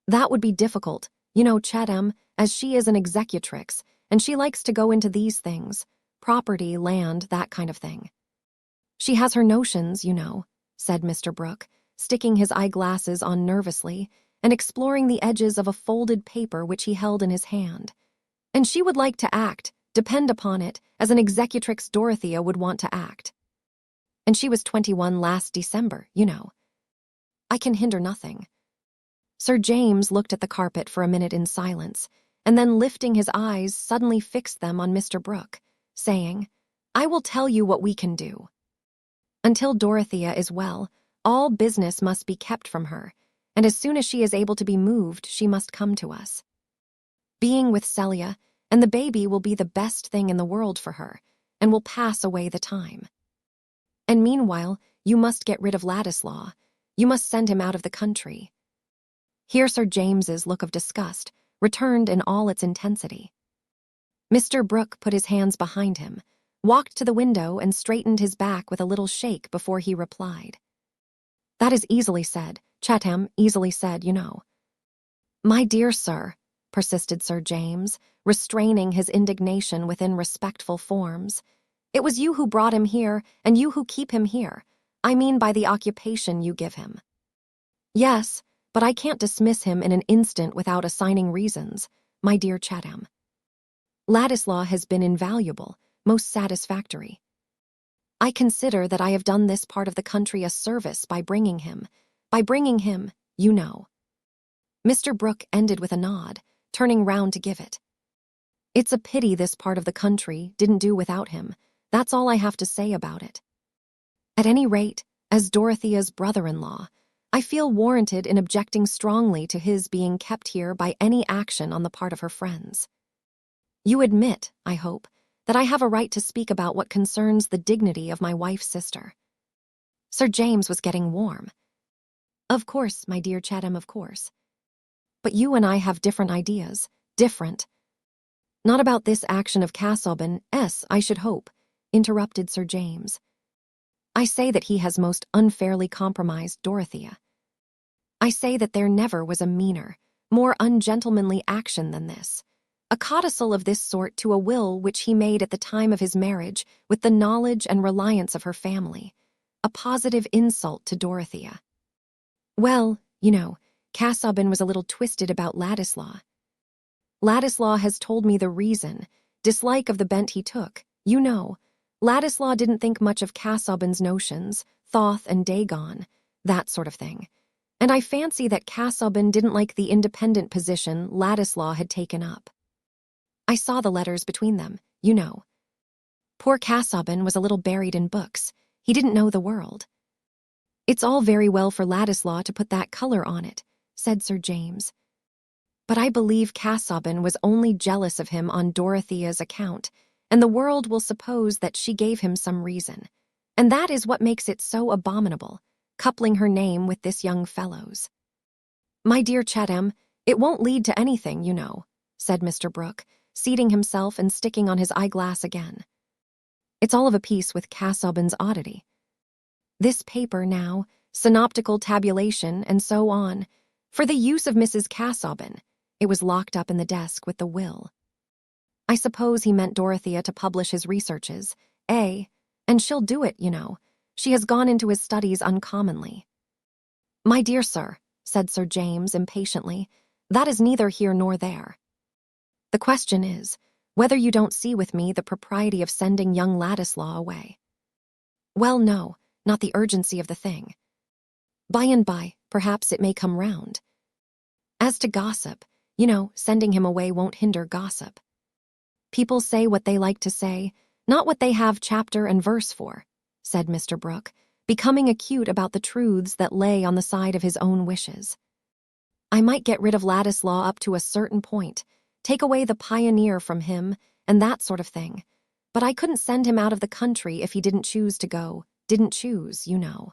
That would be difficult, you know, Chatham, as she is an executrix, and she likes to go into these things, property, land, that kind of thing. "She has her notions, you know," said Mr. Brooke, sticking his eyeglasses on nervously and exploring the edges of a folded paper which he held in his hand. "And she would like to act, depend upon it, as an executrix Dorothea would want to act. And she was 21 last December, you know. I can hinder nothing." Sir James looked at the carpet for a minute in silence, and then lifting his eyes suddenly fixed them on Mr. Brooke, saying, "I will tell you what we can do. Until Dorothea is well, all business must be kept from her, and as soon as she is able to be moved, she must come to us. Being with Celia and the baby will be the best thing in the world for her, and will pass away the time. And meanwhile, you must get rid of Ladislaw. You must send him out of the country." Here Sir James's look of disgust returned in all its intensity. Mr. Brooke put his hands behind him, walked to the window and straightened his back with a little shake before he replied. "That is easily said, Chatham, easily said, you know." "My dear sir," persisted Sir James, restraining his indignation within respectful forms, "it was you who brought him here, and you who keep him here. I mean by the occupation you give him." "Yes, but I can't dismiss him in an instant without assigning reasons, my dear Chatham. Ladislaw has been invaluable, most satisfactory. I consider that I have done this part of the country a service by bringing him, you know." Mr. Brooke ended with a nod, turning round to give it. "It's a pity this part of the country didn't do without him. That's all I have to say about it. At any rate, as Dorothea's brother-in-law, I feel warranted in objecting strongly to his being kept here by any action on the part of her friends. You admit, I hope, that I have a right to speak about what concerns the dignity of my wife's sister." Sir James was getting warm. "Of course, my dear Chatham, of course. But you and I have different ideas, different—" "Not about this action of Casaubon, I should hope," interrupted Sir James. "I say that he has most unfairly compromised Dorothea. I say that there never was a meaner, more ungentlemanly action than this. A codicil of this sort to a will which he made at the time of his marriage with the knowledge and reliance of her family. A positive insult to Dorothea. Well, you know, Casaubon was a little twisted about Ladislaw. Ladislaw has told me the reason, dislike of the bent he took, you know. Ladislaw didn't think much of Casaubon's notions, Thoth and Dagon, that sort of thing. And I fancy that Casaubon didn't like the independent position Ladislaw had taken up. I saw the letters between them, you know. Poor Casaubon was a little buried in books. He didn't know the world." "It's all very well for Ladislaw to put that color on it," said Sir James. "But I believe Casaubon was only jealous of him on Dorothea's account, and the world will suppose that she gave him some reason. And that is what makes it so abominable, coupling her name with this young fellow's." "My dear Chatham, it won't lead to anything, you know," said Mr. Brooke, seating himself and sticking on his eyeglass again. "It's all of a piece with Casaubon's oddity. This paper now, synoptical tabulation, and so on, for the use of Mrs. Casaubon. It was locked up in the desk with the will. I suppose he meant Dorothea to publish his researches, and she'll do it, you know. She has gone into his studies uncommonly." "My dear sir," said Sir James impatiently, "that is neither here nor there. The question is, whether you don't see with me the propriety of sending young Ladislaw away." "Well, no, not the urgency of the thing. By and by, perhaps it may come round. As to gossip, you know, sending him away won't hinder gossip. People say what they like to say, not what they have chapter and verse for," said Mr. Brooke, becoming acute about the truths that lay on the side of his own wishes. "I might get rid of Ladislaw up to a certain point, take away the pioneer from him, and that sort of thing. But I couldn't send him out of the country if he didn't choose to go, didn't choose, you know."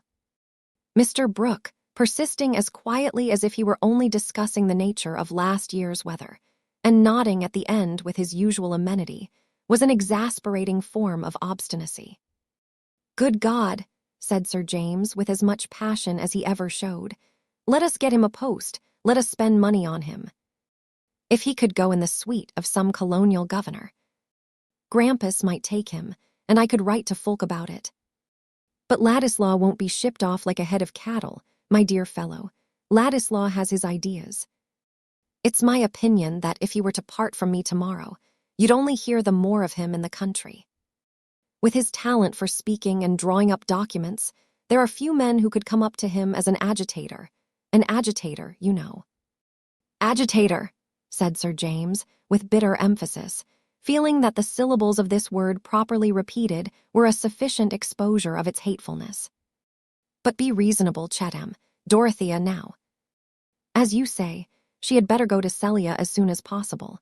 Mr. Brooke, persisting as quietly as if he were only discussing the nature of last year's weather, and nodding at the end with his usual amenity, was an exasperating form of obstinacy. "Good God," said Sir James with as much passion as he ever showed, "let us get him a post, let us spend money on him. If he could go in the suite of some colonial governor. Grampus might take him, and I could write to Fulk about it. But Ladislaw won't be shipped off like a head of cattle, my dear fellow. Ladislaw has his ideas. It's my opinion that if he were to part from me tomorrow, you'd only hear the more of him in the country. With his talent for speaking and drawing up documents, there are few men who could come up to him as an agitator, you know." "Agitator," said Sir James, with bitter emphasis, feeling that the syllables of this word properly repeated were a sufficient exposure of its hatefulness. "But be reasonable, Chatham. Dorothea now. As you say, she had better go to Celia as soon as possible.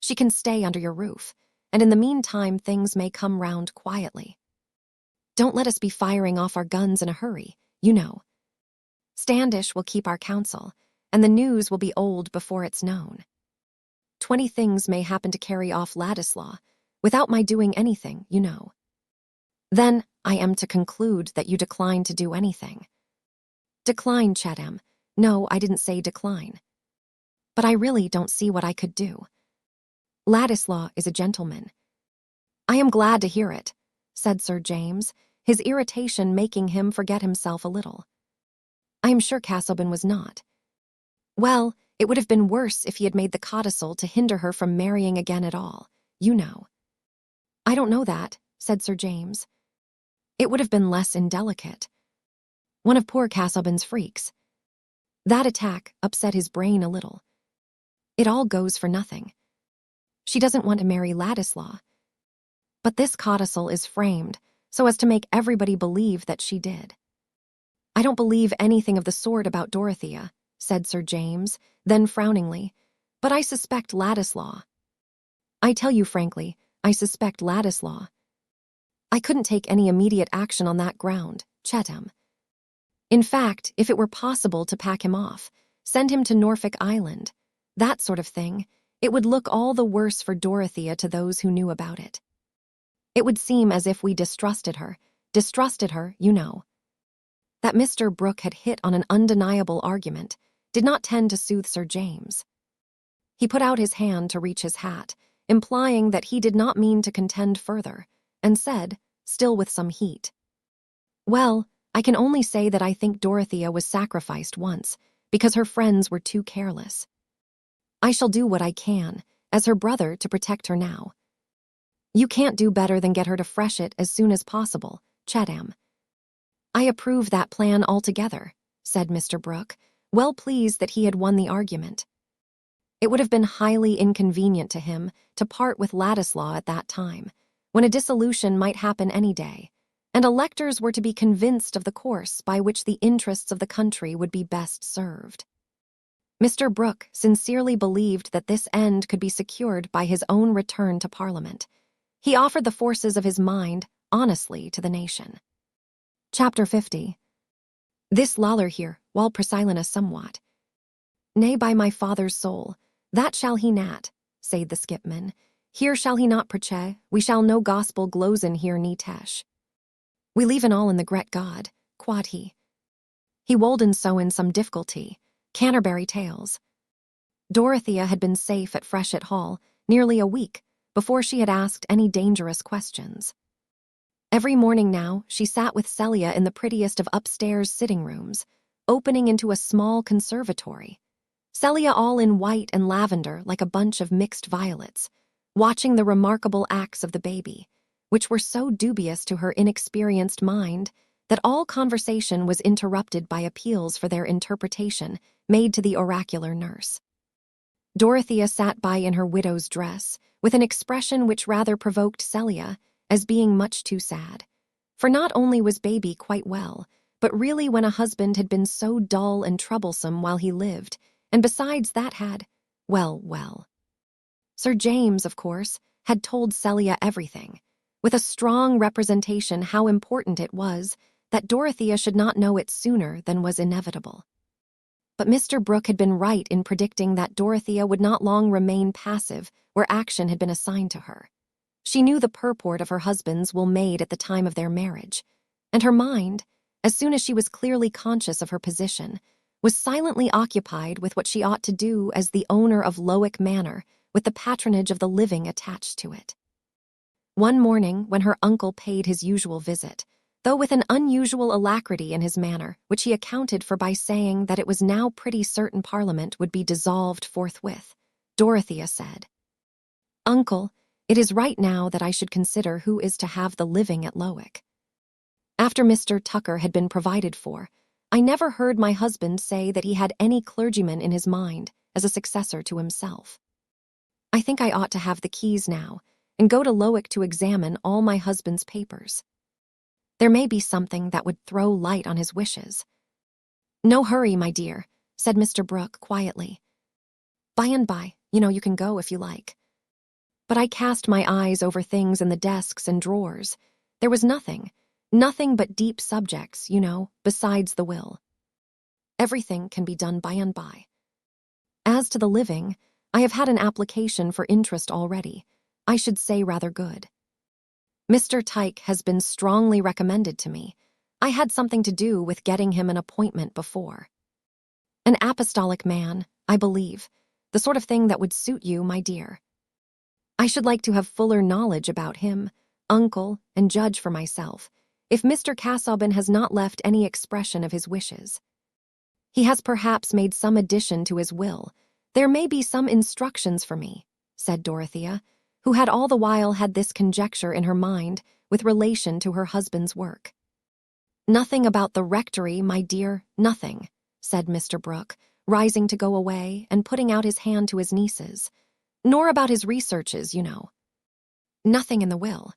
She can stay under your roof, and in the meantime things may come round quietly. Don't let us be firing off our guns in a hurry, you know. Standish will keep our counsel, and the news will be old before it's known. 20 things may happen to carry off Ladislaw, without my doing anything, you know. Then I am to conclude that you decline to do anything. Decline, Chatham. No, I didn't say decline. But I really don't see what I could do. Ladislaw is a gentleman. I am glad to hear it, said Sir James, his irritation making him forget himself a little. I am sure Castleban was not. Well, it would have been worse if he had made the codicil to hinder her from marrying again at all, you know. I don't know that, said Sir James. It would have been less indelicate. One of poor Castleban's freaks. That attack upset his brain a little. It all goes for nothing. She doesn't want to marry Ladislaw. But this codicil is framed so as to make everybody believe that she did. I don't believe anything of the sort about Dorothea, said Sir James, then frowningly, but I suspect Ladislaw. I tell you frankly, I suspect Ladislaw. I couldn't take any immediate action on that ground, Chatham. In fact, if it were possible to pack him off, send him to Norfolk Island, that sort of thing, it would look all the worse for Dorothea to those who knew about it. It would seem as if we distrusted her, you know. That Mr. Brooke had hit on an undeniable argument did not tend to soothe Sir James. He put out his hand to reach his hat, implying that he did not mean to contend further, and said, still with some heat, Well, I can only say that I think Dorothea was sacrificed once, because her friends were too careless. I shall do what I can, as her brother, to protect her now. You can't do better than get her to fresh it as soon as possible, Chatham. I approve that plan altogether, said Mr. Brooke, well pleased that he had won the argument. It would have been highly inconvenient to him to part with Ladislaw at that time, when a dissolution might happen any day, and electors were to be convinced of the course by which the interests of the country would be best served. Mr. Brooke sincerely believed that this end could be secured by his own return to Parliament. He offered the forces of his mind honestly to the nation. Chapter 50. This Lawler here, while Priscillina somewhat. Nay, by my father's soul, that shall he not, said the skipman. Here shall he not preche, we shall no gospel glosen here ni tesh. We leave all in the gret God, quod he. He wolden so in some difficulty, Canterbury Tales. Dorothea had been safe at Freshitt Hall nearly a week before she had asked any dangerous questions. Every morning now she sat with Celia in the prettiest of upstairs sitting rooms, opening into a small conservatory. Celia all in white and lavender like a bunch of mixed violets, watching the remarkable acts of the baby, which were so dubious to her inexperienced mind that all conversation was interrupted by appeals for their interpretation made to the oracular nurse. Dorothea sat by in her widow's dress, with an expression which rather provoked Celia as being much too sad. For not only was baby quite well, but really when a husband had been so dull and troublesome while he lived, and besides that had, well. Sir James, of course, had told Celia everything, with a strong representation how important it was that Dorothea should not know it sooner than was inevitable. But Mr. Brooke had been right in predicting that Dorothea would not long remain passive where action had been assigned to her. She knew the purport of her husband's will made at the time of their marriage, and her mind, as soon as she was clearly conscious of her position, was silently occupied with what she ought to do as the owner of Lowick Manor, with the patronage of the living attached to it. One morning, when her uncle paid his usual visit, though with an unusual alacrity in his manner, which he accounted for by saying that it was now pretty certain Parliament would be dissolved forthwith, Dorothea said, "Uncle, it is right now that I should consider who is to have the living at Lowick. After Mr. Tucker had been provided for, I never heard my husband say that he had any clergyman in his mind as a successor to himself. I think I ought to have the keys now, and go to Lowick to examine all my husband's papers. There may be something that would throw light on his wishes." "No hurry, my dear," said Mr. Brooke quietly. "By and by, you can go if you like." But I cast my eyes over things in the desks and drawers. There was nothing but deep subjects, besides the will. Everything can be done by and by. As to the living, I have had an application for interest already. I should say rather good. Mr. Tyke has been strongly recommended to me. I had something to do with getting him an appointment before. An apostolic man, I believe, the sort of thing that would suit you, my dear. I should like to have fuller knowledge about him, uncle, and judge for myself, if Mr. Casaubon has not left any expression of his wishes. He has perhaps made some addition to his will. There may be some instructions for me, said Dorothea, who had all the while had this conjecture in her mind with relation to her husband's work. Nothing about the rectory, my dear, nothing, said Mr. Brooke, rising to go away and putting out his hand to his nieces. Nor about his researches, you know. Nothing in the will.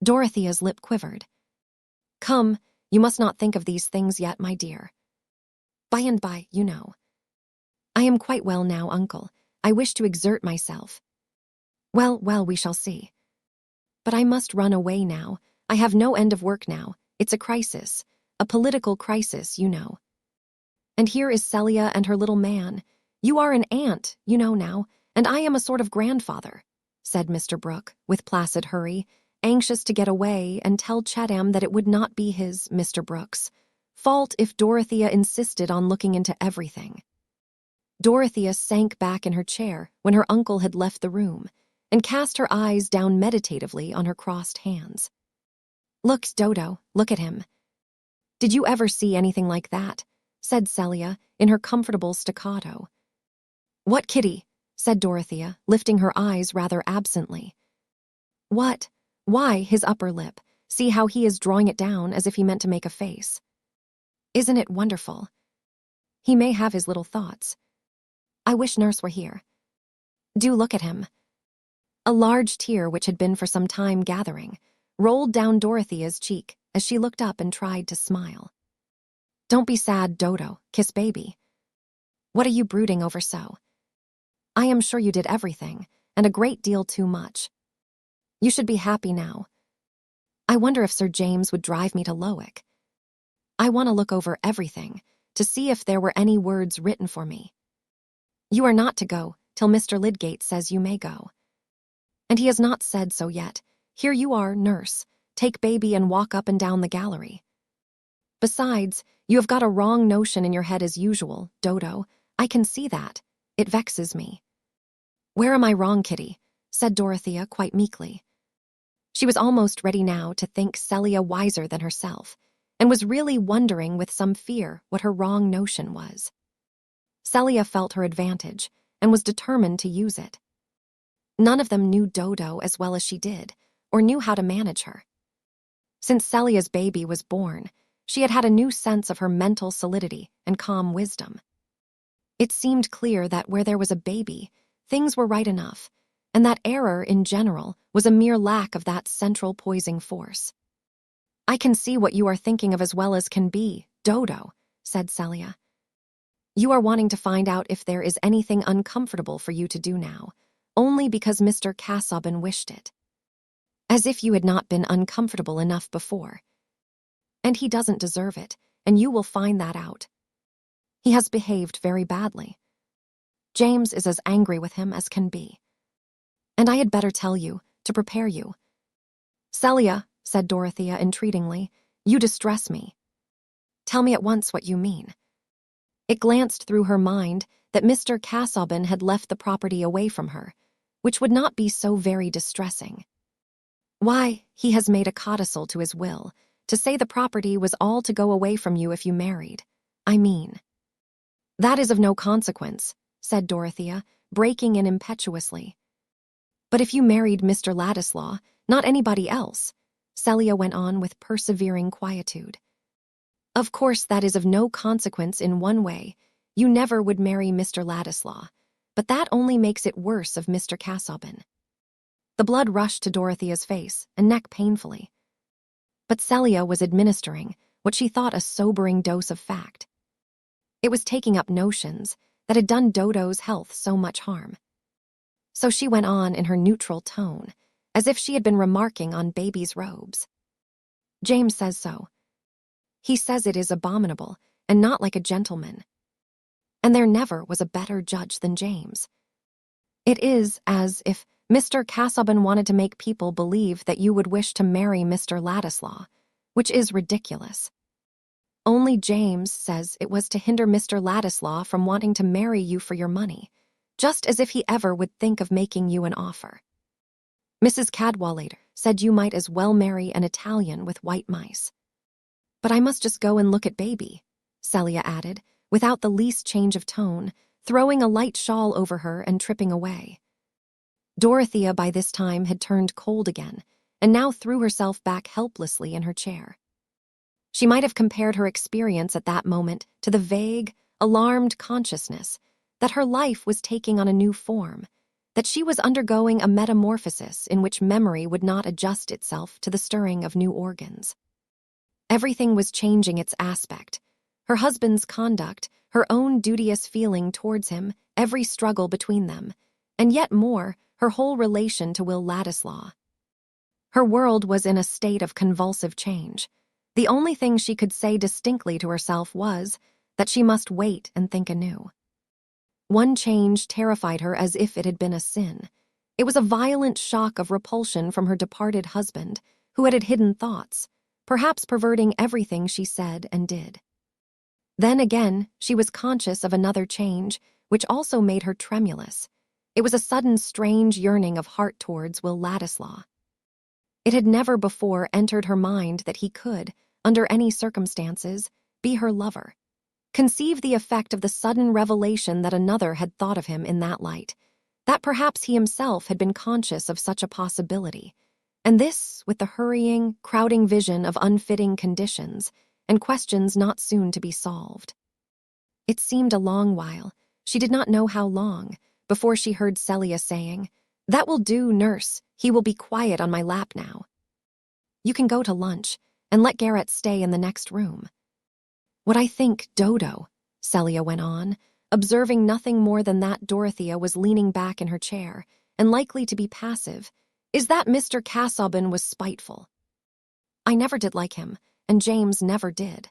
Dorothea's lip quivered. Come, you must not think of these things yet, my dear. By and by, you know. I am quite well now, uncle. I wish to exert myself. Well, we shall see. But I must run away now. I have no end of work now. It's a crisis, a political crisis, you know. And here is Celia and her little man. You are an aunt, you know now, and I am a sort of grandfather, said Mr. Brooke, with placid hurry, anxious to get away and tell Chatham that it would not be his, Mr. Brooke's, fault if Dorothea insisted on looking into everything. Dorothea sank back in her chair when her uncle had left the room and cast her eyes down meditatively on her crossed hands. Look, Dodo, look at him. Did you ever see anything like that? Said Celia in her comfortable staccato. What, Kitty? Said Dorothea, lifting her eyes rather absently. What? Why, his upper lip. See how he is drawing it down as if he meant to make a face. Isn't it wonderful? He may have his little thoughts. I wish Nurse were here. Do look at him. A large tear, which had been for some time gathering, rolled down Dorothea's cheek as she looked up and tried to smile. Don't be sad, Dodo. Kiss baby. What are you brooding over so? I am sure you did everything, and a great deal too much. You should be happy now. I wonder if Sir James would drive me to Lowick. I want to look over everything, to see if there were any words written for me. You are not to go till Mr. Lydgate says you may go. And he has not said so yet. Here you are, Nurse. Take baby and walk up and down the gallery. Besides, you have got a wrong notion in your head as usual, Dodo. I can see that. It vexes me. Where am I wrong, Kitty? Said Dorothea quite meekly. She was almost ready now to think Celia wiser than herself, and was really wondering with some fear what her wrong notion was. Celia felt her advantage, and was determined to use it. None of them knew Dodo as well as she did, or knew how to manage her. Since Celia's baby was born, she had had a new sense of her mental solidity and calm wisdom. It seemed clear that where there was a baby, things were right enough, and that error in general was a mere lack of that central poising force. I can see what you are thinking of as well as can be, Dodo, said Celia. You are wanting to find out if there is anything uncomfortable for you to do now, only because Mr. Casaubon wished it. As if you had not been uncomfortable enough before. And he doesn't deserve it, and you will find that out. He has behaved very badly. James is as angry with him as can be. And I had better tell you, to prepare you. Celia, said Dorothea entreatingly, you distress me. Tell me at once what you mean. It glanced through her mind that Mr. Casaubon had left the property away from her, which would not be so very distressing. Why, he has made a codicil to his will, to say the property was all to go away from you if you married. I mean. That is of no consequence, said Dorothea, breaking in impetuously. But if you married Mr. Ladislaw, not anybody else, Celia went on with persevering quietude. Of course that is of no consequence in one way. You never would marry Mr. Ladislaw, but that only makes it worse of Mr. Casaubon. The blood rushed to Dorothea's face and neck painfully. But Celia was administering what she thought a sobering dose of fact. It was taking up notions that had done Dodo's health so much harm. So she went on in her neutral tone, as if she had been remarking on baby's robes. James says so. He says it is abominable, and not like a gentleman. And there never was a better judge than James. It is as if Mr. Casaubon wanted to make people believe that you would wish to marry Mr. Ladislaw, which is ridiculous. Only James says it was to hinder Mr. Ladislaw from wanting to marry you for your money, just as if he ever would think of making you an offer. Mrs. Cadwallader said you might as well marry an Italian with white mice. But I must just go and look at baby, Celia added, without the least change of tone, throwing a light shawl over her and tripping away. Dorothea by this time had turned cold again, and now threw herself back helplessly in her chair. She might have compared her experience at that moment to the vague, alarmed consciousness that her life was taking on a new form, that she was undergoing a metamorphosis in which memory would not adjust itself to the stirring of new organs. Everything was changing its aspect. Her husband's conduct, her own duteous feeling towards him, every struggle between them, and yet more, her whole relation to Will Ladislaw. Her world was in a state of convulsive change. The only thing she could say distinctly to herself was that she must wait and think anew. One change terrified her as if it had been a sin. It was a violent shock of repulsion from her departed husband, who had hidden thoughts, perhaps perverting everything she said and did. Then again, she was conscious of another change, which also made her tremulous. It was a sudden strange yearning of heart towards Will Ladislaw. It had never before entered her mind that he could, under any circumstances, be her lover. Conceive the effect of the sudden revelation that another had thought of him in that light, that perhaps he himself had been conscious of such a possibility, and this with the hurrying, crowding vision of unfitting conditions and questions not soon to be solved. It seemed a long while, she did not know how long, before she heard Celia saying, "That will do, nurse, he will be quiet on my lap now. You can go to lunch, and let Garrett stay in the next room." "What I think, Dodo," Celia went on, observing nothing more than that Dorothea was leaning back in her chair, and likely to be passive, "is that Mr. Casaubon was spiteful. I never did like him, and James never did.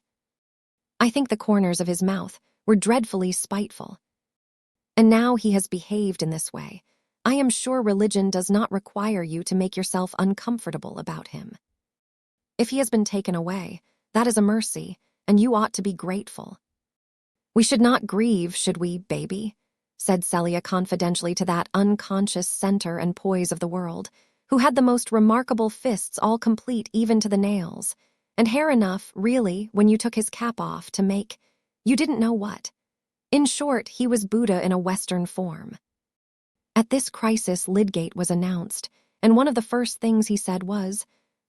I think the corners of his mouth were dreadfully spiteful. And now he has behaved in this way. I am sure religion does not require you to make yourself uncomfortable about him. If he has been taken away, that is a mercy, and you ought to be grateful." "We should not grieve, should we, baby?" said Celia confidentially to that unconscious center and poise of the world, who had the most remarkable fists all complete even to the nails, and hair enough, really, when you took his cap off, to make, you didn't know what. In short, he was Buddha in a Western form. At this crisis Lydgate was announced, and one of the first things he said was,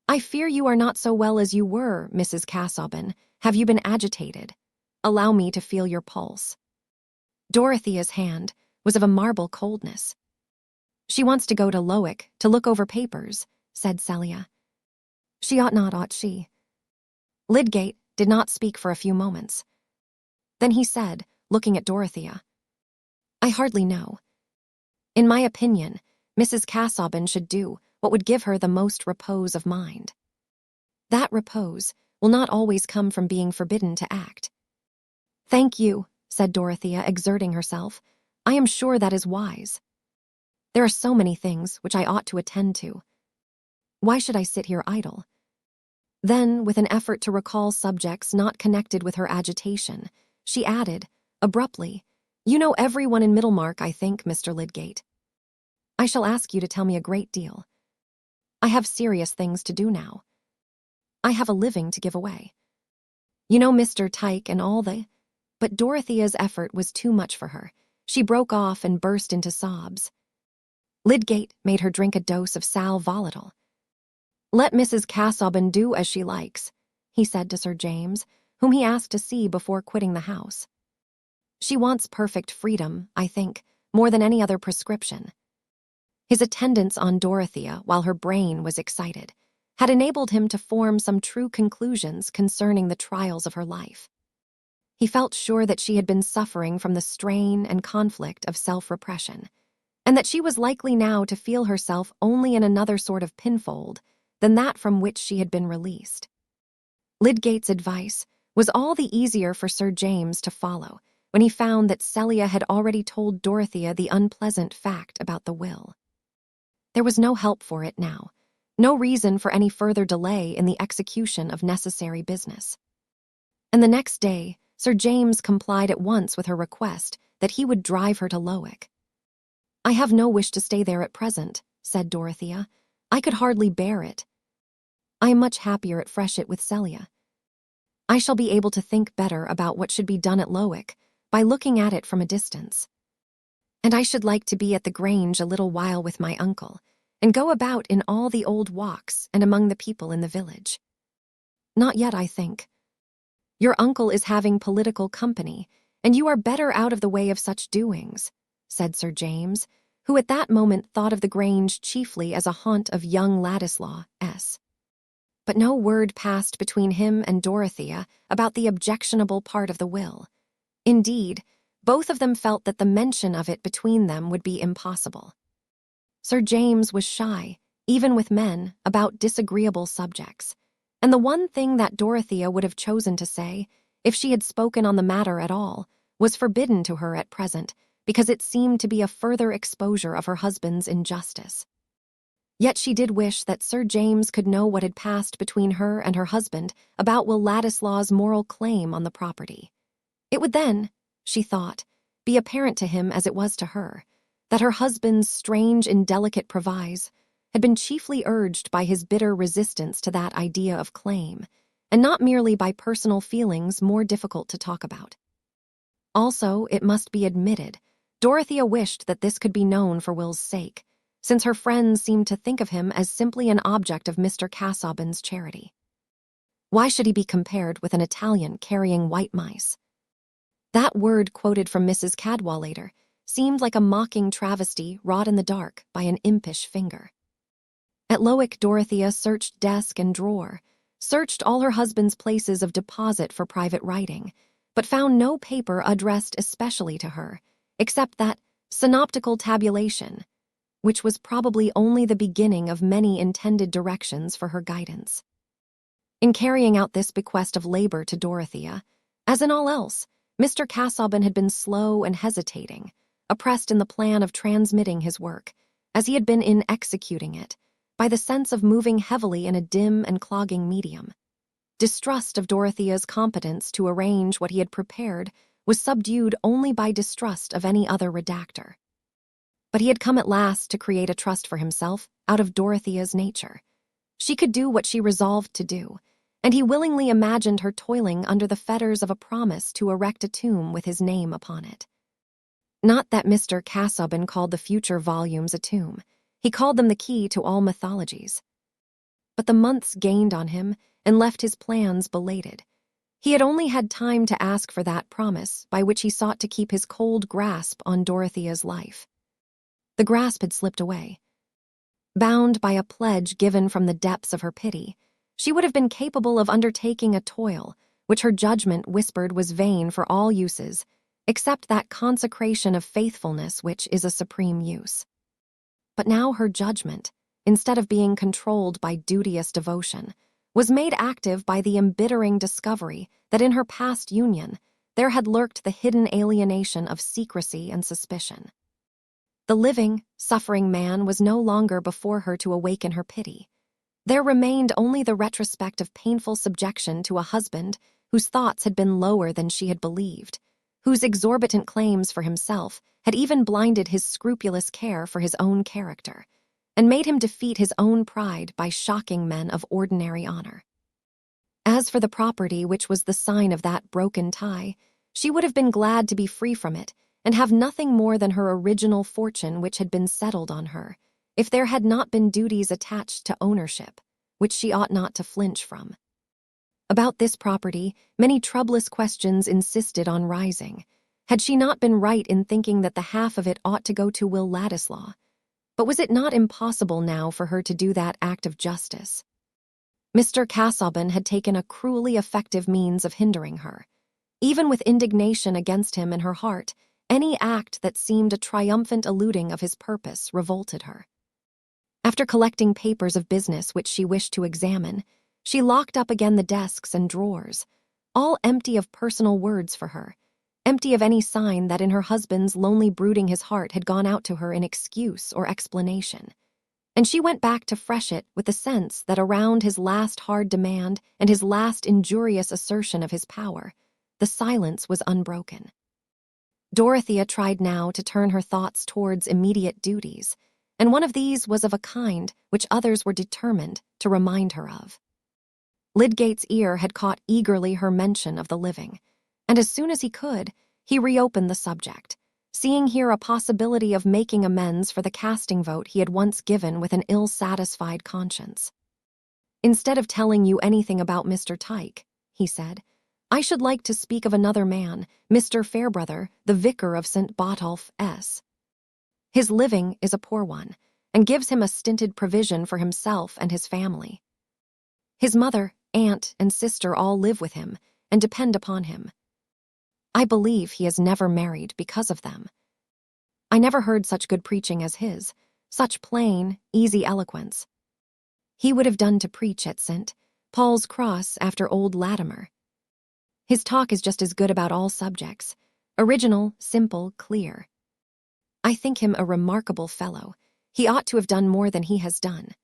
"I fear you are not so well as you were, Mrs. Casaubon. Have you been agitated? Allow me to feel your pulse." Dorothea's hand was of a marble coldness. "She wants to go to Lowick to look over papers," said Celia. "She ought not, ought she?" Lydgate did not speak for a few moments. Then he said, looking at Dorothea, "I hardly know. In my opinion, Mrs. Casaubon should do what would give her the most repose of mind. That repose will not always come from being forbidden to act." "Thank you," said Dorothea, exerting herself. "I am sure that is wise. There are so many things which I ought to attend to. Why should I sit here idle?" Then, with an effort to recall subjects not connected with her agitation, she added, abruptly, "You know everyone in Middlemarch, I think, Mr. Lydgate. I shall ask you to tell me a great deal. I have serious things to do now. I have a living to give away. You know Mr. Tyke and all the—" But Dorothea's effort was too much for her. She broke off and burst into sobs. Lydgate made her drink a dose of sal volatile. "Let Mrs. Casaubon do as she likes," he said to Sir James, whom he asked to see before quitting the house. "She wants perfect freedom, I think, more than any other prescription." His attendance on Dorothea, while her brain was excited, had enabled him to form some true conclusions concerning the trials of her life. He felt sure that she had been suffering from the strain and conflict of self-repression, and that she was likely now to feel herself only in another sort of pinfold than that from which she had been released. Lydgate's advice was all the easier for Sir James to follow when he found that Celia had already told Dorothea the unpleasant fact about the will. There was no help for it now, no reason for any further delay in the execution of necessary business. And the next day, Sir James complied at once with her request that he would drive her to Lowick. "I have no wish to stay there at present," said Dorothea. "I could hardly bear it. I am much happier at Freshitt with Celia. I shall be able to think better about what should be done at Lowick by looking at it from a distance. And I should like to be at the Grange a little while with my uncle, and go about in all the old walks and among the people in the village." "Not yet, I think. Your uncle is having political company, and you are better out of the way of such doings," said Sir James, who at that moment thought of the Grange chiefly as a haunt of young Ladislaw S. But no word passed between him and Dorothea about the objectionable part of the will. Indeed, both of them felt that the mention of it between them would be impossible. Sir James was shy, even with men, about disagreeable subjects, and the one thing that Dorothea would have chosen to say, if she had spoken on the matter at all, was forbidden to her at present, because it seemed to be a further exposure of her husband's injustice. Yet she did wish that Sir James could know what had passed between her and her husband about Will Ladislaw's moral claim on the property. It would then, she thought, be apparent to him as it was to her, that her husband's strange, indelicate proviso had been chiefly urged by his bitter resistance to that idea of claim, and not merely by personal feelings more difficult to talk about. Also, it must be admitted, Dorothea wished that this could be known for Will's sake, since her friends seemed to think of him as simply an object of Mr. Casaubon's charity. Why should he be compared with an Italian carrying white mice? That word quoted from Mrs. Cadwallader seemed like a mocking travesty wrought in the dark by an impish finger. At Lowick, Dorothea searched desk and drawer, searched all her husband's places of deposit for private writing, but found no paper addressed especially to her, except that synoptical tabulation, which was probably only the beginning of many intended directions for her guidance. In carrying out this bequest of labor to Dorothea, as in all else, Mr. Casaubon had been slow and hesitating, oppressed in the plan of transmitting his work, as he had been in executing it, by the sense of moving heavily in a dim and clogging medium. Distrust of Dorothea's competence to arrange what he had prepared was subdued only by distrust of any other redactor. But he had come at last to create a trust for himself out of Dorothea's nature. She could do what she resolved to do, and he willingly imagined her toiling under the fetters of a promise to erect a tomb with his name upon it. Not that Mr. Casaubon called the future volumes a tomb. He called them the key to all mythologies. But the months gained on him and left his plans belated. He had only had time to ask for that promise by which he sought to keep his cold grasp on Dorothea's life. The grasp had slipped away. Bound by a pledge given from the depths of her pity, she would have been capable of undertaking a toil which her judgment whispered was vain for all uses, except that consecration of faithfulness which is a supreme use. But now her judgment, instead of being controlled by duteous devotion, was made active by the embittering discovery that in her past union there had lurked the hidden alienation of secrecy and suspicion. The living, suffering man was no longer before her to awaken her pity. There remained only the retrospect of painful subjection to a husband whose thoughts had been lower than she had believed, whose exorbitant claims for himself had even blinded his scrupulous care for his own character, and made him defeat his own pride by shocking men of ordinary honor. As for the property which was the sign of that broken tie, she would have been glad to be free from it and have nothing more than her original fortune which had been settled on her, if there had not been duties attached to ownership, which she ought not to flinch from. About this property, many troublous questions insisted on rising. Had she not been right in thinking that the half of it ought to go to Will Ladislaw? But was it not impossible now for her to do that act of justice? Mr. Casaubon had taken a cruelly effective means of hindering her. Even with indignation against him in her heart, any act that seemed a triumphant eluding of his purpose revolted her. After collecting papers of business which she wished to examine, she locked up again the desks and drawers, all empty of personal words for her, empty of any sign that in her husband's lonely brooding his heart had gone out to her in excuse or explanation. And she went back to Freshet with the sense that around his last hard demand and his last injurious assertion of his power, the silence was unbroken. Dorothea tried now to turn her thoughts towards immediate duties, and one of these was of a kind which others were determined to remind her of. Lydgate's ear had caught eagerly her mention of the living, and as soon as he could, he reopened the subject, seeing here a possibility of making amends for the casting vote he had once given with an ill-satisfied conscience. "Instead of telling you anything about Mr. Tyke," he said, "I should like to speak of another man, Mr. Fairbrother, the vicar of St. Botolph S. His living is a poor one, and gives him a stinted provision for himself and his family. His mother, aunt, and sister all live with him and depend upon him. I believe he has never married because of them. I never heard such good preaching as his, such plain, easy eloquence. He would have done to preach at St. Paul's Cross after old Latimer. His talk is just as good about all subjects, original, simple, clear. I think him a remarkable fellow. He ought to have done more than he has done."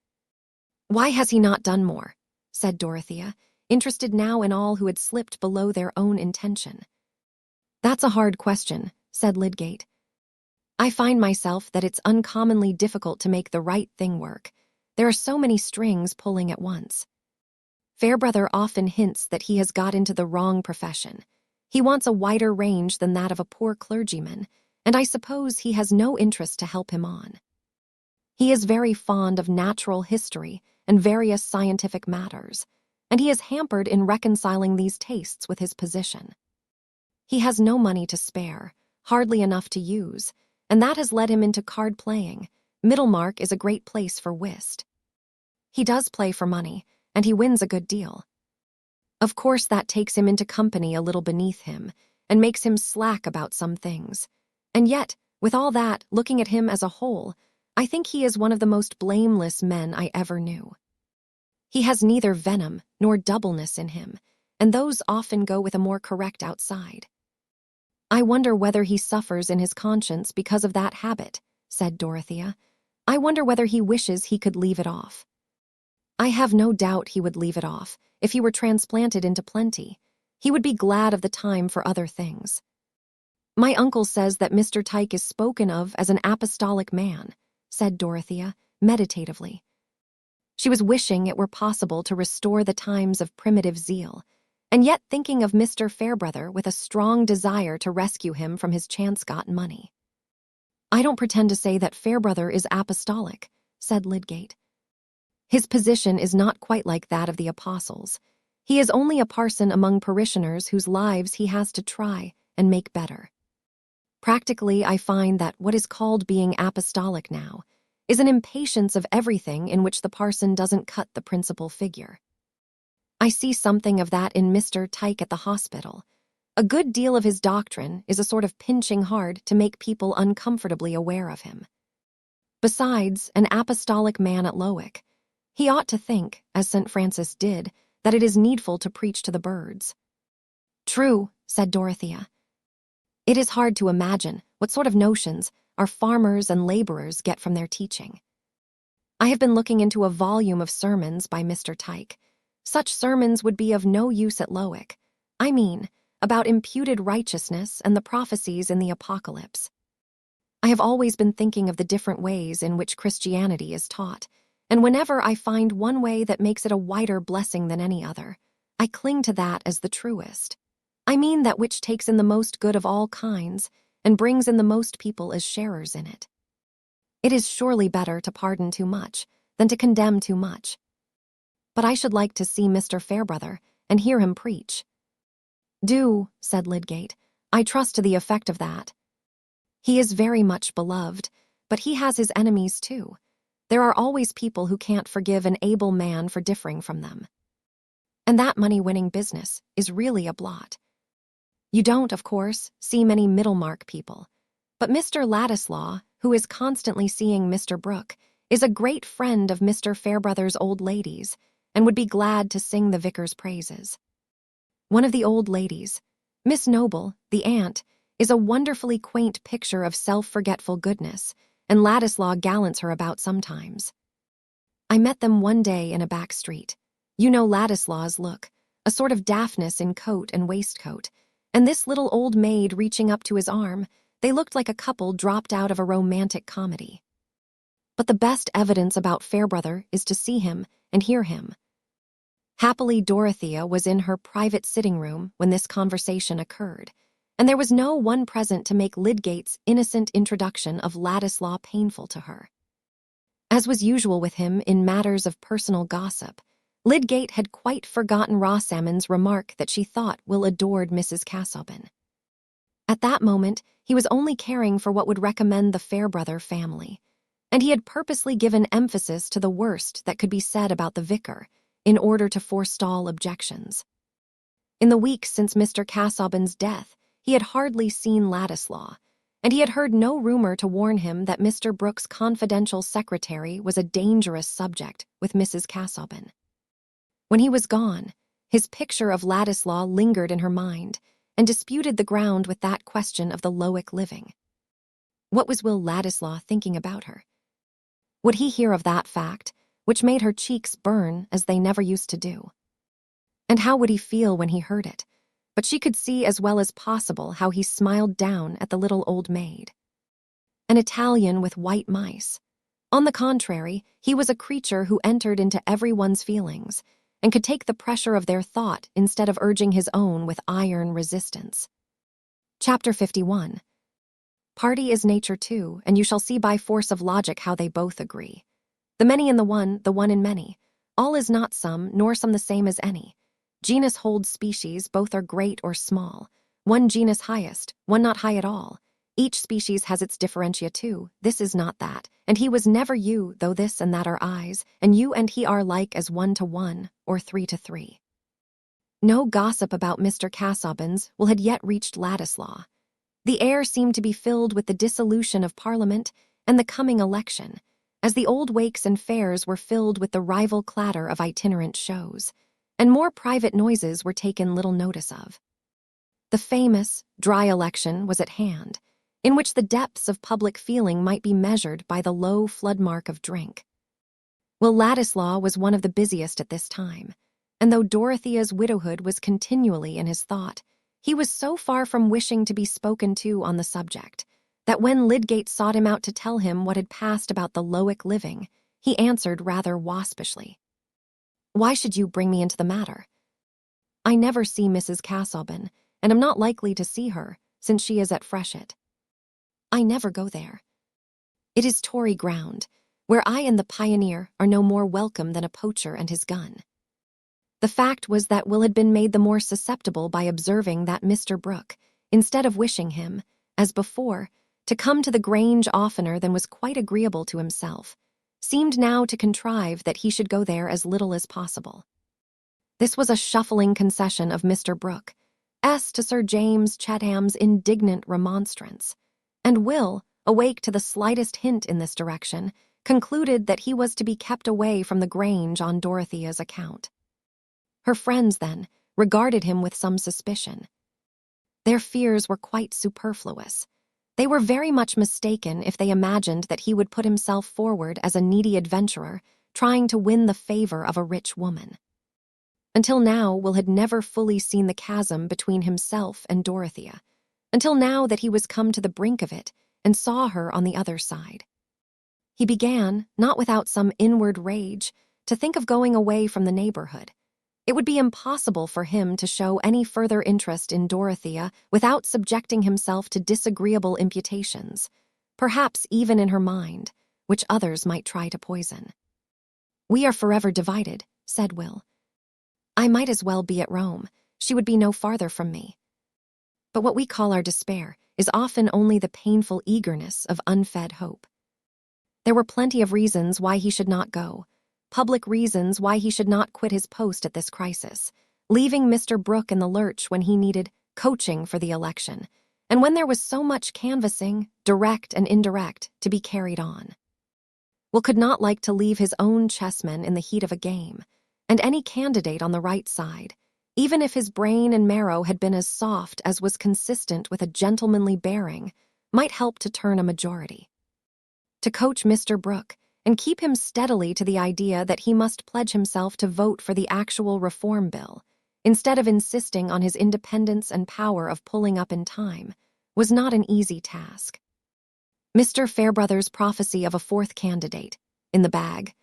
"Why has he not done more?" said Dorothea, interested now in all who had slipped below their own intention. "That's a hard question," said Lydgate. "I find myself that it's uncommonly difficult to make the right thing work. There are so many strings pulling at once. Fairbrother often hints that he has got into the wrong profession. He wants a wider range than that of a poor clergyman, and I suppose he has no interest to help him on. He is very fond of natural history and various scientific matters, and he is hampered in reconciling these tastes with his position. He has no money to spare, hardly enough to use, and that has led him into card-playing. Middlemarch is a great place for whist. He does play for money, and he wins a good deal. Of course that takes him into company a little beneath him, and makes him slack about some things. And yet, with all that, looking at him as a whole, I think he is one of the most blameless men I ever knew. He has neither venom nor doubleness in him, and those often go with a more correct outside. I wonder whether he suffers in his conscience because of that habit," said Dorothea. "I wonder whether he wishes he could leave it off." "I have no doubt he would leave it off, if he were transplanted into plenty. He would be glad of the time for other things. My uncle says that Mr. Tyke is spoken of as an apostolic man," said Dorothea, meditatively. She was wishing it were possible to restore the times of primitive zeal, and yet thinking of Mr. Fairbrother with a strong desire to rescue him from his chance-got money. "I don't pretend to say that Fairbrother is apostolic," said Lydgate. "His position is not quite like that of the apostles. He is only a parson among parishioners whose lives he has to try and make better. Practically, I find that what is called being apostolic now is an impatience of everything in which the parson doesn't cut the principal figure. I see something of that in Mr. Tyke at the hospital. A good deal of his doctrine is a sort of pinching hard to make people uncomfortably aware of him. Besides, an apostolic man at Lowick, he ought to think, as St. Francis did, that it is needful to preach to the birds." "True," said Dorothea. "It is hard to imagine what sort of notions our farmers and laborers get from their teaching. I have been looking into a volume of sermons by Mr. Tyke. Such sermons would be of no use at Lowick. I mean, about imputed righteousness and the prophecies in the Apocalypse. I have always been thinking of the different ways in which Christianity is taught, and whenever I find one way that makes it a wider blessing than any other, I cling to that as the truest. I mean that which takes in the most good of all kinds and brings in the most people as sharers in it. It is surely better to pardon too much than to condemn too much. But I should like to see Mr. Fairbrother and hear him preach." "Do," said Lydgate. "I trust to the effect of that. He is very much beloved, but he has his enemies too. There are always people who can't forgive an able man for differing from them. And that money-winning business is really a blot. You don't, of course, see many Middlemarch people, but Mr. Ladislaw, who is constantly seeing Mr. Brooke, is a great friend of Mr. Fairbrother's old ladies, and would be glad to sing the vicar's praises. One of the old ladies, Miss Noble, the aunt, is a wonderfully quaint picture of self-forgetful goodness, and Ladislaw gallants her about sometimes. I met them one day in a back street. You know Ladislaw's look, a sort of daftness in coat and waistcoat, and this little old maid reaching up to his arm. They looked like a couple dropped out of a romantic comedy. But the best evidence about Fairbrother is to see him and hear him. Happily, Dorothea was in her private sitting room when this conversation occurred, and there was no one present to make Lydgate's innocent introduction of Ladislaw painful to her. As was usual with him in matters of personal gossip, Lydgate had quite forgotten Rosamond's remark that she thought Will adored Mrs. Casaubon. At that moment, he was only caring for what would recommend the Fairbrother family, and he had purposely given emphasis to the worst that could be said about the vicar, in order to forestall objections. In the weeks since Mr. Casaubon's death, he had hardly seen Ladislaw, and he had heard no rumor to warn him that Mr. Brooke's confidential secretary was a dangerous subject with Mrs. Casaubon. When he was gone, his picture of Ladislaw lingered in her mind and disputed the ground with that question of the Lowick living. What was Will Ladislaw thinking about her? Would he hear of that fact, which made her cheeks burn as they never used to do? And how would he feel when he heard it? But she could see as well as possible how he smiled down at the little old maid. An Italian with white mice. On the contrary, he was a creature who entered into everyone's feelings and could take the pressure of their thought instead of urging his own with iron resistance. Chapter 51. Party is nature too, and you shall see by force of logic how they both agree. The many in the one in many. All is not some, nor some the same as any. Genus holds species, both are great or small. One genus highest, one not high at all. Each species has its differentia too. This is not that, and he was never you, though this and that are eyes, and you and he are like as 1 to 1, or 3 to 3. No gossip about Mr. Casaubon's will had yet reached Ladislaw. The air seemed to be filled with the dissolution of Parliament and the coming election, as the old wakes and fairs were filled with the rival clatter of itinerant shows, and more private noises were taken little notice of. The famous, dry election was at hand, in which the depths of public feeling might be measured by the low floodmark of drink. Will Ladislaw was one of the busiest at this time, and though Dorothea's widowhood was continually in his thought, he was so far from wishing to be spoken to on the subject, that when Lydgate sought him out to tell him what had passed about the Lowick living, he answered rather waspishly, "Why should you bring me into the matter? I never see Mrs. Casaubon, and am not likely to see her, since she is at Freshitt. I never go there. It is Tory ground, where I and the pioneer are no more welcome than a poacher and his gun." The fact was that Will had been made the more susceptible by observing that Mr. Brooke, instead of wishing him, as before, to come to the Grange oftener than was quite agreeable to himself, seemed now to contrive that he should go there as little as possible. This was a shuffling concession of Mr. Brooke, to Sir James Chatham's indignant remonstrance, and Will, awake to the slightest hint in this direction, concluded that he was to be kept away from the Grange on Dorothea's account. Her friends, then, regarded him with some suspicion. Their fears were quite superfluous. They were very much mistaken if they imagined that he would put himself forward as a needy adventurer, trying to win the favor of a rich woman. Until now, Will had never fully seen the chasm between himself and Dorothea, until now that he was come to the brink of it and saw her on the other side. He began, not without some inward rage, to think of going away from the neighborhood. It would be impossible for him to show any further interest in Dorothea without subjecting himself to disagreeable imputations, perhaps even in her mind, which others might try to poison. "We are forever divided," said Will. "I might as well be at Rome. She would be no farther from me." But what we call our despair is often only the painful eagerness of unfed hope. There were plenty of reasons why he should not go, public reasons why he should not quit his post at this crisis, leaving Mr. Brooke in the lurch when he needed coaching for the election, and when there was so much canvassing, direct and indirect, to be carried on. Will could not like to leave his own chessmen in the heat of a game, and any candidate on the right side, even if his brain and marrow had been as soft as was consistent with a gentlemanly bearing, might help to turn a majority. To coach Mr. Brooke and keep him steadily to the idea that he must pledge himself to vote for the actual reform bill, instead of insisting on his independence and power of pulling up in time, was not an easy task. Mr. Fairbrother's prophecy of a fourth candidate, in the bag,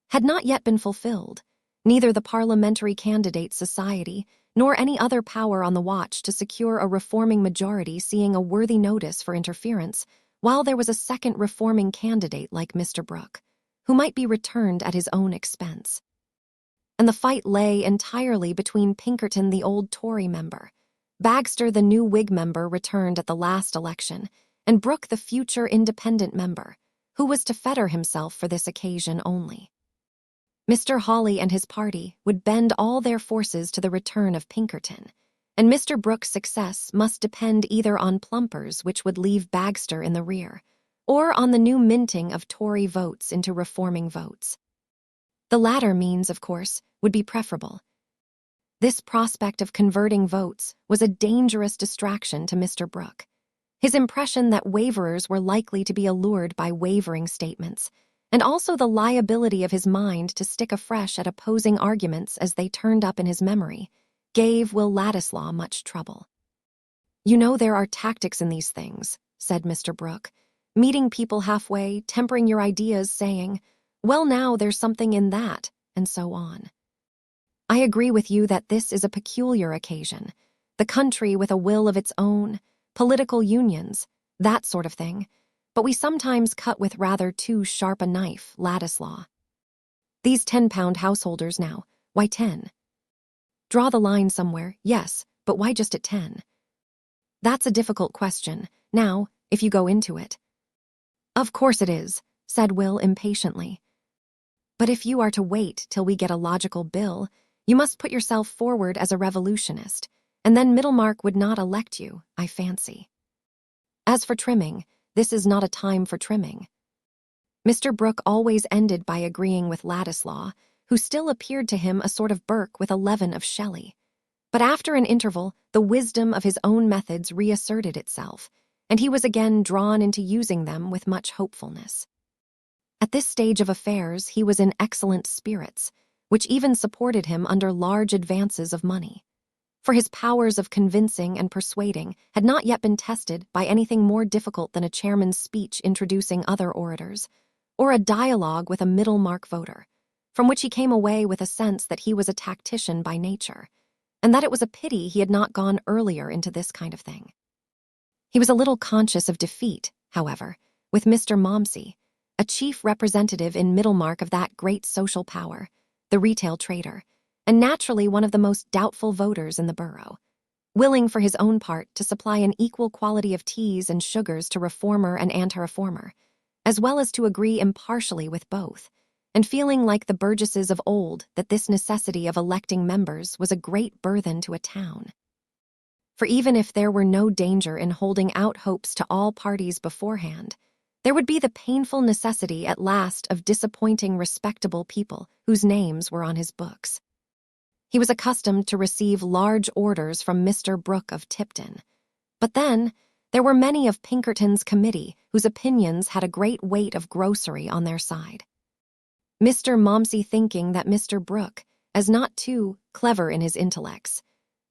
had not yet been fulfilled. Neither the Parliamentary Candidate Society nor any other power on the watch to secure a reforming majority seeing a worthy notice for interference, while there was a second reforming candidate like Mr. Brooke, who might be returned at his own expense. And the fight lay entirely between Pinkerton, the old Tory member, Bagster, the new Whig member returned at the last election, and Brooke, the future independent member, who was to fetter himself for this occasion only. Mr. Hawley and his party would bend all their forces to the return of Pinkerton, and Mr. Brooke's success must depend either on plumpers which would leave Bagster in the rear, or on the new minting of Tory votes into reforming votes. The latter means, of course, would be preferable. This prospect of converting votes was a dangerous distraction to Mr. Brooke. His impression that waverers were likely to be allured by wavering statements, and also the liability of his mind to stick afresh at opposing arguments as they turned up in his memory, gave Will Ladislaw much trouble. "You know there are tactics in these things," said Mr. Brooke, meeting people halfway, tempering your ideas, saying, "Well, now there's something in that," and so on. "I agree with you that this is a peculiar occasion, the country with a will of its own, political unions, that sort of thing, but we sometimes cut with rather too sharp a knife, Ladislaw. These 10-pound householders now, why 10? Draw the line somewhere, yes, but why just at 10? That's a difficult question, now, if you go into it." "Of course it is," said Will impatiently. "But if you are to wait till we get a logical bill, you must put yourself forward as a revolutionist, and then Middlemarch would not elect you, I fancy. As for trimming, this is not a time for trimming." Mr. Brooke always ended by agreeing with Ladislaw, who still appeared to him a sort of Burke with a leaven of Shelley. But after an interval, the wisdom of his own methods reasserted itself, and he was again drawn into using them with much hopefulness. At this stage of affairs, he was in excellent spirits, which even supported him under large advances of money. For his powers of convincing and persuading had not yet been tested by anything more difficult than a chairman's speech introducing other orators, or a dialogue with a Middlemarch voter, from which he came away with a sense that he was a tactician by nature, and that it was a pity he had not gone earlier into this kind of thing. He was a little conscious of defeat, however, with Mr. Momsey, a chief representative in Middlemarch of that great social power, the retail trader, and naturally one of the most doubtful voters in the borough, willing for his own part to supply an equal quality of teas and sugars to reformer and anti-reformer, as well as to agree impartially with both, and feeling like the burgesses of old that this necessity of electing members was a great burthen to a town. For even if there were no danger in holding out hopes to all parties beforehand, there would be the painful necessity at last of disappointing respectable people whose names were on his books. He was accustomed to receive large orders from Mr. Brooke of Tipton, but then there were many of Pinkerton's committee whose opinions had a great weight of grocery on their side. Mr. Momsey, thinking that Mr. Brooke, as not too clever in his intellects,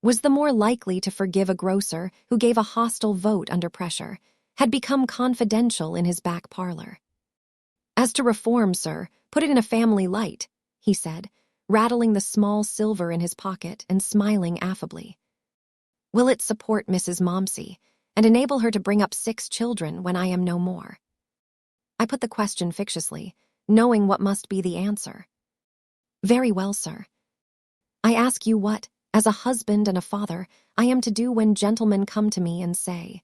was the more likely to forgive a grocer who gave a hostile vote under pressure, had become confidential in his back parlor. "As to reform, sir, put it in a family light," he said, rattling the small silver in his pocket and smiling affably. "Will it support Mrs. Momsey, and enable her to bring up 6 children when I am no more?" I put the question fictiously, knowing what must be the answer. "Very well, sir. I ask you what, as a husband and a father, I am to do when gentlemen come to me and say,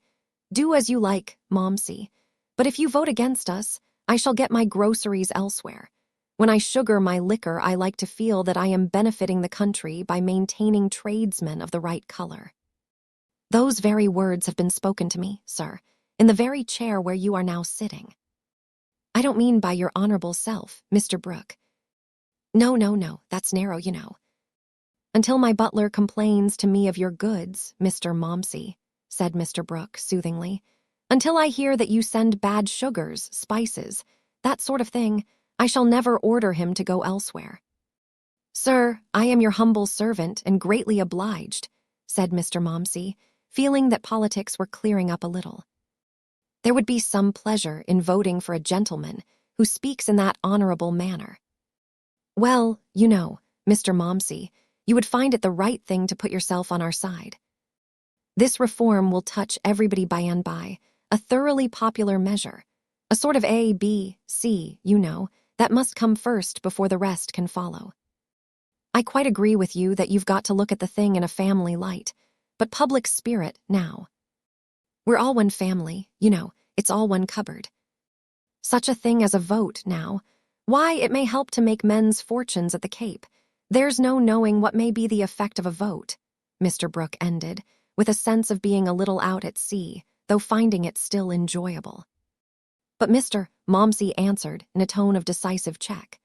'Do as you like, Momsey, but if you vote against us, I shall get my groceries elsewhere. When I sugar my liquor, I like to feel that I am benefiting the country by maintaining tradesmen of the right color.' Those very words have been spoken to me, sir, in the very chair where you are now sitting. I don't mean by your honorable self, Mr. Brooke. No, that's narrow, you know. Until my butler complains to me of your goods, Mr. Momsey, said Mr. Brooke soothingly. Until I hear that you send bad sugars, spices, that sort of thing, I shall never order him to go elsewhere. Sir, I am your humble servant and greatly obliged, said Mr. Momsey, feeling that politics were clearing up a little. There would be some pleasure in voting for a gentleman who speaks in that honorable manner. Well, you know, Mr. Momsey, you would find it the right thing to put yourself on our side. This reform will touch everybody by and by, a thoroughly popular measure, a sort of A, B, C, you know, that must come first before the rest can follow. I quite agree with you that you've got to look at the thing in a family light, but public spirit now. We're all one family, you know, it's all one cupboard. Such a thing as a vote now, why, it may help to make men's fortunes at the Cape. There's no knowing what may be the effect of a vote, Mr. Brooke ended, with a sense of being a little out at sea, though finding it still enjoyable. But Mr. Momsey answered in a tone of decisive check.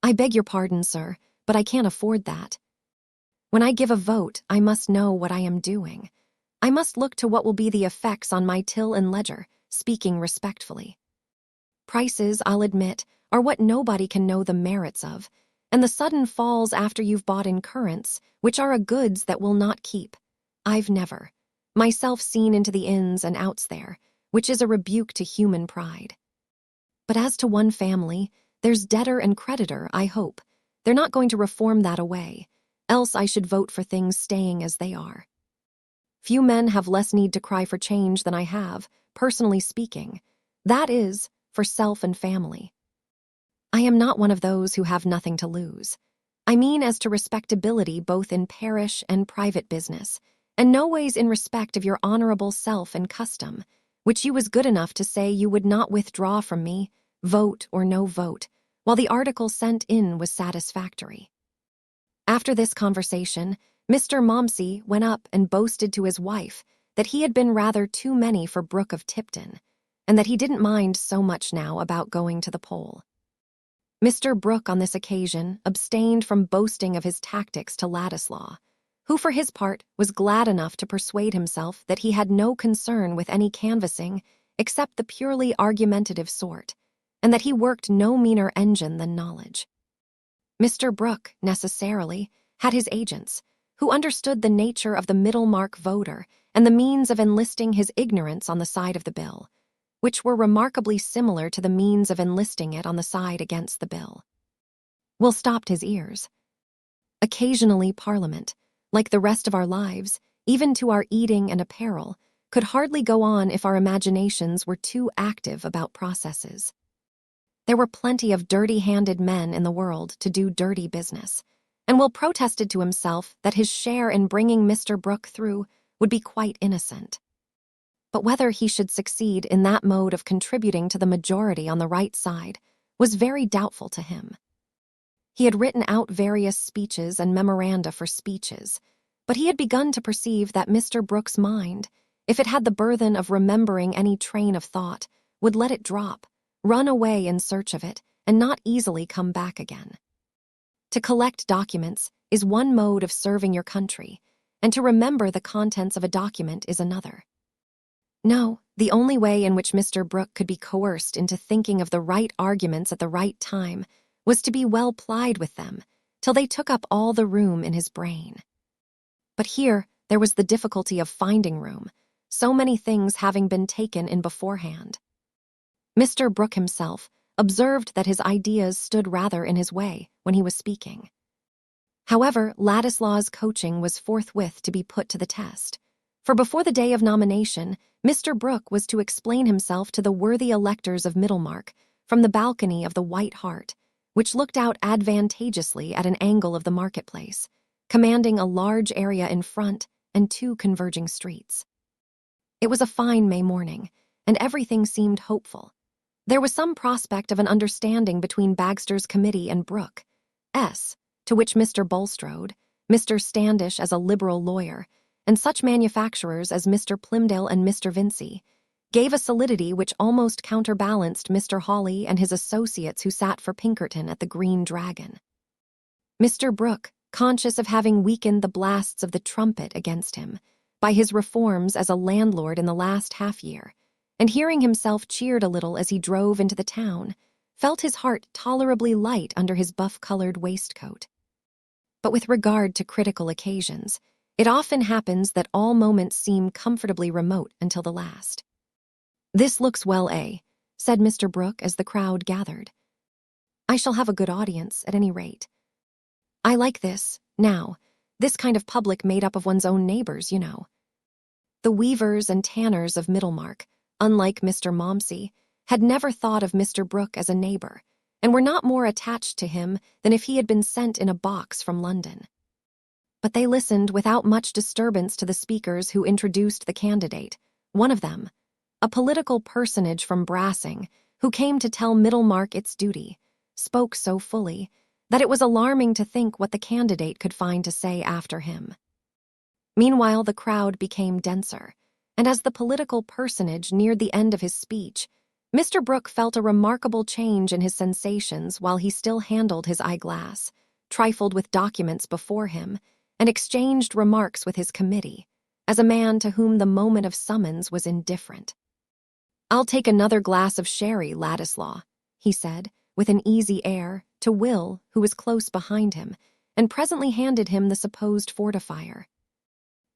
I beg your pardon, sir, but I can't afford that. When I give a vote, I must know what I am doing. I must look to what will be the effects on my till and ledger, speaking respectfully. Prices, I'll admit, are what nobody can know the merits of, and the sudden falls after you've bought in currents, which are a goods that will not keep. I've never, myself, seen into the ins and outs there, which is a rebuke to human pride. But as to one family, there's debtor and creditor, I hope. They're not going to reform that away, else I should vote for things staying as they are. Few men have less need to cry for change than I have, personally speaking. That is, for self and family. I am not one of those who have nothing to lose. I mean as to respectability both in parish and private business, and no ways in respect of your honorable self and custom, which you was good enough to say you would not withdraw from me, vote or no vote, while the article sent in was satisfactory. After this conversation, Mr. Momsey went up and boasted to his wife that he had been rather too many for Brooke of Tipton, and that he didn't mind so much now about going to the poll. Mr. Brooke on this occasion abstained from boasting of his tactics to Ladislaw, who for his part was glad enough to persuade himself that he had no concern with any canvassing except the purely argumentative sort, and that he worked no meaner engine than knowledge. Mr. Brooke, necessarily, had his agents, who understood the nature of the Middlemarch voter and the means of enlisting his ignorance on the side of the bill, which were remarkably similar to the means of enlisting it on the side against the bill. Will stopped his ears. Occasionally Parliament, like the rest of our lives, even to our eating and apparel, could hardly go on if our imaginations were too active about processes. There were plenty of dirty-handed men in the world to do dirty business, and Will protested to himself that his share in bringing Mr. Brooke through would be quite innocent. But whether he should succeed in that mode of contributing to the majority on the right side was very doubtful to him. He had written out various speeches and memoranda for speeches, but he had begun to perceive that Mr. Brooke's mind, if it had the burthen of remembering any train of thought, would let it drop, run away in search of it, and not easily come back again. To collect documents is one mode of serving your country, and to remember the contents of a document is another. No, the only way in which Mr. Brooke could be coerced into thinking of the right arguments at the right time was to be well plied with them, till they took up all the room in his brain. But here there was the difficulty of finding room, so many things having been taken in beforehand. Mr. Brooke himself observed that his ideas stood rather in his way when he was speaking. However, Ladislaw's coaching was forthwith to be put to the test, for before the day of nomination, Mr. Brooke was to explain himself to the worthy electors of Middlemarch from the balcony of the White Hart, which looked out advantageously at an angle of the marketplace, commanding a large area in front and two converging streets. It was a fine May morning, and everything seemed hopeful. There was some prospect of an understanding between Bagster's committee and Brooke, to which Mr. Bulstrode, Mr. Standish as a liberal lawyer, and such manufacturers as Mr. Plymdale and Mr. Vincey, gave a solidity which almost counterbalanced Mr. Hawley and his associates who sat for Pinkerton at the Green Dragon. Mr. Brooke, conscious of having weakened the blasts of the trumpet against him by his reforms as a landlord in the last half-year, and hearing himself cheered a little as he drove into the town, felt his heart tolerably light under his buff-colored waistcoat. But with regard to critical occasions, it often happens that all moments seem comfortably remote until the last. "This looks well, said Mr. Brooke as the crowd gathered. "I shall have a good audience, at any rate. I like this, now, this kind of public made up of one's own neighbors, you know." The weavers and tanners of Middlemarch, unlike Mr. Momsey, had never thought of Mr. Brooke as a neighbor, and were not more attached to him than if he had been sent in a box from London. But they listened without much disturbance to the speakers who introduced the candidate, one of them, a political personage from Brassing, who came to tell Middlemarch its duty, spoke so fully that it was alarming to think what the candidate could find to say after him. Meanwhile, the crowd became denser, and as the political personage neared the end of his speech, Mr. Brooke felt a remarkable change in his sensations while he still handled his eyeglass, trifled with documents before him, and exchanged remarks with his committee, as a man to whom the moment of summons was indifferent. "I'll take another glass of sherry, Ladislaw," he said, with an easy air, to Will, who was close behind him, and presently handed him the supposed fortifier.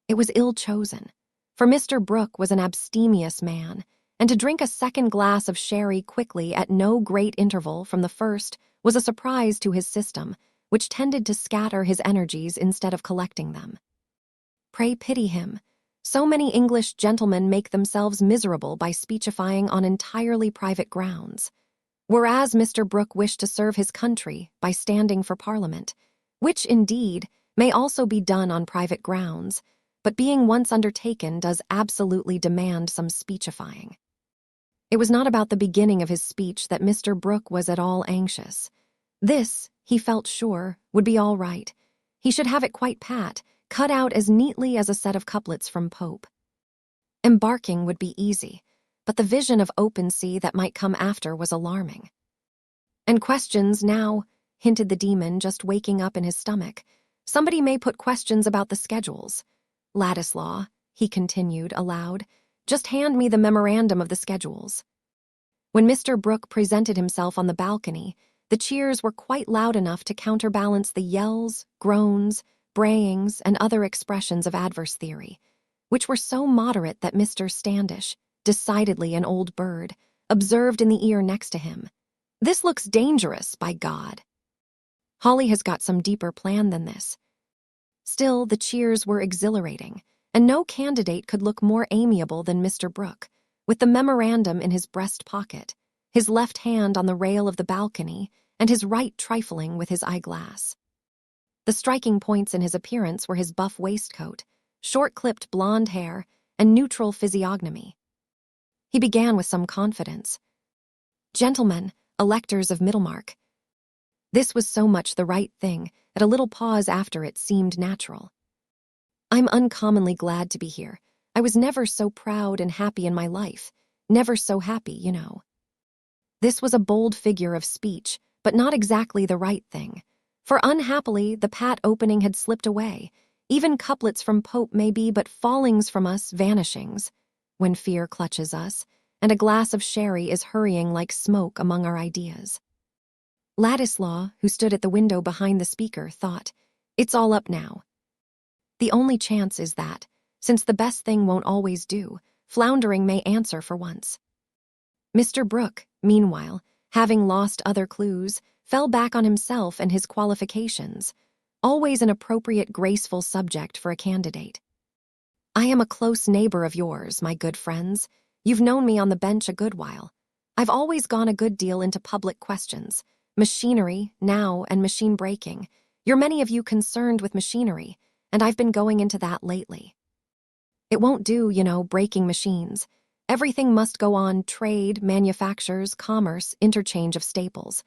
It was ill-chosen, for Mr. Brooke was an abstemious man, and to drink a second glass of sherry quickly at no great interval from the first was a surprise to his system, which tended to scatter his energies instead of collecting them. Pray pity him. So many English gentlemen make themselves miserable by speechifying on entirely private grounds, whereas Mr. Brooke wished to serve his country by standing for Parliament, which, indeed, may also be done on private grounds, but being once undertaken does absolutely demand some speechifying. It was not about the beginning of his speech that Mr. Brooke was at all anxious. This, he felt sure, would be all right. He should have it quite pat, cut out as neatly as a set of couplets from Pope. Embarking would be easy, but the vision of open sea that might come after was alarming. "And questions now," hinted the demon, just waking up in his stomach. "Somebody may put questions about the schedules. Ladislaw," he continued aloud, "just hand me the memorandum of the schedules." When Mr. Brooke presented himself on the balcony, the cheers were quite loud enough to counterbalance the yells, groans, brayings, and other expressions of adverse theory, which were so moderate that Mr. Standish, decidedly an old bird, observed in the ear next to him, "This looks dangerous, by God. Hawley has got some deeper plan than this." Still, the cheers were exhilarating, and no candidate could look more amiable than Mr. Brooke, with the memorandum in his breast pocket, his left hand on the rail of the balcony, and his right trifling with his eyeglass. The striking points in his appearance were his buff waistcoat, short-clipped blonde hair, and neutral physiognomy. He began with some confidence. "Gentlemen, electors of Middlemarch." This was so much the right thing that a little pause after it seemed natural. "I'm uncommonly glad to be here. I was never so proud and happy in my life. Never so happy, you know." This was a bold figure of speech, but not exactly the right thing, for unhappily the pat opening had slipped away. Even couplets from Pope may be but fallings from us, vanishings, when fear clutches us, and a glass of sherry is hurrying like smoke among our ideas. Ladislaw, who stood at the window behind the speaker, thought, "It's all up now. The only chance is that, since the best thing won't always do, floundering may answer for once." Mr. Brooke, meanwhile, having lost other clues, fell back on himself and his qualifications, always an appropriate, graceful subject for a candidate. "I am a close neighbor of yours, my good friends. You've known me on the bench a good while. I've always gone a good deal into public questions, machinery, now, and machine breaking. You're many of you concerned with machinery, and I've been going into that lately. It won't do, you know, breaking machines. Everything must go on: trade, manufactures, commerce, interchange of staples.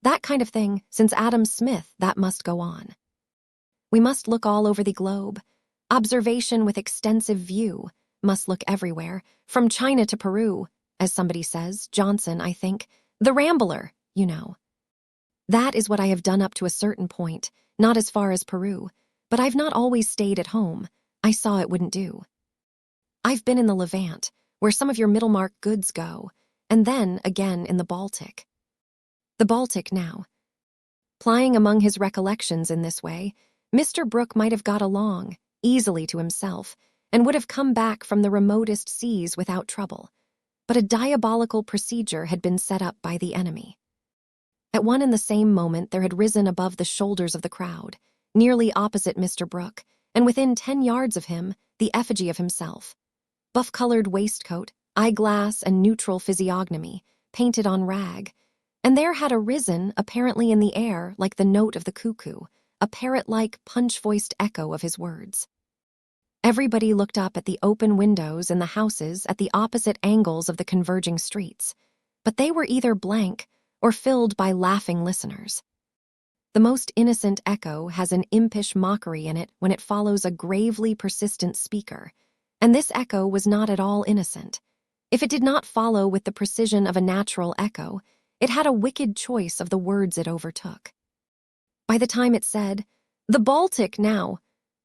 That kind of thing, since Adam Smith, that must go on. We must look all over the globe. Observation with extensive view must look everywhere, from China to Peru, as somebody says, Johnson, I think, the Rambler, you know. That is what I have done up to a certain point, not as far as Peru, but I've not always stayed at home. I saw it wouldn't do. I've been in the Levant, where some of your Middlemarch goods go, and then again in the Baltic. The Baltic now. Plying among his recollections in this way, Mr. Brooke might have got along, easily to himself, and would have come back from the remotest seas without trouble. But a diabolical procedure had been set up by the enemy. At one and the same moment there had risen above the shoulders of the crowd, nearly opposite Mr. Brooke, and within 10 yards of him, the effigy of himself. Buff-colored waistcoat, eyeglass, and neutral physiognomy, painted on rag. And there had arisen, apparently in the air, like the note of the cuckoo, a parrot-like, punch-voiced echo of his words. Everybody looked up at the open windows in the houses at the opposite angles of the converging streets, but they were either blank or filled by laughing listeners. The most innocent echo has an impish mockery in it when it follows a gravely persistent speaker, and this echo was not at all innocent. If it did not follow with the precision of a natural echo, it had a wicked choice of the words it overtook. By the time it said, "The Baltic now,"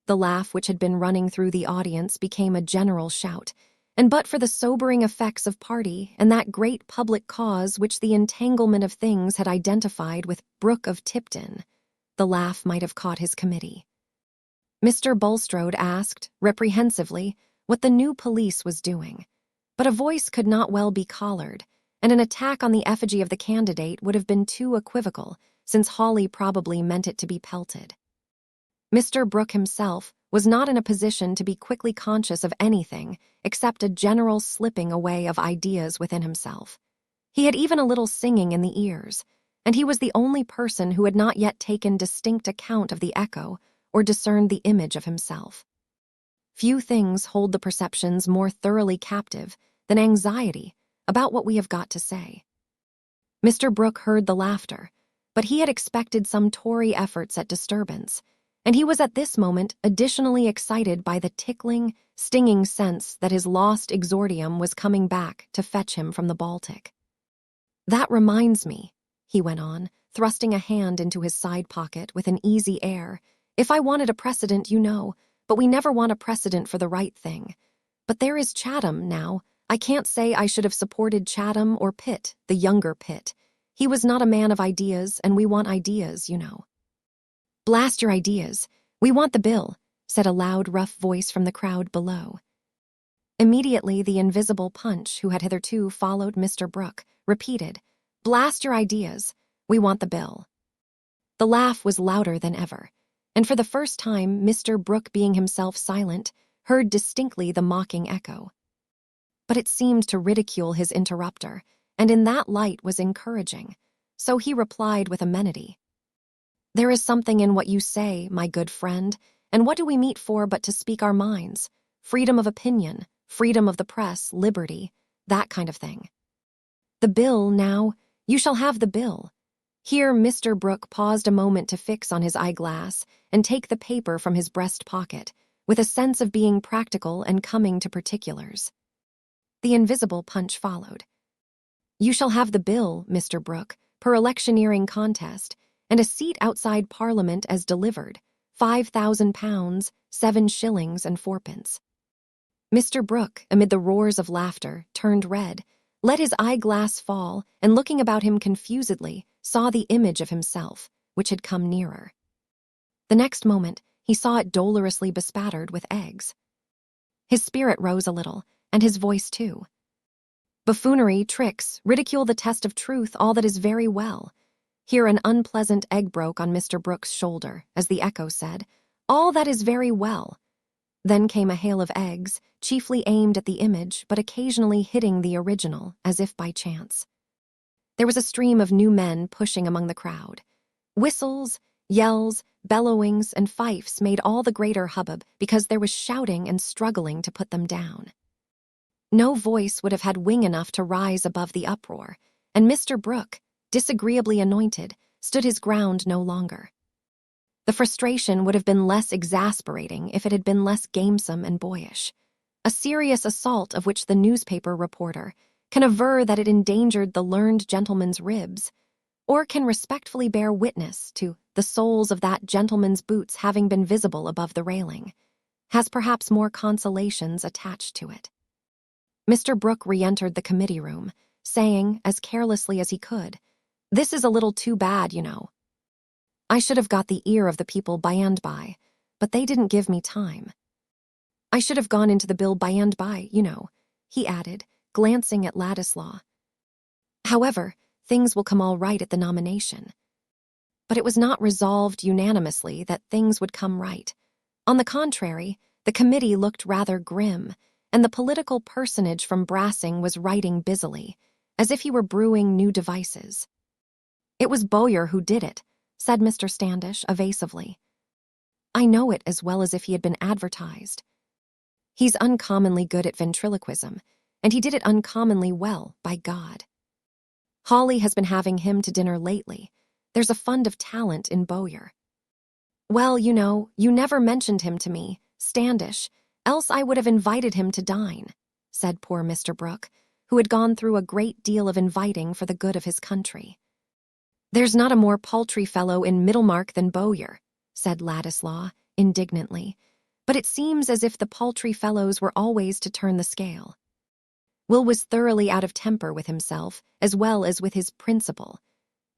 the laugh which had been running through the audience became a general shout, and but for the sobering effects of party and that great public cause which the entanglement of things had identified with Brooke of Tipton, the laugh might have caught his committee. Mr. Bulstrode asked, reprehensively, what the new police was doing, but a voice could not well be collared, and an attack on the effigy of the candidate would have been too equivocal, since Hawley probably meant it to be pelted. Mr. Brooke himself was not in a position to be quickly conscious of anything except a general slipping away of ideas within himself. He had even a little singing in the ears, and he was the only person who had not yet taken distinct account of the echo or discerned the image of himself. Few things hold the perceptions more thoroughly captive than anxiety about what we have got to say. Mr. Brooke heard the laughter, but he had expected some Tory efforts at disturbance, and he was at this moment additionally excited by the tickling, stinging sense that his lost exordium was coming back to fetch him from the Baltic. "That reminds me," he went on, thrusting a hand into his side pocket with an easy air, "if I wanted a precedent, you know, but we never want a precedent for the right thing. But there is Chatham, now. I can't say I should have supported Chatham or Pitt, the younger Pitt. He was not a man of ideas, and we want ideas, you know." "Blast your ideas. We want the bill," said a loud, rough voice from the crowd below. Immediately, the invisible Punch, who had hitherto followed Mr. Brooke, repeated, "Blast your ideas. We want the bill." The laugh was louder than ever, and for the first time, Mr. Brooke, being himself silent, heard distinctly the mocking echo. But it seemed to ridicule his interrupter, and in that light was encouraging, so he replied with amenity. "There is something in what you say, my good friend, and what do we meet for but to speak our minds? Freedom of opinion, freedom of the press, liberty, that kind of thing. The bill, now, you shall have the bill." Here Mr. Brooke paused a moment to fix on his eyeglass and take the paper from his breast pocket, with a sense of being practical and coming to particulars. The invisible Punch followed. "You shall have the bill, Mr. Brooke, per electioneering contest, and a seat outside Parliament as delivered, £5,000, 7 shillings and 4pence. Mr. Brooke, amid the roars of laughter, turned red, let his eyeglass fall, and looking about him confusedly, saw the image of himself, which had come nearer. The next moment, he saw it dolorously bespattered with eggs. His spirit rose a little, and his voice too. "Buffoonery, tricks, ridicule, the test of truth, all that is very well." Here an unpleasant egg broke on Mr. Brooke's shoulder, as the echo said, "All that is very well." Then came a hail of eggs, chiefly aimed at the image, but occasionally hitting the original, as if by chance. There was a stream of new men pushing among the crowd. Whistles, yells, bellowings, and fifes made all the greater hubbub because there was shouting and struggling to put them down. No voice would have had wing enough to rise above the uproar, and Mr. Brooke, disagreeably anointed, stood his ground no longer. The frustration would have been less exasperating if it had been less gamesome and boyish. A serious assault of which the newspaper reporter can aver that it endangered the learned gentleman's ribs or can respectfully bear witness to the soles of that gentleman's boots having been visible above the railing, has perhaps more consolations attached to it. Mr. Brooke re-entered the committee room, saying, as carelessly as he could, "This is a little too bad, you know. I should have got the ear of the people by and by, but they didn't give me time. I should have gone into the bill by and by, you know," he added, glancing at Ladislaw. "However, things will come all right at the nomination." But it was not resolved unanimously that things would come right. On the contrary, the committee looked rather grim, and the political personage from Brassing was writing busily, as if he were brewing new devices. "It was Bowyer who did it," said Mr. Standish evasively. "I know it as well as if he had been advertised. He's uncommonly good at ventriloquism, and he did it uncommonly well, by God. Hawley has been having him to dinner lately. There's a fund of talent in Bowyer." "Well, you know, you never mentioned him to me, Standish, else I would have invited him to dine," said poor Mr. Brooke, who had gone through a great deal of inviting for the good of his country. "There's not a more paltry fellow in Middlemarch than Bowyer," said Ladislaw, indignantly, but it seems as if the paltry fellows were always to turn the scale. Will was thoroughly out of temper with himself, as well as with his principal,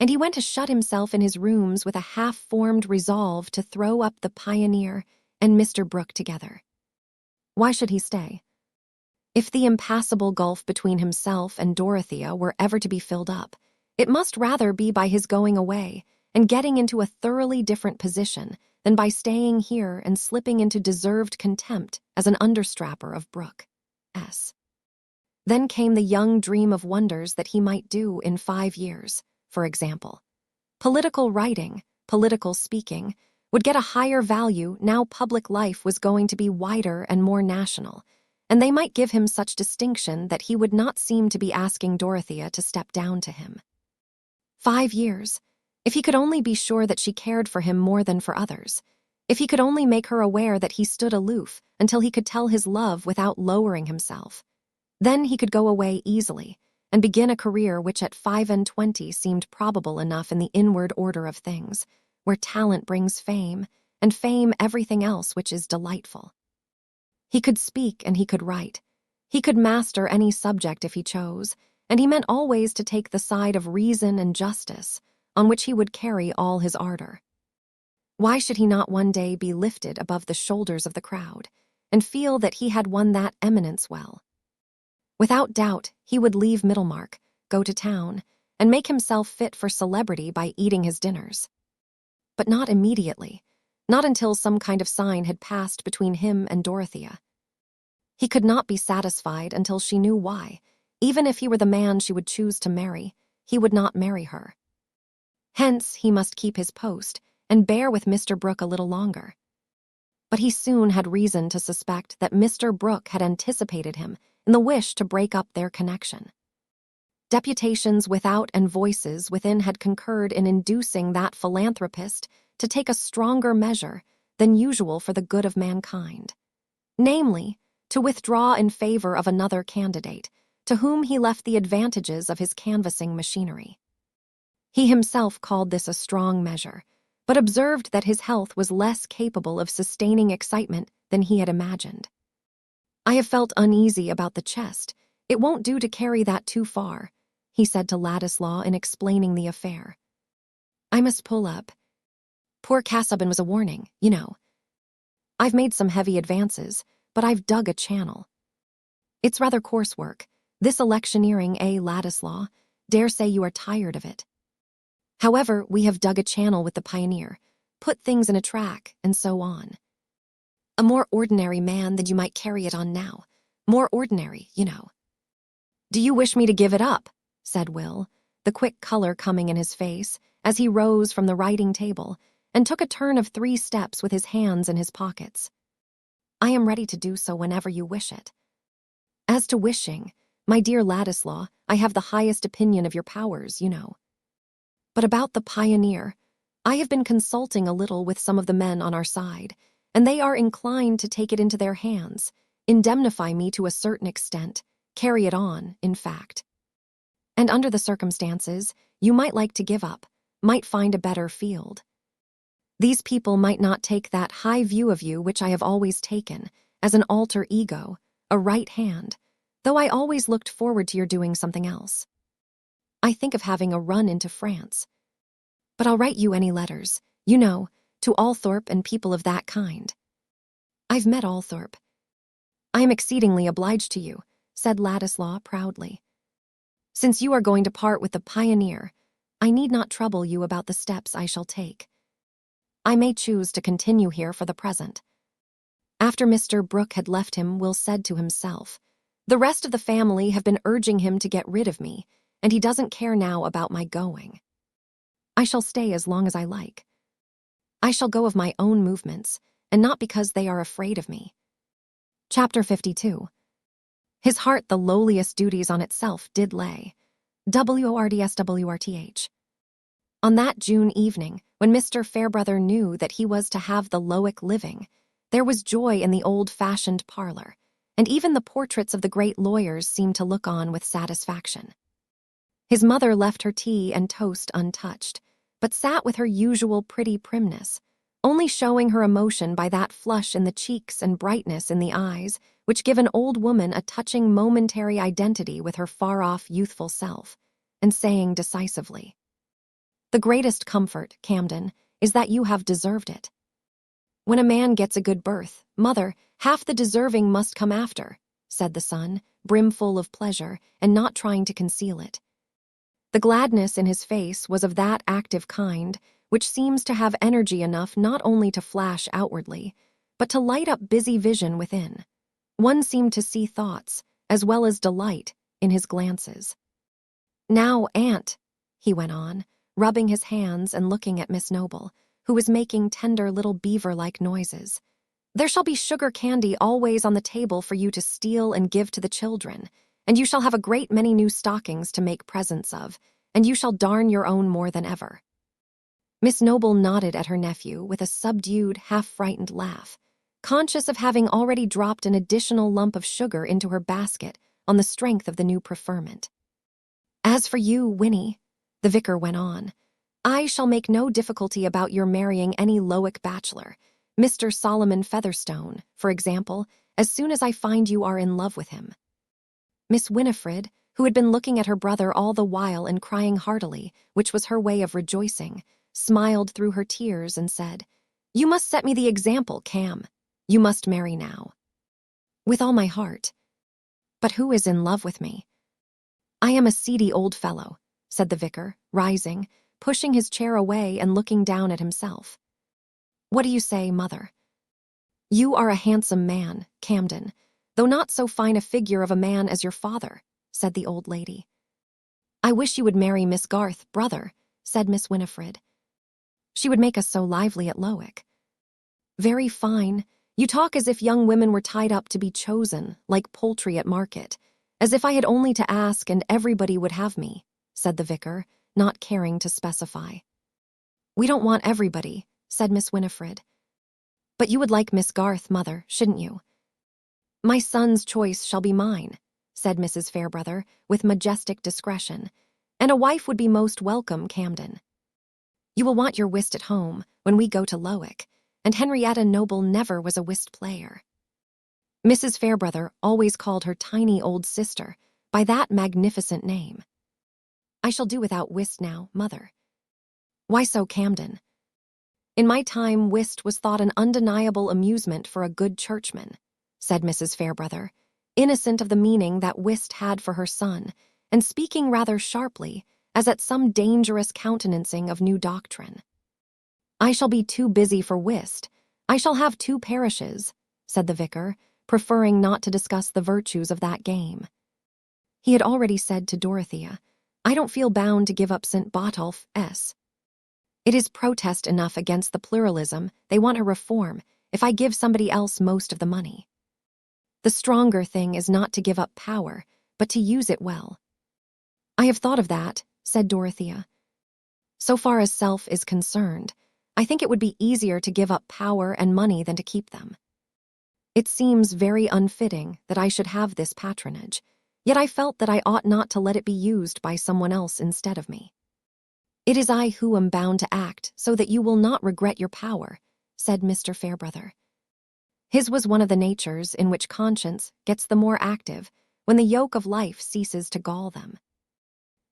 and he went to shut himself in his rooms with a half-formed resolve to throw up the Pioneer and Mr. Brooke together. Why should he stay? If the impassable gulf between himself and Dorothea were ever to be filled up, it must rather be by his going away and getting into a thoroughly different position than by staying here and slipping into deserved contempt as an understrapper of Brooke. Then came the young dream of wonders that he might do in 5 years, for example. Political writing, political speaking, would get a higher value now public life was going to be wider and more national, and they might give him such distinction that he would not seem to be asking Dorothea to step down to him. 5 years. If he could only be sure that she cared for him more than for others, if he could only make her aware that he stood aloof until he could tell his love without lowering himself, then he could go away easily and begin a career which at 25 seemed probable enough in the inward order of things, where talent brings fame, and fame everything else which is delightful. He could speak and he could write. He could master any subject if he chose, and he meant always to take the side of reason and justice, on which he would carry all his ardor. Why should he not one day be lifted above the shoulders of the crowd, and feel that he had won that eminence well? Without doubt, he would leave Middlemarch, go to town, and make himself fit for celebrity by eating his dinners. But not immediately, not until some kind of sign had passed between him and Dorothea. He could not be satisfied until she knew why. Even if he were the man she would choose to marry, he would not marry her. Hence, he must keep his post and bear with Mr. Brooke a little longer. But he soon had reason to suspect that Mr. Brooke had anticipated him in the wish to break up their connection. Deputations without and voices within had concurred in inducing that philanthropist to take a stronger measure than usual for the good of mankind, namely, to withdraw in favor of another candidate, to whom he left the advantages of his canvassing machinery. He himself called this a strong measure, but observed that his health was less capable of sustaining excitement than he had imagined. "I have felt uneasy about the chest. It won't do to carry that too far," he said to Ladislaw in explaining the affair. "I must pull up. Poor Casaubon was a warning, you know. I've made some heavy advances, but I've dug a channel. It's rather coarse work, this electioneering, Ladislaw? Dare say you are tired of it. However, we have dug a channel with the Pioneer, put things in a track, and so on. A more ordinary man than you might carry it on now. More ordinary, you know." "Do you wish me to give it up?" said Will, the quick color coming in his face, as he rose from the writing table and took a turn of 3 steps with his hands in his pockets. "I am ready to do so whenever you wish it. As to wishing, my dear Ladislaw, I have the highest opinion of your powers, you know. But about the Pioneer, I have been consulting a little with some of the men on our side, and they are inclined to take it into their hands, indemnify me to a certain extent, carry it on, in fact. And under the circumstances, you might like to give up, might find a better field. These people might not take that high view of you which I have always taken, as an alter ego, a right hand, though I always looked forward to your doing something else. I think of having a run into France. But I'll write you any letters, you know, to Althorpe and people of that kind. I've met Althorpe. I am exceedingly obliged to you, said Ladislaw proudly. Since you are going to part with the pioneer, I need not trouble you about the steps I shall take. I may choose to continue here for the present. After Mr. Brooke had left him, Will said to himself, the rest of the family have been urging him to get rid of me, and he doesn't care now about my going. I shall stay as long as I like. I shall go of my own movements, and not because they are afraid of me. Chapter 52. His heart the lowliest duties on itself did lay. WORDSWRTH. On that June evening, when Mr. Fairbrother knew that he was to have the Lowick living, there was joy in the old-fashioned parlor, and even the portraits of the great lawyers seemed to look on with satisfaction. His mother left her tea and toast untouched, but sat with her usual pretty primness, only showing her emotion by that flush in the cheeks and brightness in the eyes which give an old woman a touching momentary identity with her far-off youthful self, and saying decisively, the greatest comfort, Camden, is that you have deserved it. When a man gets a good birth, mother, half the deserving must come after, said the son, brimful of pleasure, and not trying to conceal it. The gladness in his face was of that active kind which seems to have energy enough not only to flash outwardly, but to light up busy vision within. One seemed to see thoughts, as well as delight, in his glances. Now, Aunt, he went on, rubbing his hands and looking at Miss Noble, who was making tender little beaver-like noises, there shall be sugar candy always on the table for you to steal and give to the children, and you shall have a great many new stockings to make presents of, and you shall darn your own more than ever. Miss Noble nodded at her nephew with a subdued, half-frightened laugh, conscious of having already dropped an additional lump of sugar into her basket on the strength of the new preferment. As for you, Winnie, the vicar went on, I shall make no difficulty about your marrying any Lowick bachelor, Mr. Solomon Featherstone, for example, as soon as I find you are in love with him. Miss Winifred, who had been looking at her brother all the while and crying heartily, which was her way of rejoicing, smiled through her tears and said, You must set me the example, Cam. You must marry now. With all my heart. But who is in love with me? I am a seedy old fellow, said the vicar, rising, pushing his chair away and looking down at himself. What do you say, mother? You are a handsome man, Camden, though not so fine a figure of a man as your father, said the old lady. I wish you would marry Miss Garth, brother, said Miss Winifred. She would make us so lively at Lowick. Very fine. You talk as if young women were tied up to be chosen, like poultry at market, as if I had only to ask and everybody would have me, said the vicar, not caring to specify. We don't want everybody, said Miss Winifred. But you would like Miss Garth, mother, shouldn't you? My son's choice shall be mine, said Mrs. Fairbrother, with majestic discretion, and a wife would be most welcome, Camden. You will want your whist at home when we go to Lowick, and Henrietta Noble never was a whist player. Mrs. Fairbrother always called her tiny old sister by that magnificent name. I shall do without whist now, mother. Why so, Camden? In my time, whist was thought an undeniable amusement for a good churchman, said Mrs. Fairbrother, innocent of the meaning that whist had for her son, and speaking rather sharply, as at some dangerous countenancing of new doctrine. I shall be too busy for whist. I shall have 2 parishes, said the vicar, preferring not to discuss the virtues of that game. He had already said to Dorothea, I don't feel bound to give up St. Botolph S. It is protest enough against the pluralism they want to reform if I give somebody else most of the money. The stronger thing is not to give up power, but to use it well. I have thought of that, said Dorothea. So far as self is concerned, I think it would be easier to give up power and money than to keep them. It seems very unfitting that I should have this patronage, Yet I felt that I ought not to let it be used by someone else instead of me. "It is I who am bound to act, so that you will not regret your power," said Mr. Fairbrother. His was one of the natures in which conscience gets the more active when the yoke of life ceases to gall them.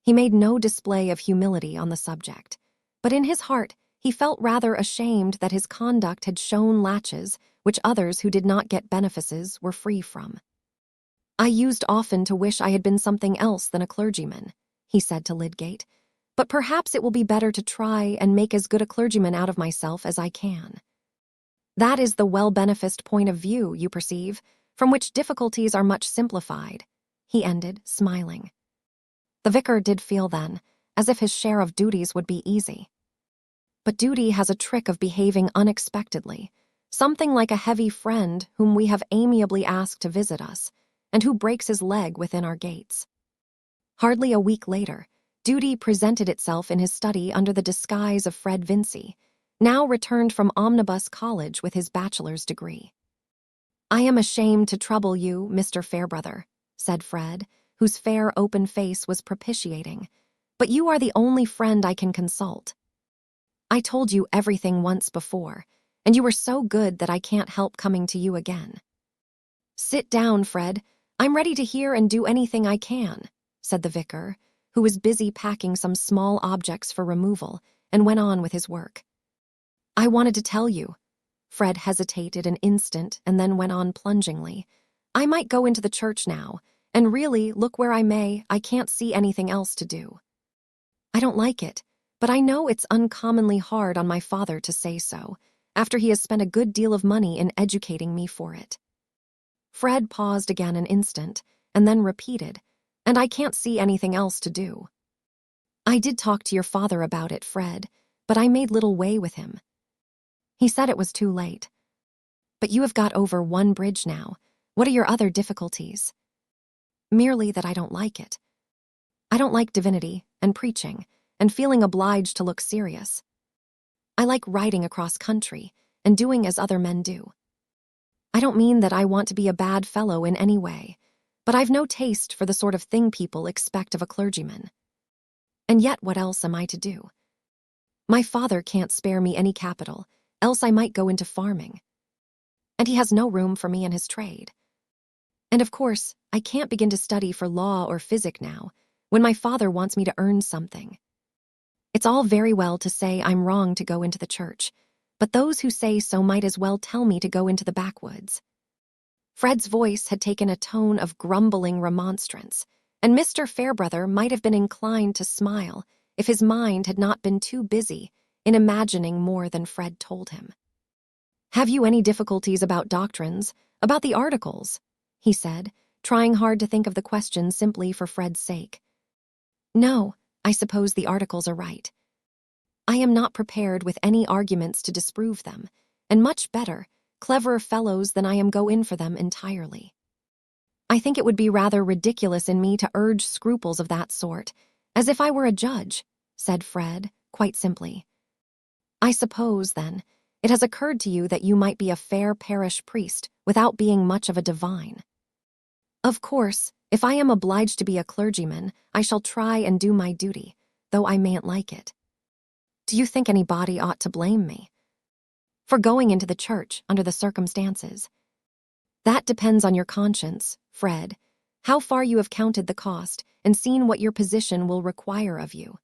He made no display of humility on the subject, but in his heart he felt rather ashamed that his conduct had shown latches which others who did not get benefices were free from. "I used often to wish I had been something else than a clergyman," he said to Lydgate, "but perhaps it will be better to try and make as good a clergyman out of myself as I can. That is the well-beneficed point of view, you perceive, from which difficulties are much simplified," he ended, smiling. The vicar did feel then as if his share of duties would be easy. But duty has a trick of behaving unexpectedly, something like a heavy friend whom we have amiably asked to visit us, and who breaks his leg within our gates. Hardly a week later, duty presented itself in his study under the disguise of Fred Vincy, now returned from Omnibus College with his bachelor's degree. "I am ashamed to trouble you, Mr. Fairbrother," said Fred, whose fair open face was propitiating, "but you are the only friend I can consult. I told you everything once before, and you were so good that I can't help coming to you again." "Sit down, Fred. I'm ready to hear and do anything I can," said the vicar, who was busy packing some small objects for removal, and went on with his work. "I wanted to tell you." Fred hesitated an instant and then went on plungingly. "I might go into the church now, and really, look where I may, I can't see anything else to do. I don't like it, but I know it's uncommonly hard on my father to say so, after he has spent a good deal of money in educating me for it." Fred paused again an instant, and then repeated, "And I can't see anything else to do." "I did talk to your father about it, Fred, but I made little way with him. He said it was too late. But you have got over one bridge now. What are your other difficulties?" "Merely that I don't like it. I don't like divinity and preaching and feeling obliged to look serious. I like riding across country and doing as other men do. I don't mean that I want to be a bad fellow in any way, but I've no taste for the sort of thing people expect of a clergyman. And yet what else am I to do? My father can't spare me any capital, else I might go into farming. And he has no room for me in his trade. And of course, I can't begin to study for law or physic now, when my father wants me to earn something. It's all very well to say I'm wrong to go into the church, but those who say so might as well tell me to go into the backwoods." Fred's voice had taken a tone of grumbling remonstrance, and Mr. Fairbrother might have been inclined to smile if his mind had not been too busy in imagining more than Fred told him. "Have you any difficulties about doctrines, about the articles?" he said, trying hard to think of the question simply for Fred's sake. "No, I suppose the articles are right. I am not prepared with any arguments to disprove them, and much better, cleverer fellows than I am go in for them entirely. I think it would be rather ridiculous in me to urge scruples of that sort, as if I were a judge," said Fred, quite simply. "I suppose, then, it has occurred to you that you might be a fair parish priest without being much of a divine. Of course, if I am obliged to be a clergyman, I shall try and do my duty, though I mayn't like it. Do you think anybody ought to blame me for going into the church under the circumstances? That depends on your conscience, Fred, how far you have counted the cost and seen what your position will require of you.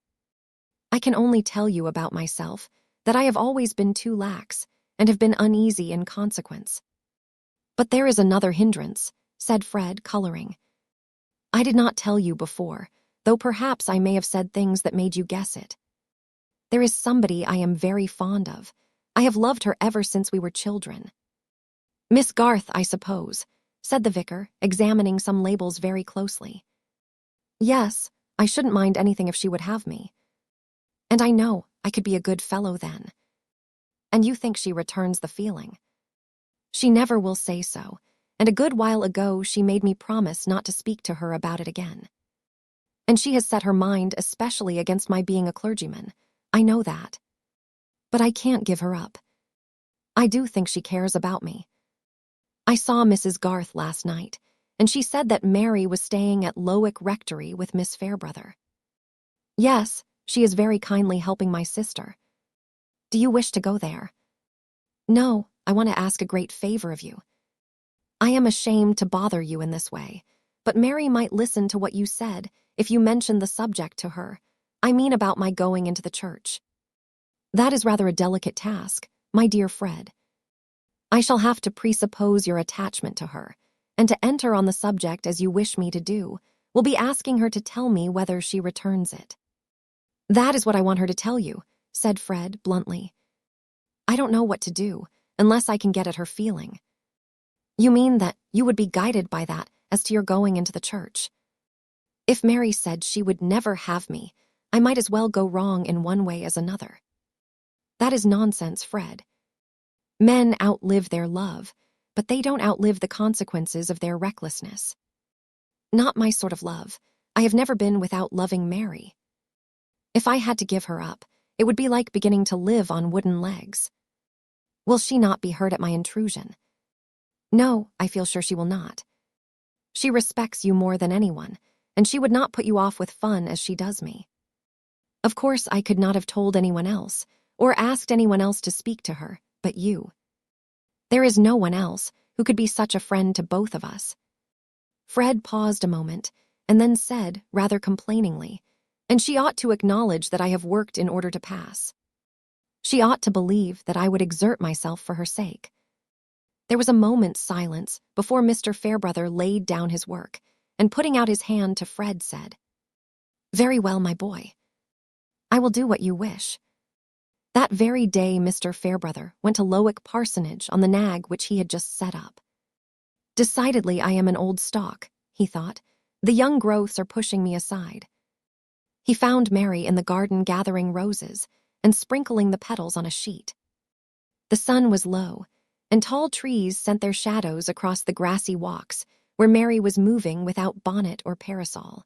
I can only tell you about myself that I have always been too lax and have been uneasy in consequence. But there is another hindrance," said Fred, coloring. "I did not tell you before, though perhaps I may have said things that made you guess it. There is somebody I am very fond of. I have loved her ever since we were children." "Miss Garth, I suppose," said the vicar, examining some labels very closely. "Yes, I shouldn't mind anything if she would have me. And I know I could be a good fellow then." "And you think she returns the feeling?" "She never will say so, and a good while ago she made me promise not to speak to her about it again. And she has set her mind especially against my being a clergyman. I know that. But I can't give her up. I do think she cares about me. I saw Mrs. Garth last night, and she said that Mary was staying at Lowick Rectory with Miss Fairbrother. Yes, she is very kindly helping my sister. Do you wish to go there? No, I want to ask a great favor of you. I am ashamed to bother you in this way, but Mary might listen to what you said if you mentioned the subject to her. I mean about my going into the church. That is rather a delicate task, my dear Fred. I shall have to presuppose your attachment to her, and to enter on the subject as you wish me to do, will be asking her to tell me whether she returns it. That is what I want her to tell you, said Fred bluntly. I don't know what to do, unless I can get at her feeling. You mean that you would be guided by that as to your going into the church? If Mary said she would never have me, I might as well go wrong in one way as another. That is nonsense, Fred. Men outlive their love, but they don't outlive the consequences of their recklessness. Not my sort of love. I have never been without loving Mary. If I had to give her up, it would be like beginning to live on wooden legs. Will she not be hurt at my intrusion? No, I feel sure she will not. She respects you more than anyone, and she would not put you off with fun as she does me. Of course, I could not have told anyone else, or asked anyone else to speak to her, but you. There is no one else who could be such a friend to both of us. Fred paused a moment, and then said, rather complainingly, and she ought to acknowledge that I have worked in order to pass. She ought to believe that I would exert myself for her sake. There was a moment's silence before Mr. Fairbrother laid down his work, and putting out his hand to Fred said, Very well, my boy. I will do what you wish. That very day Mr. Fairbrother went to Lowick Parsonage on the nag which he had just set up. Decidedly I am an old stock, he thought. The young growths are pushing me aside. He found Mary in the garden gathering roses and sprinkling the petals on a sheet. The sun was low, and tall trees sent their shadows across the grassy walks where Mary was moving without bonnet or parasol.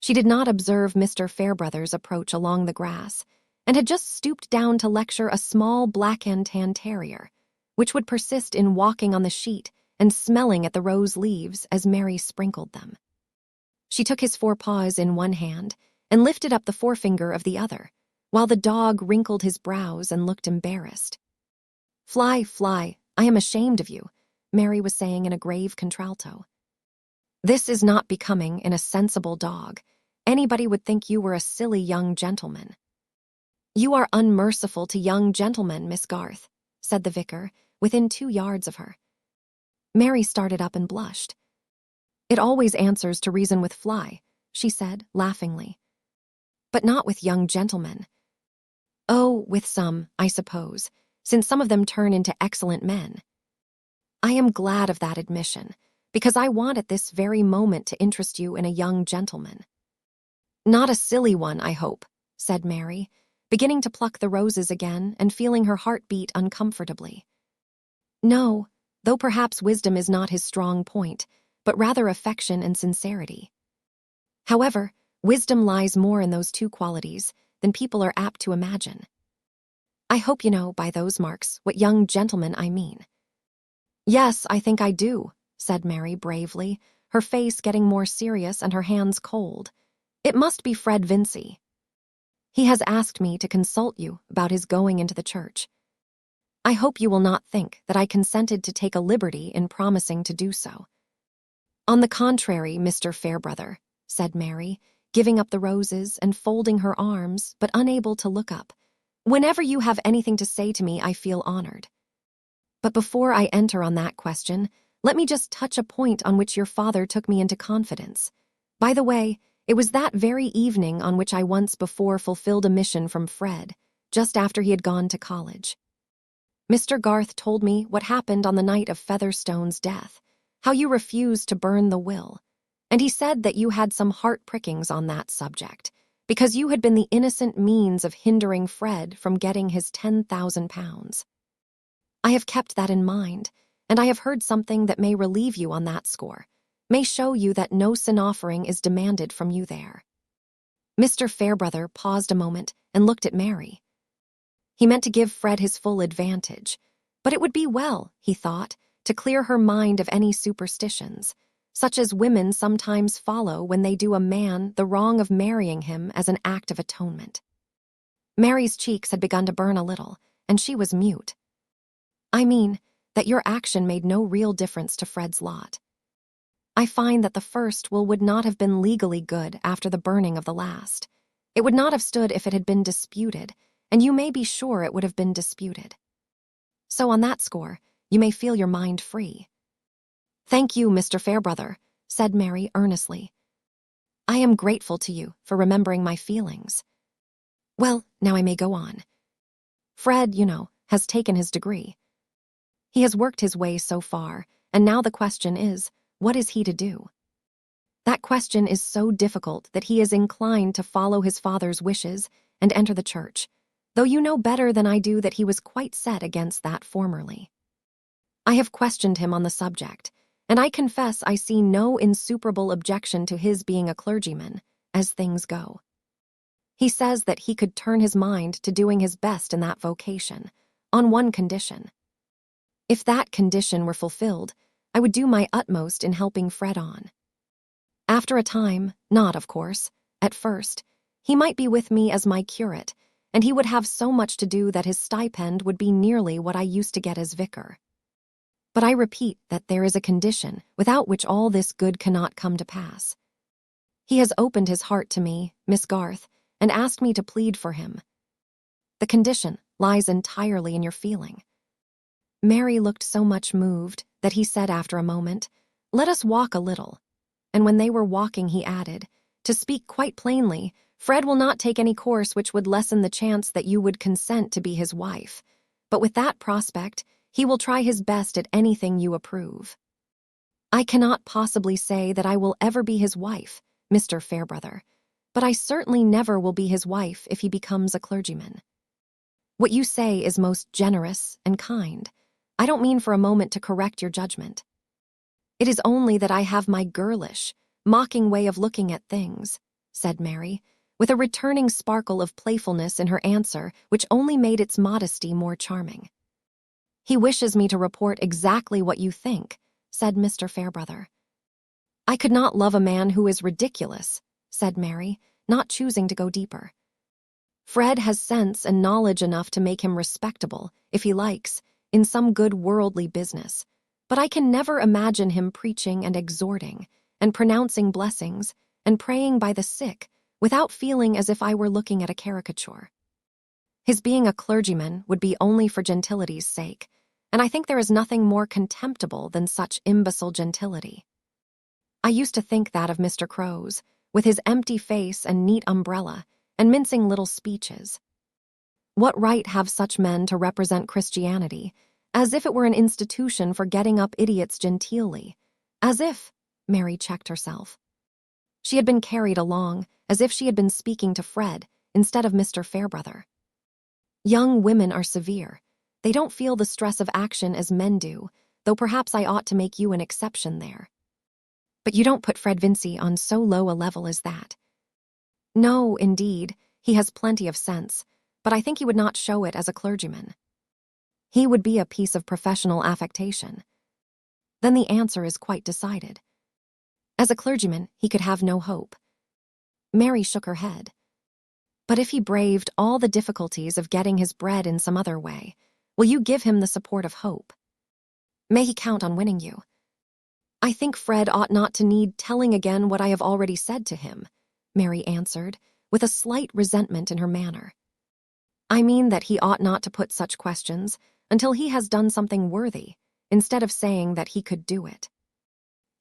She did not observe Mr. Fairbrother's approach along the grass, and had just stooped down to lecture a small black and tan terrier, which would persist in walking on the sheet and smelling at the rose leaves as Mary sprinkled them. She took his forepaws in one hand and lifted up the forefinger of the other, while the dog wrinkled his brows and looked embarrassed. Fly, fly, I am ashamed of you, Mary was saying in a grave contralto. This is not becoming in a sensible dog. Anybody would think you were a silly young gentleman. You are unmerciful to young gentlemen, Miss Garth, said the vicar, within 2 yards of her. Mary started up and blushed. It always answers to reason with Fly, she said, laughingly. But not with young gentlemen. Oh, with some, I suppose, since some of them turn into excellent men. I am glad of that admission, because I want at this very moment to interest you in a young gentleman. Not a silly one, I hope, said Mary, beginning to pluck the roses again and feeling her heart beat uncomfortably. No, though perhaps wisdom is not his strong point, but rather affection and sincerity. However, wisdom lies more in those 2 qualities than people are apt to imagine. I hope you know by those marks what young gentlemen I mean. Yes, I think I do, said Mary bravely, her face getting more serious and her hands cold. It must be Fred Vincy. He has asked me to consult you about his going into the church. I hope you will not think that I consented to take a liberty in promising to do so. On the contrary, Mr. Fairbrother, said Mary, giving up the roses and folding her arms, but unable to look up. Whenever you have anything to say to me, I feel honored. But before I enter on that question, let me just touch a point on which your father took me into confidence. By the way, it was that very evening on which I once before fulfilled a mission from Fred, just after he had gone to college. Mr. Garth told me what happened on the night of Featherstone's death, how you refused to burn the will, and he said that you had some heart prickings on that subject, because you had been the innocent means of hindering Fred from getting his £10,000. I have kept that in mind, and I have heard something that may relieve you on that score, may show you that no sin offering is demanded from you there. Mr. Fairbrother paused a moment and looked at Mary. He meant to give Fred his full advantage, but it would be well, he thought, to clear her mind of any superstitions, such as women sometimes follow when they do a man the wrong of marrying him as an act of atonement. Mary's cheeks had begun to burn a little, and she was mute. I mean, that your action made no real difference to Fred's lot. I find that the first will would not have been legally good after the burning of the last. It would not have stood if it had been disputed, and you may be sure it would have been disputed. So on that score, you may feel your mind free. Thank you, Mr. Fairbrother, said Mary earnestly. I am grateful to you for remembering my feelings. Well, now I may go on. Fred, has taken his degree. He has worked his way so far, and now the question is, what is he to do? That question is so difficult that he is inclined to follow his father's wishes and enter the church, though you know better than I do that he was quite set against that formerly. I have questioned him on the subject, and I confess I see no insuperable objection to his being a clergyman, as things go. He says that he could turn his mind to doing his best in that vocation, on one condition. If that condition were fulfilled, I would do my utmost in helping Fred on. After a time, not, of course, at first, he might be with me as my curate, and he would have so much to do that his stipend would be nearly what I used to get as vicar. But I repeat that there is a condition without which all this good cannot come to pass. He has opened his heart to me, Miss Garth, and asked me to plead for him. The condition lies entirely in your feeling. Mary looked so much moved that he said after a moment, "Let us walk a little." And when they were walking, he added, "To speak quite plainly, Fred will not take any course which would lessen the chance that you would consent to be his wife. But with that prospect, he will try his best at anything you approve. I cannot possibly say that I will ever be his wife, Mr. Fairbrother, but I certainly never will be his wife if he becomes a clergyman. What you say is most generous and kind. I don't mean for a moment to correct your judgment. It is only that I have my girlish, mocking way of looking at things," said Mary, with a returning sparkle of playfulness in her answer which only made its modesty more charming. "He wishes me to report exactly what you think," said Mr. Fairbrother. "I could not love a man who is ridiculous," said Mary, not choosing to go deeper. "Fred has sense and knowledge enough to make him respectable, if he likes, in some good worldly business, but I can never imagine him preaching and exhorting, and pronouncing blessings, and praying by the sick, without feeling as if I were looking at a caricature. His being a clergyman would be only for gentility's sake, and I think there is nothing more contemptible than such imbecile gentility. I used to think that of Mr. Crow's, with his empty face and neat umbrella, and mincing little speeches. What right have such men to represent Christianity, as if it were an institution for getting up idiots genteelly, as if—" Mary checked herself. She had been carried along, as if she had been speaking to Fred, instead of Mr. Fairbrother. "Young women are severe. They don't feel the stress of action as men do, though perhaps I ought to make you an exception there. But you don't put Fred Vincy on so low a level as that." "No, indeed, he has plenty of sense, but I think he would not show it as a clergyman. He would be a piece of professional affectation." "Then the answer is quite decided. As a clergyman, he could have no hope." Mary shook her head. "But if he braved all the difficulties of getting his bread in some other way, will you give him the support of hope? May he count on winning you?" "I think Fred ought not to need telling again what I have already said to him," Mary answered, with a slight resentment in her manner. "I mean that he ought not to put such questions until he has done something worthy, instead of saying that he could do it."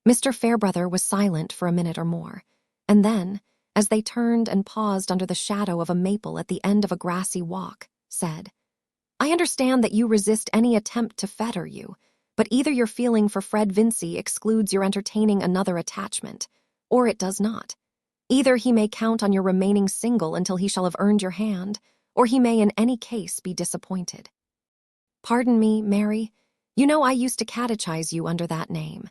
Mr. Fairbrother was silent for a minute or more, and then, as they turned and paused under the shadow of a maple at the end of a grassy walk, said, "I understand that you resist any attempt to fetter you, but either your feeling for Fred Vincy excludes your entertaining another attachment, or it does not. Either he may count on your remaining single until he shall have earned your hand, or he may in any case be disappointed. Pardon me, Mary, you know I used to catechize you under that name,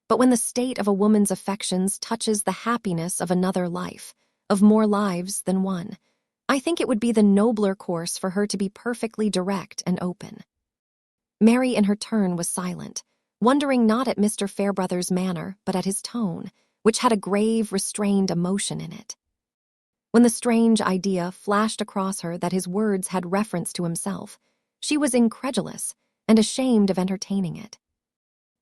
but when the state of a woman's affections touches the happiness of another life, of more lives than one, I think it would be the nobler course for her to be perfectly direct and open." Mary in her turn was silent, wondering not at Mr. Fairbrother's manner, but at his tone, which had a grave, restrained emotion in it. When the strange idea flashed across her that his words had reference to himself, she was incredulous and ashamed of entertaining it.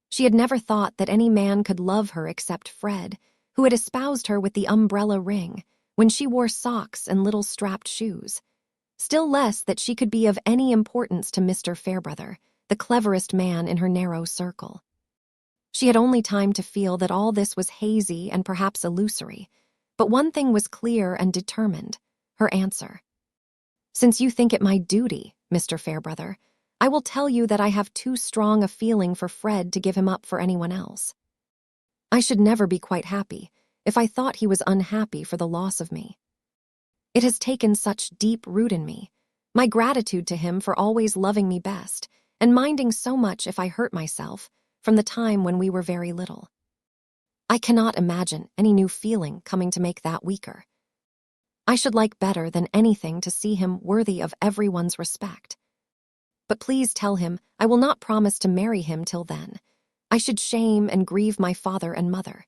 She had never thought that any man could love her except Fred, who had espoused her with the umbrella ring when she wore socks and little strapped shoes. Still less that she could be of any importance to Mr. Fairbrother, the cleverest man in her narrow circle. She had only time to feel that all this was hazy and perhaps illusory, but one thing was clear and determined, her answer. "Since you think it my duty, Mr. Fairbrother, I will tell you that I have too strong a feeling for Fred to give him up for anyone else. I should never be quite happy if I thought he was unhappy for the loss of me. It has taken such deep root in me, my gratitude to him for always loving me best, and minding so much if I hurt myself, from the time when we were very little. I cannot imagine any new feeling coming to make that weaker. I should like better than anything to see him worthy of everyone's respect. But please tell him I will not promise to marry him till then. I should shame and grieve my father and mother.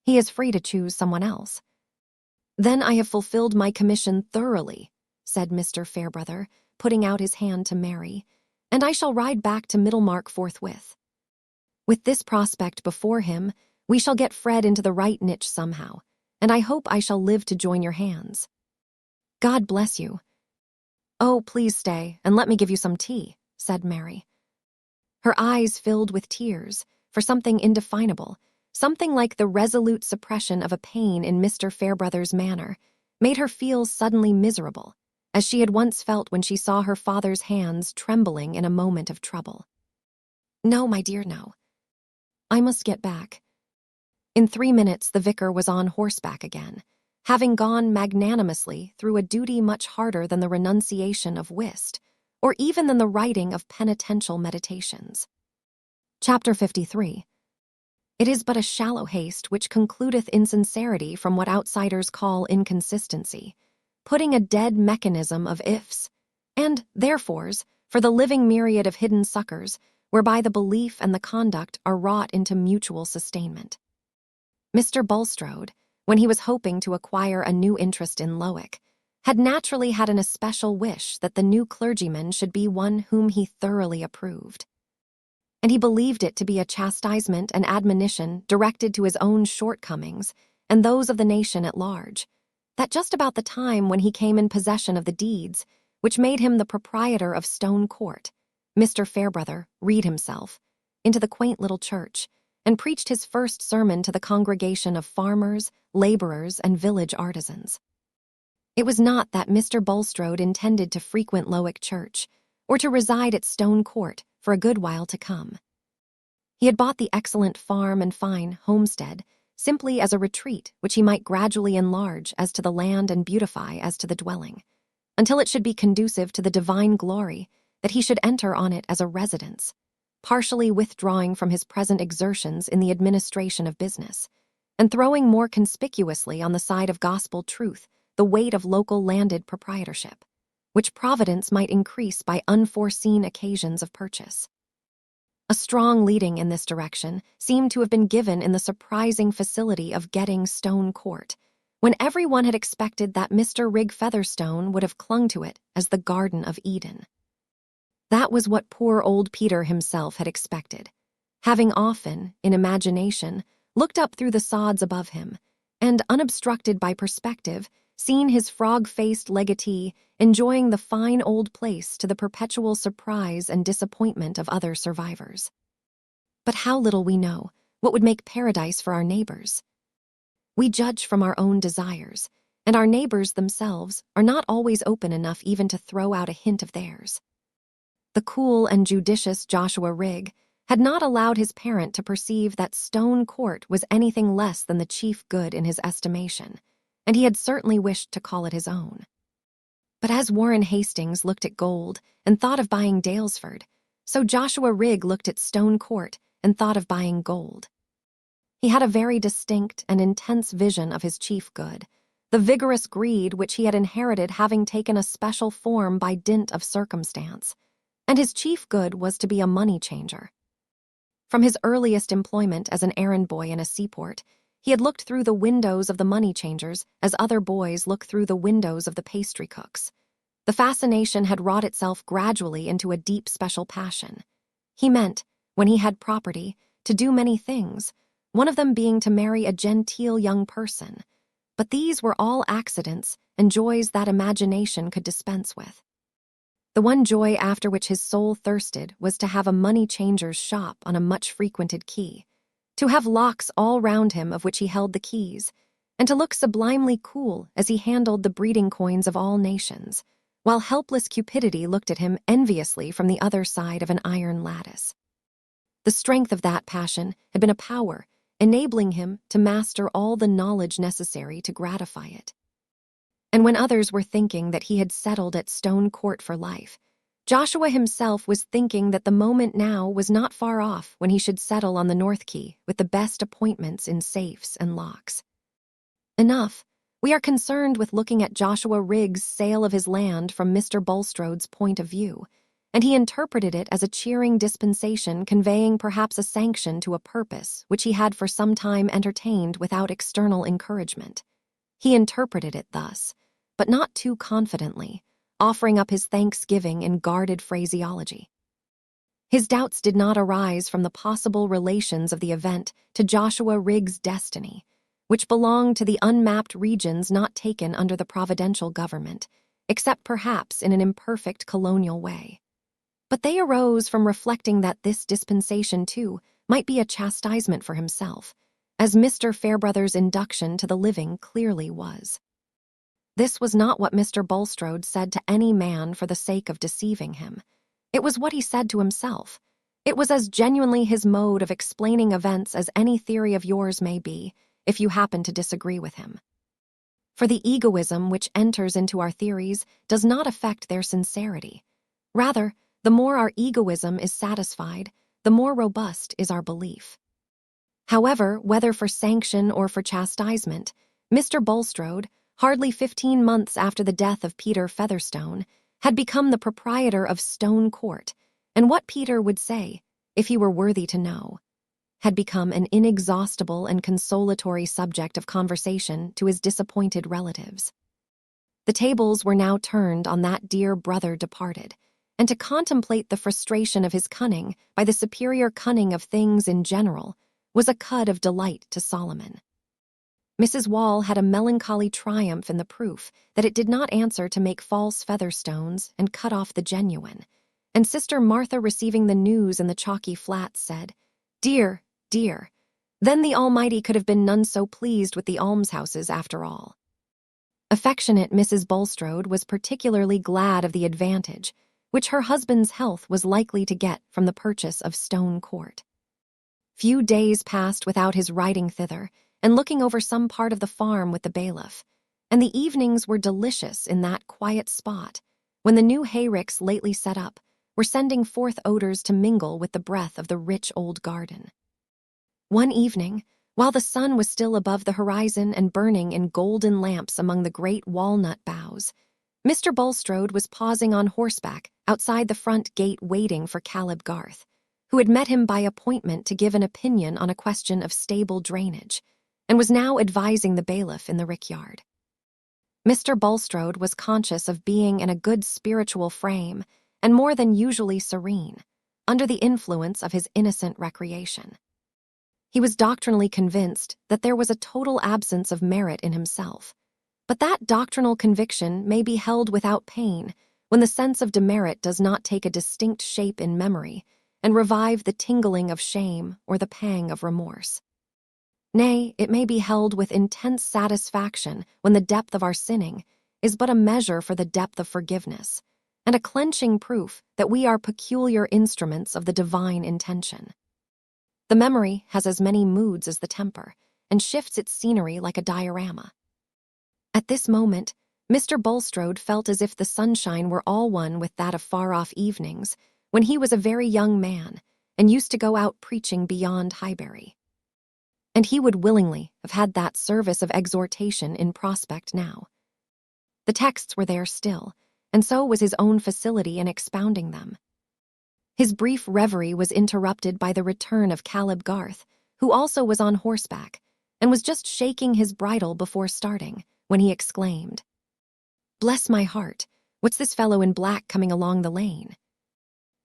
He is free to choose someone else." "Then I have fulfilled my commission thoroughly," said Mr. Fairbrother, putting out his hand to Mary, "and I shall ride back to Middlemarch forthwith. With this prospect before him, we shall get Fred into the right niche somehow, and I hope I shall live to join your hands. God bless you." "Oh, please stay, and let me give you some tea," said Mary. Her eyes filled with tears, for something indefinable, something like the resolute suppression of a pain in Mr. Fairbrother's manner, made her feel suddenly miserable, as she had once felt when she saw her father's hands trembling in a moment of trouble. "No, my dear, no. I must get back." In 3 minutes the vicar was on horseback again, having gone magnanimously through a duty much harder than the renunciation of whist, or even than the writing of penitential meditations. Chapter 53. It is but a shallow haste which concludeth insincerity from what outsiders call inconsistency, putting a dead mechanism of ifs and therefores for the living myriad of hidden suckers, whereby the belief and the conduct are wrought into mutual sustainment. Mr. Bulstrode, when he was hoping to acquire a new interest in Lowick, had naturally had an especial wish that the new clergyman should be one whom he thoroughly approved. And he believed it to be a chastisement and admonition directed to his own shortcomings and those of the nation at large, that just about the time when he came in possession of the deeds which made him the proprietor of Stone Court, Mr. Fairbrother read himself into the quaint little church and preached his first sermon to the congregation of farmers, laborers, and village artisans. It was not that Mr. Bulstrode intended to frequent Lowick Church, or to reside at Stone Court for a good while to come. He had bought the excellent farm and fine homestead simply as a retreat which he might gradually enlarge as to the land and beautify as to the dwelling, until it should be conducive to the divine glory that he should enter on it as a residence, partially withdrawing from his present exertions in the administration of business, and throwing more conspicuously on the side of gospel truth the weight of local landed proprietorship, which Providence might increase by unforeseen occasions of purchase. A strong leading in this direction seemed to have been given in the surprising facility of getting Stone Court, when everyone had expected that Mr. Rigg Featherstone would have clung to it as the Garden of Eden. That was what poor old Peter himself had expected, having often, in imagination, looked up through the sods above him, and, unobstructed by perspective, seen his frog-faced legatee enjoying the fine old place to the perpetual surprise and disappointment of other survivors. But how little we know what would make paradise for our neighbors. We judge from our own desires, and our neighbors themselves are not always open enough even to throw out a hint of theirs. The cool and judicious Joshua Rigg had not allowed his parent to perceive that Stone Court was anything less than the chief good in his estimation, and he had certainly wished to call it his own. But as Warren Hastings looked at gold and thought of buying Daylesford, so Joshua Rigg looked at Stone Court and thought of buying gold. He had a very distinct and intense vision of his chief good, the vigorous greed which he had inherited having taken a special form by dint of circumstance, and his chief good was to be a money changer. From his earliest employment as an errand boy in a seaport, he had looked through the windows of the money changers as other boys look through the windows of the pastry cooks. The fascination had wrought itself gradually into a deep special passion. He meant, when he had property, to do many things, one of them being to marry a genteel young person. But these were all accidents and joys that imagination could dispense with. The one joy after which his soul thirsted was to have a money changer's shop on a much-frequented quay, to have locks all round him of which he held the keys, and to look sublimely cool as he handled the breeding coins of all nations, while helpless cupidity looked at him enviously from the other side of an iron lattice. The strength of that passion had been a power, enabling him to master all the knowledge necessary to gratify it. And when others were thinking that he had settled at Stone Court for life, Joshua himself was thinking that the moment now was not far off when he should settle on the North Quay with the best appointments in safes and locks. Enough, we are concerned with looking at Joshua Riggs' sale of his land from Mr. Bulstrode's point of view, and he interpreted it as a cheering dispensation conveying perhaps a sanction to a purpose which he had for some time entertained without external encouragement. He interpreted it thus, but not too confidently, offering up his thanksgiving in guarded phraseology. His doubts did not arise from the possible relations of the event to Joshua Riggs' destiny, which belonged to the unmapped regions not taken under the providential government, except perhaps in an imperfect colonial way. But they arose from reflecting that this dispensation, too, might be a chastisement for himself, as Mr. Fairbrother's induction to the living clearly was. This was not what Mr. Bulstrode said to any man for the sake of deceiving him. It was what he said to himself. It was as genuinely his mode of explaining events as any theory of yours may be, if you happen to disagree with him. For the egoism which enters into our theories does not affect their sincerity. Rather, the more our egoism is satisfied, the more robust is our belief. However, whether for sanction or for chastisement, Mr. Bulstrode, hardly 15 months after the death of Peter Featherstone, had become the proprietor of Stone Court, and what Peter would say, if he were worthy to know, had become an inexhaustible and consolatory subject of conversation to his disappointed relatives. The tables were now turned on that dear brother departed, and to contemplate the frustration of his cunning by the superior cunning of things in general was a cud of delight to Solomon. Mrs. Wall had a melancholy triumph in the proof that it did not answer to make false Featherstones and cut off the genuine, and Sister Martha, receiving the news in the chalky flats, said, "Dear, dear, then the Almighty could have been none so pleased with the almshouses after all." Affectionate Mrs. Bulstrode was particularly glad of the advantage which her husband's health was likely to get from the purchase of Stone Court. Few days passed without his riding thither and looking over some part of the farm with the bailiff, and the evenings were delicious in that quiet spot when the new hayricks lately set up were sending forth odors to mingle with the breath of the rich old garden. One evening, while the sun was still above the horizon and burning in golden lamps among the great walnut boughs, Mr. Bulstrode was pausing on horseback outside the front gate waiting for Caleb Garth, who had met him by appointment to give an opinion on a question of stable drainage, and was now advising the bailiff in the rickyard. Mr. Bulstrode was conscious of being in a good spiritual frame and more than usually serene, under the influence of his innocent recreation. He was doctrinally convinced that there was a total absence of merit in himself, but that doctrinal conviction may be held without pain when the sense of demerit does not take a distinct shape in memory and revive the tingling of shame or the pang of remorse. Nay, it may be held with intense satisfaction when the depth of our sinning is but a measure for the depth of forgiveness, and a clenching proof that we are peculiar instruments of the divine intention. The memory has as many moods as the temper, and shifts its scenery like a diorama. At this moment, Mr. Bulstrode felt as if the sunshine were all one with that of far-off evenings, when he was a very young man, and used to go out preaching beyond Highbury. And he would willingly have had that service of exhortation in prospect now. The texts were there still, and so was his own facility in expounding them. His brief reverie was interrupted by the return of Caleb Garth, who also was on horseback, and was just shaking his bridle before starting, when he exclaimed, "Bless my heart, what's this fellow in black coming along the lane?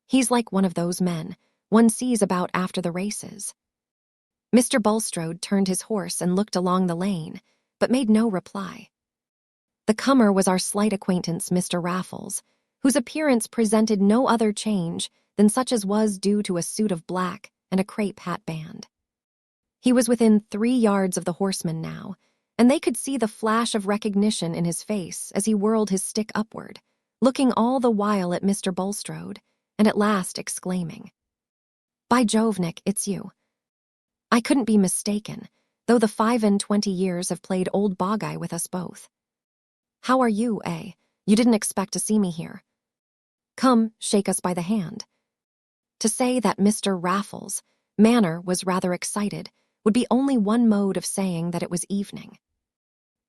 He's like one of those men one sees about after the races." Mr. Bulstrode turned his horse and looked along the lane, but made no reply. The comer was our slight acquaintance, Mr. Raffles, whose appearance presented no other change than such as was due to a suit of black and a crape hat band. He was within 3 yards of the horsemen now, and they could see the flash of recognition in his face as he whirled his stick upward, looking all the while at Mr. Bulstrode, and at last exclaiming, "By Jove, Nick, it's you. I couldn't be mistaken, though the 25 years have played old Bog-Eye with us both. How are you, eh? You didn't expect to see me here. Come, shake us by the hand." To say that Mr. Raffles' manner was rather excited would be only one mode of saying that it was evening.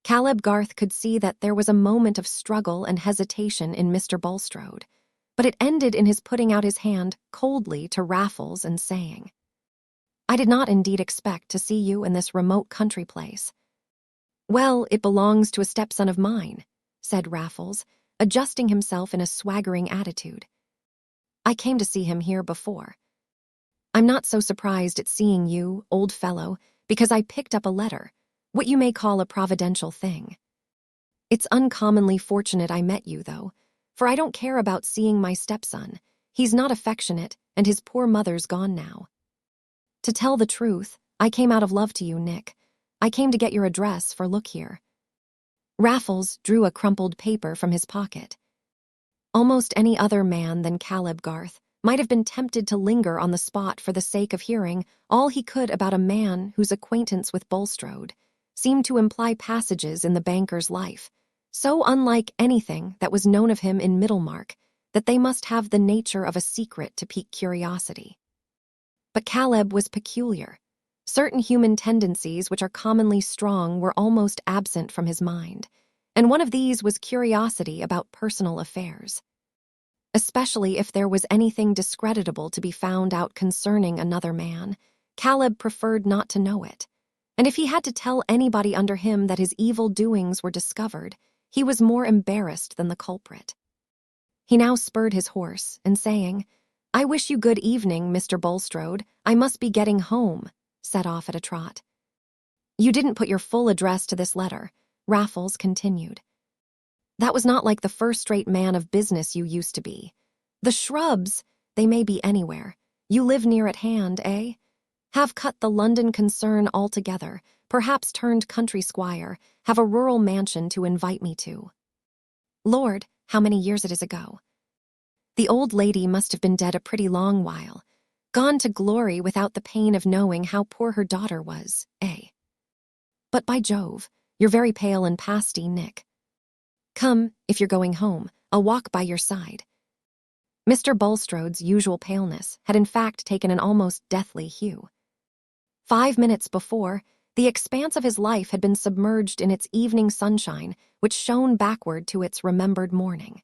Caleb Garth could see that there was a moment of struggle and hesitation in Mr. Bulstrode, but it ended in his putting out his hand coldly to Raffles and saying, "I did not indeed expect to see you in this remote country place." "Well, it belongs to a stepson of mine," said Raffles, adjusting himself in a swaggering attitude. "I came to see him here before. I'm not so surprised at seeing you, old fellow, because I picked up a letter, what you may call a providential thing. It's uncommonly fortunate I met you, though, for I don't care about seeing my stepson. He's not affectionate, and his poor mother's gone now. To tell the truth, I came out of love to you, Nick. I came to get your address, for look here." Raffles drew a crumpled paper from his pocket. Almost any other man than Caleb Garth might have been tempted to linger on the spot for the sake of hearing all he could about a man whose acquaintance with Bulstrode seemed to imply passages in the banker's life, so unlike anything that was known of him in Middlemarch that they must have the nature of a secret to pique curiosity. But Caleb was peculiar. Certain human tendencies which are commonly strong were almost absent from his mind, and one of these was curiosity about personal affairs. Especially if there was anything discreditable to be found out concerning another man, Caleb preferred not to know it, and if he had to tell anybody under him that his evil doings were discovered, he was more embarrassed than the culprit. He now spurred his horse, and saying, "I wish you good evening, Mr. Bulstrode, I must be getting home," set off at a trot. "You didn't put your full address to this letter," Raffles continued. "That was not like the first-rate man of business you used to be. The Shrubs, they may be anywhere. You live near at hand, eh? Have cut the London concern altogether, perhaps turned country squire, have a rural mansion to invite me to. Lord, how many years it is ago. The old lady must have been dead a pretty long while, gone to glory without the pain of knowing how poor her daughter was, eh? But by Jove, you're very pale and pasty, Nick. Come, if you're going home, I'll walk by your side." Mr. Bulstrode's usual paleness had in fact taken an almost deathly hue. 5 minutes before, the expanse of his life had been submerged in its evening sunshine, which shone backward to its remembered morning.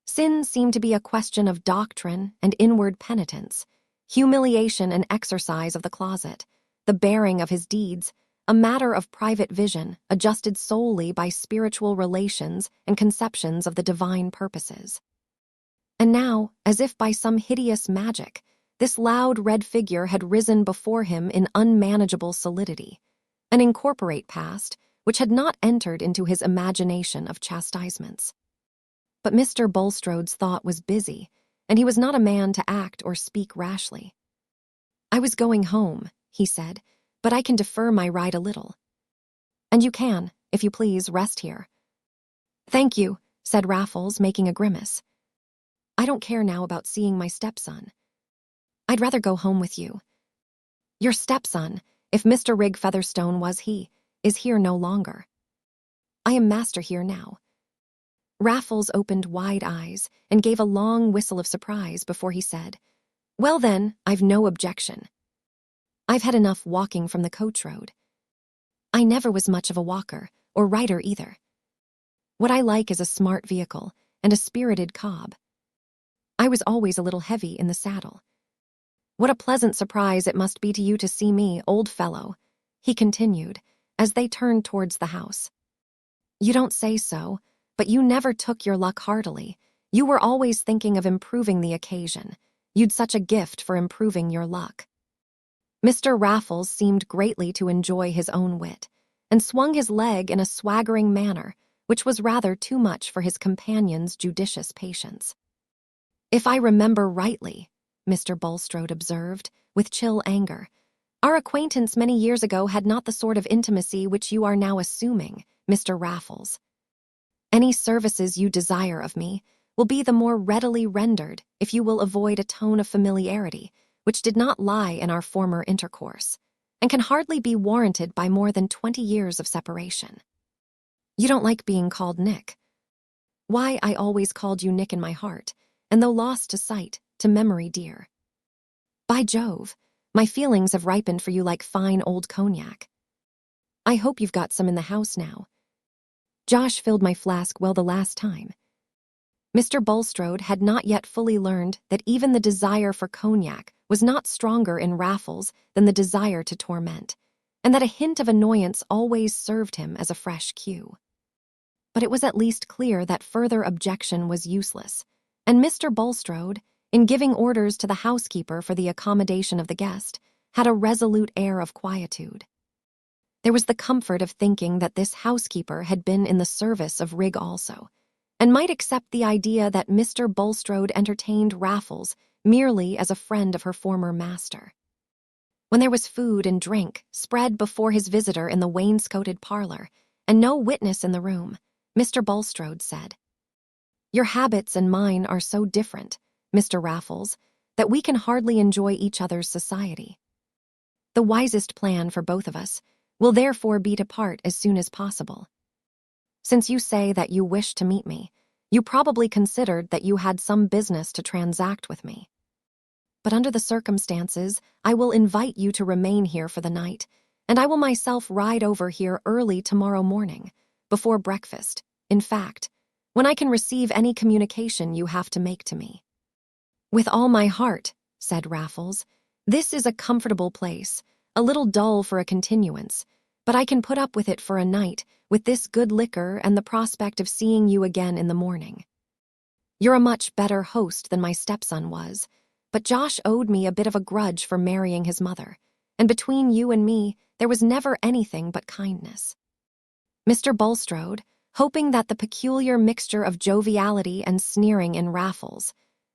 Sin seemed to be a question of doctrine and inward penitence, humiliation and exercise of the closet, the bearing of his deeds, a matter of private vision adjusted solely by spiritual relations and conceptions of the divine purposes. And now, as if by some hideous magic, this loud red figure had risen before him in unmanageable solidity, an incorporate past which had not entered into his imagination of chastisements. But Mr. Bulstrode's thought was busy, and he was not a man to act or speak rashly. "I was going home," he said, "but I can defer my ride a little." "And you can, if you please, rest here." "Thank you," said Raffles, making a grimace. "I don't care now about seeing my stepson. I'd rather go home with you. Your stepson, if Mr. Rigg Featherstone was he, is here no longer. I am master here now." Raffles opened wide eyes and gave a long whistle of surprise before he said, "Well then, I've no objection. I've had enough walking from the coach road. I never was much of a walker, or rider either. What I like is a smart vehicle and a spirited cob. I was always a little heavy in the saddle. What a pleasant surprise it must be to you to see me, old fellow, he continued, as they turned towards the house. You don't say so, but you never took your luck heartily. You were always thinking of improving the occasion. You'd such a gift for improving your luck. Mr. Raffles seemed greatly to enjoy his own wit, and swung his leg in a swaggering manner, which was rather too much for his companion's judicious patience. If I remember rightly, Mr. Bulstrode observed, with chill anger, our acquaintance many years ago had not the sort of intimacy which you are now assuming, Mr. Raffles. Any services you desire of me will be the more readily rendered if you will avoid a tone of familiarity which did not lie in our former intercourse, and can hardly be warranted by more than 20 years of separation. You don't like being called Nick. Why, I always called you Nick in my heart, and though lost to sight, to memory dear. By Jove, my feelings have ripened for you like fine old cognac. I hope you've got some in the house now. Josh filled my flask well the last time. Mr. Bulstrode had not yet fully learned that even the desire for cognac was not stronger in Raffles than the desire to torment, and that a hint of annoyance always served him as a fresh cue. But it was at least clear that further objection was useless, and Mr. Bulstrode, in giving orders to the housekeeper for the accommodation of the guest, had a resolute air of quietude. There was the comfort of thinking that this housekeeper had been in the service of Rig also, and might accept the idea that Mr. Bulstrode entertained Raffles merely as a friend of her former master. When there was food and drink spread before his visitor in the wainscoted parlor, and no witness in the room, Mr. Bulstrode said, "Your habits and mine are so different, Mr. Raffles, that we can hardly enjoy each other's society. The wisest plan for both of us will therefore be to part as soon as possible. Since you say that you wish to meet me, you probably considered that you had some business to transact with me. But under the circumstances, I will invite you to remain here for the night, and I will myself ride over here early tomorrow morning, before breakfast, in fact, when I can receive any communication you have to make to me." "With all my heart," said Raffles. "This is a comfortable place, a little dull for a continuance, but I can put up with it for a night, with this good liquor and the prospect of seeing you again in the morning. You're a much better host than my stepson was, but Josh owed me a bit of a grudge for marrying his mother, and between you and me there was never anything but kindness." Mr. Bulstrode, hoping that the peculiar mixture of joviality and sneering in Raffles'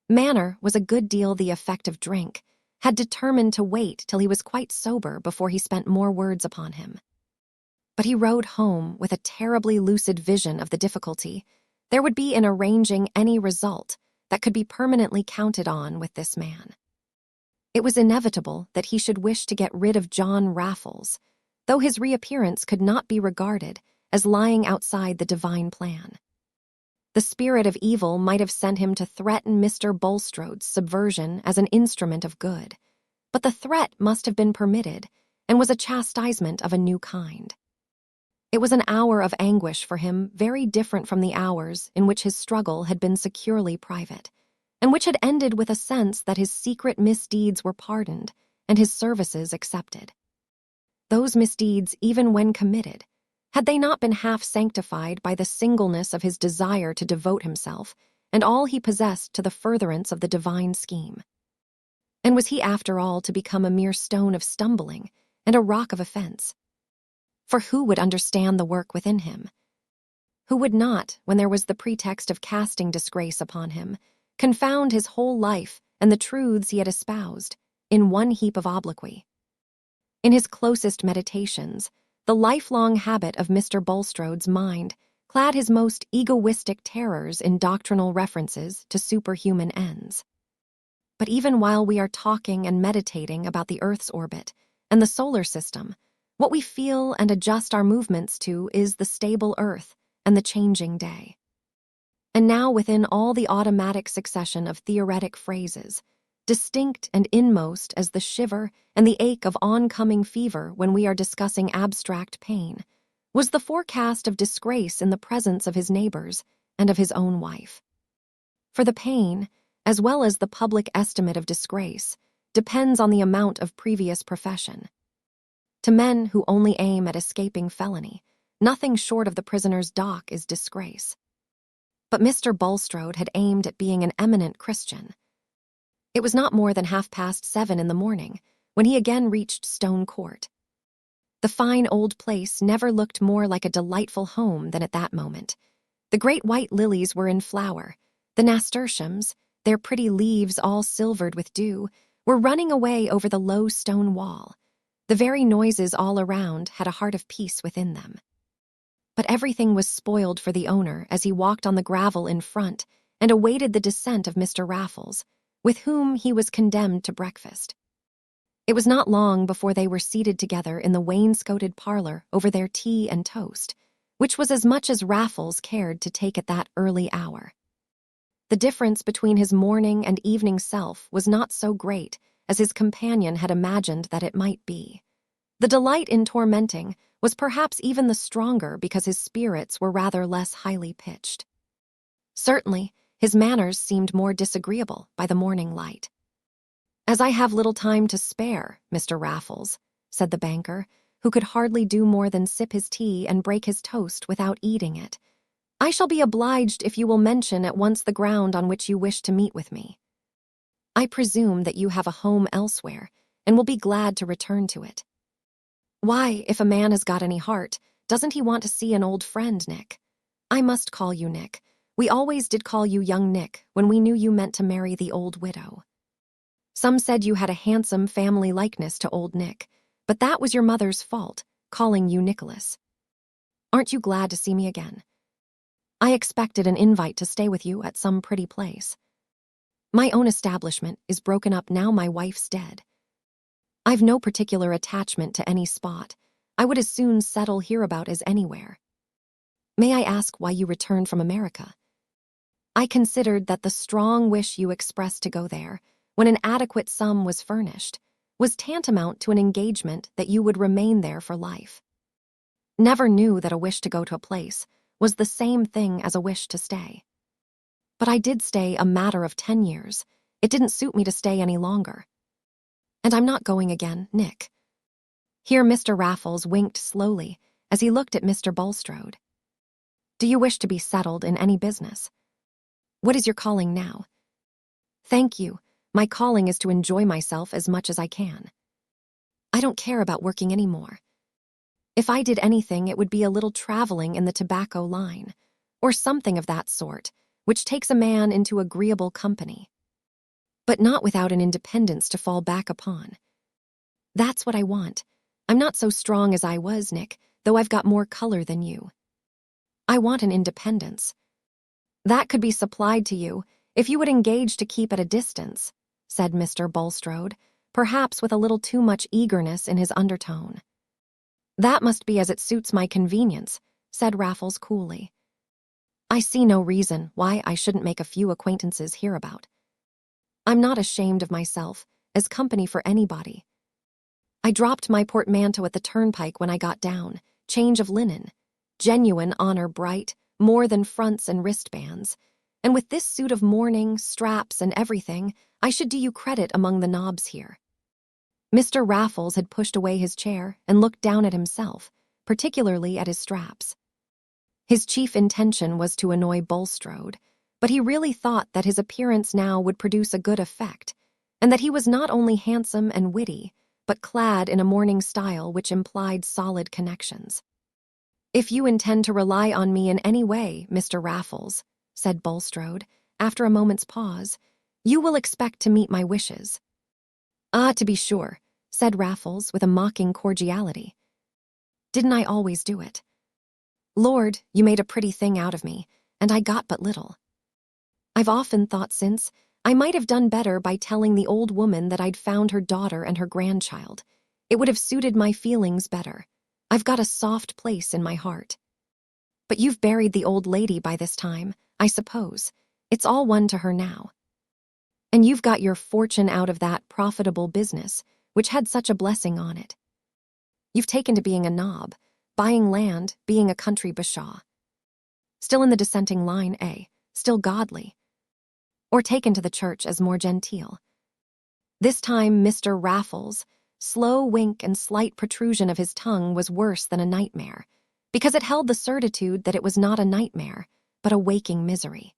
manner was a good deal the effect of drink, had determined to wait till he was quite sober before he spent more words upon him. But he rode home with a terribly lucid vision of the difficulty there would be in arranging any result that could be permanently counted on with this man. It was inevitable that he should wish to get rid of John Raffles, though his reappearance could not be regarded as lying outside the divine plan. The spirit of evil might have sent him to threaten Mr. Bulstrode's subversion as an instrument of good, but the threat must have been permitted and was a chastisement of a new kind. It was an hour of anguish for him very different from the hours in which his struggle had been securely private, and which had ended with a sense that his secret misdeeds were pardoned and his services accepted. Those misdeeds, even when committed, had they not been half sanctified by the singleness of his desire to devote himself and all he possessed to the furtherance of the divine scheme? And was he after all to become a mere stone of stumbling and a rock of offense? For who would understand the work within him? Who would not, when there was the pretext of casting disgrace upon him, confound his whole life and the truths he had espoused in one heap of obloquy? In his closest meditations, the lifelong habit of Mr. Bulstrode's mind clad his most egoistic terrors in doctrinal references to superhuman ends. But even while we are talking and meditating about the Earth's orbit and the solar system, what we feel and adjust our movements to is the stable Earth and the changing day. And now within all the automatic succession of theoretic phrases, distinct and inmost as the shiver and the ache of oncoming fever when we are discussing abstract pain, was the forecast of disgrace in the presence of his neighbors and of his own wife. For the pain, as well as the public estimate of disgrace, depends on the amount of previous profession. To men who only aim at escaping felony, nothing short of the prisoner's dock is disgrace. But Mr. Bulstrode had aimed at being an eminent Christian. It was not more than 7:30 in the morning when he again reached Stone Court. The fine old place never looked more like a delightful home than at that moment. The great white lilies were in flower. The nasturtiums, their pretty leaves all silvered with dew, were running away over the low stone wall. The very noises all around had a heart of peace within them. But everything was spoiled for the owner as he walked on the gravel in front and awaited the descent of Mr. Raffles, with whom he was condemned to breakfast. It was not long before they were seated together in the wainscoted parlor over their tea and toast, which was as much as Raffles cared to take at that early hour. The difference between his morning and evening self was not so great as his companion had imagined that it might be. The delight in tormenting was perhaps even the stronger because his spirits were rather less highly pitched. Certainly, his manners seemed more disagreeable by the morning light. "As I have little time to spare, Mr. Raffles," said the banker, who could hardly do more than sip his tea and break his toast without eating it, "I shall be obliged if you will mention at once the ground on which you wish to meet with me. I presume that you have a home elsewhere and will be glad to return to it. Why, if a man has got any heart, doesn't he want to see an old friend, Nick? I must call you Nick. We always did call you young Nick when we knew you meant to marry the old widow. Some said you had a handsome family likeness to old Nick, but that was your mother's fault, calling you Nicholas. Aren't you glad to see me again? I expected an invite to stay with you at some pretty place. My own establishment is broken up now my wife's dead. I've no particular attachment to any spot. I would as soon settle hereabout as anywhere. May I ask why you returned from America? I considered that the strong wish you expressed to go there, when an adequate sum was furnished, was tantamount to an engagement that you would remain there for life. Never knew that a wish to go to a place was the same thing as a wish to stay. But I did stay a matter of 10 years. It didn't suit me to stay any longer. And I'm not going again, Nick." Here Mr. Raffles winked slowly as he looked at Mr. Bulstrode. "Do you wish to be settled in any business? What is your calling now?" "Thank you. My calling is to enjoy myself as much as I can. I don't care about working any more. If I did anything, it would be a little traveling in the tobacco line, or something of that sort, which takes a man into agreeable company. But not without an independence to fall back upon. That's what I want. I'm not so strong as I was, Nick, though I've got more color than you. I want an independence. That could be supplied to you if you would engage to keep at a distance," said Mr. Bulstrode, perhaps with a little too much eagerness in his undertone. "That must be as it suits my convenience," said Raffles coolly. "I see no reason why I shouldn't make a few acquaintances hereabout. I'm not ashamed of myself as company for anybody. I dropped my portmanteau at the turnpike when I got down, change of linen, genuine honor bright, more than fronts and wristbands, and with this suit of mourning, straps and everything, I should do you credit among the nobs here." Mr. Raffles had pushed away his chair and looked down at himself, particularly at his straps. His chief intention was to annoy Bulstrode, but he really thought that his appearance now would produce a good effect, and that he was not only handsome and witty, but clad in a mourning style which implied solid connections. "If you intend to rely on me in any way, Mr. Raffles," said Bulstrode, after a moment's pause, "you will expect to meet my wishes." "Ah, to be sure," said Raffles with a mocking cordiality. "Didn't I always do it? Lord, you made a pretty thing out of me, and I got but little. I've often thought since, I might have done better by telling the old woman that I'd found her daughter and her grandchild. It would have suited my feelings better. I've got a soft place in my heart. But you've buried the old lady by this time, I suppose. It's all one to her now. And you've got your fortune out of that profitable business, which had such a blessing on it. You've taken to being a knob, buying land, being a country bashaw. Still in the dissenting line, eh? Still godly. or taken to the church as more genteel. This time Mr. Raffles' slow wink and slight protrusion of his tongue was worse than a nightmare, because it held the certitude that it was not a nightmare, but a waking misery.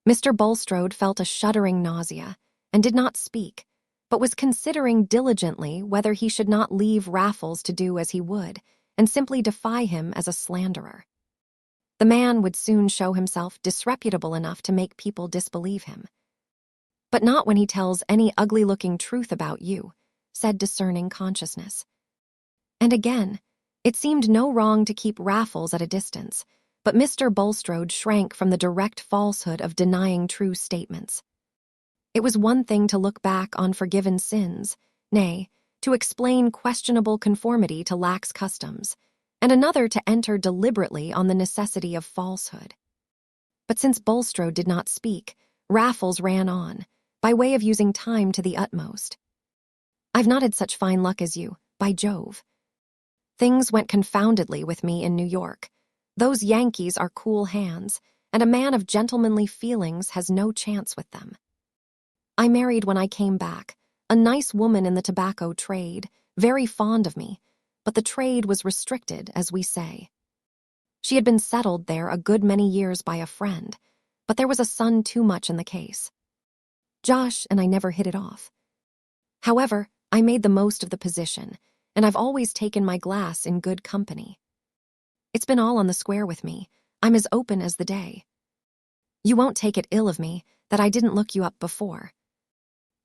Mr. Bulstrode felt a shuddering nausea, and did not speak, but was considering diligently whether he should not leave Raffles to do as he would, and simply defy him as a slanderer. The man would soon show himself disreputable enough to make people disbelieve him. But not when he tells any ugly-looking truth about you, said discerning consciousness. And again, it seemed no wrong to keep Raffles at a distance, but Mr. Bulstrode shrank from the direct falsehood of denying true statements. It was one thing to look back on forgiven sins, nay, to explain questionable conformity to lax customs, and another to enter deliberately on the necessity of falsehood. But since Bulstrode did not speak, Raffles ran on, by way of using time to the utmost. I've not had such fine luck as you, by Jove. Things went confoundedly with me in New York. Those Yankees are cool hands, and a man of gentlemanly feelings has no chance with them. I married when I came back, a nice woman in the tobacco trade, very fond of me, but the trade was restricted, as we say. She had been settled there a good many years by a friend, but there was a son too much in the case. Josh and I never hit it off. However, I made the most of the position, and I've always taken my glass in good company. It's been all on the square with me. I'm as open as the day. You won't take it ill of me that I didn't look you up before.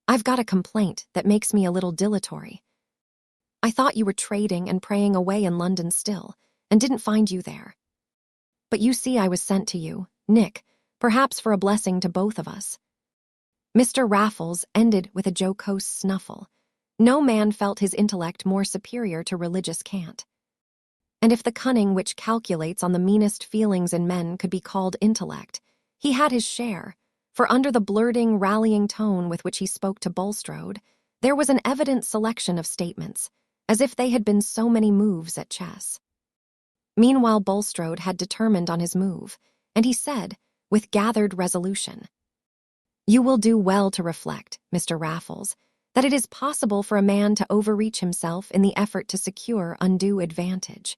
I've got a complaint that makes me a little dilatory. I thought you were trading and praying away in London still, and didn't find you there. But you see I was sent to you, Nick, perhaps for a blessing to both of us. Mr. Raffles ended with a jocose snuffle. No man felt his intellect more superior to religious cant. And if the cunning which calculates on the meanest feelings in men could be called intellect, he had his share, for under the blurting, rallying tone with which he spoke to Bulstrode, there was an evident selection of statements, as if they had been so many moves at chess. Meanwhile Bulstrode had determined on his move, and he said, with gathered resolution, "You will do well to reflect, Mr. Raffles, that it is possible for a man to overreach himself in the effort to secure undue advantage.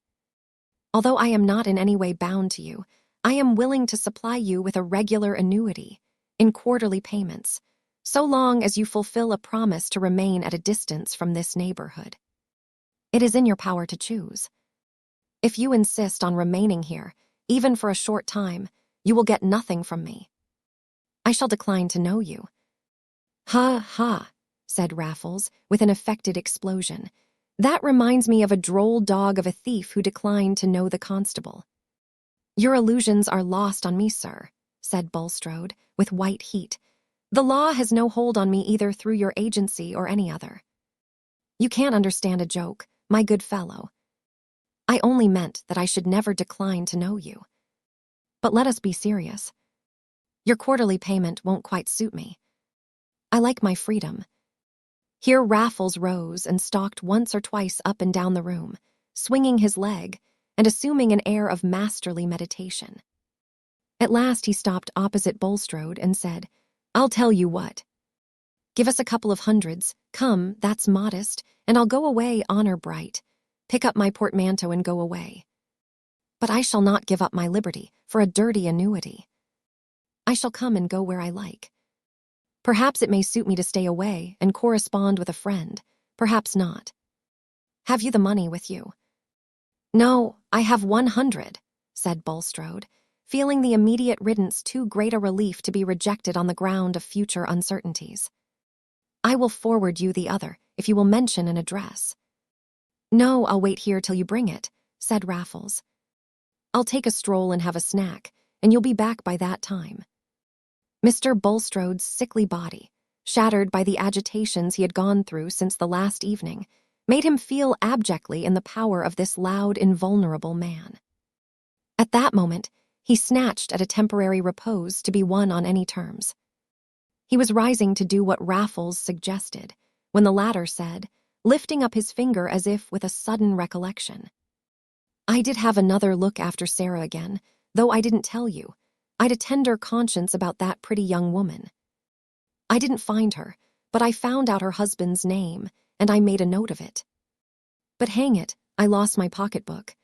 Although I am not in any way bound to you, I am willing to supply you with a regular annuity, in quarterly payments, so long as you fulfill a promise to remain at a distance from this neighborhood. It is in your power to choose. If you insist on remaining here, even for a short time, you will get nothing from me. I shall decline to know you." "Ha, ha," said Raffles, with an affected explosion. "That reminds me of a droll dog of a thief who declined to know the constable." "Your illusions are lost on me, sir," said Bulstrode, with white heat. "The law has no hold on me either through your agency or any other. You can't understand a joke, my good fellow. I only meant that I should never decline to know you. But let us be serious. Your quarterly payment won't quite suit me. I like my freedom." Here Raffles rose and stalked once or twice up and down the room, swinging his leg and assuming an air of masterly meditation. At last he stopped opposite Bulstrode and said, "I'll tell you what. Give us a couple of hundreds, come, that's modest, and I'll go away honor bright, pick up my portmanteau and go away. But I shall not give up my liberty for a dirty annuity. I shall come and go where I like. Perhaps it may suit me to stay away and correspond with a friend, perhaps not. Have you the money with you?" "No, I have 100, said Bulstrode, feeling the immediate riddance too great a relief to be rejected on the ground of future uncertainties. "I will forward you the other, if you will mention an address." "No, I'll wait here till you bring it," said Raffles. "I'll take a stroll and have a snack, and you'll be back by that time." Mr. Bulstrode's sickly body, shattered by the agitations he had gone through since the last evening, made him feel abjectly in the power of this loud, invulnerable man. At that moment, he snatched at a temporary repose to be won on any terms. He was rising to do what Raffles suggested, when the latter said, lifting up his finger as if with a sudden recollection, "I did have another look after Sarah again, though I didn't tell you. I'd a tender conscience about that pretty young woman. I didn't find her, but I found out her husband's name, and I made a note of it. But hang it, I lost my pocketbook.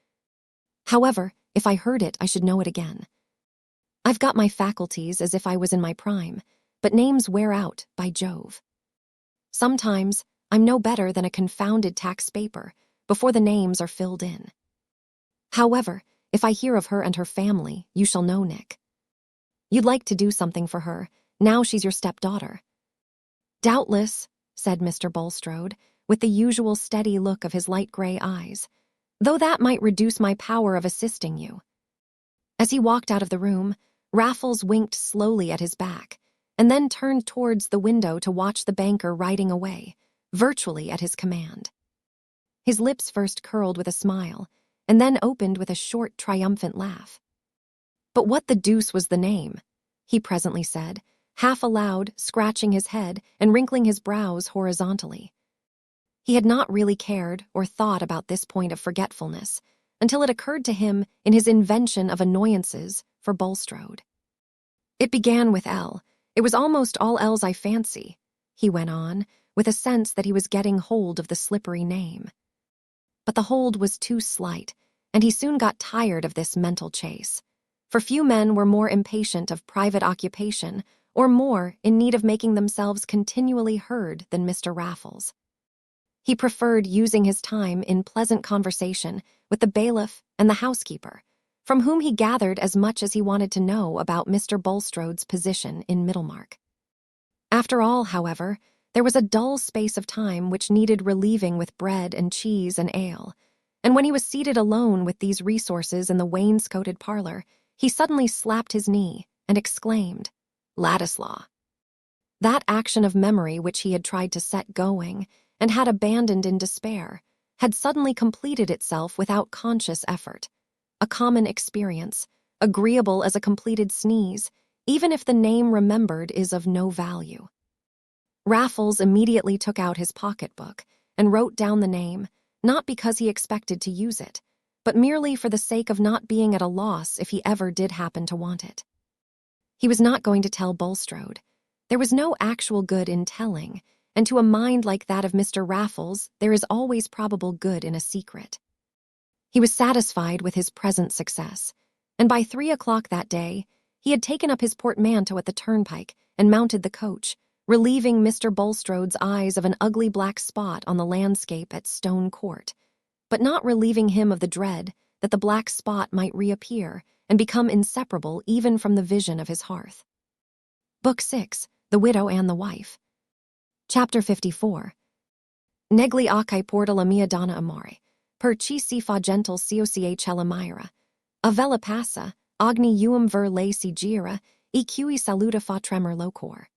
However, if I heard it, I should know it again. I've got my faculties as if I was in my prime, but names wear out, by Jove. Sometimes, I'm no better than a confounded tax paper before the names are filled in. However, if I hear of her and her family, you shall know, Nick. You'd like to do something for her, now she's your stepdaughter. Doubtless, said Mr. Bulstrode, with the usual steady look of his light gray eyes, though that might reduce my power of assisting you. As he walked out of the room, Raffles winked slowly at his back, and then turned towards the window to watch the banker riding away, virtually at his command. His lips first curled with a smile, and then opened with a short, triumphant laugh. But what the deuce was the name? He presently said, half aloud, scratching his head and wrinkling his brows horizontally. He had not really cared or thought about this point of forgetfulness until it occurred to him in his invention of annoyances for Bulstrode. It began with L. It was almost all L's, I fancy, he went on, with a sense that he was getting hold of the slippery name. But the hold was too slight, and he soon got tired of this mental chase. For few men were more impatient of private occupation or more in need of making themselves continually heard than Mr. Raffles. He preferred using his time in pleasant conversation with the bailiff and the housekeeper, from whom he gathered as much as he wanted to know about Mr. Bulstrode's position in Middlemarch. After all, however, there was a dull space of time which needed relieving with bread and cheese and ale, and when he was seated alone with these resources in the wainscoted parlor, he suddenly slapped his knee and exclaimed, "Ladislaw!" That action of memory which he had tried to set going and had abandoned in despair had suddenly completed itself without conscious effort. A common experience, agreeable as a completed sneeze, even if the name remembered is of no value. Raffles immediately took out his pocketbook and wrote down the name, not because he expected to use it, but merely for the sake of not being at a loss if he ever did happen to want it. He was not going to tell Bulstrode. There was no actual good in telling, and to a mind like that of Mr. Raffles, there is always probable good in a secret. He was satisfied with his present success, and by 3 o'clock that day, he had taken up his portmanteau at the turnpike and mounted the coach, relieving Mr. Bulstrode's eyes of an ugly black spot on the landscape at Stone Court, but not relieving him of the dread that the black spot might reappear and become inseparable even from the vision of his hearth. Book 6, The Widow and the Wife. Chapter 54. Negli occhi porta la mia donna amore, per chi si fa gentle ciocella mira, a vela passa, ogni uum ver lei si gira, e cui saluta fa tremor locor.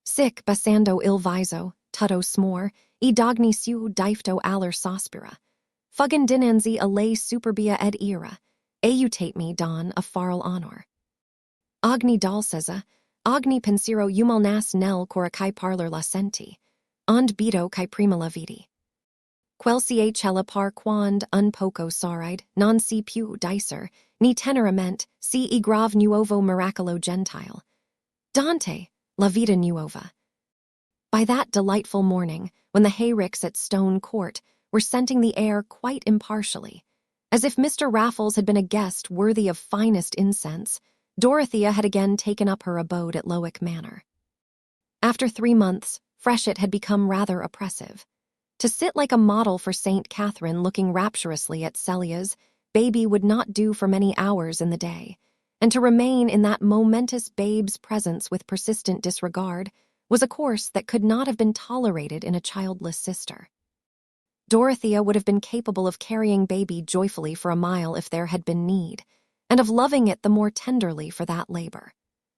Sic passando il viso, tutto smor, e dogni su difto aller sospira. Fuggen dinanzi a lei superbia ed ira, aiutate me don a faral honor. Ogni dolcezza, ogni pensiero nas nel cora kai parler la senti, ond bido kai prima la vidi. Quel ciecella par quand un poco saride, non si più dicer, ni tenerament, si e grave nuovo miracolo gentile. Dante, la vita nuova. By that delightful morning, when the hayricks at Stone Court were scenting the air quite impartially, as if Mr. Raffles had been a guest worthy of finest incense, Dorothea had again taken up her abode at Lowick Manor. After 3 months, Freshet had become rather oppressive. To sit like a model for St. Catherine looking rapturously at Celia's baby would not do for many hours in the day, and to remain in that momentous babe's presence with persistent disregard was a course that could not have been tolerated in a childless sister. Dorothea would have been capable of carrying baby joyfully for a mile if there had been need, and of loving it the more tenderly for that labor.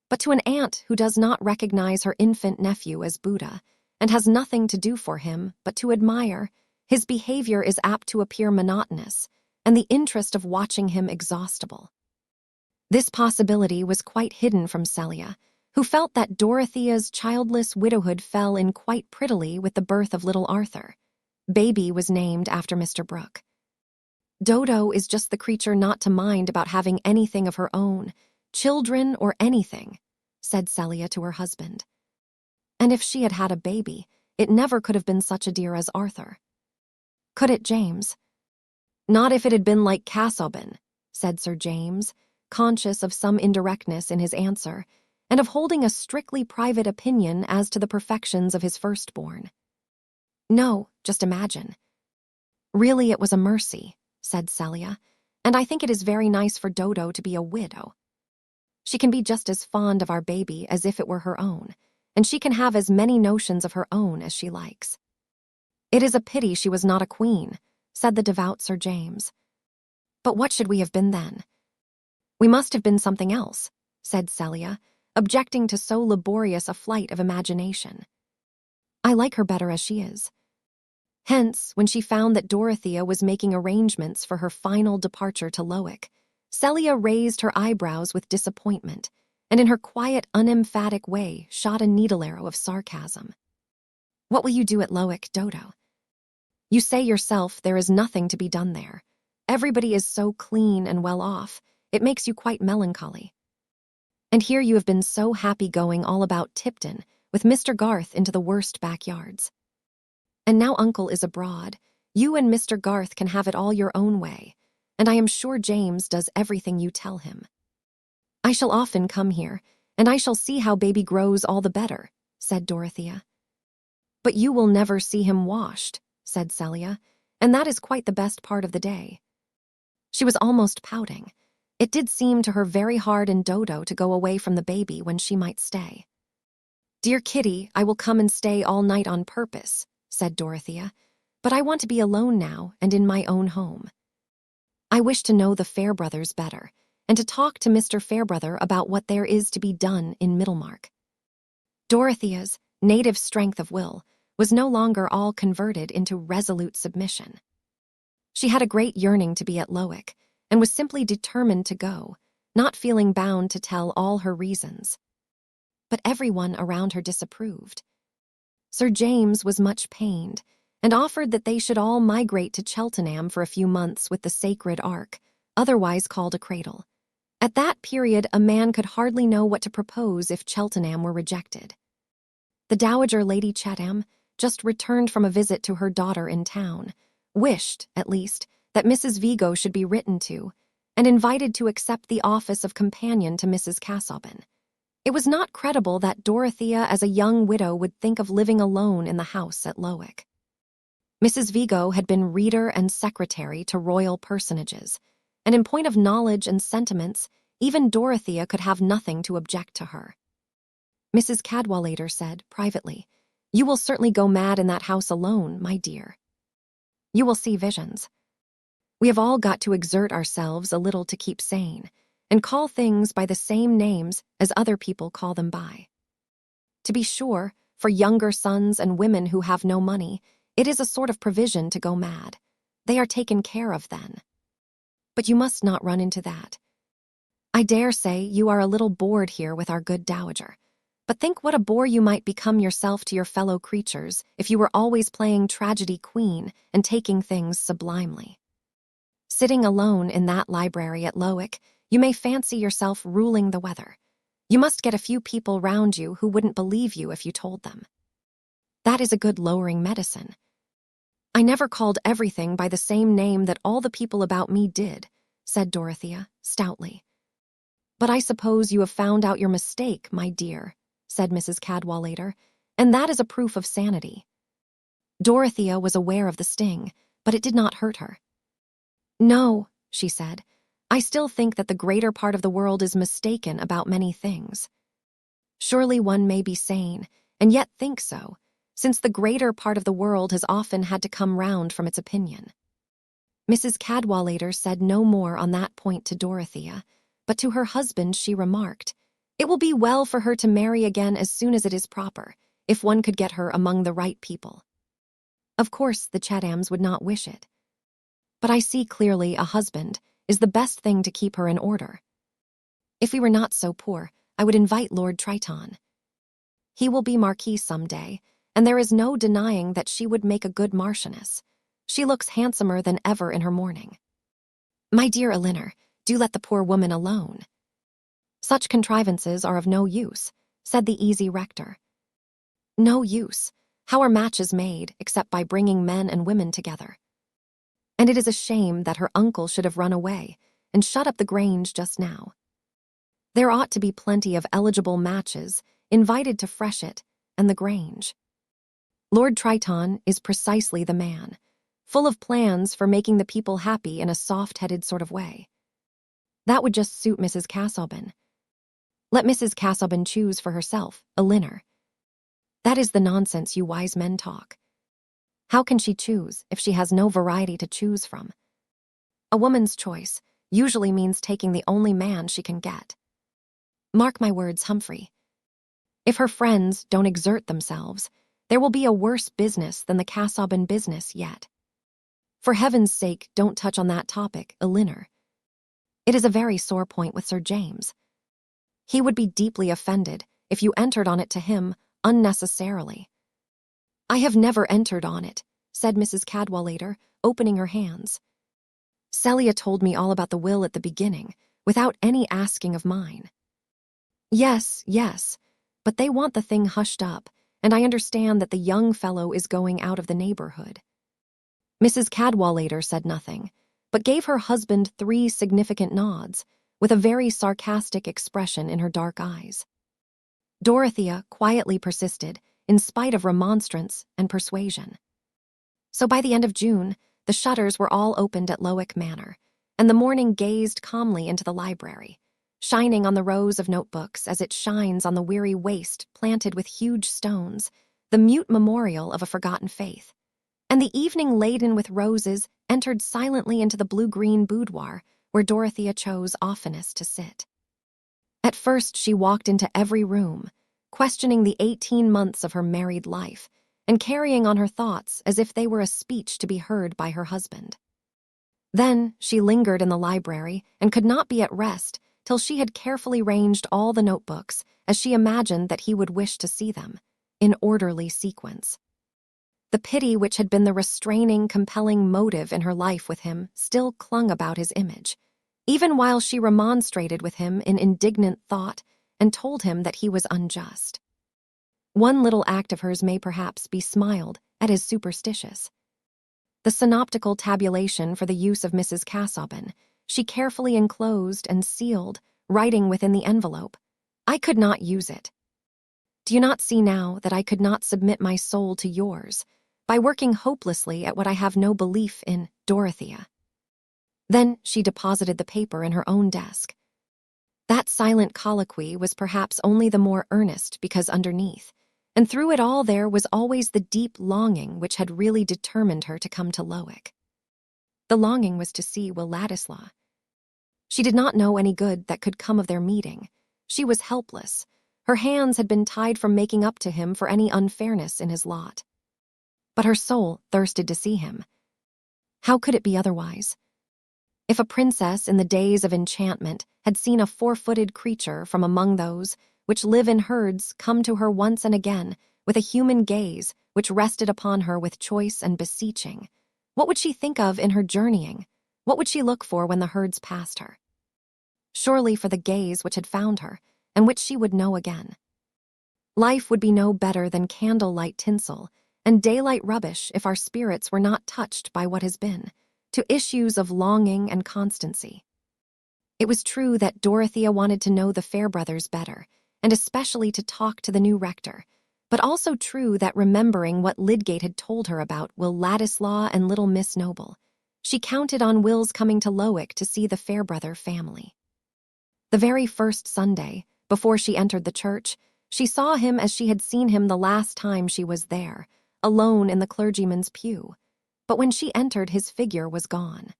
But to an aunt who does not recognize her infant nephew as Buddha, and has nothing to do for him but to admire, his behavior is apt to appear monotonous, and the interest of watching him exhaustible. This possibility was quite hidden from Celia, who felt that Dorothea's childless widowhood fell in quite prettily with the birth of little Arthur. Baby was named after Mr. Brooke. Dodo is just the creature not to mind about having anything of her own, children or anything, said Celia to her husband. And if she had had a baby, it never could have been such a dear as Arthur. Could it, James? Not if it had been like Casaubon, said Sir James, conscious of some indirectness in his answer, and of holding a strictly private opinion as to the perfections of his firstborn. No, just imagine. Really, it was a mercy, said Celia, and I think it is very nice for Dodo to be a widow. She can be just as fond of our baby as if it were her own, and she can have as many notions of her own as she likes. It is a pity she was not a queen, said the devout Sir James. But what should we have been then? We must have been something else, said Celia, objecting to so laborious a flight of imagination. I like her better as she is. Hence, when she found that Dorothea was making arrangements for her final departure to Lowick, Celia raised her eyebrows with disappointment, and in her quiet, unemphatic way shot a needle arrow of sarcasm. What will you do at Lowick, Dodo? You say yourself there is nothing to be done there. Everybody is so clean and well off, it makes you quite melancholy. And here you have been so happy-going all about Tipton, with Mr. Garth into the worst backyards. And now Uncle is abroad, you and Mr. Garth can have it all your own way, and I am sure James does everything you tell him. I shall often come here, and I shall see how baby grows all the better, said Dorothea. But you will never see him washed, said Celia, and that is quite the best part of the day. She was almost pouting. It did seem to her very hard in Dodo to go away from the baby when she might stay. Dear Kitty, I will come and stay all night on purpose, said Dorothea, but I want to be alone now and in my own home. I wish to know the Fairbrothers better, and to talk to Mr. Fairbrother about what there is to be done in Middlemarch. Dorothea's native strength of will was no longer all converted into resolute submission. She had a great yearning to be at Lowick, and was simply determined to go, not feeling bound to tell all her reasons. But everyone around her disapproved. Sir James was much pained, and offered that they should all migrate to Cheltenham for a few months with the Sacred Ark, otherwise called a cradle. At that period, a man could hardly know what to propose if Cheltenham were rejected. The Dowager Lady Chatham, just returned from a visit to her daughter in town, wished, at least, that Mrs. Vigo should be written to, and invited to accept the office of companion to Mrs. Casaubon. It was not credible that Dorothea as a young widow would think of living alone in the house at Lowick. Mrs. Vigo had been reader and secretary to royal personages, and in point of knowledge and sentiments, even Dorothea could have nothing to object to her. Mrs. Cadwallader said, privately, "You will certainly go mad in that house alone, my dear. You will see visions. We have all got to exert ourselves a little to keep sane, and call things by the same names as other people call them by. To be sure, for younger sons and women who have no money, it is a sort of provision to go mad. They are taken care of then. But you must not run into that. I dare say you are a little bored here with our good dowager, but think what a bore you might become yourself to your fellow creatures if you were always playing tragedy queen and taking things sublimely. Sitting alone in that library at Lowick, you may fancy yourself ruling the weather. You must get a few people round you who wouldn't believe you if you told them. That is a good lowering medicine. I never called everything by the same name that all the people about me did, said Dorothea, stoutly. But I suppose you have found out your mistake, my dear, said Mrs. Cadwallader, and that is a proof of sanity. Dorothea was aware of the sting, but it did not hurt her. No, she said, I still think that the greater part of the world is mistaken about many things. Surely one may be sane, and yet think so, since the greater part of the world has often had to come round from its opinion. Mrs. Cadwallader said no more on that point to Dorothea, but to her husband she remarked, "It will be well for her to marry again as soon as it is proper, if one could get her among the right people. Of course the Chathams would not wish it. But I see clearly a husband is the best thing to keep her in order. If we were not so poor, I would invite Lord Triton. He will be Marquis some day, and there is no denying that she would make a good Marchioness. She looks handsomer than ever in her mourning. My dear Elinor, do let the poor woman alone." Such contrivances are of no use, said the easy rector. No use. How are matches made except by bringing men and women together? And it is a shame that her uncle should have run away and shut up the Grange just now. There ought to be plenty of eligible matches invited to Freshet and the Grange. Lord Triton is precisely the man, full of plans for making the people happy in a soft-headed sort of way. That would just suit Mrs. Casaubon. Let Mrs. Casaubon choose for herself, a linner. That is the nonsense you wise men talk. How can she choose if she has no variety to choose from? A woman's choice usually means taking the only man she can get. Mark my words, Humphrey. If her friends don't exert themselves, there will be a worse business than the Casaubon business yet. For heaven's sake, don't touch on that topic, a linner. It is a very sore point with Sir James. He would be deeply offended if you entered on it to him unnecessarily. I have never entered on it, said Mrs. Cadwallader, opening her hands. Celia told me all about the will at the beginning, without any asking of mine. Yes, but they want the thing hushed up, and I understand that the young fellow is going out of the neighborhood. Mrs. Cadwallader said nothing, but gave her husband 3 significant nods, with a very sarcastic expression in her dark eyes. Dorothea quietly persisted, in spite of remonstrance and persuasion. So by the end of June, the shutters were all opened at Lowick Manor, and the morning gazed calmly into the library, shining on the rows of notebooks as it shines on the weary waste planted with huge stones, the mute memorial of a forgotten faith. And the evening laden with roses entered silently into the blue-green boudoir where Dorothea chose oftenest to sit. At first she walked into every room, questioning the 18 months of her married life, and carrying on her thoughts as if they were a speech to be heard by her husband. Then she lingered in the library and could not be at rest till she had carefully ranged all the notebooks as she imagined that he would wish to see them, in orderly sequence. The pity which had been the restraining, compelling motive in her life with him still clung about his image, even while she remonstrated with him in indignant thought and told him that he was unjust. One little act of hers may perhaps be smiled at as superstitious. The synoptical tabulation for the use of Mrs. Casaubon she carefully enclosed and sealed, writing within the envelope, "I could not use it. Do you not see now that I could not submit my soul to yours by working hopelessly at what I have no belief in, Dorothea?" Then she deposited the paper in her own desk. That silent colloquy was perhaps only the more earnest because underneath, and through it all there was always the deep longing which had really determined her to come to Lowick. The longing was to see Will Ladislaw. She did not know any good that could come of their meeting. She was helpless. Her hands had been tied from making up to him for any unfairness in his lot. But her soul thirsted to see him. How could it be otherwise? If a princess in the days of enchantment had seen a 4-footed creature from among those which live in herds come to her once and again with a human gaze which rested upon her with choice and beseeching, what would she think of in her journeying? What would she look for when the herds passed her? Surely for the gaze which had found her, and which she would know again. Life would be no better than candlelight tinsel and daylight rubbish if our spirits were not touched by what has been, to issues of longing and constancy. It was true that Dorothea wanted to know the Fairbrothers better, and especially to talk to the new rector, but also true that remembering what Lydgate had told her about Will Ladislaw and little Miss Noble, she counted on Will's coming to Lowick to see the Fairbrother family. The very first Sunday, before she entered the church, she saw him as she had seen him the last time she was there, alone in the clergyman's pew, but when she entered his figure was gone.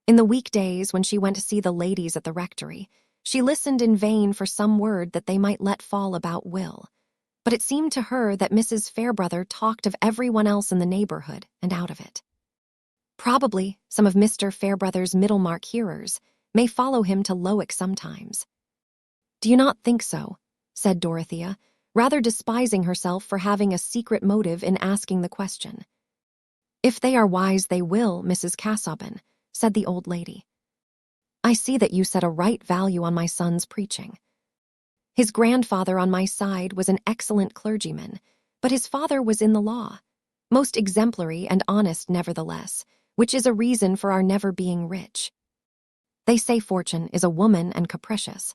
In the weekdays when she went to see the ladies at the rectory, she listened in vain for some word that they might let fall about Will, but it seemed to her that Mrs. Fairbrother talked of everyone else in the neighborhood and out of it. Probably some of Mr. Fairbrother's Middlemarch hearers may follow him to Lowick sometimes. "Do you not think so?" said Dorothea, rather despising herself for having a secret motive in asking the question. "If they are wise they will, Mrs. Casaubon," said the old lady. I see that you set a right value on my son's preaching. His grandfather on my side was an excellent clergyman, but his father was in the law, most exemplary and honest nevertheless, which is a reason for our never being rich. They say fortune is a woman and capricious,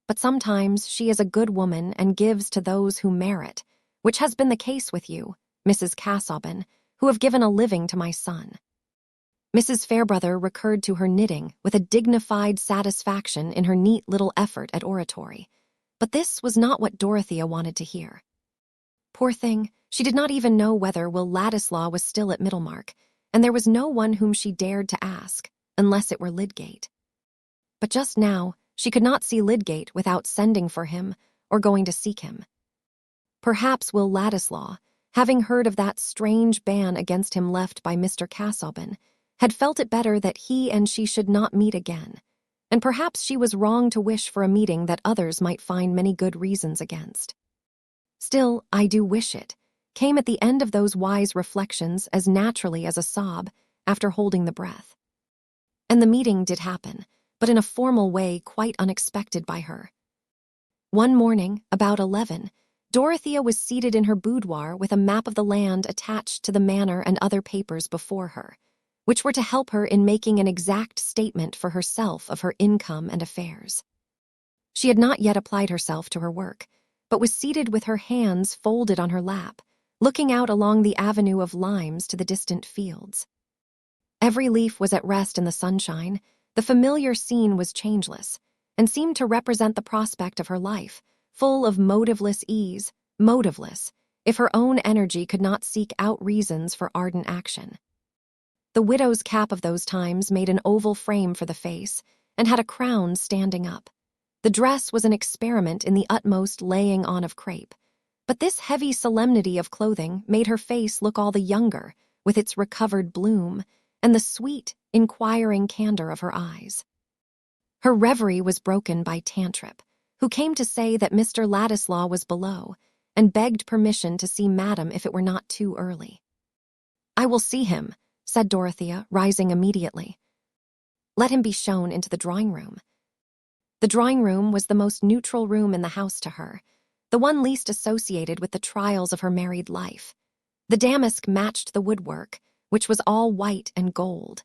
but sometimes she is a good woman and gives to those who merit, which has been the case with you, Mrs. Casaubon, who have given a living to my son. Mrs. Fairbrother recurred to her knitting with a dignified satisfaction in her neat little effort at oratory, but this was not what Dorothea wanted to hear. Poor thing, she did not even know whether Will Ladislaw was still at Middlemarch, and there was no one whom she dared to ask, unless it were Lydgate. But just now, she could not see Lydgate without sending for him or going to seek him. Perhaps Will Ladislaw, having heard of that strange ban against him left by Mr. Casaubon, had felt it better that he and she should not meet again, and perhaps she was wrong to wish for a meeting that others might find many good reasons against. Still, I do wish it, came at the end of those wise reflections as naturally as a sob after holding the breath. And the meeting did happen, but in a formal way quite unexpected by her. One morning, about 11, Dorothea was seated in her boudoir with a map of the land attached to the manor and other papers before her, which were to help her in making an exact statement for herself of her income and affairs. She had not yet applied herself to her work, but was seated with her hands folded on her lap, looking out along the avenue of limes to the distant fields. Every leaf was at rest in the sunshine, the familiar scene was changeless, and seemed to represent the prospect of her life, full of motiveless ease, motiveless, if her own energy could not seek out reasons for ardent action. The widow's cap of those times made an oval frame for the face, and had a crown standing up. The dress was an experiment in the utmost laying on of crape, but this heavy solemnity of clothing made her face look all the younger, with its recovered bloom, and the sweet, inquiring candor of her eyes. Her reverie was broken by Tantripp, who came to say that Mr. Ladislaw was below, and begged permission to see Madam if it were not too early. "I will see him," said Dorothea, rising immediately. "Let him be shown into the drawing-room." The drawing-room was the most neutral room in the house to her, the one least associated with the trials of her married life. The damask matched the woodwork, which was all white and gold.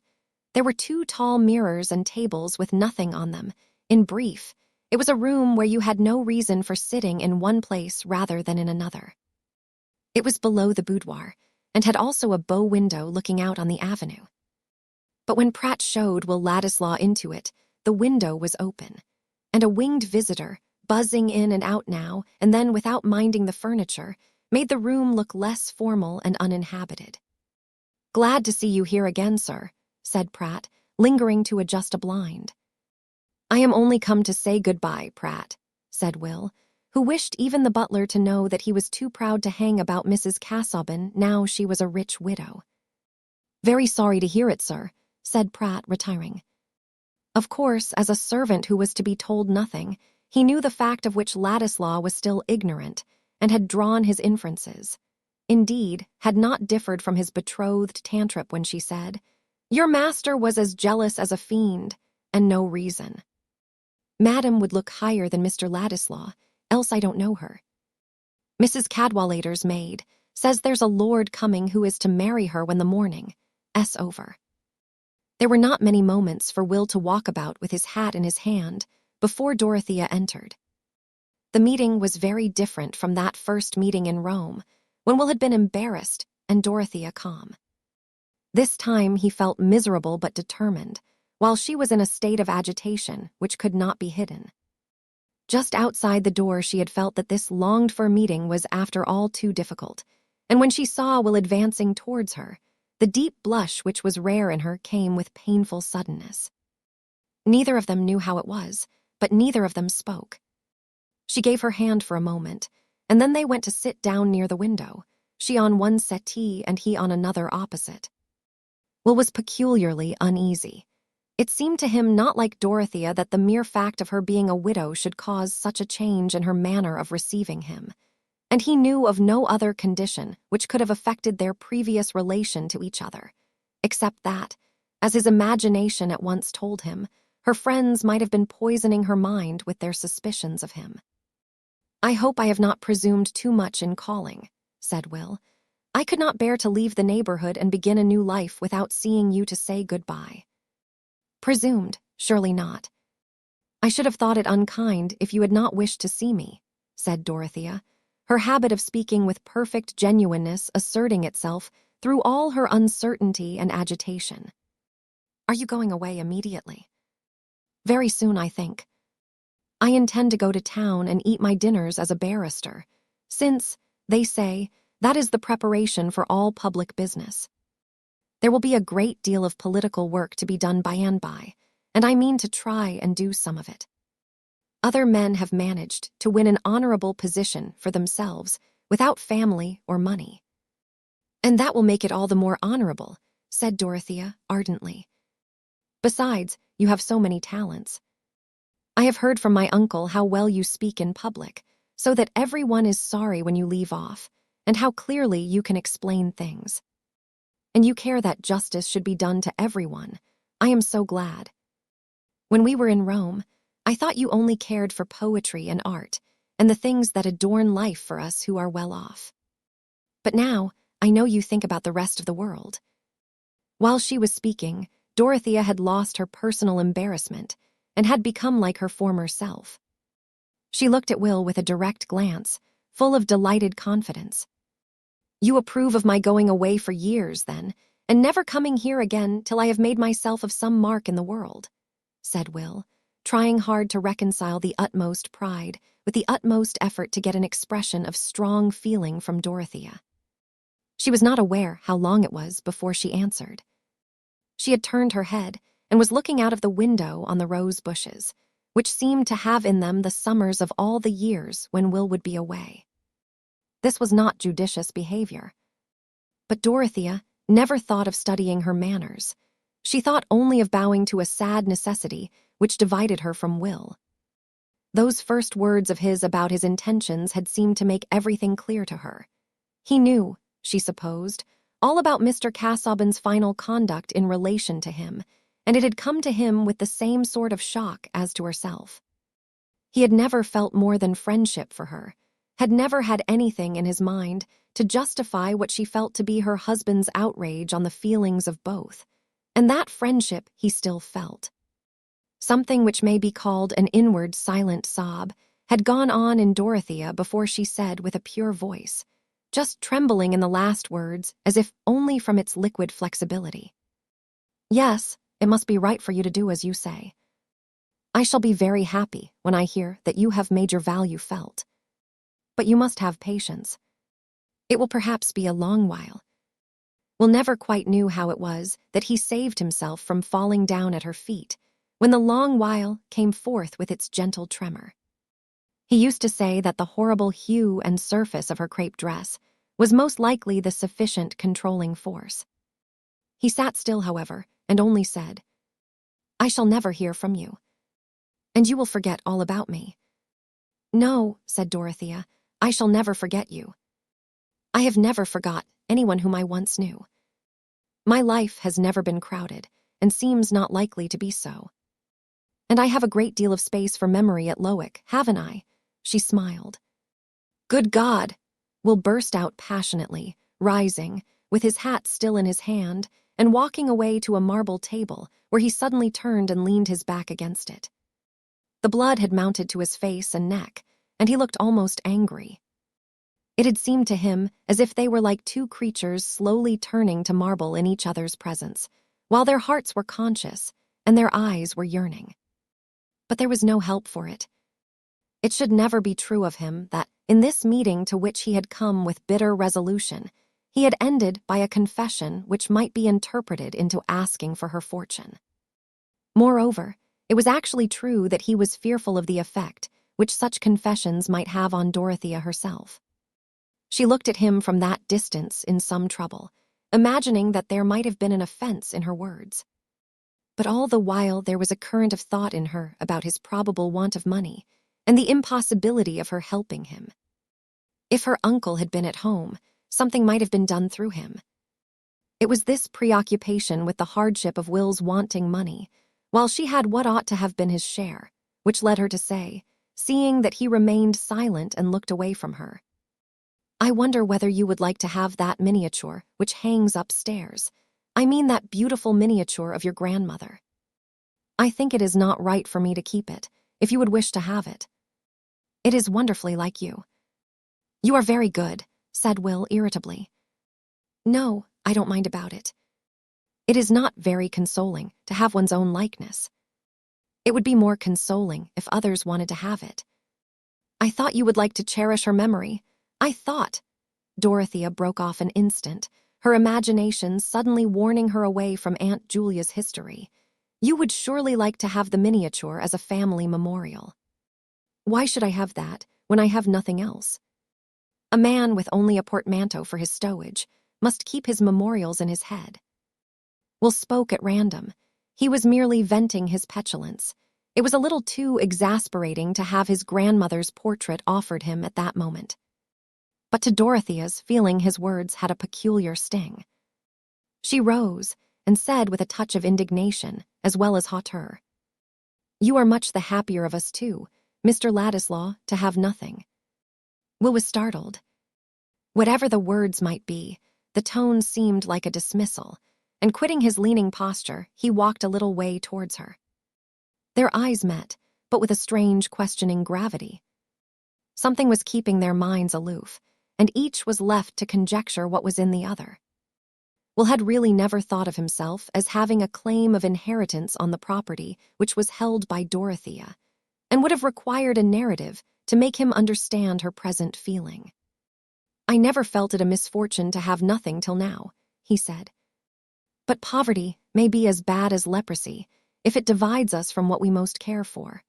There were 2 tall mirrors and tables with nothing on them. In brief, it was a room where you had no reason for sitting in one place rather than in another. It was below the boudoir, and had also a bow window looking out on the avenue. But when Pratt showed Will Ladislaw into it, the window was open, and a winged visitor, buzzing in and out now and then without minding the furniture, made the room look less formal and uninhabited. "Glad to see you here again, sir," said Pratt, lingering to adjust a blind. "I am only come to say good-bye, Pratt," said Will, who wished even the butler to know that he was too proud to hang about Mrs. Casaubon now she was a rich widow. "Very sorry to hear it, sir," said Pratt, retiring. Of course, as a servant who was to be told nothing, he knew the fact of which Ladislaw was still ignorant, and had drawn his inferences. Indeed, had not differed from his betrothed Tantripp when she said, "Your master was as jealous as a fiend, and no reason. Madam would look higher than Mr. Ladislaw, else I don't know her. Mrs. Cadwallader's maid says there's a lord coming who is to marry her when the morning—'s over." There were not many moments for Will to walk about with his hat in his hand before Dorothea entered. The meeting was very different from that first meeting in Rome, when Will had been embarrassed and Dorothea calm. This time he felt miserable but determined, while she was in a state of agitation which could not be hidden. Just outside the door she had felt that this longed-for meeting was after all too difficult, and when she saw Will advancing towards her, the deep blush which was rare in her came with painful suddenness. Neither of them knew how it was, but neither of them spoke. She gave her hand for a moment, and then they went to sit down near the window, she on one settee and he on another opposite. Will was peculiarly uneasy. It seemed to him not like Dorothea that the mere fact of her being a widow should cause such a change in her manner of receiving him, and he knew of no other condition which could have affected their previous relation to each other, except that, as his imagination at once told him, Her friends might have been poisoning her mind with their suspicions of him. "I hope I have not presumed too much in calling," said Will. "I could not bear to leave the neighborhood and begin a new life without seeing you to say goodbye." "Presumed? Surely not. I should have thought it unkind if you had not wished to see me," said Dorothea, her habit of speaking with perfect genuineness asserting itself through all her uncertainty and agitation. "Are you going away immediately?" "Very soon, I think. I intend to go to town and eat my dinners as a barrister, since, they say, that is the preparation for all public business. There will be a great deal of political work to be done by and by, and I mean to try and do some of it. Other men have managed to win an honorable position for themselves without family or money." "And that will make it all the more honorable," said Dorothea ardently. "Besides, you have so many talents. I have heard from my uncle how well you speak in public, so that everyone is sorry when you leave off, and how clearly you can explain things. And you care that justice should be done to everyone. I am so glad. When we were in Rome, I thought you only cared for poetry and art, and the things that adorn life for us who are well off. But now, I know you think about the rest of the world." While she was speaking, Dorothea had lost her personal embarrassment and had become like her former self. She looked at Will with a direct glance, full of delighted confidence. "You approve of my going away for years, then, and never coming here again till I have made myself of some mark in the world," said Will, trying hard to reconcile the utmost pride with the utmost effort to get an expression of strong feeling from Dorothea. She was not aware how long it was before she answered. She had turned her head and was looking out of the window on the rose bushes, which seemed to have in them the summers of all the years when Will would be away. This was not judicious behavior. But Dorothea never thought of studying her manners. She thought only of bowing to a sad necessity which divided her from Will. Those first words of his about his intentions had seemed to make everything clear to her. He knew, she supposed, all about Mr. Casaubon's final conduct in relation to him, and it had come to him with the same sort of shock as to herself. He had never felt more than friendship for her, had never had anything in his mind to justify what she felt to be her husband's outrage on the feelings of both, and that friendship he still felt. Something which may be called an inward silent sob had gone on in Dorothea before she said with a pure voice, just trembling in the last words as if only from its liquid flexibility. "Yes, it must be right for you to do as you say. I shall be very happy when I hear that you have made your value felt. But you must have patience. It will perhaps be a long while." Will never quite knew how it was that he saved himself from falling down at her feet when the long while came forth with its gentle tremor. He used to say that the horrible hue and surface of her crepe dress was most likely the sufficient controlling force. He sat still, however, and only said, "I shall never hear from you. And you will forget all about me." "No," said Dorothea, "I shall never forget you. I have never forgot anyone whom I once knew. My life has never been crowded, and seems not likely to be so. And I have a great deal of space for memory at Lowick, haven't I?" She smiled. "Good God!" Will burst out passionately, rising, with his hat still in his hand, and walking away to a marble table where he suddenly turned and leaned his back against it. The blood had mounted to his face and neck, and he looked almost angry. It had seemed to him as if they were like two creatures slowly turning to marble in each other's presence, while their hearts were conscious and their eyes were yearning. But there was no help for it. It should never be true of him that, in this meeting to which he had come with bitter resolution, he had ended by a confession which might be interpreted into asking for her fortune. Moreover, it was actually true that he was fearful of the effect which such confessions might have on Dorothea herself. She looked at him from that distance in some trouble, imagining that there might have been an offense in her words. But all the while there was a current of thought in her about his probable want of money, and the impossibility of her helping him. If her uncle had been at home, something might have been done through him. It was this preoccupation with the hardship of Will's wanting money while she had what ought to have been his share, which led her to say, seeing that he remained silent and looked away from her, "I wonder whether you would like to have that miniature which hangs upstairs. I mean that beautiful miniature of your grandmother. I think it is not right for me to keep it, if you would wish to have it. It is wonderfully like you." "You are very good," said Will irritably. "No, I don't mind about it. It is not very consoling to have one's own likeness. It would be more consoling if others wanted to have it. I thought you would like to cherish her memory. I thought—" Dorothea broke off an instant, her imagination suddenly warning her away from Aunt Julia's history. "You would surely like to have the miniature as a family memorial." "Why should I have that when I have nothing else? A man with only a portmanteau for his stowage must keep his memorials in his head." Will spoke at random. He was merely venting his petulance. It was a little too exasperating to have his grandmother's portrait offered him at that moment. But to Dorothea's feeling, his words had a peculiar sting. She rose and said with a touch of indignation as well as hauteur, "You are much the happier of us two, Mr. Ladislaw, to have nothing." Will was startled. Whatever the words might be, the tone seemed like a dismissal, and quitting his leaning posture, he walked a little way towards her. Their eyes met, but with a strange questioning gravity. Something was keeping their minds aloof, and each was left to conjecture what was in the other. Will had really never thought of himself as having a claim of inheritance on the property which was held by Dorothea, and would have required a narrative to make him understand her present feeling. "I never felt it a misfortune to have nothing till now," he said. "But poverty may be as bad as leprosy if it divides us from what we most care for."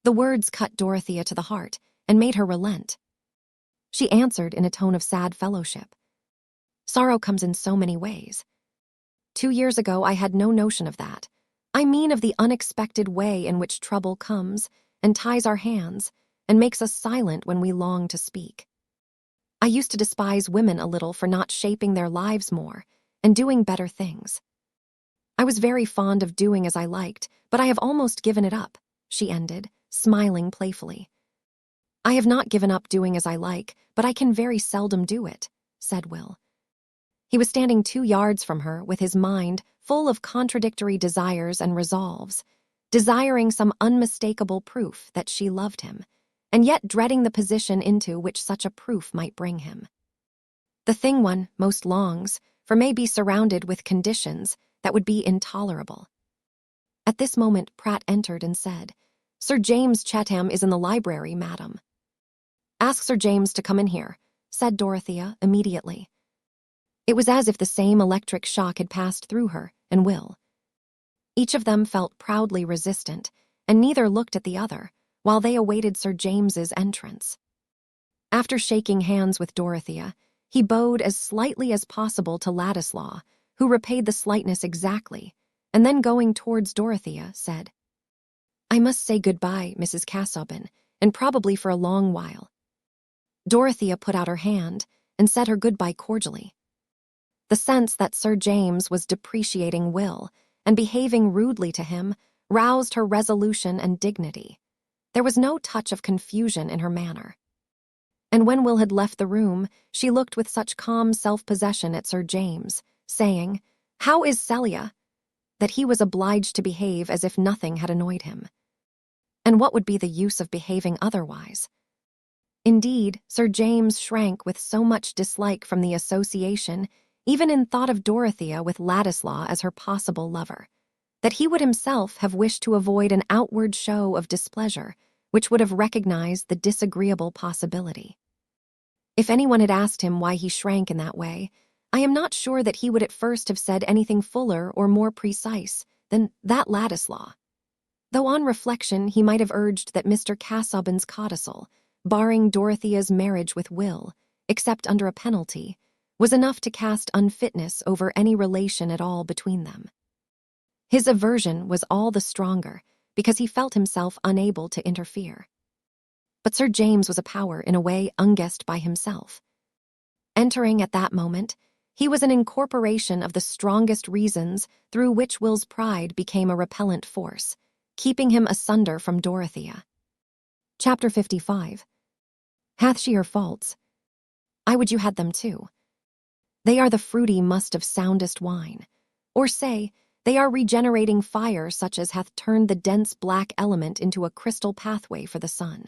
The words cut Dorothea to the heart and made her relent. She answered in a tone of sad fellowship, "Sorrow comes in so many ways. 2 years ago I had no notion of that. I mean of the unexpected way in which trouble comes and ties our hands and makes us silent when we long to speak. I used to despise women a little for not shaping their lives more and doing better things. I was very fond of doing as I liked, but I have almost given it up," she ended, smiling playfully. "I have not given up doing as I like, but I can very seldom do it," said Will. He was standing 2 yards from her with his mind full of contradictory desires and resolves, desiring some unmistakable proof that she loved him, and yet dreading the position into which such a proof might bring him. The thing one most longs for may be surrounded with conditions that would be intolerable. At this moment Pratt entered and said, "Sir James Chatham is in the library, madam." "Ask Sir James to come in here," said Dorothea immediately. It was as if the same electric shock had passed through her and Will. Each of them felt proudly resistant, and neither looked at the other while they awaited Sir James's entrance. After shaking hands with Dorothea, he bowed as slightly as possible to Ladislaw, who repaid the slightness exactly, and then going towards Dorothea, said, "I must say good-bye, Mrs. Casaubon, and probably for a long while." Dorothea put out her hand and said her goodbye cordially. The sense that Sir James was depreciating Will and behaving rudely to him roused her resolution and dignity. There was no touch of confusion in her manner. And when Will had left the room, she looked with such calm self-possession at Sir James, saying, "How is Celia?" that he was obliged to behave as if nothing had annoyed him. And what would be the use of behaving otherwise? Indeed, Sir James shrank with so much dislike from the association, even in thought of Dorothea with Ladislaw as her possible lover, that he would himself have wished to avoid an outward show of displeasure which would have recognized the disagreeable possibility. If anyone had asked him why he shrank in that way, I am not sure that he would at first have said anything fuller or more precise than that Ladislaw, though on reflection he might have urged that Mr. Casaubon's codicil, barring Dorothea's marriage with Will, except under a penalty, was enough to cast unfitness over any relation at all between them. His aversion was all the stronger because he felt himself unable to interfere. But Sir James was a power in a way unguessed by himself. Entering at that moment, He was an incorporation of the strongest reasons through which Will's pride became a repellent force, keeping him asunder from Dorothea. Chapter 55. Hath she her faults? I would you had them too. They are the fruity must of soundest wine. Or say, they are regenerating fire such as hath turned the dense black element into a crystal pathway for the sun.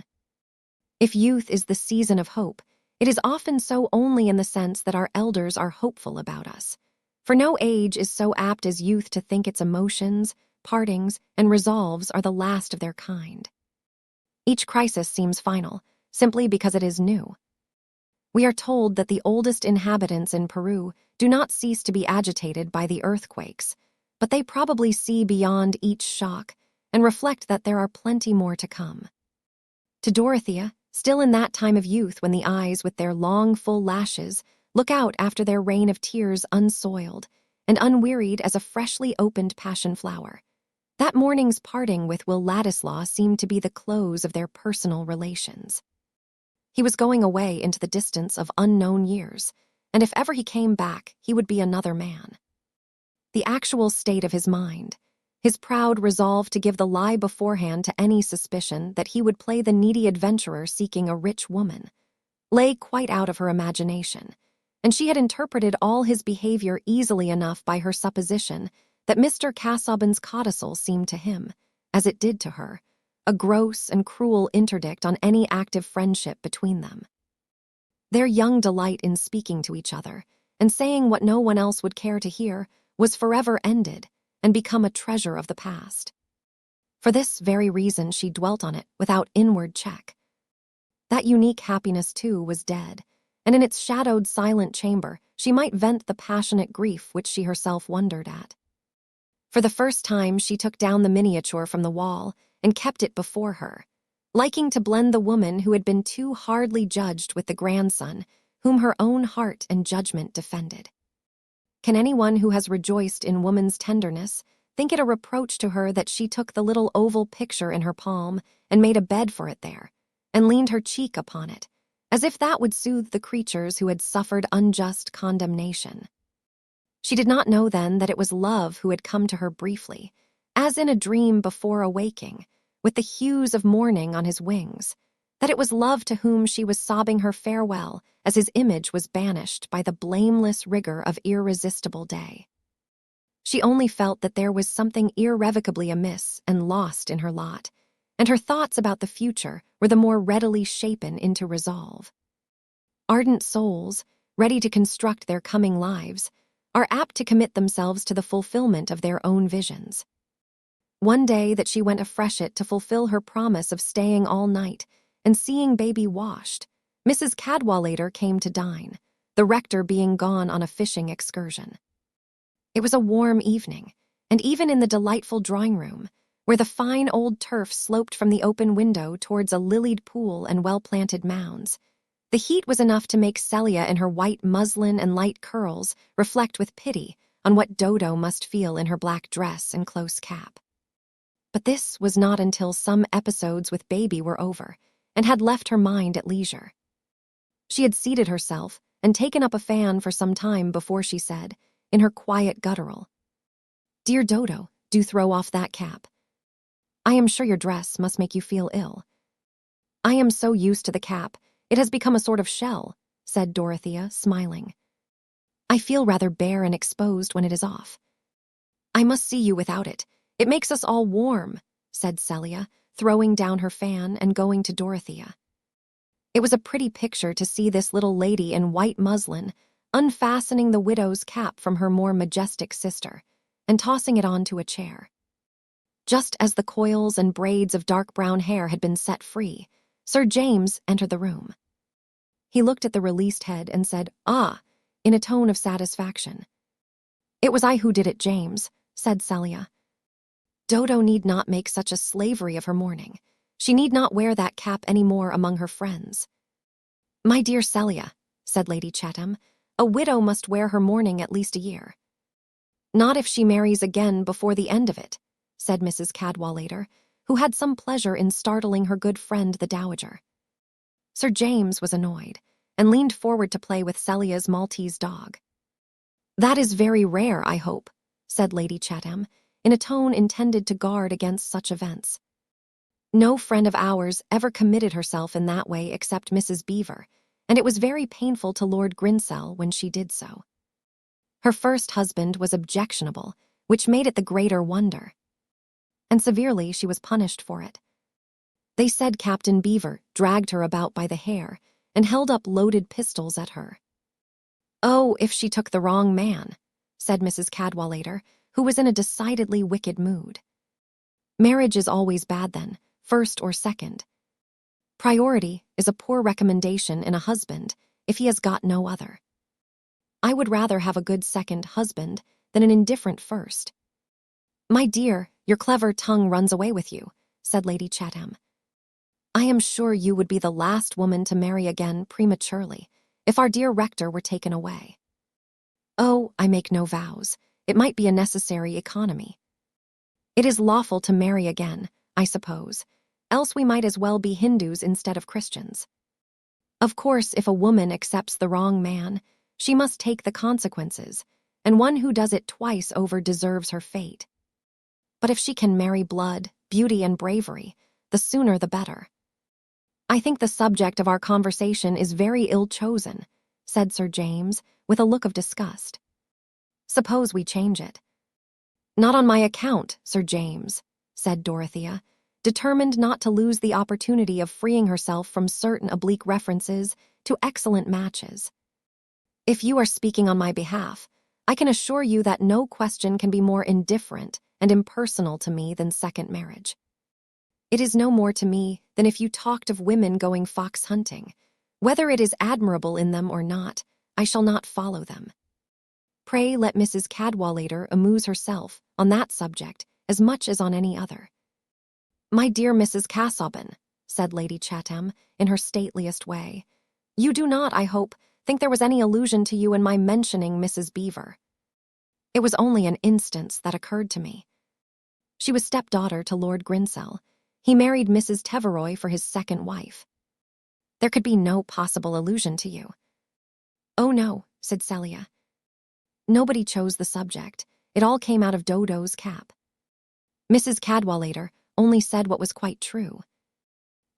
If youth is the season of hope, it is often so only in the sense that our elders are hopeful about us. For no age is so apt as youth to think its emotions, partings, and resolves are the last of their kind. Each crisis seems final, simply because it is new. We are told that the oldest inhabitants in Peru do not cease to be agitated by the earthquakes, but they probably see beyond each shock and reflect that there are plenty more to come. To Dorothea, still in that time of youth when the eyes with their long, full lashes look out after their rain of tears unsoiled and unwearied as a freshly opened passion flower, that morning's parting with Will Ladislaw seemed to be the close of their personal relations. He was going away into the distance of unknown years, and if ever he came back, he would be another man. The actual state of his mind, his proud resolve to give the lie beforehand to any suspicion that he would play the needy adventurer seeking a rich woman, lay quite out of her imagination, and she had interpreted all his behavior easily enough by her supposition that Mr. Casaubon's codicil seemed to him, as it did to her, a gross and cruel interdict on any active friendship between them. Their young delight in speaking to each other, and saying what no one else would care to hear, was forever ended and become a treasure of the past. For this very reason she dwelt on it without inward check. That unique happiness, too, was dead, and in its shadowed silent chamber she might vent the passionate grief which she herself wondered at. For the first time she took down the miniature from the wall and kept it before her, liking to blend the woman who had been too hardly judged with the grandson whom her own heart and judgment defended. Can anyone who has rejoiced in woman's tenderness think it a reproach to her that she took the little oval picture in her palm and made a bed for it there, and leaned her cheek upon it, as if that would soothe the creatures who had suffered unjust condemnation? She did not know then that it was love who had come to her briefly, as in a dream before awaking, with the hues of morning on his wings, that it was love to whom she was sobbing her farewell as his image was banished by the blameless rigor of irresistible day. She only felt that there was something irrevocably amiss and lost in her lot, and her thoughts about the future were the more readily shapen into resolve. Ardent souls, ready to construct their coming lives, are apt to commit themselves to the fulfillment of their own visions. One day that she went afreshet to fulfill her promise of staying all night and seeing baby washed, Mrs. Cadwallader came to dine, the rector being gone on a fishing excursion. It was a warm evening, and even in the delightful drawing-room, where the fine old turf sloped from the open window towards a lilied pool and well-planted mounds, the heat was enough to make Celia in her white muslin and light curls reflect with pity on what Dodo must feel in her black dress and close cap. But this was not until some episodes with baby were over and had left her mind at leisure. She had seated herself and taken up a fan for some time before she said, in her quiet guttural, "Dear Dodo, do throw off that cap. I am sure your dress must make you feel ill." "I am so used to the cap, it has become a sort of shell," said Dorothea, smiling. "I feel rather bare and exposed when it is off." "I must see you without it. It makes us all warm," said Celia, throwing down her fan and going to Dorothea. It was a pretty picture to see this little lady in white muslin unfastening the widow's cap from her more majestic sister and tossing it onto a chair. Just as the coils and braids of dark brown hair had been set free, Sir James entered the room. He looked at the released head and said, "Ah," in a tone of satisfaction. "It was I who did it, James," said Celia. "Dodo need not make such a slavery of her mourning. She need not wear that cap any more among her friends." "My dear Celia," said Lady Chatham, "a widow must wear her mourning at least a year." "Not if she marries again before the end of it," said Mrs. Cadwallader, who had some pleasure in startling her good friend the dowager. Sir James was annoyed, and leaned forward to play with Celia's Maltese dog. That is very rare, I hope, said Lady Chatham, in a tone intended to guard against such events. No friend of ours ever committed herself in that way except Mrs. Beaver, and it was very painful to Lord Grinsell when she did so. Her first husband was objectionable, which made it the greater wonder. And severely she was punished for it. They said Captain Beaver dragged her about by the hair and held up loaded pistols at her. Oh, if she took the wrong man, said Mrs. Cadwallader, who was in a decidedly wicked mood. Marriage is always bad then, first or second. Priority is a poor recommendation in a husband if he has got no other. I would rather have a good second husband than an indifferent first. My dear, your clever tongue runs away with you, said Lady Chatham. I am sure you would be the last woman to marry again prematurely if our dear rector were taken away. Oh, I make no vows. It might be a necessary economy. It is lawful to marry again, I suppose, else we might as well be Hindus instead of Christians. Of course, if a woman accepts the wrong man, she must take the consequences, and one who does it twice over deserves her fate. But if she can marry blood, beauty, and bravery, the sooner the better. I think the subject of our conversation is very ill-chosen, said Sir James, with a look of disgust. Suppose we change it. Not on my account, Sir James, said Dorothea, determined not to lose the opportunity of freeing herself from certain oblique references to excellent matches. If you are speaking on my behalf, I can assure you that no question can be more indifferent and impersonal to me than second marriage. It is no more to me than if you talked of women going fox hunting. Whether it is admirable in them or not, I shall not follow them. Pray let Mrs. Cadwallader amuse herself on that subject as much as on any other. My dear Mrs. Casaubon, said Lady Chatham in her stateliest way, you do not, I hope, think there was any allusion to you in my mentioning Mrs. Beaver. It was only an instance that occurred to me. She was stepdaughter to Lord Grinsell. He married Mrs. Teveroy for his second wife. There could be no possible allusion to you. Oh no, said Celia. Nobody chose the subject. It all came out of Dodo's cap. Mrs. Cadwallader only said what was quite true.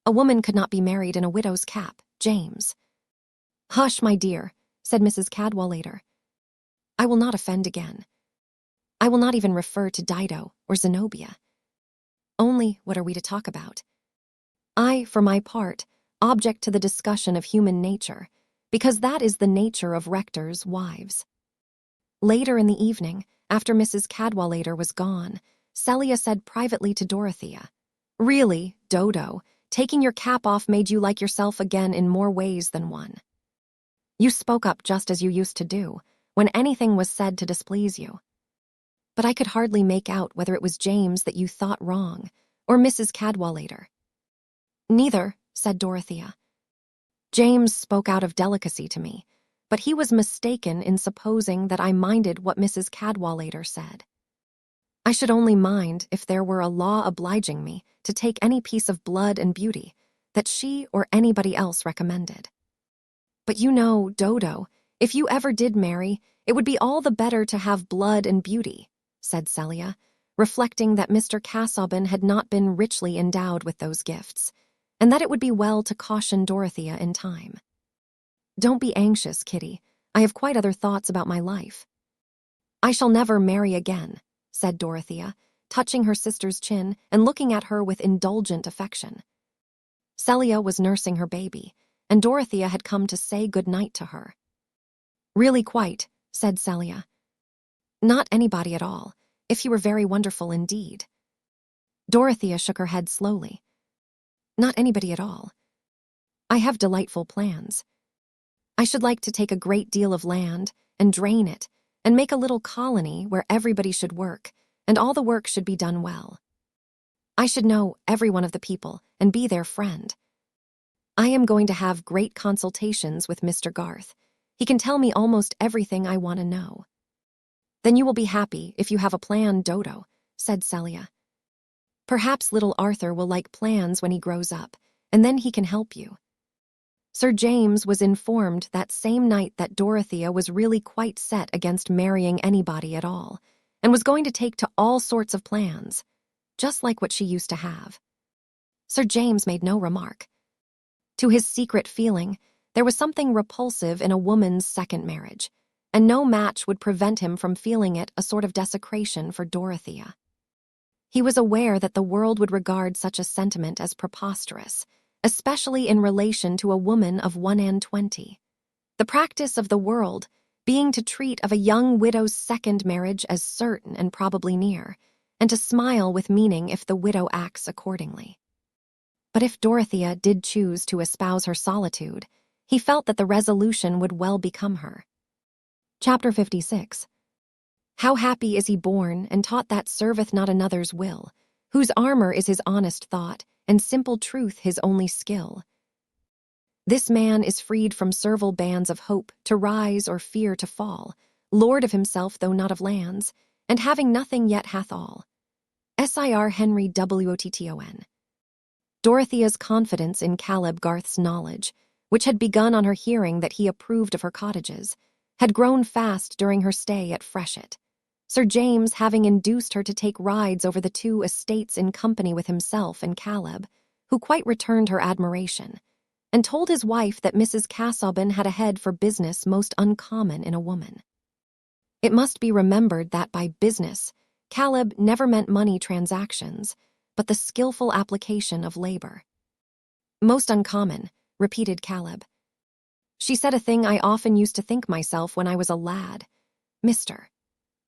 A woman could not be married in a widow's cap, James. Hush, my dear, said Mrs. Cadwallader. I will not offend again. I will not even refer to Dido or Zenobia. Only, what are we to talk about? I, for my part, object to the discussion of human nature, because that is the nature of rectors' wives. Later in the evening, after Mrs. Cadwallader was gone, Celia said privately to Dorothea, Really, Dodo, taking your cap off made you like yourself again in more ways than one. You spoke up just as you used to do, when anything was said to displease you. But I could hardly make out whether it was James that you thought wrong, or Mrs. Cadwallader. Neither, said Dorothea. James spoke out of delicacy to me, but he was mistaken in supposing that I minded what Mrs. Cadwallader said. I should only mind if there were a law obliging me to take any piece of blood and beauty that she or anybody else recommended. But you know, Dodo, if you ever did marry, it would be all the better to have blood and beauty, said Celia, reflecting that Mr. Casaubon had not been richly endowed with those gifts, and that it would be well to caution Dorothea in time. Don't be anxious, Kitty. I have quite other thoughts about my life. I shall never marry again, said Dorothea, touching her sister's chin and looking at her with indulgent affection. Celia was nursing her baby, and Dorothea had come to say good night to her. Really quite, said Celia. Not anybody at all, if he were very wonderful indeed. Dorothea shook her head slowly. Not anybody at all. I have delightful plans. I should like to take a great deal of land and drain it and make a little colony where everybody should work and all the work should be done well. I should know every one of the people and be their friend. I am going to have great consultations with Mr. Garth. He can tell me almost everything I want to know. Then you will be happy if you have a plan, Dodo, said Celia. Perhaps little Arthur will like plans when he grows up, and then he can help you. Sir James was informed that same night that Dorothea was really quite set against marrying anybody at all, and was going to take to all sorts of plans, just like what she used to have. Sir James made no remark. To his secret feeling, there was something repulsive in a woman's second marriage, and no match would prevent him from feeling it a sort of desecration for Dorothea. He was aware that the world would regard such a sentiment as preposterous, especially in relation to a woman of 21. The practice of the world being to treat of a young widow's second marriage as certain and probably near, and to smile with meaning if the widow acts accordingly. But if Dorothea did choose to espouse her solitude, he felt that the resolution would well become her. Chapter 56. How happy is he born and taught that serveth not another's will, whose armor is his honest thought, and simple truth his only skill. This man is freed from servile bands of hope to rise or fear to fall, lord of himself though not of lands, and having nothing yet hath all. Sir Henry Wotton. Dorothea's confidence in Caleb Garth's knowledge, which had begun on her hearing that he approved of her cottages, had grown fast during her stay at Freshitt, Sir James having induced her to take rides over the 2 estates in company with himself and Caleb, who quite returned her admiration, and told his wife that Mrs. Casaubon had a head for business most uncommon in a woman. It must be remembered that by business, Caleb never meant money transactions, but the skillful application of labor. Most uncommon, repeated Caleb. She said a thing I often used to think myself when I was a lad. Mr.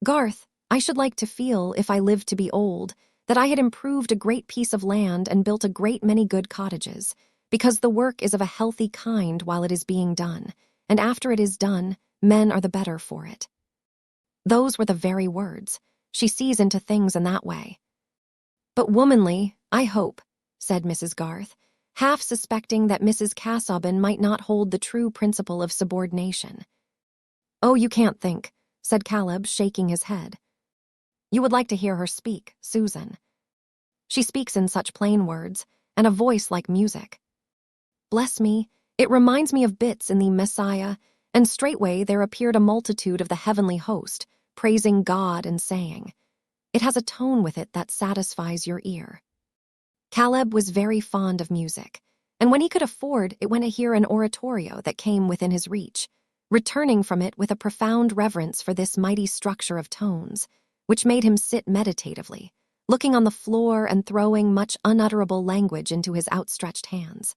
Garth, I should like to feel, if I lived to be old, that I had improved a great piece of land and built a great many good cottages, because the work is of a healthy kind while it is being done, and after it is done, men are the better for it. Those were the very words. She sees into things in that way. But womanly, I hope, said Mrs. Garth, half suspecting that Mrs. Casaubon might not hold the true principle of subordination. Oh, you can't think, said Caleb, shaking his head. You would like to hear her speak, Susan. She speaks in such plain words, and a voice like music. Bless me, it reminds me of bits in the Messiah, and straightway there appeared a multitude of the heavenly host, praising God and saying, it has a tone with it that satisfies your ear. Caleb was very fond of music, and when he could afford, it went to hear an oratorio that came within his reach, returning from it with a profound reverence for this mighty structure of tones, which made him sit meditatively, looking on the floor and throwing much unutterable language into his outstretched hands.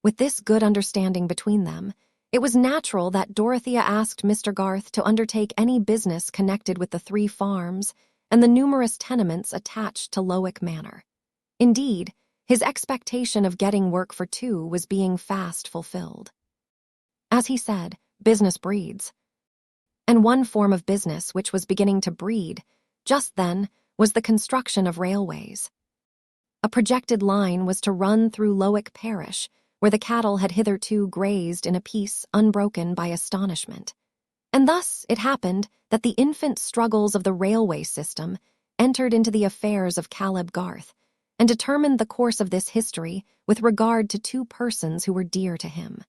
With this good understanding between them, it was natural that Dorothea asked Mr. Garth to undertake any business connected with the 3 farms and the numerous tenements attached to Lowick Manor. Indeed, his expectation of getting work for 2 was being fast fulfilled. As he said, business breeds. And one form of business which was beginning to breed, just then, was the construction of railways. A projected line was to run through Lowick Parish, where the cattle had hitherto grazed in a peace unbroken by astonishment. And thus it happened that the infant struggles of the railway system entered into the affairs of Caleb Garth, and determined the course of this history with regard to 2 persons who were dear to him.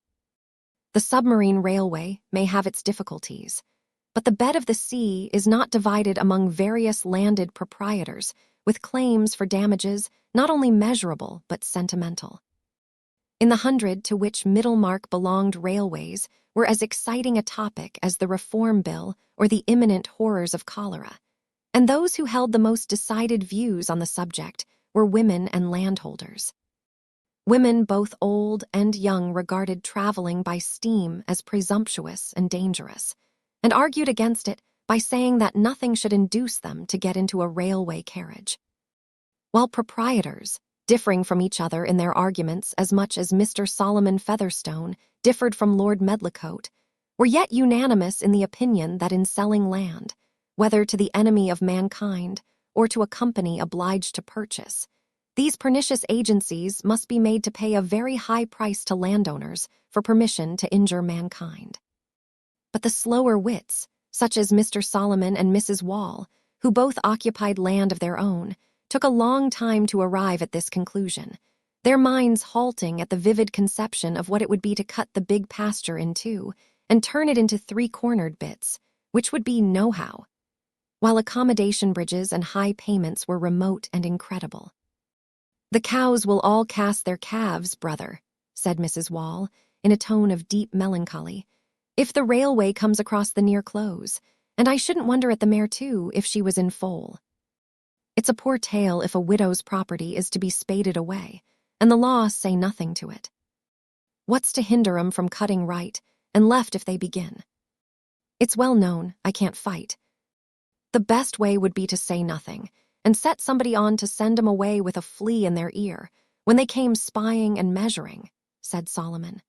The submarine railway may have its difficulties, but the bed of the sea is not divided among various landed proprietors with claims for damages not only measurable but sentimental. In the 100 to which Middlemarch belonged, railways were as exciting a topic as the Reform Bill or the imminent horrors of cholera, and those who held the most decided views on the subject were women and landholders. Women both old and young regarded traveling by steam as presumptuous and dangerous, and argued against it by saying that nothing should induce them to get into a railway carriage. While proprietors, differing from each other in their arguments as much as Mr. Solomon Featherstone differed from Lord Medlicote, were yet unanimous in the opinion that in selling land, whether to the enemy of mankind or to a company obliged to purchase, these pernicious agencies must be made to pay a very high price to landowners for permission to injure mankind. But the slower wits, such as Mr. Solomon and Mrs. Wall, who both occupied land of their own, took a long time to arrive at this conclusion, their minds halting at the vivid conception of what it would be to cut the big pasture in two and turn it into three-cornered bits, which would be know-how, while accommodation bridges and high payments were remote and incredible. "The cows will all cast their calves, brother," said Mrs. Wall, in a tone of deep melancholy, "if the railway comes across the near close, and I shouldn't wonder at the mare, too, if she was in foal. It's a poor tale if a widow's property is to be spaded away, and the law say nothing to it. What's to hinder 'em from cutting right, and left if they begin? It's well known I can't fight. The best way would be to say nothing, and set somebody on to send 'em away with a flea in their ear when they came spying and measuring," said Solomon.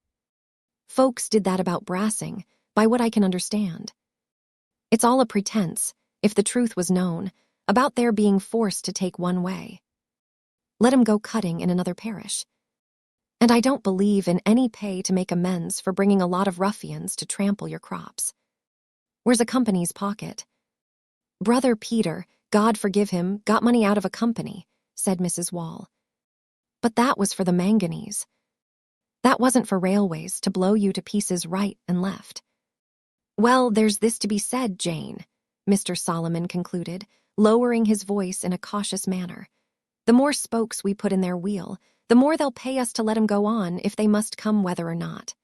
"Folks did that about Brassing, by what I can understand. It's all a pretense, if the truth was known, about their being forced to take one way. Let 'em go cutting in another parish. And I don't believe in any pay to make amends for bringing a lot of ruffians to trample your crops. Where's a company's pocket?" "Brother Peter, God forgive him, got money out of a company," said Mrs. Wall. "But that was for the manganese. That wasn't for railways to blow you to pieces right and left." "Well, there's this to be said, Jane," Mr. Solomon concluded, lowering his voice in a cautious manner. "The more spokes we put in their wheel, the more they'll pay us to let 'em go on if they must come whether or not."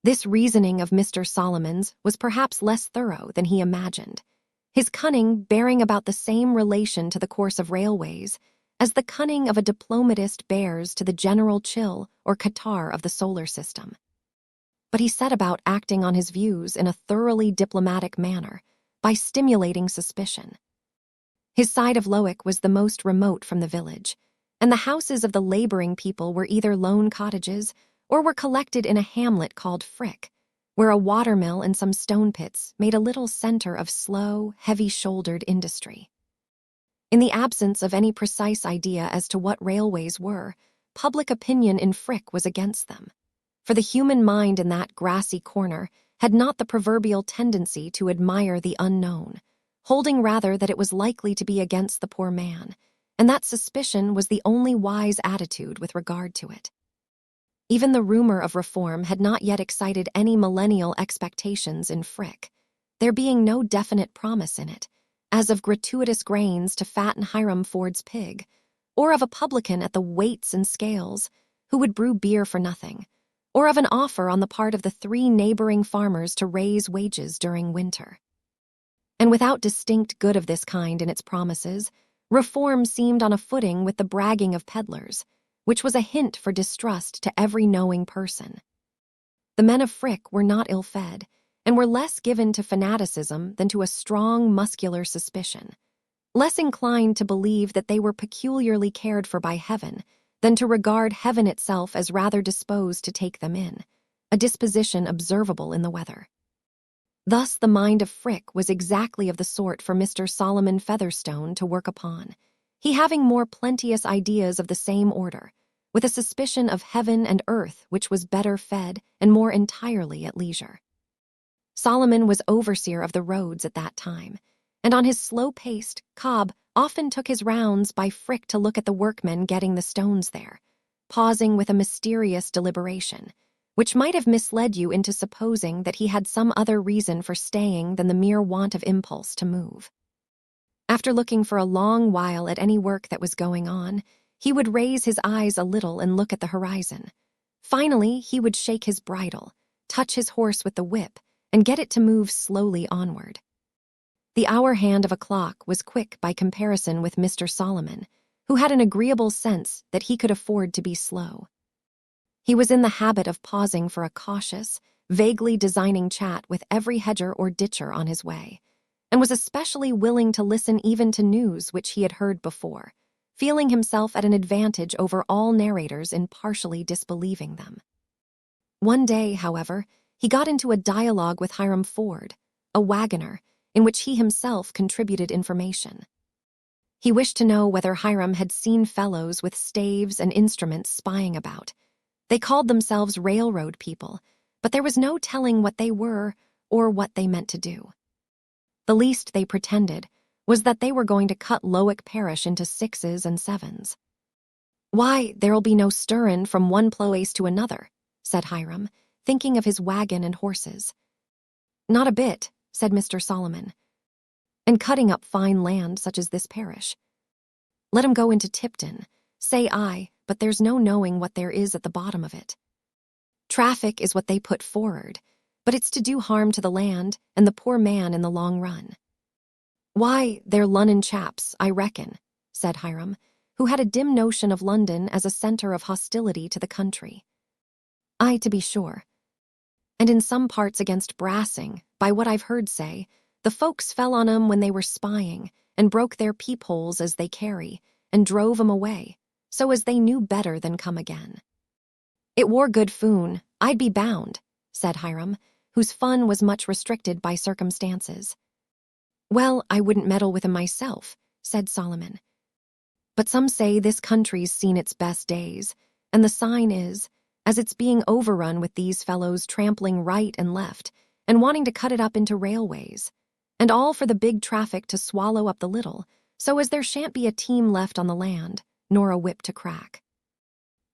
This reasoning of Mr. Solomon's was perhaps less thorough than he imagined, his cunning bearing about the same relation to the course of railways as the cunning of a diplomatist bears to the general chill or catarrh of the solar system. But he set about acting on his views in a thoroughly diplomatic manner by stimulating suspicion. His side of Lowick was the most remote from the village, and the houses of the laboring people were either lone cottages or were collected in a hamlet called Frick, where a watermill and some stone pits made a little center of slow, heavy-shouldered industry. In the absence of any precise idea as to what railways were, public opinion in Frick was against them, for the human mind in that grassy corner had not the proverbial tendency to admire the unknown, holding rather that it was likely to be against the poor man, and that suspicion was the only wise attitude with regard to it. Even the rumor of reform had not yet excited any millennial expectations in Frick, there being no definite promise in it, as of gratuitous grains to fatten Hiram Ford's pig, or of a publican at the weights and scales who would brew beer for nothing, or of an offer on the part of the 3 neighboring farmers to raise wages during winter. And without distinct good of this kind in its promises, reform seemed on a footing with the bragging of peddlers, which was a hint for distrust to every knowing person. The men of Frick were not ill-fed, and were less given to fanaticism than to a strong, muscular suspicion, less inclined to believe that they were peculiarly cared for by heaven than to regard heaven itself as rather disposed to take them in, a disposition observable in the weather. Thus the mind of Frick was exactly of the sort for Mr. Solomon Featherstone to work upon, he having more plenteous ideas of the same order, with a suspicion of heaven and earth which was better fed and more entirely at leisure. Solomon was overseer of the roads at that time, and on his slow-paced cob often took his rounds by Frick to look at the workmen getting the stones there, pausing with a mysterious deliberation, which might have misled you into supposing that he had some other reason for staying than the mere want of impulse to move. After looking for a long while at any work that was going on, he would raise his eyes a little and look at the horizon. Finally, he would shake his bridle, touch his horse with the whip, and get it to move slowly onward. The hour hand of a clock was quick by comparison with Mr. Solomon, who had an agreeable sense that he could afford to be slow. He was in the habit of pausing for a cautious, vaguely designing chat with every hedger or ditcher on his way, and was especially willing to listen even to news which he had heard before, feeling himself at an advantage over all narrators in partially disbelieving them. One day, however, he got into a dialogue with Hiram Ford, a wagoner, in which he himself contributed information. He wished to know whether Hiram had seen fellows with staves and instruments spying about. They called themselves railroad people, but there was no telling what they were or what they meant to do. The least they pretended was that they were going to cut Lowick Parish into 6s and 7s. "Why, there'll be no stirrin' from one place to another," said Hiram, thinking of his wagon and horses. "Not a bit," said Mr. Solomon. "And cutting up fine land such as this parish. Let 'em go into Tipton, say I, but there's no knowing what there is at the bottom of it. Traffic is what they put for'ard, but it's to do harm to the land and the poor man in the long run." "Why, they're Lunnon chaps, I reckon," said Hiram, who had a dim notion of London as a center of hostility to the country. "Aye, to be sure. And in some parts against brassing, by what I've heard say, the folks fell on 'em when they were spying, and broke their peepholes as they carry, and drove 'em away, so as they knew better than come again." "It wore good foon, I'd be bound," said Hiram, whose fun was much restricted by circumstances. "Well, I wouldn't meddle with 'em myself," said Solomon. "But some say this country's seen its best days, and the sign is, as it's being overrun with these fellows trampling right and left and wanting to cut it up into railways, and all for the big traffic to swallow up the little, so as there shan't be a team left on the land, nor a whip to crack."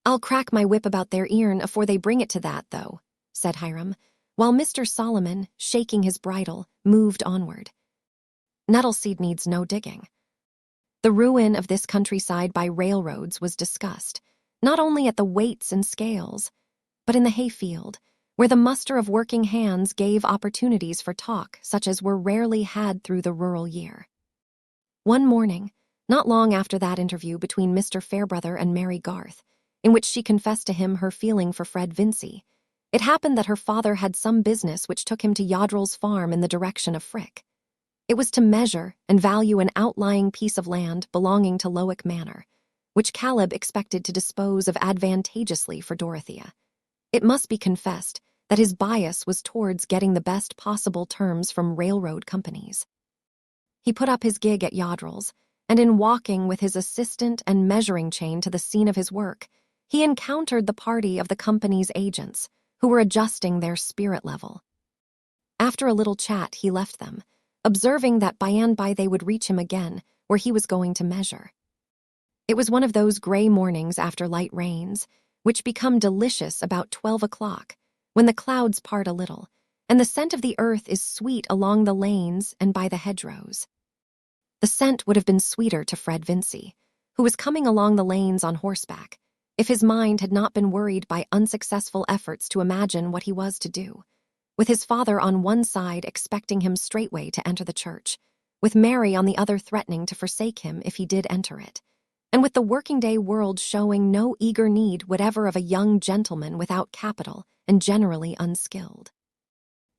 "I'll crack my whip about their earn afore they bring it to that, though," said Hiram, while Mr. Solomon, shaking his bridle, moved onward. Nettleseed needs no digging. The ruin of this countryside by railroads was discussed, not only at the weights and scales, but in the hayfield, where the muster of working hands gave opportunities for talk such as were rarely had through the rural year. One morning, not long after that interview between Mr. Fairbrother and Mary Garth, in which she confessed to him her feeling for Fred Vincy, it happened that her father had some business which took him to Yodrell's farm in the direction of Frick. It was to measure and value an outlying piece of land belonging to Lowick Manor, which Caleb expected to dispose of advantageously for Dorothea. It must be confessed that his bias was towards getting the best possible terms from railroad companies. He put up his gig at Yodrell's, and in walking with his assistant and measuring chain to the scene of his work, he encountered the party of the company's agents, who were adjusting their spirit level. After a little chat, he left them, observing that by and by they would reach him again, where he was going to measure. It was one of those gray mornings after light rains, which become delicious about 12 o'clock, when the clouds part a little, and the scent of the earth is sweet along the lanes and by the hedgerows. The scent would have been sweeter to Fred Vincy, who was coming along the lanes on horseback, if his mind had not been worried by unsuccessful efforts to imagine what he was to do, with his father on one side expecting him straightway to enter the church, with Mary on the other threatening to forsake him if he did enter it, and with the working-day world showing no eager need whatever of a young gentleman without capital and generally unskilled.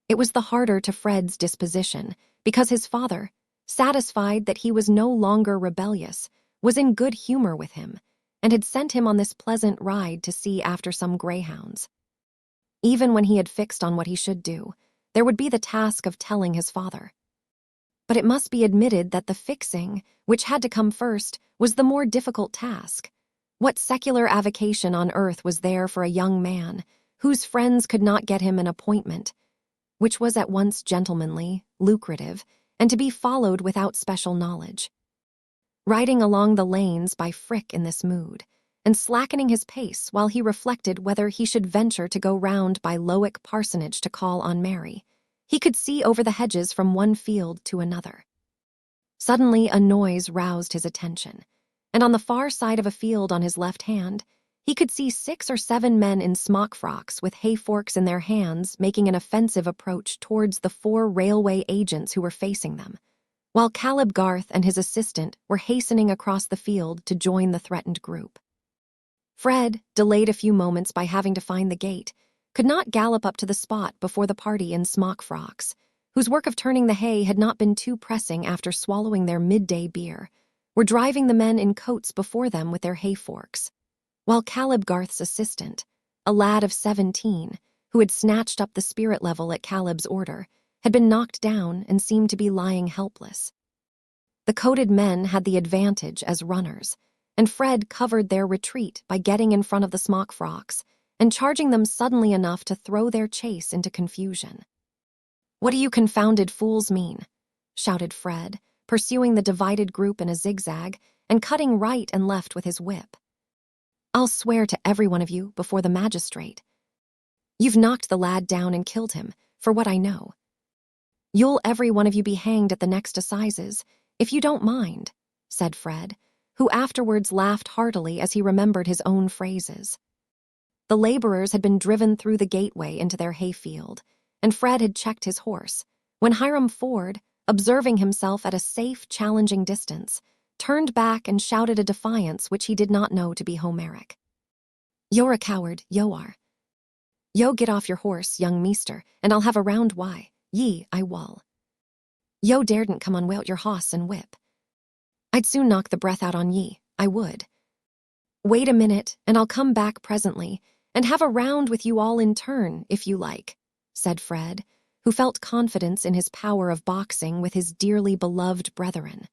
It was the harder to Fred's disposition, because his father, satisfied that he was no longer rebellious, was in good humor with him, and had sent him on this pleasant ride to see after some greyhounds. Even when he had fixed on what he should do, there would be the task of telling his father. But it must be admitted that the fixing, which had to come first, was the more difficult task. What secular avocation on earth was there for a young man, whose friends could not get him an appointment, which was at once gentlemanly, lucrative, and to be followed without special knowledge? Riding along the lanes by Frick in this mood, and slackening his pace while he reflected whether he should venture to go round by Lowick Parsonage to call on Mary, he could see over the hedges from one field to another. Suddenly a noise roused his attention, and on the far side of a field on his left hand, he could see 6 or 7 men in smock frocks with hay forks in their hands making an offensive approach towards the 4 railway agents who were facing them, while Caleb Garth and his assistant were hastening across the field to join the threatened group. Fred, delayed a few moments by having to find the gate, could not gallop up to the spot before the party in smock frocks, whose work of turning the hay had not been too pressing after swallowing their midday beer, were driving the men in coats before them with their hay forks, while Caleb Garth's assistant, a lad of 17, who had snatched up the spirit level at Caleb's order, had been knocked down and seemed to be lying helpless. The coated men had the advantage as runners, and Fred covered their retreat by getting in front of the smock frocks and charging them suddenly enough to throw their chase into confusion. "What do you confounded fools mean?" shouted Fred, pursuing the divided group in a zigzag and cutting right and left with his whip. I'll swear to every one of you before the magistrate. You've knocked the lad down and killed him, for what I know. You'll every one of you be hanged at the next assizes, if you don't mind, said Fred, who afterwards laughed heartily as he remembered his own phrases. The laborers had been driven through the gateway into their hayfield, and Fred had checked his horse, when Hiram Ford, observing himself at a safe, challenging distance, turned back and shouted a defiance which he did not know to be Homeric. You're a coward, yo are. Yo get off your horse, young meester, and I'll have a round why, ye, I wull. Yo daredn't come on wilt your hoss and whip. I'd soon knock the breath out on ye, I would. Wait a minute, and I'll come back presently, and have a round with you all in turn, if you like, said Fred, who felt confidence in his power of boxing with his dearly beloved brethren.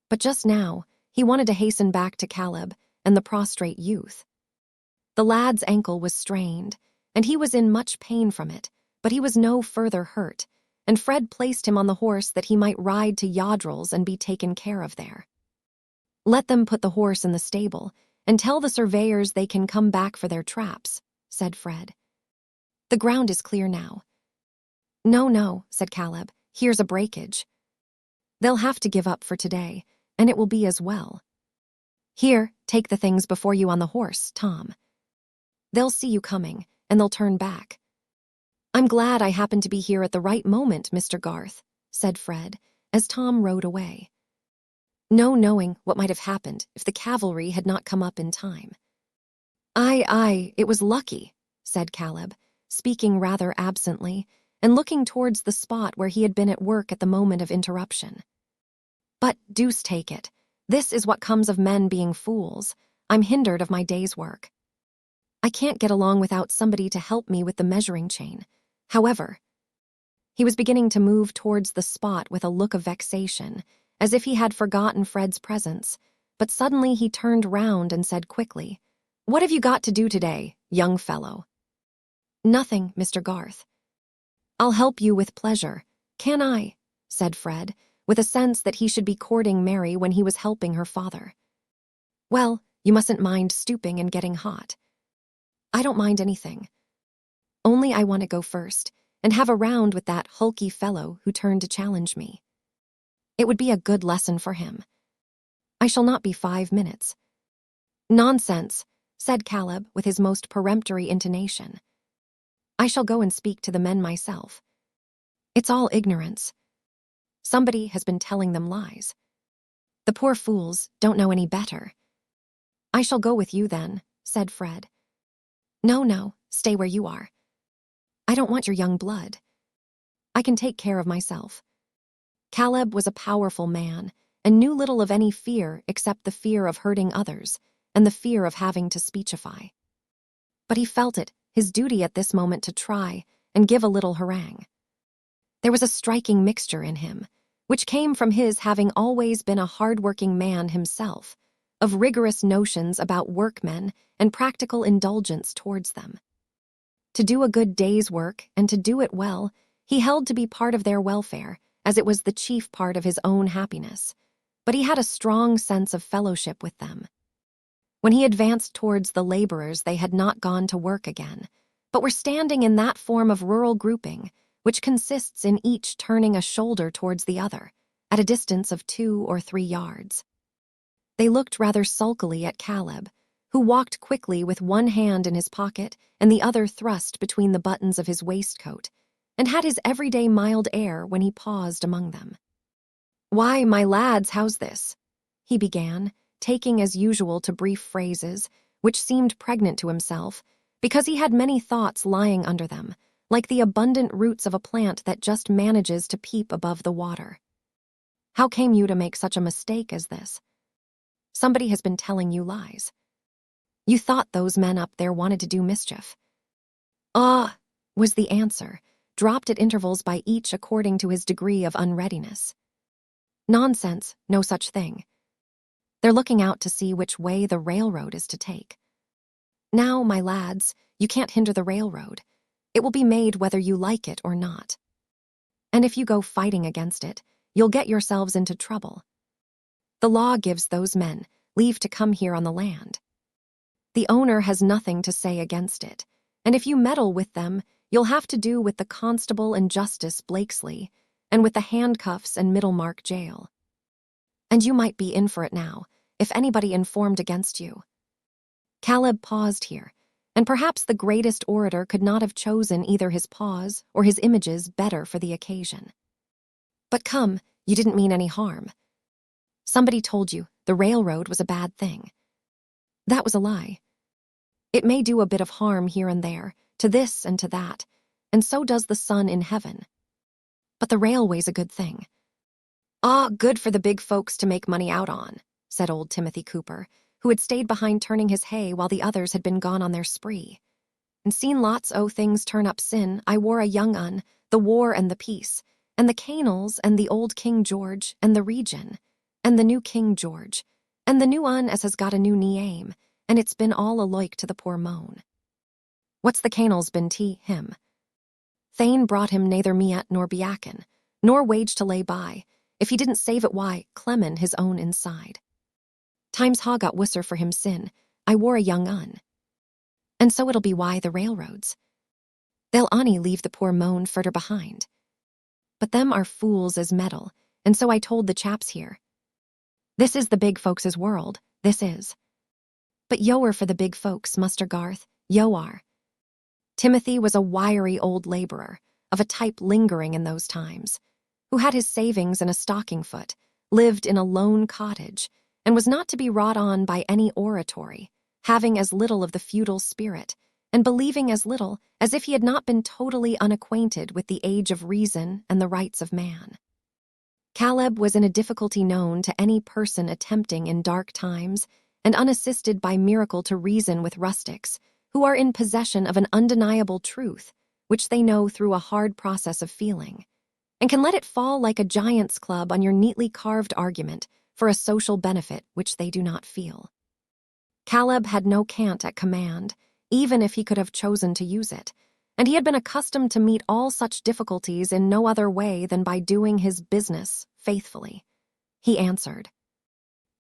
But just now, he wanted to hasten back to Caleb and the prostrate youth. The lad's ankle was strained, and he was in much pain from it, but he was no further hurt, and Fred placed him on the horse that he might ride to Yoddrell's and be taken care of there. Let them put the horse in the stable, and tell the surveyors they can come back for their traps, said Fred. The ground is clear now. No, said Caleb, here's a breakage. They'll have to give up for today, and it will be as well. Here, take the things before you on the horse, Tom. They'll see you coming, and they'll turn back. I'm glad I happened to be here at the right moment, Mr. Garth, said Fred, as Tom rode away. No knowing what might have happened if the cavalry had not come up in time. Aye, it was lucky, said Caleb, speaking rather absently, and looking towards the spot where he had been at work at the moment of interruption. But, deuce take it, this is what comes of men being fools. I'm hindered of my day's work. I can't get along without somebody to help me with the measuring chain. However, he was beginning to move towards the spot with a look of vexation, as if he had forgotten Fred's presence, but suddenly he turned round and said quickly, What have you got to do today, young fellow? Nothing, Mr. Garth. I'll help you with pleasure, can I? Said Fred, with a sense that he should be courting Mary when he was helping her father. Well, you mustn't mind stooping and getting hot. I don't mind anything. Only I want to go first, and have a round with that hulky fellow who turned to challenge me. It would be a good lesson for him. I shall not be 5 minutes. Nonsense, said Caleb with his most peremptory intonation. I shall go and speak to the men myself. It's all ignorance. Somebody has been telling them lies. The poor fools don't know any better. I shall go with you then, said Fred. No, stay where you are. I don't want your young blood. I can take care of myself. Caleb was a powerful man, and knew little of any fear except the fear of hurting others, and the fear of having to speechify. But he felt it his duty at this moment to try and give a little harangue. There was a striking mixture in him, which came from his having always been a hard-working man himself, of rigorous notions about workmen and practical indulgence towards them. To do a good day's work, and to do it well, he held to be part of their welfare, as it was the chief part of his own happiness, but he had a strong sense of fellowship with them. When he advanced towards the laborers, they had not gone to work again, but were standing in that form of rural grouping, which consists in each turning a shoulder towards the other, at a distance of 2 or 3 yards. They looked rather sulkily at Caleb, who walked quickly with one hand in his pocket and the other thrust between the buttons of his waistcoat, and had his everyday mild air when he paused among them. "Why, my lads, how's this?" he began, taking as usual to brief phrases, which seemed pregnant to himself, because he had many thoughts lying under them, like the abundant roots of a plant that just manages to peep above the water. "How came you to make such a mistake as this? Somebody has been telling you lies. You thought those men up there wanted to do mischief." "Ah," was the answer, dropped at intervals by each according to his degree of unreadiness. "Nonsense, no such thing. They're looking out to see which way the railroad is to take. Now, my lads, you can't hinder the railroad. It will be made whether you like it or not. And if you go fighting against it, you'll get yourselves into trouble. The law gives those men leave to come here on the land. The owner has nothing to say against it, and if you meddle with them, you'll have to do with the constable and Justice Blakesley, and with the handcuffs and Middlemarch jail. And you might be in for it now, if anybody informed against you." Caleb paused here, and perhaps the greatest orator could not have chosen either his pause or his images better for the occasion. "But come, you didn't mean any harm. Somebody told you the railroad was a bad thing. That was a lie. It may do a bit of harm here and there, to this and to that, and so does the sun in heaven. But the railway's a good thing." "Ah, good for the big folks to make money out on," said old Timothy Cooper, who had stayed behind turning his hay while the others had been gone on their spree. "And seen lots o' things turn up sin. I wore a young un, the war and the peace, and the Canals and the old King George and the Region, and the new King George, and the new un as has got a new name, and it's been all aloik to the poor moan." "What's the Canals been to him?" "Thane brought him neither meat nor biakin, nor wage to lay by. If he didn't save it, why, clemmin his own inside. Times ha got wusser for him sin. I wore a young un. And so it'll be why the railroads. They'll ony leave the poor moan further behind. But them are fools as meddle, and so I told the chaps here. This is the big folks' world, this is. But yo are for the big folks, Muster Garth, yo are." Timothy was a wiry old laborer, of a type lingering in those times, who had his savings in a stocking foot, lived in a lone cottage, and was not to be wrought on by any oratory, having as little of the feudal spirit, and believing as little as if he had not been totally unacquainted with the age of reason and the rights of man. Caleb was in a difficulty known to any person attempting in dark times and unassisted by miracle to reason with rustics, who are in possession of an undeniable truth, which they know through a hard process of feeling, and can let it fall like a giant's club on your neatly carved argument for a social benefit which they do not feel. Caleb had no cant at command, even if he could have chosen to use it, and he had been accustomed to meet all such difficulties in no other way than by doing his business faithfully. He answered,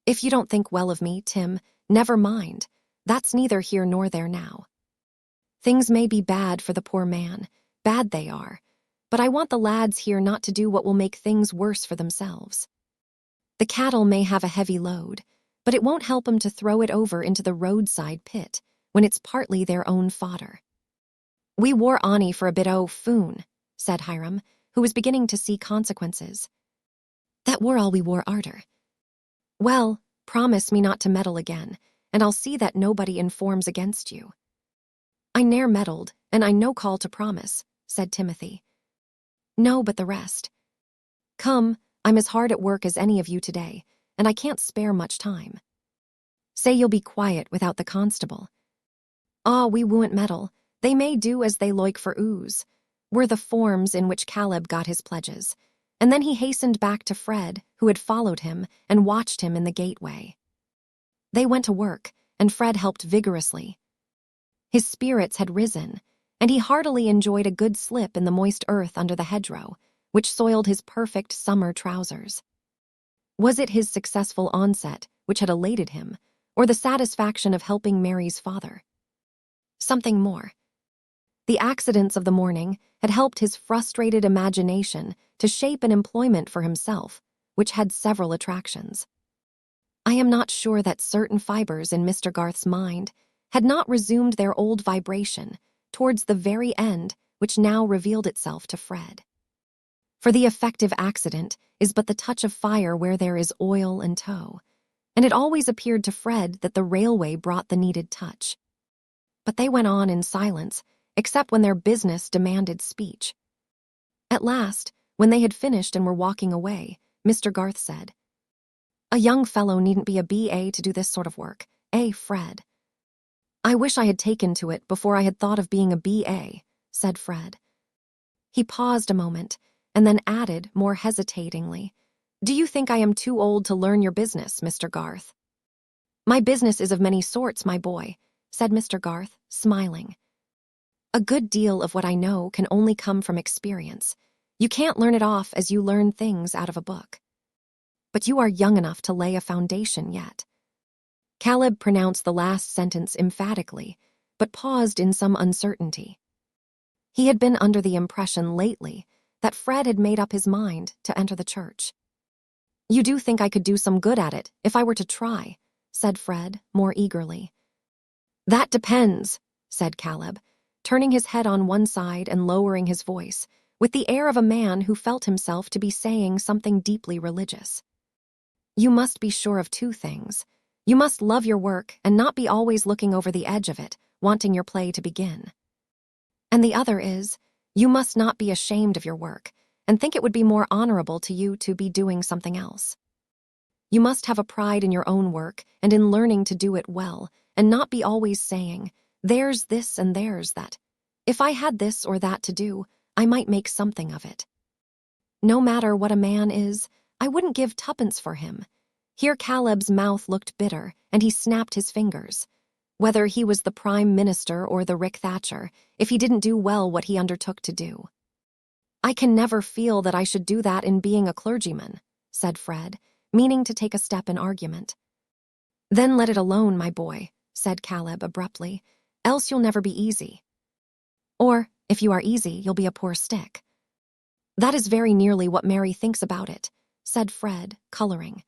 "If you don't think well of me, Tim, never mind. That's neither here nor there now. Things may be bad for the poor man, bad they are, but I want the lads here not to do what will make things worse for themselves. The cattle may have a heavy load, but it won't help 'em to throw it over into the roadside pit when it's partly their own fodder." "We wore ony for a bit o' foon," said Hiram, who was beginning to see consequences. "That were all we wore arter." "Well, promise me not to meddle again, and I'll see that nobody informs against you." "I ne'er meddled, and I no call to promise," said Timothy. "No, but the rest. Come, I'm as hard at work as any of you today, and I can't spare much time. Say you'll be quiet without the constable." "Ah, we won't meddle. They may do as they loike for ooze," were the forms in which Caleb got his pledges, and then he hastened back to Fred, who had followed him and watched him in the gateway. They went to work, and Fred helped vigorously. His spirits had risen, and he heartily enjoyed a good slip in the moist earth under the hedgerow, which soiled his perfect summer trousers. Was it his successful onset which had elated him, or the satisfaction of helping Mary's father? Something more. The accidents of the morning had helped his frustrated imagination to shape an employment for himself, which had several attractions. I am not sure that certain fibers in Mr. Garth's mind had not resumed their old vibration towards the very end which now revealed itself to Fred. For the effective accident is but the touch of fire where there is oil and tow, and it always appeared to Fred that the railway brought the needed touch. But they went on in silence, except when their business demanded speech. At last, when they had finished and were walking away, Mr. Garth said, "A young fellow needn't be a B.A. to do this sort of work, eh, Fred?" "I wish I had taken to it before I had thought of being a B.A., said Fred. He paused a moment, and then added more hesitatingly, "Do you think I am too old to learn your business, Mr. Garth?" "My business is of many sorts, my boy," said Mr. Garth, smiling. "A good deal of what I know can only come from experience. You can't learn it off as you learn things out of a book. But you are young enough to lay a foundation yet." Caleb pronounced the last sentence emphatically, but paused in some uncertainty. He had been under the impression lately that Fred had made up his mind to enter the church. "You do think I could do some good at it if I were to try," said Fred more eagerly. "That depends," said Caleb, turning his head on one side and lowering his voice, with the air of a man who felt himself to be saying something deeply religious. "You must be sure of two things. You must love your work and not be always looking over the edge of it, wanting your play to begin. And the other is, you must not be ashamed of your work and think it would be more honorable to you to be doing something else. You must have a pride in your own work and in learning to do it well, and not be always saying, 'There's this and there's that. If I had this or that to do, I might make something of it.' No matter what a man is, I wouldn't give tuppence for him." Here Caleb's mouth looked bitter, and he snapped his fingers. Whether he was the Prime Minister or the Rick Thatcher, if he didn't do well what he undertook to do. "I can never feel that I should do that in being a clergyman," said Fred, meaning to take a step in argument. "Then let it alone, my boy," said Caleb abruptly, "else you'll never be easy. Or, if you are easy, you'll be a poor stick." "That is very nearly what Mary thinks about it," said Fred, coloring.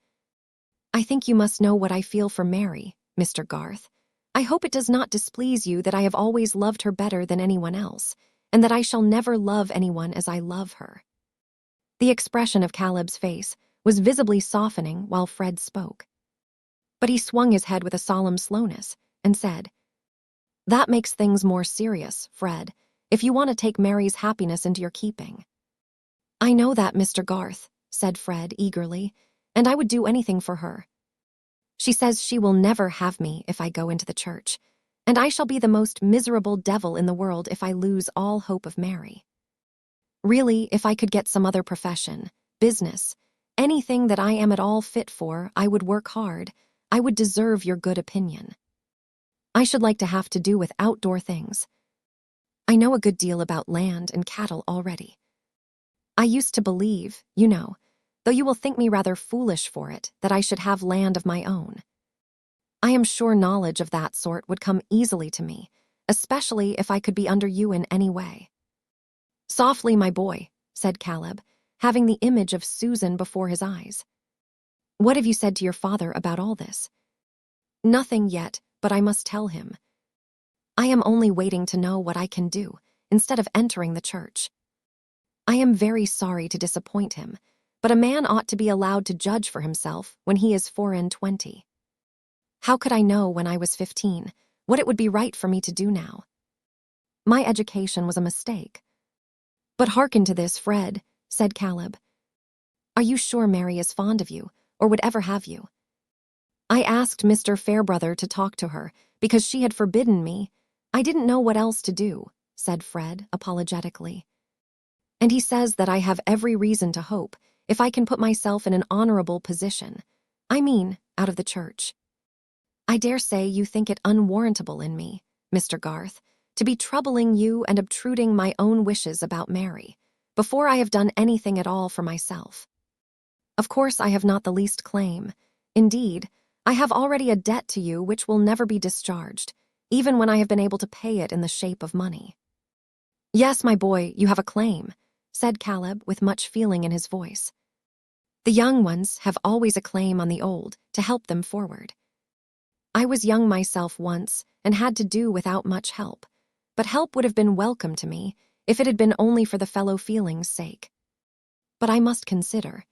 "I think you must know what I feel for Mary, Mr. Garth. I hope it does not displease you that I have always loved her better than anyone else, and that I shall never love anyone as I love her." The expression of Caleb's face was visibly softening while Fred spoke. But he swung his head with a solemn slowness and said, "That makes things more serious, Fred, if you want to take Mary's happiness into your keeping." "I know that, Mr. Garth," said Fred eagerly, "and I would do anything for her. She says she will never have me if I go into the church, and I shall be the most miserable devil in the world if I lose all hope of Mary. Really, if I could get some other profession, business, anything that I am at all fit for, I would work hard. I would deserve your good opinion. I should like to have to do with outdoor things. I know a good deal about land and cattle already. I used to believe, you know, though you will think me rather foolish for it, that I should have land of my own. I am sure knowledge of that sort would come easily to me, especially if I could be under you in any way." "Softly, my boy," said Caleb, having the image of Susan before his eyes. "What have you said to your father about all this?" "Nothing yet, but I must tell him. I am only waiting to know what I can do, instead of entering the church. I am very sorry to disappoint him, but a man ought to be allowed to judge for himself when he is 24. How could I know when I was 15 what it would be right for me to do now? My education was a mistake." "But hearken to this, Fred," said Caleb. "Are you sure Mary is fond of you, or would ever have you?" "I asked Mr. Fairbrother to talk to her, because she had forbidden me. I didn't know what else to do," said Fred apologetically. "And he says that I have every reason to hope, if I can put myself in an honorable position. I mean, out of the church. I dare say you think it unwarrantable in me, Mr. Garth, to be troubling you and obtruding my own wishes about Mary, before I have done anything at all for myself. Of course I have not the least claim. Indeed, I have already a debt to you which will never be discharged, even when I have been able to pay it in the shape of money." "Yes, my boy, you have a claim," said Caleb with much feeling in his voice. "The young ones have always a claim on the old to help them forward. I was young myself once and had to do without much help, but help would have been welcome to me if it had been only for the fellow feeling's sake. But I must consider.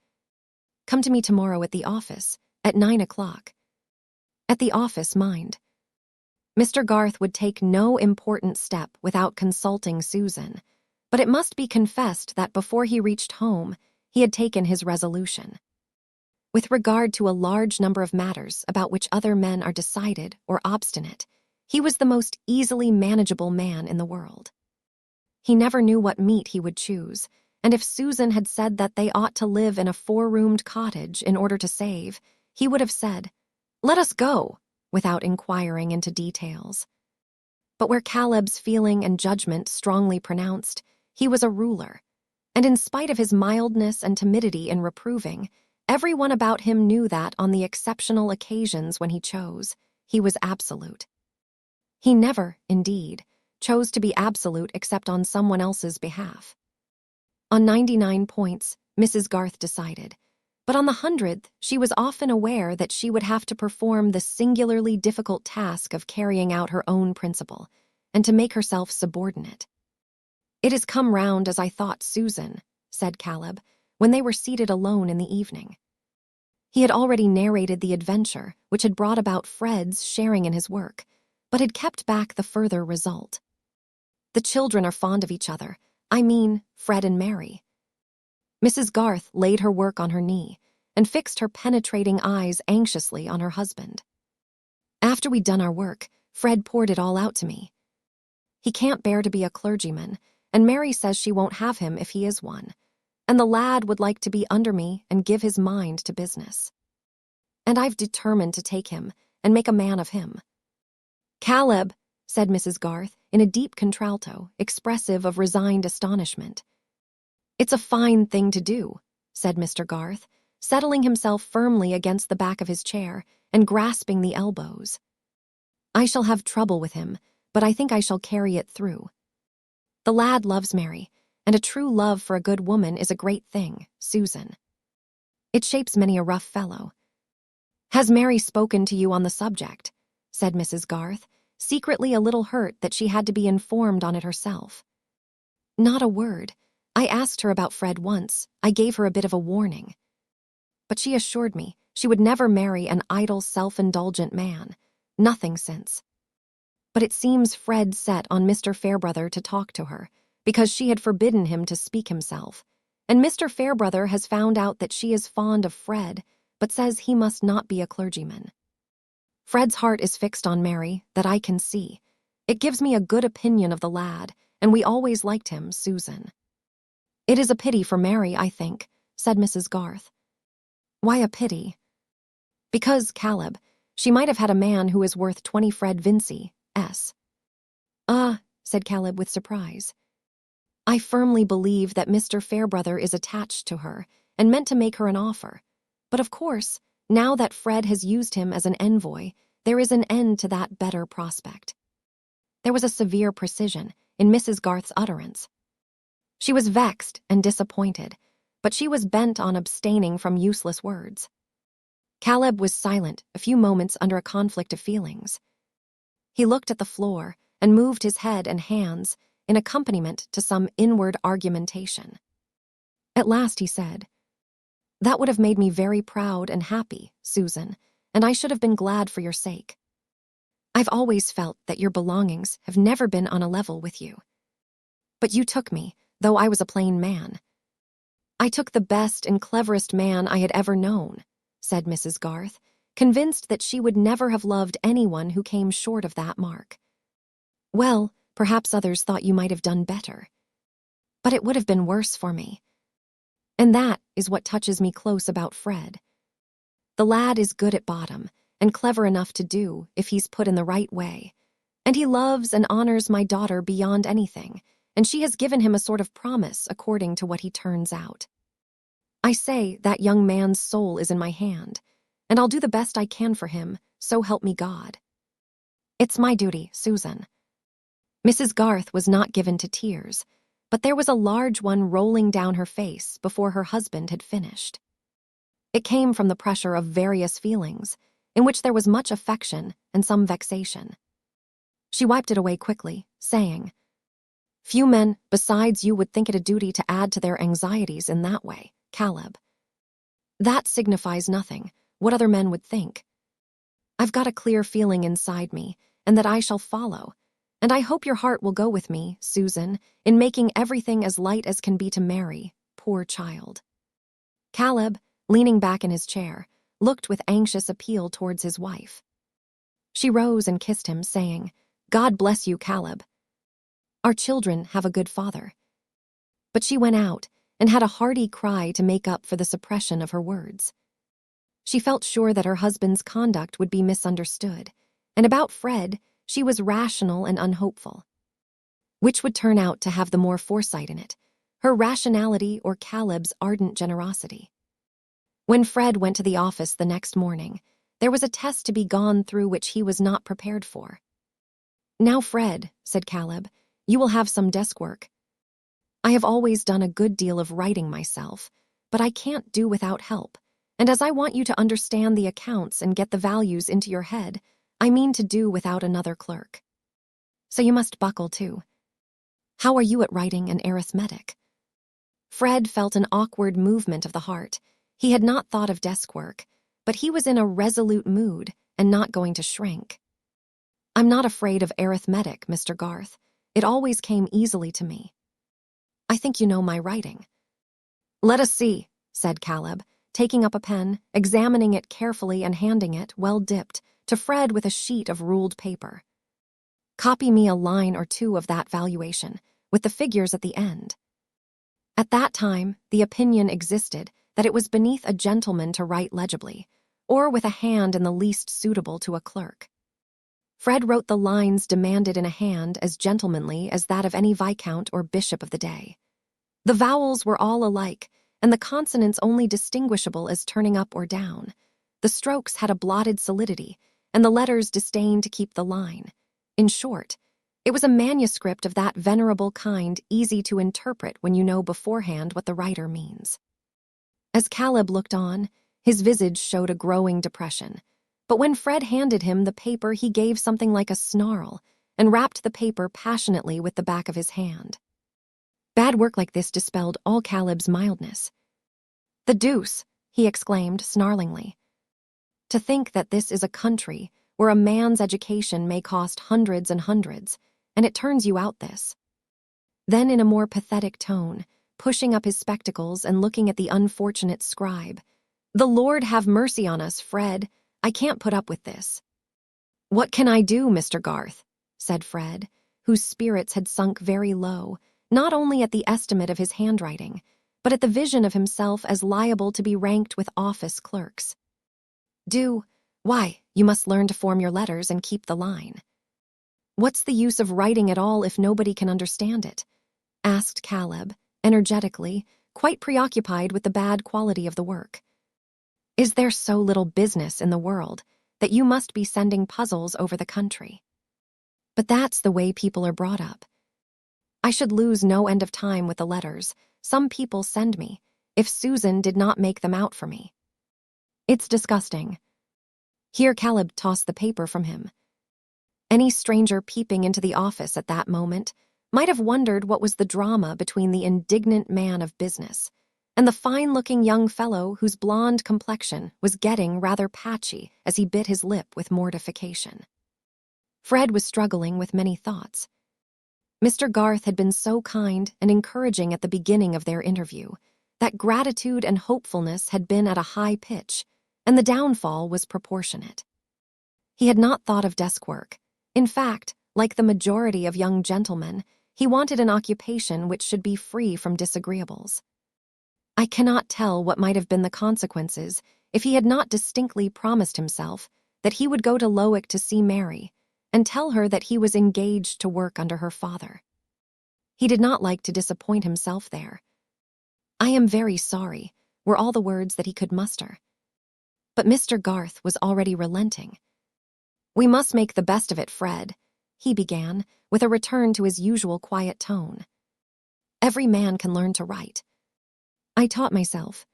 Come to me tomorrow at the office, at 9 o'clock. At the office, mind." Mr. Garth would take no important step without consulting Susan, but it must be confessed that before he reached home, he had taken his resolution. With regard to a large number of matters about which other men are decided or obstinate, he was the most easily manageable man in the world. He never knew what meat he would choose, and if Susan had said that they ought to live in a 4-roomed cottage in order to save, he would have said, "Let us go," without inquiring into details. But where Caleb's feeling and judgment strongly pronounced, he was a ruler, and in spite of his mildness and timidity in reproving, everyone about him knew that on the exceptional occasions when he chose, he was absolute. He never, indeed, chose to be absolute except on someone else's behalf. On 99 points, Mrs. Garth decided, but on the 100th, she was often aware that she would have to perform the singularly difficult task of carrying out her own principle, and to make herself subordinate. "It has come round as I thought, Susan," said Caleb, when they were seated alone in the evening. He had already narrated the adventure which had brought about Fred's sharing in his work, but had kept back the further result. "The children are fond of each other. I mean, Fred and Mary." Mrs. Garth laid her work on her knee and fixed her penetrating eyes anxiously on her husband. "After we'd done our work, Fred poured it all out to me. He can't bear to be a clergyman, and Mary says she won't have him if he is one, and the lad would like to be under me and give his mind to business. And I've determined to take him and make a man of him." "Caleb," said Mrs. Garth in a deep contralto, expressive of resigned astonishment. "It's a fine thing to do," said Mr. Garth, settling himself firmly against the back of his chair and grasping the elbows. "I shall have trouble with him, but I think I shall carry it through. The lad loves Mary, and a true love for a good woman is a great thing, Susan. It shapes many a rough fellow." "Has Mary spoken to you on the subject?" said Mrs. Garth, secretly a little hurt that she had to be informed on it herself. "Not a word. I asked her about Fred once. I gave her a bit of a warning. But she assured me she would never marry an idle, self-indulgent man. Nothing since. But it seems Fred set on Mr. Fairbrother to talk to her, because she had forbidden him to speak himself, and Mr. Fairbrother has found out that she is fond of Fred, but says he must not be a clergyman. Fred's heart is fixed on Mary, that I can see. It gives me a good opinion of the lad, and we always liked him, Susan." "It is a pity for Mary, I think," said Mrs. Garth. "Why a pity?" "Because, Caleb, she might have had a man who is worth 20 Fred Vincy, S." "Ah," said Caleb with surprise. "I firmly believe that Mr. Fairbrother is attached to her and meant to make her an offer. But of course, now that Fred has used him as an envoy, there is an end to that better prospect." There was a severe precision in Mrs. Garth's utterance. She was vexed and disappointed, but she was bent on abstaining from useless words. Caleb was silent a few moments under a conflict of feelings. He looked at the floor and moved his head and hands in accompaniment to some inward argumentation. At last he said, "That would have made me very proud and happy, Susan, and I should have been glad for your sake. I've always felt that your belongings have never been on a level with you. But you took me, though I was a plain man." "I took the best and cleverest man I had ever known," said Mrs. Garth, convinced that she would never have loved anyone who came short of that mark. "Well, perhaps others thought you might have done better. But it would have been worse for me. And that is what touches me close about Fred. The lad is good at bottom, and clever enough to do if he's put in the right way. And he loves and honors my daughter beyond anything, and she has given him a sort of promise according to what he turns out. I say that young man's soul is in my hand, and I'll do the best I can for him, so help me God. It's my duty, Susan." Mrs. Garth was not given to tears, but there was a large one rolling down her face before her husband had finished. It came from the pressure of various feelings, in which there was much affection and some vexation. She wiped it away quickly, saying, "Few men besides you would think it a duty to add to their anxieties in that way, Caleb. That signifies nothing, what other men would think. I've got a clear feeling inside me, and that I shall follow, and I hope your heart will go with me, Susan, in making everything as light as can be to Mary, poor child." Caleb, leaning back in his chair, looked with anxious appeal towards his wife. She rose and kissed him, saying, "God bless you, Caleb. Our children have a good father." But she went out and had a hearty cry to make up for the suppression of her words. She felt sure that her husband's conduct would be misunderstood, and about Fred, she was rational and unhopeful. Which would turn out to have the more foresight in it, her rationality or Caleb's ardent generosity? When Fred went to the office the next morning, There was a test to be gone through which he was not prepared for. "Now, Fred," said Caleb, "you will have some desk work. I have always done a good deal of writing myself, but I can't do without help, and as I want you to understand the accounts and get the values into your head, I mean to do without another clerk. So you must buckle too. How are you at writing an arithmetic?" Fred felt an awkward movement of the heart. He had not thought of desk work, but he was in a resolute mood and not going to shrink. "I'm not afraid of arithmetic, Mr. Garth. It always came easily to me. I think you know my writing." "Let us see," said Caleb, taking up a pen, examining it carefully and handing it, well dipped, to Fred with a sheet of ruled paper. "Copy me a line or two of that valuation, with the figures at the end." At that time, the opinion existed that it was beneath a gentleman to write legibly, or with a hand in the least suitable to a clerk. Fred wrote the lines demanded in a hand as gentlemanly as that of any viscount or bishop of the day. The vowels were all alike, and the consonants only distinguishable as turning up or down. The strokes had a blotted solidity, and the letters disdained to keep the line. In short, it was a manuscript of that venerable kind easy to interpret when you know beforehand what the writer means. As Caleb looked on, his visage showed a growing depression, but when Fred handed him the paper he gave something like a snarl and rapped the paper passionately with the back of his hand. Bad work like this dispelled all Caleb's mildness. "The deuce!" he exclaimed snarlingly. "To think that this is a country where a man's education may cost hundreds and hundreds, and it turns you out this." Then in a more pathetic tone, pushing up his spectacles and looking at the unfortunate scribe, "The Lord have mercy on us, Fred. I can't put up with this." "What can I do, Mr. Garth?" said Fred, whose spirits had sunk very low, not only at the estimate of his handwriting, but at the vision of himself as liable to be ranked with office clerks. "Do? Why, you must learn to form your letters and keep the line." "What's the use of writing at all if nobody can understand it?" asked Caleb, energetically, quite preoccupied with the bad quality of the work. "Is there so little business in the world that you must be sending puzzles over the country? But that's the way people are brought up. I should lose no end of time with the letters some people send me if Susan did not make them out for me. It's disgusting." Here Caleb tossed the paper from him. Any stranger peeping into the office at that moment might have wondered what was the drama between the indignant man of business and the fine-looking young fellow whose blonde complexion was getting rather patchy as he bit his lip with mortification. Fred was struggling with many thoughts. Mr. Garth had been so kind and encouraging at the beginning of their interview that gratitude and hopefulness had been at a high pitch, and the downfall was proportionate. He had not thought of desk work. In fact, like the majority of young gentlemen, he wanted an occupation which should be free from disagreeables. I cannot tell what might have been the consequences if he had not distinctly promised himself that he would go to Lowick to see Mary and tell her that he was engaged to work under her father. He did not like to disappoint himself there. "I am very sorry," were all the words that he could muster. But Mr. Garth was already relenting. "We must make the best of it, Fred," he began, with a return to his usual quiet tone. "Every man can learn to write. I taught myself.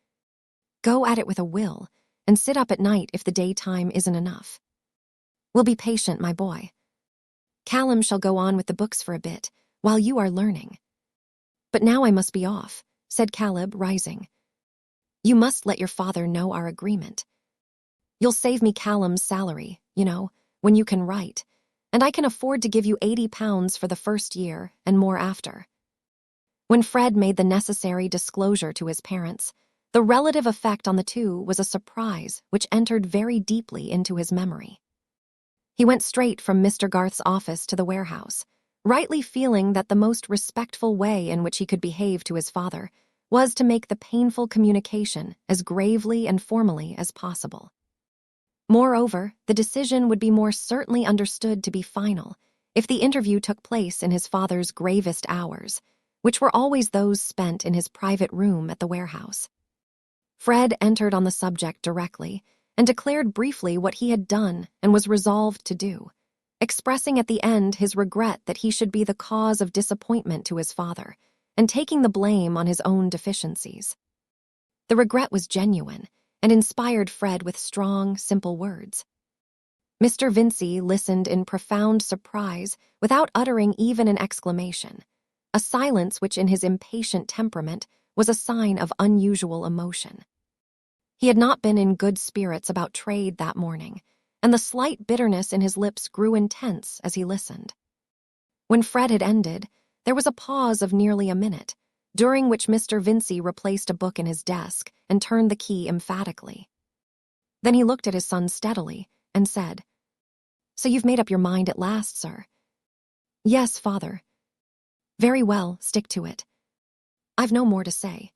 Go at it with a will, and sit up at night if the daytime isn't enough. We'll be patient, my boy. Callum shall go on with the books for a bit, while you are learning. But now I must be off," said Caleb, rising. "You must let your father know our agreement. You'll save me Callum's salary, you know, when you can write, and I can afford to give you £80 for the first year and more after." When Fred made the necessary disclosure to his parents, the relative effect on the two was a surprise which entered very deeply into his memory. He went straight from Mr. Garth's office to the warehouse, rightly feeling that the most respectful way in which he could behave to his father was to make the painful communication as gravely and formally as possible. Moreover, the decision would be more certainly understood to be final if the interview took place in his father's gravest hours, which were always those spent in his private room at the warehouse. Fred entered on the subject directly, and declared briefly what he had done and was resolved to do, expressing at the end his regret that he should be the cause of disappointment to his father, and taking the blame on his own deficiencies. The regret was genuine and inspired Fred with strong, simple words. Mr. Vincey listened in profound surprise without uttering even an exclamation, a silence which in his impatient temperament was a sign of unusual emotion. He had not been in good spirits about trade that morning, and the slight bitterness in his lips grew intense as he listened. When Fred had ended, there was a pause of nearly a minute, during which Mr. Vincey replaced a book in his desk and turned the key emphatically. Then he looked at his son steadily and said, "So you've made up your mind at last, sir?" "Yes, father." "Very well, stick to it. I've no more to say.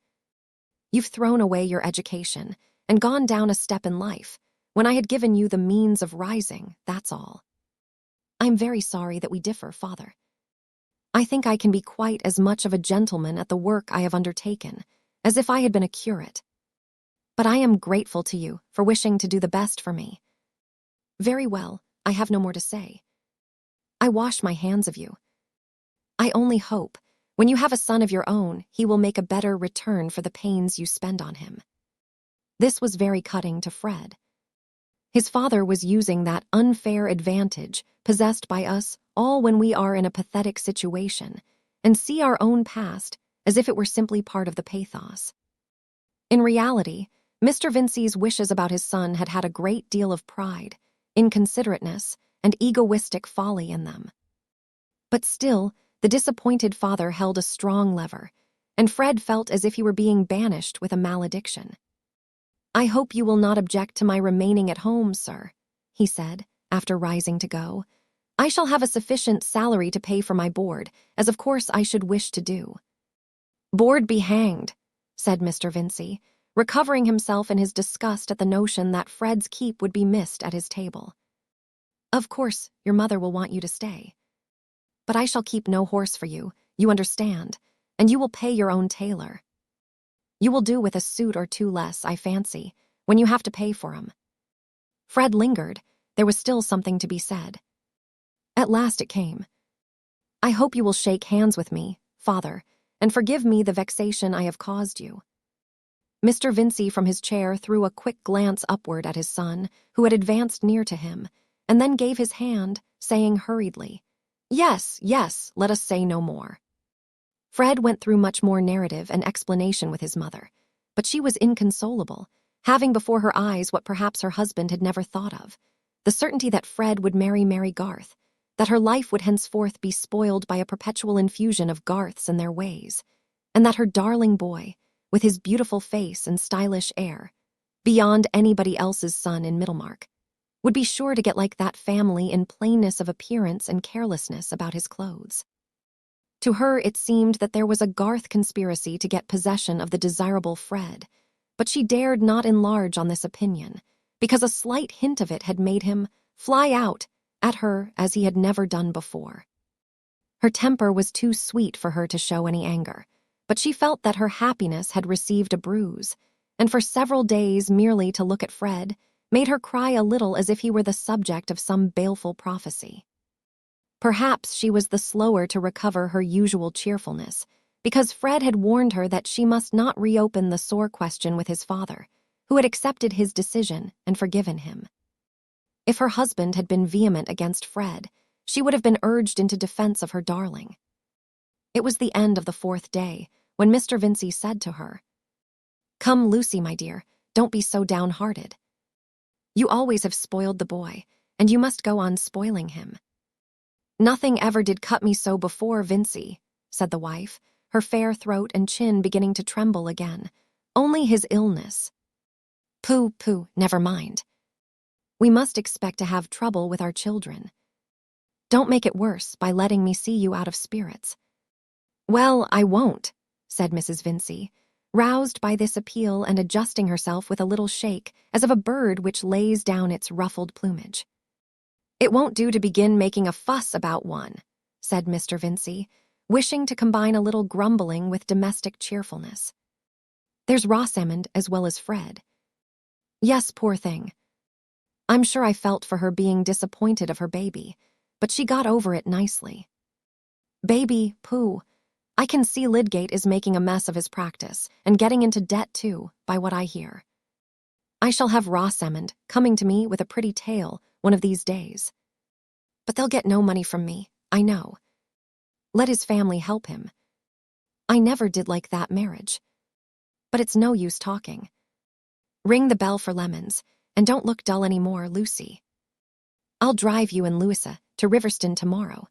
You've thrown away your education and gone down a step in life, when I had given you the means of rising, that's all. I'm very sorry that we differ, father. I think I can be quite as much of a gentleman at the work I have undertaken as if I had been a curate. But I am grateful to you for wishing to do the best for me. Very well, I have no more to say. I wash my hands of you. I only hope, when you have a son of your own, he will make a better return for the pains you spend on him." This was very cutting to Fred. His father was using that unfair advantage possessed by us all when we are in a pathetic situation and see our own past as if it were simply part of the pathos. In reality, Mr. Vincey's wishes about his son had had a great deal of pride, inconsiderateness, and egoistic folly in them. But still, the disappointed father held a strong lever, and Fred felt as if he were being banished with a malediction. "I hope you will not object to my remaining at home, sir," he said, after rising to go. "I shall have a sufficient salary to pay for my board, as of course I should wish to do." "Board be hanged," said Mr. Vincey, recovering himself in his disgust at the notion that Fred's keep would be missed at his table. "Of course, your mother will want you to stay. But I shall keep no horse for you, you understand, and you will pay your own tailor. You will do with a suit or two less, I fancy, when you have to pay for 'em." Fred lingered. There was still something to be said. At last it came. "I hope you will shake hands with me, father, and forgive me the vexation I have caused you." Mr. Vincey from his chair threw a quick glance upward at his son, who had advanced near to him, and then gave his hand, saying hurriedly, "Yes, yes, let us say no more." Fred went through much more narrative and explanation with his mother, but she was inconsolable, having before her eyes what perhaps her husband had never thought of, the certainty that Fred would marry Mary Garth, that her life would henceforth be spoiled by a perpetual infusion of Garths and their ways, and that her darling boy, with his beautiful face and stylish air, beyond anybody else's son in Middlemarch, would be sure to get like that family in plainness of appearance and carelessness about his clothes. To her it seemed that there was a Garth conspiracy to get possession of the desirable Fred, but she dared not enlarge on this opinion, because a slight hint of it had made him fly out at her as he had never done before. Her temper was too sweet for her to show any anger, but she felt that her happiness had received a bruise, and for several days merely to look at Fred made her cry a little as if he were the subject of some baleful prophecy. Perhaps she was the slower to recover her usual cheerfulness, because Fred had warned her that she must not reopen the sore question with his father, who had accepted his decision and forgiven him. If her husband had been vehement against Fred, she would have been urged into defense of her darling. It was the end of the 4th day, when Mr. Vincey said to her, "Come, Lucy, my dear, don't be so downhearted. You always have spoiled the boy, and you must go on spoiling him." "Nothing ever did cut me so before, Vincey," said the wife, her fair throat and chin beginning to tremble again. "Only his illness." "Pooh, pooh, never mind. We must expect to have trouble with our children. Don't make it worse by letting me see you out of spirits." "Well, I won't," said Mrs. Vincey, roused by this appeal and adjusting herself with a little shake as of a bird which lays down its ruffled plumage. "It won't do to begin making a fuss about one," said Mr. Vincey, wishing to combine a little grumbling with domestic cheerfulness. "There's Rosamond as well as Fred." "Yes, poor thing. I'm sure I felt for her being disappointed of her baby, but she got over it nicely. Baby, pooh. I can see Lydgate is making a mess of his practice and getting into debt too, by what I hear. I shall have Rosamond coming to me with a pretty tale one of these days. But they'll get no money from me, I know. Let his family help him. I never did like that marriage. But it's no use talking. Ring the bell for lemons, and don't look dull anymore, Lucy. I'll drive you and Louisa to Riverston tomorrow.